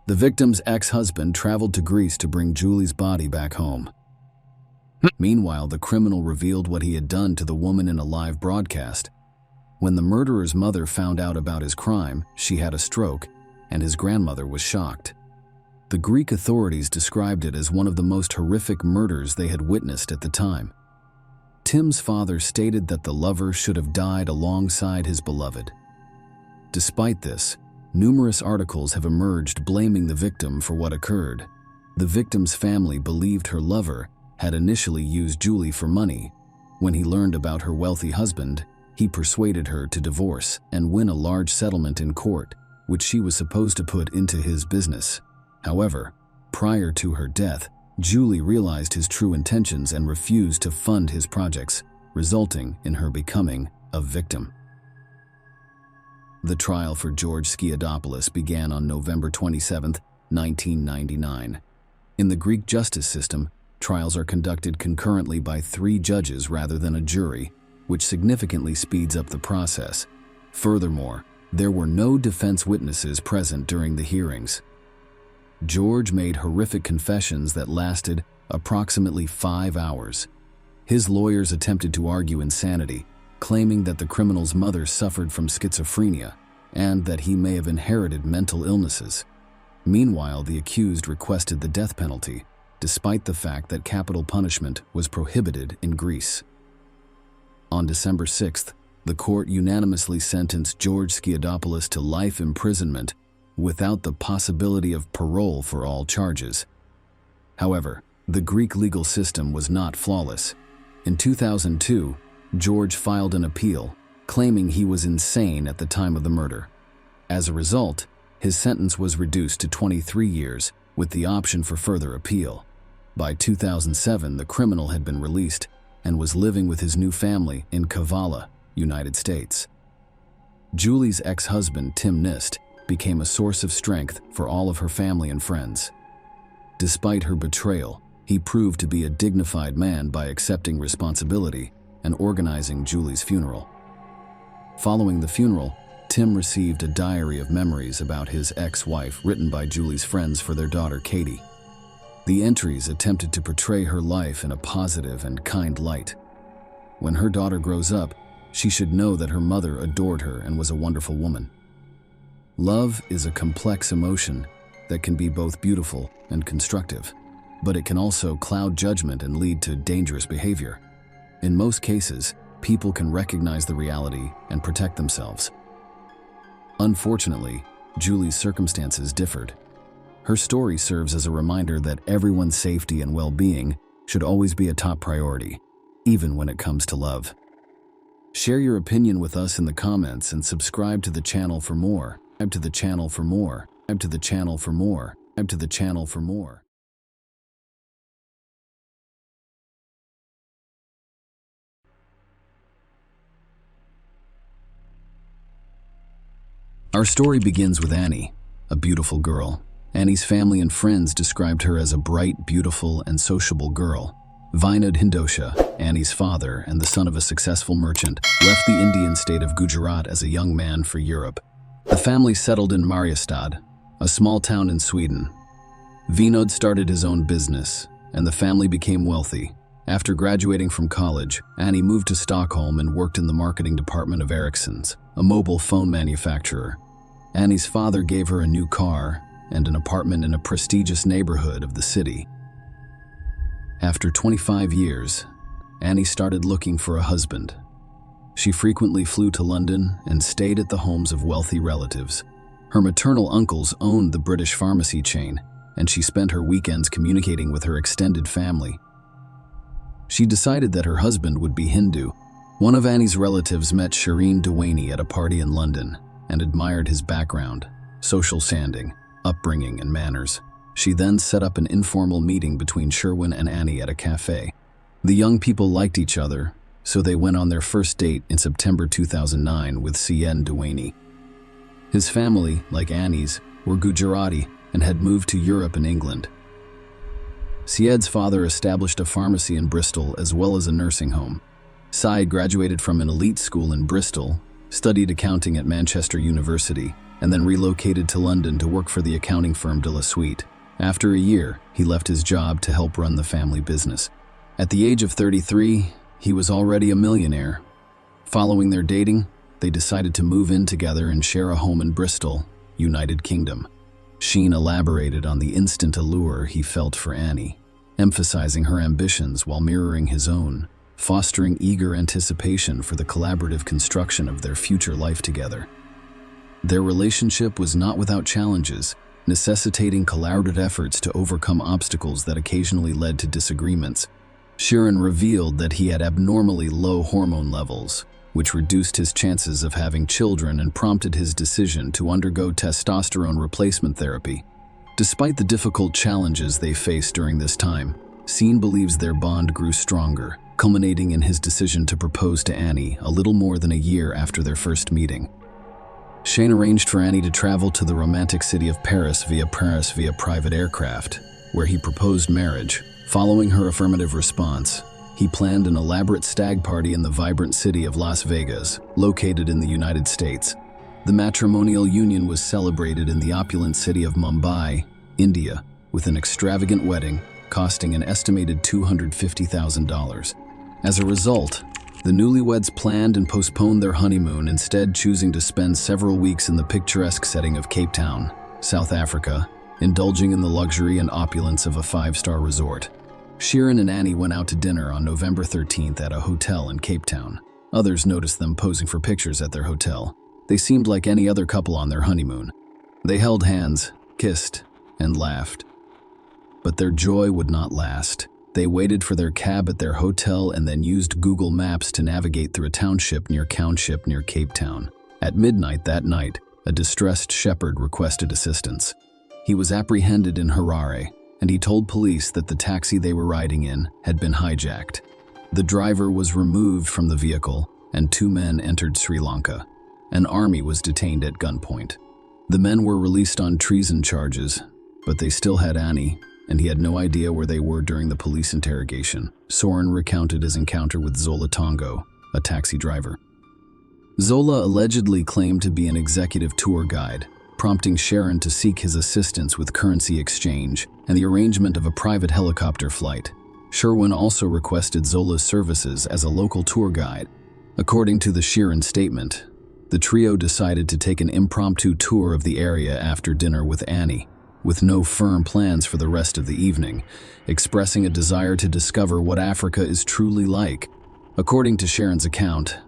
The victim's ex-husband traveled to Greece to bring Julie's body back home. Meanwhile, the criminal revealed what he had done to the woman in a live broadcast. When the murderer's mother found out about his crime, she had a stroke, and his grandmother was shocked. The Greek authorities described it as one of the most horrific murders they had witnessed at the time. Tim's father stated that the lover should have died alongside his beloved. Despite this, numerous articles have emerged blaming the victim for what occurred. The victim's family believed her lover had initially used Julie for money. When he learned about her wealthy husband, he persuaded her to divorce and win a large settlement in court, which she was supposed to put into his business. However, prior to her death, Julie realized his true intentions and refused to fund his projects, resulting in her becoming a victim. The trial for George Skiadopoulos began on November 27, 1999. In the Greek justice system, trials are conducted concurrently by 3 judges rather than a jury, which significantly speeds up the process. Furthermore, there were no defense witnesses present during the hearings. George made horrific confessions that lasted approximately 5 hours. His lawyers attempted to argue insanity, claiming that the criminal's mother suffered from schizophrenia and that he may have inherited mental illnesses. Meanwhile, the accused requested the death penalty, despite the fact that capital punishment was prohibited in Greece. On December 6th, the court unanimously sentenced George Skiadopoulos to life imprisonment without the possibility of parole for all charges. However, the Greek legal system was not flawless. In 2002, George filed an appeal, claiming he was insane at the time of the murder. As a result, his sentence was reduced to 23 years, with the option for further appeal. By 2007, the criminal had been released and was living with his new family in Kavala, United States. Julie's ex-husband, Tim Nist, became a source of strength for all of her family and friends. Despite her betrayal, he proved to be a dignified man by accepting responsibility and organizing Julie's funeral. Following the funeral, Tim received a diary of memories about his ex-wife written by Julie's friends for their daughter Katie. The entries attempted to portray her life in a positive and kind light. When her daughter grows up, she should know that her mother adored her and was a wonderful woman. Love is a complex emotion that can be both beautiful and constructive, but it can also cloud judgment and lead to dangerous behavior. In most cases, people can recognize the reality and protect themselves. Unfortunately, Julie's circumstances differed. Her story serves as a reminder that everyone's safety and well-being should always be a top priority, even when it comes to love. Share your opinion with us in the comments and subscribe to the channel for more. Subscribe to the channel for more. Subscribe to the channel for more. Subscribe to the channel for more. Our story begins with Annie, a beautiful girl. Annie's family and friends described her as a bright, beautiful, and sociable girl. Vinod Hindosha, Annie's father and the son of a successful merchant, left the Indian state of Gujarat as a young man for Europe. The family settled in Mariestad, a small town in Sweden. Vinod started his own business, and the family became wealthy. After graduating from college, Annie moved to Stockholm and worked in the marketing department of Ericsson's, a mobile phone manufacturer. Annie's father gave her a new car and an apartment in a prestigious neighborhood of the city. After 25 years, Annie started looking for a husband. She frequently flew to London and stayed at the homes of wealthy relatives. Her maternal uncles owned the British pharmacy chain, and she spent her weekends communicating with her extended family. She decided that her husband would be Hindu. One of Annie's relatives met Shireen Dewaney at a party in London and admired his background, social standing, upbringing, and manners. She then set up an informal meeting between Sherwin and Annie at a cafe. The young people liked each other, so they went on their first date in September 2009 with Syed Dewaney. His family, like Annie's, were Gujarati and had moved to Europe and England. Syed's father established a pharmacy in Bristol as well as a nursing home. Syed graduated from an elite school in Bristol, studied accounting at Manchester University, and then relocated to London to work for the accounting firm De La Suite. After a year, he left his job to help run the family business. At the age of 33, he was already a millionaire. Following their dating, they decided to move in together and share a home in Bristol, United Kingdom. Sheen elaborated on the instant allure he felt for Annie, emphasizing her ambitions while mirroring his own, fostering eager anticipation for the collaborative construction of their future life together. Their relationship was not without challenges, necessitating collaborative efforts to overcome obstacles that occasionally led to disagreements. Sheeran revealed that he had abnormally low hormone levels, which reduced his chances of having children and prompted his decision to undergo testosterone replacement therapy. Despite the difficult challenges they faced during this time, Sean believes their bond grew stronger, culminating in his decision to propose to Annie a little more than a year after their first meeting. Sean arranged for Annie to travel to the romantic city of Paris via private aircraft, where he proposed marriage. Following her affirmative response, he planned an elaborate stag party in the vibrant city of Las Vegas, located in the United States. The matrimonial union was celebrated in the opulent city of Mumbai, India, with an extravagant wedding costing an estimated $250,000. As a result, the newlyweds planned and postponed their honeymoon, instead choosing to spend several weeks in the picturesque setting of Cape Town, South Africa, indulging in the luxury and opulence of a five-star resort. Sheeran and Annie went out to dinner on November 13th at a hotel in Cape Town. Others noticed them posing for pictures at their hotel. They seemed like any other couple on their honeymoon. They held hands, kissed, and laughed. But their joy would not last. They waited for their cab at their hotel and then used Google Maps to navigate through a township near Cape Town. At midnight that night, a distressed shepherd requested assistance. He was apprehended in Harare, and he told police that the taxi they were riding in had been hijacked. The driver was removed from the vehicle, and 2 men entered Sri Lanka. An army was detained at gunpoint. The men were released on treason charges, but they still had Annie, and he had no idea where they were during the police interrogation. Soren recounted his encounter with Zola Tongo, a taxi driver. Zola allegedly claimed to be an executive tour guide, prompting Sheeran to seek his assistance with currency exchange and the arrangement of a private helicopter flight. Sheeran also requested Zola's services as a local tour guide. According to the Sheeran statement, the trio decided to take an impromptu tour of the area after dinner with Annie, with no firm plans for the rest of the evening, expressing a desire to discover what Africa is truly like. According to Sheeran's account,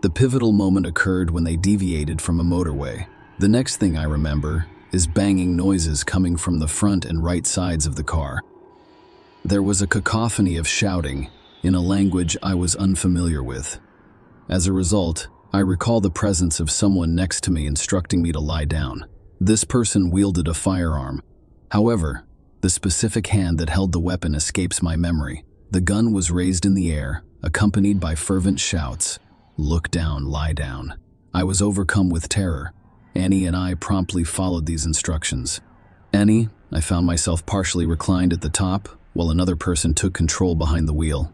the pivotal moment occurred when they deviated from a motorway. The next thing I remember is banging noises coming from the front and right sides of the car. There was a cacophony of shouting in a language I was unfamiliar with. As a result, I recall the presence of someone next to me instructing me to lie down. This person wielded a firearm. However, the specific hand that held the weapon escapes my memory. The gun was raised in the air, accompanied by fervent shouts, "Look down, lie down." I was overcome with terror. Annie and I promptly followed these instructions. Annie, I found myself partially reclined at the top, while another person took control behind the wheel.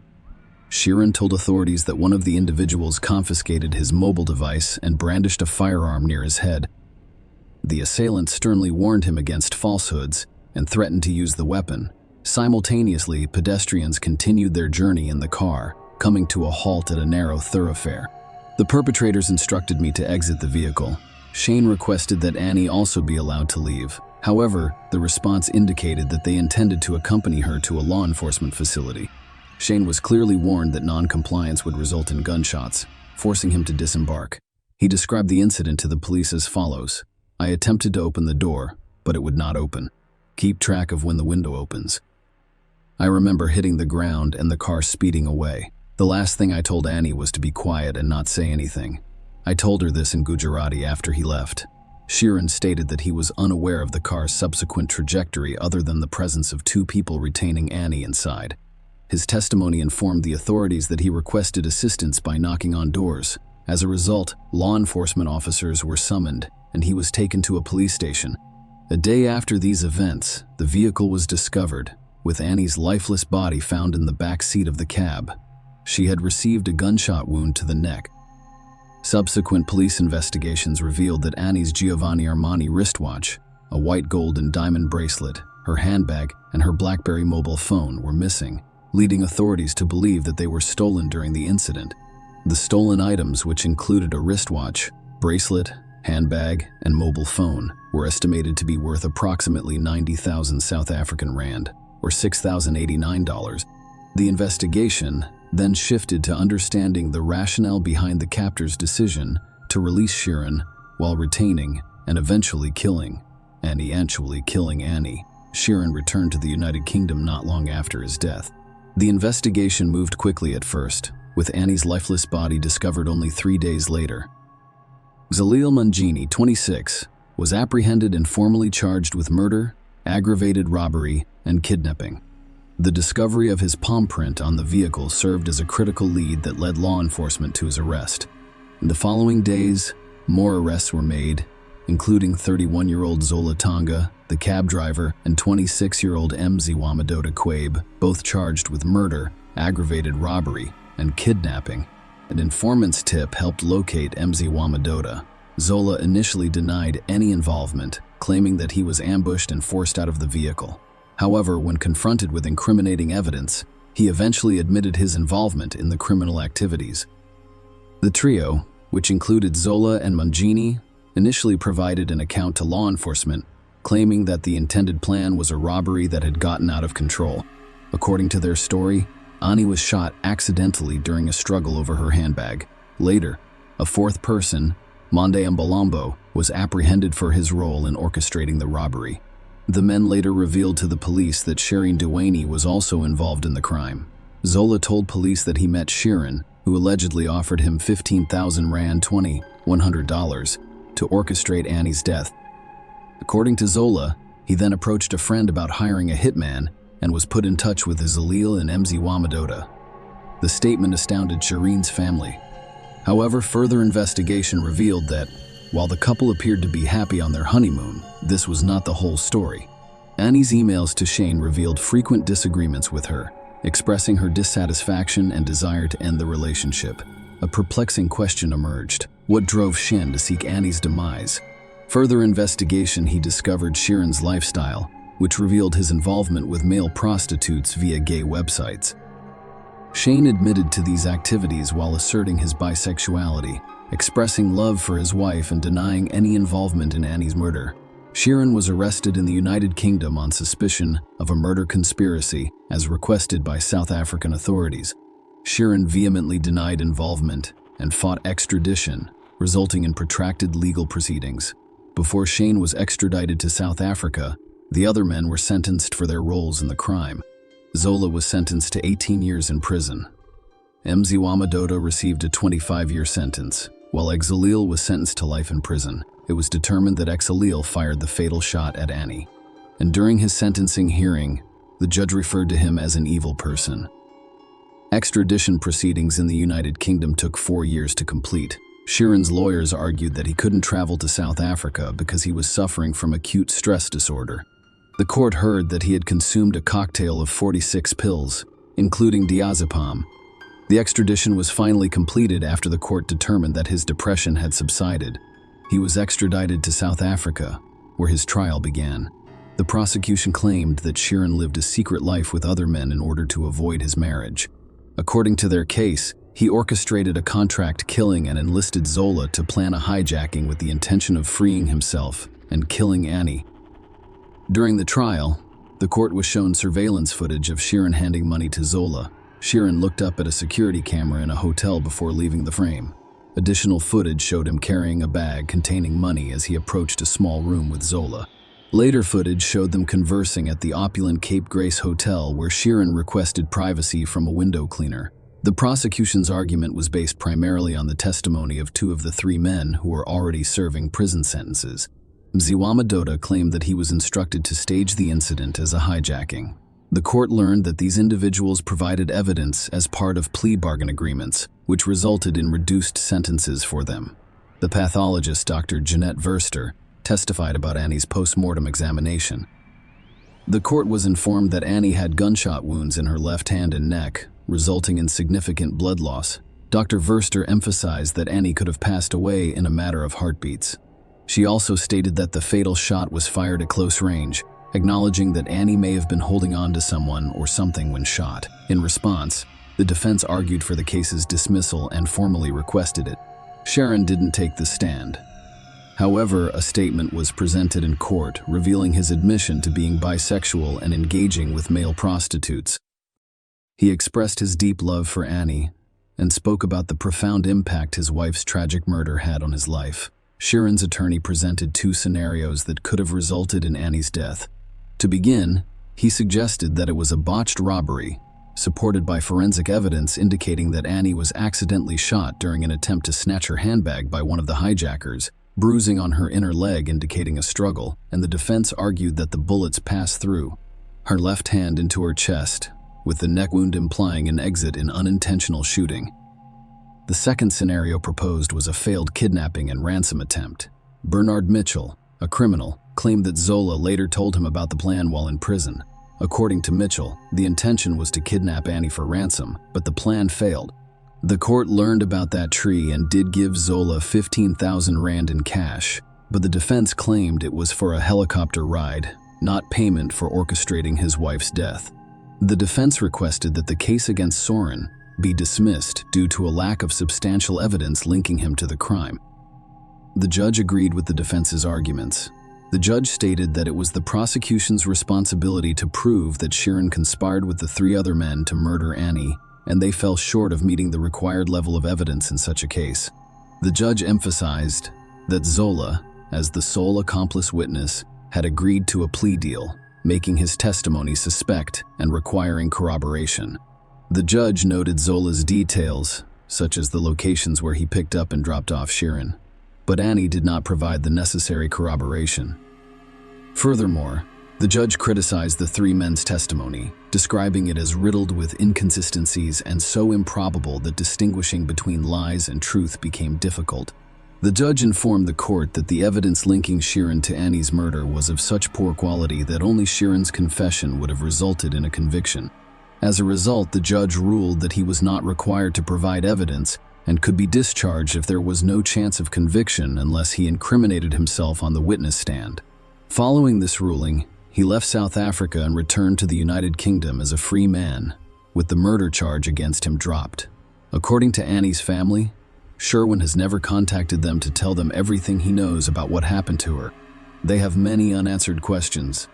Sheeran told authorities that one of the individuals confiscated his mobile device and brandished a firearm near his head. The assailant sternly warned him against falsehoods and threatened to use the weapon. Simultaneously, pedestrians continued their journey in the car, coming to a halt at a narrow thoroughfare. The perpetrators instructed me to exit the vehicle. Shane requested that Annie also be allowed to leave. However, the response indicated that they intended to accompany her to a law enforcement facility. Shane was clearly warned that non-compliance would result in gunshots, forcing him to disembark. He described the incident to the police as follows: "I attempted to open the door, but it would not open. Keep track of when the window opens." I remember hitting the ground and the car speeding away. The last thing I told Annie was to be quiet and not say anything. I told her this in Gujarati after he left. Sheeran stated that he was unaware of the car's subsequent trajectory other than the presence of 2 people retaining Annie inside. His testimony informed the authorities that he requested assistance by knocking on doors. As a result, law enforcement officers were summoned, and he was taken to a police station. A day after these events, the vehicle was discovered, with Annie's lifeless body found in the back seat of the cab. She had received a gunshot wound to the neck. Subsequent police investigations revealed that Annie's Giovanni Armani wristwatch, a white gold and diamond bracelet, her handbag, and her BlackBerry mobile phone were missing, leading authorities to believe that they were stolen during the incident. The stolen items, which included a wristwatch, bracelet, handbag, and mobile phone, were estimated to be worth approximately 90,000 South African rand, or $6,089. The investigation then shifted to understanding the rationale behind the captor's decision to release Sheeran while retaining and eventually killing Annie. Sheeran returned to the United Kingdom not long after his death. The investigation moved quickly at first, with Annie's lifeless body discovered only 3 days later. Zalil Mangini, 26, was apprehended and formally charged with murder, aggravated robbery, and kidnapping. The discovery of his palm print on the vehicle served as a critical lead that led law enforcement to his arrest. In the following days, more arrests were made, including 31-year-old Zola Tonga, the cab driver, and 26-year-old Mziwamadota Quabe, both charged with murder, aggravated robbery, and kidnapping. An informant's tip helped locate Mziwamadota. Zola initially denied any involvement, claiming that he was ambushed and forced out of the vehicle. However, when confronted with incriminating evidence, he eventually admitted his involvement in the criminal activities. The trio, which included Zola and Mangini, initially provided an account to law enforcement, claiming that the intended plan was a robbery that had gotten out of control. According to their story, Annie was shot accidentally during a struggle over her handbag. Later, a fourth person, Monde Mbalombo, was apprehended for his role in orchestrating the robbery. The men later revealed to the police that Shireen Duaney was also involved in the crime. Zola told police that he met Shireen, who allegedly offered him 15,000 Rand $100 to orchestrate Annie's death. According to Zola, he then approached a friend about hiring a hitman and was put in touch with Zalil and Mziwamadota. The statement astounded Shireen's family. However, further investigation revealed that, while the couple appeared to be happy on their honeymoon, this was not the whole story. Annie's emails to Shane revealed frequent disagreements with her, expressing her dissatisfaction and desire to end the relationship. A perplexing question emerged: what drove Shane to seek Annie's demise? Further investigation, he discovered Shireen's lifestyle, which revealed his involvement with male prostitutes via gay websites. Shane admitted to these activities while asserting his bisexuality, expressing love for his wife and denying any involvement in Annie's murder. Shireen was arrested in the United Kingdom on suspicion of a murder conspiracy, as requested by South African authorities. Shireen vehemently denied involvement and fought extradition, resulting in protracted legal proceedings. Before Shane was extradited to South Africa, the other men were sentenced for their roles in the crime. Zola was sentenced to 18 years in prison. Mziwamadota received a 25-year sentence, while Zalil was sentenced to life in prison. It was determined that Zalil fired the fatal shot at Annie, and during his sentencing hearing, the judge referred to him as an evil person. Extradition proceedings in the United Kingdom took 4 years to complete. Shireen's lawyers argued that he couldn't travel to South Africa because he was suffering from acute stress disorder. The court heard that he had consumed a cocktail of 46 pills, including diazepam. The extradition was finally completed after the court determined that his depression had subsided. He was extradited to South Africa, where his trial began. The prosecution claimed that Shireen lived a secret life with other men in order to avoid his marriage. According to their case, he orchestrated a contract killing and enlisted Zola to plan a hijacking with the intention of freeing himself and killing Annie. During the trial, the court was shown surveillance footage of Shireen handing money to Zola. Shireen looked up at a security camera in a hotel before leaving the frame. Additional footage showed him carrying a bag containing money as he approached a small room with Zola. Later footage showed them conversing at the opulent Cape Grace Hotel, where Shireen requested privacy from a window cleaner. The prosecution's argument was based primarily on the testimony of 2 of the 3 men who were already serving prison sentences. Mziwamadota claimed that he was instructed to stage the incident as a hijacking. The court learned that these individuals provided evidence as part of plea bargain agreements, which resulted in reduced sentences for them. The pathologist, Dr. Jeanette Verster, testified about Annie's post-mortem examination. The court was informed that Annie had gunshot wounds in her left hand and neck, resulting in significant blood loss. Dr. Verster emphasized that Annie could have passed away in a matter of heartbeats. She also stated that the fatal shot was fired at close range, acknowledging that Annie may have been holding on to someone or something when shot. In response, the defense argued for the case's dismissal and formally requested it. Shireen didn't take the stand. However, a statement was presented in court revealing his admission to being bisexual and engaging with male prostitutes. He expressed his deep love for Annie and spoke about the profound impact his wife's tragic murder had on his life. Shireen's attorney presented 2 scenarios that could have resulted in Annie's death. To begin, he suggested that it was a botched robbery, supported by forensic evidence indicating that Annie was accidentally shot during an attempt to snatch her handbag by one of the hijackers, bruising on her inner leg indicating a struggle, and the defense argued that the bullets passed through her left hand into her chest, with the neck wound implying an exit in unintentional shooting. The second scenario proposed was a failed kidnapping and ransom attempt. Bernard Mitchell, a criminal, claimed that Zola later told him about the plan while in prison. According to Mitchell, the intention was to kidnap Annie for ransom, but the plan failed. The court learned about that tree and did give Zola 15,000 rand in cash, but the defense claimed it was for a helicopter ride, not payment for orchestrating his wife's death. The defense requested that the case against Soren be dismissed due to a lack of substantial evidence linking him to the crime. The judge agreed with the defense's arguments. The judge stated that it was the prosecution's responsibility to prove that Sheeran conspired with the 3 other men to murder Annie, and they fell short of meeting the required level of evidence in such a case. The judge emphasized that Zola, as the sole accomplice witness, had agreed to a plea deal, making his testimony suspect and requiring corroboration. The judge noted Zola's details, such as the locations where he picked up and dropped off Sheeran, but Annie did not provide the necessary corroboration. Furthermore, the judge criticized the 3 men's testimony, describing it as riddled with inconsistencies and so improbable that distinguishing between lies and truth became difficult. The judge informed the court that the evidence linking Sheeran to Annie's murder was of such poor quality that only Sheeran's confession would have resulted in a conviction. As a result, the judge ruled that he was not required to provide evidence and could be discharged if there was no chance of conviction unless he incriminated himself on the witness stand. Following this ruling, he left South Africa and returned to the United Kingdom as a free man, with the murder charge against him dropped. According to Annie's family, Sherwin has never contacted them to tell them everything he knows about what happened to her. They have many unanswered questions.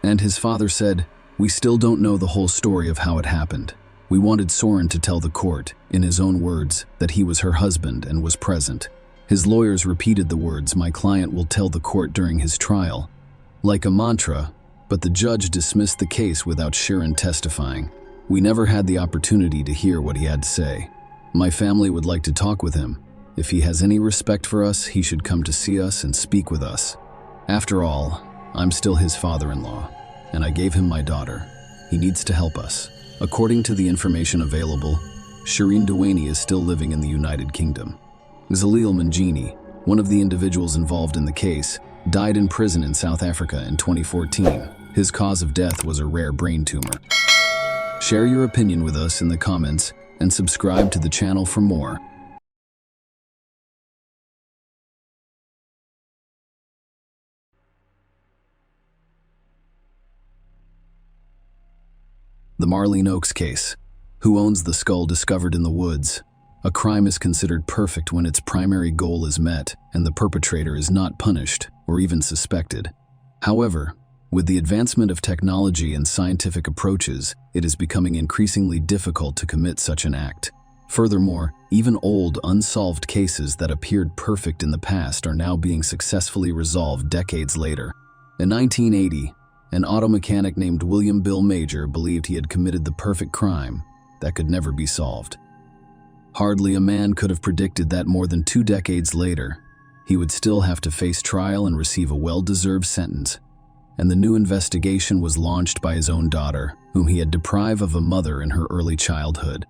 And his father said, "We still don't know the whole story of how it happened. We wanted Soren to tell the court, in his own words, that he was her husband and was present." His lawyers repeated the words, "My client will tell the court during his trial," like a mantra, but the judge dismissed the case without Sheeran testifying. "We never had the opportunity to hear what he had to say. My family would like to talk with him. If he has any respect for us, he should come to see us and speak with us. After all, I'm still his father-in-law, and I gave him my daughter. He needs to help us." According to the information available, Shireen Dewaney is still living in the United Kingdom. Zalil Manjini, one of the individuals involved in the case, died in prison in South Africa in 2014. His cause of death was a rare brain tumor. Share your opinion with us in the comments and subscribe to the channel for more. The Marlene Oaks case. Who owns the skull discovered in the woods? A crime is considered perfect when its primary goal is met and the perpetrator is not punished or even suspected. However, with the advancement of technology and scientific approaches, it is becoming increasingly difficult to commit such an act. Furthermore, even old, unsolved cases that appeared perfect in the past are now being successfully resolved decades later. In 1980, an auto mechanic named William Bill Major believed he had committed the perfect crime that could never be solved. Hardly a man could have predicted that more than 2 decades later, he would still have to face trial and receive a well-deserved sentence. And the new investigation was launched by his own daughter, whom he had deprived of a mother in her early childhood.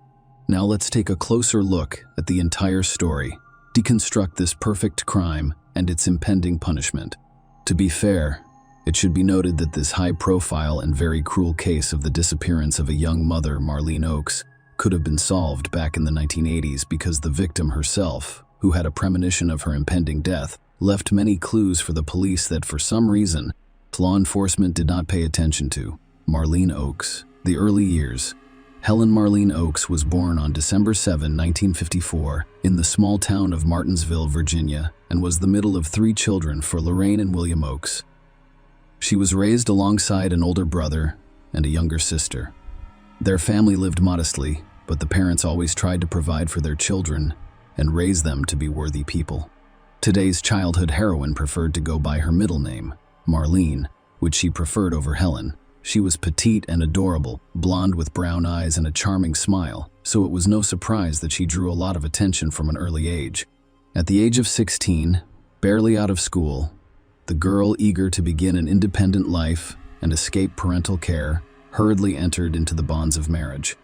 Now let's take a closer look at the entire story, deconstruct this perfect crime and its impending punishment. To be fair, it should be noted that this high-profile and very cruel case of the disappearance of a young mother, Marlene Oaks, could have been solved back in the 1980s because the victim herself, who had a premonition of her impending death, left many clues for the police that for some reason, law enforcement did not pay attention to. Marlene Oaks. The early years. Helen Marlene Oaks was born on December 7, 1954, in the small town of Martinsville, Virginia, and was the middle of 3 children for Lorraine and William Oaks. She was raised alongside an older brother and a younger sister. Their family lived modestly, but the parents always tried to provide for their children and raise them to be worthy people. Today's childhood heroine preferred to go by her middle name, Marlene, which she preferred over Helen. She was petite and adorable, blonde with brown eyes and a charming smile, so it was no surprise that she drew a lot of attention from an early age. At the age of 16, barely out of school, the girl, eager to begin an independent life and escape parental care, hurriedly entered into the bonds of marriage.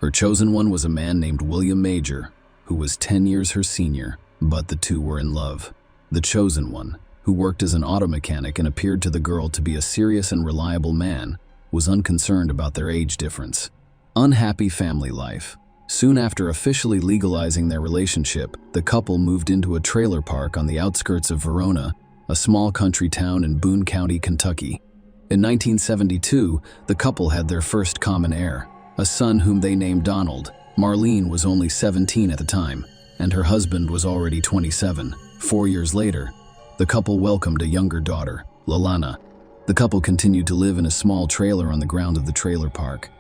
Her chosen one was a man named William Major, who was 10 years her senior, but the two were in love. The chosen one, who worked as an auto mechanic and appeared to the girl to be a serious and reliable man, was unconcerned about their age difference. Unhappy family life. Soon after officially legalizing their relationship, the couple moved into a trailer park on the outskirts of Verona, a small country town in Boone County, Kentucky. In 1972, the couple had their first common heir, a son whom they named Donald. Marlene was only 17 at the time, and her husband was already 27. 4 years later, the couple welcomed a younger daughter, Lalana. The couple continued to live in a small trailer on the ground of the trailer park.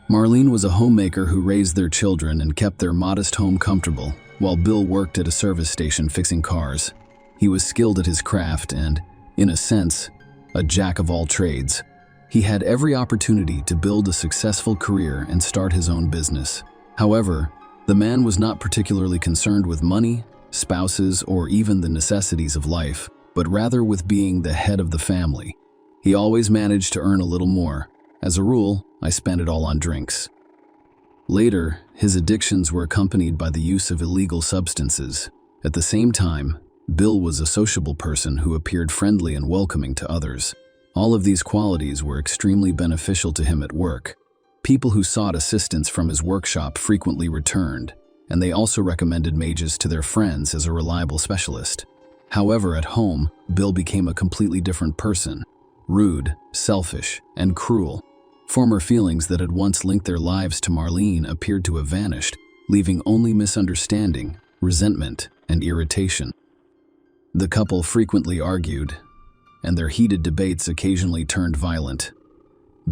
Marlene was a homemaker who raised their children and kept their modest home comfortable, while Bill worked at a service station fixing cars. He was skilled at his craft and, in a sense, a jack of all trades. He had every opportunity to build a successful career and start his own business. However, the man was not particularly concerned with money, spouses, or even the necessities of life, but rather with being the head of the family. He always managed to earn a little more. As a rule, I spent it all on drinks. Later, his addictions were accompanied by the use of illegal substances. At the same time, Bill was a sociable person who appeared friendly and welcoming to others. All of these qualities were extremely beneficial to him at work. People who sought assistance from his workshop frequently returned, and they also recommended Mages to their friends as a reliable specialist. However, at home, Bill became a completely different person. Rude, selfish, and cruel. Former feelings that had once linked their lives to Marlene appeared to have vanished, leaving only misunderstanding, resentment, and irritation. The couple frequently argued, and their heated debates occasionally turned violent.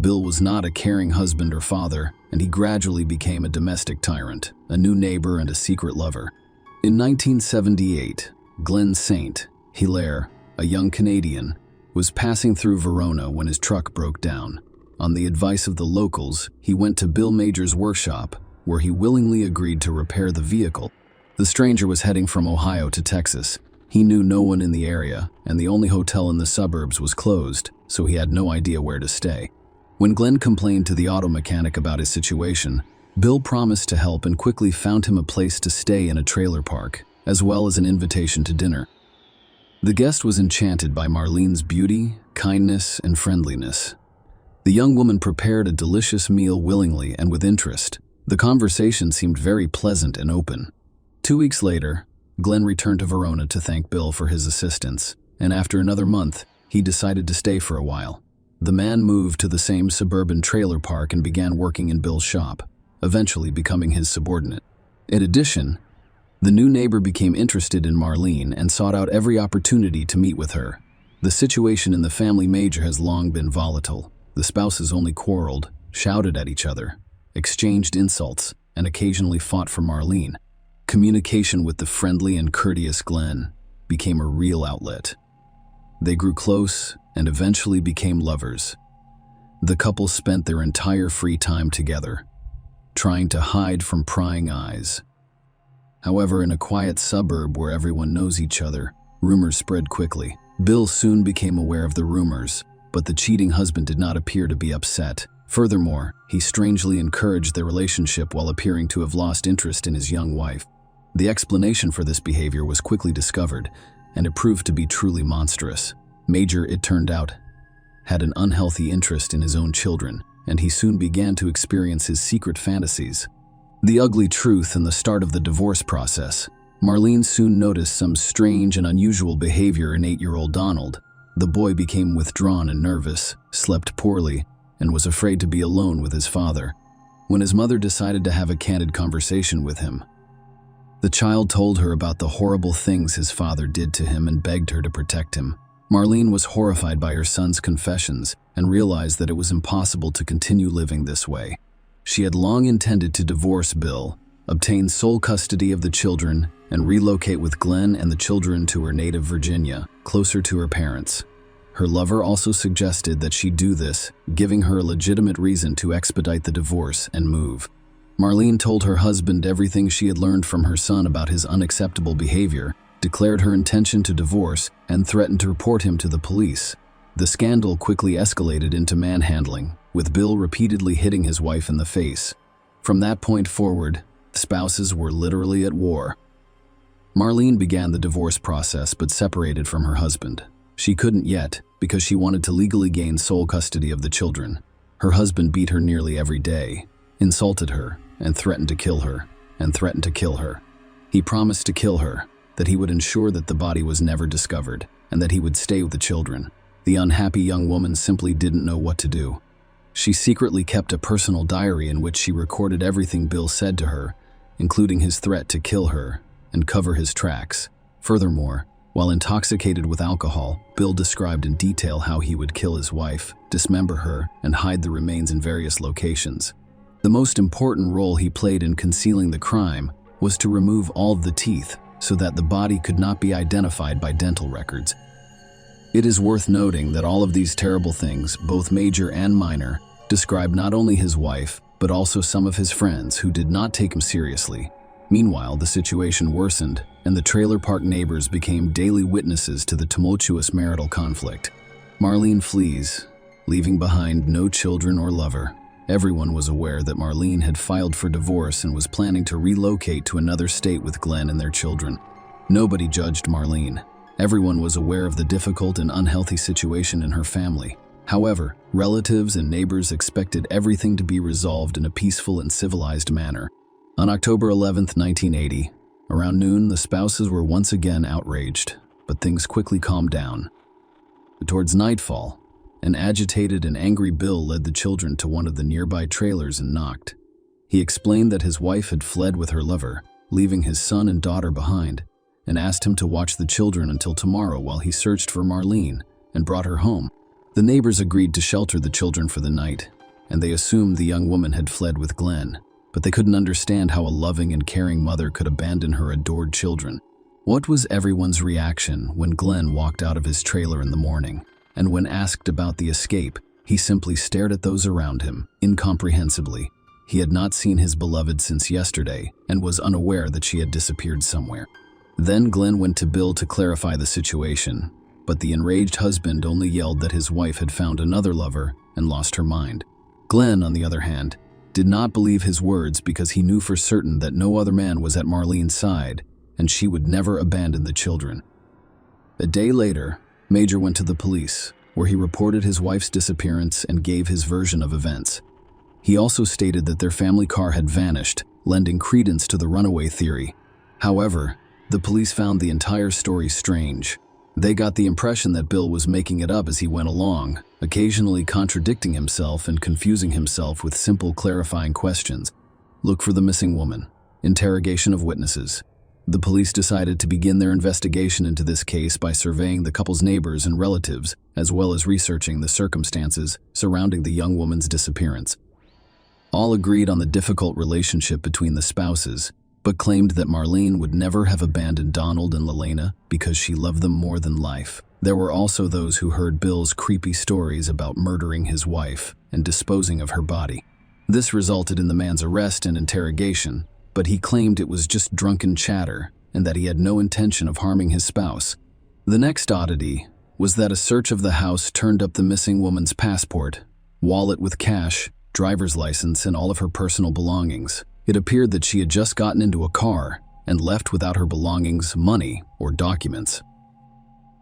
Bill was not a caring husband or father, and he gradually became a domestic tyrant, a new neighbor, and a secret lover. In 1978, Glenn St. Hilaire, a young Canadian, was passing through Verona when his truck broke down. On the advice of the locals, he went to Bill Major's workshop, where he willingly agreed to repair the vehicle. The stranger was heading from Ohio to Texas. He knew no one in the area, and the only hotel in the suburbs was closed, so he had no idea where to stay. When Glenn complained to the auto mechanic about his situation, Bill promised to help and quickly found him a place to stay in a trailer park, as well as an invitation to dinner. The guest was enchanted by Marlene's beauty, kindness, and friendliness. The young woman prepared a delicious meal willingly and with interest. The conversation seemed very pleasant and open. 2 weeks later, Glenn returned to Verona to thank Bill for his assistance, and after another month, he decided to stay for a while. The man moved to the same suburban trailer park and began working in Bill's shop, eventually becoming his subordinate. In addition, the new neighbor became interested in Marlene and sought out every opportunity to meet with her. The situation in the family Major has long been volatile. The spouses only quarreled, shouted at each other, exchanged insults, and occasionally fought for Marlene. Communication with the friendly and courteous Glenn became a real outlet. They grew close and eventually became lovers. The couple spent their entire free time together, trying to hide from prying eyes. However, in a quiet suburb where everyone knows each other, rumors spread quickly. Bill soon became aware of the rumors, but the cheating husband did not appear to be upset. Furthermore, he strangely encouraged their relationship while appearing to have lost interest in his young wife. The explanation for this behavior was quickly discovered, and it proved to be truly monstrous. Major, it turned out, had an unhealthy interest in his own children, and he soon began to experience his secret fantasies. The ugly truth and the start of the divorce process. Marlene soon noticed some strange and unusual behavior in 8-year-old Donald. The boy became withdrawn and nervous, slept poorly, and was afraid to be alone with his father. When his mother decided to have a candid conversation with him, the child told her about the horrible things his father did to him and begged her to protect him. Marlene was horrified by her son's confessions and realized that it was impossible to continue living this way. She had long intended to divorce Bill, obtain sole custody of the children, and relocate with Glenn and the children to her native Virginia, closer to her parents. Her lover also suggested that she do this, giving her a legitimate reason to expedite the divorce and move. Marlene told her husband everything she had learned from her son about his unacceptable behavior, declared her intention to divorce, and threatened to report him to the police. The scandal quickly escalated into manhandling, with Bill repeatedly hitting his wife in the face. From that point forward, the spouses were literally at war. Marlene began the divorce process but separated from her husband. She couldn't yet, because she wanted to legally gain sole custody of the children. Her husband beat her nearly every day, insulted her, and threatened to kill her, and threatened to kill her. He promised to kill her, that he would ensure that the body was never discovered, and that he would stay with the children. The unhappy young woman simply didn't know what to do. She secretly kept a personal diary in which she recorded everything Bill said to her, including his threat to kill her and cover his tracks. Furthermore, while intoxicated with alcohol, Bill described in detail how he would kill his wife, dismember her, and hide the remains in various locations. The most important role he played in concealing the crime was to remove all of the teeth so that the body could not be identified by dental records. It is worth noting that all of these terrible things, both major and minor, describe not only his wife, but also some of his friends who did not take him seriously. Meanwhile, the situation worsened, and the trailer park neighbors became daily witnesses to the tumultuous marital conflict. Marlene flees, leaving behind no children or lover. Everyone was aware that Marlene had filed for divorce and was planning to relocate to another state with Glenn and their children. Nobody judged Marlene. Everyone was aware of the difficult and unhealthy situation in her family. However, relatives and neighbors expected everything to be resolved in a peaceful and civilized manner. On October 11, 1980, around noon, the spouses were once again outraged, but things quickly calmed down. Towards nightfall, an agitated and angry Bill led the children to one of the nearby trailers and knocked. He explained that his wife had fled with her lover, leaving his son and daughter behind, and asked him to watch the children until tomorrow while he searched for Marlene and brought her home. The neighbors agreed to shelter the children for the night, and they assumed the young woman had fled with Glenn, but they couldn't understand how a loving and caring mother could abandon her adored children. What was everyone's reaction when Glenn walked out of his trailer in the morning? And when asked about the escape, he simply stared at those around him, incomprehensibly. He had not seen his beloved since yesterday and was unaware that she had disappeared somewhere. Then Glenn went to Bill to clarify the situation, but the enraged husband only yelled that his wife had found another lover and lost her mind. Glenn, on the other hand, did not believe his words because he knew for certain that no other man was at Marlene's side and she would never abandon the children. A day later, Major went to the police, where he reported his wife's disappearance and gave his version of events. He also stated that their family car had vanished, lending credence to the runaway theory. However, the police found the entire story strange. They got the impression that Bill was making it up as he went along, occasionally contradicting himself and confusing himself with simple clarifying questions. Look for the missing woman. Interrogation of witnesses. The police decided to begin their investigation into this case by surveying the couple's neighbors and relatives, as well as researching the circumstances surrounding the young woman's disappearance. All agreed on the difficult relationship between the spouses, but claimed that Marlene would never have abandoned Donald and Lelena because she loved them more than life. There were also those who heard Bill's creepy stories about murdering his wife and disposing of her body. This resulted in the man's arrest and interrogation, but he claimed it was just drunken chatter and that he had no intention of harming his spouse. The next oddity was that a search of the house turned up the missing woman's passport, wallet with cash, driver's license, and all of her personal belongings. It appeared that she had just gotten into a car and left without her belongings, money, or documents.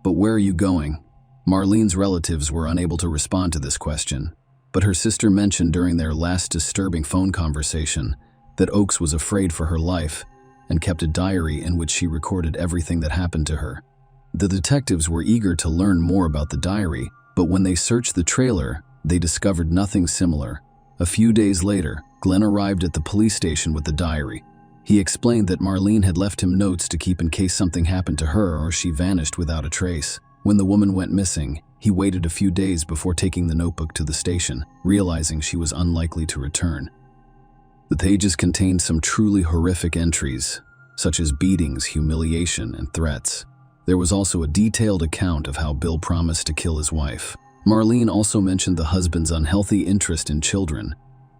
But where are you going? Marlene's relatives were unable to respond to this question, but her sister mentioned during their last disturbing phone conversation that Oaks was afraid for her life and kept a diary in which she recorded everything that happened to her. The detectives were eager to learn more about the diary, but when they searched the trailer, they discovered nothing similar. A few days later, Glenn arrived at the police station with the diary. He explained that Marlene had left him notes to keep in case something happened to her or she vanished without a trace. When the woman went missing, he waited a few days before taking the notebook to the station, realizing she was unlikely to return. The pages contained some truly horrific entries, such as beatings, humiliation, and threats. There was also a detailed account of how Bill promised to kill his wife. Marlene also mentioned the husband's unhealthy interest in children.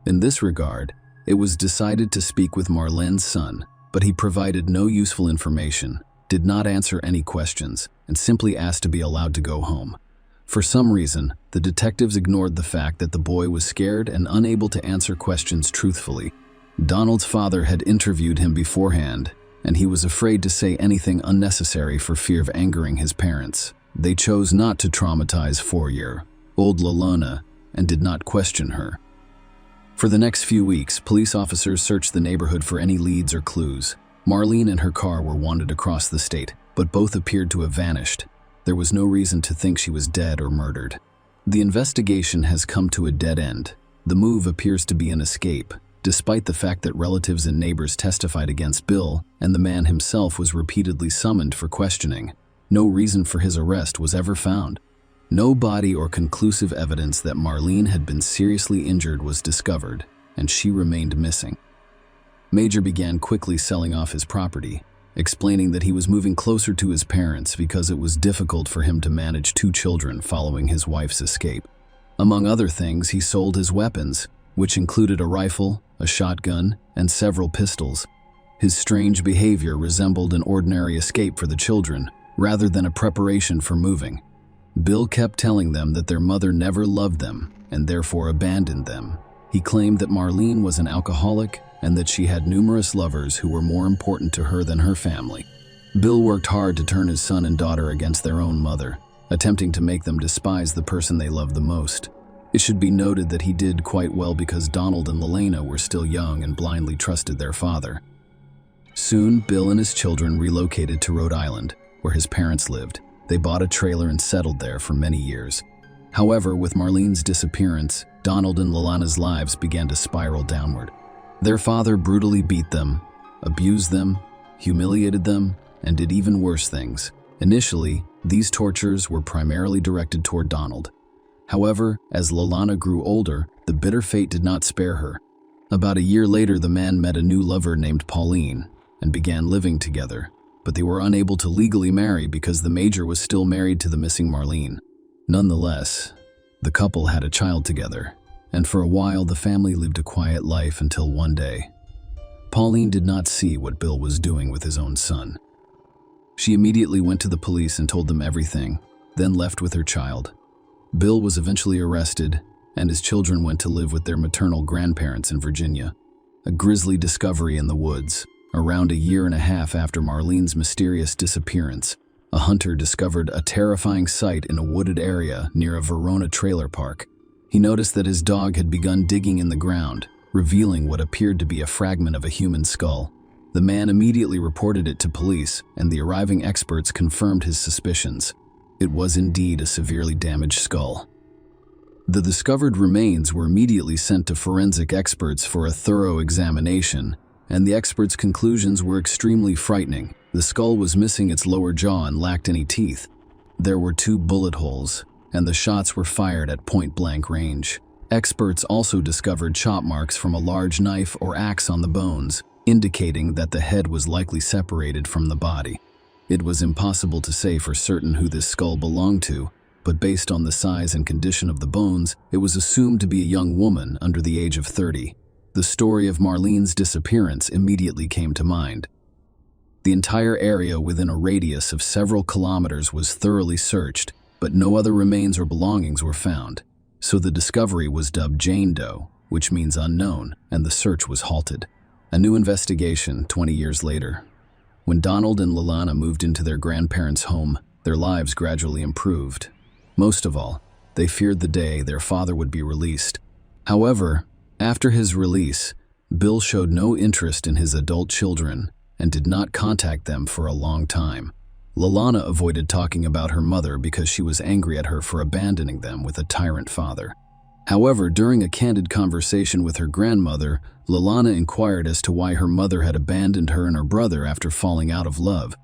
In this regard, it was decided to speak with Marlene's son, but he provided no useful information, did not answer any questions, and simply asked to be allowed to go home. For some reason, the detectives ignored the fact that the boy was scared and unable to answer questions truthfully. Donald's father had interviewed him beforehand, and he was afraid to say anything unnecessary for fear of angering his parents. They chose not to traumatize 4-year-old Lalana and did not question her. For the next few weeks, police officers searched the neighborhood for any leads or clues. Marlene and her car were wanted across the state, but both appeared to have vanished. There was no reason to think she was dead or murdered. The investigation has come to a dead end. The move appears to be an escape, despite the fact that relatives and neighbors testified against Bill, and the man himself was repeatedly summoned for questioning. No reason for his arrest was ever found. No body or conclusive evidence that Marlene had been seriously injured was discovered, and she remained missing. Major began quickly selling off his property, explaining that he was moving closer to his parents because it was difficult for him to manage 2 children following his wife's escape. Among other things, he sold his weapons, which included a rifle, a shotgun, and several pistols. His strange behavior resembled an ordinary escape for the children, rather than a preparation for moving. Bill kept telling them that their mother never loved them and therefore abandoned them. He claimed that Marlene was an alcoholic and that she had numerous lovers who were more important to her than her family. Bill worked hard to turn his son and daughter against their own mother, attempting to make them despise the person they loved the most. It should be noted that he did quite well because Donald and Lalana were still young and blindly trusted their father. Soon, Bill and his children relocated to Rhode Island, where his parents lived. They bought a trailer and settled there for many years. However, with Marlene's disappearance, Donald and Lalana's lives began to spiral downward. Their father brutally beat them, abused them, humiliated them, and did even worse things. Initially, these tortures were primarily directed toward Donald. However, as Lalana grew older, the bitter fate did not spare her. About a year later, the man met a new lover named Pauline and began living together, but they were unable to legally marry because the Major was still married to the missing Marlene. Nonetheless, the couple had a child together, and for a while the family lived a quiet life until one day. Pauline did not see what Bill was doing with his own son. She immediately went to the police and told them everything, then left with her child. Bill was eventually arrested, and his children went to live with their maternal grandparents in Virginia. A grisly discovery in the woods. Around 1.5 years after Marlene's mysterious disappearance, a hunter discovered a terrifying sight in a wooded area near a Verona trailer park. He noticed that his dog had begun digging in the ground, revealing what appeared to be a fragment of a human skull. The man immediately reported it to police, and the arriving experts confirmed his suspicions. It was indeed a severely damaged skull. The discovered remains were immediately sent to forensic experts for a thorough examination, and the experts' conclusions were extremely frightening. The skull was missing its lower jaw and lacked any teeth. There were 2 bullet holes, and the shots were fired at point-blank range. Experts also discovered chop marks from a large knife or axe on the bones, indicating that the head was likely separated from the body. It was impossible to say for certain who this skull belonged to, but based on the size and condition of the bones, it was assumed to be a young woman under the age of 30. The story of Marlene's disappearance immediately came to mind. The entire area within a radius of several kilometers was thoroughly searched, but no other remains or belongings were found. So the discovery was dubbed Jane Doe, which means unknown, and the search was halted. A new investigation 20 years later. When Donald and Lalana moved into their grandparents' home, their lives gradually improved. Most of all, they feared the day their father would be released. However, after his release, Bill showed no interest in his adult children and did not contact them for a long time. Lalana avoided talking about her mother because she was angry at her for abandoning them with a tyrant father. However, during a candid conversation with her grandmother, Lalana inquired as to why her mother had abandoned her and her brother after falling out of love.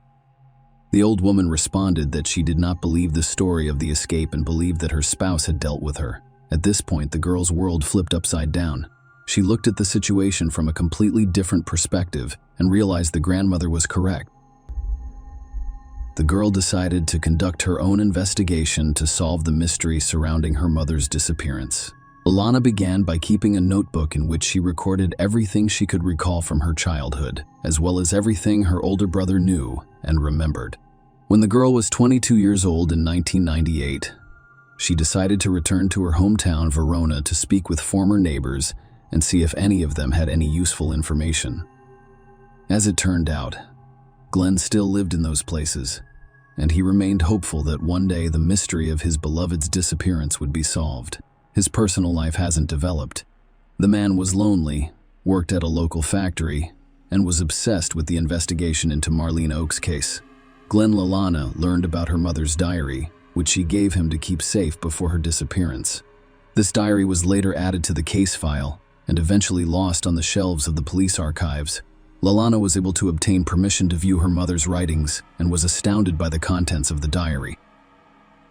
The old woman responded that she did not believe the story of the escape and believed that her spouse had dealt with her. At this point, the girl's world flipped upside down. She looked at the situation from a completely different perspective and realized the grandmother was correct. the girl decided to conduct her own investigation to solve the mystery surrounding her mother's disappearance. Alana began by keeping a notebook in which she recorded everything she could recall from her childhood, as well as everything her older brother knew and remembered. When the girl was 22 years old in 1998, she decided to return to her hometown, Verona, to speak with former neighbors and see if any of them had any useful information. As it turned out, Glenn still lived in those places, and he remained hopeful that one day the mystery of his beloved's disappearance would be solved. His personal life hasn't developed. The man was lonely, worked at a local factory, and was obsessed with the investigation into Marlene Oak's case. Glenn Lalana learned about her mother's diary, which she gave him to keep safe before her disappearance. This diary was later added to the case file and eventually lost on the shelves of the police archives. Lalana was able to obtain permission to view her mother's writings and was astounded by the contents of the diary.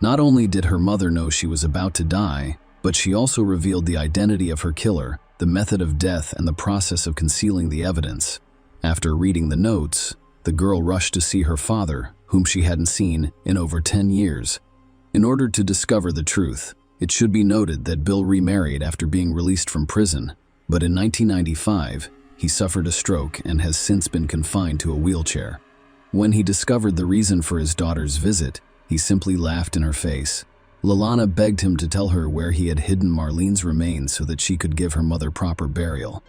Not only did her mother know she was about to die, but she also revealed the identity of her killer, the method of death, and the process of concealing the evidence. After reading the notes, the girl rushed to see her father, whom she hadn't seen in over 10 years. In order to discover the truth, it should be noted that Bill remarried after being released from prison, but in 1995, he suffered a stroke and has since been confined to a wheelchair. When he discovered the reason for his daughter's visit, he simply laughed in her face. Lalana begged him to tell her where he had hidden Marlene's remains so that she could give her mother proper burial.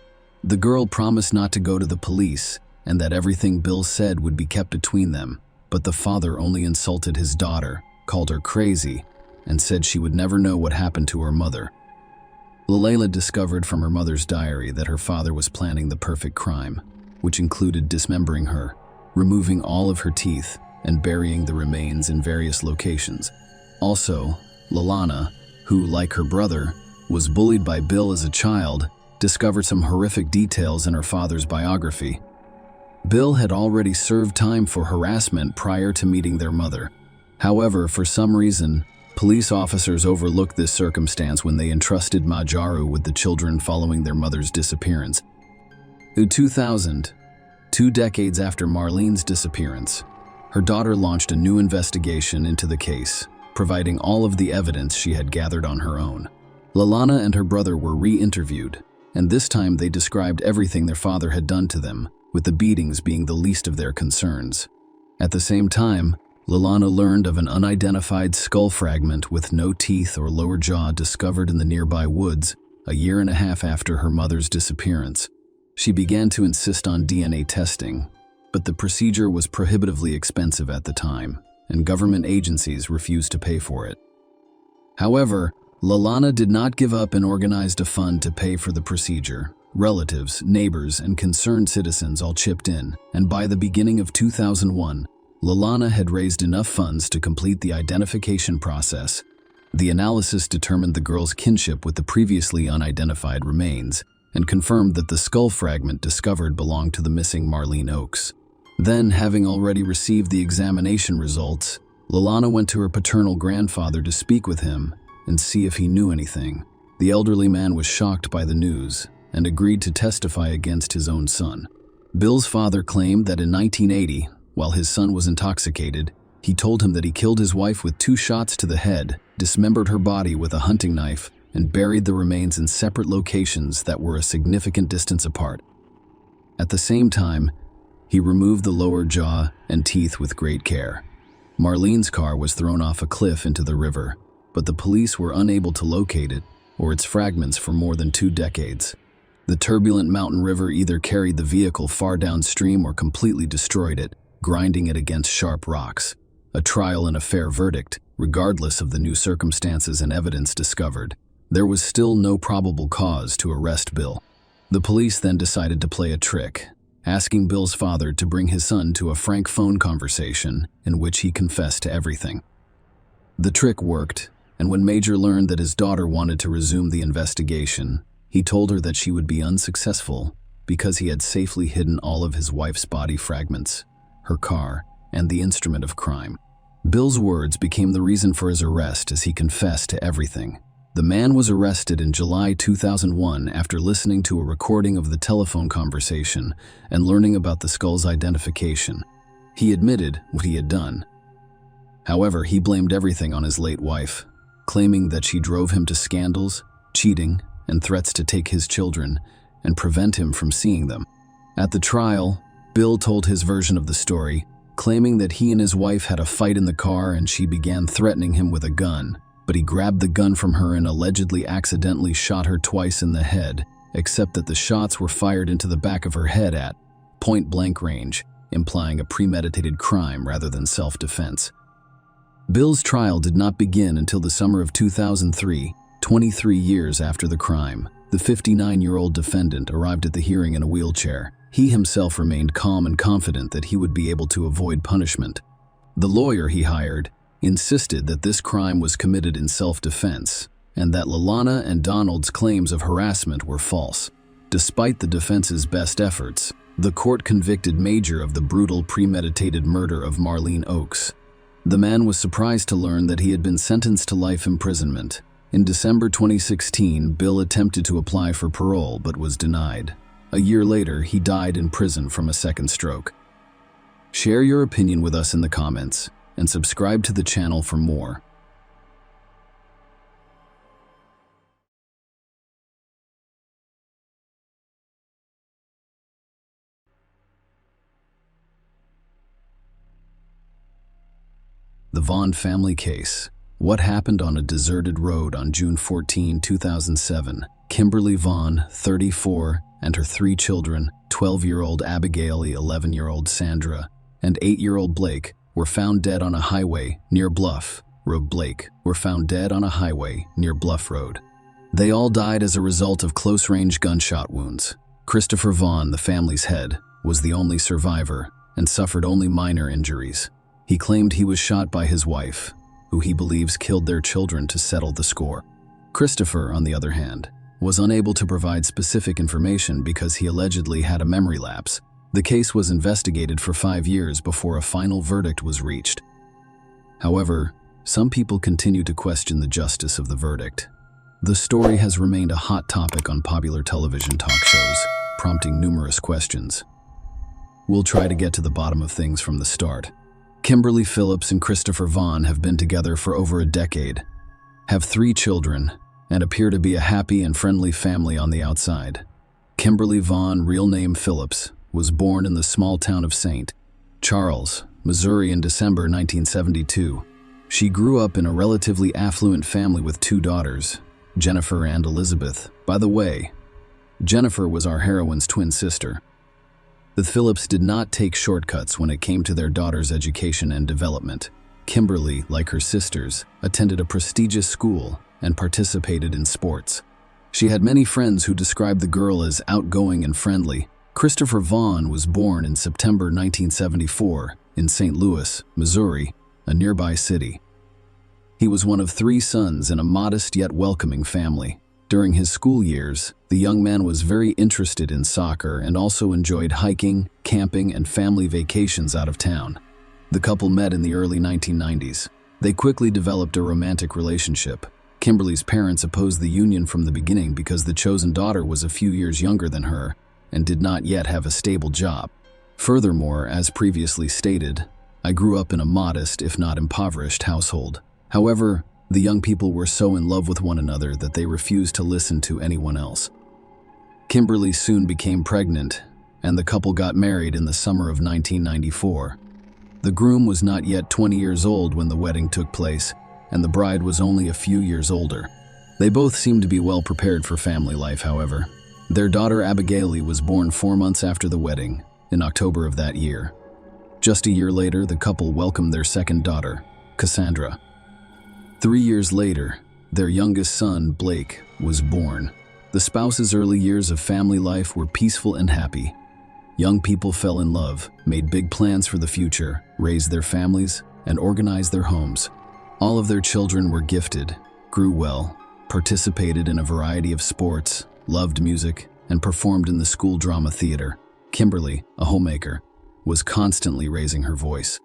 The girl promised not to go to the police and that everything Bill said would be kept between them, but the father only insulted his daughter, called her crazy, and said she would never know what happened to her mother. Lalela discovered from her mother's diary that her father was planning the perfect crime, which included dismembering her, removing all of her teeth, and burying the remains in various locations. Also, Lalana, who, like her brother, was bullied by Bill as a child, discovered some horrific details in her father's biography. Bill had already served time for harassment prior to meeting their mother. However, for some reason, police officers overlooked this circumstance when they entrusted Majaru with the children following their mother's disappearance. In 2000, 2 decades after Marlene's disappearance, her daughter launched a new investigation into the case, providing all of the evidence she had gathered on her own. Lalana and her brother were re-interviewed, and this time they described everything their father had done to them, with the beatings being the least of their concerns. At the same time, Lalana learned of an unidentified skull fragment with no teeth or lower jaw discovered in the nearby woods a year and a half after her mother's disappearance. She began to insist on DNA testing, but the procedure was prohibitively expensive at the time, and government agencies refused to pay for it. However, Lalana did not give up and organized a fund to pay for the procedure. Relatives, neighbors, and concerned citizens all chipped in, and by the beginning of 2001, Lalana had raised enough funds to complete the identification process. The analysis determined the girl's kinship with the previously unidentified remains and confirmed that the skull fragment discovered belonged to the missing Marlene Oakes. Then, having already received the examination results, Lalana went to her paternal grandfather to speak with him and see if he knew anything. The elderly man was shocked by the news and agreed to testify against his own son. Bill's father claimed that in 1980, while his son was intoxicated, he told him that he killed his wife with 2 shots to the head, dismembered her body with a hunting knife, and buried the remains in separate locations that were a significant distance apart. At the same time, he removed the lower jaw and teeth with great care. Marlene's car was thrown off a cliff into the river, but the police were unable to locate it or its fragments for more than 2 decades. The turbulent mountain river either carried the vehicle far downstream or completely destroyed it, grinding it against sharp rocks. A trial and a fair verdict, regardless of the new circumstances and evidence discovered. There was still no probable cause to arrest Bill. The police then decided to play a trick, asking Bill's father to bring his son to a frank phone conversation in which he confessed to everything. The trick worked, and when Major learned that his daughter wanted to resume the investigation, he told her that she would be unsuccessful because he had safely hidden all of his wife's body fragments, her car, and the instrument of crime. Bill's words became the reason for his arrest as he confessed to everything. The man was arrested in July 2001 after listening to a recording of the telephone conversation and learning about the skull's identification. He admitted what he had done, However, he blamed everything on his late wife, claiming that she drove him to scandals, cheating, and threats to take his children and prevent him from seeing them. At the trial, Bill told his version of the story, claiming that he and his wife had a fight in the car and she began threatening him with a gun, but he grabbed the gun from her and allegedly accidentally shot her twice in the head, except that the shots were fired into the back of her head at point-blank range, implying a premeditated crime rather than self-defense. Bill's trial did not begin until the summer of 2003, 23 years after the crime. The 59-year-old defendant arrived at the hearing in a wheelchair. He himself remained calm and confident that he would be able to avoid punishment. The lawyer he hired insisted that this crime was committed in self-defense and that Lalana and Donald's claims of harassment were false. Despite the defense's best efforts, the court convicted Major of the brutal premeditated murder of Marlene Oakes. The man was surprised to learn that he had been sentenced to life imprisonment. In December 2016, Bill attempted to apply for parole but was denied. A year later, he died in prison from a second stroke. Share your opinion with us in the comments and subscribe to the channel for more. The Vaughn family case. What happened on a deserted road on June 14, 2007? Kimberly Vaughn, 34, and her 3 children, 12-year-old Abigail, 11-year-old Sandra, and 8-year-old Blake, were found dead on a highway near Bluff Road. Bluff Road. They all died as a result of close-range gunshot wounds. Christopher Vaughn, the family's head, was the only survivor and suffered only minor injuries. He claimed he was shot by his wife, who he believes killed their children to settle the score. Christopher, on the other hand, was unable to provide specific information because he allegedly had a memory lapse. The case was investigated for 5 years before a final verdict was reached. However, some people continue to question the justice of the verdict. The story has remained a hot topic on popular television talk shows, prompting numerous questions. We'll try to get to the bottom of things from the start. Kimberly Phillips and Christopher Vaughn have been together for over a decade, have 3 children, and appear to be a happy and friendly family on the outside. Kimberly Vaughn, real name Phillips, was born in the small town of St. Charles, Missouri in December 1972. She grew up in a relatively affluent family with 2 daughters, Jennifer and Elizabeth. By the way, Jennifer was our heroine's twin sister. The Phillips did not take shortcuts when it came to their daughter's education and development. Kimberly, like her sisters, attended a prestigious school and participated in sports. She had many friends who described the girl as outgoing and friendly. Christopher Vaughn was born in September 1974 in St. Louis, Missouri, a nearby city. He was one of 3 sons in a modest yet welcoming family. During his school years, the young man was very interested in soccer and also enjoyed hiking, camping, and family vacations out of town. The couple met in the early 1990s. They quickly developed a romantic relationship. Kimberly's parents opposed the union from the beginning because the chosen daughter was a few years younger than her and did not yet have a stable job. Furthermore, as previously stated, I grew up in a modest, if not impoverished, household. However, the young people were so in love with one another that they refused to listen to anyone else. Kimberly soon became pregnant, and the couple got married in the summer of 1994. The groom was not yet 20 years old when the wedding took place, and the bride was only a few years older. They both seemed to be well prepared for family life, however. Their daughter Abigail was born 4 months after the wedding, in October of that year. Just a year later, the couple welcomed their second daughter, Cassandra. 3 years later, their youngest son, Blake, was born. The spouses' early years of family life were peaceful and happy. Young people fell in love, made big plans for the future, raised their families, and organized their homes. All of their children were gifted, grew well, participated in a variety of sports, loved music, and performed in the school drama theater. Kimberly, a homemaker, was constantly raising her voice.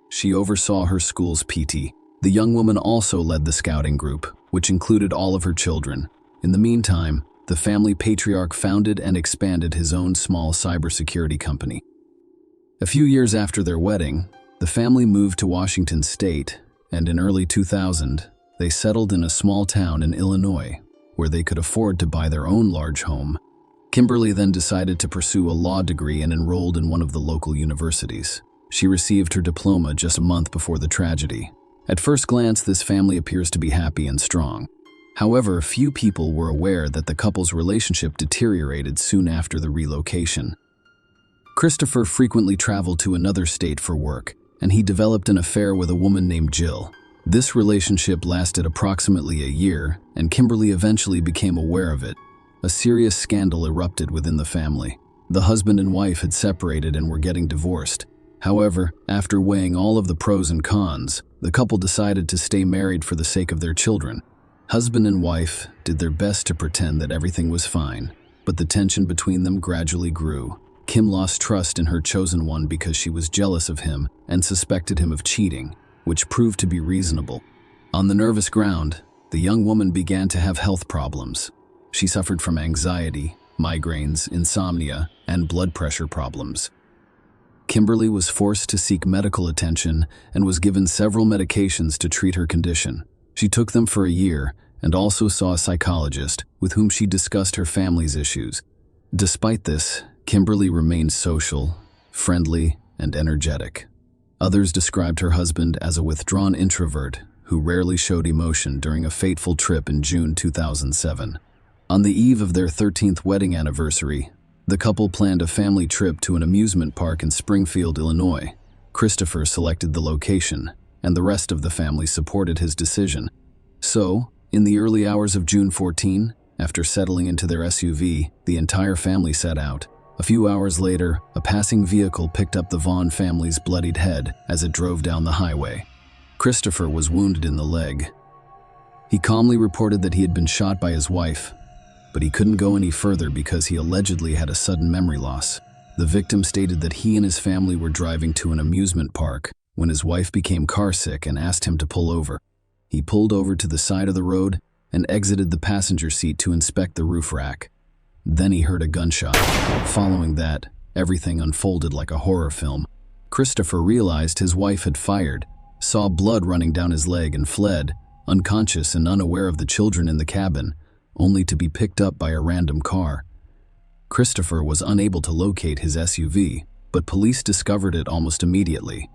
She oversaw her school's PT. The young woman also led the scouting group, which included all of her children. In the meantime, the family patriarch founded and expanded his own small cybersecurity company. A few years after their wedding, the family moved to Washington State and in early 2000, they settled in a small town in Illinois where they could afford to buy their own large home. Kimberly then decided to pursue a law degree and enrolled in one of the local universities. She received her diploma just a month before the tragedy. At first glance, this family appears to be happy and strong. However, few people were aware that the couple's relationship deteriorated soon after the relocation. Christopher frequently traveled to another state for work, and he developed an affair with a woman named Jill. This relationship lasted approximately a year, and Kimberly eventually became aware of it. A serious scandal erupted within the family. The husband and wife had separated and were getting divorced. However, after weighing all of the pros and cons, the couple decided to stay married for the sake of their children. Husband and wife did their best to pretend that everything was fine, but the tension between them gradually grew. Kim lost trust in her chosen one because she was jealous of him and suspected him of cheating, which proved to be reasonable. On the nervous ground, the young woman began to have health problems. She suffered from anxiety, migraines, insomnia, and blood pressure problems. Kimberly was forced to seek medical attention and was given several medications to treat her condition. She took them for a year and also saw a psychologist with whom she discussed her family's issues. Despite this, Kimberly remained social, friendly, and energetic. Others described her husband as a withdrawn introvert who rarely showed emotion during a fateful trip in June 2007. On the eve of their 13th wedding anniversary, the couple planned a family trip to an amusement park in Springfield, Illinois. Christopher selected the location, and the rest of the family supported his decision. So, in the early hours of June 14, after settling into their SUV, the entire family set out. A few hours later, a passing vehicle picked up the Vaughn family's bloodied head as it drove down the highway. Christopher was wounded in the leg. He calmly reported that he had been shot by his wife, but he couldn't go any further because he allegedly had a sudden memory loss. The victim stated that he and his family were driving to an amusement park when his wife became carsick and asked him to pull over. He pulled over to the side of the road and exited the passenger seat to inspect the roof rack. Then he heard a gunshot. Following that, everything unfolded like a horror film. Christopher realized his wife had fired, saw blood running down his leg and fled, unconscious and unaware of the children in the cabin, only to be picked up by a random car. Christopher was unable to locate his SUV, but police discovered it almost immediately.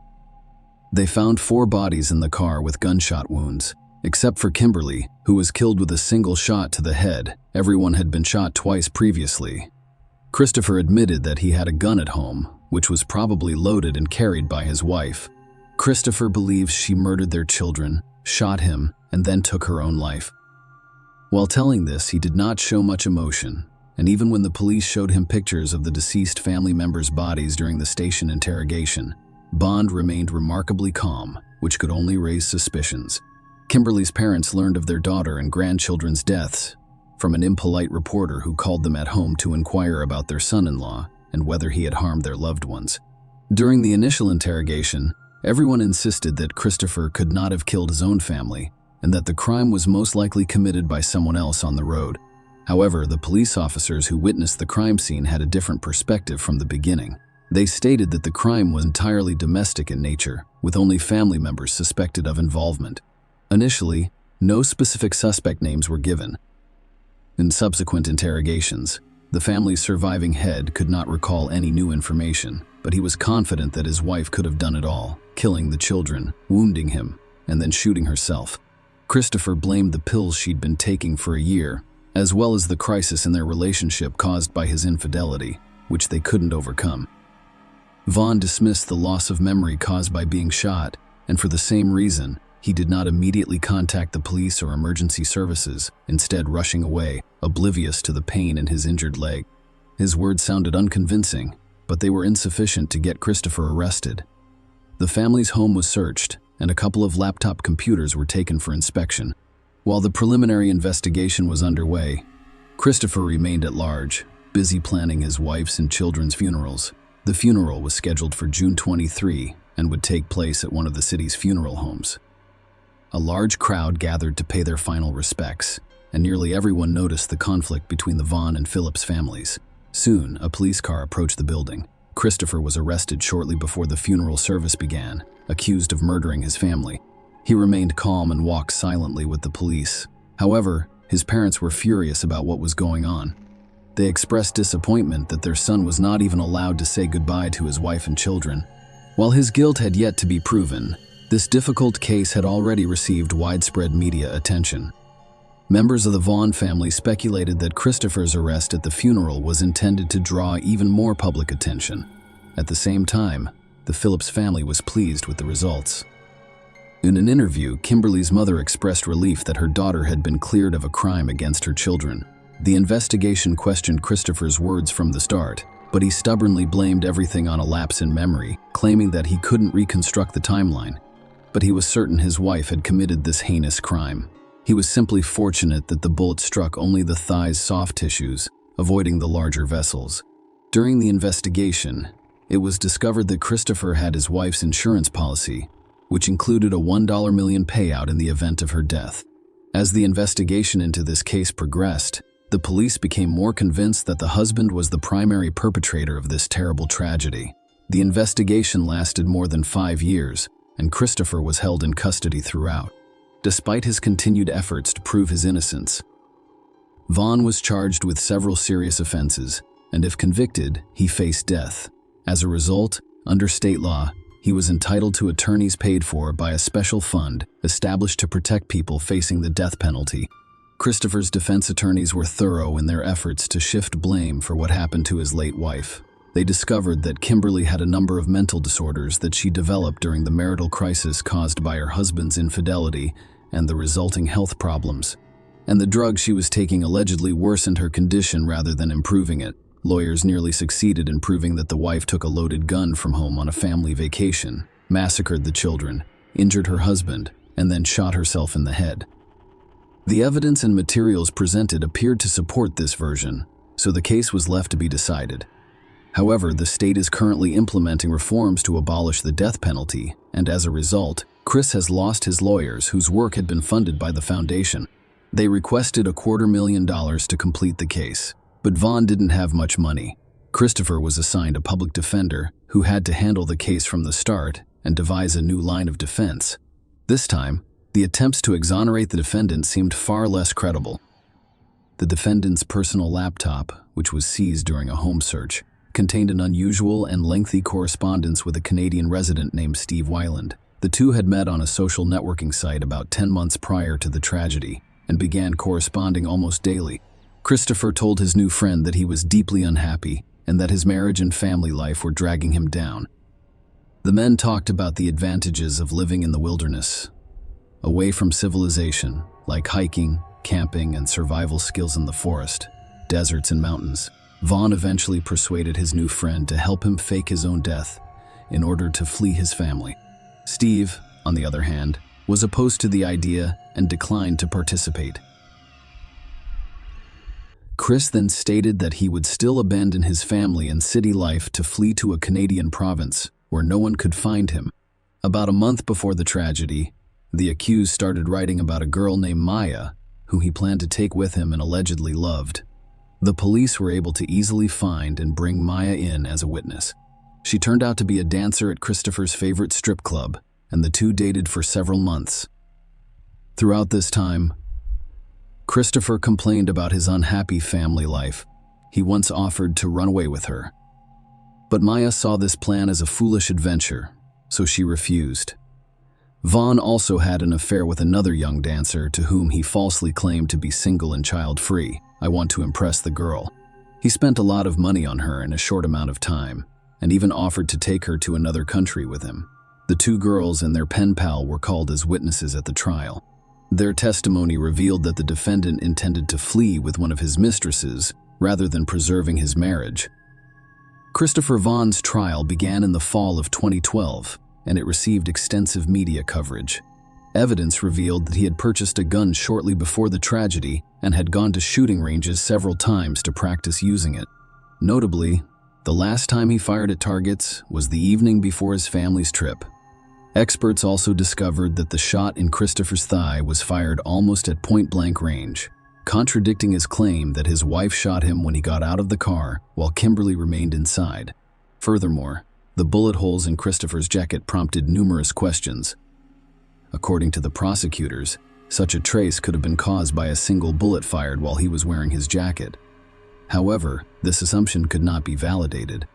They found 4 bodies in the car with gunshot wounds. Except for Kimberly, who was killed with a single shot to the head. Everyone had been shot twice previously. Christopher admitted that he had a gun at home, which was probably loaded and carried by his wife. Christopher believes she murdered their children, shot him, and then took her own life. While telling this, he did not show much emotion, and even when the police showed him pictures of the deceased family members' bodies during the station interrogation, Bond remained remarkably calm, which could only raise suspicions. Kimberly's parents learned of their daughter and grandchildren's deaths from an impolite reporter who called them at home to inquire about their son-in-law and whether he had harmed their loved ones. During the initial interrogation, everyone insisted that Christopher could not have killed his own family and that the crime was most likely committed by someone else on the road. However, the police officers who witnessed the crime scene had a different perspective from the beginning. They stated that the crime was entirely domestic in nature, with only family members suspected of involvement. Initially, no specific suspect names were given. In subsequent interrogations, the family's surviving head could not recall any new information, but he was confident that his wife could have done it all, killing the children, wounding him, and then shooting herself. Christopher blamed the pills she'd been taking for a year, as well as the crisis in their relationship caused by his infidelity, which they couldn't overcome. Vaughn dismissed the loss of memory caused by being shot, and for the same reason, he did not immediately contact the police or emergency services, instead rushing away, oblivious to the pain in his injured leg. His words sounded unconvincing, but they were insufficient to get Christopher arrested. The family's home was searched, and a couple of laptop computers were taken for inspection. While the preliminary investigation was underway, Christopher remained at large, busy planning his wife's and children's funerals. The funeral was scheduled for June 23 and would take place at one of the city's funeral homes. A large crowd gathered to pay their final respects, and nearly everyone noticed the conflict between the Vaughn and Phillips families. Soon, a police car approached the building. Christopher was arrested shortly before the funeral service began, accused of murdering his family. He remained calm and walked silently with the police. However, his parents were furious about what was going on. They expressed disappointment that their son was not even allowed to say goodbye to his wife and children. While his guilt had yet to be proven, this difficult case had already received widespread media attention. Members of the Vaughn family speculated that Christopher's arrest at the funeral was intended to draw even more public attention. At the same time, the Phillips family was pleased with the results. In an interview, Kimberly's mother expressed relief that her daughter had been cleared of a crime against her children. The investigation questioned Christopher's words from the start, but he stubbornly blamed everything on a lapse in memory, claiming that he couldn't reconstruct the timeline. But he was certain his wife had committed this heinous crime. He was simply fortunate that the bullet struck only the thigh's soft tissues, avoiding the larger vessels. During the investigation, it was discovered that Christopher had his wife's insurance policy, which included a $1 million payout in the event of her death. As the investigation into this case progressed, the police became more convinced that the husband was the primary perpetrator of this terrible tragedy. The investigation lasted more than 5 years, and Christopher was held in custody throughout. Despite his continued efforts to prove his innocence, Vaughn was charged with several serious offenses, and if convicted, he faced death. As a result, under state law, he was entitled to attorneys paid for by a special fund established to protect people facing the death penalty. Christopher's defense attorneys were thorough in their efforts to shift blame for what happened to his late wife. They discovered that Kimberly had a number of mental disorders that she developed during the marital crisis caused by her husband's infidelity and the resulting health problems. And the drugs she was taking allegedly worsened her condition rather than improving it. Lawyers nearly succeeded in proving that the wife took a loaded gun from home on a family vacation, massacred the children, injured her husband, and then shot herself in the head. The evidence and materials presented appeared to support this version, so the case was left to be decided. However, the state is currently implementing reforms to abolish the death penalty, and as a result, Chris has lost his lawyers whose work had been funded by the foundation. They requested $250,000 to complete the case, but Vaughn didn't have much money. Christopher was assigned a public defender who had to handle the case from the start and devise a new line of defense. This time, the attempts to exonerate the defendant seemed far less credible. The defendant's personal laptop, which was seized during a home search, contained an unusual and lengthy correspondence with a Canadian resident named Steve Weiland. The two had met on a social networking site about 10 months prior to the tragedy and began corresponding almost daily. Christopher told his new friend that he was deeply unhappy and that his marriage and family life were dragging him down. The men talked about the advantages of living in the wilderness, away from civilization, like hiking, camping, and survival skills in the forest, deserts, and mountains. Vaughn eventually persuaded his new friend to help him fake his own death in order to flee his family. Steve, on the other hand, was opposed to the idea and declined to participate. Chris then stated that he would still abandon his family and city life to flee to a Canadian province where no one could find him. About a month before the tragedy, the accused started writing about a girl named Maya, who he planned to take with him and allegedly loved. The police were able to easily find and bring Maya in as a witness. She turned out to be a dancer at Christopher's favorite strip club, and the two dated for several months. Throughout this time, Christopher complained about his unhappy family life. He once offered to run away with her. But Maya saw this plan as a foolish adventure, so she refused. Vaughn also had an affair with another young dancer to whom he falsely claimed to be single and child-free. I want to impress the girl. He spent a lot of money on her in a short amount of time, and even offered to take her to another country with him. The two girls and their pen pal were called as witnesses at the trial. Their testimony revealed that the defendant intended to flee with one of his mistresses rather than preserving his marriage. Christopher Vaughn's trial began in the fall of 2012, and it received extensive media coverage. Evidence revealed that he had purchased a gun shortly before the tragedy and had gone to shooting ranges several times to practice using it. Notably, the last time he fired at targets was the evening before his family's trip. Experts also discovered that the shot in Christopher's thigh was fired almost at point-blank range, contradicting his claim that his wife shot him when he got out of the car while Kimberly remained inside. Furthermore, the bullet holes in Christopher's jacket prompted numerous questions. According to the prosecutors, such a trace could have been caused by a single bullet fired while he was wearing his jacket. However, this assumption could not be validated.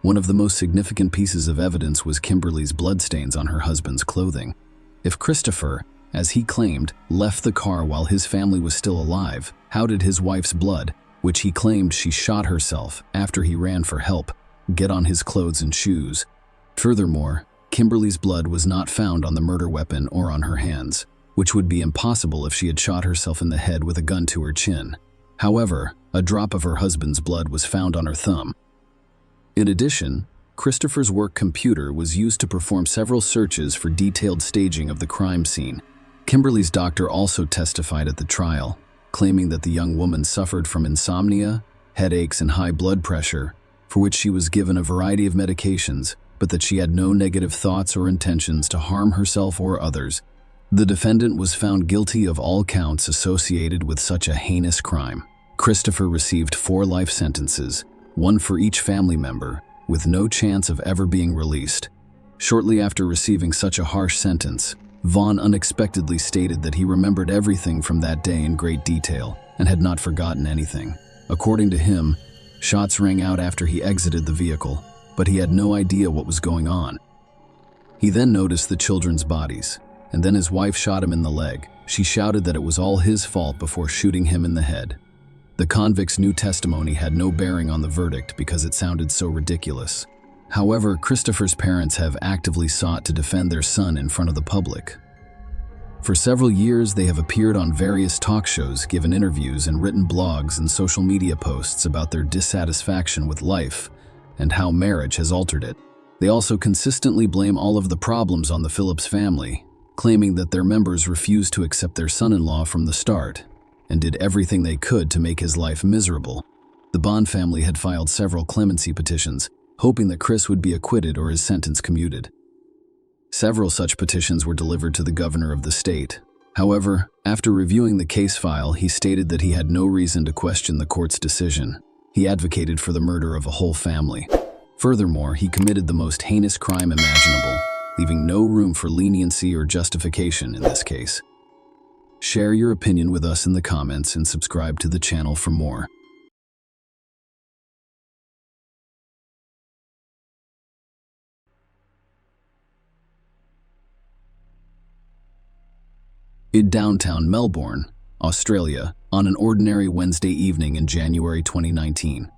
One of the most significant pieces of evidence was Kimberly's bloodstains on her husband's clothing. If Christopher, as he claimed, left the car while his family was still alive, how did his wife's blood, which he claimed she shot herself after he ran for help, get on his clothes and shoes? Furthermore, Kimberly's blood was not found on the murder weapon or on her hands, which would be impossible if she had shot herself in the head with a gun to her chin. However, a drop of her husband's blood was found on her thumb. In addition, Christopher's work computer was used to perform several searches for detailed staging of the crime scene. Kimberly's doctor also testified at the trial, claiming that the young woman suffered from insomnia, headaches, and high blood pressure, for which she was given a variety of medications, but that she had no negative thoughts or intentions to harm herself or others. The defendant was found guilty of all counts associated with such a heinous crime. Christopher received 4 life sentences, one for each family member, with no chance of ever being released. Shortly after receiving such a harsh sentence, Vaughn unexpectedly stated that he remembered everything from that day in great detail and had not forgotten anything. According to him, shots rang out after he exited the vehicle, but he had no idea what was going on. He then noticed the children's bodies, and then his wife shot him in the leg. She shouted that it was all his fault before shooting him in the head. The convict's new testimony had no bearing on the verdict because it sounded so ridiculous. However, Christopher's parents have actively sought to defend their son in front of the public. For several years, they have appeared on various talk shows, given interviews, and written blogs and social media posts about their dissatisfaction with life and how marriage has altered it. They also consistently blame all of the problems on the Phillips family, claiming that their members refused to accept their son-in-law from the start and did everything they could to make his life miserable. The Bond family had filed several clemency petitions, hoping that Chris would be acquitted or his sentence commuted. Several such petitions were delivered to the governor of the state. However, after reviewing the case file, he stated that he had no reason to question the court's decision. He advocated for the murder of a whole family. Furthermore, he committed the most heinous crime imaginable, leaving no room for leniency or justification in this case. Share your opinion with us in the comments and subscribe to the channel for more. In downtown Melbourne, Australia, on an ordinary Wednesday evening in January 2019,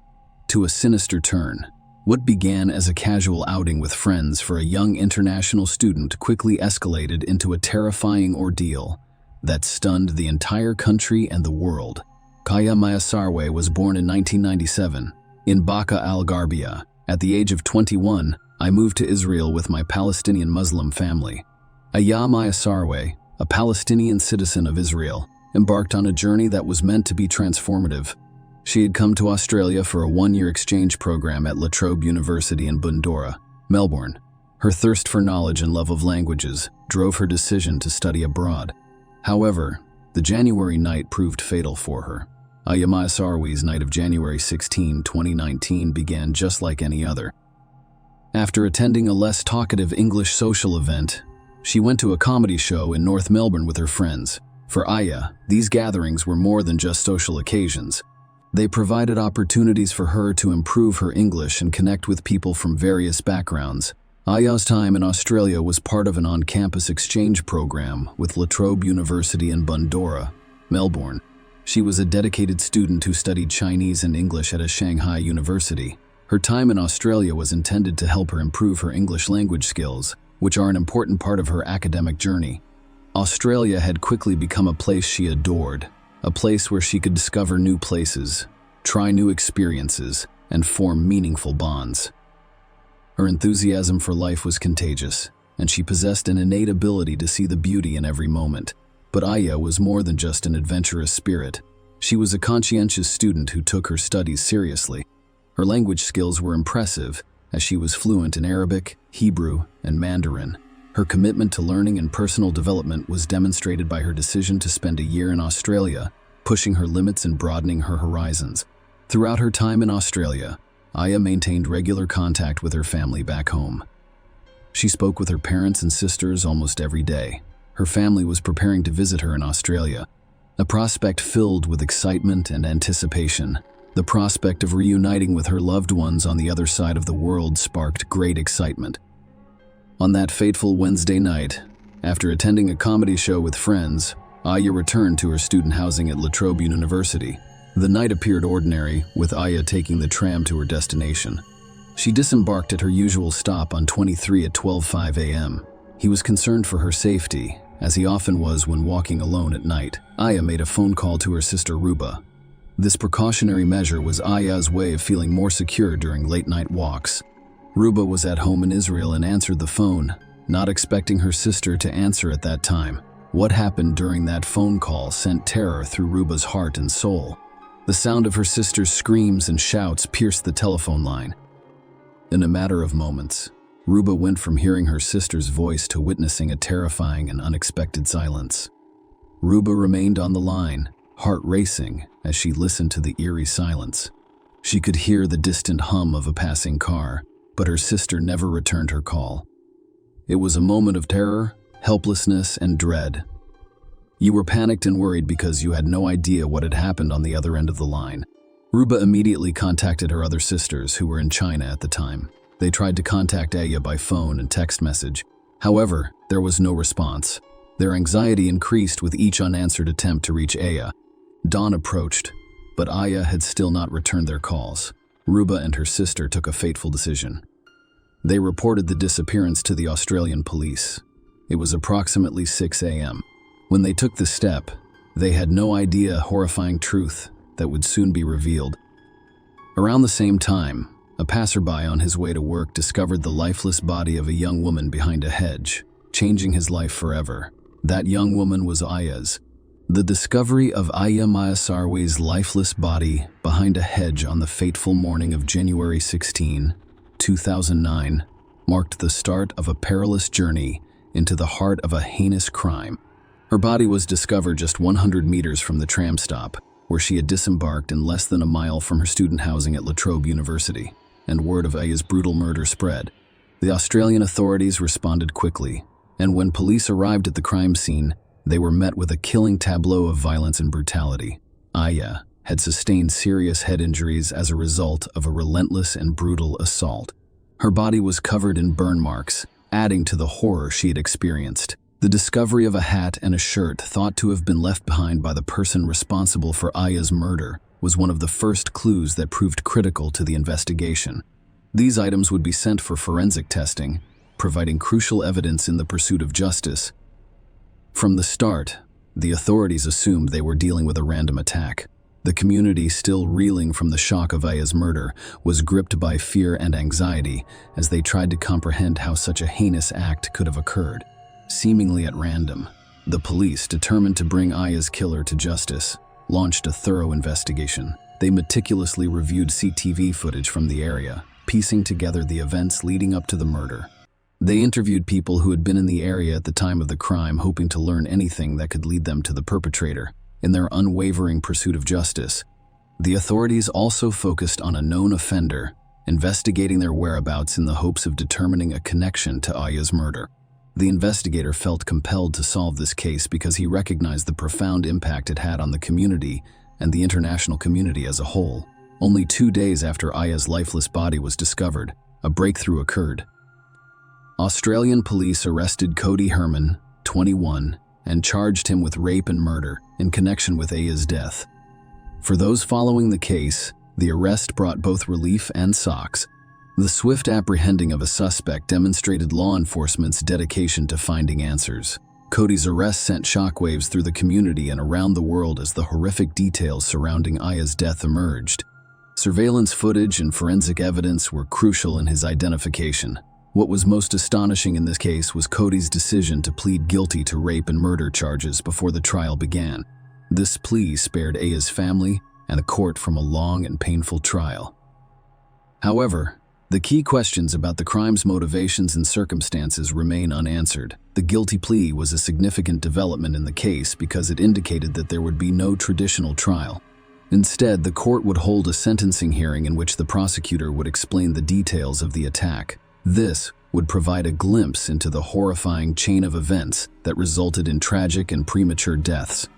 to a sinister turn. What began as a casual outing with friends for a young international student quickly escalated into a terrifying ordeal that stunned the entire country and the world. Kaya Mayasarwe was born in 1997 in Baqa al-Gharbia. At the age of 21, I moved to Israel with my Palestinian Muslim family. Aya Mayasarwe, a Palestinian citizen of Israel, embarked on a journey that was meant to be transformative. She had come to Australia for a 1-year exchange program at La Trobe University in Bundoora, Melbourne. Her thirst for knowledge and love of languages drove her decision to study abroad. However, the January night proved fatal for her. Aya Mayasarwe's night of January 16, 2019 began just like any other. After attending a less talkative English social event, she went to a comedy show in North Melbourne with her friends. For Aya, these gatherings were more than just social occasions. They provided opportunities for her to improve her English and connect with people from various backgrounds. Aya's time in Australia was part of an on-campus exchange program with La Trobe University in Bundoora, Melbourne. She was a dedicated student who studied Chinese and English at a Shanghai university. Her time in Australia was intended to help her improve her English language skills, which are an important part of her academic journey. Australia had quickly become a place she adored, a place where she could discover new places, try new experiences, and form meaningful bonds. Her enthusiasm for life was contagious, and she possessed an innate ability to see the beauty in every moment. But Aya was more than just an adventurous spirit. She was a conscientious student who took her studies seriously. Her language skills were impressive, as she was fluent in Arabic, Hebrew, and Mandarin. Her commitment to learning and personal development was demonstrated by her decision to spend a year in Australia, pushing her limits and broadening her horizons. Throughout her time in Australia, Aya maintained regular contact with her family back home. She spoke with her parents and sisters almost every day, Her family was preparing to visit her in Australia, a prospect filled with excitement and anticipation. The prospect of reuniting with her loved ones on the other side of the world sparked great excitement. On that fateful Wednesday night, after attending a comedy show with friends, Aya returned to her student housing at La Trobe University. The night appeared ordinary, with Aya taking the tram to her destination. She disembarked at her usual stop on 23 at 12:05 a.m. He was concerned for her safety, as he often was when walking alone at night. Aya made a phone call to her sister Ruba. This precautionary measure was Aya's way of feeling more secure during late-night walks. Ruba was at home in Israel and answered the phone, not expecting her sister to answer at that time. What happened during that phone call sent terror through Ruba's heart and soul. The sound of her sister's screams and shouts pierced the telephone line. In a matter of moments, Ruba went from hearing her sister's voice to witnessing a terrifying and unexpected silence. Ruba remained on the line, heart racing as she listened to the eerie silence. She could hear the distant hum of a passing car, but her sister never returned her call. It was a moment of terror, helplessness, and dread. You were panicked and worried because you had no idea what had happened on the other end of the line. Ruba immediately contacted her other sisters who were in China at the time. They tried to contact Aya by phone and text message. However, there was no response. Their anxiety increased with each unanswered attempt to reach Aya. Dawn approached, but Aya had still not returned their calls. Ruba and her sister took a fateful decision. They reported the disappearance to the Australian police. It was approximately 6 a.m. When they took the step, they had no idea a horrifying truth that would soon be revealed. Around the same time, a passerby on his way to work discovered the lifeless body of a young woman behind a hedge, changing his life forever. That young woman was Aya's. The discovery of Aya Mayasarwe's lifeless body behind a hedge on the fateful morning of January 16, 2009, marked the start of a perilous journey into the heart of a heinous crime. Her body was discovered just 100 meters from the tram stop, where she had disembarked in less than a mile from her student housing at La Trobe University, and word of Aya's brutal murder spread. The Australian authorities responded quickly, and when police arrived at the crime scene, they were met with a killing tableau of violence and brutality. Aya had sustained serious head injuries as a result of a relentless and brutal assault. Her body was covered in burn marks, adding to the horror she had experienced. The discovery of a hat and a shirt thought to have been left behind by the person responsible for Aya's murder was one of the first clues that proved critical to the investigation. These items would be sent for forensic testing, providing crucial evidence in the pursuit of justice. From the start, the authorities assumed they were dealing with a random attack. The community, still reeling from the shock of Aya's murder, was gripped by fear and anxiety as they tried to comprehend how such a heinous act could have occurred. Seemingly at random, the police, determined to bring Aya's killer to justice, launched a thorough investigation. They meticulously reviewed CCTV footage from the area, piecing together the events leading up to the murder. They interviewed people who had been in the area at the time of the crime, hoping to learn anything that could lead them to the perpetrator. In their unwavering pursuit of justice, the authorities also focused on a known offender, investigating their whereabouts in the hopes of determining a connection to Aya's murder. The investigator felt compelled to solve this case because he recognized the profound impact it had on the community and the international community as a whole. Only 2 days after Aya's lifeless body was discovered, a breakthrough occurred. Australian police arrested Cody Herman, 21, and charged him with rape and murder in connection with Aya's death. For those following the case, the arrest brought both relief and shocks. The swift apprehending of a suspect demonstrated law enforcement's dedication to finding answers. Cody's arrest sent shockwaves through the community and around the world as the horrific details surrounding Aya's death emerged. Surveillance footage and forensic evidence were crucial in his identification. What was most astonishing in this case was Cody's decision to plead guilty to rape and murder charges before the trial began. This plea spared Aya's family and the court from a long and painful trial. However, the key questions about the crime's motivations and circumstances remain unanswered. The guilty plea was a significant development in the case because it indicated that there would be no traditional trial. Instead, the court would hold a sentencing hearing in which the prosecutor would explain the details of the attack. This would provide a glimpse into the horrifying chain of events that resulted in tragic and premature deaths.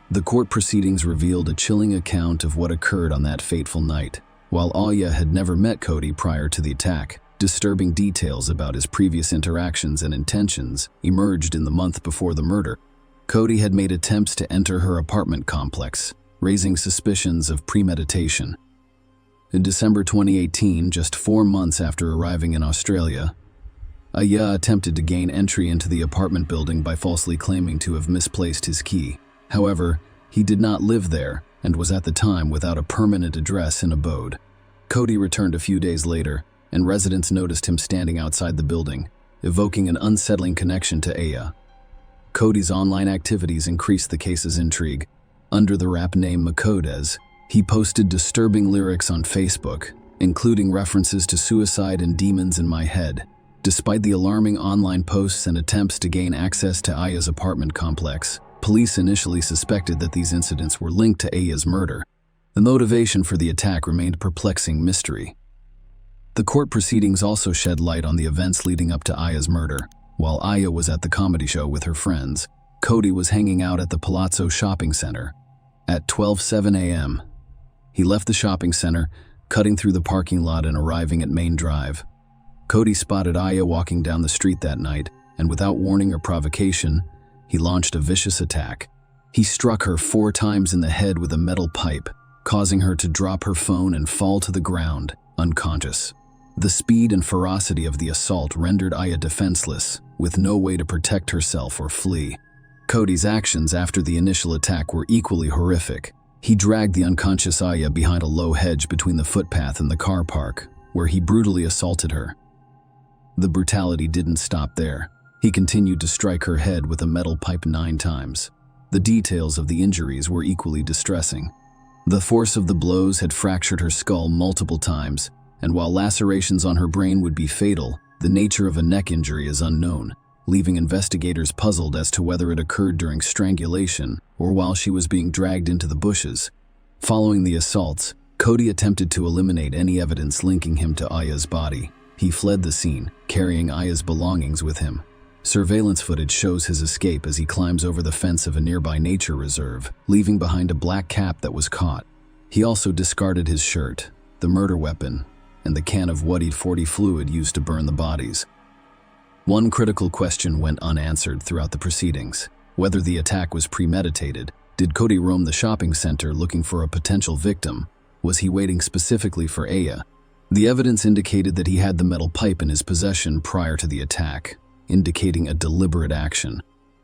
The court proceedings revealed a chilling account of what occurred on that fateful night. While Aya had never met Cody prior to the attack, disturbing details about his previous interactions and intentions emerged in the month before the murder. Cody had made attempts to enter her apartment complex, raising suspicions of premeditation. In December 2018, just 4 months after arriving in Australia, Aya attempted to gain entry into the apartment building by falsely claiming to have misplaced his key. However, he did not live there and was at the time without a permanent address and abode. Cody returned a few days later, and residents noticed him standing outside the building, evoking an unsettling connection to Aya. Cody's online activities increased the case's intrigue. Under the rap name Makodes, he posted disturbing lyrics on Facebook, including references to suicide and demons in my head. Despite the alarming online posts and attempts to gain access to Aya's apartment complex, police initially suspected that these incidents were linked to Aya's murder. The motivation for the attack remained a perplexing mystery. The court proceedings also shed light on the events leading up to Aya's murder. While Aya was at the comedy show with her friends, Cody was hanging out at the Palazzo shopping center. At 12:07 a.m., he left the shopping center, cutting through the parking lot and arriving at Main Drive. Cody spotted Aya walking down the street that night, and without warning or provocation, he launched a vicious attack. He struck her 4 times in the head with a metal pipe, causing her to drop her phone and fall to the ground, unconscious. The speed and ferocity of the assault rendered Aya defenseless, with no way to protect herself or flee. Cody's actions after the initial attack were equally horrific. He dragged the unconscious Aya behind a low hedge between the footpath and the car park, where he brutally assaulted her. The brutality didn't stop there. He continued to strike her head with a metal pipe 9 times. The details of the injuries were equally distressing. The force of the blows had fractured her skull multiple times, and while lacerations on her brain would be fatal, the nature of a neck injury is unknown, leaving investigators puzzled as to whether it occurred during strangulation or while she was being dragged into the bushes. Following the assaults, Cody attempted to eliminate any evidence linking him to Aya's body. He fled the scene, carrying Aya's belongings with him. Surveillance footage shows his escape as he climbs over the fence of a nearby nature reserve, leaving behind a black cap that was caught. He also discarded his shirt, the murder weapon, and the can of WD-40 fluid used to burn the bodies. One critical question went unanswered throughout the proceedings: whether the attack was premeditated. Did Cody roam the shopping center looking for a potential victim? Was he waiting specifically for Aya? The evidence indicated that he had the metal pipe in his possession prior to the attack, indicating a deliberate action.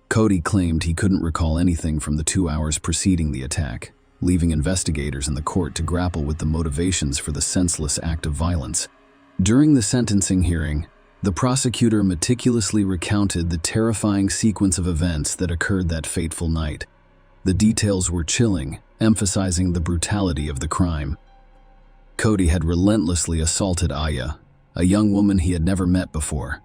Cody claimed he couldn't recall anything from the 2 hours preceding the attack, leaving investigators in the court to grapple with the motivations for the senseless act of violence. During the sentencing hearing, the prosecutor meticulously recounted the terrifying sequence of events that occurred that fateful night. The details were chilling, emphasizing the brutality of the crime. Cody had relentlessly assaulted Aya, a young woman he had never met before.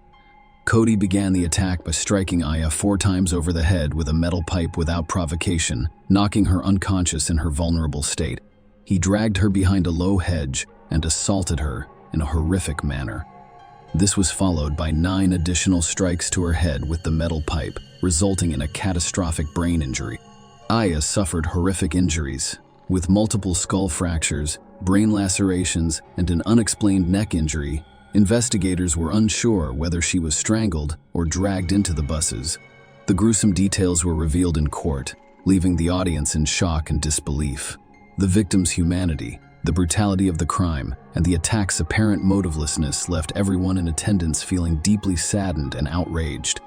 Cody began the attack by striking Aya 4 times over the head with a metal pipe without provocation, knocking her unconscious in her vulnerable state. He dragged her behind a low hedge and assaulted her in a horrific manner. This was followed by 9 additional strikes to her head with the metal pipe, resulting in a catastrophic brain injury. Aya suffered horrific injuries, with multiple skull fractures, brain lacerations, and an unexplained neck injury. Investigators were unsure whether she was strangled or dragged into the buses. The gruesome details were revealed in court, leaving the audience in shock and disbelief. The victim's humanity, the brutality of the crime, and the attack's apparent motivelessness left everyone in attendance feeling deeply saddened and outraged.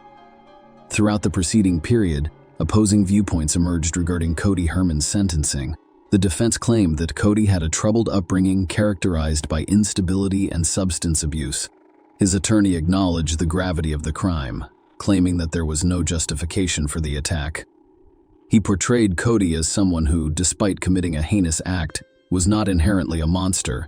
Throughout the preceding period, opposing viewpoints emerged regarding Cody Herman's sentencing. The defense claimed that Cody had a troubled upbringing characterized by instability and substance abuse. His attorney acknowledged the gravity of the crime, claiming that there was no justification for the attack. He portrayed Cody as someone who, despite committing a heinous act, was not inherently a monster.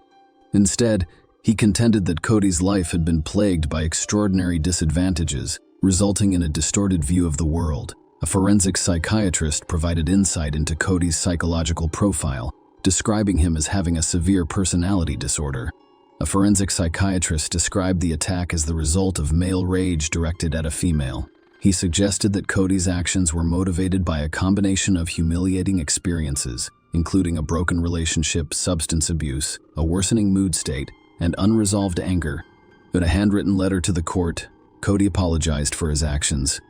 Instead, he contended that Cody's life had been plagued by extraordinary disadvantages, resulting in a distorted view of the world. A forensic psychiatrist provided insight into Cody's psychological profile, describing him as having a severe personality disorder. A forensic psychiatrist described the attack as the result of male rage directed at a female. He suggested that Cody's actions were motivated by a combination of humiliating experiences, including a broken relationship, substance abuse, a worsening mood state, and unresolved anger. In a handwritten letter to the court, Cody apologized for his actions.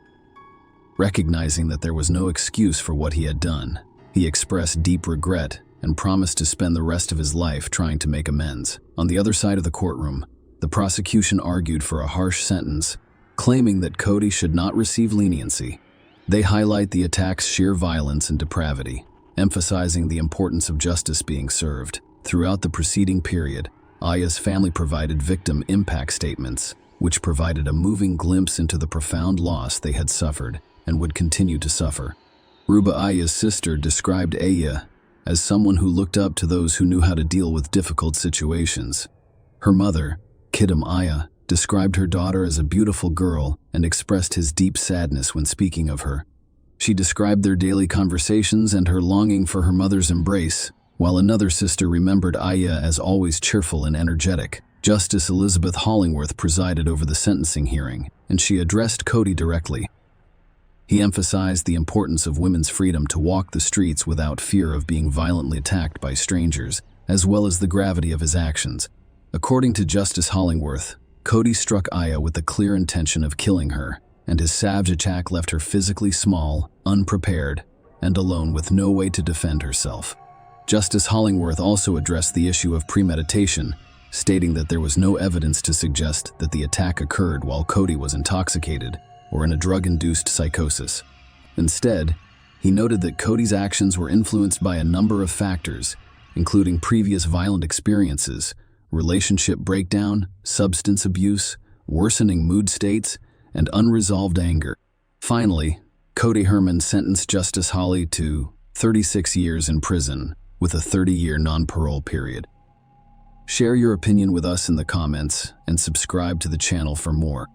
Recognizing that there was no excuse for what he had done, he expressed deep regret and promised to spend the rest of his life trying to make amends. On the other side of the courtroom, the prosecution argued for a harsh sentence, claiming that Cody should not receive leniency. They highlight the attack's sheer violence and depravity, emphasizing the importance of justice being served. Throughout the preceding period, Aya's family provided victim impact statements, which provided a moving glimpse into the profound loss they had suffered and would continue to suffer. Ruba, Aya's sister, described Aya as someone who looked up to those who knew how to deal with difficult situations. Her mother, Kidam Aya, described her daughter as a beautiful girl and expressed his deep sadness when speaking of her. She described their daily conversations and her longing for her mother's embrace, while another sister remembered Aya as always cheerful and energetic. Justice Elizabeth Hollingworth presided over the sentencing hearing, and she addressed Cody directly. He emphasized the importance of women's freedom to walk the streets without fear of being violently attacked by strangers, as well as the gravity of his actions. According to Justice Hollingworth, Cody struck Aya with the clear intention of killing her, and his savage attack left her physically small, unprepared, and alone with no way to defend herself. Justice Hollingworth also addressed the issue of premeditation, stating that there was no evidence to suggest that the attack occurred while Cody was intoxicated or in a drug-induced psychosis. Instead, he noted that Cody's actions were influenced by a number of factors, including previous violent experiences, relationship breakdown, substance abuse, worsening mood states, and unresolved anger. Finally, Cody Herman sentenced Justice Holly to 36 years in prison with a 30-year non-parole period. Share your opinion with us in the comments and subscribe to the channel for more.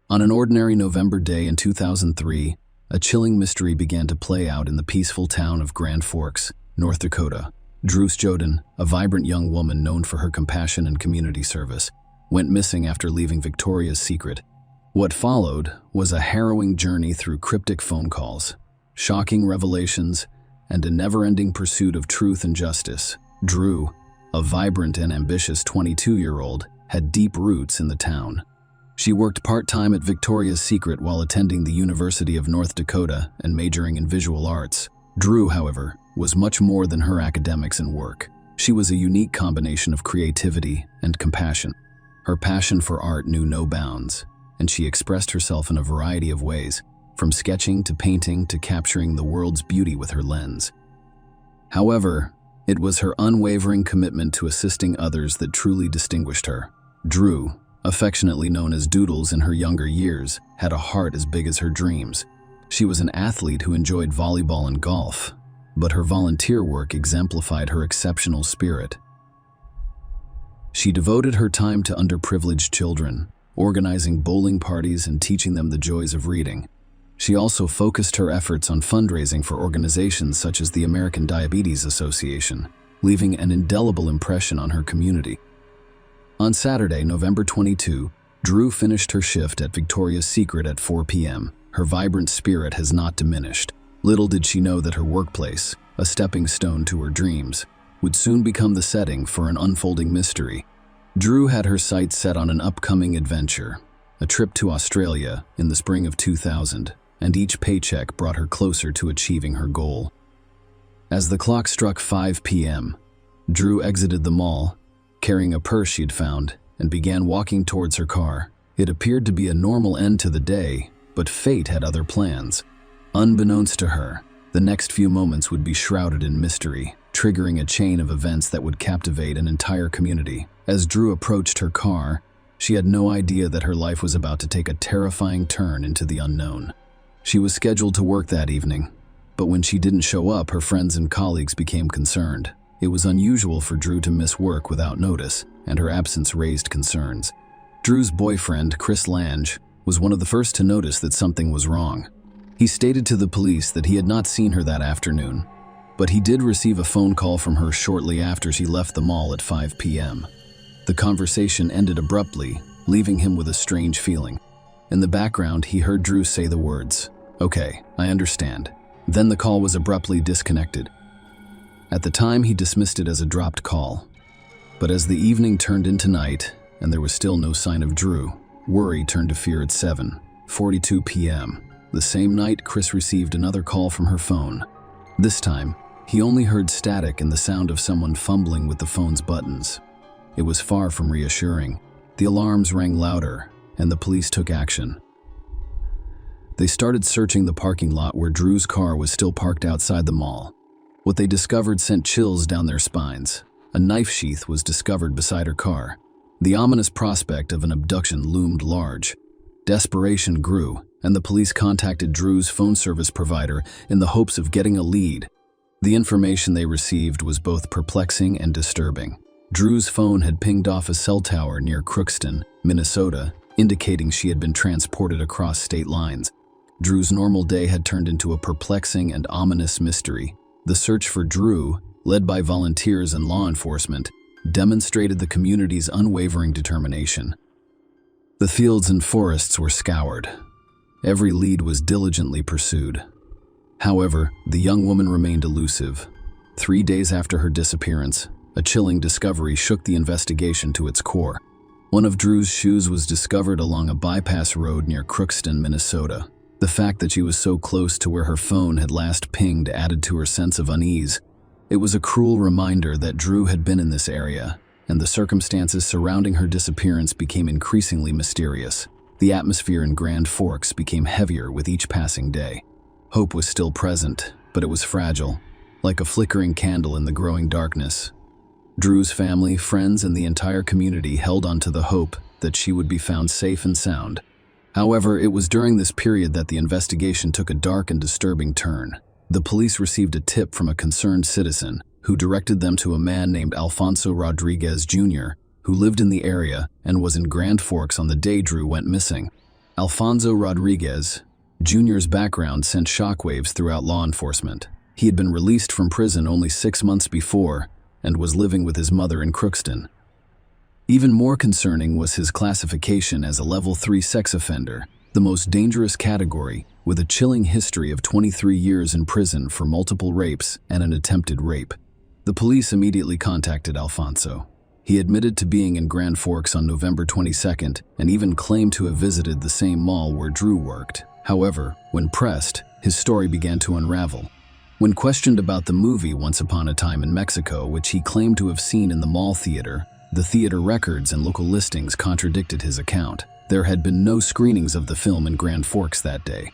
On an ordinary November day in 2003, a chilling mystery began to play out in the peaceful town of Grand Forks, North Dakota. Drew Joden, a vibrant young woman known for her compassion and community service, went missing after leaving Victoria's Secret. What followed was a harrowing journey through cryptic phone calls, shocking revelations, and a never-ending pursuit of truth and justice. Drew, a vibrant and ambitious 22-year-old, had deep roots in the town. She worked part-time at Victoria's Secret while attending the University of North Dakota and majoring in visual arts. Drew, however, was much more than her academics and work. She was a unique combination of creativity and compassion. Her passion for art knew no bounds, and she expressed herself in a variety of ways, from sketching to painting to capturing the world's beauty with her lens. However, it was her unwavering commitment to assisting others that truly distinguished her. Drew, affectionately known as Doodles in her younger years, had a heart as big as her dreams. She was an athlete who enjoyed volleyball and golf, but her volunteer work exemplified her exceptional spirit. She devoted her time to underprivileged children, organizing bowling parties and teaching them the joys of reading. She also focused her efforts on fundraising for organizations such as the American Diabetes Association, leaving an indelible impression on her community. On Saturday, November 22, Drew finished her shift at Victoria's Secret at 4 p.m. Her vibrant spirit has not diminished. Little did she know that her workplace, a stepping stone to her dreams, would soon become the setting for an unfolding mystery. Drew had her sights set on an upcoming adventure, a trip to Australia in the spring of 2000, and each paycheck brought her closer to achieving her goal. As the clock struck 5 p.m., Drew exited the mall, carrying a purse she'd found, and began walking towards her car. It appeared to be a normal end to the day, but fate had other plans. Unbeknownst to her, the next few moments would be shrouded in mystery, triggering a chain of events that would captivate an entire community. As Drew approached her car, she had no idea that her life was about to take a terrifying turn into the unknown. She was scheduled to work that evening, but when she didn't show up, her friends and colleagues became concerned. It was unusual for Drew to miss work without notice, and her absence raised concerns. Drew's boyfriend, Chris Lange, was one of the first to notice that something was wrong. He stated to the police that he had not seen her that afternoon, but he did receive a phone call from her shortly after she left the mall at 5 p.m. The conversation ended abruptly, leaving him with a strange feeling. In the background, he heard Drew say the words, "Okay, I understand." Then the call was abruptly disconnected. At the time, he dismissed it as a dropped call. But as the evening turned into night, and there was still no sign of Drew, worry turned to fear at 7:42 p.m. The same night, Chris received another call from her phone. This time, he only heard static and the sound of someone fumbling with the phone's buttons. It was far from reassuring. The alarms rang louder, and the police took action. They started searching the parking lot where Drew's car was still parked outside the mall. What they discovered sent chills down their spines. A knife sheath was discovered beside her car. The ominous prospect of an abduction loomed large. Desperation grew, and the police contacted Drew's phone service provider in the hopes of getting a lead. The information they received was both perplexing and disturbing. Drew's phone had pinged off a cell tower near Crookston, Minnesota, indicating she had been transported across state lines. Drew's normal day had turned into a perplexing and ominous mystery. The search for Drew, led by volunteers and law enforcement, demonstrated the community's unwavering determination. The fields and forests were scoured. Every lead was diligently pursued. However, the young woman remained elusive. 3 days after her disappearance, a chilling discovery shook the investigation to its core. One of Drew's shoes was discovered along a bypass road near Crookston, Minnesota. The fact that she was so close to where her phone had last pinged added to her sense of unease. It was a cruel reminder that Drew had been in this area, and the circumstances surrounding her disappearance became increasingly mysterious. The atmosphere in Grand Forks became heavier with each passing day. Hope was still present, but it was fragile, like a flickering candle in the growing darkness. Drew's family, friends, and the entire community held on to the hope that she would be found safe and sound. However, it was during this period that the investigation took a dark and disturbing turn. The police received a tip from a concerned citizen who directed them to a man named Alfonso Rodriguez Jr., who lived in the area and was in Grand Forks on the day Drew went missing. Alfonso Rodriguez Jr.'s background sent shockwaves throughout law enforcement. He had been released from prison only 6 months before and was living with his mother in Crookston. Even more concerning was his classification as a level 3 sex offender, the most dangerous category, with a chilling history of 23 years in prison for multiple rapes and an attempted rape. The police immediately contacted Alfonso. He admitted to being in Grand Forks on November 22nd and even claimed to have visited the same mall where Drew worked. However, when pressed, his story began to unravel. When questioned about the movie Once Upon a Time in Mexico, which he claimed to have seen in the mall theater, the theater records and local listings contradicted his account. There had been no screenings of the film in Grand Forks that day.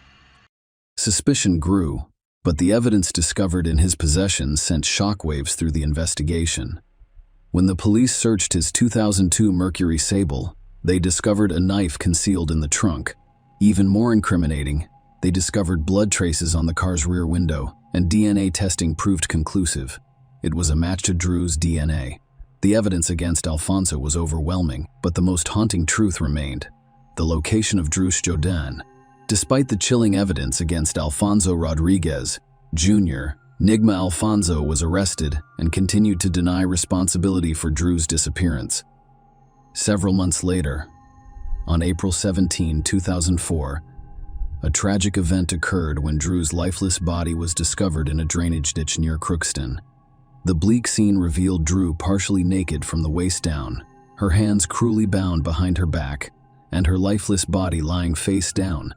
Suspicion grew, but the evidence discovered in his possession sent shockwaves through the investigation. When the police searched his 2002 Mercury Sable, they discovered a knife concealed in the trunk. Even more incriminating, they discovered blood traces on the car's rear window, and DNA testing proved conclusive. It was a match to Drew's DNA. The evidence against Alfonso was overwhelming, but the most haunting truth remained: the location of Drew Stjodan. Despite the chilling evidence against Alfonso Rodriguez Jr., Nigma Alfonso was arrested and continued to deny responsibility for Drew's disappearance. Several months later, on April 17, 2004, a tragic event occurred when Drew's lifeless body was discovered in a drainage ditch near Crookston. The bleak scene revealed Drew partially naked from the waist down, her hands cruelly bound behind her back, and her lifeless body lying face down.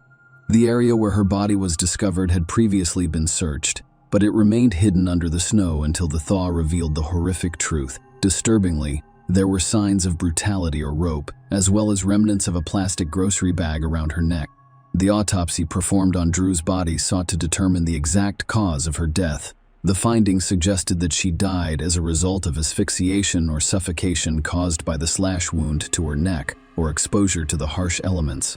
The area where her body was discovered had previously been searched, but it remained hidden under the snow until the thaw revealed the horrific truth. Disturbingly, there were signs of brutality or rope, as well as remnants of a plastic grocery bag around her neck. The autopsy performed on Drew's body sought to determine the exact cause of her death. The findings suggested that she died as a result of asphyxiation or suffocation caused by the slash wound to her neck or exposure to the harsh elements.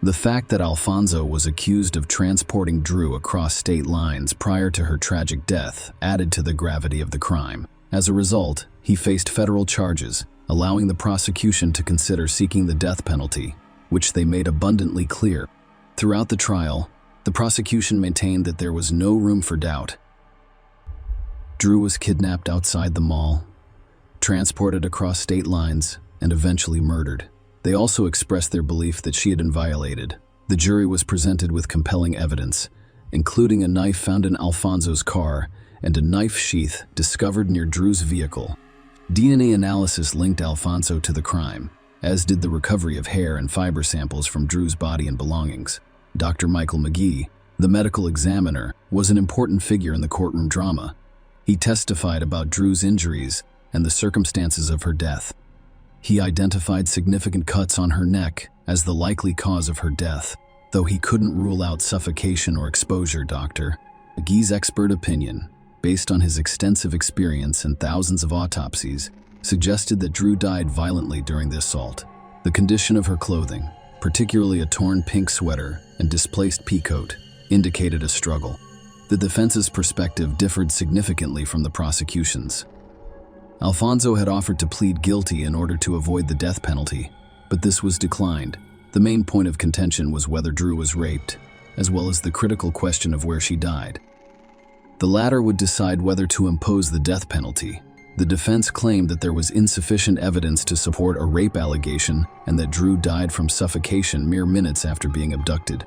The fact that Alfonso was accused of transporting Drew across state lines prior to her tragic death added to the gravity of the crime. As a result, he faced federal charges, allowing the prosecution to consider seeking the death penalty. which they made abundantly clear. Throughout the trial, the prosecution maintained that there was no room for doubt. Drew was kidnapped outside the mall, transported across state lines, and eventually murdered. They also expressed their belief that she had been violated. The jury was presented with compelling evidence, including a knife found in Alfonso's car and a knife sheath discovered near Drew's vehicle. DNA analysis linked Alfonso to the crime, as did the recovery of hair and fiber samples from Drew's body and belongings. Dr. Michael McGee, the medical examiner, was an important figure in the courtroom drama. He testified about Drew's injuries and the circumstances of her death. He identified significant cuts on her neck as the likely cause of her death, though he couldn't rule out suffocation or exposure. Dr. McGee's expert opinion, based on his extensive experience and thousands of autopsies, suggested that Drew died violently during the assault. The condition of her clothing, particularly a torn pink sweater and displaced peacoat, indicated a struggle. The defense's perspective differed significantly from the prosecution's. Alfonso had offered to plead guilty in order to avoid the death penalty, but this was declined. The main point of contention was whether Drew was raped, as well as the critical question of where she died. The latter would decide whether to impose the death penalty. The defense claimed that there was insufficient evidence to support a rape allegation and that Drew died from suffocation mere minutes after being abducted.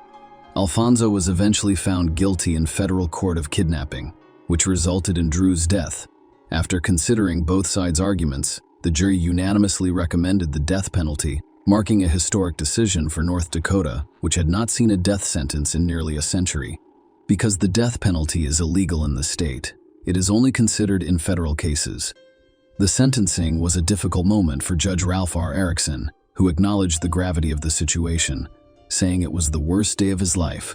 Alfonso was eventually found guilty in federal court of kidnapping, which resulted in Drew's death. After considering both sides' arguments, the jury unanimously recommended the death penalty, marking a historic decision for North Dakota, which had not seen a death sentence in nearly a century. Because the death penalty is illegal in the state, it is only considered in federal cases. The sentencing was a difficult moment for Judge Ralph R. Erickson, who acknowledged the gravity of the situation, saying it was the worst day of his life.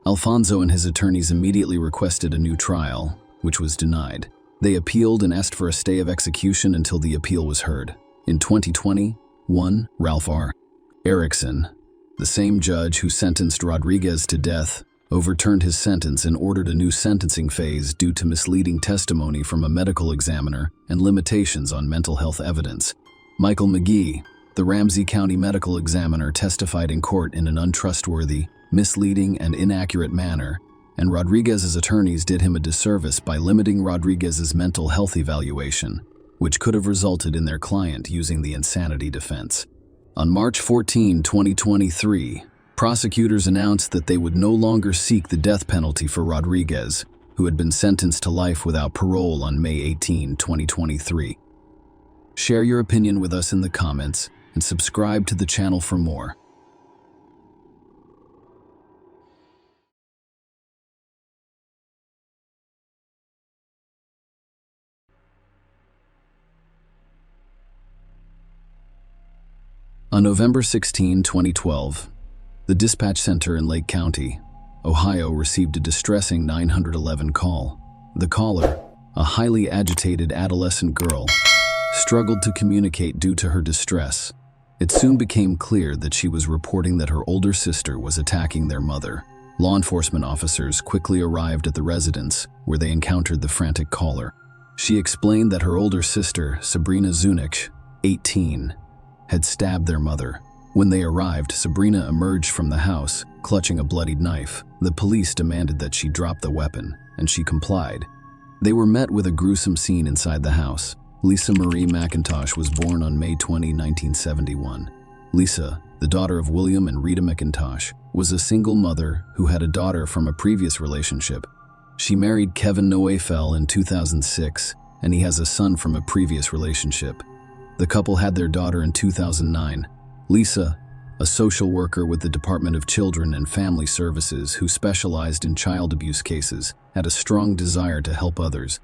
Alfonso and his attorneys immediately requested a new trial, which was denied. They appealed and asked for a stay of execution until the appeal was heard. In 2021, Ralph R. Erickson, the same judge who sentenced Rodriguez to death, overturned his sentence and ordered a new sentencing phase due to misleading testimony from a medical examiner and limitations on mental health evidence. Michael McGee, the Ramsey County medical examiner, testified in court in an untrustworthy, misleading, and inaccurate manner, and Rodriguez's attorneys did him a disservice by limiting Rodriguez's mental health evaluation, which could have resulted in their client using the insanity defense. On March 14, 2023, prosecutors announced that they would no longer seek the death penalty for Rodriguez, who had been sentenced to life without parole on May 18, 2023. Share your opinion with us in the comments and subscribe to the channel for more. On November 16, 2012, the dispatch center in Lake County, Ohio, received a distressing 911 call. The caller, a highly agitated adolescent girl, struggled to communicate due to her distress. It soon became clear that she was reporting that her older sister was attacking their mother. Law enforcement officers quickly arrived at the residence, where they encountered the frantic caller. She explained that her older sister, Sabrina Zunic, 18, had stabbed their mother. When they arrived, Sabrina emerged from the house, clutching a bloodied knife. The police demanded that she drop the weapon, and she complied. They were met with a gruesome scene inside the house. Lisa Marie McIntosh was born on May 20, 1971. Lisa, the daughter of William and Rita McIntosh, was a single mother who had a daughter from a previous relationship. She married Kevin Noefel in 2006, and he has a son from a previous relationship. The couple had their daughter in 2009. Lisa, a social worker with the Department of Children and Family Services who specialized in child abuse cases, had a strong desire to help others.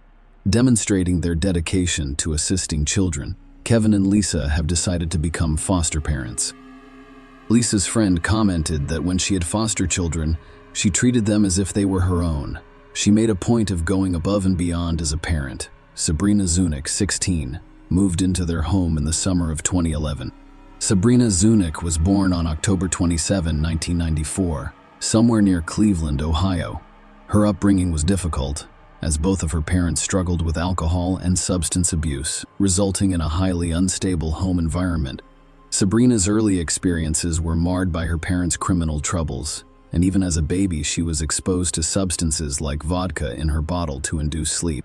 Demonstrating their dedication to assisting children, Kevin and Lisa have decided to become foster parents. Lisa's friend commented that when she had foster children, she treated them as if they were her own. She made a point of going above and beyond as a parent. Sabrina Zunic, 16, moved into their home in the summer of 2011. Sabrina Zunic was born on October 27, 1994, somewhere near Cleveland, Ohio. Her upbringing was difficult, as both of her parents struggled with alcohol and substance abuse, resulting in a highly unstable home environment. Sabrina's early experiences were marred by her parents' criminal troubles, and even as a baby she was exposed to substances like vodka in her bottle to induce sleep.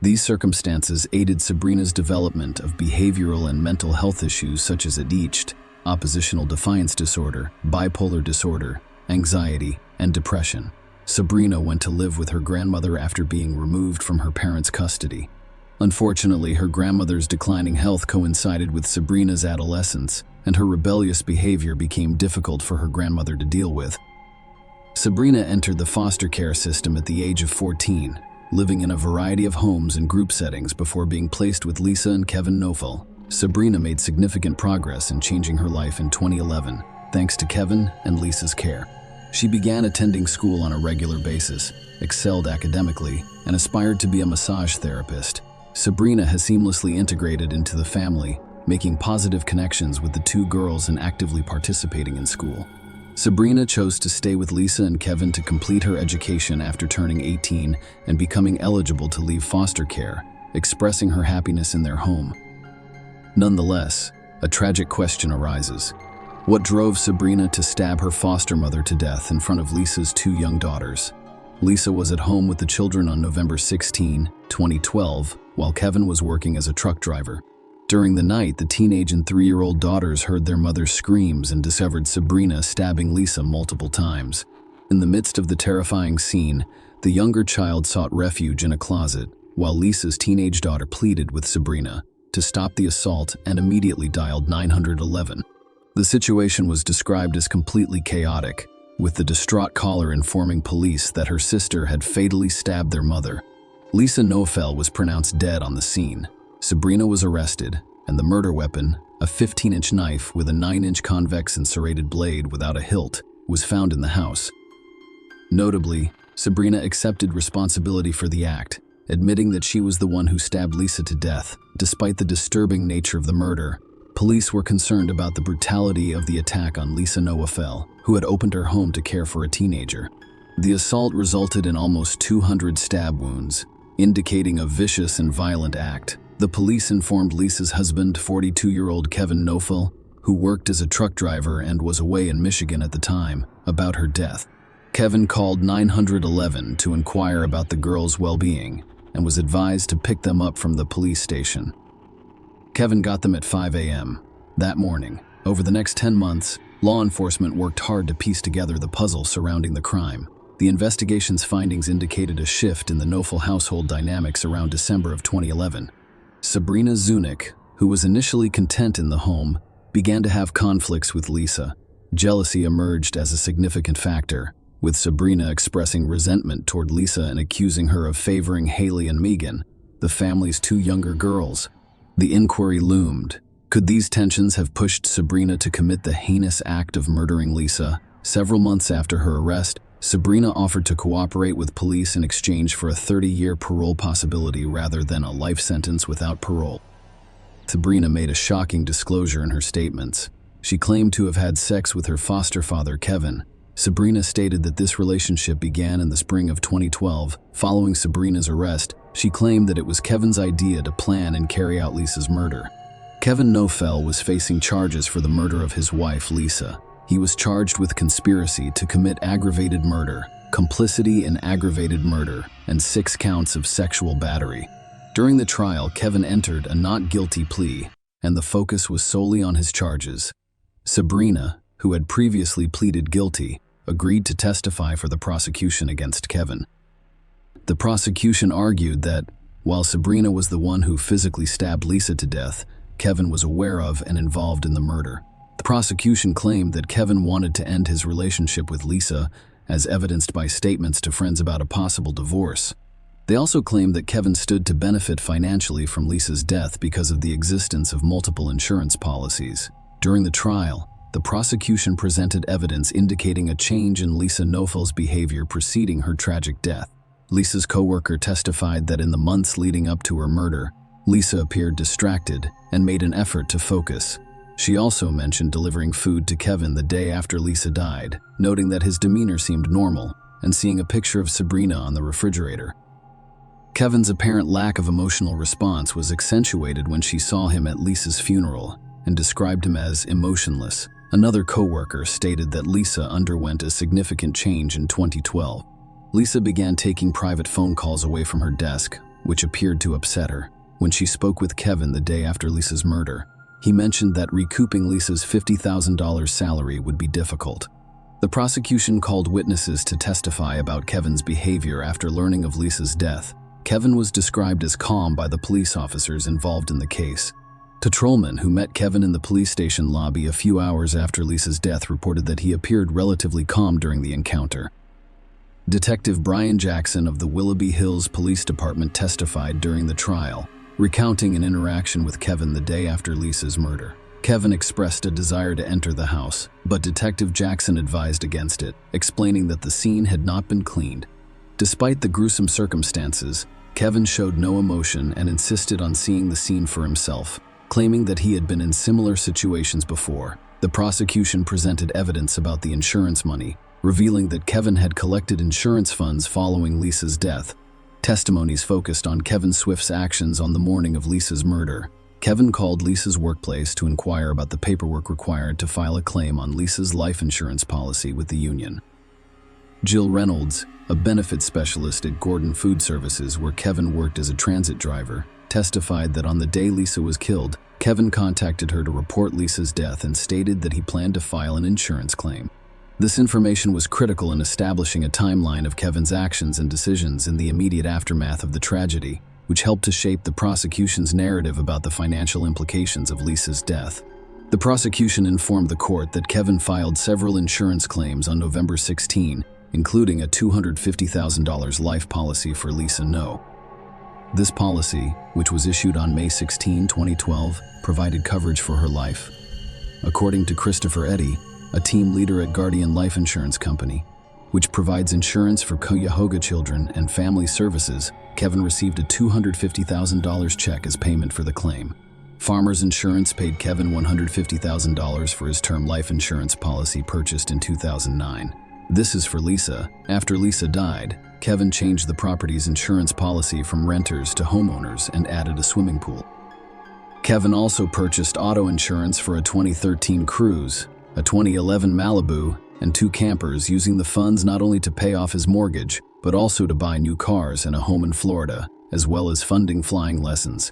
These circumstances aided Sabrina's development of behavioral and mental health issues such as ADHD, oppositional defiance disorder, bipolar disorder, anxiety, and depression. Sabrina went to live with her grandmother after being removed from her parents' custody. Unfortunately, her grandmother's declining health coincided with Sabrina's adolescence, and her rebellious behavior became difficult for her grandmother to deal with. Sabrina entered the foster care system at the age of 14, living in a variety of homes and group settings before being placed with Lisa and Kevin Nofel. Sabrina made significant progress in changing her life in 2011, thanks to Kevin and Lisa's care. She began attending school on a regular basis, excelled academically, and aspired to be a massage therapist. Sabrina has seamlessly integrated into the family, making positive connections with the two girls and actively participating in school. Sabrina chose to stay with Lisa and Kevin to complete her education after turning 18 and becoming eligible to leave foster care, expressing her happiness in their home. Nonetheless, a tragic question arises. What drove Sabrina to stab her foster mother to death in front of Lisa's two young daughters? Lisa was at home with the children on November 16, 2012, while Kevin was working as a truck driver. During the night, the teenage and 3-year-old daughters heard their mother's screams and discovered Sabrina stabbing Lisa multiple times. In the midst of the terrifying scene, the younger child sought refuge in a closet, while Lisa's teenage daughter pleaded with Sabrina to stop the assault and immediately dialed 911. The situation was described as completely chaotic, with the distraught caller informing police that her sister had fatally stabbed their mother. Lisa Nofel was pronounced dead on the scene. Sabrina was arrested, and the murder weapon, a 15-inch knife with a 9-inch convex and serrated blade without a hilt, was found in the house. Notably, Sabrina accepted responsibility for the act, admitting that she was the one who stabbed Lisa to death. Despite the disturbing nature of the murder, police were concerned about the brutality of the attack on Lisa Nofel, who had opened her home to care for a teenager. The assault resulted in almost 200 stab wounds, indicating a vicious and violent act. The police informed Lisa's husband, 42-year-old Kevin Nofel, who worked as a truck driver and was away in Michigan at the time, about her death. Kevin called 911 to inquire about the girls' well-being and was advised to pick them up from the police station. Kevin got them at 5 a.m. that morning. Over the next 10 months, law enforcement worked hard to piece together the puzzle surrounding the crime. The investigation's findings indicated a shift in the Nofel household dynamics around December of 2011. Sabrina Zunick, who was initially content in the home, began to have conflicts with Lisa. Jealousy emerged as a significant factor, with Sabrina expressing resentment toward Lisa and accusing her of favoring Haley and Megan, the family's two younger girls. The inquiry loomed. Could these tensions have pushed Sabrina to commit the heinous act of murdering Lisa? Several months after her arrest, Sabrina offered to cooperate with police in exchange for a 30-year parole possibility rather than a life sentence without parole. Sabrina made a shocking disclosure in her statements. She claimed to have had sex with her foster father, Kevin. Sabrina stated that this relationship began in the spring of 2012. Following Sabrina's arrest, she claimed that it was Kevin's idea to plan and carry out Lisa's murder. Kevin Nofel was facing charges for the murder of his wife, Lisa. He was charged with conspiracy to commit aggravated murder, complicity in aggravated murder, and 6 counts of sexual battery. During the trial, Kevin entered a not guilty plea, and the focus was solely on his charges. Sabrina, who had previously pleaded guilty, agreed to testify for the prosecution against Kevin. The prosecution argued that, while Sabrina was the one who physically stabbed Lisa to death, Kevin was aware of and involved in the murder. The prosecution claimed that Kevin wanted to end his relationship with Lisa, as evidenced by statements to friends about a possible divorce. They also claimed that Kevin stood to benefit financially from Lisa's death because of the existence of multiple insurance policies. During the trial, the prosecution presented evidence indicating a change in Lisa Nofel's behavior preceding her tragic death. Lisa's co-worker testified that in the months leading up to her murder, Lisa appeared distracted and made an effort to focus. She also mentioned delivering food to Kevin the day after Lisa died, noting that his demeanor seemed normal and seeing a picture of Sabrina on the refrigerator. Kevin's apparent lack of emotional response was accentuated when she saw him at Lisa's funeral, and described him as emotionless. Another coworker stated that Lisa underwent a significant change in 2012. Lisa began taking private phone calls away from her desk, which appeared to upset her. When she spoke with Kevin the day after Lisa's murder, he mentioned that recouping Lisa's $50,000 salary would be difficult. The prosecution called witnesses to testify about Kevin's behavior after learning of Lisa's death. Kevin was described as calm by the police officers involved in the case. Patrolman who met Kevin in the police station lobby a few hours after Lisa's death reported that he appeared relatively calm during the encounter. Detective Brian Jackson of the Willoughby Hills Police Department testified during the trial, recounting an interaction with Kevin the day after Lisa's murder. Kevin expressed a desire to enter the house, but Detective Jackson advised against it, explaining that the scene had not been cleaned. Despite the gruesome circumstances, Kevin showed no emotion and insisted on seeing the scene for himself, claiming that he had been in similar situations before. The prosecution presented evidence about the insurance money, revealing that Kevin had collected insurance funds following Lisa's death. Testimonies focused on Kevin Swift's actions on the morning of Lisa's murder. Kevin called Lisa's workplace to inquire about the paperwork required to file a claim on Lisa's life insurance policy with the union. Jill Reynolds, a benefits specialist at Gordon Food Services where Kevin worked as a transit driver, testified that on the day Lisa was killed, Kevin contacted her to report Lisa's death and stated that he planned to file an insurance claim. This information was critical in establishing a timeline of Kevin's actions and decisions in the immediate aftermath of the tragedy, which helped to shape the prosecution's narrative about the financial implications of Lisa's death. The prosecution informed the court that Kevin filed several insurance claims on November 16, including a $250,000 life policy for Lisa No. This policy, which was issued on May 16, 2012, provided coverage for her life. According to Christopher Eddy, a team leader at Guardian Life Insurance Company, which provides insurance for Cuyahoga children and family services, Kevin received a $250,000 check as payment for the claim. Farmers Insurance paid Kevin $150,000 for his term life insurance policy purchased in 2009. This is for Lisa. After Lisa died, Kevin changed the property's insurance policy from renters to homeowners and added a swimming pool. Kevin also purchased auto insurance for a 2013 Cruze, a 2011 Malibu, and 2 campers, using the funds not only to pay off his mortgage, but also to buy new cars and a home in Florida, as well as funding flying lessons.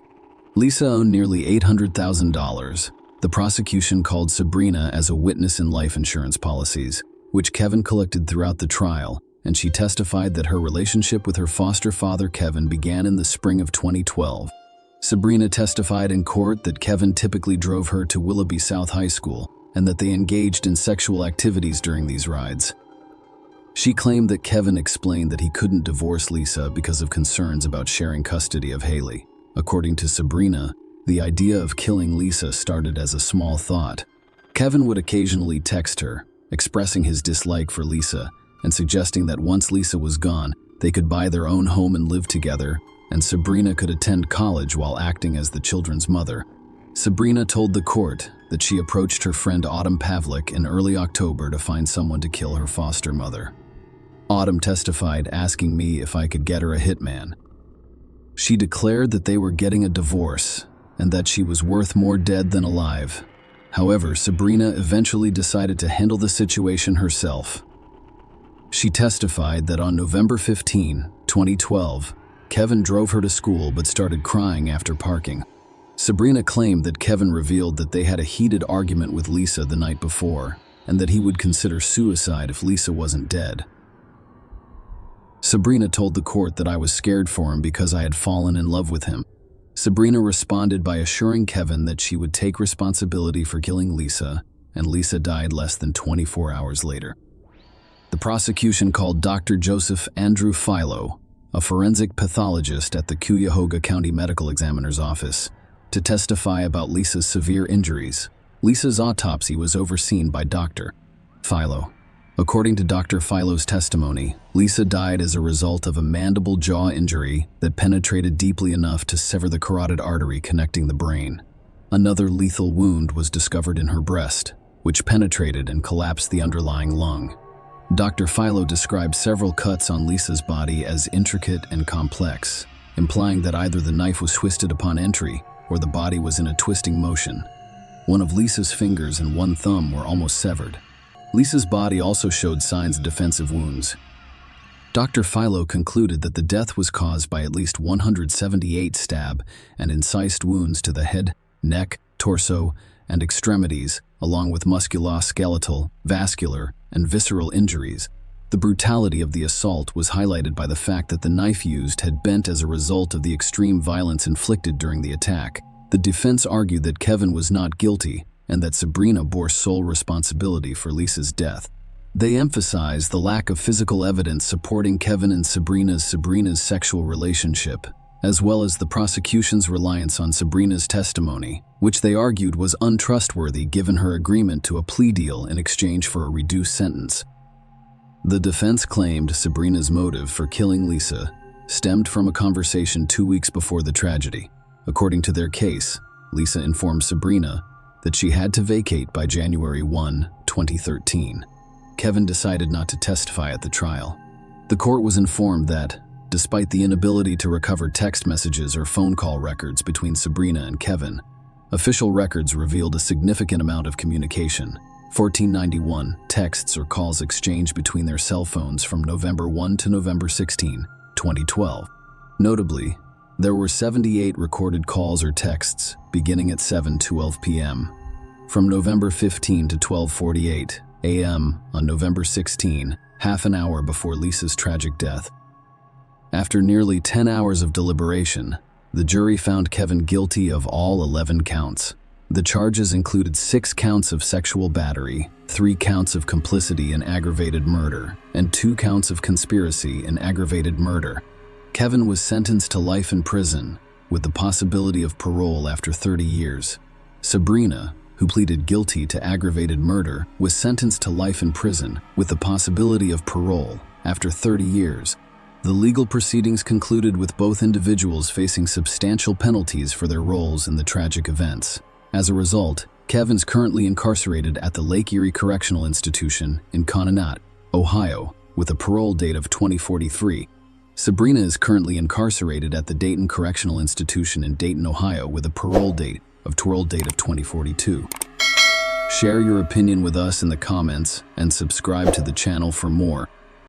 Lisa owned nearly $800,000. The prosecution called Sabrina as a witness in life insurance policies, which Kevin collected throughout the trial, and she testified that her relationship with her foster father Kevin began in the spring of 2012. Sabrina testified in court that Kevin typically drove her to Willoughby South High School, and that they engaged in sexual activities during these rides. She claimed that Kevin explained that he couldn't divorce Lisa because of concerns about sharing custody of Haley. According to Sabrina, the idea of killing Lisa started as a small thought. Kevin would occasionally text her, expressing his dislike for Lisa and suggesting that once Lisa was gone, they could buy their own home and live together, and Sabrina could attend college while acting as the children's mother. Sabrina told the court that she approached her friend Autumn Pavlik in early October to find someone to kill her foster mother. Autumn testified, asking me if I could get her a hitman. She declared that they were getting a divorce and that she was worth more dead than alive. However, Sabrina eventually decided to handle the situation herself. She testified that on November 15, 2012, Kevin drove her to school but started crying after parking. Sabrina claimed that Kevin revealed that they had a heated argument with Lisa the night before, and that he would consider suicide if Lisa wasn't dead. Sabrina told the court that I was scared for him because I had fallen in love with him. Sabrina responded by assuring Kevin that she would take responsibility for killing Lisa, and Lisa died less than 24 hours later. The prosecution called Dr. Joseph Andrew Philo, a forensic pathologist at the Cuyahoga County Medical Examiner's Office, to testify about Lisa's severe injuries. Lisa's autopsy was overseen by Dr. Philo. According to Dr. Philo's testimony, Lisa died as a result of a mandible jaw injury that penetrated deeply enough to sever the carotid artery connecting the brain. Another lethal wound was discovered in her breast, which penetrated and collapsed the underlying lung. Dr. Philo described several cuts on Lisa's body as intricate and complex, implying that either the knife was twisted upon entry or the body was in a twisting motion. One of Lisa's fingers and one thumb were almost severed. Lisa's body also showed signs of defensive wounds. Dr. Philo concluded that the death was caused by at least 178 stab and incised wounds to the head, neck, torso, and extremities, along with musculoskeletal, vascular, and visceral injuries. The brutality of the assault was highlighted by the fact that the knife used had bent as a result of the extreme violence inflicted during the attack. The defense argued that Kevin was not guilty and that Sabrina bore sole responsibility for Lisa's death. They emphasized the lack of physical evidence supporting Kevin and Sabrina's sexual relationship, as well as the prosecution's reliance on Sabrina's testimony, which they argued was untrustworthy given her agreement to a plea deal in exchange for a reduced sentence. The defense claimed Sabrina's motive for killing Lisa stemmed from a conversation 2 weeks before the tragedy. According to their case, Lisa informed Sabrina that she had to vacate by January 1, 2013. Kevin decided not to testify at the trial. The court was informed that, despite the inability to recover text messages or phone call records between Sabrina and Kevin, official records revealed a significant amount of communication. 1491 texts or calls exchanged between their cell phones from November 1 to November 16, 2012. Notably, there were 78 recorded calls or texts beginning at 7:12 p.m. from November 15 to 12:48 a.m. on November 16, half an hour before Lisa's tragic death. After nearly 10 hours of deliberation, the jury found Kevin guilty of all 11 counts. The charges included 6 counts of sexual battery, 3 counts of complicity in aggravated murder, and 2 counts of conspiracy in aggravated murder. Kevin was sentenced to life in prison, with the possibility of parole after 30 years. Sabrina, who pleaded guilty to aggravated murder, was sentenced to life in prison, with the possibility of parole after 30 years. The legal proceedings concluded with both individuals facing substantial penalties for their roles in the tragic events. As a result, Kevin's currently incarcerated at the Lake Erie Correctional Institution in Conneaut, Ohio, with a parole date of 2043. Sabrina is currently incarcerated at the Dayton Correctional Institution in Dayton, Ohio, with a parole date of 2042. Share your opinion with us in the comments and subscribe to the channel for more.